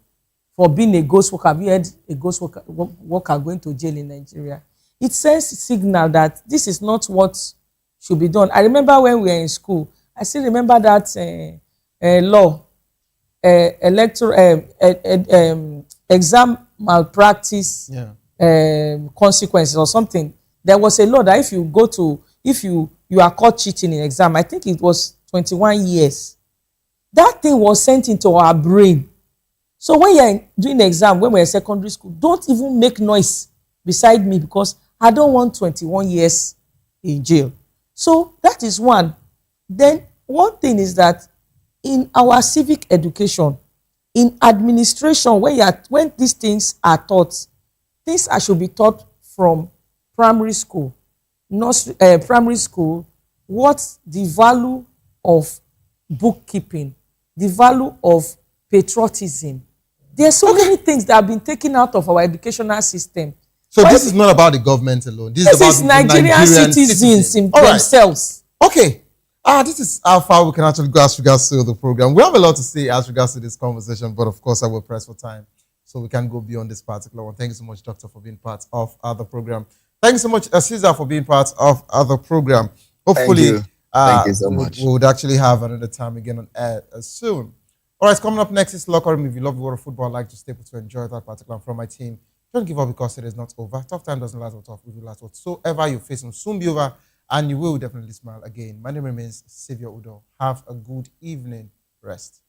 for being a ghost worker. Have you heard a ghost worker going to jail in Nigeria? It sends a signal that this is not what should be done. I remember when we were in school, I still remember that law, exam malpractice consequences or something. There was a law that if you are caught cheating in exam, I think it was 21 years. That thing was sent into our brain. So when you're doing the exam, when we're in secondary school, don't even make noise beside me, because I don't want 21 years in jail. So that is one. Then one thing is that in our civic education, in administration, when these things are taught, things should be taught from primary school. Primary school, what's the value of bookkeeping, the value of patriotism. There are so many things that have been taken out of our educational system. So this is not about the government alone. This is about Nigerian citizens themselves. Okay. This is how far we can actually go as regards to the program. We have a lot to say as regards to this conversation, but of course I will press for time, so we can go beyond this particular one. Thank you so much, Doctor, for being part of the program. Thank you so much, Caesar, for being part of the program. Hopefully, Thank you so much. We would actually have another time again on air soon. All right, coming up next is Locker Room. If you love the world of football, I'd like to stay put to enjoy that particular from my team. Don't give up, because it is not over. Tough time doesn't last, or tough will last. Whatsoever you face will soon be over, and you will definitely smile again. My name remains Xavier Udo. Have a good evening. Rest.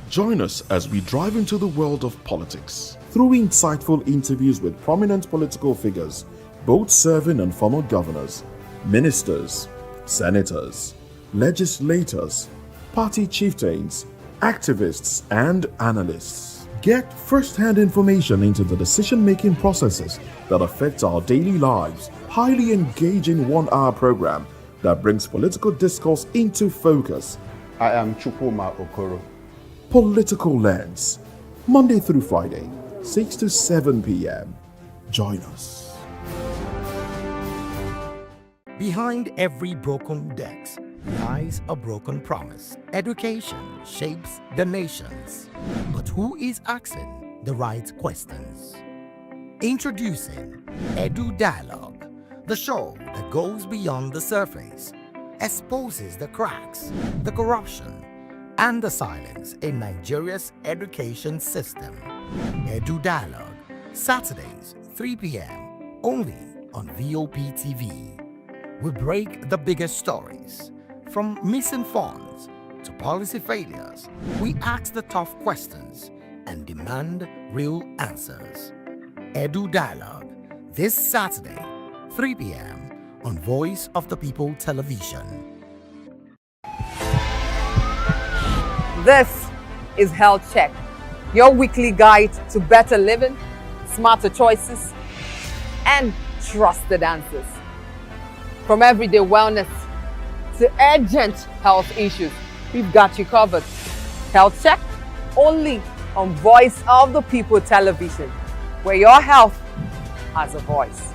Join us as we drive into the world of politics through insightful interviews with prominent political figures, both serving and former governors, ministers, senators, legislators, party chieftains, activists, and analysts. Get first-hand information into the decision-making processes that affect our daily lives. Highly engaging one-hour program that brings political discourse into focus. I am Chukwuma Okoro. Political Lens, Monday through Friday, 6 to 7 p.m. Join us. Behind every broken desk lies a broken promise. Education shapes the nations. But who is asking the right questions? Introducing Edu Dialogue, the show that goes beyond the surface, exposes the cracks, the corruption, and the silence in Nigeria's education system. Edu Dialogue, Saturdays, 3 p.m., only on VOP TV. We break the biggest stories, from missing funds to policy failures. We ask the tough questions and demand real answers. Edu Dialogue, this Saturday, 3 p.m. on Voice of the People Television. This is Health Check, your weekly guide to better living, smarter choices, and trusted answers. From everyday wellness to urgent health issues, we've got you covered. Health Check, only on Voice of the People Television, where your health has a voice.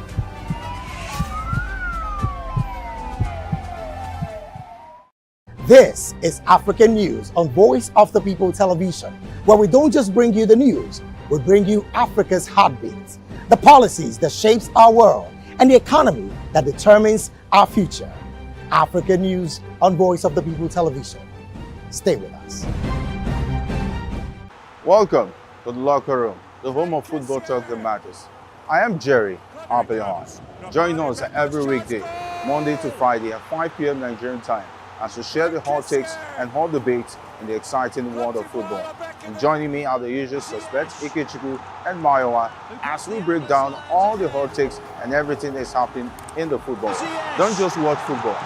This is African News on Voice of the People Television, where we don't just bring you the news, we bring you Africa's heartbeat, the policies that shapes our world, and the economy that determines our future. African News on Voice of the People Television. Stay with us. Welcome to the locker room, the home of football talk that matters. I am Jerry Ampelon. Join us every weekday, Monday to Friday at 5 p.m. Nigerian time, as we share the hot takes and hot debates in the exciting world of football. And joining me are the usual suspects, Ikechukwu and Mayowa, as we break down all the hot takes and everything that's happening in the football. Don't just watch football,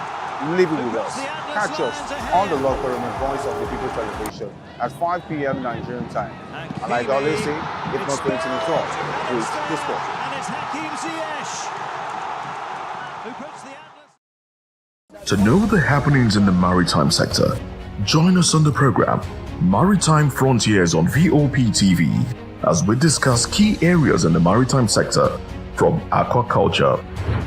live it with us. Catch us on the locker room and Voice of the People Television at 5 p.m. Nigerian time. And like I always say, if not 20 minutes off, with the sport. And it's Hakim Ziyech, who puts the To know the happenings in the maritime sector, join us on the program Maritime Frontiers on VOP TV as we discuss key areas in the maritime sector, from aquaculture,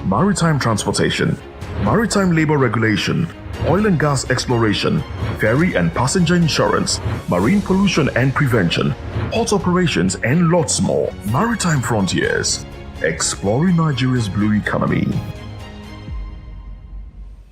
maritime transportation, maritime labor regulation, oil and gas exploration, ferry and passenger insurance, marine pollution and prevention, port operations, and lots more. Maritime Frontiers, exploring Nigeria's blue economy.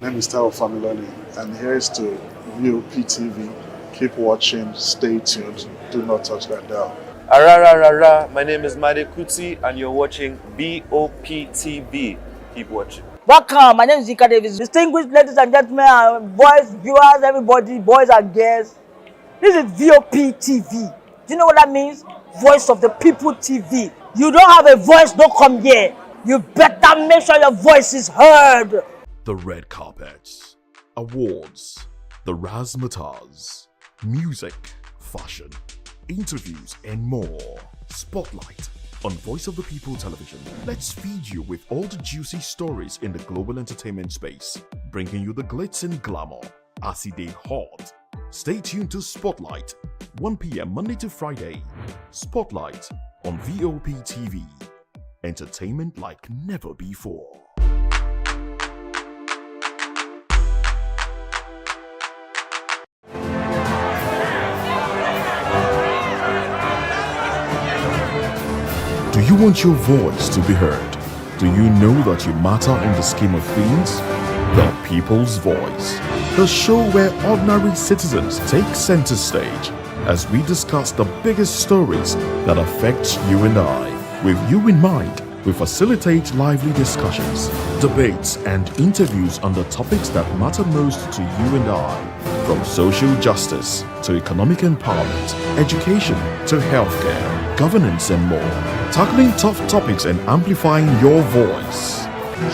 My name is Tao Familoni, and here's to VOP TV. Keep watching, stay tuned, do not touch that dial. Arararara, my name is Made Kuti, and you're watching VOP TV. Keep watching. Welcome, my name is Zika Davis. Distinguished ladies and gentlemen, boys, viewers, everybody, boys and girls. This is VOP TV. Do you know what that means? Voice of the People TV. You don't have a voice, don't come here. You better make sure your voice is heard. The red carpets, awards, the razzmatazz, music, fashion, interviews, and more. Spotlight on Voice of the People Television. Let's feed you with all the juicy stories in the global entertainment space, bringing you the glitz and glamour as it is hot. Stay tuned to Spotlight, 1 p.m. Monday to Friday. Spotlight on VOP TV. Entertainment like never before. Do you want your voice to be heard? Do you know that you matter in the scheme of things? The People's Voice, the show where ordinary citizens take center stage as we discuss the biggest stories that affect you and I. With you in mind, we facilitate lively discussions, debates, and interviews on the topics that matter most to you and I. From social justice to economic empowerment, education to healthcare, governance and more. Tackling tough topics and amplifying your voice.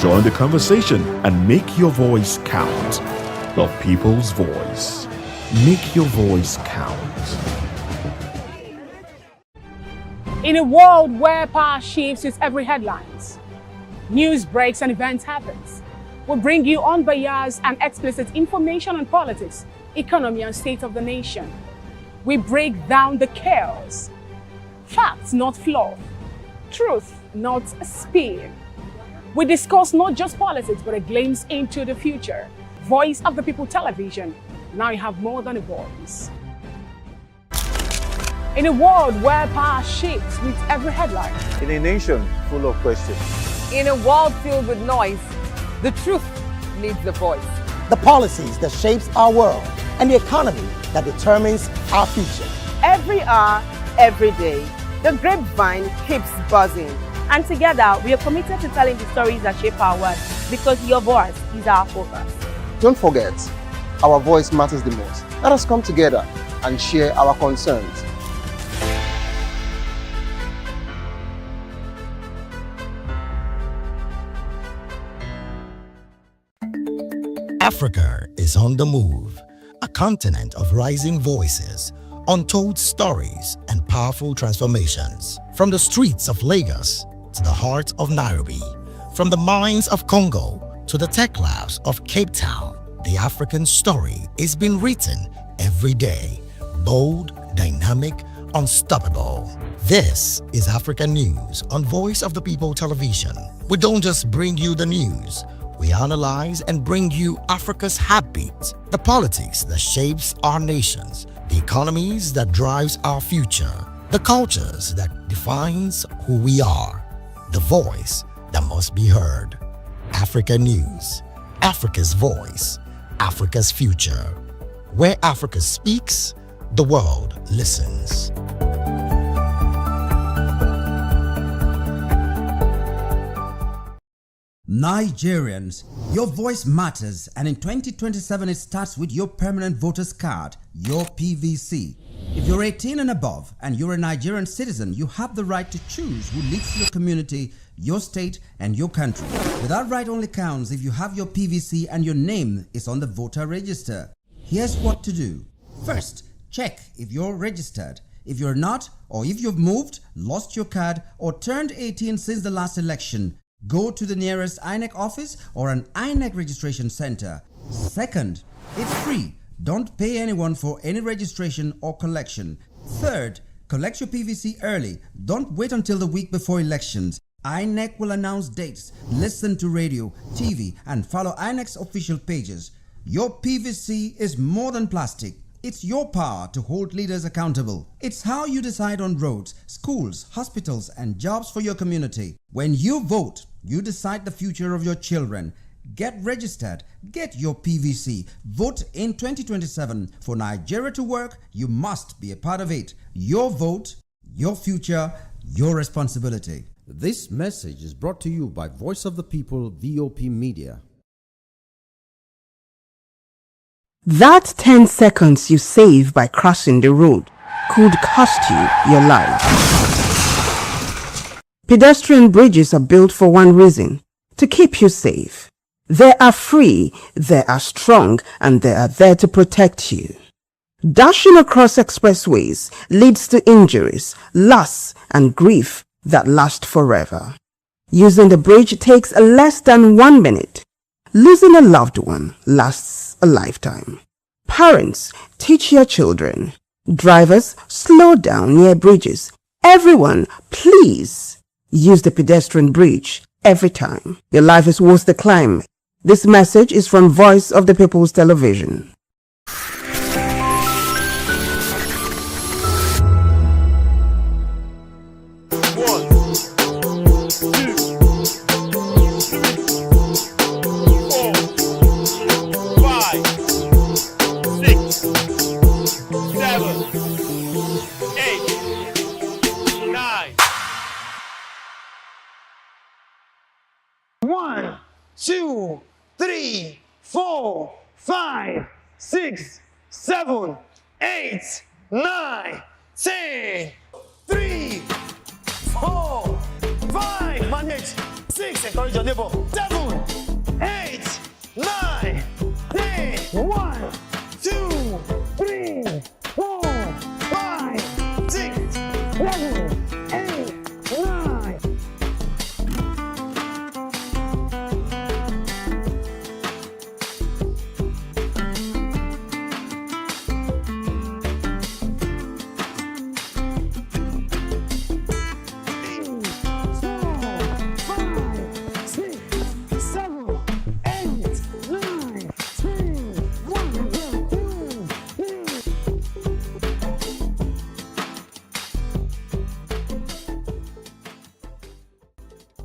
Join the conversation and make your voice count. The people's voice. Make your voice count. In a world where power shifts with every headlines, news breaks and events happens, we bring you unbiased and explicit information on politics, economy and state of the nation. We break down the chaos. Facts, not fluff. Truth, not a spin. We discuss not just politics, but a glimpse into the future. Voice of the People Television. Now you have more than a voice. In a world where power shifts with every headline. In a nation full of questions. In a world filled with noise, the truth needs a voice. The policies that shapes our world and the economy that determines our future. Every hour, every day, the grapevine keeps buzzing. And together, we are committed to telling the stories that shape our world because your voice is our focus. Don't forget, our voice matters the most. Let us come together and share our concerns. Africa is on the move, a continent of rising voices, untold stories, and powerful transformations. From the streets of Lagos to the heart of Nairobi, from the mines of Congo to the tech labs of Cape Town, the African story is being written every day. Bold, dynamic, unstoppable. This is African News on Voice of the People Television. We don't just bring you the news. We analyze and bring you Africa's heartbeat, the politics that shapes our nations, the economies that drives our future, the cultures that defines who we are, the voice that must be heard. Africa News, Africa's voice, Africa's future. Where Africa speaks, the world listens. Nigerians, your voice matters, and in 2027 it starts with your permanent voters card, your PVC. If you're 18 and above and you're a Nigerian citizen, you have the right to choose who leads your community, your state, and your country. But that right only counts if you have your PVC and your name is on the voter register. Here's what to do. First, check if you're registered. If you're not, or if you've moved, lost your card, or turned 18 since the last election, go to the nearest INEC office or an INEC registration center. Second, it's free. Don't pay anyone for any registration or collection. Third, collect your PVC early. Don't wait until the week before elections. INEC will announce dates. Listen to radio, TV, and follow INEC's official pages. Your PVC is more than plastic. It's your power to hold leaders accountable. It's how you decide on roads, schools, hospitals, and jobs for your community. When you vote, you decide the future of your children. Get registered. Get your PVC. Vote in 2027. For Nigeria to work, you must be a part of it. Your vote, your future, your responsibility. This message is brought to you by Voice of the People, VOP Media. That 10 seconds you save by crossing the road could cost you your life. Pedestrian bridges are built for one reason: to keep you safe. They are free, they are strong, and they are there to protect you. Dashing across expressways leads to injuries, loss, and grief that last forever. Using the bridge takes less than 1 minute. Losing a loved one lasts a lifetime. Parents, teach your children. Drivers, slow down near bridges. Everyone, please use the pedestrian bridge every time. Your life is worth the climb. This message is from Voice of the People's Television. One, two, three, four, five, 6, 7, 8, 9, 10. 3, 4, 5. Manage. 6. Encourage your neighbor. 7, 8, 9, 10. 1, 2, 3, 4, 5, 6, 7, 8, 9.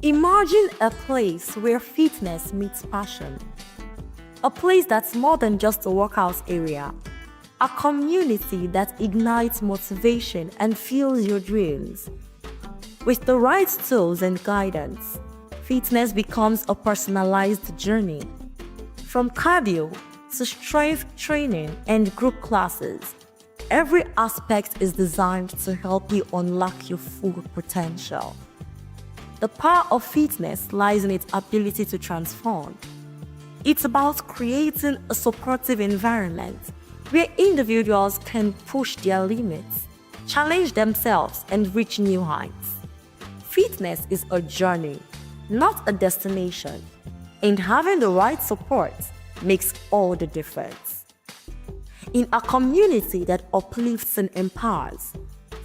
Imagine a place where fitness meets passion. A place that's more than just a workout area. A community that ignites motivation and fuels your dreams. With the right tools and guidance, fitness becomes a personalized journey. From cardio to strength training and group classes, every aspect is designed to help you unlock your full potential. The power of fitness lies in its ability to transform. It's about creating a supportive environment where individuals can push their limits, challenge themselves, and reach new heights. Fitness is a journey, not a destination, and having the right support makes all the difference. In a community that uplifts and empowers,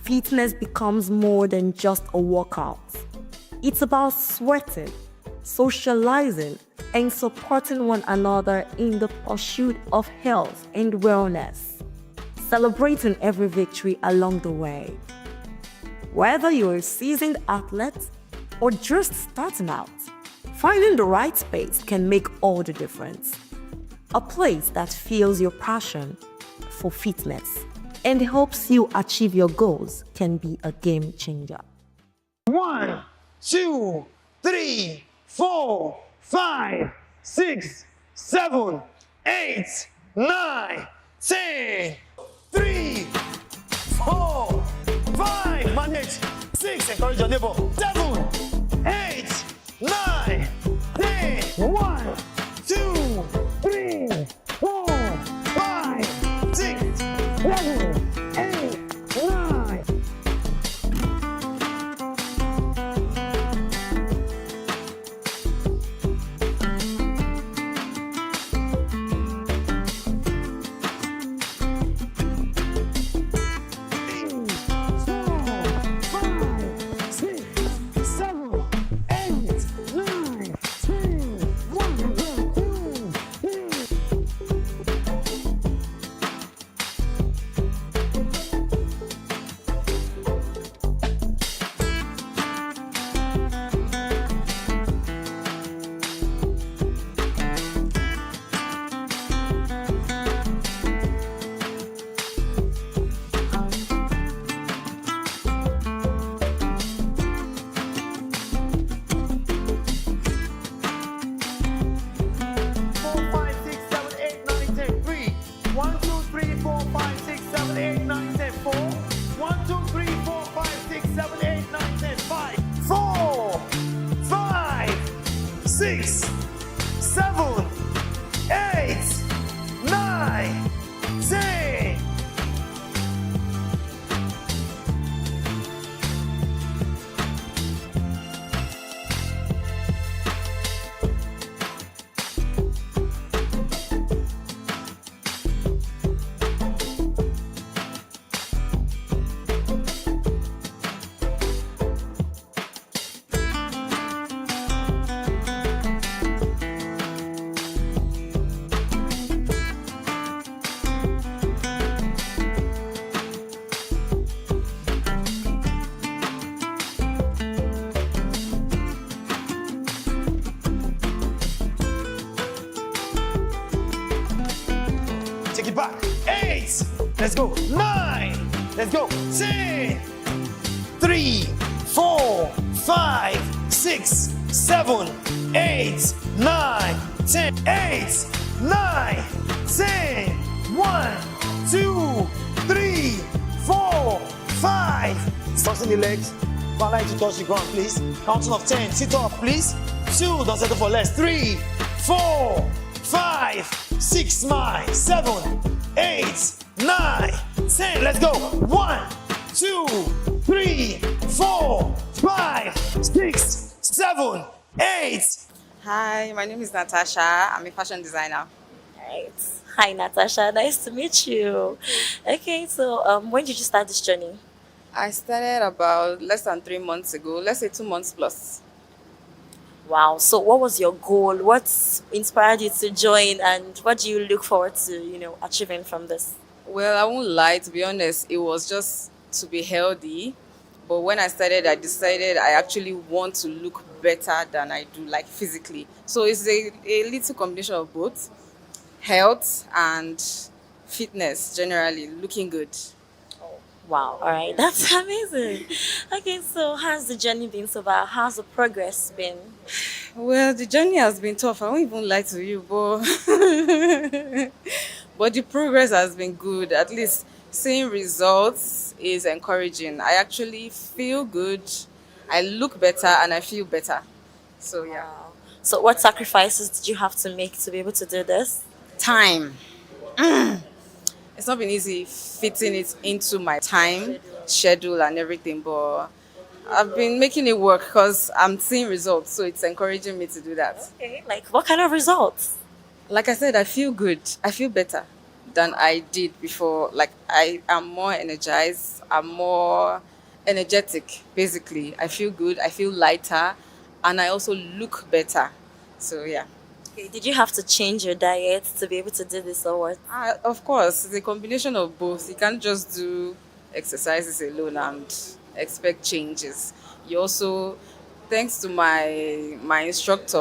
fitness becomes more than just a workout. It's about sweating, socializing, and supporting one another in the pursuit of health and wellness, celebrating every victory along the way. Whether you're a seasoned athlete or just starting out, finding the right space can make all the difference. A place that feels your passion for fitness and helps you achieve your goals can be a game changer. 1, 2, 3, 4, 5, 6, 7, 8, 9, 10. 3, 4, 5. Manage. 6. Encourage your neighbor. 7, 8, 9, 10. 1, 2, 3, 4, 5, 6, 7, 8, 9. Let's go. 9. Let's go. 10. 3, 4, 5, 6, 7, 8, 9, 10. 8, 9, 10. 1, 2, 3, 4, 5. Crossing the legs. Balance to touch the ground, please. Counting of 10. Sit up, please. 2, don't settle for less. 3, 4, 5, 6, smile. 7, 8, 9, 10. Let's go. 1, 2, 3, 4, 5, 6, 7, 8. Hi, my name is Natasha. I'm a fashion designer. Right. Hi, Natasha. Nice to meet you. Okay, so when did you start this journey? I started about less than 3 months ago. Let's say 2 months plus. Wow. So, what was your goal? What inspired you to join, and what do you look forward to, achieving from this? Well, I won't lie, to be honest, it was just to be healthy. But when I started, I decided I actually want to look better than I do, like physically. So it's a little combination of both health and fitness, generally, looking good. Wow. All right. That's amazing. Okay. So, how's the journey been so far? How's the progress been? Well, the journey has been tough. I won't even lie to you, but but the progress has been good. At least seeing results is encouraging. I actually feel good. I look better and I feel better. So yeah. So, what sacrifices did you have to make to be able to do this? Time. It's not been easy fitting it into my time schedule and everything, but I've been making it work because I'm seeing results, so it's encouraging me to do that. Okay, like what kind of results? Like I said, I feel good. I feel better than I did before. Like I am more energized. I'm more energetic, basically. I feel good. I feel lighter, and I also look better. So yeah. Okay, did you have to change your diet to be able to do this or what? Of course, it's a combination of both. You can't just do exercises alone and expect changes. You also, thanks to my instructor,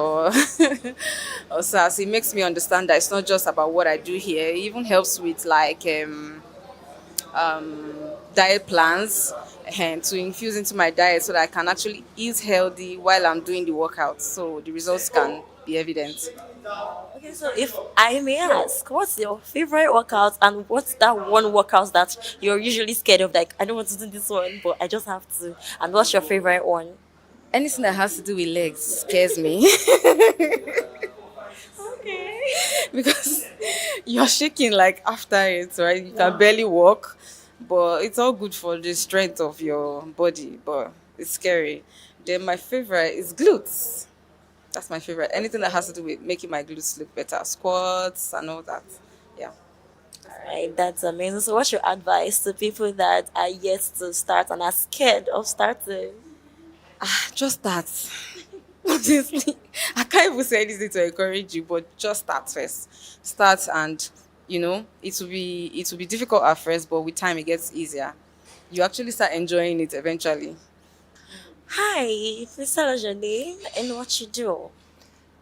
Osas, he makes me understand that it's not just about what I do here. It even helps with like diet plans and to infuse into my diet so that I can actually eat healthy while I'm doing the workout. So the results can be evident. Okay, so if I may ask, what's your favorite workout and what's that one workout that you're usually scared of? Like, I don't want to do this one, but I just have to. And what's your favorite one? Anything that has to do with legs scares me. Okay. Because you're shaking like after it, right? You can barely walk, but it's all good for the strength of your body, but it's scary. Then my favorite is glutes. That's my favorite. Anything that has to do with making my glutes look better, squats and all that. Yeah. All right, that's amazing. So, what's your advice to people that are yet to start and are scared of starting? Just that. Obviously, I can't even say anything to encourage you, but just start first. Start, and it will be difficult at first, but with time it gets easier. You actually start enjoying it eventually. Hi, please tell us your name and what you do.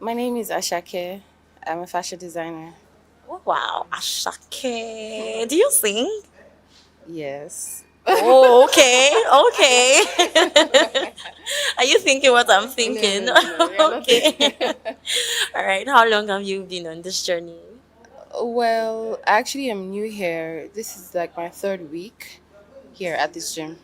My name is Ashake. I'm a fashion designer. Oh, wow, Ashake. Do you sing? Yes. Oh, okay. Are you thinking what I'm thinking? Okay. All right. How long have you been on this journey? Well, I actually am new here. This is like my third week here at this gym.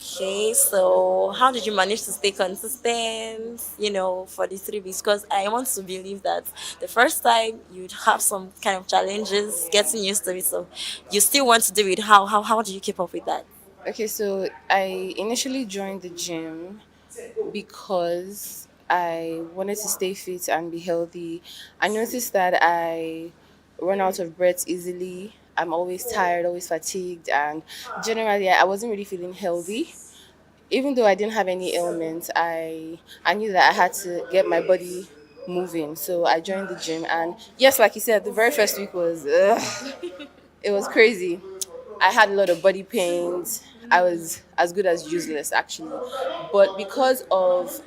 Okay, so how did you manage to stay consistent, for the 3 weeks? Because I want to believe that the first time you'd have some kind of challenges getting used to it. So you still want to do it. How do you keep up with that? Okay, so I initially joined the gym because I wanted to stay fit and be healthy. I noticed that I run out of breath easily. I'm always tired, always fatigued, and generally I wasn't really feeling healthy. Even though I didn't have any ailments, I knew that I had to get my body moving. So I joined the gym, and yes, like you said, the very first week was it was crazy. I had a lot of body pains. I was as good as useless actually, but because of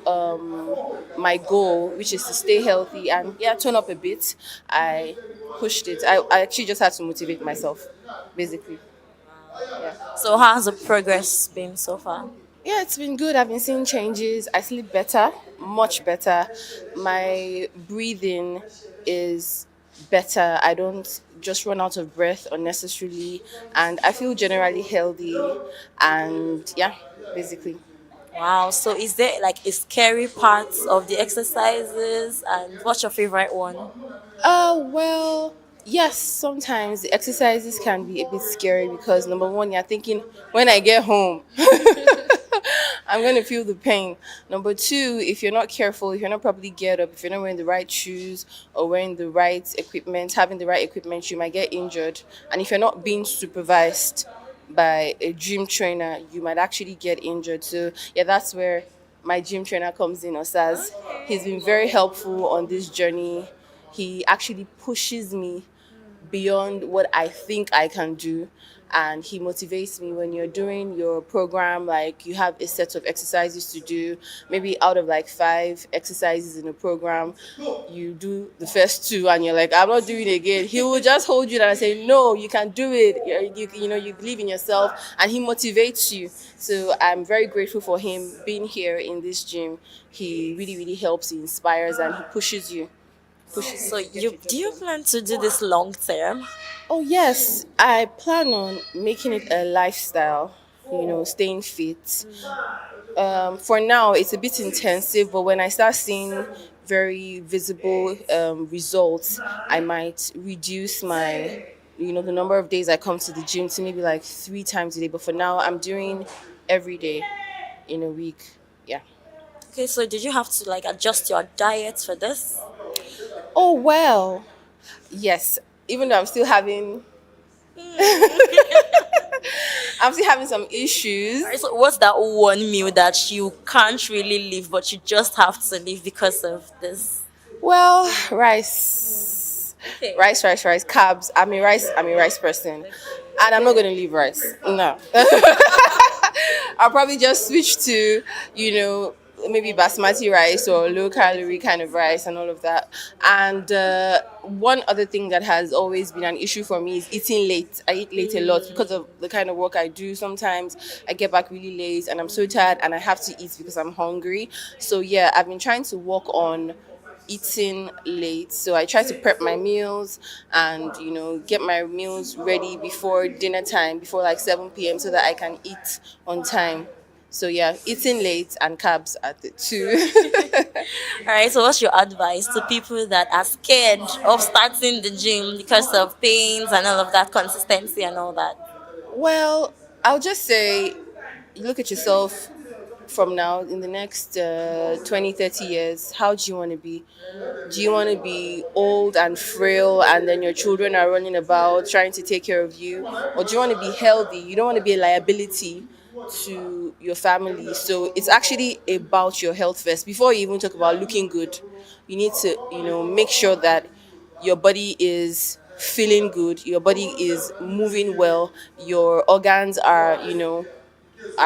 my goal, which is to stay healthy and tone up a bit, I pushed it. I actually just had to motivate myself, basically. So how's the progress been so far? Yeah, it's been good. I've been seeing changes. I sleep better, much better. My breathing is better. I don't just run out of breath unnecessarily, and I feel generally healthy. And yeah, basically. Wow. So is there like a scary part of the exercises, and what's your favorite one? Well, yes, sometimes the exercises can be a bit scary because number one, you're thinking, when I get home, I'm going to feel the pain. Number two, if you're not careful, if you're not properly geared up, if you're not wearing the right shoes or wearing the right equipment, having the right equipment, you might get injured. And if you're not being supervised by a gym trainer, you might actually get injured. So, yeah, that's where my gym trainer comes in, Osaz. He's been very helpful on this journey. He actually pushes me beyond what I think I can do. And he motivates me when you're doing your program, like you have a set of exercises to do, maybe out of like 5 exercises in a program, you do the first 2 and you're like, I'm not doing it again. He will just hold you down and say, no, you can do it. You know, you believe in yourself, and he motivates you. So I'm very grateful for him being here in this gym. He really, really helps, he inspires, and he pushes you. So do you plan to do this long term? Oh yes, I plan on making it a lifestyle. You know, staying fit. For now, it's a bit intensive, but when I start seeing very visible results, I might reduce my, the number of days I come to the gym to maybe like 3 times a day. But for now, I'm doing every day in a week. Yeah. Okay, so did you have to like adjust your diet for this? Oh well, yes. Even though I'm still having some issues. Alright, so what's that one meal that you can't really leave, but you just have to leave because of this? Well, rice. Okay. Rice, carbs. I'm a rice person. And I'm not gonna leave rice. No. I'll probably just switch to, maybe basmati rice or low calorie kind of rice and all of that. And one other thing that has always been an issue for me is eating late. I eat late a lot because of the kind of work I do. Sometimes I get back really late and I'm so tired and I have to eat because I'm hungry. So yeah, I've been trying to work on eating late. So I try to prep my meals and, get my meals ready before dinner time, before like 7 p.m. so that I can eat on time. So yeah, eating late and carbs at the 2. All right, so what's your advice to people that are scared of starting the gym because of pains and all of that, consistency and all that? Well, I'll just say, look at yourself from now in the next 20, 30 years. How do you want to be? Do you want to be old and frail and then your children are running about trying to take care of you? Or do you want to be healthy? You don't want to be a liability to your family. So it's actually about your health first. Before you even talk about looking good, you need to, make sure that your body is feeling good, your body is moving well, your organs are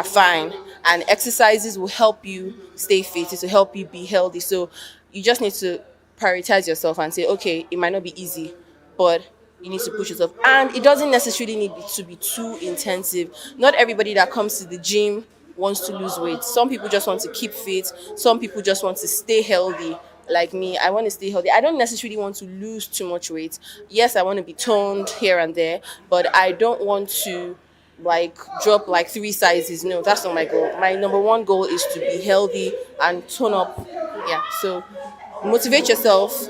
fine, and exercises will help you stay fit. It will help you be healthy. So you just need to prioritize yourself and say, okay, it might not be easy, but you need to push yourself. And it doesn't necessarily need to be too intensive. Not everybody that comes to the gym wants to lose weight. Some people just want to keep fit. Some people just want to stay healthy. Like me, I want to stay healthy. I don't necessarily want to lose too much weight. Yes, I want to be toned here and there, but I don't want to drop like 3 sizes. No, that's not my goal. My number one goal is to be healthy and tone up. Yeah, so motivate yourself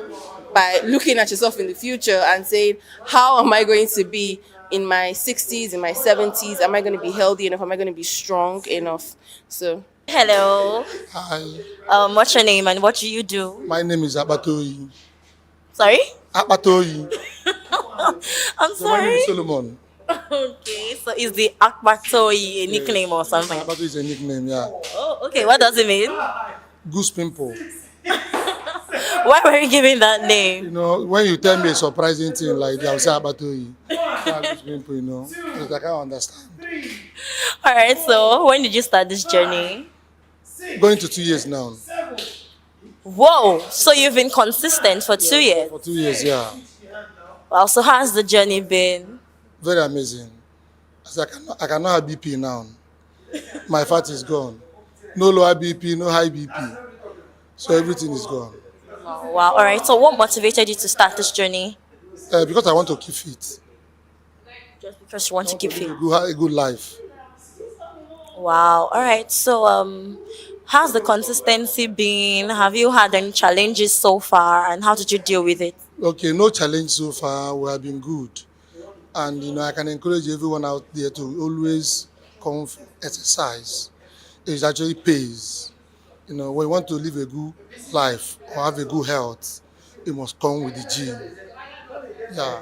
by looking at yourself in the future and saying, how am I going to be in my 60s, in my 70s? Am I going to be healthy enough? Am I going to be strong enough? So hello. Hi. What's your name and what do you do? My name is Abatoyi. Sorry? Abatoyi. I'm So my name sorry. is Solomon. Okay, so is the Akbatoyi a nickname or something? Abatoyi is a nickname, yeah. Oh, okay. What does it mean? Goose pimple. Why were you giving that name? You know, when you tell me a surprising thing like that, I'll say Abatoyi. Goose pimple, because I can't understand. All right, so when did you start this journey? Going to 2 years now. Whoa, so you've been consistent for 2 years? For 2 years, yeah. Wow, so how's the journey been? Very amazing. As I cannot have BP now. My fat is gone. No lower BP, no high BP. So everything is gone. Oh, wow, all right, so what motivated you to start this journey? Because I want to keep fit. Just because you want to keep fit. A good life. Wow. All right. So, how's the consistency been? Have you had any challenges so far, and how did you deal with it? Okay, no challenge so far. We have been good. And I can encourage everyone out there to always come exercise. It actually pays. When you want to live a good life or have a good health, you must come with the gym. Yeah.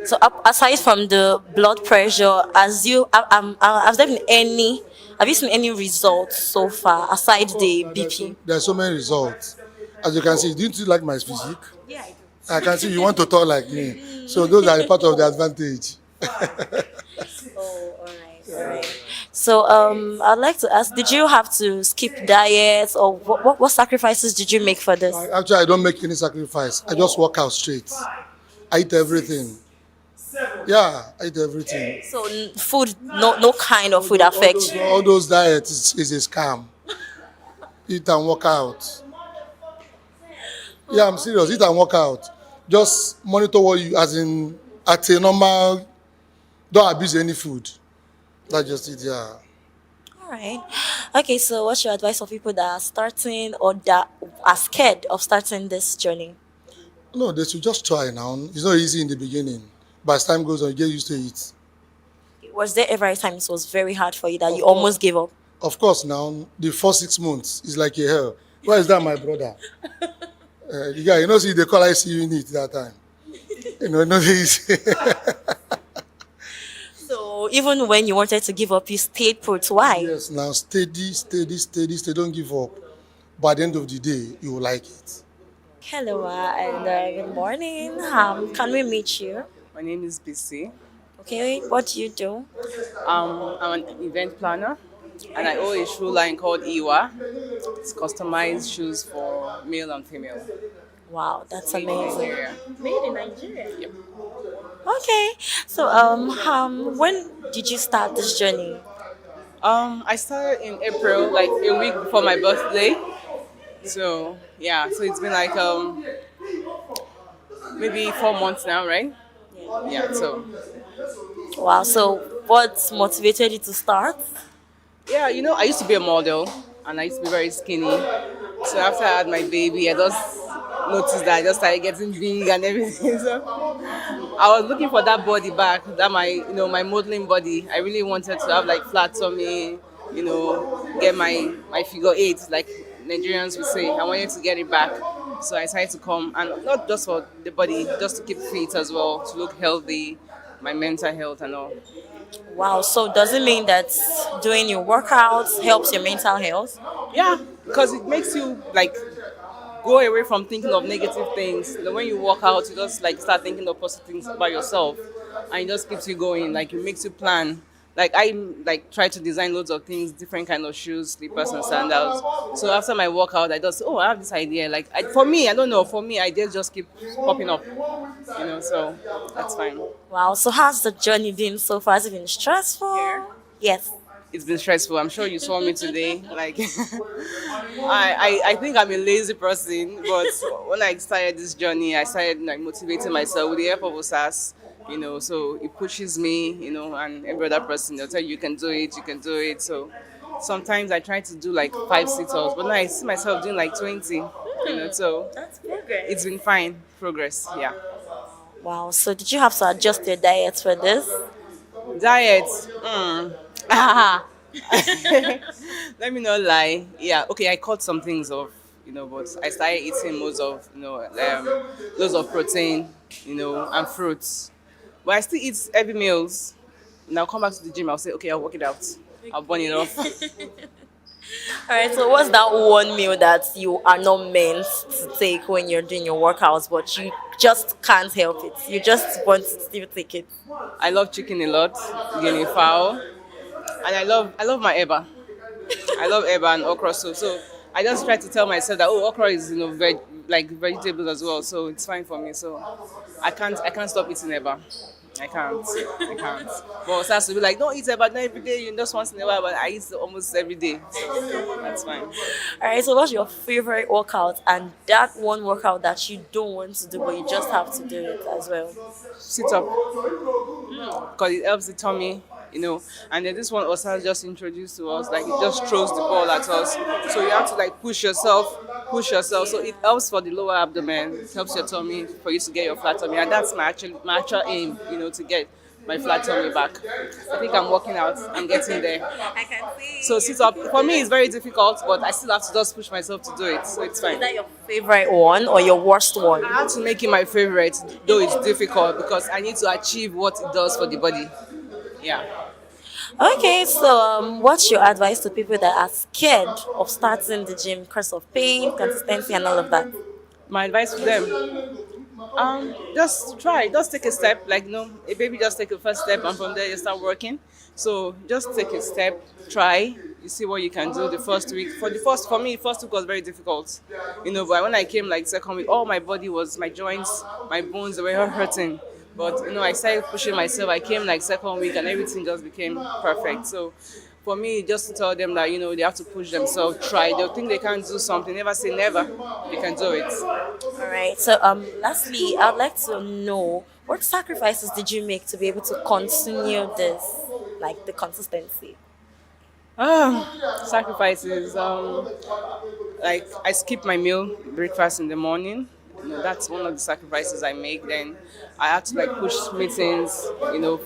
So, aside from the blood pressure, has there been any? Have you seen any results so far aside the BP? There are so many results. As you can see, didn't you like my physique? Yeah, I can see you want to talk like me. So those are part of the advantage. Oh, all right. So, I'd like to ask: did you have to skip diets, or what sacrifices did you make for this? Actually, I don't make any sacrifice. I just walk out straight. I eat everything. Yeah, I eat everything. So, food, no kind of food affects you. All those diets is a scam. Eat and walk out. Yeah, I'm serious. Eat and walk out. Just monitor what you, as in, at a normal, don't abuse any food. That's just it, yeah. All right. Okay, so what's your advice for people that are starting or that are scared of starting this journey? No, they should just try now. It's not easy in the beginning. But as time goes on, you get used to it. Was there ever a time it was very hard for you that you almost gave up? Of course, now, the first 6 months is like a hell. Why is that, my brother? The guy, see, they call ICU in it that time. Not easy. So even when you wanted to give up, you stayed put. Why? Yes, now steady. Don't give up. By the end of the day, you will like it. Hello, and good morning. Can we meet you? My name is BC. Okay, what do you do? I'm an event planner, and I own a shoe line called Iwa. It's customized shoes for male and female. Wow, that's amazing. Made in Nigeria. Yep. Okay, so when did you start this journey? I started in April, like a week before my birthday. So yeah, so it's been like maybe 4 months now, right? Yeah. So. Wow. So what motivated you to start? Yeah, I used to be a model, and I used to be very skinny. So after I had my baby, I just noticed that I just started getting big and everything. So I was looking for that body back, that my modeling body. I really wanted to have like flat tummy, get my figure eight, like Nigerians would say. I wanted to get it back. So I decided to come, and not just for the body, just to keep fit as well, to look healthy, my mental health and all. Wow, so does it mean that doing your workouts helps your mental health? Yeah, because it makes you like go away from thinking of negative things. When you work out, you just like start thinking of positive things about yourself, and it just keeps you going. Like it makes you plan. Like I try to design loads of things, different kind of shoes, slippers, and sandals. So after my workout, I just I have this idea. Like for me, I don't know. For me, ideas just keep popping up. So that's fine. Wow. So how's the journey been so far? Has it been stressful? Yes. It's been stressful. I'm sure you saw me today. Like, I think I'm a lazy person, but when I started this journey, I started motivating myself with the help of OSAS. So it pushes me, and every other person, they'll tell you can do it, you can do it. So sometimes I try to do like 5 sit-ups, but now I see myself doing like 20. So that's progress. It's been fine, progress. Yeah. Wow. So did you have to adjust your diet for this? Diet. Let me not lie. Yeah, okay, I cut some things off, but I started eating loads of protein, and fruits. But I still eat heavy meals. And I'll come back to the gym, I'll say, okay, I'll work it out. I'll burn it off. All right, so what's that one meal that you are not meant to take when you're doing your workouts, but you just can't help it? You just want to still take it. I love chicken a lot, guinea fowl, and I love my eba. I love eba and okra soup. So I just try to tell myself that okra is vegetables as well, so it's fine for me. So I can't stop eating eba. I can't. I can't. But it has to be like, don't eat about that every day, just once in a while, but I eat almost every day. So that's fine. All right. So, what's your favorite workout, and that one workout that you don't want to do, but you just have to do it as well? Sit up. Because it helps the tummy, And then this one also just introduced to us, like it just throws the ball at us. So you have to like push yourself. So it helps for the lower abdomen, it helps your tummy for you to get your flat tummy. And that's my actual aim, to get my flat tummy back. I think I'm working out. I'm getting there. I can see. So sit up. For me, it's very difficult, but I still have to just push myself to do it. So it's fine. Is that your favorite one or your worst one? I have to make it my favorite, though it's difficult because I need to achieve what it does for the body. Yeah. Okay, so what's your advice to people that are scared of starting the gym because of pain, consistency, and all of that? My advice to them, just try, just take a step. Like, a baby just take a first step, and from there you start working. So just take a step, try. You see what you can do the first week. For me, first week was very difficult. But when I came like second week, all my body was, my joints, my bones, they were all hurting. But I started pushing myself. I came like second week and everything just became perfect. So for me, just to tell them that, they have to push themselves, try. They'll think they can't do something. Never say never. They can do it. All right. So lastly, I'd like to know, what sacrifices did you make to be able to continue this, like the consistency? Sacrifices. Like I skip my breakfast in the morning. That's one of the sacrifices I make. Then I have to like push meetings,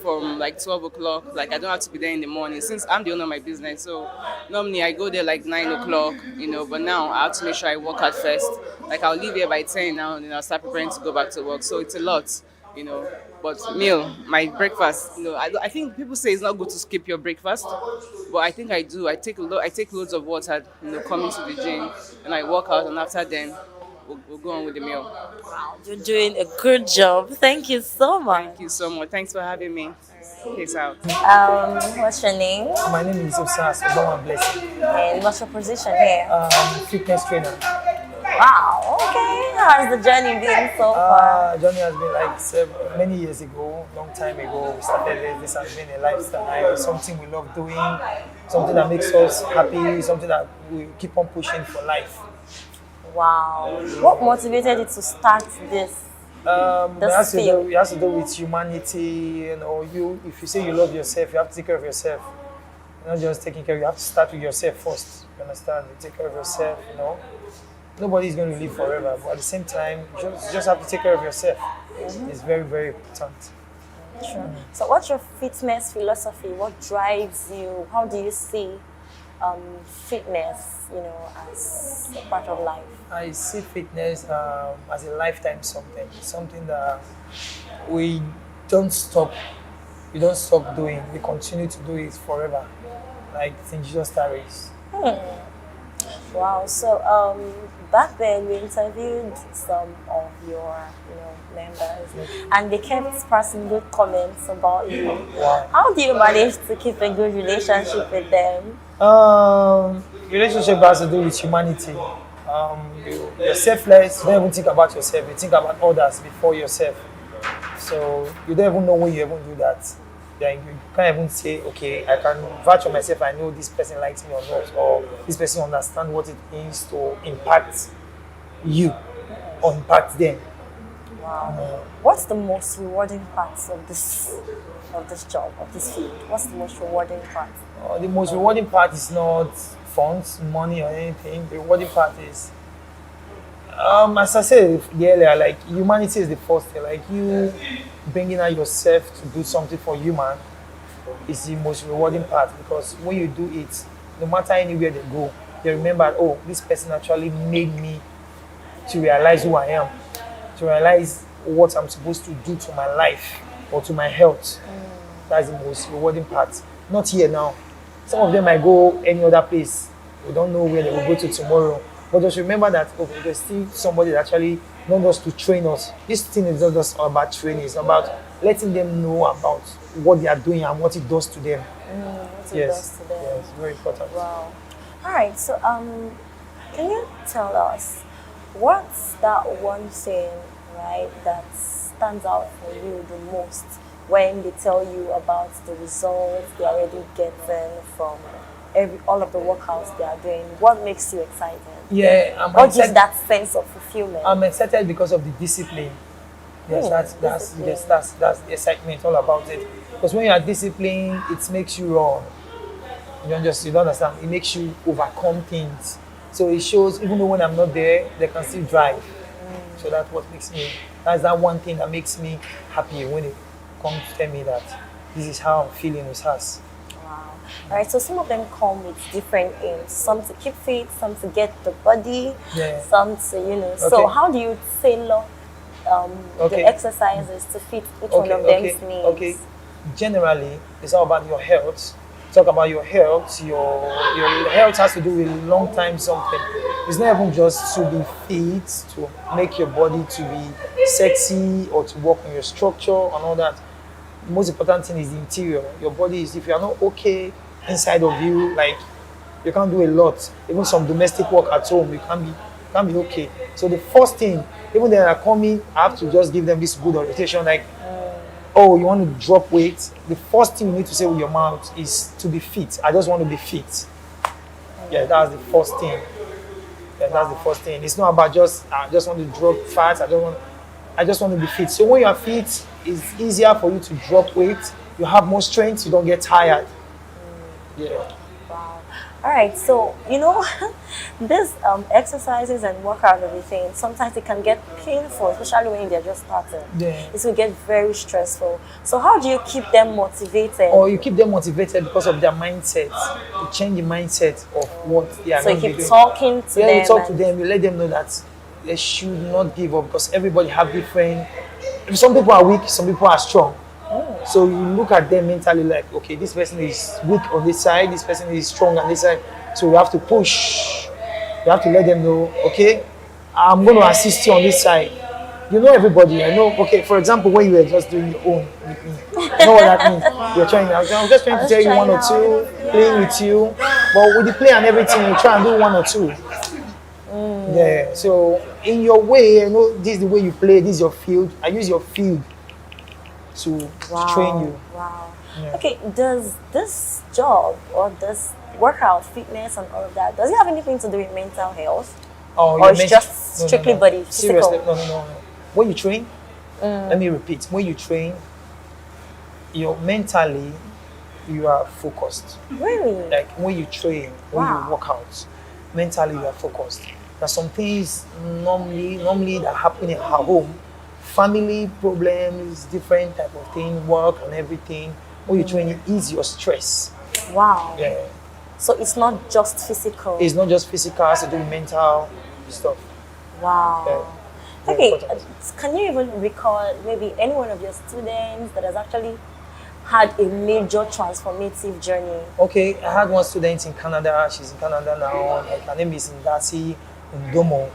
from like 12 o'clock. Like I don't have to be there in the morning since I'm the owner of my business. So normally I go there like 9 o'clock, but now I have to make sure I work out first. Like I'll leave here by 10 now and then I'll start preparing to go back to work. So it's a lot, But my breakfast, I think people say it's not good to skip your breakfast, but I think I do. I take loads of water, coming to the gym, and I work out, and after then, we'll go on with the meal. Wow, you're doing a good job. Thank you so much. Thank you so much. Thanks for having me. Peace out. What's your name? My name is Osas Blessing. And what's your position here? Fitness trainer. Wow, okay. How's the journey been so far? Journey has been like many years ago, long time ago. We started this has been a lifestyle, something we love doing, something that makes us happy, something that we keep on pushing for life. Wow. What motivated you to start this? It has to do with humanity. If you say you love yourself, you have to take care of yourself. You're not just taking care. You have to start with yourself first. You understand? You take care of yourself. Nobody's going to live forever, but at the same time, you just have to take care of yourself. Mm-hmm. It's very, very important. Sure. So what's your fitness philosophy? What drives you? How do you see fitness, as a part of life? I see fitness as a lifetime something that we don't stop doing. We continue to do it forever, like St. Jesus Tarries. Wow. So back then we interviewed some of your members, and they kept passing good comments about you. Wow. How do you manage to keep a good relationship with them? Relationship has to do with humanity. You're selfless. You don't even think about yourself. You think about others before yourself. So you don't even know when you even do that. Then you can't even say, okay, I can vouch on myself. I know this person likes me or not, or this person understands what it means to impact you or impact them. Wow. What's the most rewarding part of this job, of this field? What's the most rewarding part? The most rewarding part is not funds, money, or anything. The rewarding part is, as I said earlier, like humanity is the first thing. Like you bringing out yourself to do something for human is the most rewarding part, because when you do it, no matter anywhere they go, they remember, oh, this person actually made me to realize who I am, to realize what I'm supposed to do to my life or to my health. That's the most rewarding part. Not here now. Some of them might go any other place. We don't know where they will go to tomorrow. But just remember that there's still somebody that actually not just to train us. This thing is not just about training. It's about letting them know about what they are doing and what it does to them. What it does to them. Yes, very important. Wow. All right. So, can you tell us what's that one thing, right, that stands out for you the most when they tell you about the results they are already getting from all of the workouts they are doing? What makes you excited? Yeah, What gives that sense of fulfillment? I'm excited because of the discipline. Yes, that's the excitement all about it. Because when you are disciplined, it makes you run. You don't understand. It makes you overcome things. So it shows even though when I'm not there, they can still drive. So that's what makes me. That's that one thing that makes me happy when it comes to tell me that this is how I'm feeling with us. Wow. All right. So some of them come with different aims. Some to keep fit, some to get the body, some to Okay. So how do you tailor the exercises to fit each one of them's needs? Okay. Generally, it's all about your health. Talk about your health. Your health has to do with long time something. It's not even just to be fit, to make your body to be sexy or to work on your structure and all that. The most important thing is the interior. Your body is, if you are not okay inside of you, like you can't do a lot. Even some domestic work at home, you can't be okay. So the first thing, even when they are coming, I have to just give them this good orientation, like, oh, you want to drop weight? The first thing you need to say with your mouth is to be fit. I just want to be fit. Yeah, that's the first thing. Yeah, that's the first thing. It's not about I just want to drop fat. I just want to be fit. So when you are fit, it's easier for you to drop weight. You have more strength. You don't get tired. Yeah. Wow. All right. So these exercises and workout and everything, sometimes it can get painful, especially when they're just starting. Yeah. It will get very stressful. So how do you keep them motivated? Or you keep them motivated because of their mindset. You change the mindset of what they are So going you to keep do. talking to them. Yeah, you talk to them. You let them know that they should not give up because everybody have different. Some people are weak. Some people are strong. So you look at them mentally like, okay, this person is weak on this side, this person is strong on this side. So you have to push. You have to let them know, okay, I'm going to assist you on this side. You know everybody. I know, okay, for example, when you were just doing your own with me, you know what that means? You're trying, I'm just trying to tell you one or two, playing with you. But with the play and everything, you try and do one or two. Yeah, so in your way, this is the way you play, this is your field. I use your field to train you. Wow. Yeah. Okay, does this job or this workout, fitness and all of that, does it have anything to do with mental health? Or it's just strictly body, physical? Seriously, no. When you train, let me repeat, when you train, mentally, you are focused. Really? Like when you train, when you work out, mentally you are focused. There's some things normally that happen in our home, family problems, different type of thing, work and everything. When you train, it ease your stress. Wow. Yeah. So it's not just physical. It's not just physical, it's to do with mental stuff. Wow. Yeah. Okay, can you even recall maybe any one of your students that has actually had a major transformative journey? Okay, I had one student in Canada. She's in Canada now. Like, her name is Ndasi Ndomo.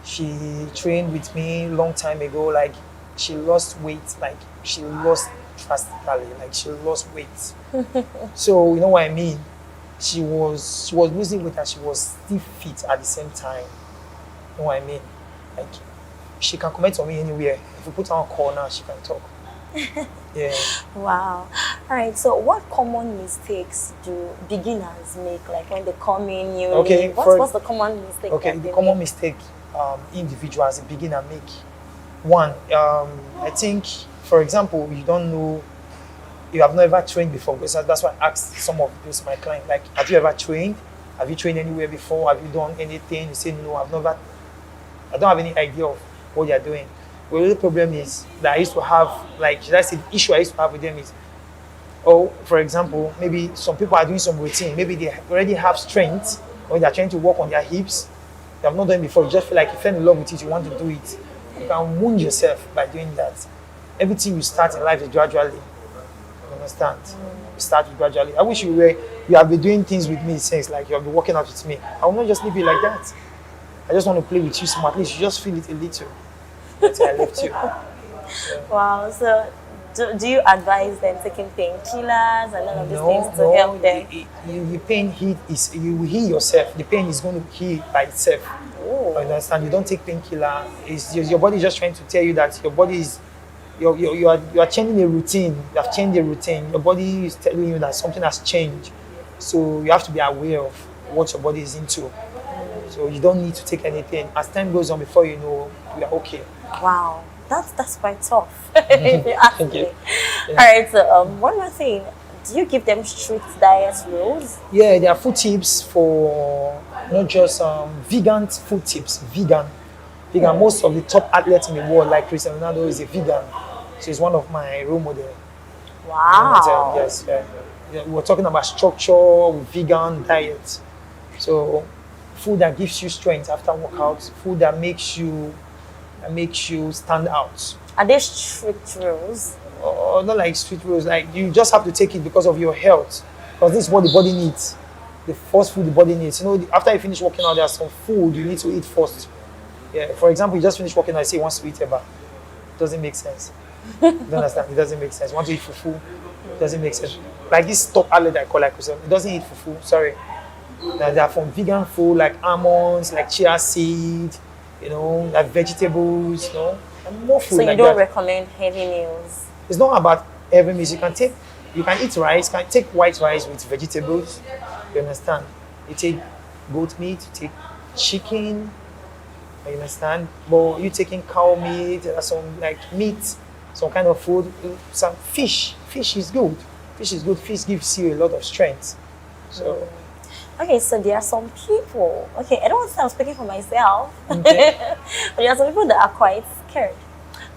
She trained with me a long time ago. Like, she lost weight. Like, she lost drastically. Like, she lost weight. So, you know what I mean? She was losing weight and she was still fit at the same time. You know what I mean? Like, she can comment on me anywhere. If you put her on a corner, she can talk. Yeah. Wow. All right. So, what common mistakes do beginners make? Like when they come in, what's the common mistake? Okay, the common mistake individuals, a beginner make. One, I think, for example, you don't know, you have never trained before. Because that's why I asked some of those my clients, like, have you ever trained? Have you trained anywhere before? Have you done anything? You say no, I don't have any idea of what you're doing. Well, the problem is that I used to have, like, should I say, the issue I used to have with them is, for example, maybe some people are doing some routine. Maybe they already have strength, or they're trying to work on their hips. You have not done it before. You just feel like you fell in love with it. You want to do it. You can wound yourself by doing that. Everything you start in life is gradually. You understand? You start gradually. I wish you have been doing things with me since, like, you have been working out with me. I will not just leave you like that. I just want to play with you so at least you just feel it a little. Until I left you. Wow. So, do you advise them taking painkillers and all of these things to help them? The pain you will heal yourself. The pain is going to heal by itself. Oh. You understand? You don't take painkiller. It's just, your body is just trying to tell you that your body is you are changing a routine. You have changed a routine. Your body is telling you that something has changed. So you have to be aware of what your body is into. So you don't need to take anything. As time goes on, before you know, you are okay. Wow, that's quite tough. If you ask Thank me. you. All right. So one more thing. Do you give them strict diet rules? Yeah, there are food tips for not just vegan food tips. Vegan. Most of the top athletes in the world, like Cristiano Ronaldo, is a vegan. So he's one of my role models. Wow. Yes. Yeah, we're talking about structure with vegan diet. So food that gives you strength after workouts, food that makes you stand out. Are there strict rules? Not like strict rules. Like you just have to take it because of your health. Because this is what the body needs. The first food the body needs. After you finish working out, there's some food you need to eat first. Yeah. For example, you just finish working out, you say you want to eat eba. It doesn't make sense. You don't understand? It doesn't make sense. You want to eat fufu? It doesn't make sense. Like this top outlet I call like it doesn't eat fufu. Sorry. They are from vegan food like almonds, like chia seed, like vegetables, and more food. So you like don't that. recommend heavy meals? It's not about every meal. You can eat rice. You can take white rice with vegetables. You understand? You take goat meat. You take chicken. You understand? But you taking cow meat, some like meat, some kind of food, some fish. Fish is good. Fish gives you a lot of strength. So. Okay, so there are some people. Okay, I don't want to say I'm speaking for myself. Okay. But there are some people that are quite scared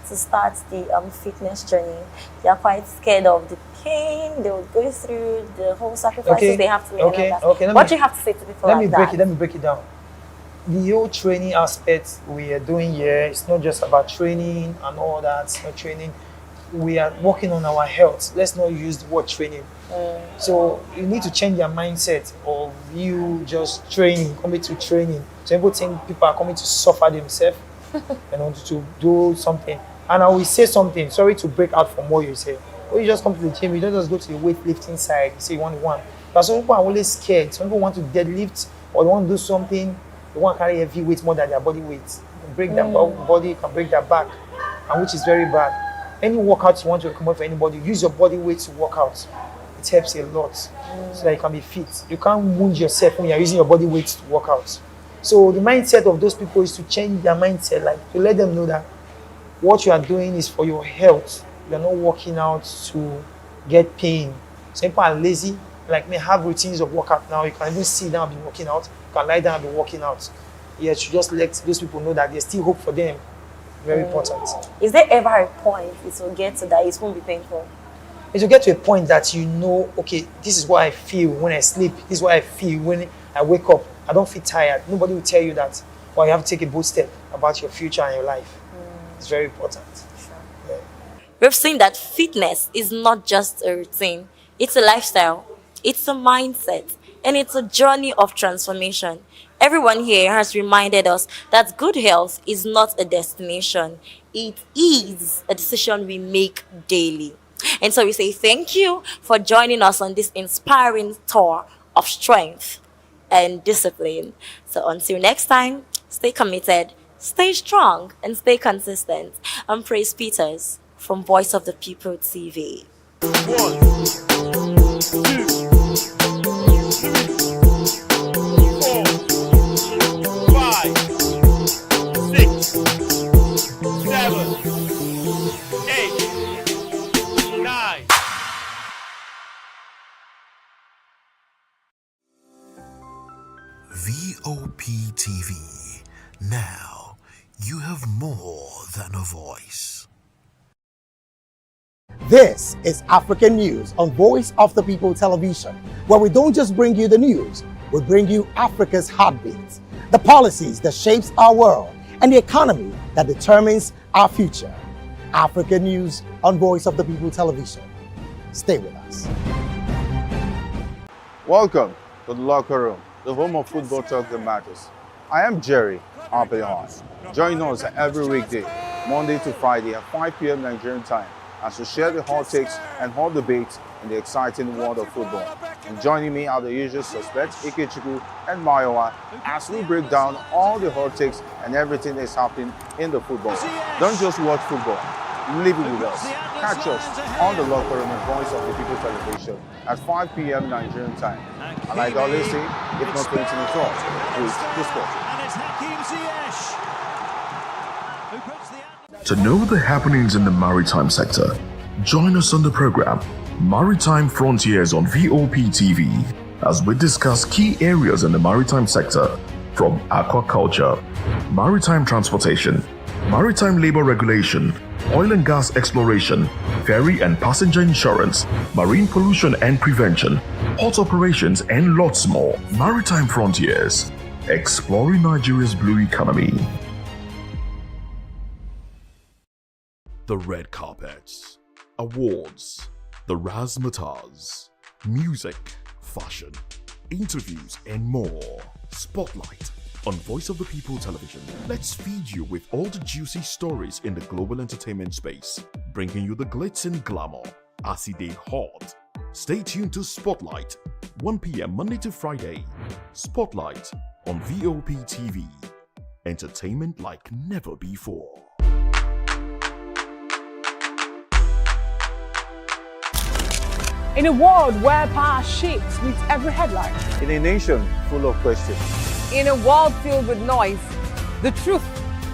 to start the fitness journey. They are quite scared of the pain they will go through, the whole sacrifices they have to make. What do you have to say to people like that? Let me break it down. The whole training aspect we are doing here, it's not just about training and all that. It's not training. We are working on our health. Let's not use the word training. So you need to change your mindset of you just coming to training. So people think people are coming to suffer themselves and to do something. And I will say something, sorry to break out from what you say. When you just come to the gym, you don't just go to the weightlifting side, you say you want one. But some people are always scared. Some people want to deadlift or they want to do something, they want to carry heavy weight more than their body weight. You can break their body, you can break their back, and which is very bad. Any workout you want to recommend for anybody, use your body weight to work out. It helps a lot so that you can be fit. You can't wound yourself when you're using your body weight to work out. So the mindset of those people is to change their mindset, like to let them know that what you are doing is for your health. You're not working out to get pain. Some people are lazy, like me, have routines of workout now. You can even sit down and be working out. You can lie down and be working out. Yes, you just let those people know that there's still hope for them. Very important. Is there ever a point it will get to that it won't be painful? It will get to a point that you know, okay, this is what I feel when I sleep. This is what I feel when I wake up. I don't feel tired. Nobody will tell you that. Well, you have to take a bold step about your future and your life. It's very important. Yeah. We've seen that fitness is not just a routine. It's a lifestyle. It's a mindset. And it's a journey of transformation. Everyone here has reminded us that good health is not a destination. It is a decision we make daily. And so we say thank you for joining us on this inspiring tour of strength and discipline. So until next time, stay committed, stay strong, and stay consistent. I'm Praise Peters from Voice of the People TV. 9. VOP TV. Now you have more than a voice. This is African News on Voice of the People Television, where we don't just bring you the news, we bring you Africa's heartbeat, the policies that shapes our world, and the economy that determines our future. African News on Voice of the People Television. Stay with us. Welcome to the locker room, the home of football talk that matters. I am Jerry Arpillon. Join us every weekday, Monday to Friday at 5 p.m. Nigerian time, as we share the hot takes and hot debates in the exciting world of football. And joining me are the usual suspects, Ikechukwu and Mayowa, as we break down all the hot takes and everything that's happening in the football. Don't just watch football, Leave it with us. Catch us on the Locker Room and Voice of the People television at 5 p.m. Nigerian time. And like I always say, if not 20 minutes off, please the sport. To know the happenings in the maritime sector, join us on the program Maritime Frontiers on VOP TV as we discuss key areas in the maritime sector from aquaculture, maritime transportation, maritime labor regulation, oil and gas exploration, ferry and passenger insurance, marine pollution and prevention, port operations and lots more. Maritime Frontiers, exploring Nigeria's blue economy. The red carpets, awards, the razzmatazz, music, fashion, interviews, and more. Spotlight on Voice of the People television. Let's feed you with all the juicy stories in the global entertainment space, bringing you the glitz and glamour as it is hot. Stay tuned to Spotlight, 1 p.m. Monday to Friday. Spotlight on VOP TV. Entertainment like never before. In a world where power shifts with every headline. In a nation full of questions. In a world filled with noise, the truth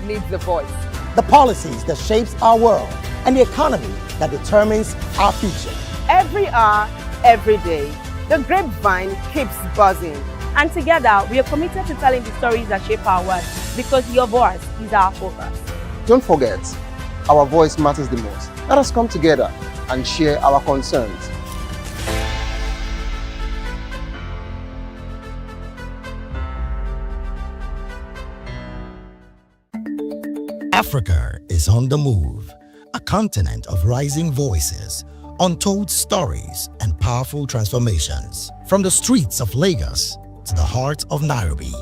needs a voice. The policies that shapes our world and the economy that determines our future. Every hour, every day, the grapevine keeps buzzing. And together, we are committed to telling the stories that shape our world because your voice is our focus. Don't forget, our voice matters the most. Let us come together and share our concerns. Africa is on the move, a continent of rising voices, untold stories, and powerful transformations. From the streets of Lagos to the heart of Nairobi,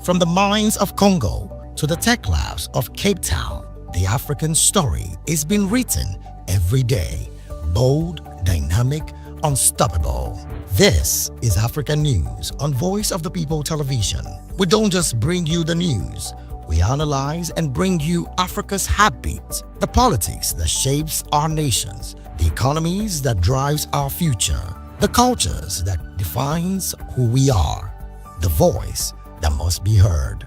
from the mines of Congo to the tech labs of Cape Town, the African story is being written every day. Bold, dynamic, unstoppable. This is African News on Voice of the People television. We don't just bring you the news. We analyze and bring you Africa's heartbeat, the politics that shapes our nations, the economies that drives our future, the cultures that defines who we are, the voice that must be heard.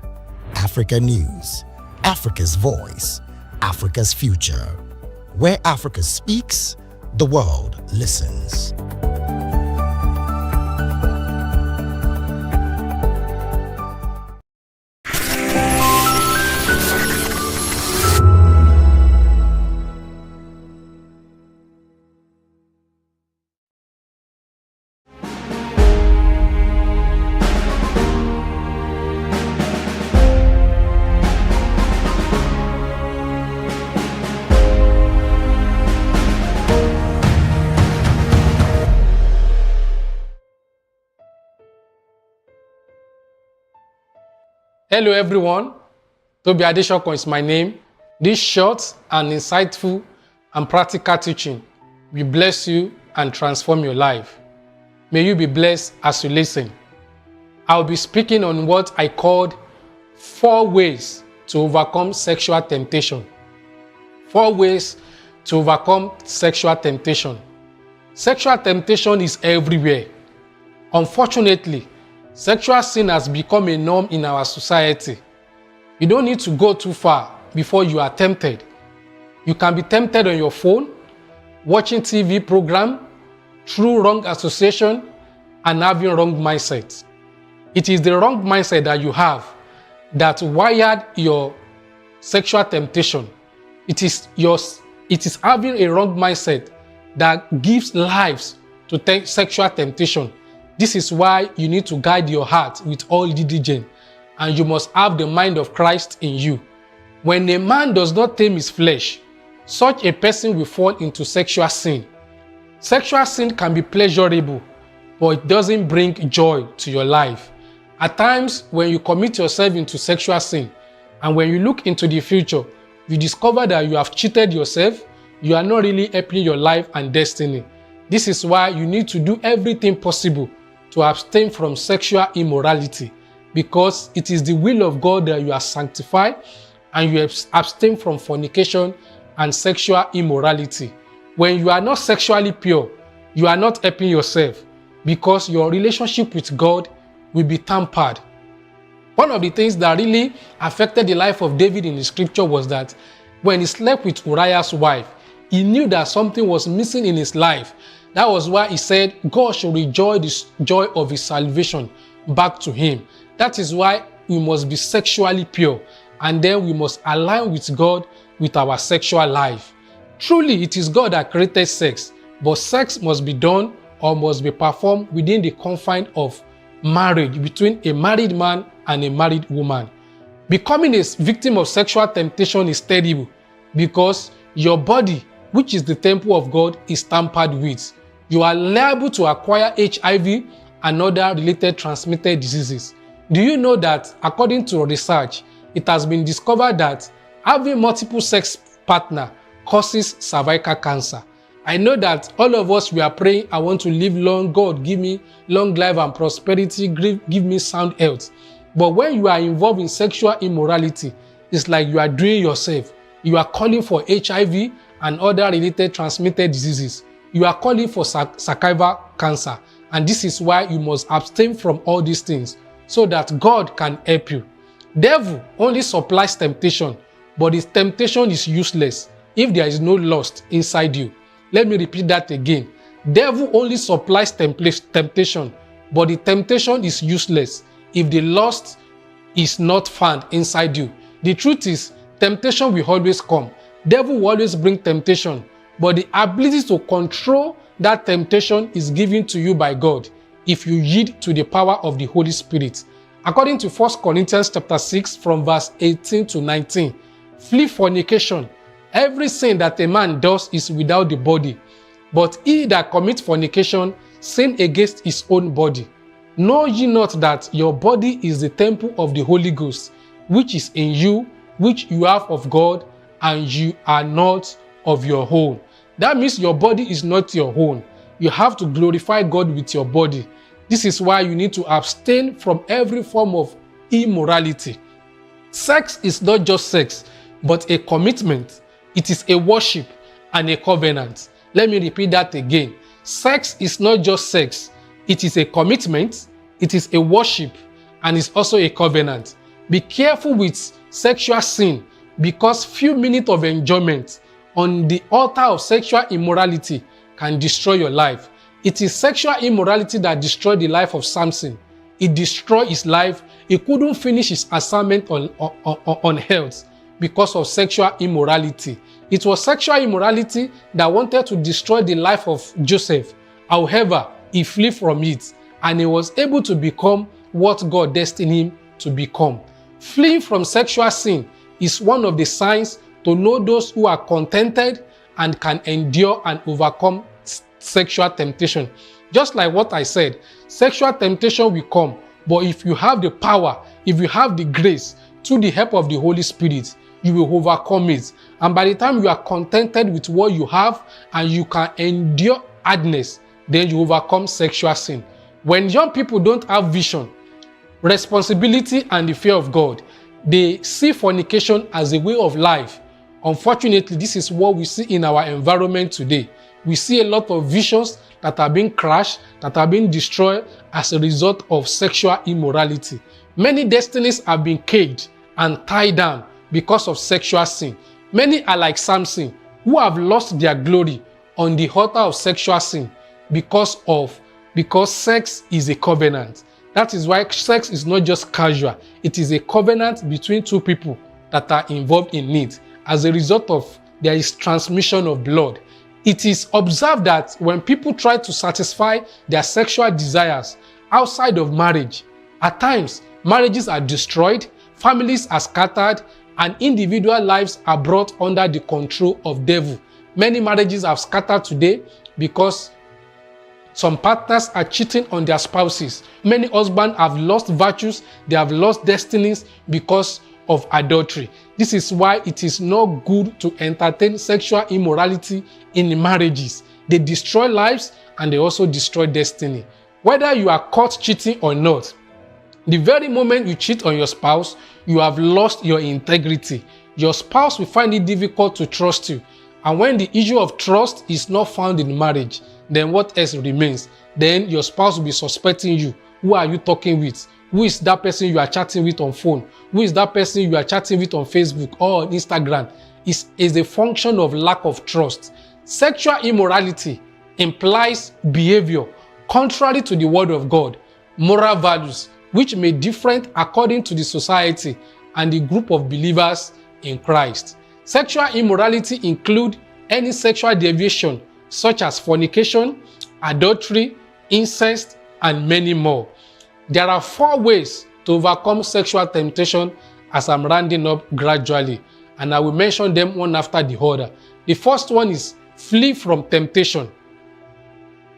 Africa News, Africa's voice, Africa's future. Where Africa speaks, the world listens. Hello everyone, Tobi Adeshokon is my name. This short and insightful and practical teaching will bless you and transform your life. May you be blessed as you listen. I'll be speaking on what I called 4 ways to overcome sexual temptation. 4 ways to overcome sexual temptation. Sexual temptation is everywhere. Unfortunately, sexual sin has become a norm in our society. You don't need to go too far before you are tempted. You can be tempted on your phone, watching TV program, through wrong association, and having wrong mindset. It is the wrong mindset that you have that wired your sexual temptation. It is having a wrong mindset that gives lives to sexual temptation. This is why you need to guide your heart with all diligence, and you must have the mind of Christ in you. When a man does not tame his flesh, such a person will fall into sexual sin. Sexual sin can be pleasurable, but it doesn't bring joy to your life. At times, when you commit yourself into sexual sin, and when you look into the future, you discover that you have cheated yourself, you are not really helping your life and destiny. This is why you need to do everything possible to abstain from sexual immorality, because it is the will of God that you are sanctified and you abstain from fornication and sexual immorality. When you are not sexually pure, you are not helping yourself because your relationship with God will be tampered. One of the things that really affected the life of David in the scripture was that when he slept with Uriah's wife, he knew that something was missing in his life. That was why he said God should rejoice the joy of his salvation back to him. That is why we must be sexually pure, and then we must align with God with our sexual life. Truly, it is God that created sex, but sex must be done or must be performed within the confines of marriage between a married man and a married woman. Becoming a victim of sexual temptation is terrible because your body, which is the temple of God, is tampered with. You are liable to acquire HIV and other related transmitted diseases. Do you know that according to research, it has been discovered that having multiple sex partners causes cervical cancer? I know that all of us, we are praying, I want to live long, God give me long life and prosperity, give me sound health. But when you are involved in sexual immorality, it's like you are doing yourself. You are calling for HIV and other related transmitted diseases. You are calling for cervical cancer. And this is why you must abstain from all these things so that God can help you. Devil only supplies temptation, but his temptation is useless if there is no lust inside you. Let me repeat that again. Devil only supplies temptation, but the temptation is useless if the lust is not found inside you. The truth is, temptation will always come. Devil will always bring temptation, but the ability to control that temptation is given to you by God if you yield to the power of the Holy Spirit. According to 1 Corinthians chapter 6 from verse 18 to 19, flee fornication. Every sin that a man does is without the body, but he that commits fornication sin against his own body. Know ye not that your body is the temple of the Holy Ghost, which is in you, which you have of God, and you are not of your own? That means your body is not your own. You have to glorify God with your body. This is why you need to abstain from every form of immorality. Sex is not just sex, but a commitment. It is a worship and a covenant. Let me repeat that again. Sex is not just sex. It is a commitment, it is a worship, and it's also a covenant. Be careful with sexual sin because few minutes of enjoyment on the altar of sexual immorality can destroy your life. It is sexual immorality that destroyed the life of Samson. It destroyed his life. He couldn't finish his assignment on health because of sexual immorality. It was sexual immorality that wanted to destroy the life of Joseph. However, he fled from it and he was able to become what God destined him to become. Fleeing from sexual sin is one of the signs to know those who are contented and can endure and overcome sexual temptation. Just like what I said, sexual temptation will come, but if you have the power, if you have the grace, through the help of the Holy Spirit, you will overcome it. And by the time you are contented with what you have and you can endure hardness, then you overcome sexual sin. When young people don't have vision, responsibility, and the fear of God, they see fornication as a way of life. Unfortunately, this is what we see in our environment today. We see a lot of visions that are being crashed, that are being destroyed as a result of sexual immorality. Many destinies have been caged and tied down because of sexual sin. Many are like Samson, who have lost their glory on the altar of sexual sin because sex is a covenant. That is why sex is not just casual. It is a covenant between two people that are involved in it. As a result of, there is transmission of blood. It is observed that when people try to satisfy their sexual desires outside of marriage, at times marriages are destroyed, families are scattered, and individual lives are brought under the control of devil. Many marriages have scattered today because some partners are cheating on their spouses. Many husbands have lost virtues, they have lost destinies because of adultery. This is why it is not good to entertain sexual immorality in marriages. They destroy lives and they also destroy destiny. Whether you are caught cheating or not, the very moment you cheat on your spouse, you have lost your integrity. Your spouse will find it difficult to trust you And when the issue of trust is not found in marriage, then what else remains? Then your spouse will be suspecting you. Who are you talking with? Who is that person you are chatting with on phone? Who is that person you are chatting with on Facebook or on Instagram? Is a function of lack of trust. Sexual immorality implies behavior contrary to the word of God, moral values, which may differ according to the society and the group of believers in Christ. Sexual immorality include any sexual deviation such as fornication, adultery, incest, and many more. There are 4 ways to overcome sexual temptation as I'm rounding up gradually, and I will mention them one after the other. The first one is flee from temptation.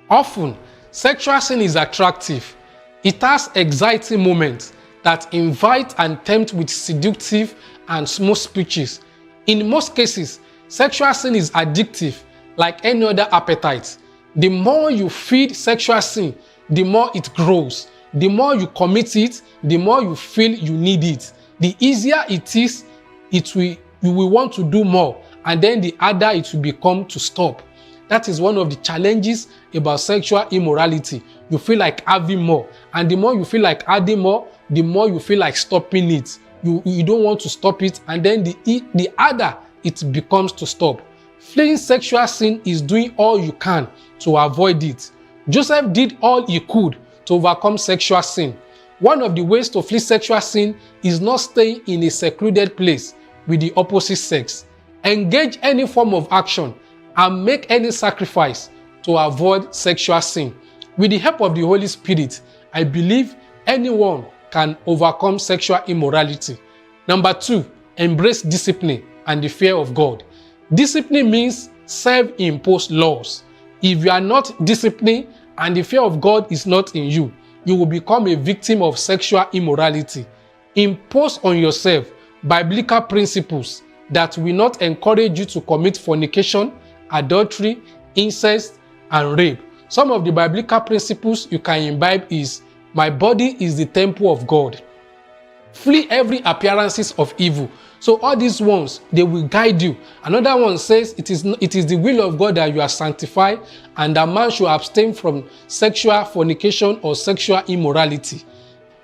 Often, sexual sin is attractive. It has exciting moments that invite and tempt with seductive and smooth speeches. In most cases, sexual sin is addictive, like any other appetite. The more you feed sexual sin, the more it grows. The more you commit it, the more you feel you need it. The easier it is, you will want to do more, and then the harder it will become to stop. That is one of the challenges about sexual immorality. You feel like having more, and the more you feel like adding more, the more you feel like stopping it. You don't want to stop it, and then the harder it becomes to stop. Fleeing sexual sin is doing all you can to avoid it. Joseph did all he could to overcome sexual sin. One of the ways to flee sexual sin is not staying in a secluded place with the opposite sex. Engage any form of action and make any sacrifice to avoid sexual sin. With the help of the Holy Spirit, I believe anyone can overcome sexual immorality. Number 2, embrace discipline and the fear of God. Discipline means self-imposed laws. If you are not disciplined and the fear of God is not in you, you will become a victim of sexual immorality. Impose on yourself biblical principles that will not encourage you to commit fornication, adultery, incest, and rape. Some of the biblical principles you can imbibe is, my body is the temple of God. Flee every appearances of evil. So all these ones, they will guide you. Another one says it is the will of God that you are sanctified and that man should abstain from sexual fornication or sexual immorality.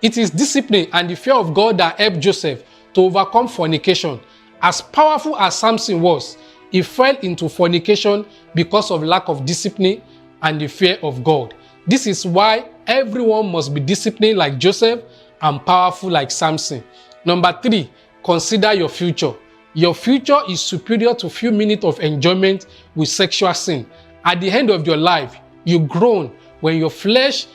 It is discipline and the fear of God that helped Joseph to overcome fornication. As powerful as Samson was, he fell into fornication because of lack of discipline and the fear of God. This is why everyone must be disciplined like Joseph and powerful like Samson. Number 3, consider your future. Your future is superior to few minutes of enjoyment with sexual sin. At the end of your life, you groan when your flesh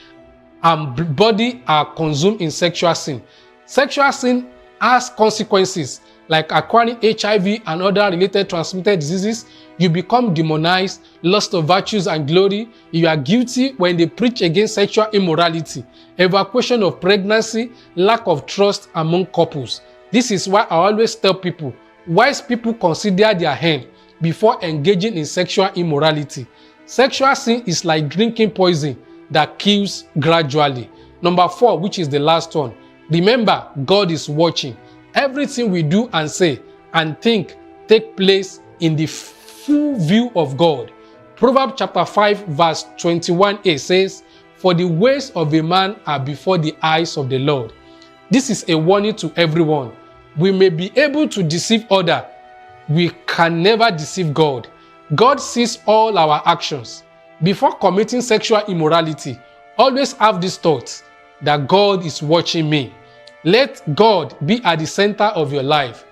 and body are consumed in sexual sin. Sexual sin has consequences like acquiring HIV and other related transmitted diseases. You become demonized, lost of virtues and glory. You are guilty when they preach against sexual immorality, evacuation of pregnancy, lack of trust among couples. This is why I always tell people, wise people consider their end before engaging in sexual immorality. Sexual sin is like drinking poison that kills gradually. Number 4, which is the last one. Remember, God is watching. Everything we do and say and think take place in the full view of God. Proverbs chapter 5 verse 21a says, "For the ways of a man are before the eyes of the Lord." This is a warning to everyone. We may be able to deceive others. We can never deceive God. God sees all our actions. Before committing sexual immorality, always have this thought that God is watching me. Let God be at the center of your life.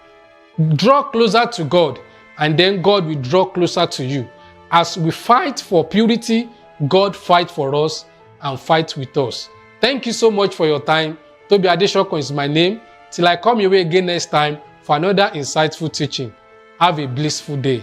Draw closer to God, and then God will draw closer to you. As we fight for purity, God fight for us and fight with us. Thank you so much for your time. Tobi Adeshokon is my name. Till I come your way again next time for another insightful teaching. Have a blissful day.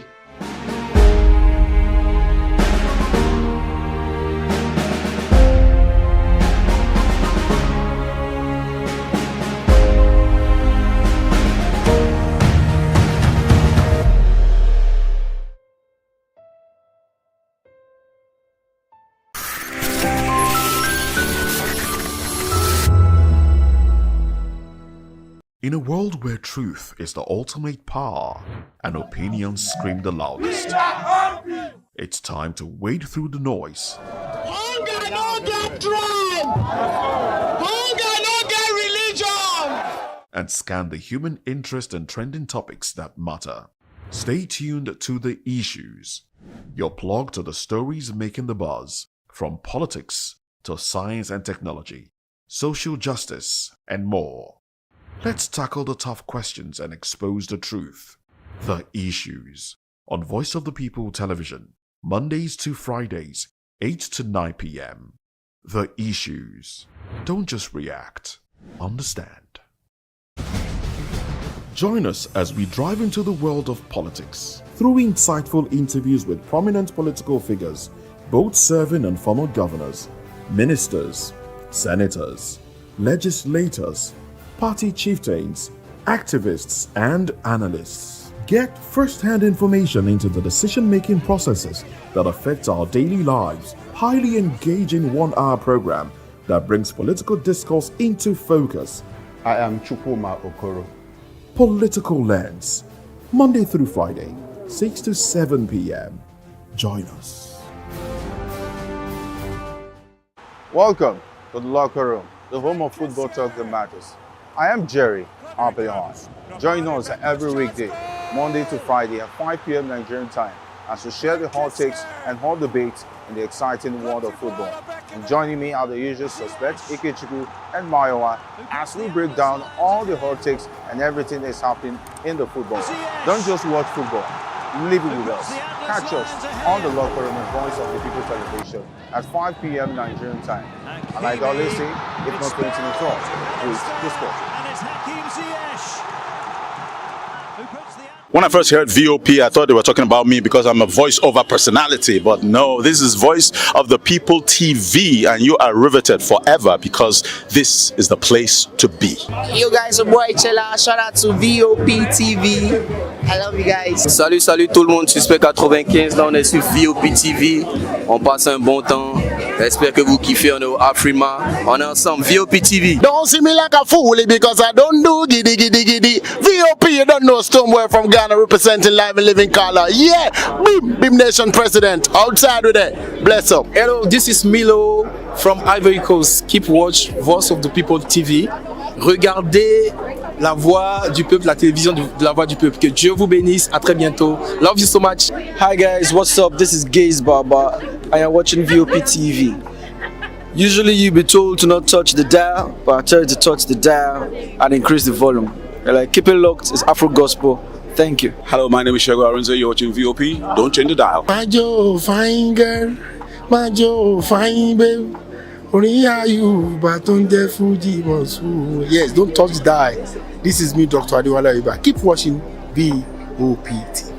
In a world where truth is the ultimate power and opinions scream the loudest, it's time to wade through the noise Hunger no get drum! Hunger no get religion! and scan the human interest and trending topics that matter. Stay tuned to The Issues, your plug to the stories making the buzz, from politics to science and technology, social justice, and more. Let's tackle the tough questions and expose the truth. The Issues on Voice of the People Television, Mondays to Fridays, 8 to 9 p.m. The Issues. Don't just react, understand. Join us as we drive into the world of politics through insightful interviews with prominent political figures, both serving and former governors, ministers, senators, legislators, party chieftains, activists, and analysts. Get first-hand information into the decision-making processes that affect our daily lives. Highly engaging one-hour program that brings political discourse into focus. I am Chukwuma Okoro. Political Lens, Monday through Friday, 6 to 7 p.m. Join us. Welcome to the locker room, the home of football talk that matters. I am Jerry Arpillon. Join us every weekday, Monday to Friday at 5 p.m. Nigerian time, as we share the hot takes and hot debates in the exciting world of football. And joining me are the usual suspects, Ikechukwu and Mayowa, as we break down all the hot takes and everything that's happening in the football. Don't just watch football, live it with us. Catch us on the locker room and Voice of the People Television at 5 p.m. Nigerian time. And like I always say, if not 20 minutes off, please discuss. When I first heard VOP, I thought they were talking about me because I'm a voiceover personality. But no, this is Voice of the People TV, and you are riveted forever because this is the place to be. Yo guys, your boy Chela. Shout out to VOP TV. I love you guys. Salut, salut tout le monde. Suspect 95. Là, on est sur VOP TV. On passe un bon temps. J'espère que vous kiffez. On est au Afrima. On est ensemble. VOP TV. Don't see me like a fool because I don't do giddy giddy giddy. VOP, you don't know Stoneware from Ghana representing live and living color. Yeah, Beam Nation President. Outside with it. Bless up. Hello, this is Milo from Ivory Coast. Keep watch Voice of the People TV. Regardez la voix du peuple, la télévision de la voix du peuple. Que Dieu vous bénisse. À très bientôt. Love you so much. Hi guys, what's up? This is Gaze Baba. I am watching VOP TV. Usually you be told to not touch the dial, but I tell you to touch the dial and increase the volume. You're like, keep it locked. It's Afro Gospel. Thank you. Hello, my name is Shego Arunze. You're watching VOP. Don't change the dial. My Joe, fine girl. My Joe, fine babe. Yes, don't touch the dial. This is me, Dr. Adewale Iba. Keep watching VOPT.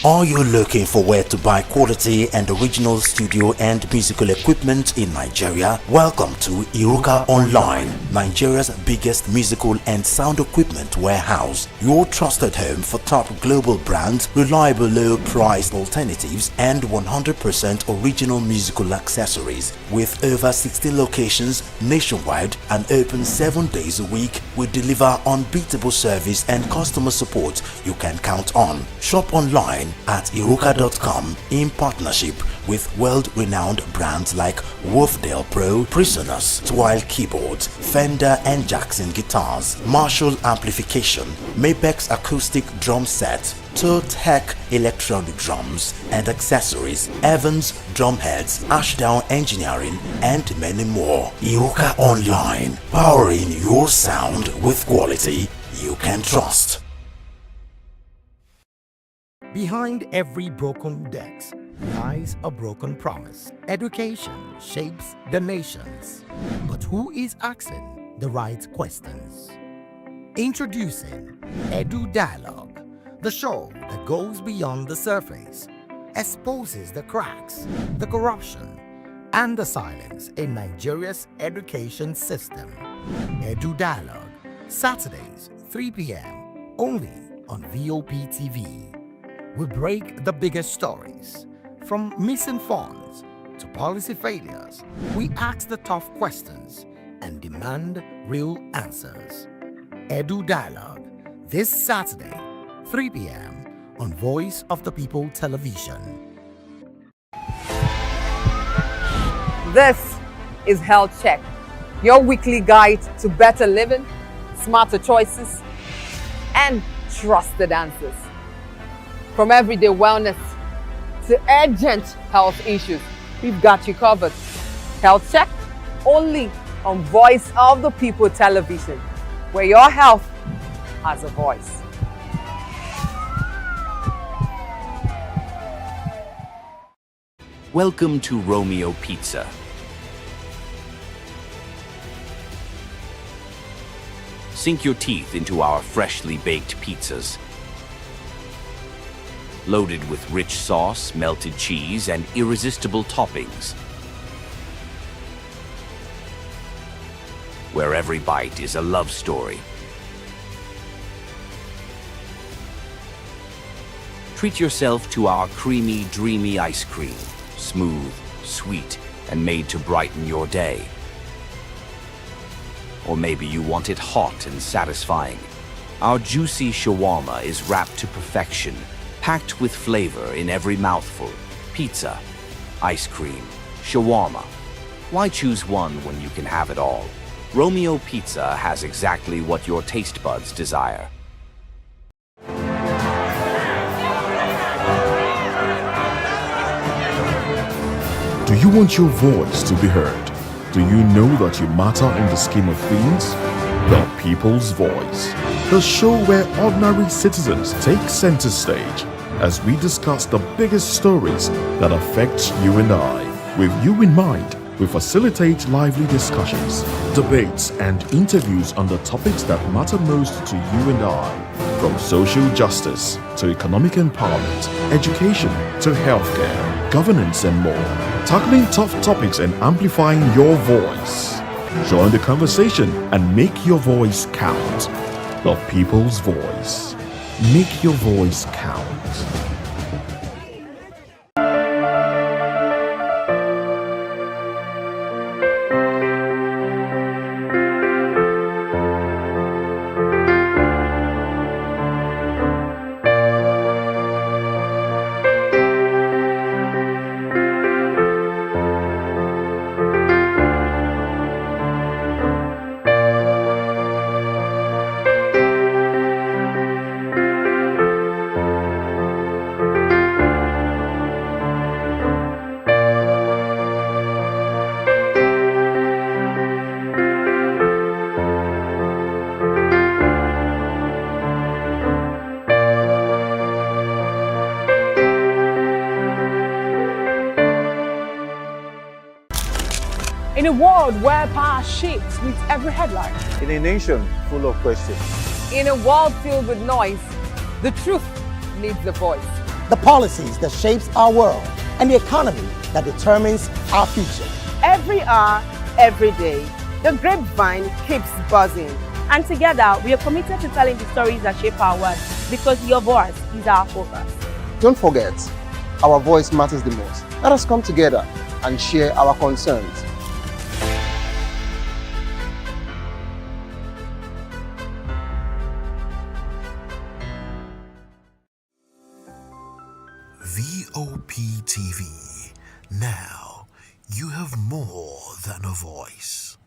Are you looking for where to buy quality and original studio and musical equipment in Nigeria? Welcome to Iruka Online, Nigeria's biggest musical and sound equipment warehouse. Your trusted home for top global brands, reliable low-priced alternatives, and 100% original musical accessories. With over 16 locations nationwide and open 7 days a week, we deliver unbeatable service and customer support you can count on. Shop online online at iruka.com in partnership with world-renowned brands like Wolfdale Pro, Prisoners, Twile Keyboards, Fender and Jackson Guitars, Marshall Amplification, Mapex Acoustic Drum Set, Toe Tech Electronic Drums and Accessories, Evans Drumheads, Ashdown Engineering and many more. Iruka Online, powering your sound with quality you can trust. Behind every broken desk lies a broken promise. Education shapes the nations, but who is asking the right questions? Introducing Edu Dialogue, the show that goes beyond the surface, exposes the cracks, the corruption, and the silence in Nigeria's education system. Edu Dialogue, Saturdays, 3 p.m., only on VOP TV. We break the biggest stories, from missing funds to policy failures. We ask the tough questions and demand real answers. Edu Dialogue, this Saturday, 3 p.m. on Voice of the People Television. This is Health Check, your weekly guide to better living, smarter choices, and trusted answers. From everyday wellness to urgent health issues, we've got you covered. Health Check, only on Voice of the People Television, where your health has a voice. Welcome to Romeo Pizza. Sink your teeth into our freshly baked pizzas. Loaded with rich sauce, melted cheese, and irresistible toppings. Where every bite is a love story. Treat yourself to our creamy, dreamy ice cream. Smooth, sweet, and made to brighten your day. Or maybe you want it hot and satisfying. Our juicy shawarma is wrapped to perfection, packed with flavor in every mouthful. Pizza, ice cream, shawarma. Why choose one when you can have it all? Romeo Pizza has exactly what your taste buds desire. Do you want your voice to be heard? Do you know that you matter in the scheme of things? The People's Voice, the show where ordinary citizens take center stage as we discuss the biggest stories that affect you and I. With you in mind, we facilitate lively discussions, debates, and interviews on the topics that matter most to you and I. From social justice to economic empowerment, education to healthcare, governance, and more. Tackling tough topics and amplifying your voice. Join the conversation and make your voice count. The People's Voice. Make your voice count. In a world where power shifts with every headline. In a nation full of questions. In a world filled with noise, the truth needs a voice. The policies that shapes our world and the economy that determines our future. Every hour, every day, the grapevine keeps buzzing. And together, we are committed to telling the stories that shape our world because your voice is our focus. Don't forget, our voice matters the most. Let us come together and share our concerns. VOP TV. Now you have more than a voice.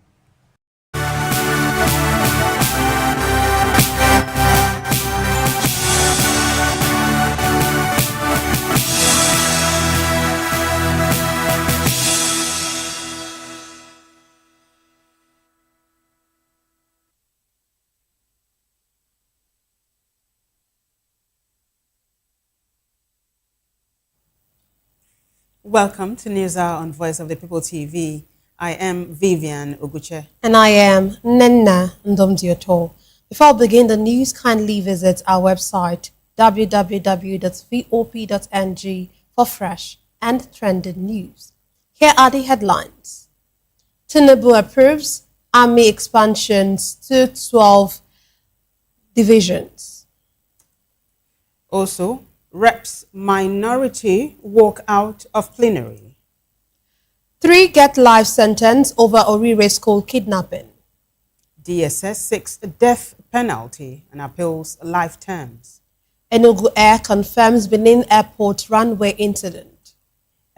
Welcome to News Hour on Voice of the People TV. I am Vivian Oguche. And I am Nenna Ndomdioto. Before we begin the news, kindly visit our website www.vop.ng for fresh and trending news. Here are the headlines. Tinubu approves army expansions to 12 divisions. Also, Reps minority walk out of plenary. 3 get life sentence over Orire school kidnapping. DSS seeks death penalty and appeals life terms. Enugu Air confirms Benin Airport runway incident.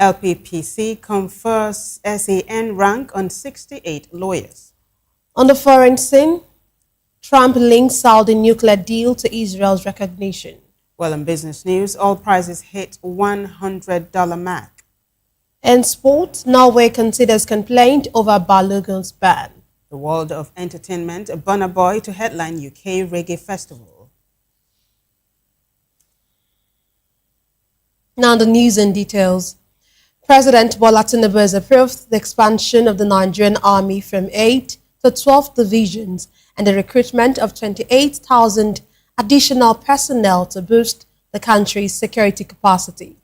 LPPC confers SAN rank on 68 lawyers. On the foreign scene, Trump links Saudi nuclear deal to Israel's recognition. Well, in business news, oil prices hit $100 mark. In sport, Norway considers complaint over Balogun's ban. The world of entertainment, Burna Boy to headline UK Reggae Festival. Now the news and details. President Bola Tinubu has approved the expansion of the Nigerian Army from 8 to 12 divisions and the recruitment of 28,000 additional personnel to boost the country's security capacity.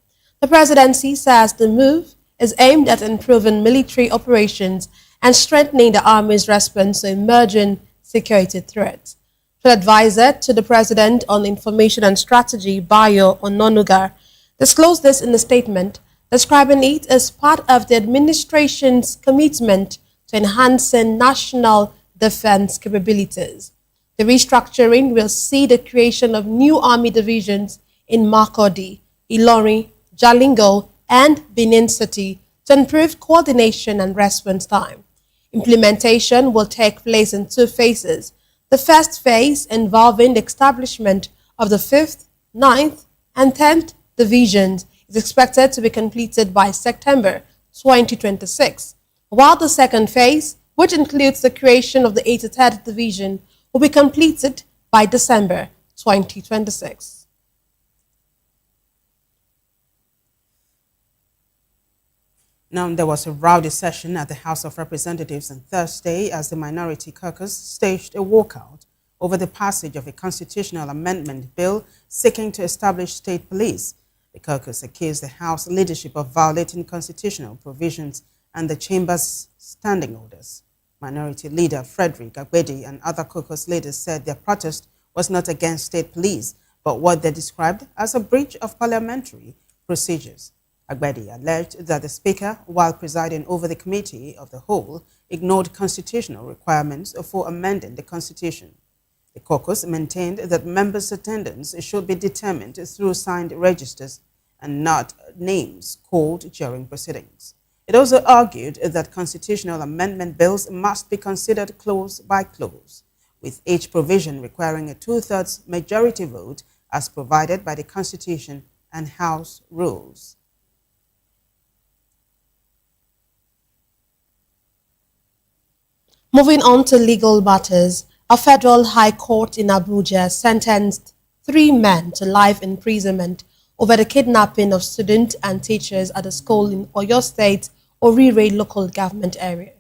The presidency says the move is aimed at improving military operations and strengthening the Army's response to emerging security threats. The advisor to the president on information and strategy, Bayo Ononuga, disclosed this in a statement, describing it as part of the administration's commitment to enhancing national defense capabilities. The restructuring will see the creation of new army divisions in Makurdi, Ilorin, Jalingo, and Benin City to improve coordination and response time. Implementation will take place in 2 phases. The first phase, involving the establishment of the 5th, 9th, and 10th divisions, is expected to be completed by September 2026, while the second phase, which includes the creation of the 83rd Division, will be completed by December 2026. Now, there was a rowdy session at the House of Representatives on Thursday as the Minority Caucus staged a walkout over the passage of a constitutional amendment bill seeking to establish state police. The caucus accused the House leadership of violating constitutional provisions and the chamber's standing orders. Minority Leader Frederick Agbedi and other caucus leaders said their protest was not against state police, but what they described as a breach of parliamentary procedures. Agbedi alleged that the Speaker, while presiding over the Committee of the Whole, ignored constitutional requirements for amending the Constitution. The caucus maintained that members' attendance should be determined through signed registers and not names called during proceedings. It also argued that constitutional amendment bills must be considered clause by clause, with each provision requiring a 2/3 majority vote as provided by the Constitution and House rules. Moving on to legal matters, a federal high court in Abuja sentenced 3 men to life imprisonment over the kidnapping of students and teachers at a school in Oyo State, Orire local government area.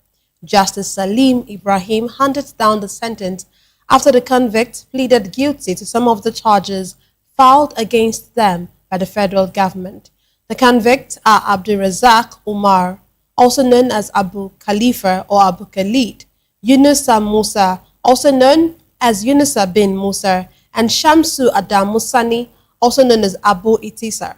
Justice Salim Ibrahim handed down the sentence after the convicts pleaded guilty to some of the charges filed against them by the federal government. The convicts are Abdulrazak Umar, also known as Abu Khalifa or Abu Khalid, Yunusa Musa, also known as Yunusa bin Musa, and Shamsu Adam Musani, also known as Abu Itisar.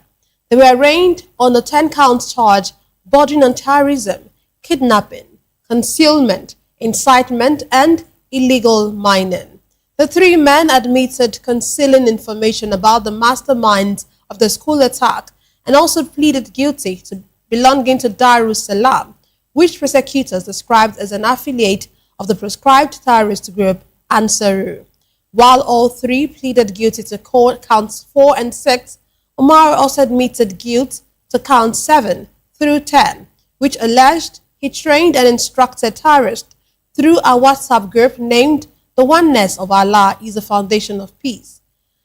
They were arraigned on a 10-count charge bordering on terrorism, kidnapping, concealment, incitement, and illegal mining. The 3 men admitted concealing information about the masterminds of the school attack and also pleaded guilty to belonging to Darussalam, which prosecutors described as an affiliate of the proscribed terrorist group Ansaru. While all three pleaded guilty to counts 4 and 6, Umar also admitted guilt to count 7 through 10, which alleged he trained and instructed terrorists through a WhatsApp group named The Oneness of Allah is the Foundation of Peace.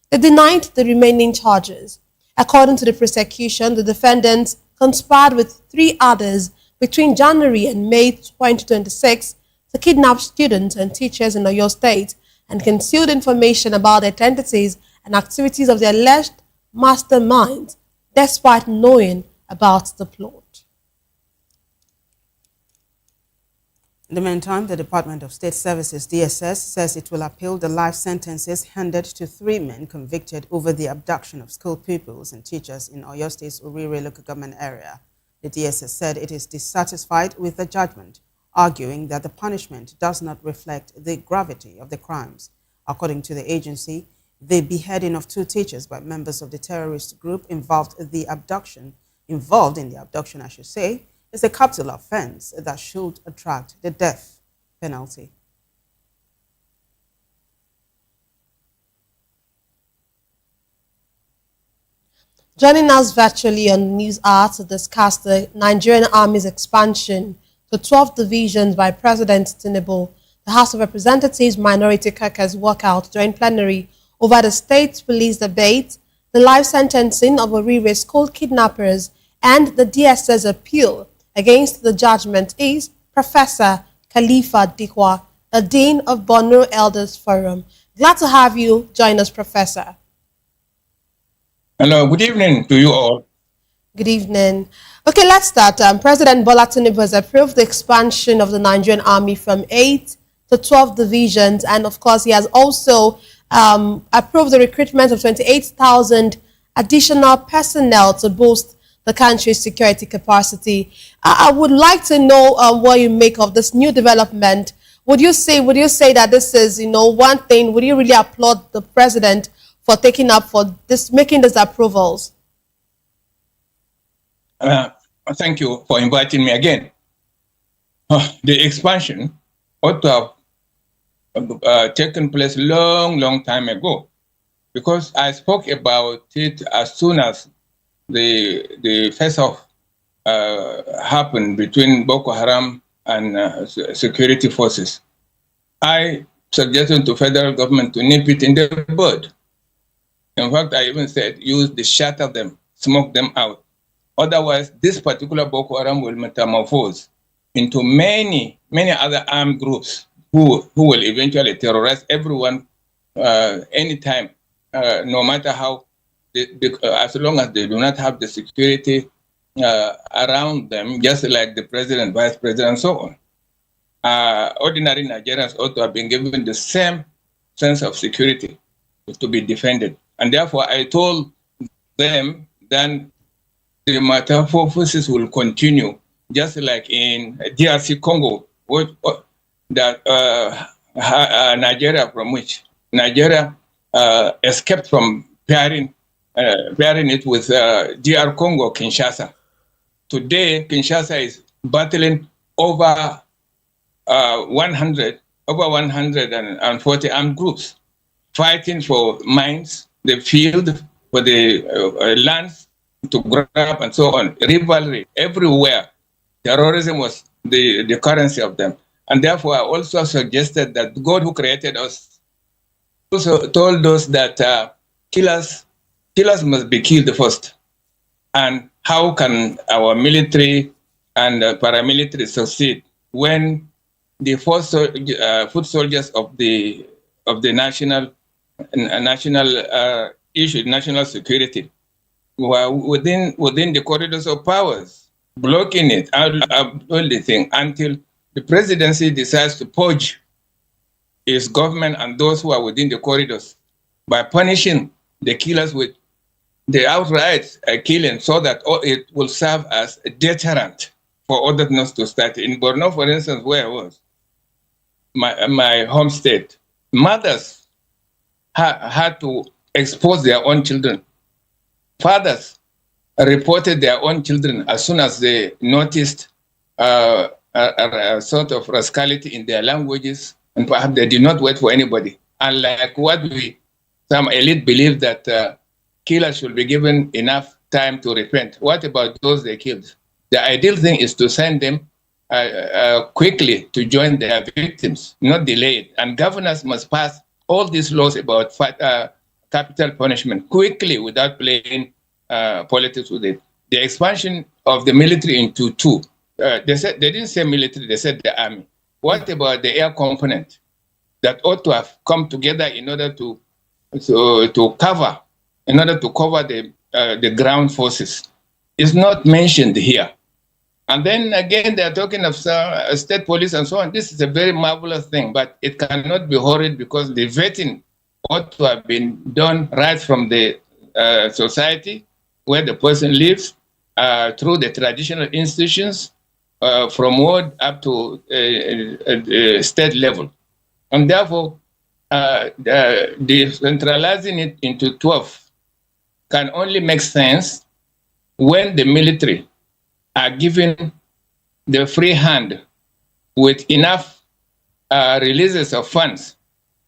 They denied the remaining charges. According to the prosecution, the defendants conspired with 3 others between January and May 2026 to kidnap students and teachers in Oyo State and concealed information about the identities and activities of the alleged masterminds, despite knowing about the plot. In the meantime, the Department of State Services, DSS, says it will appeal the life sentences handed to 3 men convicted over the abduction of school pupils and teachers in Oyo State's Urire local government area. The DSS said it is dissatisfied with the judgment, arguing that the punishment does not reflect the gravity of the crimes. According to the agency, the beheading of 2 teachers by members of the terrorist group involved in the abduction, I should say, is a capital offense that should attract the death penalty. Joining us virtually on News Hour to discuss the Nigerian Army's expansion to 12 divisions by President Tinubu, the House of Representatives Minority Caucus walkout during plenary over the state police debate, the life sentencing of Orire school kidnappers, and the DSS appeal against the judgment is Professor Khalifa Dikwa, the Dean of Borno Elders Forum. Glad to have you join us, Professor. Hello, good evening to you all. Good evening. Okay, let's start. President Bola Tinubu has approved the expansion of the Nigerian Army from 8 to 12 divisions, and of course, he has also approved the recruitment of 28,000 additional personnel to boost the country's security capacity. I would like to know what you make of this new development. Would you say that this is, one thing? Would you really applaud the president for taking up for this, making these approvals? Thank you for inviting me again. The expansion ought to have taken place long time ago, because I spoke about it as soon as the face-off happened between Boko Haram and security forces. I suggested to federal government to nip it in the bud. In fact, I even said, use the shatter them, smoke them out. Otherwise, this particular Boko Haram will metamorphose into many other armed groups who will eventually terrorize everyone anytime, no matter how, as long as they do not have the security around them, just like the president, vice president, and so on. Ordinary Nigerians ought to have been given the same sense of security to be defended. And therefore, I told them that the metamorphosis will continue, just like in DRC Congo, Nigeria, from which Nigeria escaped from pairing it with DR Congo, Kinshasa. Today, Kinshasa is battling over 140 armed groups, fighting for mines, the field, for the lands to grab, and so on. Rivalry everywhere. Terrorism was the currency of them. And therefore, I also suggested that God who created us also told us that killers must be killed first. And how can our military and paramilitary succeed when the foot soldiers of the national issue, national security, were within the corridors of powers, blocking it, all the thing, until the presidency decides to purge its government and those who are within the corridors by punishing the killers with the outright killing, so that it will serve as a deterrent for others not to start. In Borno, for instance, where I was, my home state, mothers had to expose their own children. Fathers reported their own children as soon as they noticed a sort of rascality in their languages, and perhaps they did not wait for anybody. Unlike what some elite believe that killers should be given enough time to repent. What about those they killed? The ideal thing is to send them quickly to join their victims, not delayed. And governors must pass all these laws about capital punishment quickly without playing politics with it. The expansion of the military into two. They didn't say military, they said the army. What about the air component that ought to have come together in order to cover the ground forces? It's not mentioned here. And then again, they're talking of state police and so on. This is a very marvelous thing, but it cannot be horrid because the vetting ought to have been done right from the society where the person lives, through the traditional institutions, from ward up to state level. And therefore, decentralizing it into 12 can only make sense when the military are given the free hand with enough releases of funds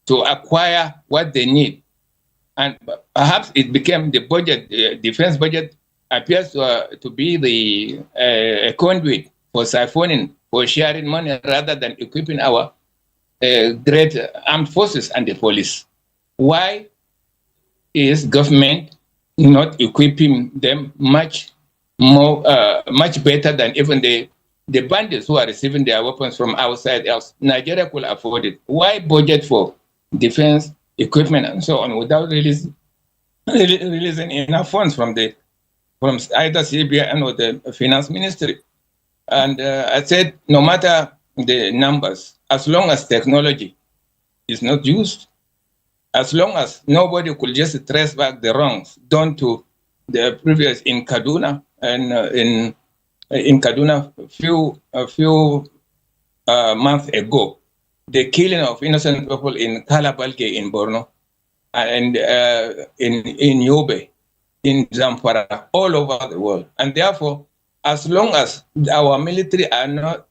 to acquire what they need. And perhaps it became the budget, defense budget appears to be a conduit for siphoning, for sharing money rather than equipping our great armed forces and the police. Why is government not equipping them much better than even the bandits who are receiving their weapons from outside else? Nigeria could afford it. Why budget for defense equipment and so on without releasing enough funds from either CBN or the finance ministry? And I said, no matter the numbers, as long as technology is not used, as long as nobody could just trace back the wrongs done to the previous in Kaduna, and in Kaduna a few months ago, the killing of innocent people in Kalabalke in Borno, and in Yobe, in Zamfara, all over the world. And therefore, as long as our military are not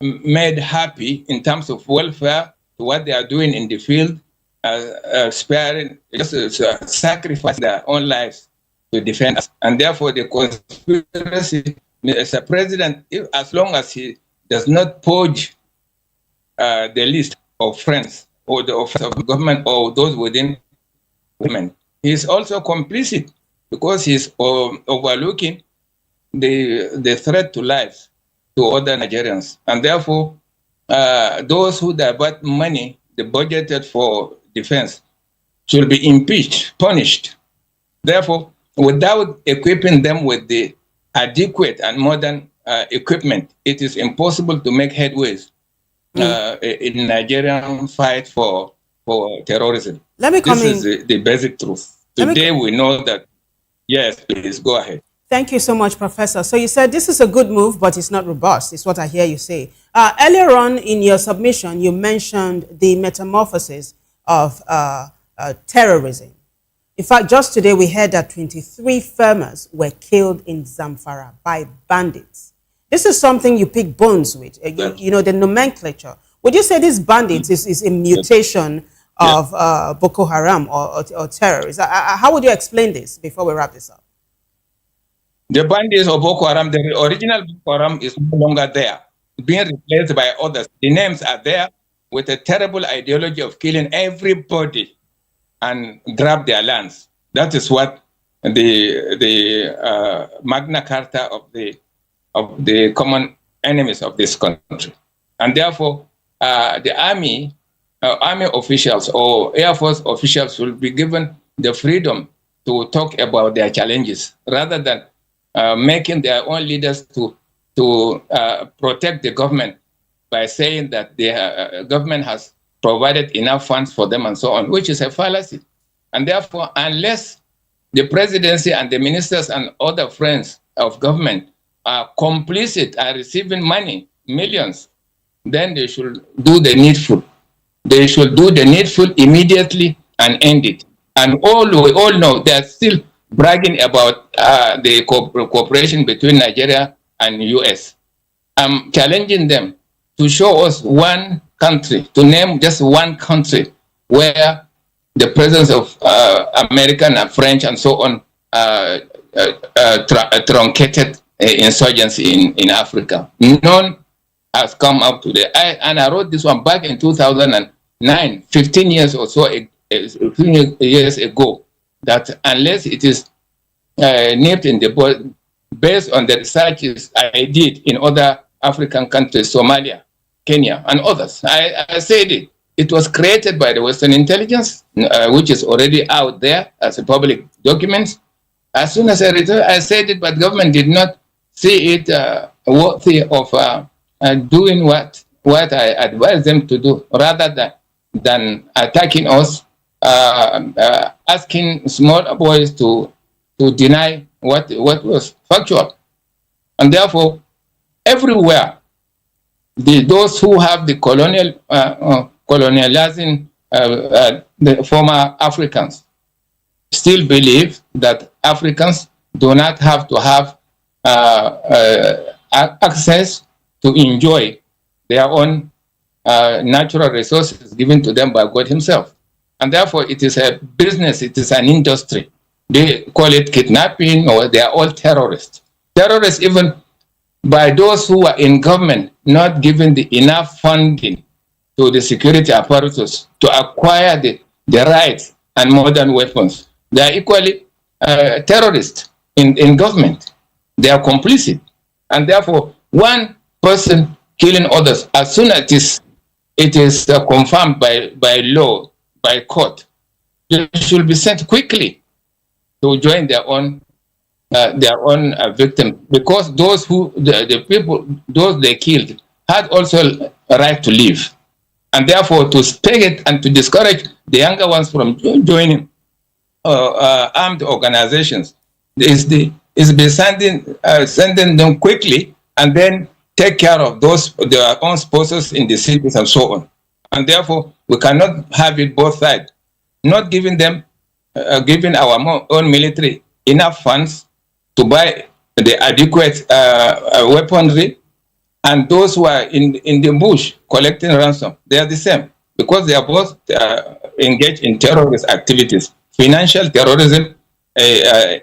made happy in terms of welfare to what they are doing in the field, sparing, just sacrifice their own lives to defend us. And therefore, the conspiracy, as a president, as long as he does not purge the list of friends or the office of government or those within government, he is also complicit because he's overlooking the threat to lives to other Nigerians. And therefore, those who divert money, the budgeted for defense, should be impeached, punished. Therefore, without equipping them with the adequate and modern equipment, it is impossible to make headways in Nigerian fight for terrorism. Let me come This is the basic truth. Today we know that. Yes, please go ahead. Thank you so much, Professor. So you said this is a good move, but it's not robust, is what I hear you say. Earlier on in your submission, you mentioned the metamorphosis of terrorism. In fact, just today we heard that 23 farmers were killed in Zamfara by bandits. This is something you pick bones with, you know, the nomenclature. Would you say this bandits is a mutation of Boko Haram or terrorists? How would you explain this before we wrap this up? The bandits of Boko Haram, the original Boko Haram is no longer there, being replaced by others. The names are there with a terrible ideology of killing everybody and grab their lands. That is what the Magna Carta of the common enemies of this country. And therefore, the army officials or Air Force officials will be given the freedom to talk about their challenges rather than making their own leaders to protect the government by saying that the government has provided enough funds for them and so on, which is a fallacy. And therefore, unless the presidency and the ministers and other friends of government are complicit, are receiving money, millions, then they should do the needful. They should do the needful immediately and end it. And we all know there are still bragging about the cooperation between Nigeria and US. I'm challenging them to show us one country, to name just one country where the presence of American and French and so on truncated insurgency in Africa. None has come up today. And I wrote this one back in 2009, 15 years or so, 15 years ago, that unless it is nipped in the bud, based on the researches I did in other African countries, Somalia, Kenya, and others. I said it. It was created by the Western intelligence, which is already out there as a public document. As soon as I returned, I said it, but government did not see it worthy of doing what I advised them to do, rather than attacking us, asking small boys to deny what was factual. And therefore, everywhere, those who have the colonializing the former Africans still believe that Africans do not have to have access to enjoy their own natural resources given to them by God himself. And therefore, it is a business, it is an industry. They call it kidnapping, or they are all terrorists. Terrorists, even by those who are in government, not giving the enough funding to the security apparatus to acquire the rights and modern weapons. They are equally terrorists in government. They are complicit. And therefore, one person killing others, as soon as it is confirmed by law, by court, they should be sent quickly to join their own victims, because those the people, those they killed, had also a right to live. And therefore, to spare it and to discourage the younger ones from joining armed organizations is be sending them quickly, and then take care of their own spouses in the cities and so on. And therefore, we cannot have it both sides. Not giving them, giving our own military enough funds to buy the adequate weaponry, and those who are in the bush collecting ransom, they are the same, because they are both engaged in terrorist activities, financial terrorism as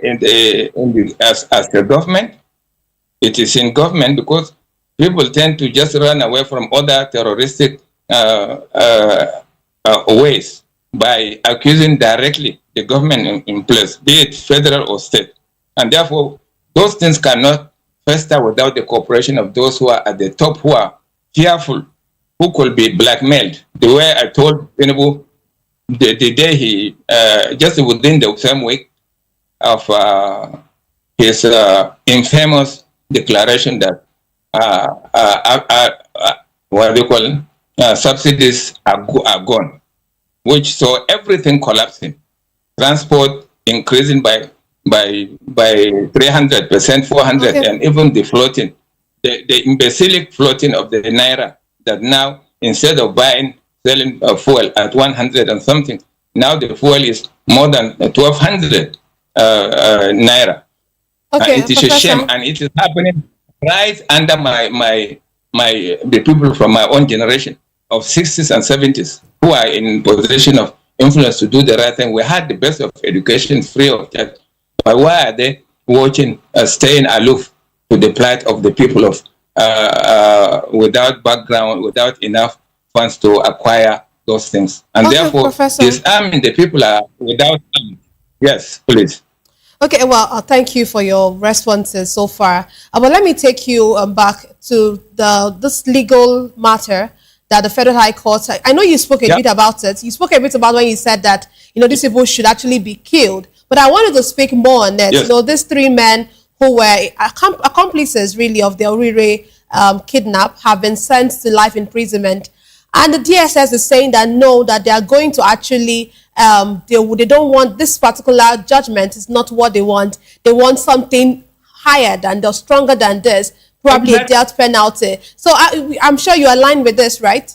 the government. It is in government because people tend to just run away from other terroristic ways by accusing directly the government in place, be it federal or state. And therefore, those things cannot fester without the cooperation of those who are at the top, who are fearful, who could be blackmailed. The way I told Tinubu the day he, just within the same week of his infamous declaration that what do you call it? Subsidies are gone, which saw everything collapsing. Transport increasing by 300%, 400, Okay. and even the floating, the imbecilic floating of the naira, that now instead of selling fuel at 100 and something, now the fuel is more than 1,200 naira. Okay, It is a shame, and it is happening right under the people from my own generation of 60s and 70s who are in position of influence to do the right thing. We had the best of education free of charge. But why are they watching, staying aloof to the plight of the people of without background, without enough funds to acquire those things? And therefore, Professor. disarming the people are without arms. Yes, please. Okay, well, thank you for your responses so far. But let me take you back to this legal matter that the Federal High Court, I know you spoke a bit about it. You spoke a bit about when you said that, these people should actually be killed. But I wanted to speak more on that. Yes. These three men who were accomplices, really, of the Orire kidnap have been sent to life imprisonment. And the DSS is saying that no, that they are going to actually, they don't want this particular judgment. Is not what they want. They want something higher than, or stronger than this, probably a death penalty. So I'm sure you align with this, right?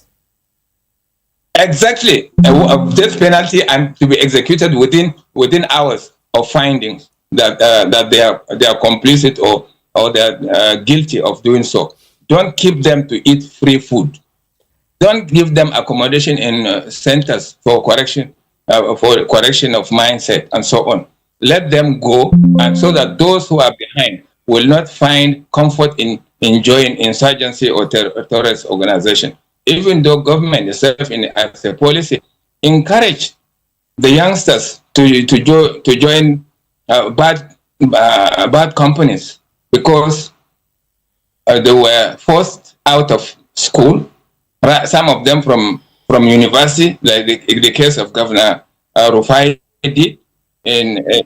Exactly. A death penalty, and to be executed within hours of findings. that they are complicit or they are guilty of doing so. Don't keep them to eat free food. Don't give them accommodation in centers for correction of mindset and so on. Let them go, and so that those who are behind will not find comfort in enjoying insurgency or terrorist organization. Even though government itself, as a policy, encourage the youngsters to join bad companies because they were forced out of school. Some of them from university, like the case of Governor Rufai did,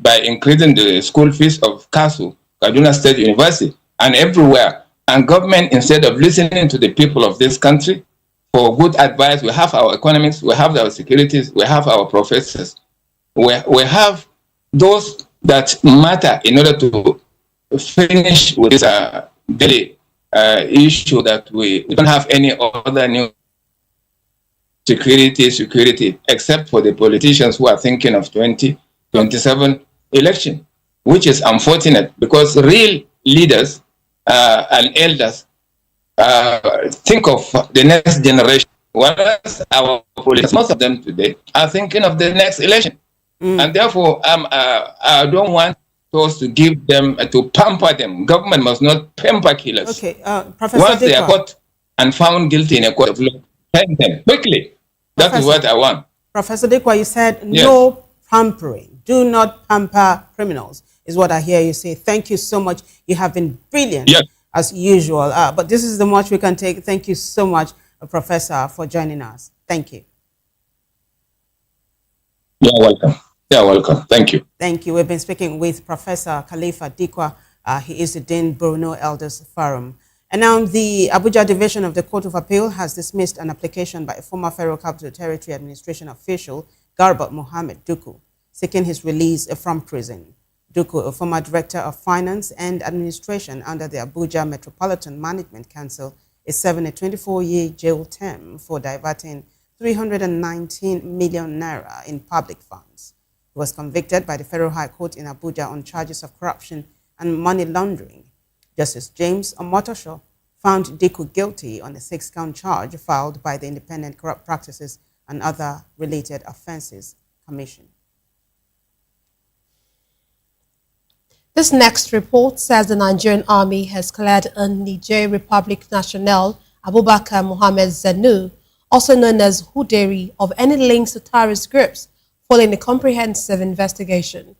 by increasing the school fees of Kaduna State University, and everywhere. And government, instead of listening to the people of this country for good advice, we have our economics, we have our securities, we have our professors, we have those that matter in order to finish with this daily issue that we don't have any other new security, except for the politicians who are thinking of 2027 election, which is unfortunate because real leaders and elders think of the next generation, whereas our politicians, most of them today, are thinking of the next election. And therefore, I don't want us to give them, to pamper them. Government must not pamper killers. Okay, Professor Once they are Dikwa. caught and found guilty in a court of law, hang them quickly. That is what I want. Professor Dikwa, you said Yes. no pampering. Do not pamper criminals, is what I hear you say. Thank you so much. You have been brilliant, Yes. as usual. But this is the much we can take. Thank you so much, Professor, for joining us. Thank you. You're welcome. You're welcome. Thank you. Thank you. We've been speaking with Professor Khalifa Dikwa. He is the Dean Bruno Elders Forum. And now the Abuja Division of the Court of Appeal has dismissed an application by a former Federal Capital Territory Administration official, Garba Mohammed Duku, seeking his release from prison. Duku, a former Director of Finance and Administration under the Abuja Metropolitan Management Council, is serving a 24-year jail term for diverting 319 million naira in public funds. He was convicted by the Federal High Court in Abuja on charges of corruption and money laundering. Justice James Omotosho found Diku guilty on a 6-count charge filed by the Independent Corrupt Practices and Other Related Offences Commission. This next report says the Nigerian army has cleared a Niger Republic national, Abubakar Mohammed Zanu, also known as Huderi, of any links to terrorist groups, following a comprehensive investigation.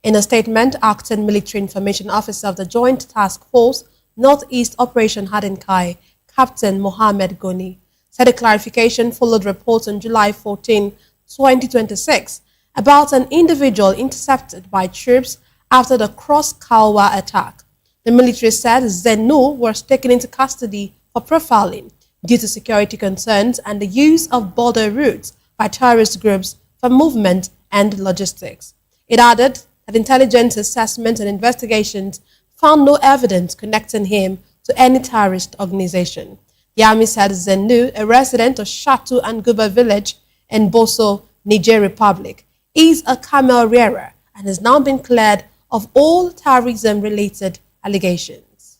In a statement, Acting Military Information Officer of the Joint Task Force Northeast Operation Hadinkai, Captain Mohammed Goni, said a clarification followed reports on July 14, 2026, about an individual intercepted by troops after the Cross-Kalwa attack. The military said Zenu was taken into custody for profiling due to security concerns and the use of border routes by terrorist groups for movement and logistics. It added that intelligence assessment and investigations found no evidence connecting him to any terrorist organization. The army said Zenu, a resident of Shatu and Guba village in Boso, Niger Republic, is a camel rearer and has now been cleared of all terrorism-related allegations.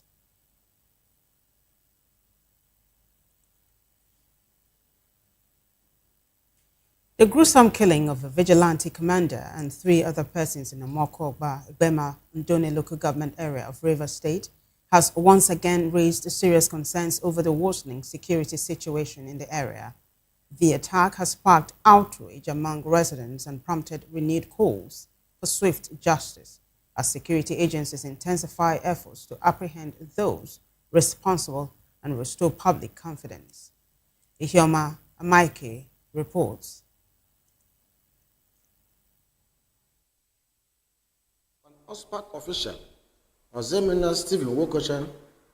The gruesome killing of a vigilante commander and 3 other persons in the Mokoba, Bema, Ndone local government area of Rivers State has once again raised serious concerns over the worsening security situation in the area. The attack has sparked outrage among residents and prompted renewed calls for swift justice as security agencies intensify efforts to apprehend those responsible and restore public confidence. Ihioma Amaike reports. OSPAC official, Ozemena Stephen Wokochan,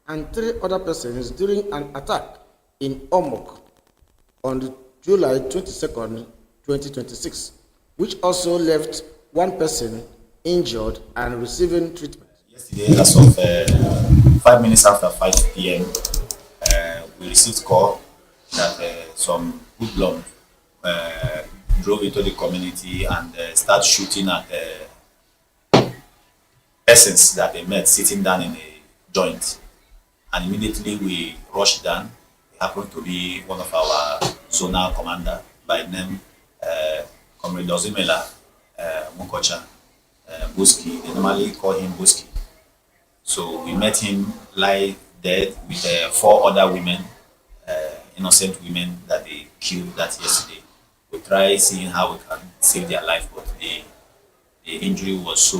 and 3 other persons during an attack in Omok on July 22nd, 2026, which also left 1 person injured and receiving treatment. Yesterday, as of 5 minutes after 5 p.m., we received call that some hoodlums drove into the community and started shooting at persons that they met sitting down in a joint, and immediately we rushed down. He happened to be one of our zonal commander by name Comrade Ozimela Mukocha Buski. They normally call him Buski. So we met him lie dead with 4 other women, innocent women that they killed that yesterday. We try seeing how we can save their life, but the injury was so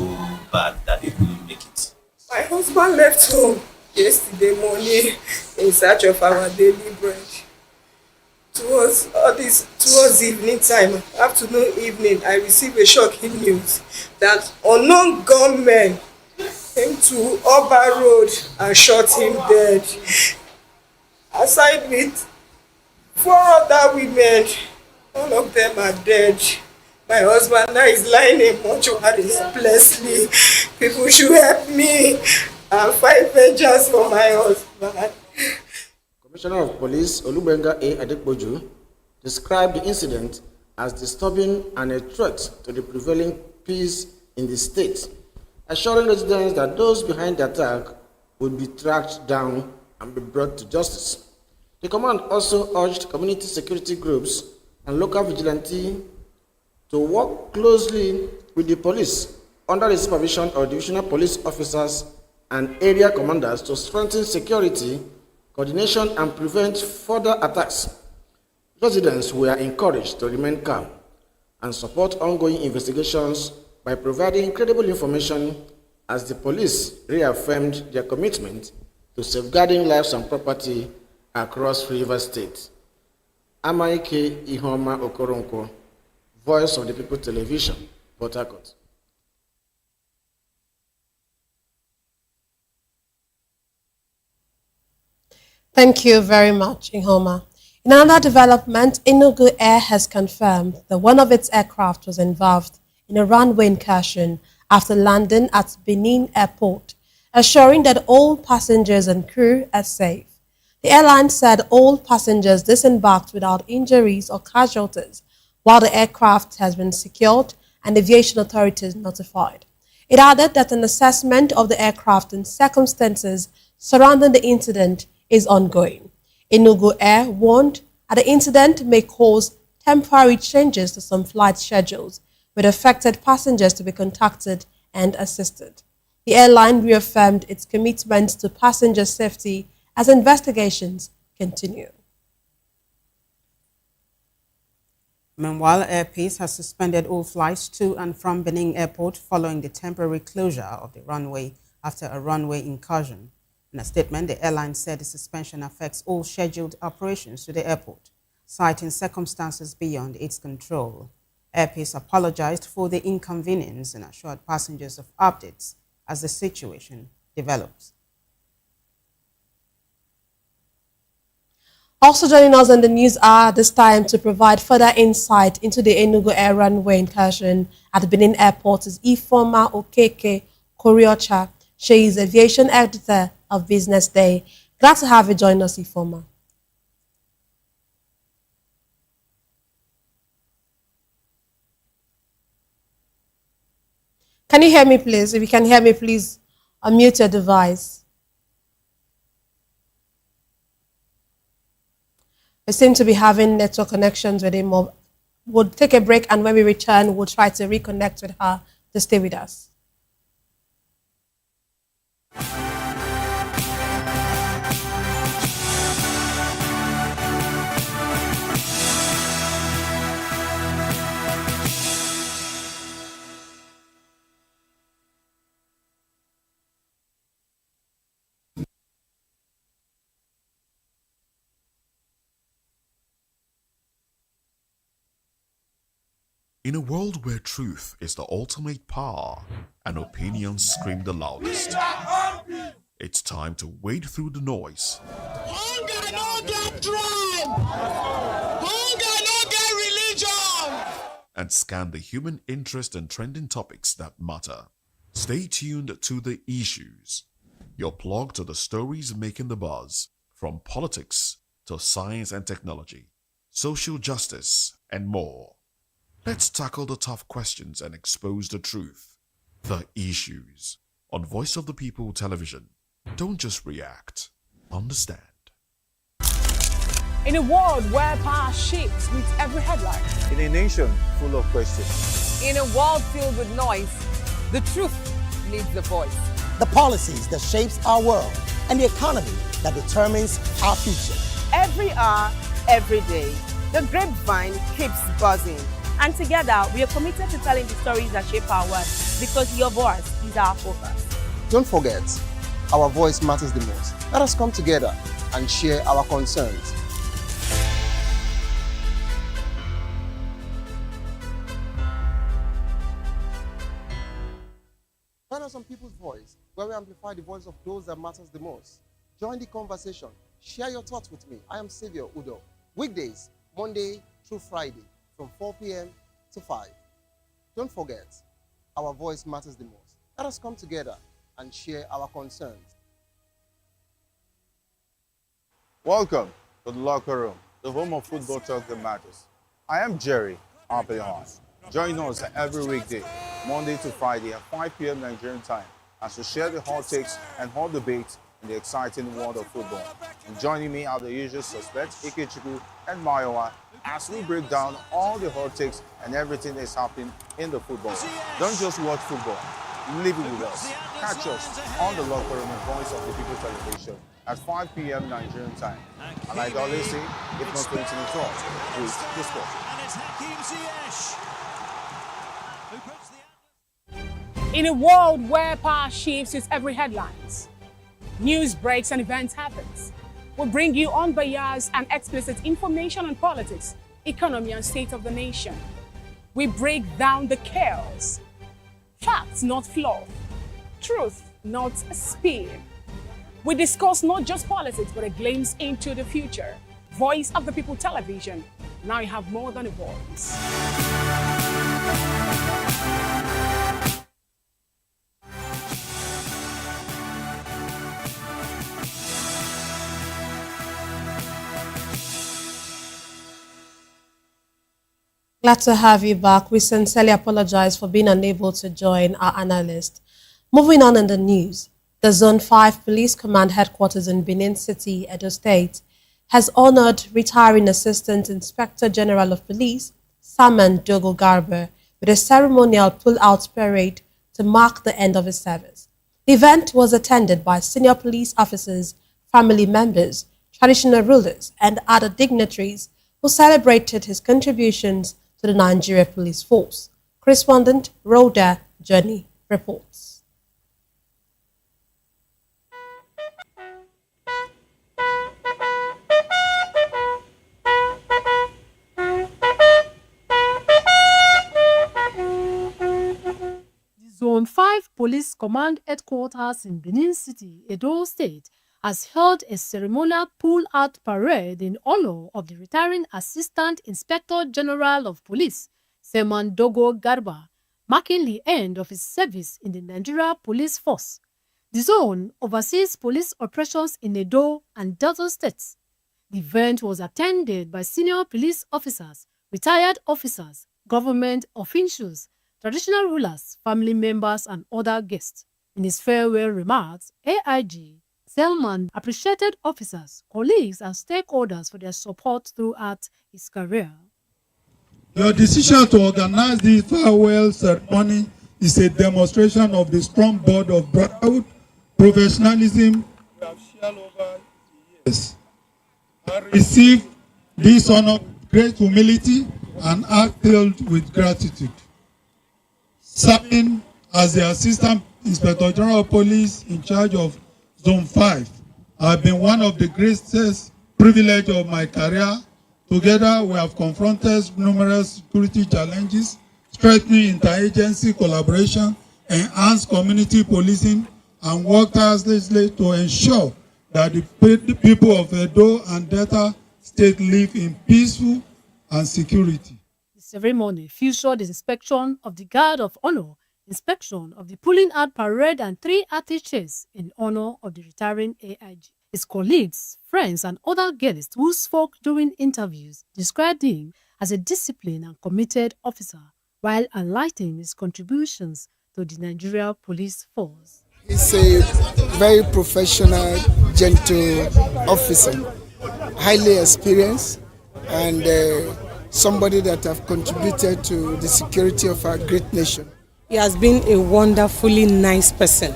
bad that they couldn't make it. My husband left home yesterday morning in search of our daily bread. Towards evening time, afternoon, evening, I received a shocking news that unknown gunmen came to Oba Road and shot him dead. Aside with 4 other women, all of them are dead. My husband now is lying in mortuary helplessly. People should help me and find vengeance for my husband. Commissioner of Police Olubenga A. Adepoju described the incident as disturbing and a threat to the prevailing peace in the state, assuring residents that those behind the attack would be tracked down and be brought to justice. The command also urged community security groups and local vigilantes to work closely with the police under the supervision of divisional police officers and area commanders to strengthen security, coordination, and prevent further attacks. Residents were encouraged to remain calm and support ongoing investigations by providing credible information as the police reaffirmed their commitment to safeguarding lives and property across Rivers State. Amaike Ihoma Okoronko, Voice of the People Television, Port Harcourt. Thank you very much, Ihoma. In another development, Enugu Air has confirmed that one of its aircraft was involved in a runway incursion after landing at Benin Airport, assuring that all passengers and crew are safe. The airline said all passengers disembarked without injuries or casualties, while the aircraft has been secured and aviation authorities notified. It added that an assessment of the aircraft and circumstances surrounding the incident is ongoing. Enugu Air warned that the incident may cause temporary changes to some flight schedules, with affected passengers to be contacted and assisted. The airline reaffirmed its commitment to passenger safety as investigations continue. Meanwhile, Air Peace has suspended all flights to and from Benin Airport following the temporary closure of the runway after a runway incursion. In a statement, the airline said the suspension affects all scheduled operations to the airport, citing circumstances beyond its control. Air Peace apologized for the inconvenience and assured passengers of updates as the situation develops. Also joining us on the news hour this time to provide further insight into the Enugu Air runway incursion at the Benin Airport is Ifeoma Okeke Koriocha. She is aviation editor of Business Day. Glad to have you join us, Ifeoma. Can you hear me, please? If you can hear me, please unmute your device. We seem to be having network connections with him. We'll take a break, and when we return, we'll try to reconnect with her to stay with us. In a world where truth is the ultimate power and opinions scream the loudest, it's time to wade through the noise. Hunger no get tribe! Hunger no get religion! And scan the human interest and trending topics that matter. Stay tuned to The Issues, your plug to the stories making the buzz, from politics to science and technology, social justice, and more. Let's tackle the tough questions and expose the truth. The Issues. On Voice of the People Television. Don't just react, understand. In a world where power shifts with every headline. In a nation full of questions. In a world filled with noise, the truth needs a voice. The policies that shapes our world and the economy that determines our future. Every hour, every day, the grapevine keeps buzzing. And together, we are committed to telling the stories that shape our world because your voice is our focus. Don't forget, our voice matters the most. Let us come together and share our concerns. Join us on People's Voice, where we amplify the voice of those that matters the most. Join the conversation. Share your thoughts with me. I am Xavier Udo. Weekdays, Monday through Friday, from 4 p.m. to 5. Don't forget, our voice matters the most. Let us come together and share our concerns. Welcome to the locker room, the home of football talk that matters. I am Jerry Arpillon. Join us every weekday, Monday to Friday at 5 p.m. Nigerian time, as we share the hot takes and hot debates in the exciting world of football. And joining me are the usual suspects, Ikechukwu and Mayowa, as we break down all the hot takes and everything that's happening in the football. Don't just watch football, live it with us. Catch us on the locker room and Voice of the People Television at 5 p.m. Nigerian time. And like I always say, if not going to talk, please discuss. In a world where power shifts with every headlines, news breaks and events happens, we bring you unbiased and explicit information on politics, economy and state of the nation. We break down the chaos. Facts, not fluff. Truth, not spin. We discuss not just politics, but a glimpse into the future. Voice of the People Television. Now you have more than a voice. Glad to have you back. We sincerely apologize for being unable to join our analyst. Moving on in the news, the Zone 5 Police Command Headquarters in Benin City, Edo State, has honored retiring Assistant Inspector General of Police, Saman Dogo Garba, with a ceremonial pull-out parade to mark the end of his service. The event was attended by senior police officers, family members, traditional rulers, and other dignitaries who celebrated his contributions to the Nigeria Police Force. Correspondent Rhoda Journey reports. The Zone 5 Police Command Headquarters in Benin City, Edo State, has held a ceremonial pull-out parade in honor of the retiring Assistant Inspector General of Police, Seman Dogo Garba, marking the end of his service in the Nigeria Police Force. The zone oversees police operations in Edo and Delta states. The event was attended by senior police officers, retired officers, government officials, traditional rulers, family members, and other guests. In his farewell remarks, AIG Selman appreciated officers, colleagues, and stakeholders for their support throughout his career. Your decision to organize this farewell ceremony is a demonstration of the strong bond of brotherhood, professionalism we have shared over the years. I receive this honor with great humility and act filled with gratitude. Serving as the Assistant Inspector General of Police in charge of Zone 5, I've been one of the greatest privileges of my career. Together, we have confronted numerous security challenges, strengthening interagency collaboration, enhanced community policing, and worked tirelessly to ensure that the people of Edo and Delta State live in peaceful and security. The ceremony featured the inspection of the Guard of Honor, inspection of the pulling out parade, and 3 attaches in honor of the retiring AIG. His colleagues, friends, and other guests who spoke during interviews described him as a disciplined and committed officer, while highlighting his contributions to the Nigeria Police Force. He's a very professional, gentle officer, highly experienced, and somebody that have contributed to the security of our great nation. He has been a wonderfully nice person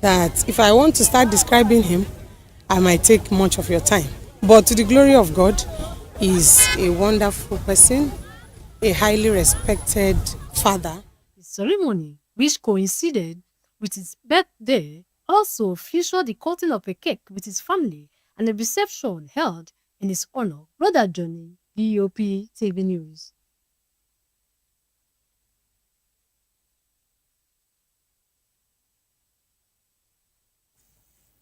that if I want to start describing him, I might take much of your time. But to the glory of God, he's a wonderful person, a highly respected father. The ceremony, which coincided with his birthday, also featured the cutting of a cake with his family and a reception held in his honor. Brother Johnny, BOP TV News.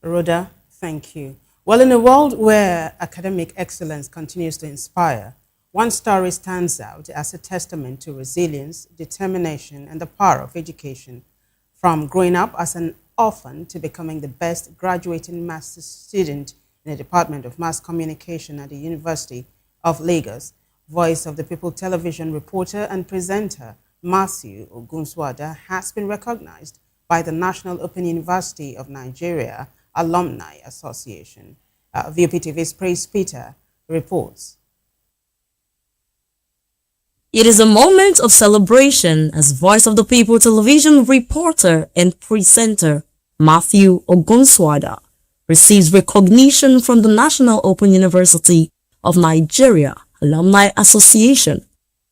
Rhoda, thank you. Well, in a world where academic excellence continues to inspire, one story stands out as a testament to resilience, determination, and the power of education. From growing up as an orphan to becoming the best graduating master's student in the Department of Mass Communication at the University of Lagos, Voice of the People television reporter and presenter Matthew Ogunswada has been recognized by the National Open University of Nigeria Alumni Association. VOP-TV's Praise Peter reports. It is a moment of celebration as Voice of the People television reporter and presenter Matthew Ogunswada receives recognition from the National Open University of Nigeria Alumni Association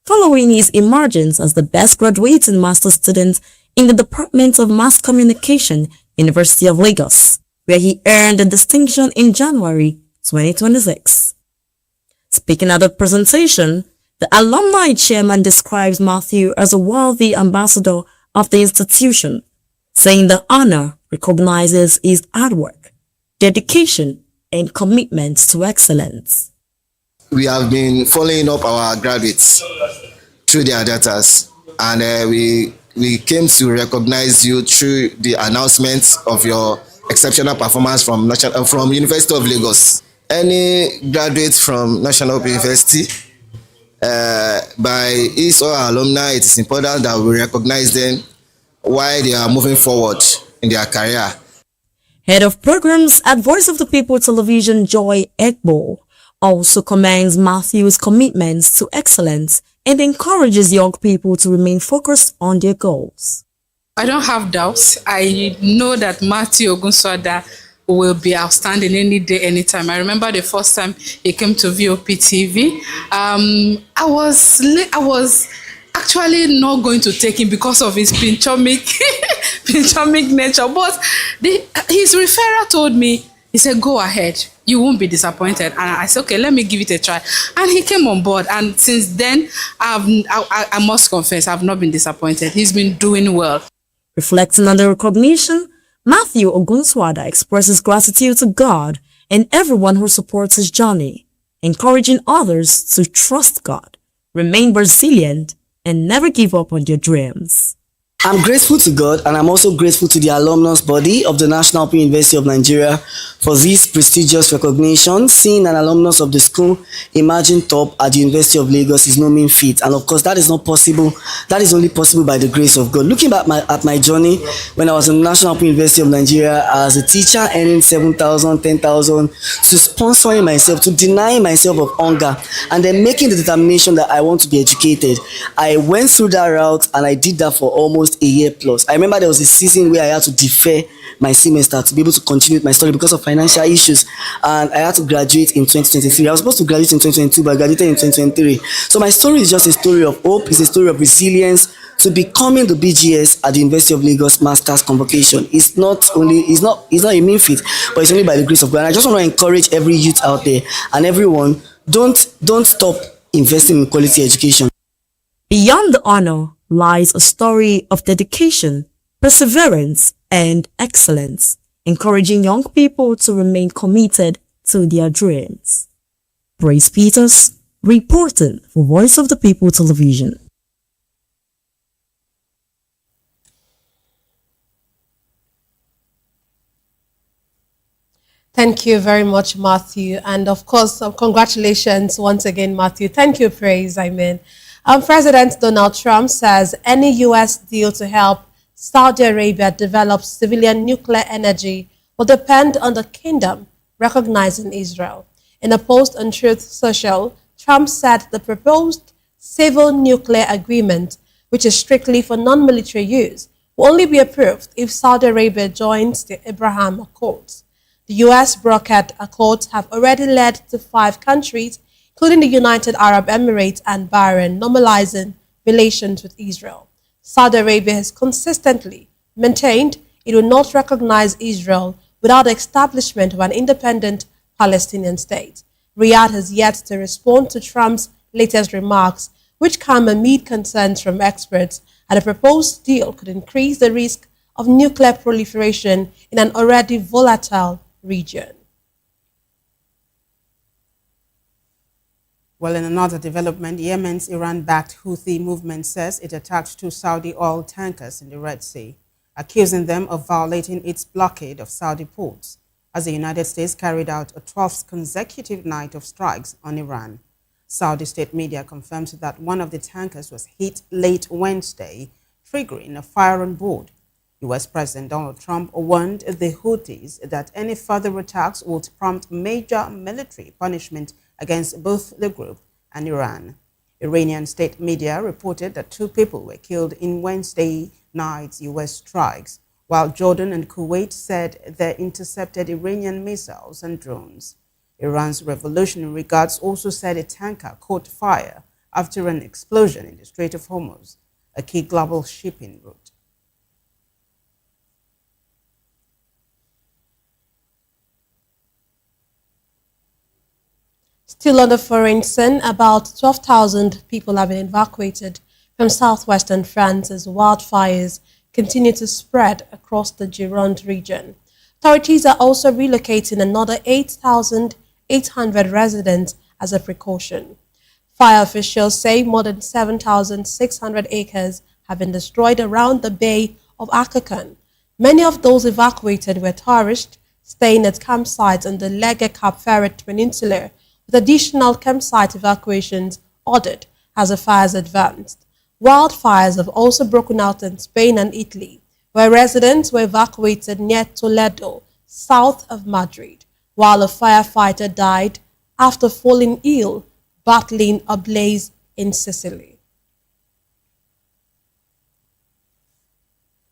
following his emergence as the best graduating master's student in the Department of Mass Communication, University of Lagos, where he earned the distinction in January 2026. Speaking at the presentation, the alumni chairman describes Matthew as a worthy ambassador of the institution, saying the honor recognizes his hard work, dedication, and commitment to excellence. We have been following up our graduates through their datas, and we came to recognize you through the announcement of your exceptional performance from University of Lagos. Any graduate from National Open University, by his or her alumni, it is important that we recognize them while they are moving forward in their career. Head of Programs at Voice of the People Television, Joy Egbo, also commends Matthew's commitments to excellence and encourages young people to remain focused on their goals. I don't have doubts. I know that Matthew Ogunswada will be outstanding any day, anytime. I remember the first time he came to VOP TV. I was actually not going to take him because of his pinchomic nature, but his referrer told me, he said, go ahead, you won't be disappointed. And I said, okay, let me give it a try. And he came on board, and since then, I must confess, I've not been disappointed. He's been doing well. Reflecting on the recognition, Matthew Ogunswada expresses gratitude to God and everyone who supports his journey, encouraging others to trust God, remain resilient, and never give up on their dreams. I'm grateful to God, and I'm also grateful to the alumnus body of the National Open University of Nigeria for this prestigious recognition. Seeing an alumnus of the school emerging top at the University of Lagos is no mean feat, and of course that is not possible. That is only possible by the grace of God. Looking back at my journey when I was in the National Open University of Nigeria as a teacher, earning 7,000, 10,000, to sponsoring myself, to denying myself of hunger, and then making the determination that I want to be educated. I went through that route, and I did that for almost a year plus. I remember there was a season where I had to defer my semester to be able to continue with my study because of financial issues, and I had to graduate in 2023. I was supposed to graduate in 2022, but I graduated in 2023. So my story is just a story of hope. It's a story of resilience to becoming the BGS at the University of Lagos Masters Convocation. It's not a mean feat, but it's only by the grace of God. And I just want to encourage every youth out there and everyone, don't stop investing in quality education. Beyond the honor lies a story of dedication, perseverance, and excellence, encouraging young people to remain committed to their dreams. Praise Peters, reporting for Voice of the People Television. Thank you very much, Matthew. And of course, congratulations once again, Matthew. Thank you, Praise, President Donald Trump says any U.S. deal to help Saudi Arabia develops civilian nuclear energy will depend on the kingdom recognizing Israel. In a post on Truth Social, Trump said the proposed civil nuclear agreement, which is strictly for non-military use, will only be approved if Saudi Arabia joins the Abraham Accords. The U.S. brokered accords have already led to 5 countries, including the United Arab Emirates and Bahrain, normalizing relations with Israel. Saudi Arabia has consistently maintained it will not recognize Israel without the establishment of an independent Palestinian state. Riyadh has yet to respond to Trump's latest remarks, which come amid concerns from experts that a proposed deal could increase the risk of nuclear proliferation in an already volatile region. Well, in another development, Yemen's Iran-backed Houthi movement says it attacked 2 Saudi oil tankers in the Red Sea, accusing them of violating its blockade of Saudi ports, as the United States carried out a 12th consecutive night of strikes on Iran. Saudi state media confirmed that one of the tankers was hit late Wednesday, triggering a fire on board. U.S. President Donald Trump warned the Houthis that any further attacks would prompt major military punishment against both the group and Iran. Iranian state media reported that 2 people were killed in Wednesday night's U.S. strikes, while Jordan and Kuwait said they intercepted Iranian missiles and drones. Iran's Revolutionary Guards also said a tanker caught fire after an explosion in the Strait of Hormuz, a key global shipping route. Still on the foreign scene, about 12,000 people have been evacuated from southwestern France as wildfires continue to spread across the Gironde region. Authorities are also relocating another 8,800 residents as a precaution. Fire officials say more than 7,600 acres have been destroyed around the Bay of Akakan. Many of those evacuated were tourists staying at campsites on the Lega Cap Ferret Peninsula, with additional campsite evacuations ordered as the fires advanced. Wildfires have also broken out in Spain and Italy, where residents were evacuated near Toledo, south of Madrid, while a firefighter died after falling ill battling a blaze in Sicily.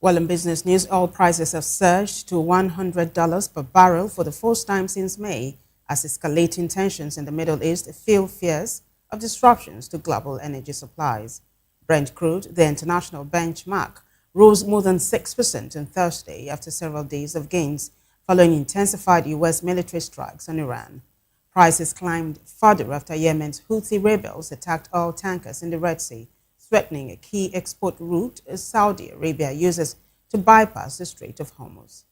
Well, in business news, oil prices have surged to $100 per barrel for the first time since May, as escalating tensions in the Middle East fuel fears of disruptions to global energy supplies. Brent crude, the international benchmark, rose more than 6% on Thursday after several days of gains following intensified U.S. military strikes on Iran. Prices climbed further after Yemen's Houthi rebels attacked oil tankers in the Red Sea, threatening a key export route Saudi Arabia uses to bypass the Strait of Hormuz.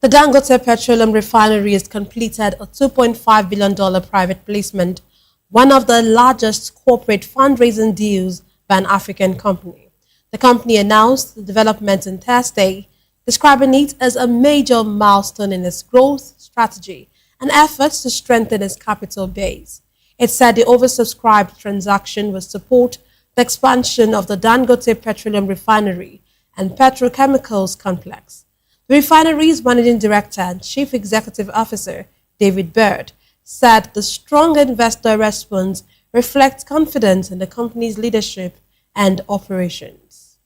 The Dangote Petroleum Refinery has completed a $2.5 billion private placement, one of the largest corporate fundraising deals by an African company. The company announced the development on Thursday, describing it as a major milestone in its growth strategy and efforts to strengthen its capital base. It said the oversubscribed transaction will support the expansion of the Dangote Petroleum Refinery and Petrochemicals Complex. The refinery's managing director and chief executive officer, David Bird, said the strong investor response reflects confidence in the company's leadership and operations.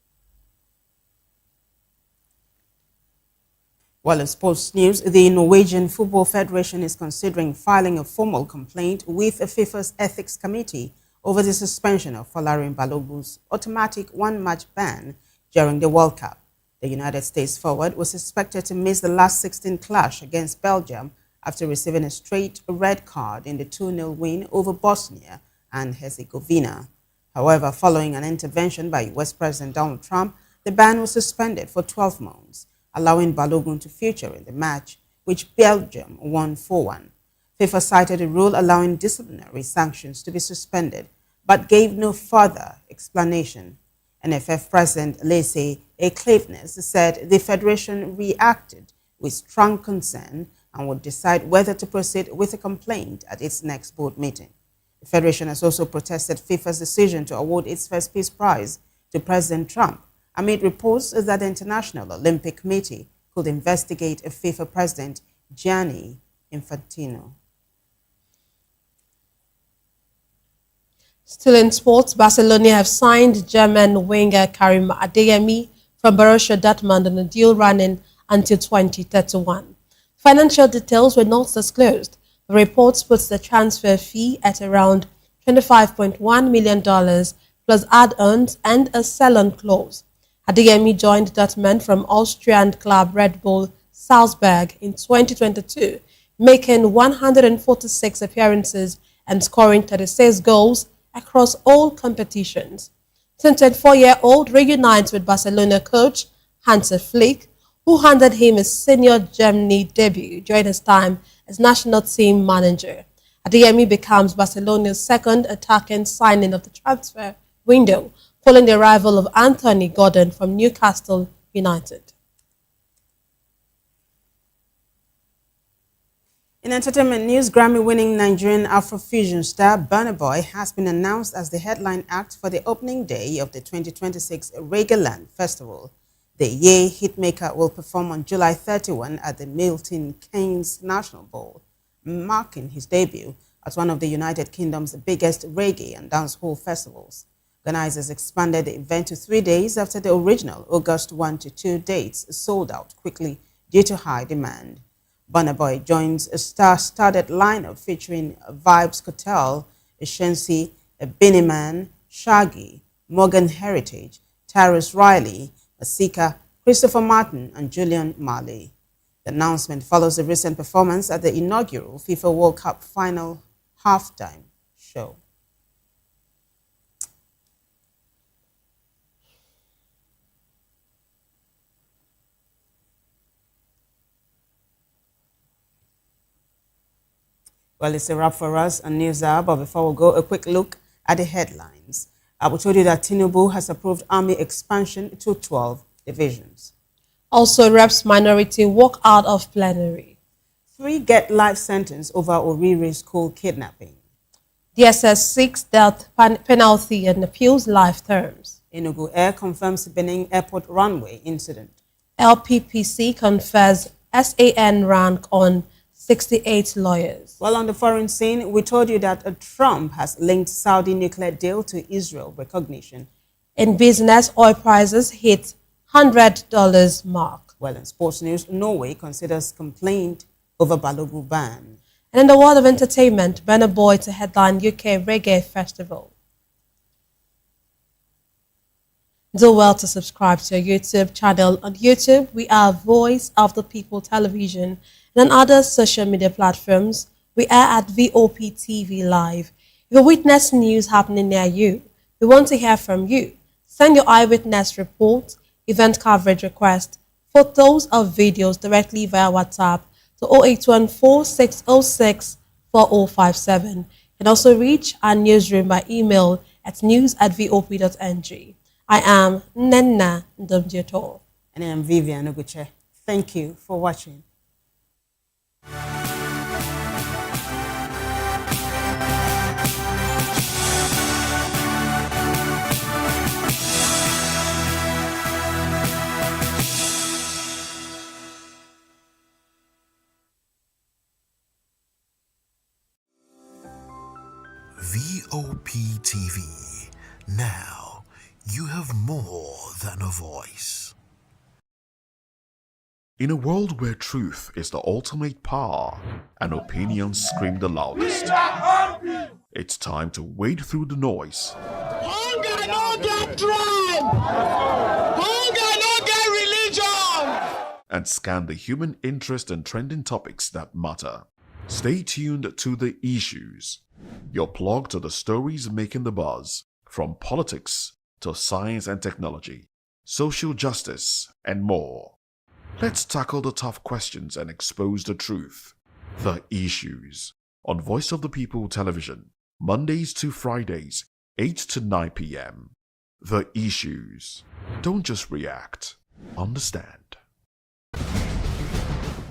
Well, in sports news, the Norwegian Football Federation is considering filing a formal complaint with FIFA's Ethics Committee over the suspension of Folarin Balogun's automatic one-match ban during the World Cup. The United States forward was expected to miss the last 16 clash against Belgium after receiving a straight red card in the 2-0 win over Bosnia and Herzegovina. However, following an intervention by U.S. President Donald Trump, the ban was suspended for 12 months, allowing Balogun to feature in the match, which Belgium won 4-1. FIFA cited a rule allowing disciplinary sanctions to be suspended, but gave no further explanation. NFF President Laissez Eclaveness said the federation reacted with strong concern and would decide whether to proceed with a complaint at its next board meeting. The Federation has also protested FIFA's decision to award its first peace prize to President Trump amid reports that the International Olympic Committee could investigate a FIFA president, Gianni Infantino. Still in sports, Barcelona have signed German winger Karim Adeyemi from Borussia Dortmund on a deal running until 2031. Financial details were not disclosed. The reports puts the transfer fee at around $25.1 million plus add-ons and a sell-on clause. Adeyemi joined Dortmund from Austrian club Red Bull Salzburg in 2022, making 146 appearances and scoring 36 goals across all competitions. 24-year-old reunites with Barcelona coach Hansi Flick, who handed him his senior Germany debut during his time as national team manager. Adeyemi becomes Barcelona's second attacking signing of the transfer window, following the arrival of Anthony Gordon from Newcastle United. In entertainment news, Grammy-winning Nigerian Afrofusion star Burna Boy has been announced as the headline act for the opening day of the 2026 Reggaeland Festival. The Ye hitmaker will perform on July 31 at the Milton Keynes National Ball, marking his debut as one of the United Kingdom's biggest reggae and dancehall festivals. Organizers expanded the event to 3 days after the original August 1 to 2 dates sold out quickly due to high demand. Burna Boy joins a star-studded lineup featuring Vibes Cartel, Shensi, Benny Man, Shaggy, Morgan Heritage, Tyrus Riley, Masika, Christopher Martin, and Julian Marley. The announcement follows the recent performance at the inaugural FIFA World Cup final halftime show. Well, it's a wrap for us on News Hour, but before we go, a quick look at the headlines. I will tell you that Tinubu has approved army expansion to 12 divisions. Also, Reps minority walk out of plenary. 3 get life sentence over Oriri school kidnapping. DSS seeks death penalty and appeals life terms. Enugu Air confirms Benin Airport runway incident. LPPC confers SAN rank on 68 lawyers. Well, on the foreign scene, we told you that Trump has linked Saudi nuclear deal to Israel recognition. In business, oil prices hit $100 mark. Well, in sports news, Norway considers complaint over Balogun ban. And in the world of entertainment, Burna Boy to headline UK Reggae Festival. Do well to subscribe to our YouTube channel. On YouTube, we are Voice of the People Television. And on other social media platforms, we are at VOP TV Live. If you witness news happening near you, we want to hear from you. Send your eyewitness report, event coverage request, photos or videos directly via WhatsApp to 0814-606-4057. You can also reach our newsroom by email at news@vop.ng. I am Nenna Ndomdioto. And I am Vivian Oguche. Thank you for watching. VOP TV. Now, you have more than a voice. In a world where truth is the ultimate power and opinions scream the loudest, it's time to wade through the noise. Hunger no get tribe. Hunger no get religion. And scan the human interest and trending topics that matter. Stay tuned to The Issues, your plug to the stories making the buzz, from politics to science and technology, social justice, and more. Let's tackle the tough questions and expose the truth. The Issues, on Voice of the People Television, Mondays to Fridays, 8 to 9 p.m. The Issues. Don't just react, understand.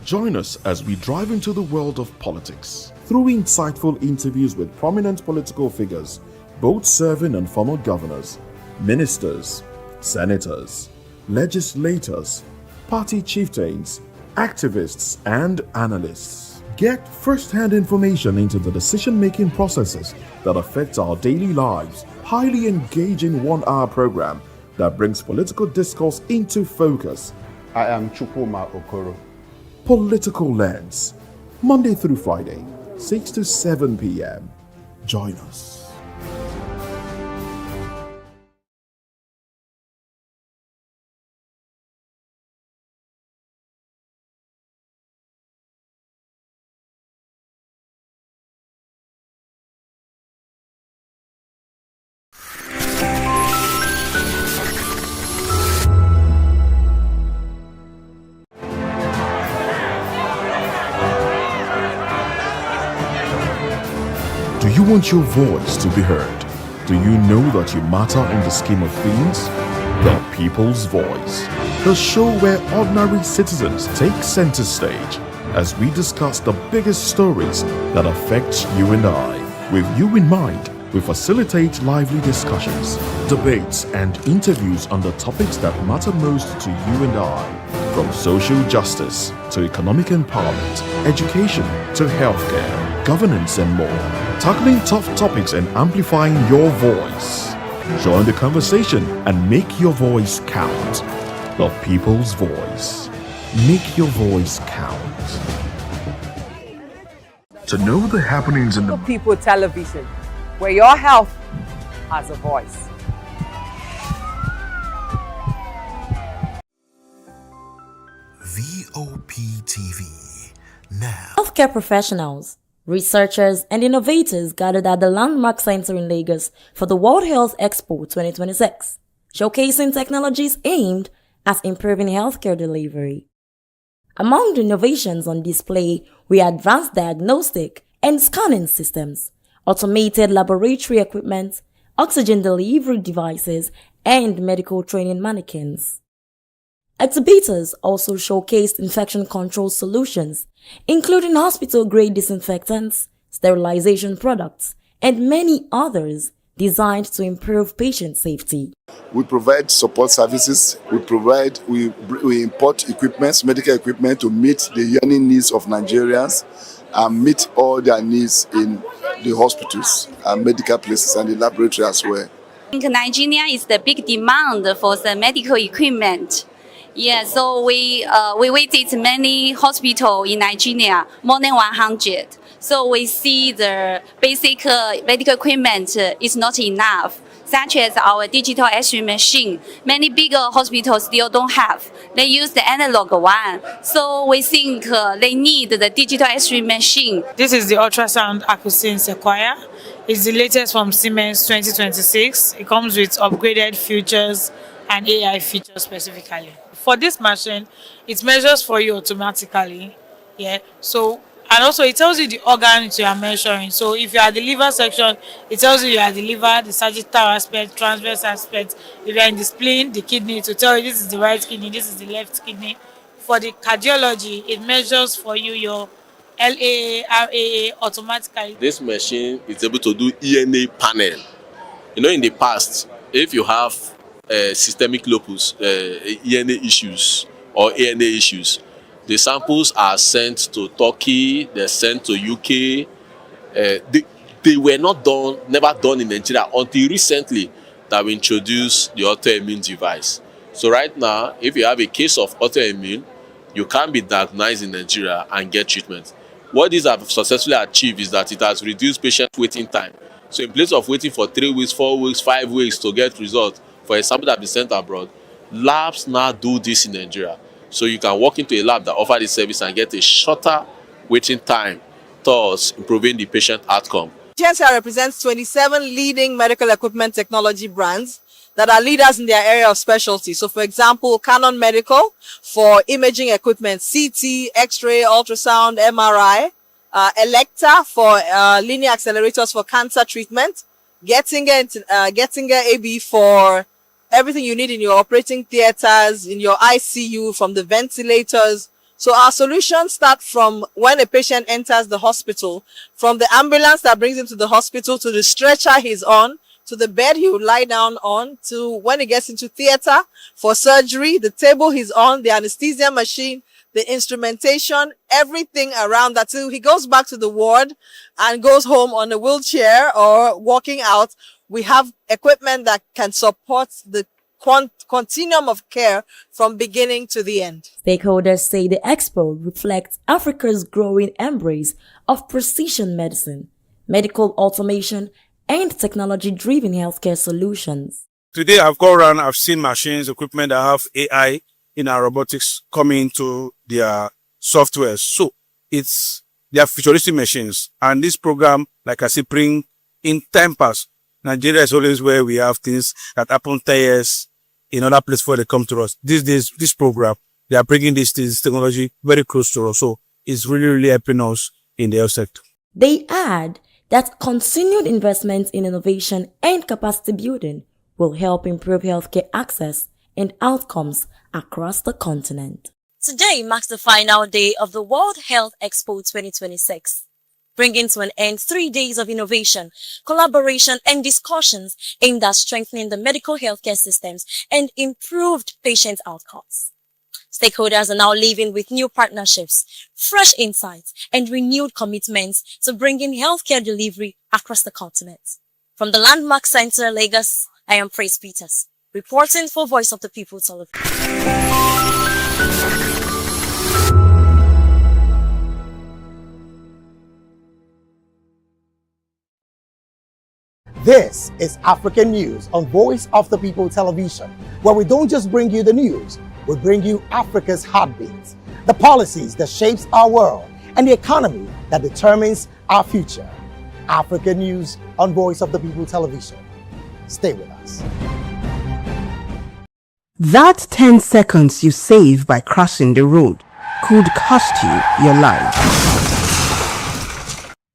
Join us as we drive into the world of politics through insightful interviews with prominent political figures, both serving and former governors, ministers, senators, legislators, party chieftains, activists, and analysts. Get first-hand information into the decision-making processes that affect our daily lives. Highly engaging one-hour program that brings political discourse into focus. I am Chukwuma Okoro. Political Lens, Monday through Friday, 6 to 7 p.m. Join us. Do you want your voice to be heard? Do you know that you matter in the scheme of things? The People's Voice, the show where ordinary citizens take center stage as we discuss the biggest stories that affect you and I. With you in mind, we facilitate lively discussions, debates, and interviews on the topics that matter most to you and I. From social justice to economic empowerment, education to healthcare, governance, and more. Tackling tough topics and amplifying your voice. Join the conversation and make your voice count. The People's Voice. Make your voice count. To know the happenings in the People Television, where your health has a voice. VOP TV now. Healthcare professionals, researchers, and innovators gathered at the Landmark Center in Lagos for the World Health Expo 2026, showcasing technologies aimed at improving healthcare delivery. Among the innovations on display were advanced diagnostic and scanning systems, automated laboratory equipment, oxygen delivery devices, and medical training mannequins. Exhibitors also showcased infection control solutions, including hospital-grade disinfectants, sterilization products, and many others designed to improve patient safety. We provide support services. We import equipment, medical equipment, to meet the yearning needs of Nigerians and meet all their needs in the hospitals and medical places and the laboratory as well. I think Nigeria is the big demand for the medical equipment. Yeah, so we visit many hospitals in Nigeria, more than 100. So we see the basic medical equipment is not enough, such as our digital X-ray machine. Many bigger hospitals still don't have. They use the analog one. So we think they need the digital X-ray machine. This is the ultrasound acoustic Sequoia. It's the latest from Siemens 2026. It comes with upgraded features and AI features specifically. For this machine, it measures for you automatically. Yeah. So, and also it tells you the organs you are measuring. So if you are the liver section, it tells you are the liver, the sagittal aspect, transverse aspect. If you are in the spleen, the kidney, to tell you this is the right kidney, this is the left kidney. For the cardiology, it measures for you your LAA, RAA automatically. This machine is able to do ENA panel. You know, in the past, if you have systemic lupus, ENA issues or ANA issues, the samples are sent to Turkey, they're sent to UK. They were never done in Nigeria until recently that we introduced the autoimmune device. So right now, if you have a case of autoimmune, you can be diagnosed in Nigeria and get treatment. What these have successfully achieved is that it has reduced patient waiting time. So in place of waiting for 3 weeks, 4 weeks, 5 weeks to get results for a sample that be sent abroad, labs now do this in Nigeria. So you can walk into a lab that offers this service and get a shorter waiting time, thus improving the patient outcome. GSR represents 27 leading medical equipment technology brands that are leaders in their area of specialty. So for example, Canon Medical for imaging equipment, CT, X-ray, ultrasound, MRI, Electa for linear accelerators for cancer treatment, Gettinger AB for everything you need in your operating theaters, in your ICU, from the ventilators So our solutions start from when a patient enters the hospital, from the ambulance that brings him to the hospital, to the stretcher he's on, to the bed he would lie down on, to when he gets into theater for surgery, the table he's on, the anesthesia machine, the instrumentation, everything around that, till he goes back to the ward and goes home on a wheelchair or walking out. We have equipment that can support the continuum of care from beginning to the end. Stakeholders say the expo reflects Africa's growing embrace of precision medicine, medical automation, and technology-driven healthcare solutions. Today I've gone around, I've seen machines, equipment that have AI in our robotics coming into their software. So they are futuristic machines. And this program, like I said, bring in time pass. Nigeria is always where we have things that happen 10 years in other places before they come to us. These days, this program, they are bringing this technology very close to us. So it's really helping us in the health sector. They add that continued investment in innovation and capacity building will help improve healthcare access and outcomes across the continent. Today marks the final day of the World Health Expo 2026. Bringing to an end 3 days of innovation, collaboration, and discussions aimed at strengthening the medical healthcare systems and improved patient outcomes. Stakeholders are now living with new partnerships, fresh insights, and renewed commitments to bringing healthcare delivery across the continent. From the Landmark Center, Lagos, I am Praise Peters, reporting for Voice of the People Television. This is African News on Voice of the People Television, where we don't just bring you the news, we bring you Africa's heartbeats, the policies that shapes our world, and the economy that determines our future. African News on Voice of the People Television. Stay with us. That 10 seconds you save by crossing the road could cost you your life.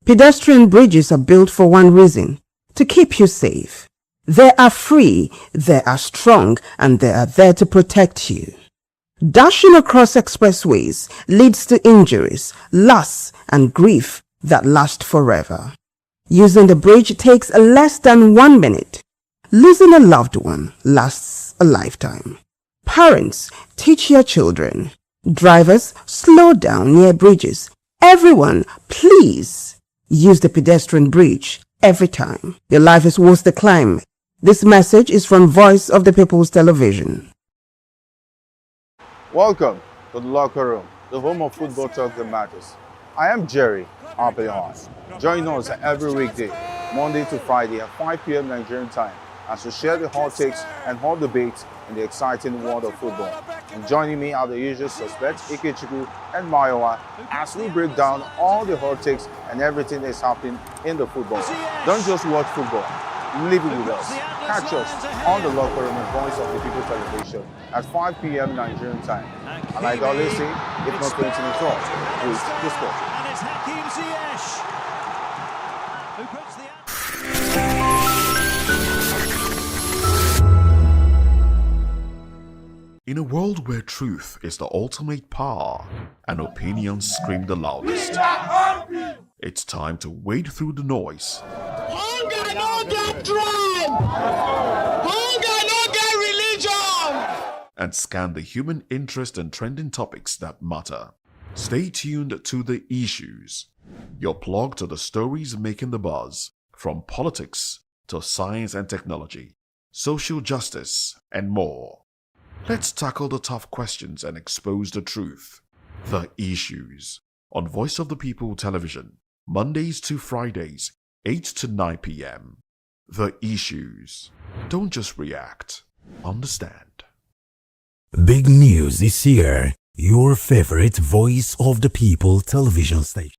Pedestrian bridges are built for one reason: to keep you safe. They are free, they are strong, and they are there to protect you. Dashing across expressways leads to injuries, loss, and grief that last forever. Using the bridge takes less than 1 minute. Losing a loved one lasts a lifetime. Parents, teach your children. Drivers, slow down near bridges. Everyone, please use the pedestrian bridge every time. Your life is worth the climb. This message is from Voice of the People's Television. Welcome to the locker room, the home of football talk that matters. I am Jerry Arpillon. Join us every weekday, Monday to Friday at 5 p.m. Nigerian time, as we share the hot takes and hot debates in the exciting world of football. And joining me are the usual suspects, Ikechukwu and Mayowa, as we break down all the hot takes and everything that's happening in the football. Don't just watch football, live it with us. Catch us on the locker room and Voice of the People Television at 5 p.m. Nigerian time. And like I always say, if not 20 minutes off, please the sport. And it's Hakim Ziyech who puts the... In a world where truth is the ultimate power and opinions scream the loudest, it's time to wade through the noise. Hunger no get tribe! Hunger no get religion! And scan the human interest and trending topics that matter. Stay tuned to The Issues, your plug to the stories making the buzz, from politics to science and technology, social justice, and more. Let's tackle the tough questions and expose the truth. The Issues, on Voice of the People Television, Mondays to Fridays, 8 to 9 p.m. The Issues. Don't just react, understand. Big news is here. Your favorite Voice of the People television station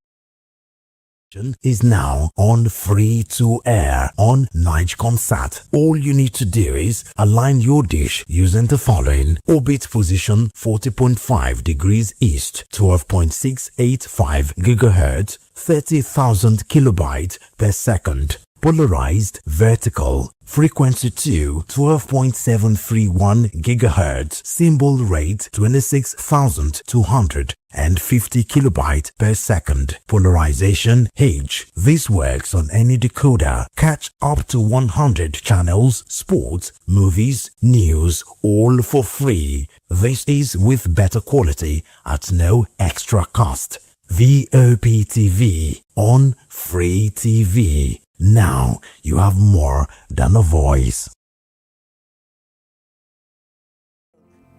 is now on free to air on Nigecomsat. All you need to do is align your dish using the following: orbit position 40.5 degrees east, 12.685 GHz, 30,000 kilobytes per second. polarized vertical, frequency 2 12.731 GHz, symbol rate 26,250 kilobyte per second, polarization H. This works on any decoder. Catch up to 100 channels, sports, movies, news, all for free. This is with better quality at no extra cost. VOP TV on Free TV. Now you have more than a voice.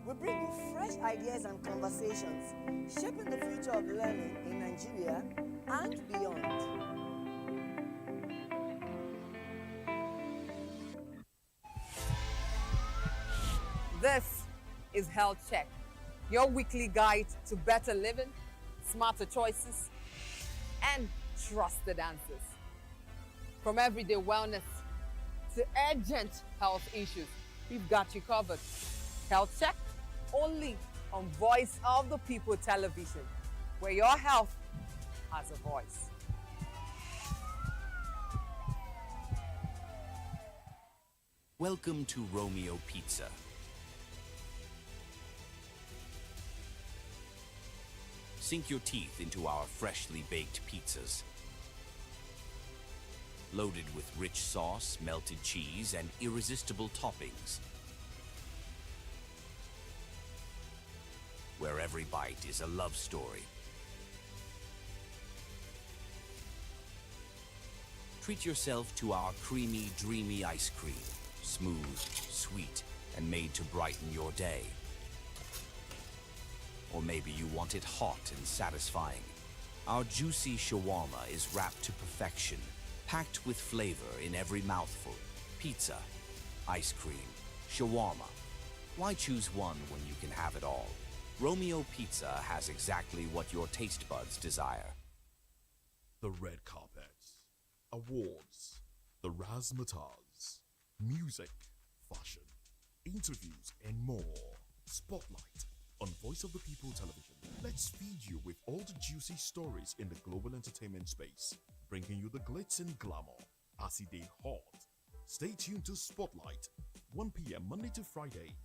We bring you fresh ideas and conversations, shaping the future of learning in Nigeria and beyond. This is Health Check, your weekly guide to better living, smarter choices, and trusted answers. From everyday wellness to urgent health issues, we've got you covered. Health Check, only on Voice of the People television, where your health has a voice. Welcome to Romeo Pizza. Sink your teeth into our freshly baked pizzas. Loaded with rich sauce, melted cheese, and irresistible toppings. Where every bite is a love story. Treat yourself to our creamy, dreamy ice cream. Smooth, sweet, and made to brighten your day. Or maybe you want it hot and satisfying. Our juicy shawarma is wrapped to perfection, packed with flavor in every mouthful. Pizza, ice cream, shawarma. Why choose one when you can have it all? Romeo Pizza has exactly what your taste buds desire. The red carpets, awards, the razzmatazz, music, fashion, interviews, and more. Spotlight on Voice of the People television. Let's feed you with all the juicy stories in the global entertainment space, bringing you the glitz and glamour as it is hot. Stay tuned to Spotlight, 1 p.m. Monday to Friday.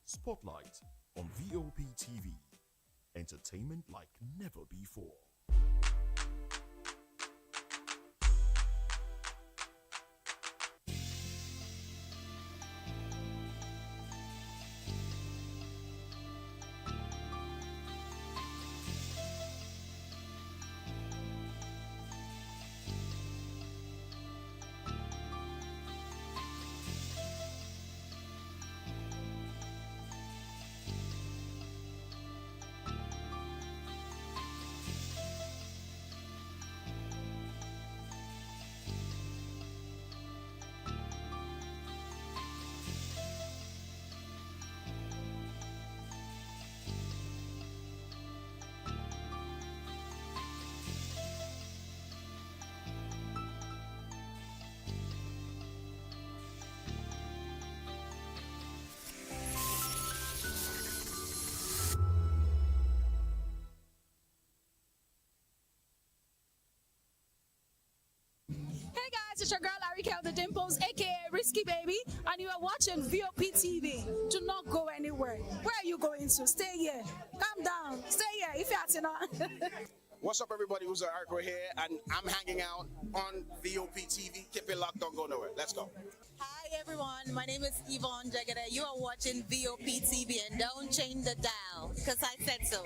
Spotlight on VOP TV. Entertainment like never before. Hey guys, it's your girl Arika the Dimples, aka Risky Baby, and you are watching VOP TV. Do not go anywhere. Where are you going to? Stay here. Calm down. Stay here if you're not. What's up, everybody? Who's Arco here, and I'm hanging out on VOP TV. Keep it locked, don't go nowhere. Let's go. Hi everyone, my name is Yvonne Jagade. You are watching VOP TV, and don't change the dial, because I said so.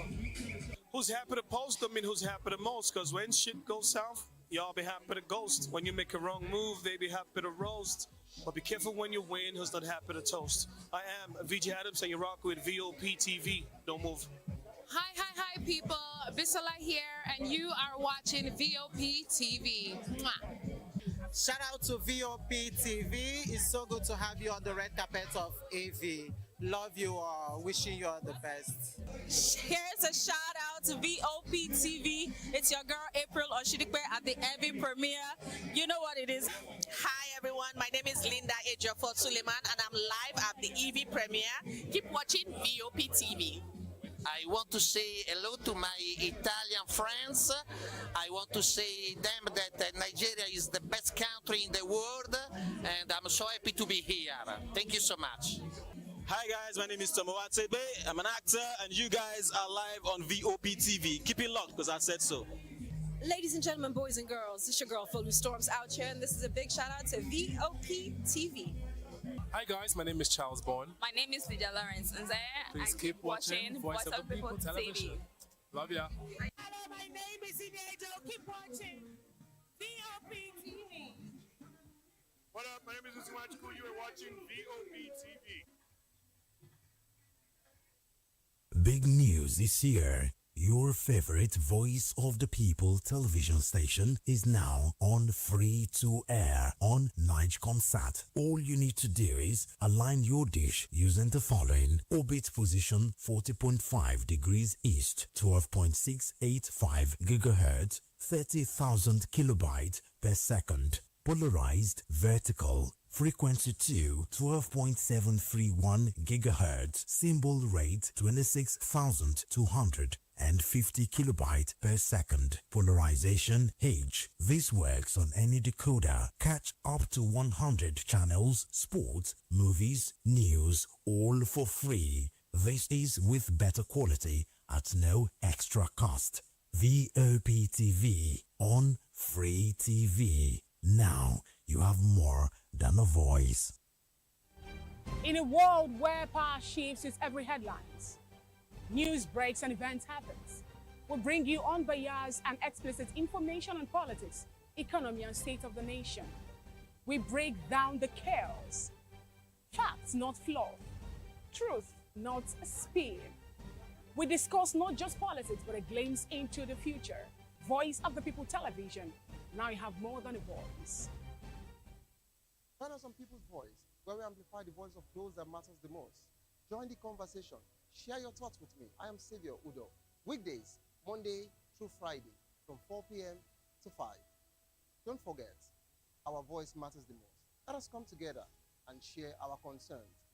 Who's happy to post them and who's happy the most? Because when shit goes south, y'all be happy to ghost. When you make a wrong move, they be happy to roast. But be careful when you win, who's not happy to toast. I am VJ Adams, and you rock with VOP TV. Don't move. Hi, people. Bisola here, and you are watching VOP TV. Mwah. Shout out to VOP TV. It's so good to have you on the red carpet of AV. Love you all. Wishing you all the best. Here's a shout out to VOP TV. It's your girl April Oshidikwe at the AV premiere. You know what it is. Hi everyone, my name is Linda Ejiofor Suleiman, and I'm live at the EV premiere. Keep watching VOP TV. I want to say hello to my Italian friends. I want to say them that Nigeria is the best country in the world, and I'm so happy to be here. Thank you so much. Hi guys, my name is Tomo Watebe. I'm an actor, and you guys are live on VOP TV. Keep it locked, because I said so. Ladies and gentlemen, boys and girls, this is your girl Phil Storms out here, and this is a big shout out to VOP TV. Hi guys, my name is Charles Bourne. My name is Lydia Lawrence Nze, Please and keep watching Voice of the People Television. Love ya. Hello, my name is Inedo. Keep watching VOP TV. What up? My name is Usimachiku. You are watching VOP TV. Big news is here. Your favorite Voice of the People television station is now on free to air on Nigecomsat. All you need to do is align your dish using the following: orbit position 40.5 degrees east, 12.685 gigahertz, 30,000 kilobytes per second. Polarized vertical. Frequency 2, 12.731 gigahertz. Symbol rate 26,250 kilobytes per second. Polarization H. This works on any decoder. Catch up to 100 channels, sports, movies, news, all for free. This is with better quality at no extra cost. VOP TV on Free TV. Now you have more than a voice. In a world where power shifts its every headlines, news breaks and events happens, we bring you unbiased and explicit information on politics, economy and state of the nation. We break down the chaos. Facts, not fluff. Truth, not a spin. We discuss not just politics, but a glimpse into the future. Voice of the People Television. Now you have more than a voice. Join us on People's Voice, where we amplify the voice of those that matters the most. Join the conversation. Share your thoughts with me. I am Savior Udo. Weekdays, Monday through Friday, from 4 p.m. to 5. Don't forget, our voice matters the most. Let us come together and share our concerns.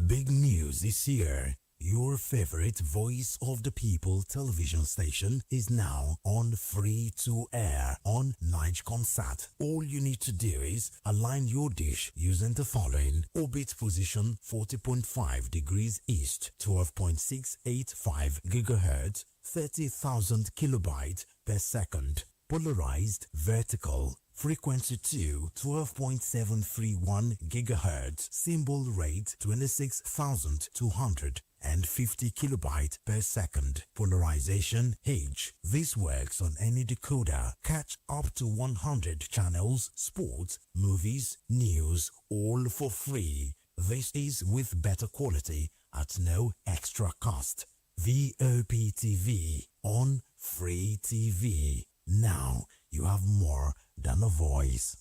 Big news is here. Your favorite Voice of the People television station is now on free to air on Nigecomsat. All you need to do is align your dish using the following: orbit position 40.5 degrees east, 12.685 gigahertz, 30,000 kilobytes per second. Polarized vertical. Frequency 2, 12.731 gigahertz. Symbol rate 26,250 kilobytes per second. Polarization H. This works on any decoder. Catch up to 100 channels, sports, movies, news, all for free. This is with better quality at no extra cost. VOP TV on Free TV. Now you have more than a voice.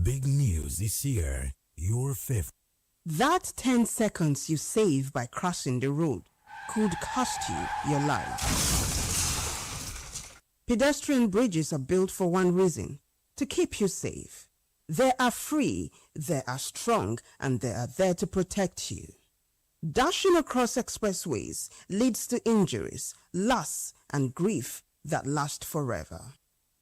Big news is here. Your favorite. That 10 seconds you save by crossing the road could cost you your life. Pedestrian bridges are built for one reason: to keep you safe. They are free, they are strong, and they are there to protect you. Dashing across expressways leads to injuries, loss, and grief that last forever.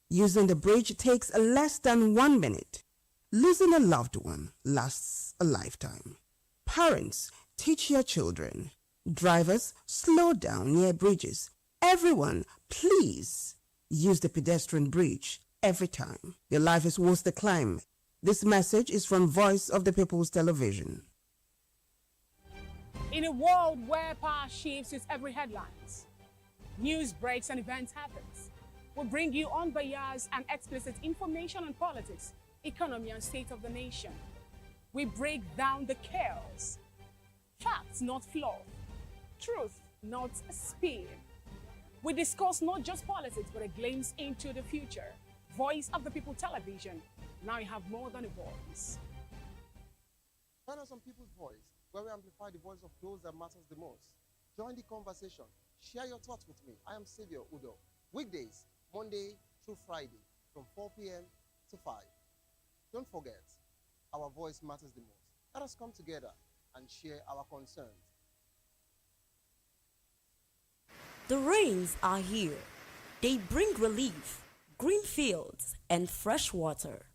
Using the bridge takes less than 1 minute. Losing a loved one lasts a lifetime. Parents, teach your children. Drivers, slow down near bridges. Everyone, please use the pedestrian bridge every time. Your life is worth the climb. This message is from Voice of the People's Television. In a world where power shifts its every headlines, news breaks and events happens, we bring you unbiased and explicit information on politics, economy and state of the nation. We break down the chaos. Facts, not fluff. Truth, not a spin. We discuss not just politics, but a glimpse into the future. Voice of the People Television. Now you have more than a voice. Join us on People's Voice, where we amplify the voice of those that matters the most. Join the conversation. Share your thoughts with me. I am Savior Udo. Weekdays, Monday through Friday, from 4 p.m. to 5. Don't forget, our voice matters the most. Let us come together and share our concerns. The rains are here. They bring relief, green fields, and fresh water.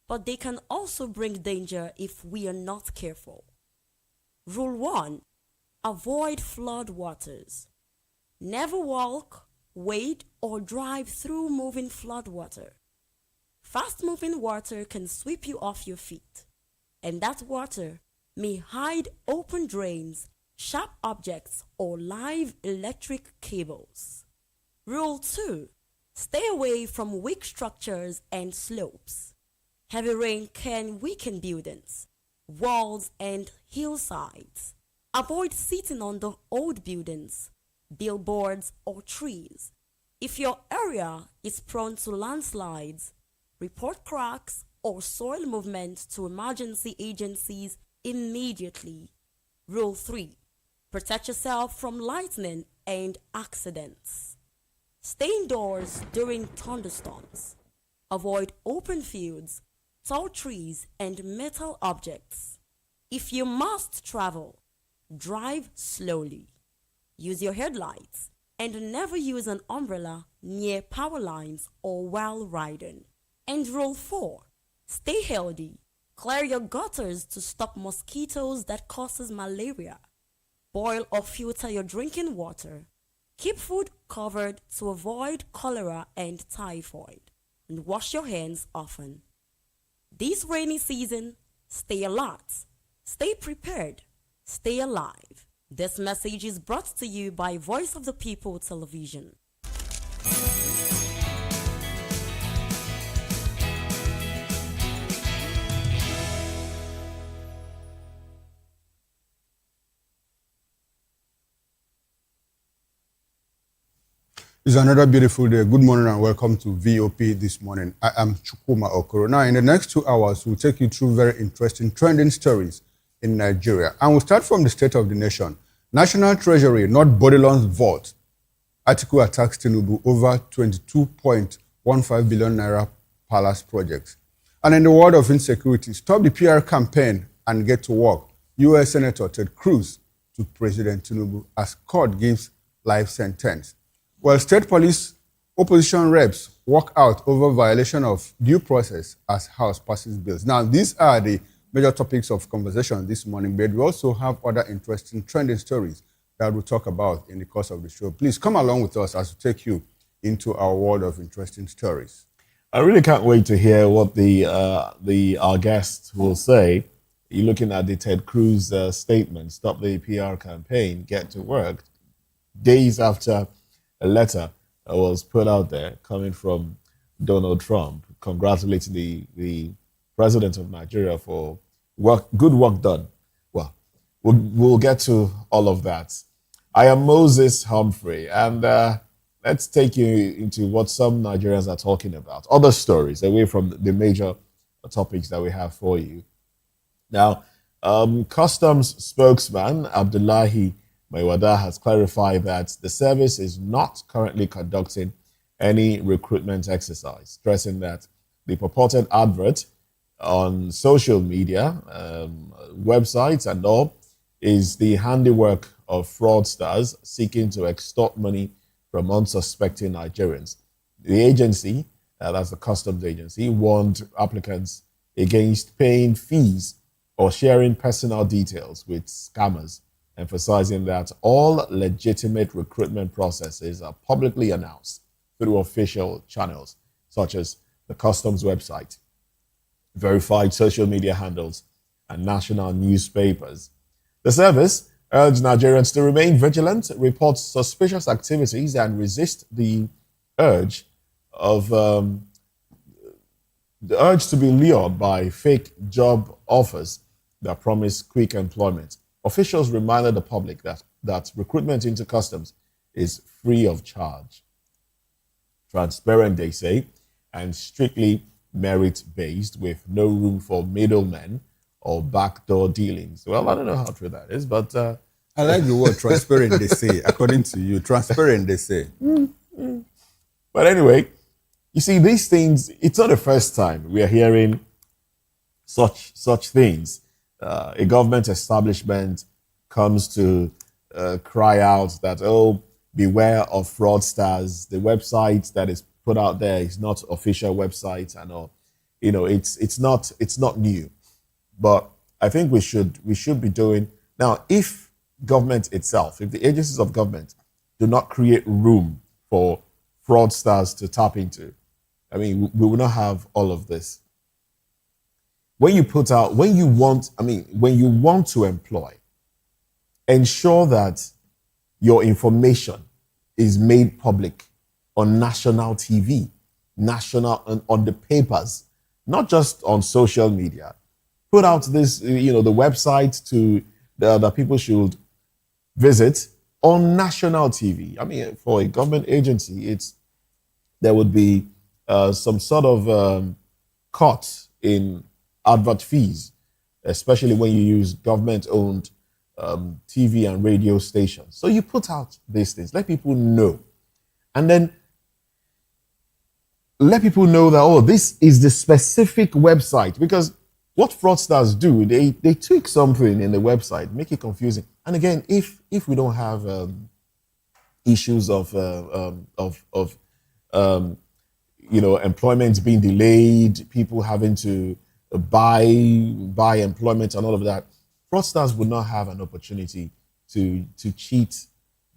But they can also bring danger if we are not careful. Rule 1. Avoid flood waters. Never walk, wade, or drive through moving flood water. Fast-moving water can sweep you off your feet, and that water may hide open drains, sharp objects, or live electric cables. Rule 2. Stay away from weak structures and slopes. Heavy rain can weaken buildings, walls, and hillsides. Avoid sitting on the old buildings, billboards, or trees. If your area is prone to landslides, report cracks or soil movement to emergency agencies immediately. Rule 3. Protect yourself from lightning and accidents. Stay indoors during thunderstorms. Avoid open fields, tall trees, and metal objects. If you must travel, drive slowly. Use your headlights and never use an umbrella near power lines or while riding. And Rule 4. Stay healthy. Clear your gutters to stop mosquitoes that causes malaria. Boil or filter your drinking water. Keep food covered to avoid cholera and typhoid. And wash your hands often. This rainy season, stay alert, stay prepared, stay alive. This message is brought to you by Voice of the People Television. It's another beautiful day. Good morning and welcome to VOP this morning. I am Chukuma Okoro. Now, in the next 2 hours, we'll take you through very interesting trending stories in Nigeria. And we'll start from the state of the nation. National Treasury, not Bodilon's vault. Article attacks Tinubu over 22.15 billion naira palace projects. And in the world of insecurity, stop the PR campaign and get to work. U.S. Senator Ted Cruz to President Tinubu as court gives life sentence. Well, state police opposition reps walk out over violation of due process as House passes bills. Now, these are the major topics of conversation this morning, but we also have other interesting trending stories that we'll talk about in the course of the show. Please come along with us as we take you into our world of interesting stories. I really can't wait to hear what our guest will say. You're looking at the Ted Cruz statement, stop the PR campaign, get to work, days after a letter was put out there coming from Donald Trump congratulating the president of Nigeria for good work done. Well, we'll get to all of that. I am Moses Humphrey, and let's take you into what some Nigerians are talking about, other stories away from the major topics that we have for you. Now, Customs spokesman Abdullahi Maiwada has clarified that the service is not currently conducting any recruitment exercise, stressing that the purported advert on social media, websites and all, is the handiwork of fraudsters seeking to extort money from unsuspecting Nigerians. The agency, that's the customs agency, warned applicants against paying fees or sharing personal details with scammers, emphasizing that all legitimate recruitment processes are publicly announced through official channels, such as the customs website, verified social media handles, and national newspapers. The service urged Nigerians to remain vigilant, report suspicious activities, and resist the urge to be lured by fake job offers that promise quick employment. Officials reminded the public that recruitment into customs is free of charge, transparent, they say, and strictly merit-based, with no room for middlemen or backdoor dealings. Well, I don't know how true that is, but I like the word transparent, they say, according to you. Transparent, they say. But anyway, you see, these things, it's not the first time we are hearing such things. A government establishment comes to cry out that, oh, beware of fraudsters. The website that is put out there is not official website and all. You know, it's not new. But I think we should be doing now. If government itself, if the agencies of government do not create room for fraudsters to tap into, I mean, we will not have all of this. When you want to employ, ensure that your information is made public on national TV, on the papers, not just on social media. Put out this, the website to that people should visit on national TV. I mean, for a government agency, there would be some sort of cut in advert fees, especially when you use government-owned TV and radio stations. So you put out these things, let people know, and then let people know that, oh, this is the specific website. Because what fraudsters do, they tweak something in the website, make it confusing. And again, if we don't have issues of employment being delayed, people having to buy employment and all of that, fraudsters would not have an opportunity to cheat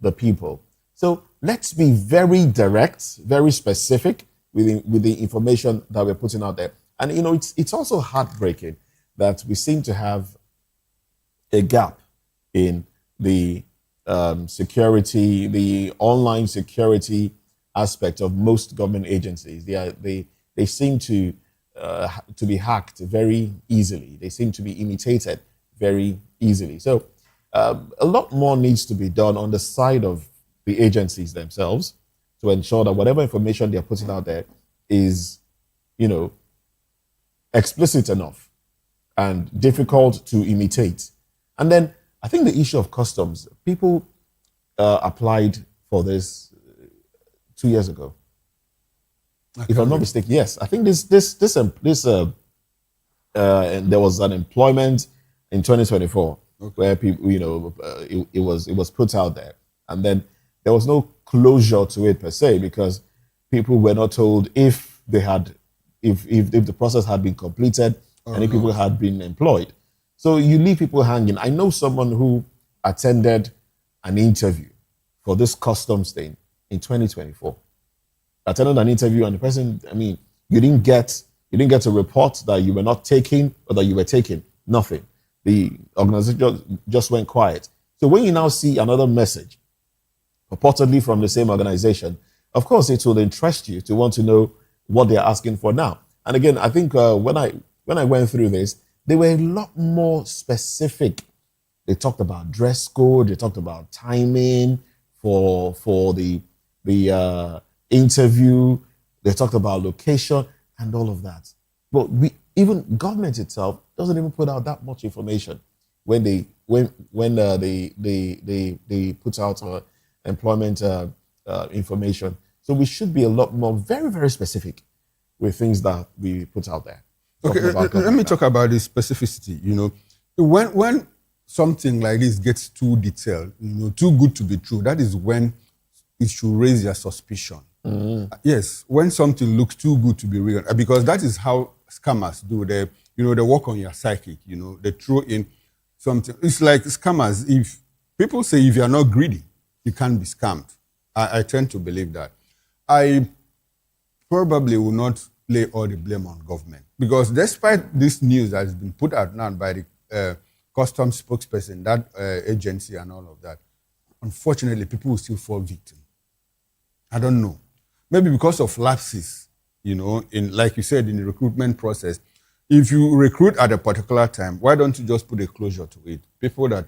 the people. So let's be very direct, very specific with the information that we're putting out there. And it's also heartbreaking that we seem to have a gap in the security, the online security aspect of most government agencies. They seem to be hacked very easily. They seem to be imitated very easily. So a lot more needs to be done on the side of the agencies themselves to ensure that whatever information they're putting out there is, explicit enough and difficult to imitate. And then I think the issue of customs, people applied for this 2 years ago. If I'm not mistaken, yes. I think there was an employment in 2024 where people, it was put out there, and then there was no closure to it per se because people were not told if the process had been completed and if people had been employed. So you leave people hanging. I know someone who attended an interview for this customs thing in 2024. Attended an interview and the person, you didn't get a report that you were not taking or that you were taking. Nothing. The organization just went quiet. So when you now see another message purportedly from the same organization, of course it will interest you to want to know what they're asking for now. And again, I think when I went through this, they were a lot more specific. They talked about dress code. They talked about timing for the interview. They talked about location and all of that. But even government itself doesn't even put out that much information when they put out employment information. So we should be a lot more very, very specific with things that we put out there. Okay, let me talk about the specificity. When something like this gets too detailed, too good to be true, that is when it should raise your suspicion. Yes, when something looks too good to be real, because that is how scammers do. They work on your psychic. They throw in something. It's like scammers. If people say if you are not greedy, you can't be scammed. I tend to believe that. I probably will not lay all the blame on government because despite this news that has been put out now by the customs spokesperson, that agency and all of that, unfortunately, people will still fall victim. I don't know. Maybe because of lapses, in like you said, in the recruitment process. If you recruit at a particular time, why don't you just put a closure to it? People that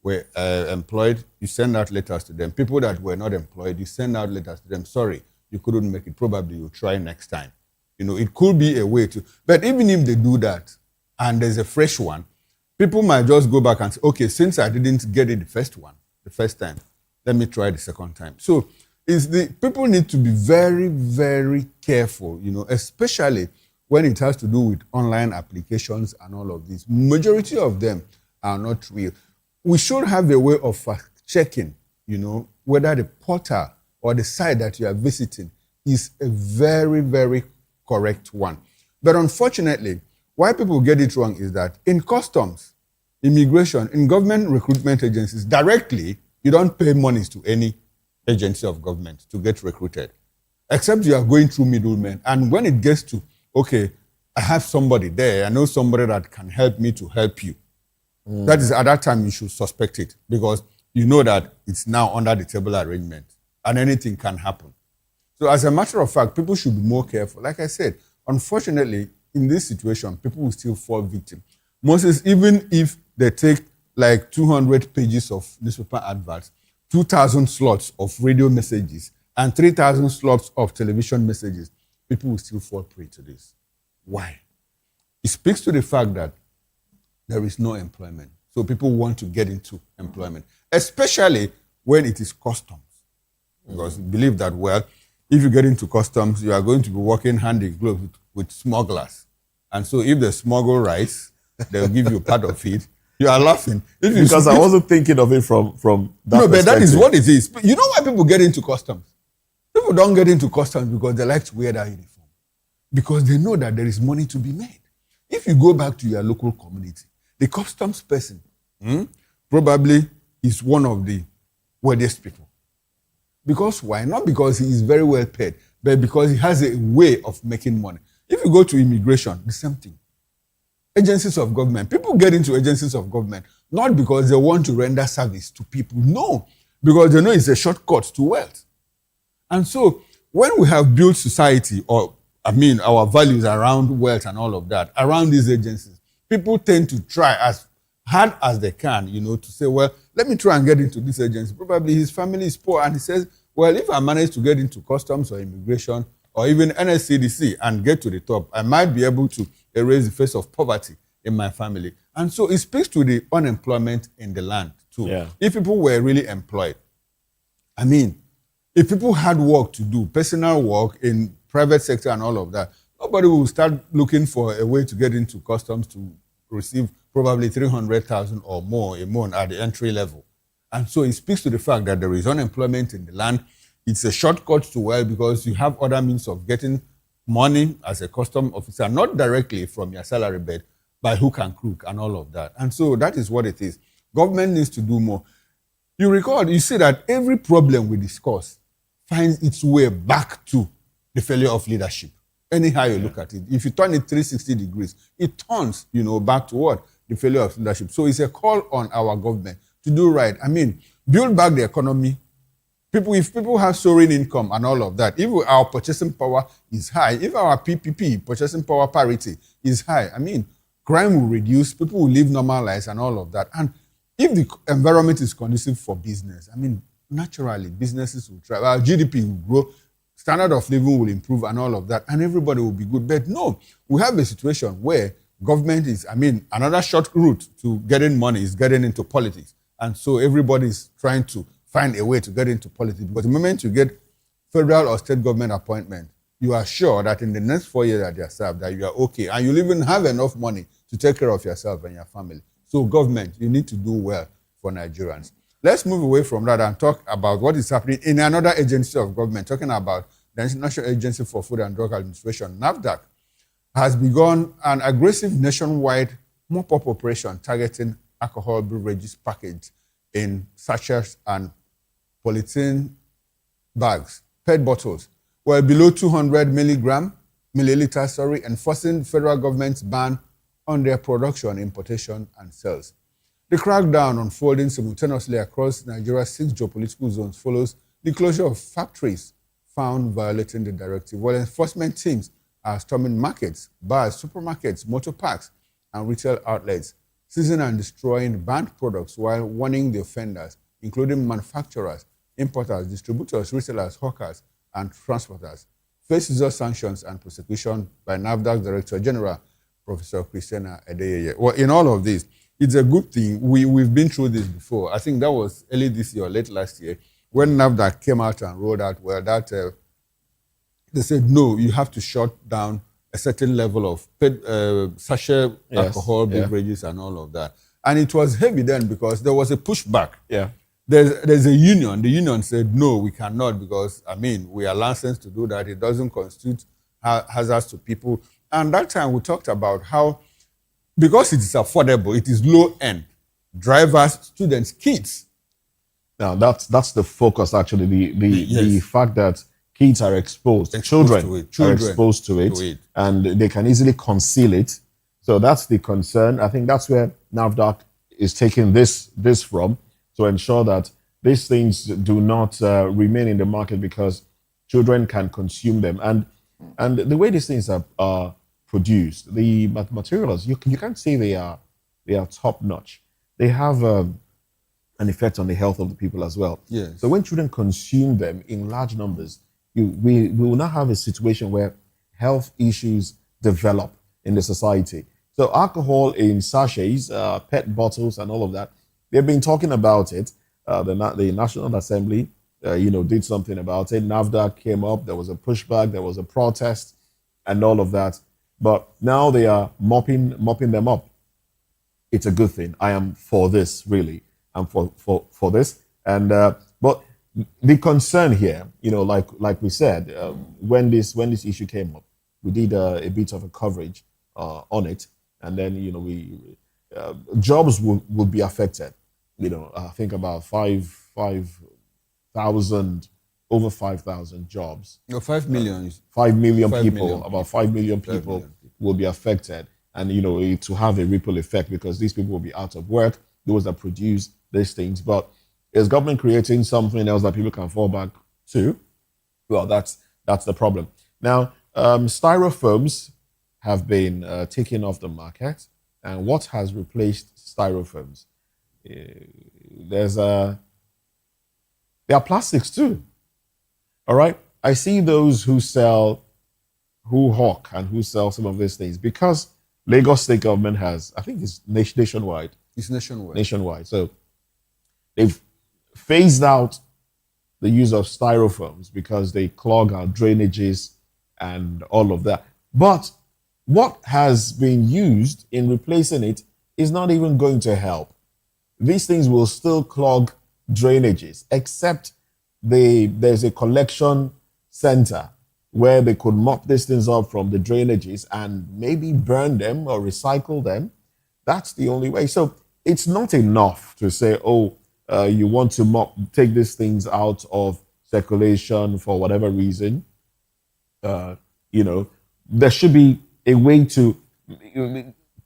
were employed, you send out letters to them. People that were not employed, you send out letters to them. Sorry, you couldn't make it. Probably you'll try next time. It could be a way to. But even if they do that and there's a fresh one, People might just go back and say, okay, since I didn't get it the first time, let me try the second time. So people need to be very, very careful, especially when it has to do with online applications and all of this. Majority of them are not real. We should have a way of checking, whether the portal or the site that you are visiting is a very, very correct one. But unfortunately, why people get it wrong is that in customs, immigration, in government recruitment agencies, directly, you don't pay monies to any agency of government to get recruited, except you are going through middlemen. And when it gets to, okay, I have somebody there, I know somebody that can help me to help you. That is, at that time, you should suspect it because you know that it's now under the table arrangement and anything can happen. So as a matter of fact, people should be more careful. Like I said, unfortunately, in this situation, people will still fall victim. Moses, even if they take like 200 pages of newspaper adverts, 2,000 slots of radio messages, and 3,000 slots of television messages, people will still fall prey to this. Why? It speaks to the fact that there is no employment. So people want to get into employment, especially when it is customs. Because you believe that, well, if you get into customs, you are going to be working hand in glove with smugglers. And so if they smuggle rice, they'll give you part of it. You are laughing. Because I wasn't thinking of it from that No, but that is what it is. You know why people get into customs? People don't get into customs because they like to wear that uniform. Because they know that there is money to be made. If you go back to your local community, the customs person probably is one of the wealthiest people. Because why? Not because he is very well paid, but because he has a way of making money. If you go to immigration, the same thing. Agencies of government. People get into agencies of government not because they want to render service to people. No, because they know it's a shortcut to wealth. And so when we have built society, our values around wealth and all of that, around these agencies, people tend to try as hard as they can, to say, well, let me try and get into this agency. Probably his family is poor and he says, well, if I manage to get into customs or immigration or even NSCDC and get to the top, I might be able to erase the face of poverty in my family. And so it speaks to the unemployment in the land too. Yeah. If people were really employed, if people had work to do, personal work in private sector and all of that, nobody will start looking for a way to get into customs to receive probably 300,000 or more a month at the entry level. And so it speaks to the fact that there is unemployment in the land. It's a shortcut to wealth because you have other means of getting money as a custom officer, not directly from your salary, but by hook and crook and all of that. And so that is what it is. Government needs to do more. You see that every problem we discuss finds its way back to the failure of leadership. Anyhow you look at it. If you turn it 360 degrees, it turns, back to what? The failure of leadership. So it's a call on our government to do right. Build back the economy. If people have soaring income and all of that, if our purchasing power is high, if our PPP, purchasing power parity, is high, crime will reduce, people will live normal lives and all of that. And if the environment is conducive for business, naturally, businesses will thrive. Our GDP will grow, standard of living will improve and all of that, and everybody will be good. But no, we have a situation where government is, another short route to getting money is getting into politics. And so everybody is trying to find a way to get into politics. Because the moment you get federal or state government appointment, you are sure that in the next 4 years that you are served, that you are okay. And you'll even have enough money to take care of yourself and your family. So government, you need to do well for Nigerians. Let's move away from that and talk about what is happening in another agency of government, talking about the National Agency for Food and Drug Administration, NAFDAC, has begun an aggressive nationwide mop-up operation targeting alcohol beverages packaged in sachets and polythene bags, PET bottles, were below 200 milliliters, enforcing federal government's ban on their production, importation, and sales. The crackdown unfolding simultaneously across Nigeria's 6 geopolitical zones follows the closure of factories found violating the directive, while enforcement teams are storming markets, bars, supermarkets, motor parks, and retail outlets, seizing and destroying banned products while warning the offenders, including manufacturers, importers, distributors, retailers, hawkers, and transporters, face user sanctions and prosecution by NAFDAC Director General, Professor Christiana Edeyeye. Well, in all of this, it's a good thing. We've been through this before. I think that was early this year or late last year when NAFDAC came out and rolled out that they said, no, you have to shut down a certain level of sachet alcohol beverages and all of that. And it was heavy then because there was a pushback. Yeah. There's a union. The union said, no, we cannot because, I mean, we are licensed to do that. It doesn't constitute hazards to people. And that time we talked about how, because it is affordable, it is low end, drivers, students, kids. Now, that's the focus, actually, the fact that kids are exposed children are exposed to it, and they can easily conceal it. So that's the concern. I think that's where NAFDAC is taking this from, to ensure that these things do not remain in the market because children can consume them. And the way these things are produced, the materials, you can't say they are top notch. They have an effect on the health of the people as well. Yes. So when children consume them in large numbers, we will not have a situation where health issues develop in the society. So alcohol in sachets, PET bottles, and all of that, they've been talking about it. The National Assembly, did something about it. NAFDAC came up. There was a pushback. There was a protest, and all of that. But now they are mopping them up. It's a good thing. I am for this, really. I'm for this. And but the concern here, like we said, when this issue came up, we did a bit of a coverage on it, and then jobs would be affected. I think about 5,000, over 5,000 jobs. No, 5 million. 5 million 5 people, million about 5 million people will be affected, and to have a ripple effect because these people will be out of work. Those that produce these things, but is government creating something else that people can fall back to? Well, that's the problem. Now, styrofoams have been taken off the market, and what has replaced styrofoams? There are plastics too. All right, I see those who hawk and who sell some of these things because Lagos State government has, I think it's nationwide. It's nationwide. Nationwide. So they've phased out the use of styrofoams because they clog our drainages and all of that. But what has been used in replacing it is not even going to help. These things will still clog drainages, except there's a collection center where they could mop these things up from the drainages and maybe burn them or recycle them. That's the only way. So it's not enough to say, you want to take these things out of circulation for whatever reason. There should be a way to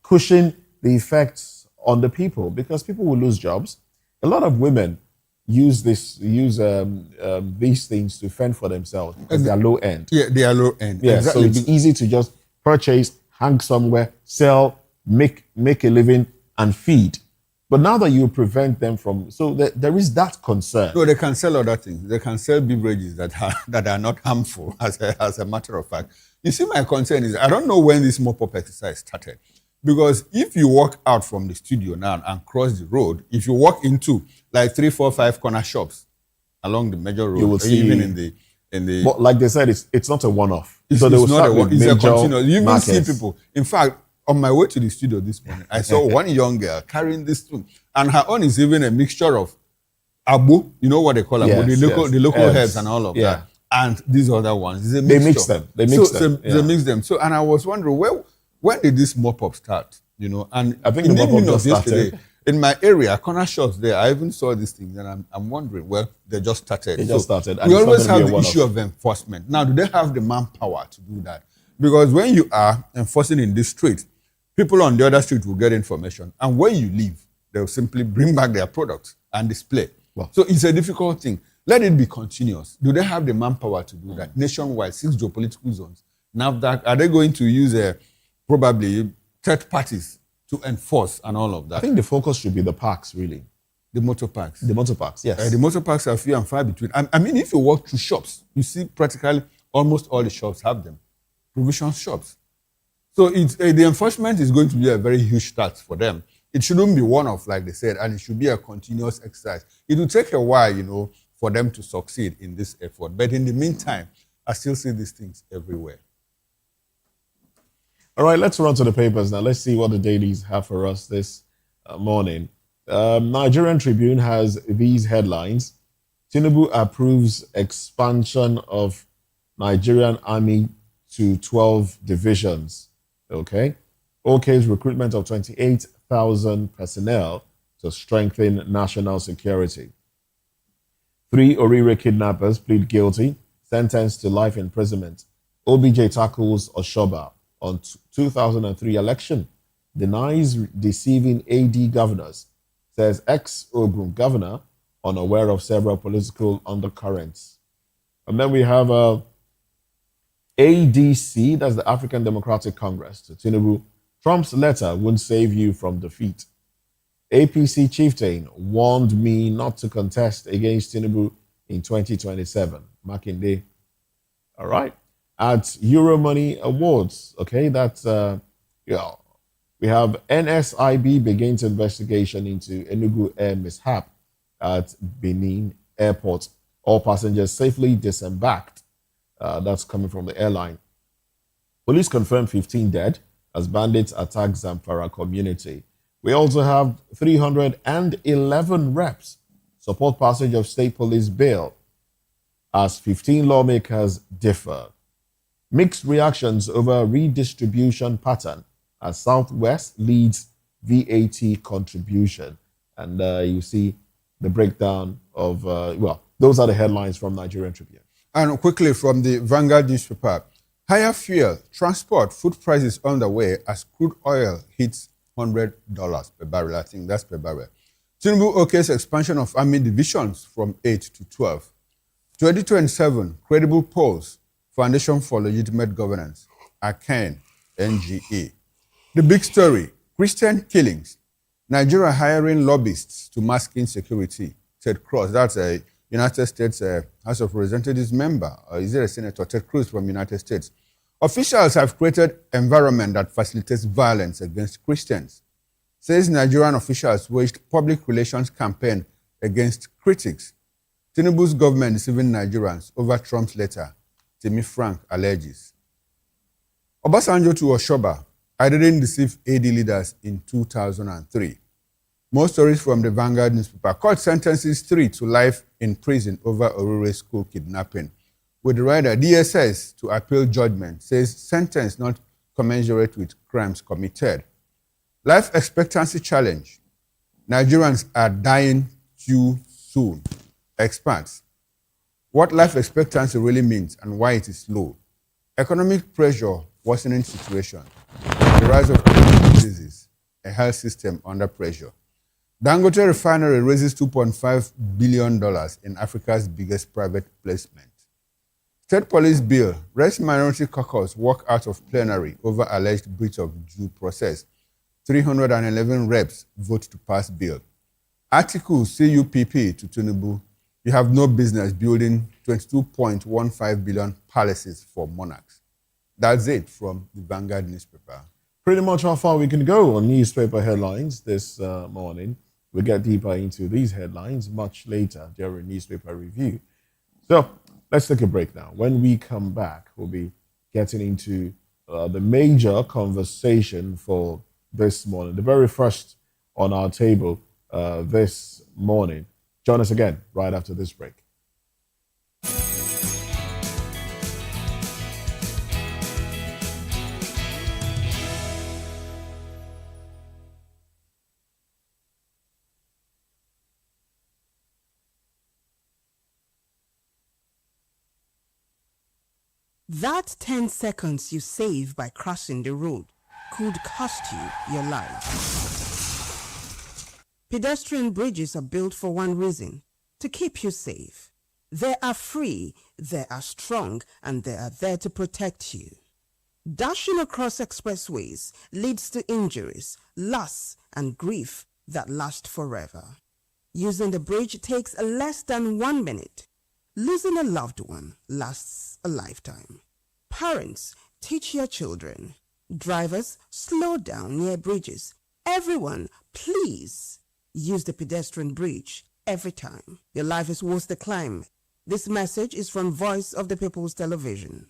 cushion the effects on the people because people will lose jobs. A lot of women use these things to fend for themselves because they are low end. Yeah, they are low end. Yeah, exactly. So it's easy to just purchase, hang somewhere, sell, make a living, and feed. But now that you prevent them from, so there is that concern. No, they can sell other things. They can sell beverages that are not harmful, as a matter of fact. You see, my concern is I don't know when this mop-up exercise started. Because if you walk out from the studio now and cross the road, if you walk into like 3, 4, 5 corner shops along the major road, you will see, even in the. But like they said, it's not a one-off. It's, so they will not start a one. with It's a major continuous. You even markets. see people. In fact, on my way to the studio this morning, I saw one young girl carrying this thing, and her own is even a mixture of abu. You know what they call abu, the local herbs and all of that, and these other ones. They mix them. They mix them. So, and I was wondering when did this mop-up start? And I think the mop-up just yesterday in my area, corner shops there, I even saw these things, and I'm wondering, well, they just started. They just started. We always have the issue of enforcement. Now, do they have the manpower to do that? Because when you are enforcing in this street, people on the other street will get information, and when you leave, they'll simply bring back their products and display. Wow. So it's a difficult thing. Let it be continuous. Do they have the manpower to do that? Nationwide, 6 geopolitical zones. Now, are they going to use probably third parties to enforce and all of that? I think the focus should be the parks, really. The motor parks. The motor parks, yes. The motor parks are few and far between. I mean, if you walk through shops, you see practically almost all the shops have them. Provision shops. So the enforcement is going to be a very huge task for them. It shouldn't be one-off, like they said, and it should be a continuous exercise. It will take a while, for them to succeed in this effort. But in the meantime, I still see these things everywhere. All right, let's run to the papers now. Let's see what the dailies have for us this morning. Nigerian Tribune has these headlines. Tinubu approves expansion of Nigerian Army to 12 divisions. Okay. OK's recruitment of 28,000 personnel to strengthen national security. 3 Orire kidnappers plead guilty, sentenced to life imprisonment. OBJ tackles Oshoba on 2003 election, denies deceiving AD governors, says ex-Ogun governor unaware of several political undercurrents. And then we have ADC, that's the African Democratic Congress, to Tinubu. Trump's letter won't save you from defeat. APC chieftain warned me not to contest against Tinubu in 2027. Makinde. All right. At Euromoney Awards, okay, that's, we have NSIB begins investigation into Enugu air mishap at Benin Airport. All passengers safely disembarked. That's coming from the airline. Police confirm 15 dead as bandits attack Zamfara community. We also have 311 reps support passage of state police bill as 15 lawmakers differ. Mixed reactions over redistribution pattern as Southwest leads VAT contribution. And you see the breakdown of, those are the headlines from Nigerian Tribune. And quickly from the Vanguard newspaper, higher fuel, transport, food prices on the way as crude oil hits $100 per barrel. I think that's per barrel. Tinubu OK's expansion of army divisions from 8 to 12. 2027, credible polls, Foundation for Legitimate Governance, ACAN, NGA. The big story, Christian killings, Nigeria hiring lobbyists to mask insecurity, Ted Cruz. That's a United States House of Representatives member, or is it a senator, Ted Cruz from United States. Officials have created environment that facilitates violence against Christians. Says Nigerian officials waged public relations campaign against critics. Tinubu's government deceiving Nigerians over Trump's letter, Timi Frank alleges. Obasanjo to Oshoba, I didn't deceive AD leaders in 2003. More stories from the Vanguard newspaper. Court sentences 3 to life in prison over Orire school kidnapping. With the rider DSS to appeal judgment, says sentence not commensurate with crimes committed. Life expectancy challenge. Nigerians are dying too soon. Experts. What life expectancy really means and why it is low. Economic pressure, worsening situation. The rise of chronic diseases. A health system under pressure. Dangote refinery raises $2.5 billion in Africa's biggest private placement. State police bill, race minority caucus walk out of plenary over alleged breach of due process. 311 reps vote to pass bill. Article CUPP to Tinubu, you have no business building 22.15 billion palaces for monarchs. That's it from the Vanguard newspaper. Pretty much how far we can go on newspaper headlines this morning. We'll get deeper into these headlines much later during newspaper review. So let's take a break now. When we come back, we'll be getting into the major conversation for this morning, the very first on our table this morning. Join us again right after this break. That 10 seconds you save by crossing the road could cost you your life. Pedestrian bridges are built for one reason, to keep you safe. They are free, they are strong, and they are there to protect you. Dashing across expressways leads to injuries, loss, and grief that last forever. Using the bridge takes less than 1 minute. Losing a loved one lasts a lifetime. Parents, teach your children. Drivers, slow down near bridges. Everyone, please use the pedestrian bridge every time. Your life is worth the climb. This message is from Voice of the People's Television.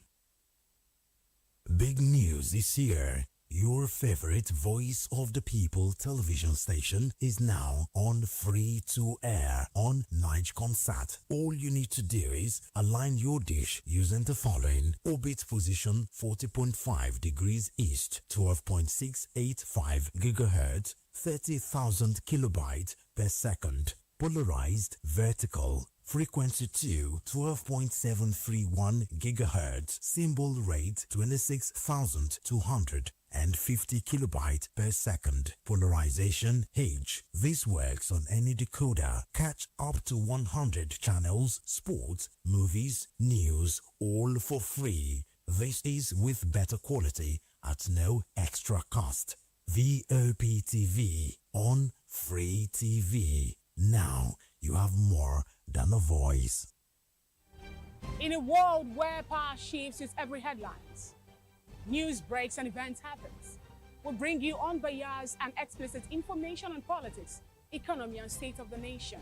Big news is here. Your favorite Voice of the People television station is now on free to air on Nigecomsat. All you need to do is align your dish using the following: orbit position 40.5 degrees east, 12.685 gigahertz, 30,000 kilobytes per second. Polarized vertical. Frequency 2, 12.731 gigahertz. Symbol rate 26,250 kilobytes per second. Polarization H. This works on any decoder. Catch up to 100 channels, sports, movies, news, all for free. This is with better quality at no extra cost. VOP TV on Free TV. Now you have more than a voice. In a world where power shifts its every headlines, news breaks and events happens, we bring you unbiased and explicit information on politics, economy and state of the nation.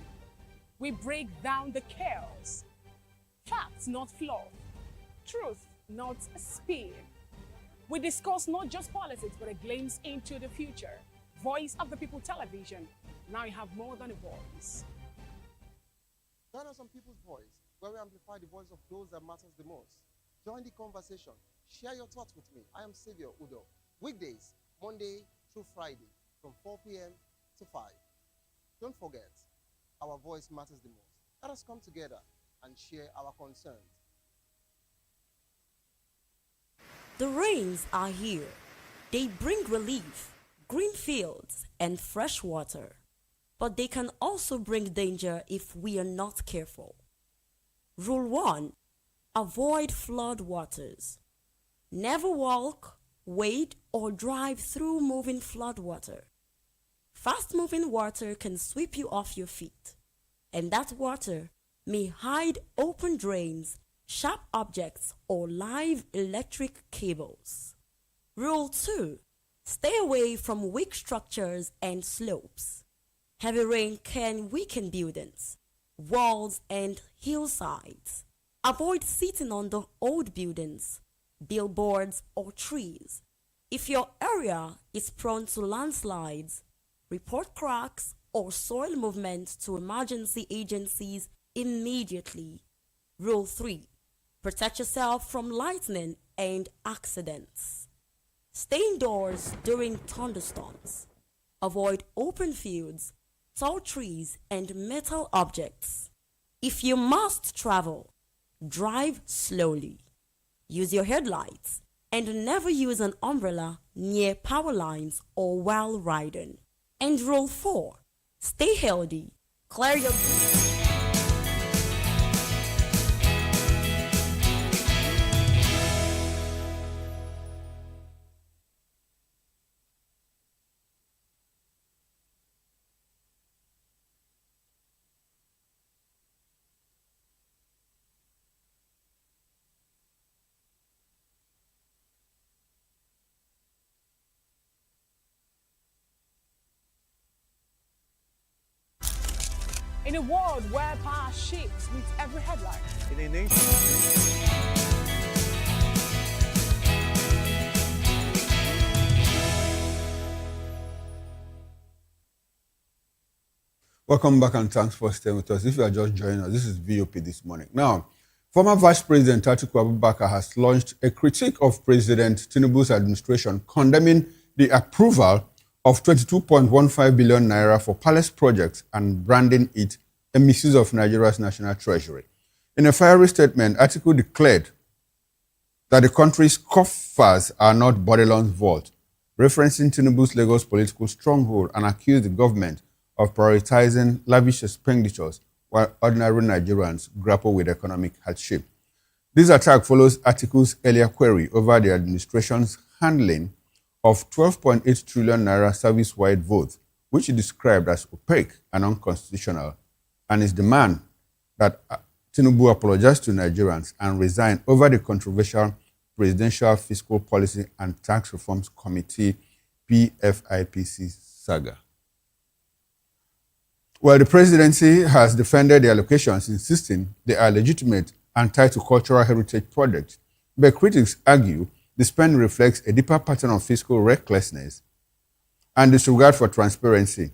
We break down the chaos. Facts not flaw. Truth not a spin. We discuss not just politics but a glimpse into the future. Voice of the People Television. Now you have more than a voice. Join us on People's Voice, where we amplify the voice of those that matters the most. Join the conversation. Share your thoughts with me. I am Savior Udo. Weekdays, Monday through Friday, from 4 p.m. to 5. Don't forget, our voice matters the most. Let us come together and share our concerns. The rains are here. They bring relief, green fields, and fresh water. But they can also bring danger if we are not careful. Rule 1. Avoid flood waters. Never walk, wade, or drive through moving flood water. Fast-moving water can sweep you off your feet, and that water may hide open drains, sharp objects, or live electric cables. Rule 2. Stay away from weak structures and slopes. Heavy rain can weaken buildings, walls, and hillsides. Avoid sitting on the old buildings, billboards, or trees. If your area is prone to landslides, report cracks or soil movement to emergency agencies immediately. Rule 3. Protect yourself from lightning and accidents. Stay indoors during thunderstorms. Avoid open fields, tall trees, and metal objects. If you must travel, drive slowly. Use your headlights and never use an umbrella near power lines or while riding. And rule 4. Stay healthy. Clear your... In a world where power shifts with every headline. In a nation. Welcome back and thanks for staying with us. If you are just joining us, this is VOP This Morning. Now, former Vice President Atiku Abubakar has launched a critique of President Tinubu's administration, condemning the approval of 22.15 billion naira for palace projects and branding it a misuse of Nigeria's national treasury. In a fiery statement, Atiku declared that the country's coffers are not Babylon's vault, referencing Tinubu's Lagos political stronghold, and accused the government of prioritizing lavish expenditures while ordinary Nigerians grapple with economic hardship. This attack follows Atiku's earlier query over the administration's handling of 12.8 trillion naira service-wide vote, which he described as opaque and unconstitutional, and his demand that Tinubu apologize to Nigerians and resign over the controversial Presidential Fiscal Policy and Tax Reforms Committee (PFIPC) saga. Well, the presidency has defended the allocations, insisting they are legitimate and tied to cultural heritage projects. But critics argue the spend reflects a deeper pattern of fiscal recklessness and disregard for transparency,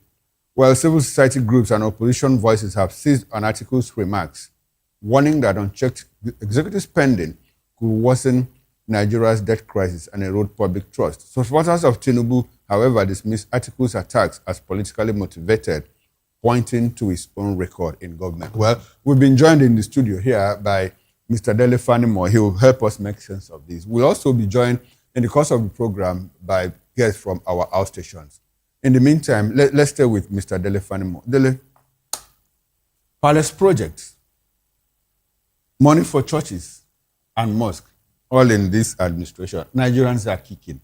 while civil society groups and opposition voices have seized on article's remarks, warning that unchecked executive spending could worsen Nigeria's debt crisis and erode public trust. Supporters of Tinubu, however, dismiss article's attacks as politically motivated, pointing to his own record in government. Well, we've been joined in the studio here by Mr. Dele Fanimo. He will help us make sense of this. We'll also be joined in the course of the program by guests from our outstations. In the meantime, let's stay with Mr. Dele Fanimo. Dele, palace projects, money for churches and mosques, all in this administration. Nigerians are kicking.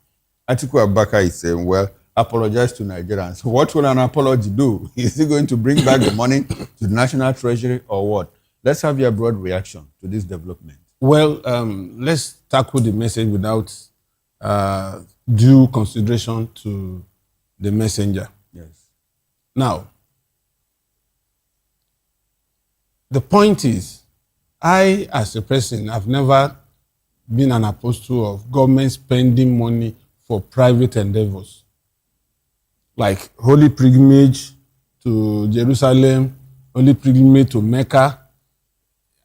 Atiku Abubakar is saying, well, apologize to Nigerians. What will an apology do? Is he going to bring back the money to the National Treasury or what? Let's have your broad reaction to this development. Well, let's tackle the message without due consideration to the messenger. Yes. Now, the point is, I, as a person, have never been an apostle of government spending money for private endeavors, like holy pilgrimage to Jerusalem, holy pilgrimage to Mecca,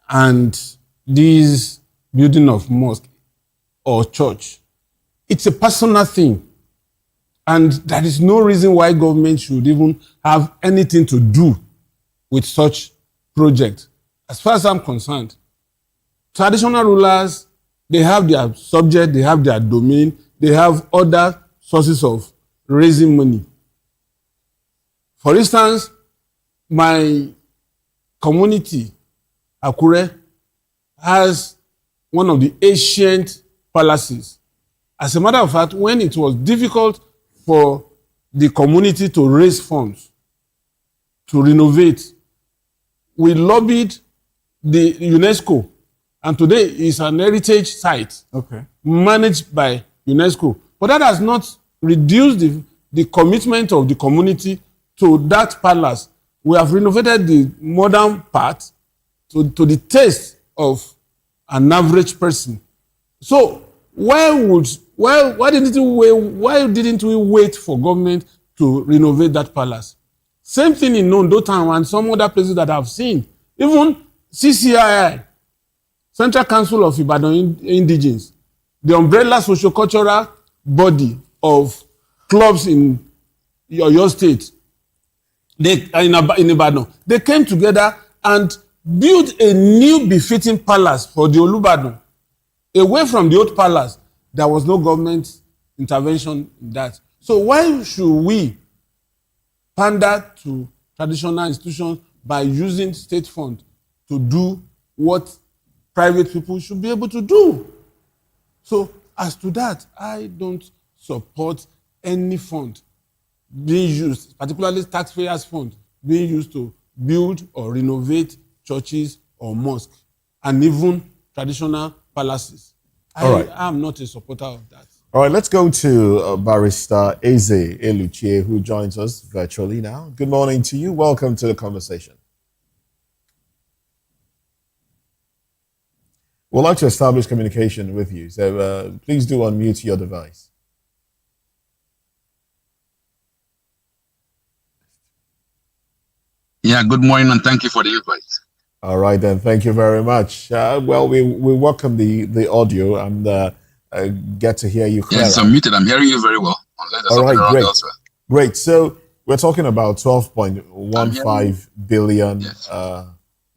and this building of mosque or church. It's a personal thing. And there is no reason why government should even have anything to do with such project. As far as I'm concerned, traditional rulers, they have their subject, they have their domain, they have other sources of raising money. For instance, my community, Akure, has one of the ancient palaces. As a matter of fact, when it was difficult for the community to raise funds to renovate, we lobbied the UNESCO, and today it's an heritage site managed by UNESCO. But that has not reduced the commitment of the community to that palace. We have renovated the modern part to the taste of an average person. So why didn't we wait for government to renovate that palace? Same thing in Ondo Town and some other places that I've seen. Even CCII, Central Council of Ibadan Indigenes, the umbrella socio-cultural body of clubs in your state, in Ibadan, they came together and built a new befitting palace for the Olubadan. Away from the old palace, there was no government intervention in that. So why should we pander to traditional institutions by using state funds to do what private people should be able to do? So as to that, I don't support any fund being used, particularly taxpayers' funds, being used to build or renovate churches or mosques, and even traditional palaces. I am not a supporter of that. All right, let's go to Barrister Eze Eluchie, who joins us virtually now. Good morning to you. Welcome to the conversation. We'd like to establish communication with you, so please do unmute your device. Yeah, good morning and thank you for the invite. All right, then. Thank you very much. Well, we welcome the audio and get to hear you clearly. Yes, I'm muted. I'm hearing you very well. All right, great. Great. So we're talking about 12.15 billion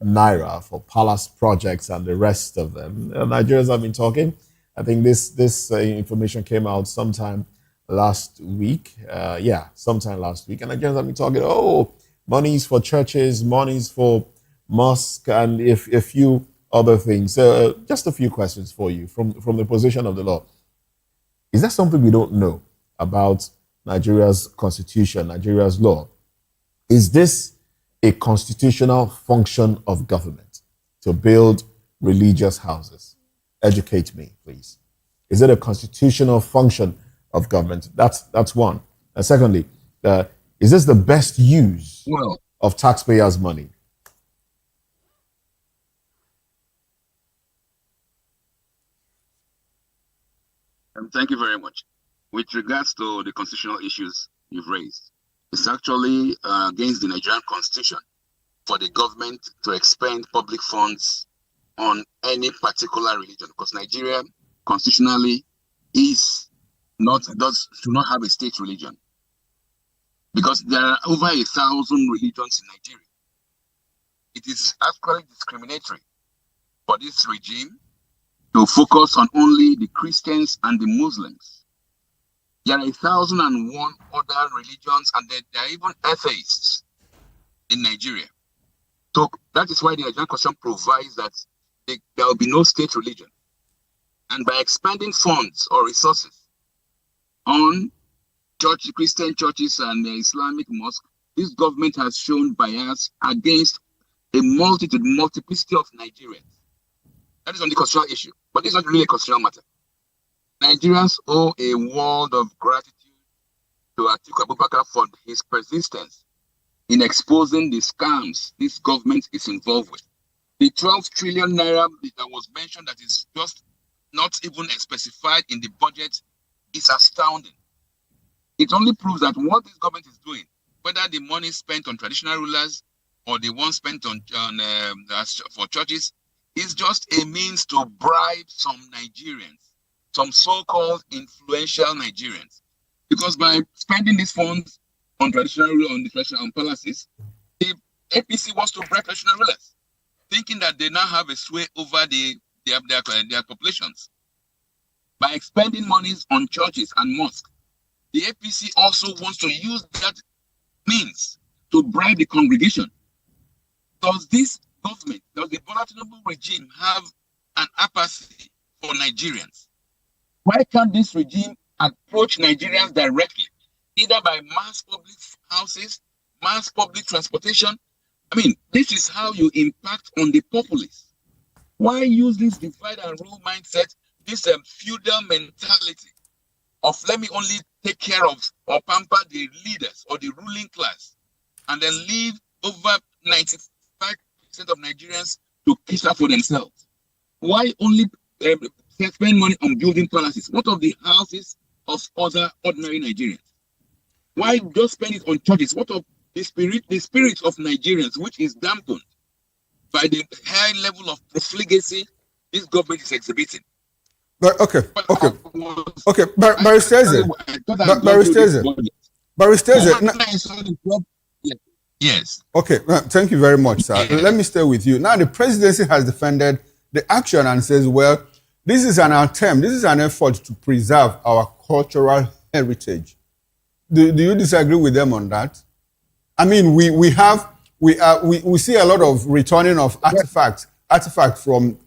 naira for palace projects and the rest of them. Nigerians have been talking. I think this information came out sometime last week. Sometime last week. And Nigerians have been talking, monies for churches, monies for mosque, and a few other things. Just a few questions for you from the position of the law. Is there something we don't know about Nigeria's constitution, Nigeria's law? Is this a constitutional function of government to build religious houses? Educate me, please. Is it a constitutional function of government? That's one. And secondly, Is this the best use Well, of taxpayers' money? thank you very much. With regards to the constitutional issues you've raised, it's actually against the Nigerian constitution for the government to expend public funds on any particular religion, because Nigeria constitutionally is not do not have a state religion, because there are over 1,000 religions in Nigeria. It is actually discriminatory for this regime to focus on only the Christians and the Muslims. There are 1,001 other religions, and there are even atheists in Nigeria. So that is why the Nigerian Constitution provides that there will be no state religion. And by expanding funds or resources on Christian churches and Islamic mosques, this government has shown bias against a multiplicity of Nigerians. That is on the constitutional issue, but it's not really a constitutional matter. Nigerians owe a world of gratitude to Atiku Abubakar for his persistence in exposing the scams this government is involved with. The 12 trillion naira that was mentioned that is just not even specified in the budget is astounding. It only proves that what this government is doing, whether the money spent on traditional rulers or the one spent on for churches, is just a means to bribe some Nigerians, some so-called influential Nigerians. Because by spending these funds on traditional palaces, the APC wants to bribe traditional rulers, thinking that they now have a sway over their populations. By expending monies on churches and mosques, the APC also wants to use that means to bribe the congregation. Does this government, does the Bola Tinubu regime have an apathy for Nigerians? Why can't this regime approach Nigerians directly, either by mass public houses, mass public transportation? I mean, this is how you impact on the populace. Why use this divide and rule mindset, this feudal mentality of let me only take care of or pamper the leaders or the ruling class, and then leave over 95% of Nigerians to cater for themselves? Why only spend money on building palaces? What of the houses of other ordinary Nigerians? Why just spend it on churches? What of the spirit of Nigerians, which is dampened by the high level of profligacy this government is exhibiting? But Yes. Okay, thank you very much, sir. Yes. Let me stay with you. Now, the presidency has defended the action and says, well, this is an attempt, this is an effort to preserve our cultural heritage. Do you disagree with them on that? I mean, we see a lot of returning of artifacts from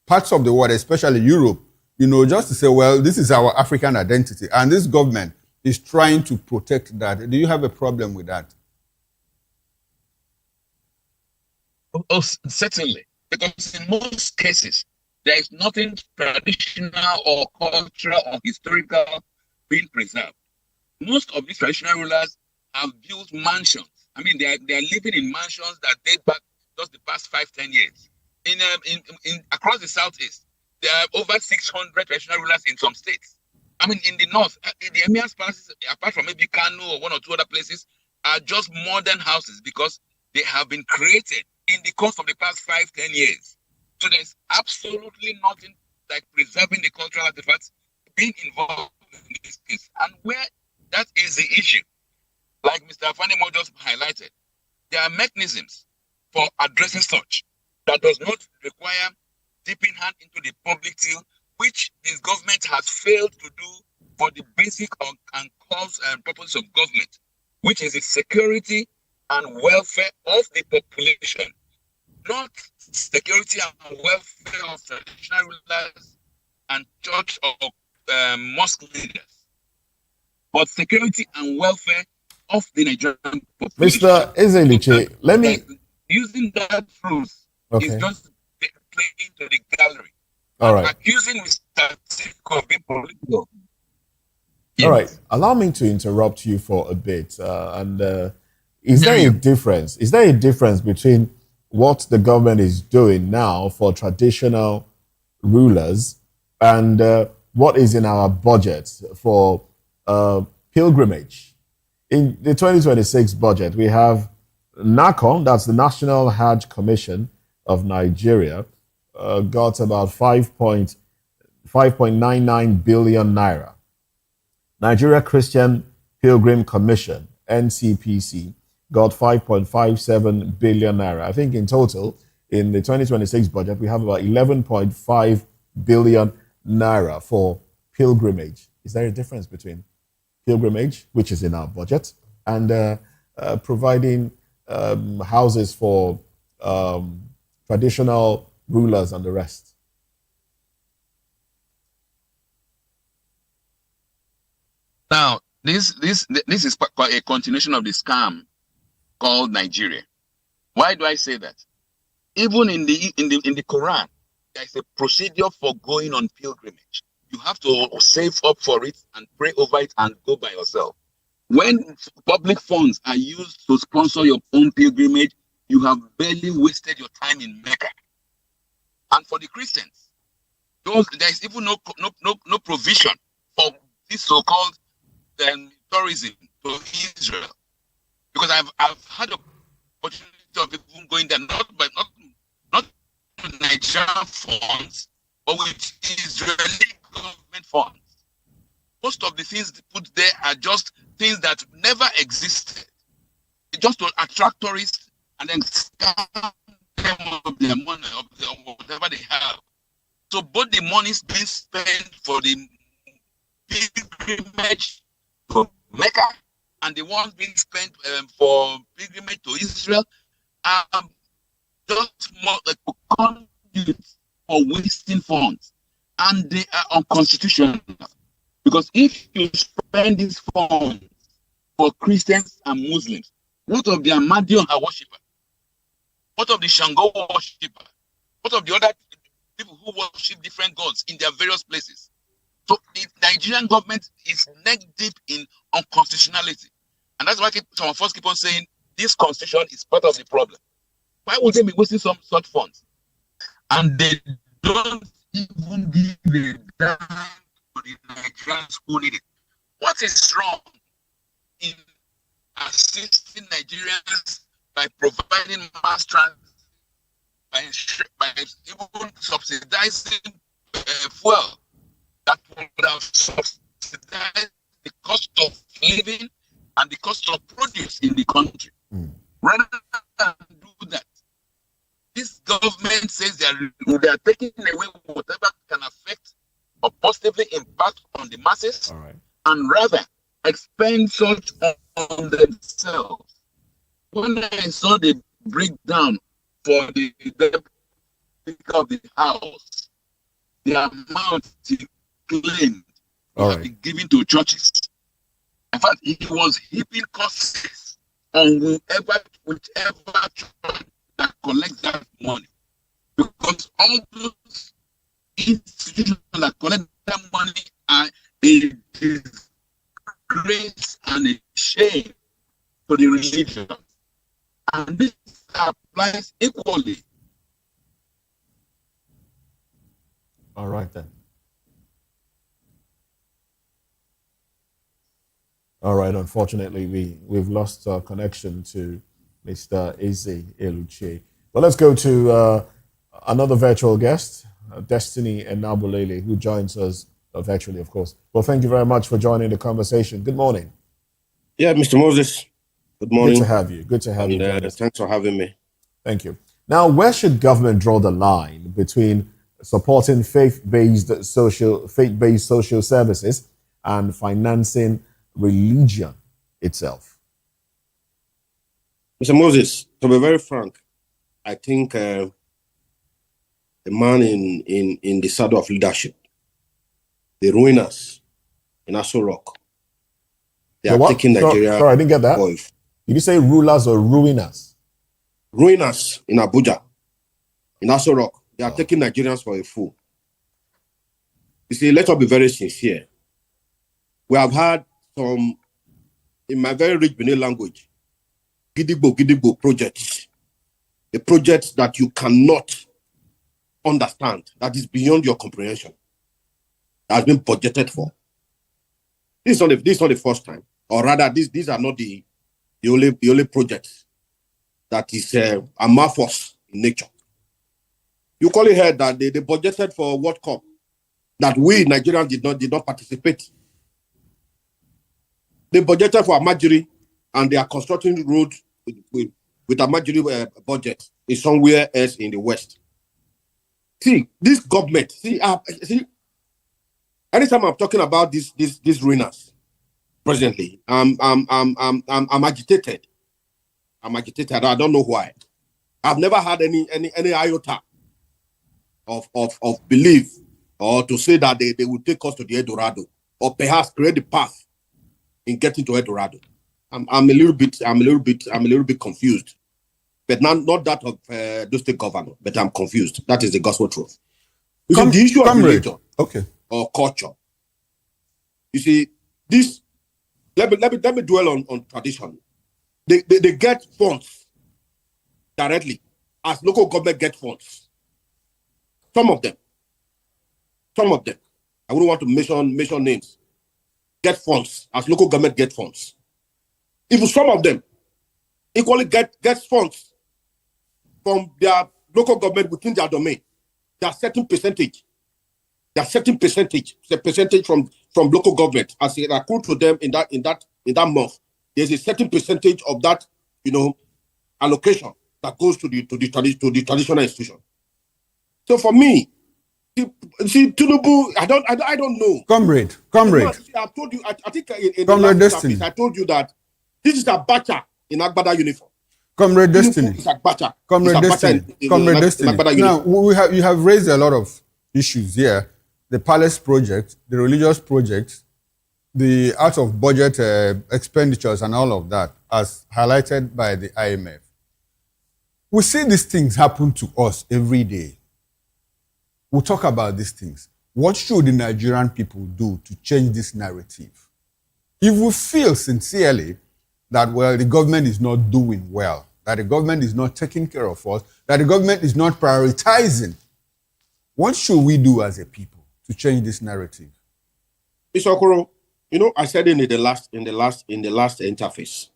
parts of the world, especially Europe, just to say, well, this is our African identity, and this government is trying to protect that. Do you have a problem with that? Oh, certainly. Because in most cases, there is nothing traditional or cultural or historical being preserved. Most of these traditional rulers have built mansions. I mean, they are living in mansions that date back just the past 5-10 years. In across the southeast, there are over 600 traditional rulers in some states. I mean, in the north, the emir's palaces, apart from maybe Kano or one or two other places, are just modern houses because they have been created in the course of the past 5-10 years. So there's absolutely nothing like preserving the cultural artifacts being involved in this case. And where that is the issue, like Mr. Afanimo just highlighted, there are mechanisms for addressing such that does not require dipping hand into the public till, which this government has failed to do for the basic and cause and purpose of government, which is the security and welfare of the population, not security and welfare of traditional rulers and church or mosque leaders, but security and welfare of the Nigerian population. Mr. Ezeliche, let me... Using that truth is just playing to the gallery. All right. Accusing Mr. Siko of being political. All right. Allow me to interrupt you for a bit. Is there a difference? Is there a difference between what the government is doing now for traditional rulers and what is in our budget for pilgrimage? In the 2026 budget, we have NACOM, that's the National Hajj Commission of Nigeria, got about 5.99 billion naira. Nigeria Christian Pilgrim Commission, NCPC, got 5.57 billion naira. I think in total, in the 2026 budget, we have about 11.5 billion naira for pilgrimage. Is there a difference between pilgrimage, which is in our budget, and providing houses for traditional rulers and the rest? Now, this is quite a continuation of the scam called Nigeria. Why do I say that? Even in the Quran, there is a procedure for going on pilgrimage. You have to save up for it and pray over it and go by yourself. When public funds are used to sponsor your own pilgrimage, you have barely wasted your time in Mecca. And for the Christians, there is even no provision for this so-called tourism to Israel, because I've had the opportunity of even going there, not with Nigerian funds, but with Israeli government funds. Most of the things put there are just things that never existed, just to attract tourists and then scam them of their money, of whatever they have. So both the money is being spent for the pilgrimage to Mecca and the ones being spent for pilgrimage to Israel are just more like conduits for wasting funds, and they are unconstitutional. Because if you spend these funds for Christians and Muslims, what of the Ahmadiyya worshippers? What of the Shango worshippers? What of the other people who worship different gods in their various places? So the Nigerian government is neck deep in unconstitutionality. And that's why some of us keep on saying this constitution is part of the problem. Why would they be wasting some such funds? And they don't even give a damn to the Nigerians who need it. What is wrong in assisting Nigerians by providing mass transit, by even subsidizing fuel that would have subsidized the cost of living and the cost of produce in the country? Rather than do that, this government says they are taking away whatever can affect or positively impact on the masses, and rather expend such on themselves. When I saw the breakdown for the Speaker of the House, the amount he claimed to be given to churches, in fact, he was heaping costs on whichever church that collects that money, because all those institutions that collect that money are a disgrace and a shame to the religion, and this applies equally. All right then. All right. Unfortunately, we've lost our connection to Mr. Eze Eluche. But let's go to another virtual guest, Destiny Enabulele, who joins us virtually, of course. Well, thank you very much for joining the conversation. Good morning. Yeah, Mr. Moses. Good morning. Good to have you. Good to have you. Thanks for having me. Thank you. Now, where should government draw the line between supporting faith-based social services and financing religion itself? Mr. Moses, to be very frank, I think the man in the saddle of leadership, the ruiners in Aso Rock, they are taking Nigeria. Sorry, I didn't get that. Did you say rulers or ruiners? Ruiners in Abuja, in Aso Rock, they are taking Nigerians for a fool. You see, let us be very sincere. We have had some, in my very rich Benin language, gidigbo projects. A project that you cannot understand, that is beyond your comprehension, that has been budgeted for. This is not the first time, or rather, these are not the only projects that is amorphous in nature. You call it heard that they budgeted for World Cup, that we Nigerians did not participate. They budgeted for Amajiri, and they are constructing roads with Amajiri budget is somewhere else in the West. See, this government, see, anytime I'm talking about these ruiners presently, I'm agitated. I'm agitated. I don't know why. I've never had any iota of belief or to say that they will take us to the Eldorado or perhaps create the path in getting to Eldorado. I'm a little bit confused, but not that of the state governor. But I'm confused. That is the gospel truth. You see, the issue of religion, or culture. You see, this. Let me dwell on tradition. They get funds directly as local government get funds. Some of them. I wouldn't want to mention names. Get funds as local government get funds. Even some of them equally get funds from their local government within their domain. There are certain percentage. The percentage from local government as it accrued to them in that month. There's a certain percentage of that, allocation that goes to the traditional institution. So for me, see Tinubu, I don't know. Comrade. I told you. I think in the last service, I told you that this is a Abacha in Agbada uniform. Comrade Destiny. Comrade Destiny. Now you have raised a lot of issues here. The palace project, the religious project, the out of budget expenditures and all of that, as highlighted by the IMF. We see these things happen to us every day. We'll talk about these things. What should the Nigerian people do to change this narrative? If we feel sincerely that, well, the government is not doing well, that the government is not taking care of us, that the government is not prioritizing, what should we do as a people to change this narrative? Mr. Okoro, I said in the last interface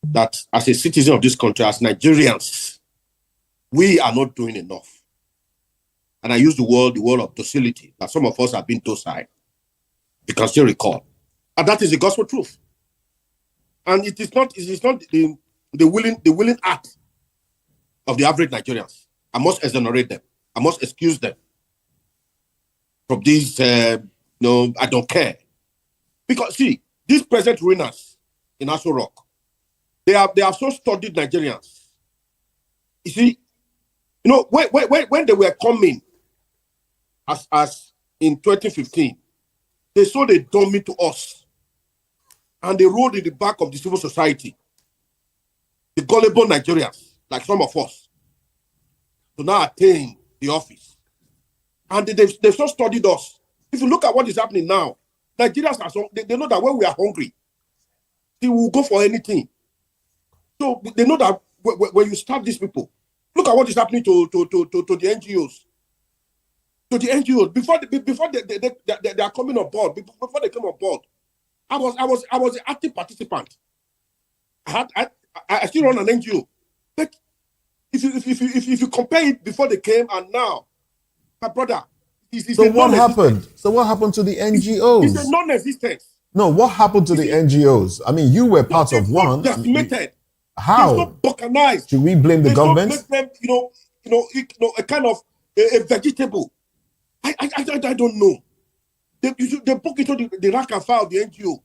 that as a citizen of this country, as Nigerians, we are not doing enough. And I use the word of docility, that some of us have been docile. You can still recall. And that is the gospel truth. And it is not the willing act of the average Nigerians. I must exonerate them. I must excuse them from these, I don't care. Because see, these present ruiners in Aso Rock, they have so studied Nigerians. You see, when they were coming as in 2015, they saw the dummy to us. And they rode in the back of the civil society, the gullible Nigerians, like some of us, to now attain the office. And they've so studied us. If you look at what is happening now, Nigerians they know that when we are hungry, they will go for anything. So they know that when you start these people, look at what is happening to the NGOs. To the NGOs before they are coming on board. Before they come on board, I was an active participant. I still run an NGO. But if you compare it before they came and now, my brother, so what happened? So what happened to the NGOs? It's a non-existence. No, what happened to the NGOs? I mean, you were part of one. Decimated. How? It's not balkanized. Should we blame the government? Them, a kind of a vegetable. I don't know. They book into the rank and file of the NGO.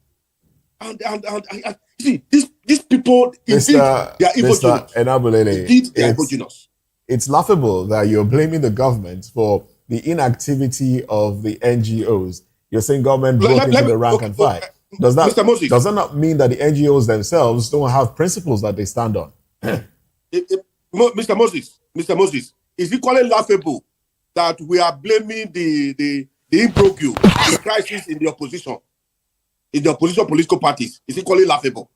And I see these people, indeed, they are evil genius. Indeed, they are evil genius. It's laughable that you're blaming the government for the inactivity of the NGOs. You're saying government broke into the rank and file. Does that not mean that the NGOs themselves don't have principles that they stand on? Mr. Moses, is equally laughable that we are blaming the imbroglio, the crisis in the opposition. in the opposition political parties is equally laughable.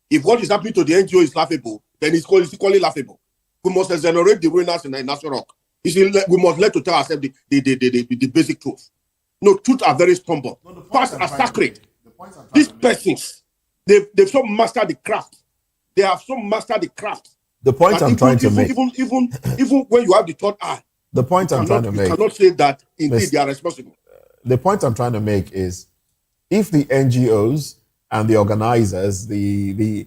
If what is happening to the NGO is laughable, then it's equally laughable. We must exonerate the ruiners in National Rock. You see, we must let to tell ourselves the basic truth. No, truth are very stubborn. Past are sacred. These persons, they've so mastered the craft. They have so mastered the craft. The point I'm trying to make. Even when you have the third eye, the point I'm trying to make. You cannot say that indeed they are responsible. The point I'm trying to make is, if the NGOs and the organizers, if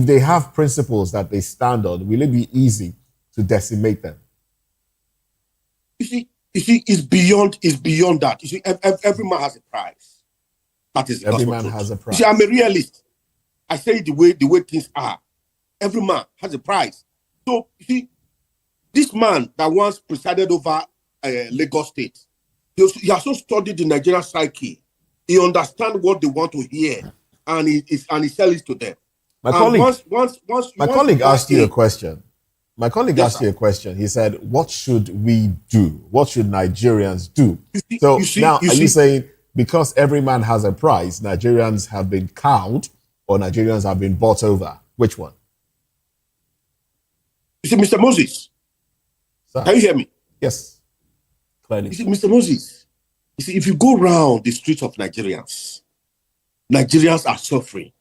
they have principles that they stand on, will it be easy to decimate them? You see, it's beyond that. You see, every man has a price. That is every man has a price. You see, I'm a realist. I say the way things are. Every man has a price. So you see, this man that once presided over Lagos State, he has so studied the Nigerian psyche. He understands what they want to hear, and he sells it to them. My colleague asked you a question. My colleague asked you a question. He said, "What should we do? What should Nigerians do?" Are you saying because every man has a price, Nigerians have been cowed or Nigerians have been bought over? Which one? You see, Mr. Moses, can you hear me? Yes, clearly. You see, Mr. Moses, you see, if you go around the streets of Nigerians are suffering.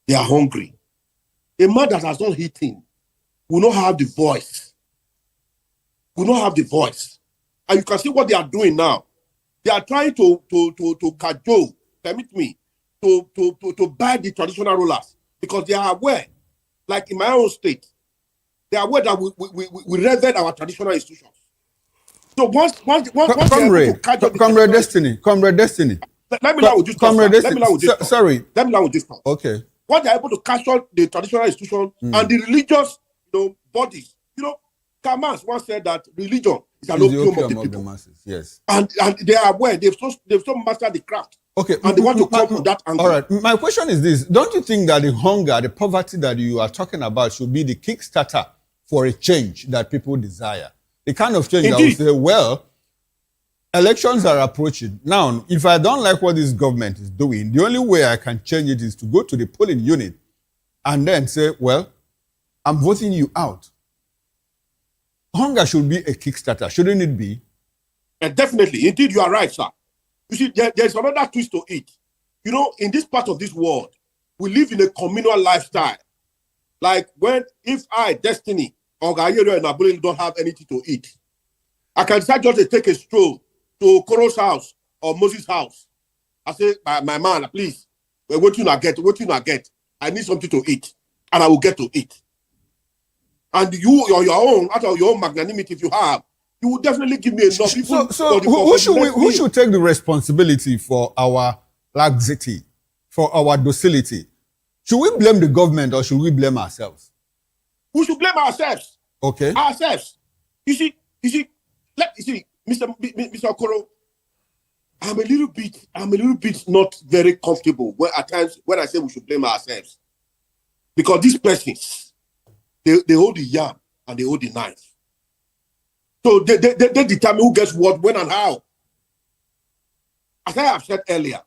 They are hungry. A man that has not eaten will not have the voice. Will not have the voice. And you can see what they are doing now. They are trying to cajole, permit me, to buy the traditional rulers because they are aware, like in my own state, they are aware that we revered our traditional institutions. So once Comrade Destiny. Let me know with this. Sorry. Let me know with this. Okay. What they're able to capture the traditional institution and the religious, bodies. Kamans once said that religion is an opium of the people. Masses. Yes. And they are aware they've so mastered the craft. Okay. And they want to come from that angle. All right. My question is this: don't you think that the hunger, the poverty that you are talking about, should be the kickstarter for a change that people desire? The kind of change that will say, well, elections are approaching. Now, if I don't like what this government is doing, the only way I can change it is to go to the polling unit and then say, well, I'm voting you out. Hunger should be a kickstarter, shouldn't it be? Definitely. Indeed, you are right, sir. You see, there's another twist to it. In this part of this world, we live in a communal lifestyle. Like if I, Destiny, or Gayero and Abule don't have anything to eat, I can decide just to take a stroll to Koro's house or Moses' house. I say, my man, please, what you not get? I need something to eat, and I will get to eat. And you, your own, out of your own magnanimity, if you have, you will definitely give me enough. So who should take the responsibility for our laxity, for our docility? Should we blame the government or should we blame ourselves? We should blame ourselves. Okay. Ourselves. You see, Mr. Okoro, I'm a little bit not very comfortable at times when I say we should blame ourselves. Because these persons, they hold the yam and they hold the knife. So they determine who gets what, when, and how. As I have said earlier,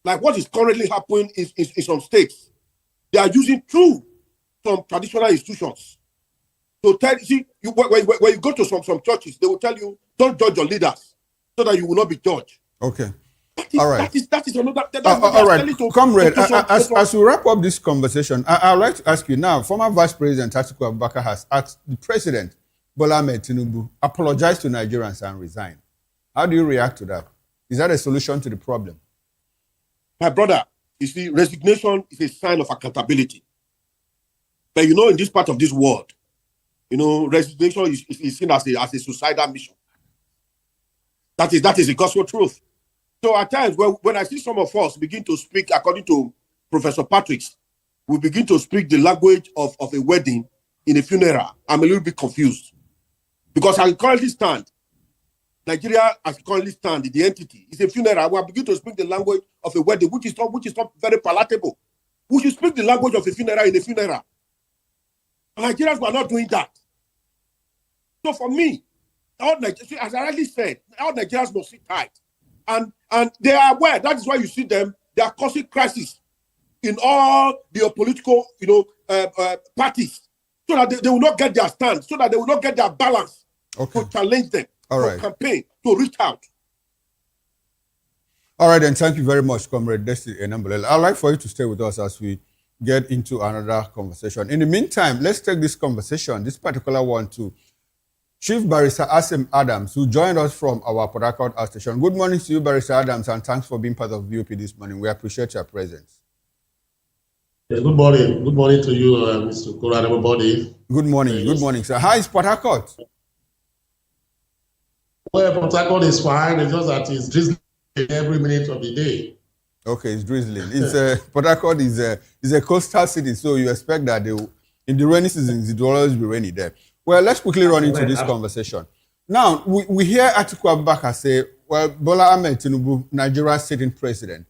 like what is currently happening in some states, they are using some traditional institutions. So when you go to some churches, they will tell you, don't judge your leaders so that you will not be judged. Okay. All right. That is another. All right, comrade. As we wrap up this conversation, I'd like to ask you now. Former Vice President Atiku Abubakar has asked the President Bola Ahmed Tinubu apologize to Nigerians and resign. How do you react to that? Is that a solution to the problem? My brother, you see, resignation is a sign of accountability. But in this part of this world, resignation is seen as a suicidal mission. That is the gospel truth. So at times, when I see some of us begin to speak, according to Professor Patrick's, we begin to speak the language of a wedding in a funeral, I'm a little bit confused. Because as it currently stand, Nigeria, as it currently stand, the entity, is a funeral. We begin to speak the language of a wedding, which is not very palatable. We should speak the language of a funeral in a funeral. Nigerians were not doing that. So for me, as I already said, all Nigerians must sit tight And they are aware. That is why you see them. They are causing crisis in all the political, parties, so that they will not get their stand, so that they will not get their balance to challenge them, campaign, to reach out. All right, then. Thank you very much, Comrade Destiny Enambele. I'd like for you to stay with us as we get into another conversation. In the meantime, let's take this conversation, this particular one, to Chief Barrister Asim Adams, who joined us from our Port Harcourt station. Good morning to you, Barrister Adams, and thanks for being part of VOP this morning. We appreciate your presence. Yes, good morning. Good morning to you, Mr. Kura, and everybody. Good morning. Good morning, sir. How is Port Harcourt? Well, Port Harcourt is fine. It's just that it's drizzling every minute of the day. Okay, it's drizzling. It's Port Harcourt is a coastal city, so you expect that in the rainy seasons it will always be rainy there. Well, let's quickly run into this conversation. Now, we hear Atiku Abubakar say, well, Bola Ahmed Tinubu, Nigeria's sitting president,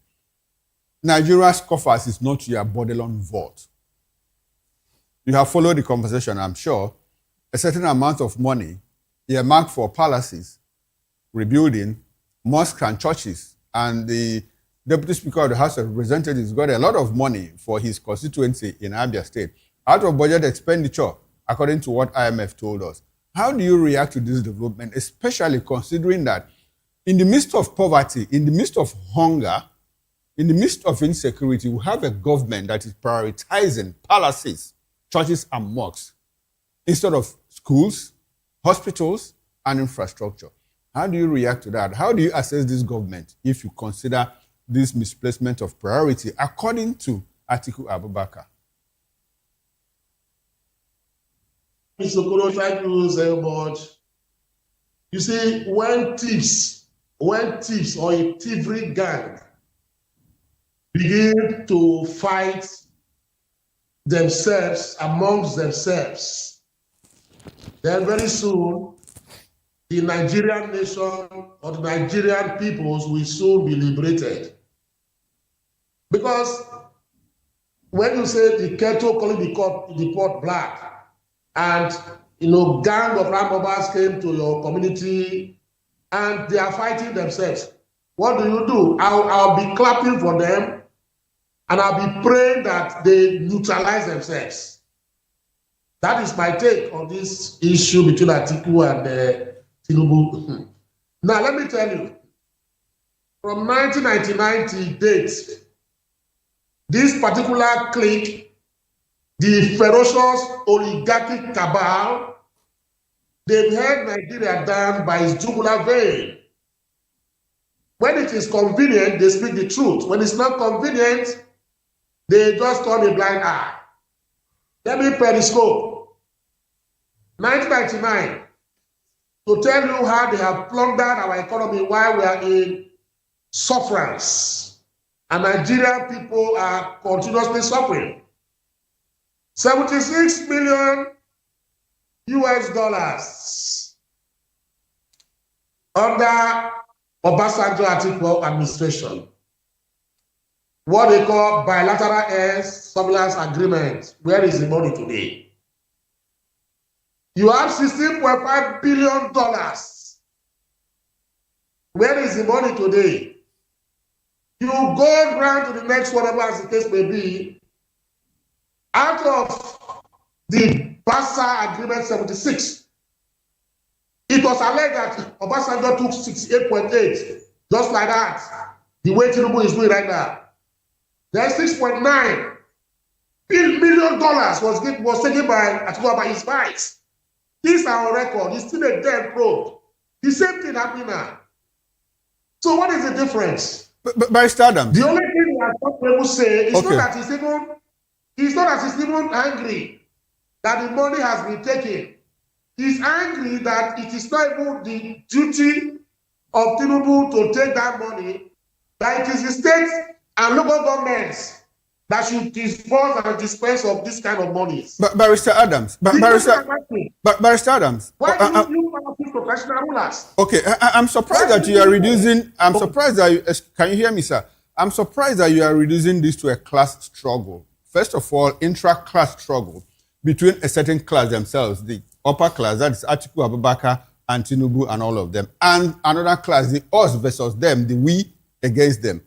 Nigeria's coffers is not your borderline vault. You have followed the conversation, I'm sure. A certain amount of money earmarked for palaces, rebuilding, mosques and churches, and the Deputy Speaker of the House of Representatives got a lot of money for his constituency in Abia State out of budget expenditure, according to what IMF told us. How do you react to this development, especially considering that in the midst of poverty, in the midst of hunger, in the midst of insecurity, we have a government that is prioritizing palaces, churches, and mosques instead of schools, hospitals, and infrastructure? How do you react to that? How do you assess this government if you consider this misplacement of priority, according to Atiku Abubakar? Mr. Kuro, thank you so much. You see, when thieves or a thievery gang begin to fight themselves amongst themselves, then very soon the Nigerian nation or the Nigerian peoples will soon be liberated. Because when you say the kettle calling the pot black, and gang of armed robbers came to your community and they are fighting themselves, what do? I'll be clapping for them and I'll be praying that they neutralize themselves. That is my take on this issue between Atiku and Tinubu. Now, let me tell you, from 1999 to date, this particular clique, the ferocious oligarchic cabal, they've held Nigeria down by its jugular vein. When it is convenient, they speak the truth. When it's not convenient, they just turn a blind eye. Let me periscope. 1999, to tell you how they have plundered our economy while we are in sufferance. And Nigerian people are continuously suffering. 76 million US dollars under Obasanjo Atiku administration. What they call bilateral air surveillance agreement. Where is the money today? You have $16.5 billion. Where is the money today? You go around to the next whatever as the case may be. Out of the Basa Agreement 76, it was alleged that Obasanjo took 68.8, just like that, the way Tinubu is doing right now. Then $6.9 billion was taken by Atiku by his vice. These are on record. It's still a dead probe. The same thing happening now. So what is the difference? But Barrister Adams, the only thing that people say is not that he's even angry that the money has been taken. He's angry that it is not even the duty of Tinubu to take that money, that it is the states and local governments that should disburse and dispense of this kind of money. But Barrister Adams, Barrister Adams, why do you use professional rulers? Okay, I'm surprised that you are reducing. I'm surprised that can you hear me, sir? I'm surprised that you are reducing this to a class struggle. First of all, intra-class struggle between a certain class themselves, the upper class, that is Atiku Abubakar and Tinubu and all of them. And another class, the us versus them, the we against them.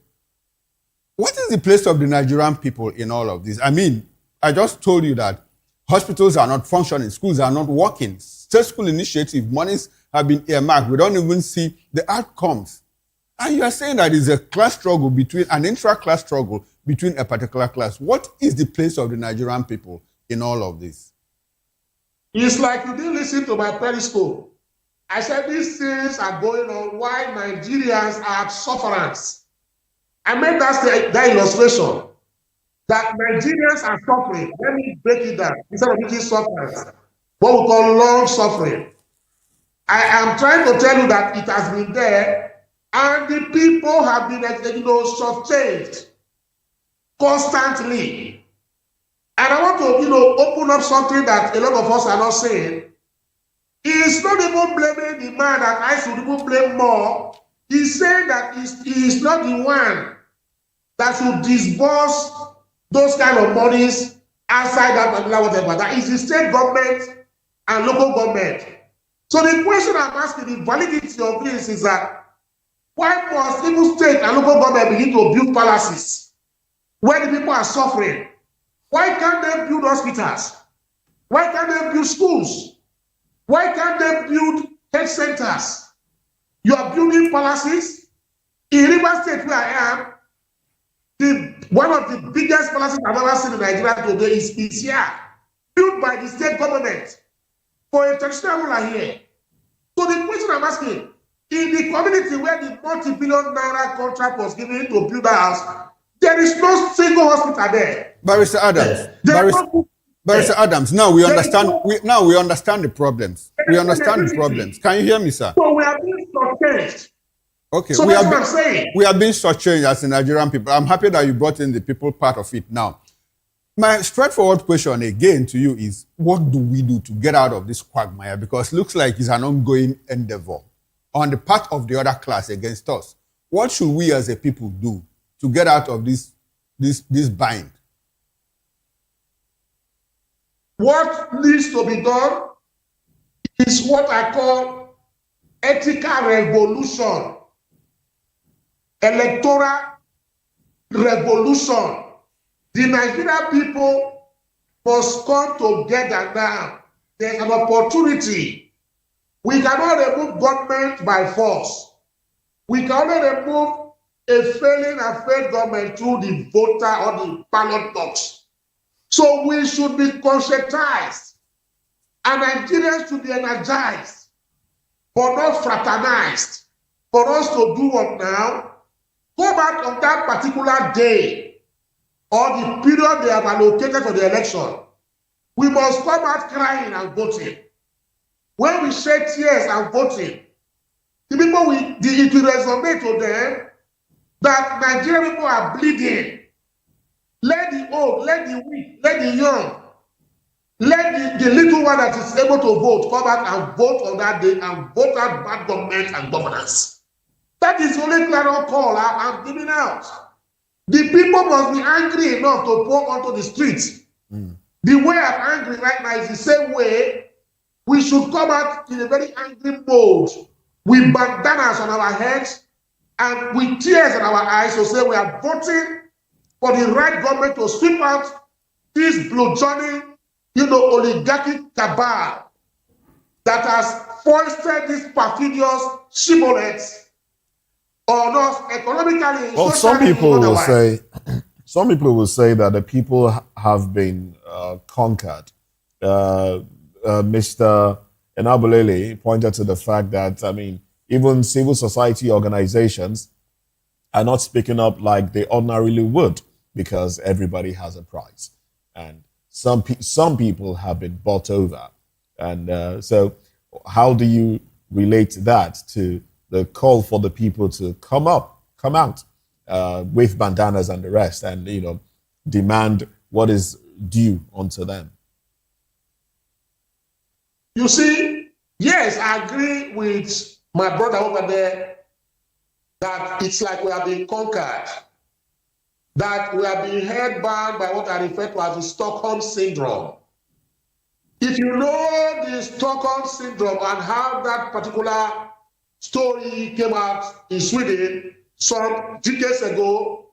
What is the place of the Nigerian people in all of this? I mean, I just told you that hospitals are not functioning, schools are not working, state school initiative, monies have been earmarked. We don't even see the outcomes. And you are saying that it's a class struggle between, an intra-class struggle between a particular class. What is the place of the Nigerian people in all of this? It's like you didn't listen to my periscope. I said these things are going on while Nigerians are sufferers. I made that illustration that Nigerians are suffering. Let me break it down. Instead of making sufferers, what we call long suffering. I am trying to tell you that it has been there, and the people have been, shortchanged constantly. And I want to, open up something that a lot of us are not saying. He's not even blaming the man that I should even blame more. He's saying that he is not the one that should disburse those kind of monies outside that particular whatever. That is the state government and local government. So the question I'm asking, the validity of this is that why must even state and local government begin to build palaces where the people are suffering? Why can't they build hospitals? Why can't they build schools? Why can't they build health centers? You are building palaces. In River State where I am, one of the biggest palaces I've ever seen in Nigeria today is here, built by the state government for a traditional ruler here. So the question I'm asking, in the community where the multi-billion naira contract was given to build a house, there is no single hospital there. Barrister Adams, Barrister Adams, now we understand. We understand the problems. We understand the problems. Can you hear me, sir? So we are being shortchanged. Okay, so that's what I'm saying. We are being shortchanged as the Nigerian people. I'm happy that you brought in the people part of it now. My straightforward question again to you is, what do we do to get out of this quagmire? Because it looks like it's an ongoing endeavor on the part of the other class against us. What should we as a people do to get out of this bind? What needs to be done is what I call ethical revolution, electoral revolution. The Nigerian people must come together now. There's an opportunity. We cannot remove government by force. We can only remove a failing and failed government through the voter or the ballot box. So we should be conscientized, and Nigerians should be energized, but not fraternized. For us to do what now? Go back on that particular day or the period they have allocated for the election. We must come out crying and voting. When we shed tears and voting, the people it will resonate to them that Nigerian people are bleeding. Let the old, let the weak, let the young, let the little one that is able to vote come back and vote on that day and vote out bad government and governance. That is the only clarion call I'm giving out. The people must be angry enough to pour onto the streets. The way I'm angry right now is the same way we should come out in a very angry mode with bandanas on our heads and with tears in our eyes to say we are voting for the right government to sweep out this bludgeoning, oligarchic cabal that has foisted these perfidious shibboleths on us economically. Well, some people will say that the people have been conquered. Mr. Enabulele pointed to the fact that, even civil society organizations are not speaking up like they ordinarily would, because everybody has a price, and some people have been bought over, and so how do you relate that to the call for the people to come out with bandanas and the rest, and demand what is due unto them? You see, yes, I agree with my brother over there that it's like we are being conquered, that we are being held bound by what I refer to as the Stockholm syndrome. If you know this Stockholm syndrome and how that particular story came out in Sweden some decades ago.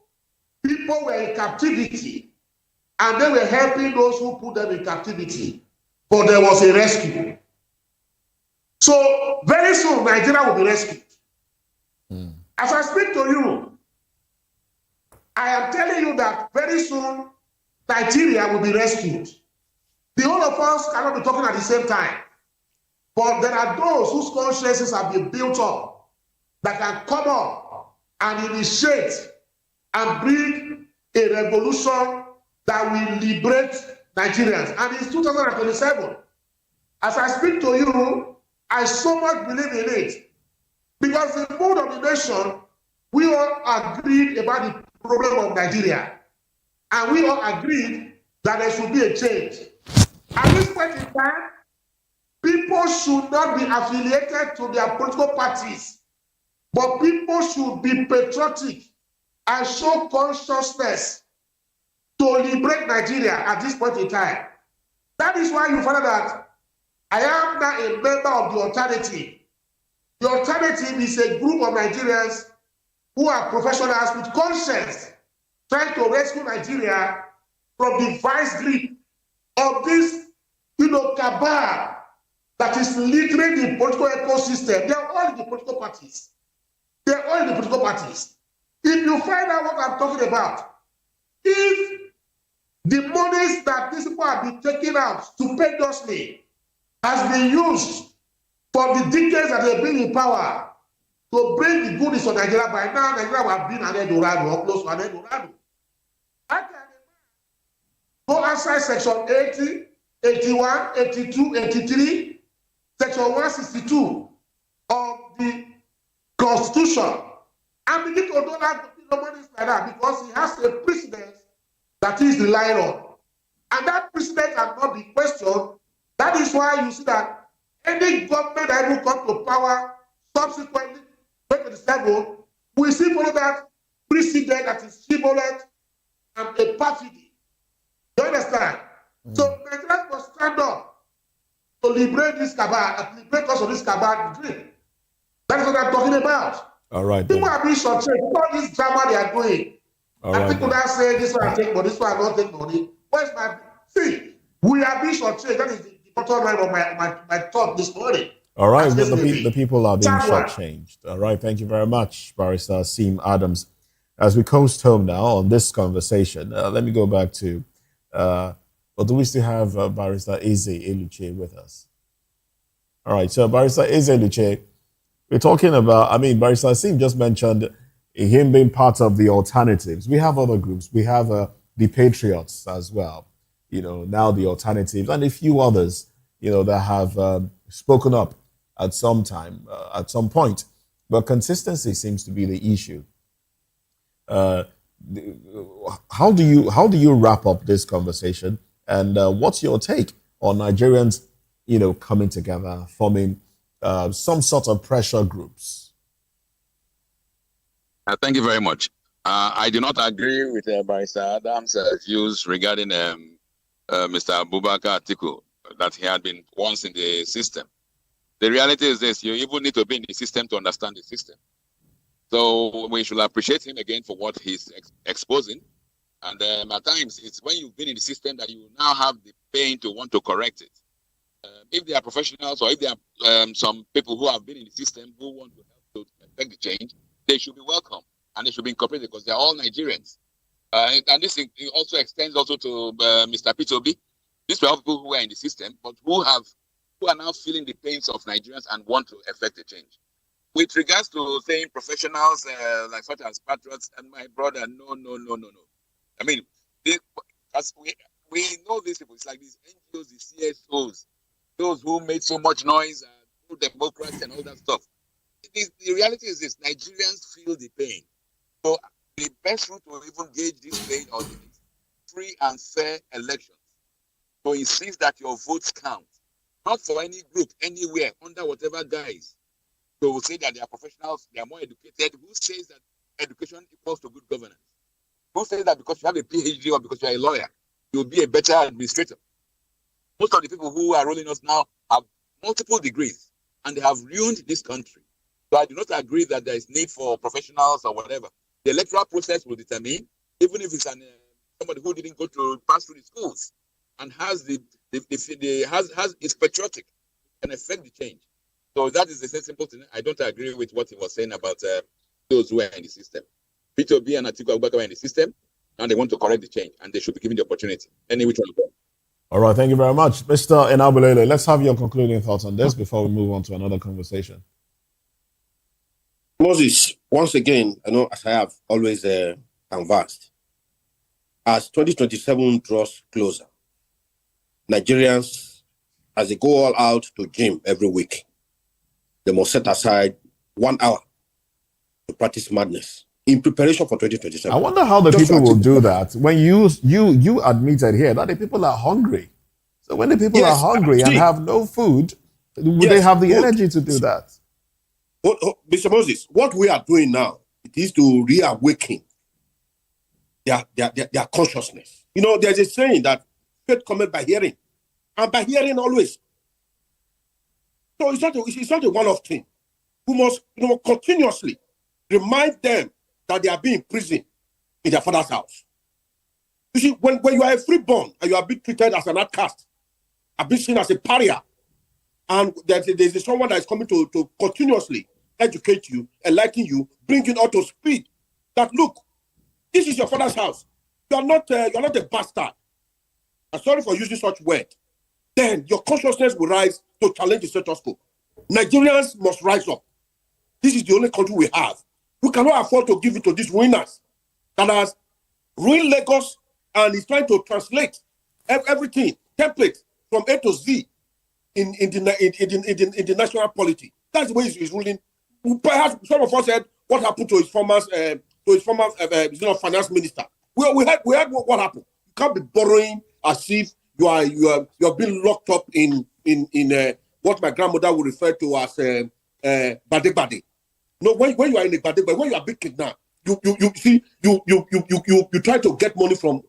People were in captivity and they were helping those who put them in captivity, but there was a rescue. So very soon Nigeria will be rescued. As I speak to you, I am telling you that very soon Nigeria will be rescued. The whole of us cannot be talking at the same time, but there are those whose consciences have been built up that can come up and initiate and bring a revolution that will liberate Nigerians. And it's 2027. As I speak to you, I so much believe in it. Because the mood of the nation, we all agreed about the problem of Nigeria. And we all agreed that there should be a change. At this point in time, people should not be affiliated to their political parties, but people should be patriotic and show consciousness to liberate Nigeria at this point in time. That is why you find that I am now a member of the alternative. The alternative is a group of Nigerians who are professionals with conscience, trying to rescue Nigeria from the vice grip of this, cabal that is littering the political ecosystem. They are all in the political parties. They are all in the political parties. If you find out what I'm talking about, if the monies that these people have been taking out stupendously has been used for the decades that they've been in power to bring the goodies of Nigeria, by now Nigeria will have been an Eldorado or close to an Eldorado. I can go outside section 80, 81, 82, 83, section 162 of the Constitution and begin to do that monies like that because he has a precedent that he is relying on. And that precedent cannot be questioned. That is why you see that any government that will come to power subsequently, 2027, we see follow that precedent that is shibboleth and a perfidy. You understand? So Nigerians must stand up to liberate this cabal, liberate us of this cabal dream. That is what I'm talking about. All right. People are being shortchanged. All this drama they are doing. All and right, people that say this one I take money, this one I don't take money. Where's my see? We are being shortchanged. That is the bottom line of my thought this morning. All right, the people are being shortchanged. All right, thank you very much, Barrister Sim Adams. As we coast home now on this conversation, let me go back to, or do we still have Barrister Eze Eluche with us? All right, so Barrister Eze Eluche, we're talking about, Barrister Sim just mentioned him being part of the alternatives. We have other groups. We have the Patriots as well, now the alternatives, and a few others, that have spoken up at some time, at some point. But consistency seems to be the issue. How do you wrap up this conversation? And what's your take on Nigerians, coming together, forming some sort of pressure groups? Thank you very much. I do not agree with Barrister Adams' views regarding Mr. Abubakar Atiku, that he had been once in the system. The reality is this: you even need to be in the system to understand the system. So we should appreciate him again for what he's exposing. And at times, it's when you've been in the system that you now have the pain to want to correct it. If they are professionals or if there are some people who have been in the system who want to help to affect the change, they should be welcome and they should be incorporated because they're all Nigerians. And this also extends also to Mr. P2B. These were all people who are in the system, but who are now feeling the pains of Nigerians and want to affect a change. With regards to saying professionals like such as patriots and my brother, no. As we know these people. It's like these NGOs, the CSOs, those who made so much noise, Democrats and all that stuff. The reality is this: Nigerians feel the pain. So the best route to even gauge this pain or free and fair elections. To insist that your votes count, not for any group, anywhere, under whatever guise. They will say that they are professionals, they are more educated. Who says that education equals to good governance? Who says that because you have a PhD or because you are a lawyer, you'll be a better administrator? Most of the people who are ruling us now have multiple degrees, and they have ruined this country. So I do not agree that there is need for professionals or whatever. The electoral process will determine, even if it's somebody who didn't go to pass through the schools and has is patriotic, can affect the change. So that is the simple thing. I don't agree with what he was saying about those who are in the system. P2B and Atiku Abubakar are in the system, and they want to correct the change, and they should be given the opportunity. Any which one of them. All right, thank you very much. Mr. Enabulele, let's have your concluding thoughts on this before we move on to another conversation. Moses, once again, I know as I have always canvassed, as 2027 draws closer, Nigerians, as they go all out to gym every week, they must set aside 1 hour to practice madness in preparation for 2027. I wonder how the people will do that when you admitted here that the people are hungry. So when the people are hungry and have no food, will they have the energy to do that? Mr. Moses, what we are doing now, it is to reawaken their consciousness. You know, there's a saying that faith comes by hearing, and by hearing always. So it's not a one-off thing. We must, continuously remind them that they are being imprisoned in their father's house. You see, when you are a freeborn and you are being treated as an outcast, are being seen as a pariah, and there's someone that is coming to continuously educate you, enlighten you, bring you up to speed. That look, this is your father's house. You're not a bastard. I'm sorry for using such word. Then your consciousness will rise to challenge the status quo. Nigerians must rise up. This is the only country we have. We cannot afford to give it to these ruiners that has ruined Lagos and is trying to translate everything, template from A to Z in the national polity. That's the way he's ruling. Perhaps some of us said what happened to his former finance minister. We had what happened. You can't be borrowing as if you're being locked up in what my grandmother would refer to as bade. No, when you are in a bade, when you are being kidnapped, you try to get money from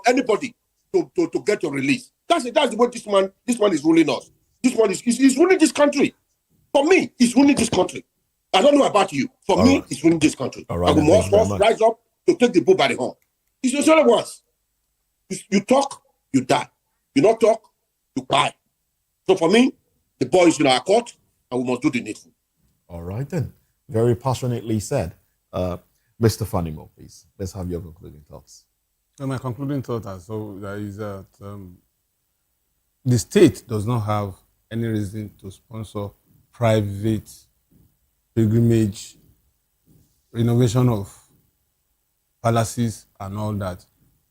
anybody to get your release. That's the way this man is ruling us. This one is ruling this country. For me, he's ruling this country. I don't know about you. For me, he's ruling this country. All right, and we must rise up to take the bull by the horn. It's the only ones. You talk, you die. You not talk, you die. So for me, the boy is in our court, and we must do the needful. All right then. Very passionately said. Mr. Fanimo, please. Let's have your concluding thoughts. And my concluding thought is that the state does not have any reason to sponsor private pilgrimage, renovation of palaces and all that.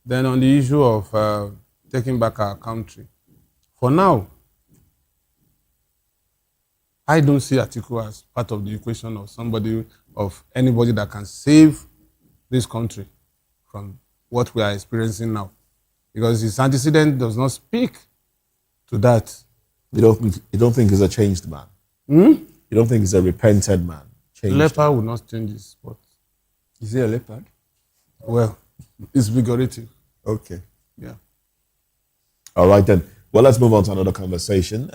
Then on the issue of taking back our country, for now, I don't see Atiku as part of the equation of anybody that can save this country from what we are experiencing now. Because his antecedent does not speak to that. You don't think he's a changed man? You don't think he's a repented man? Leopard will not change his spot. Is he a leopard? Well, it's figurative. Okay. Yeah. All right then. Well, let's move on to another conversation.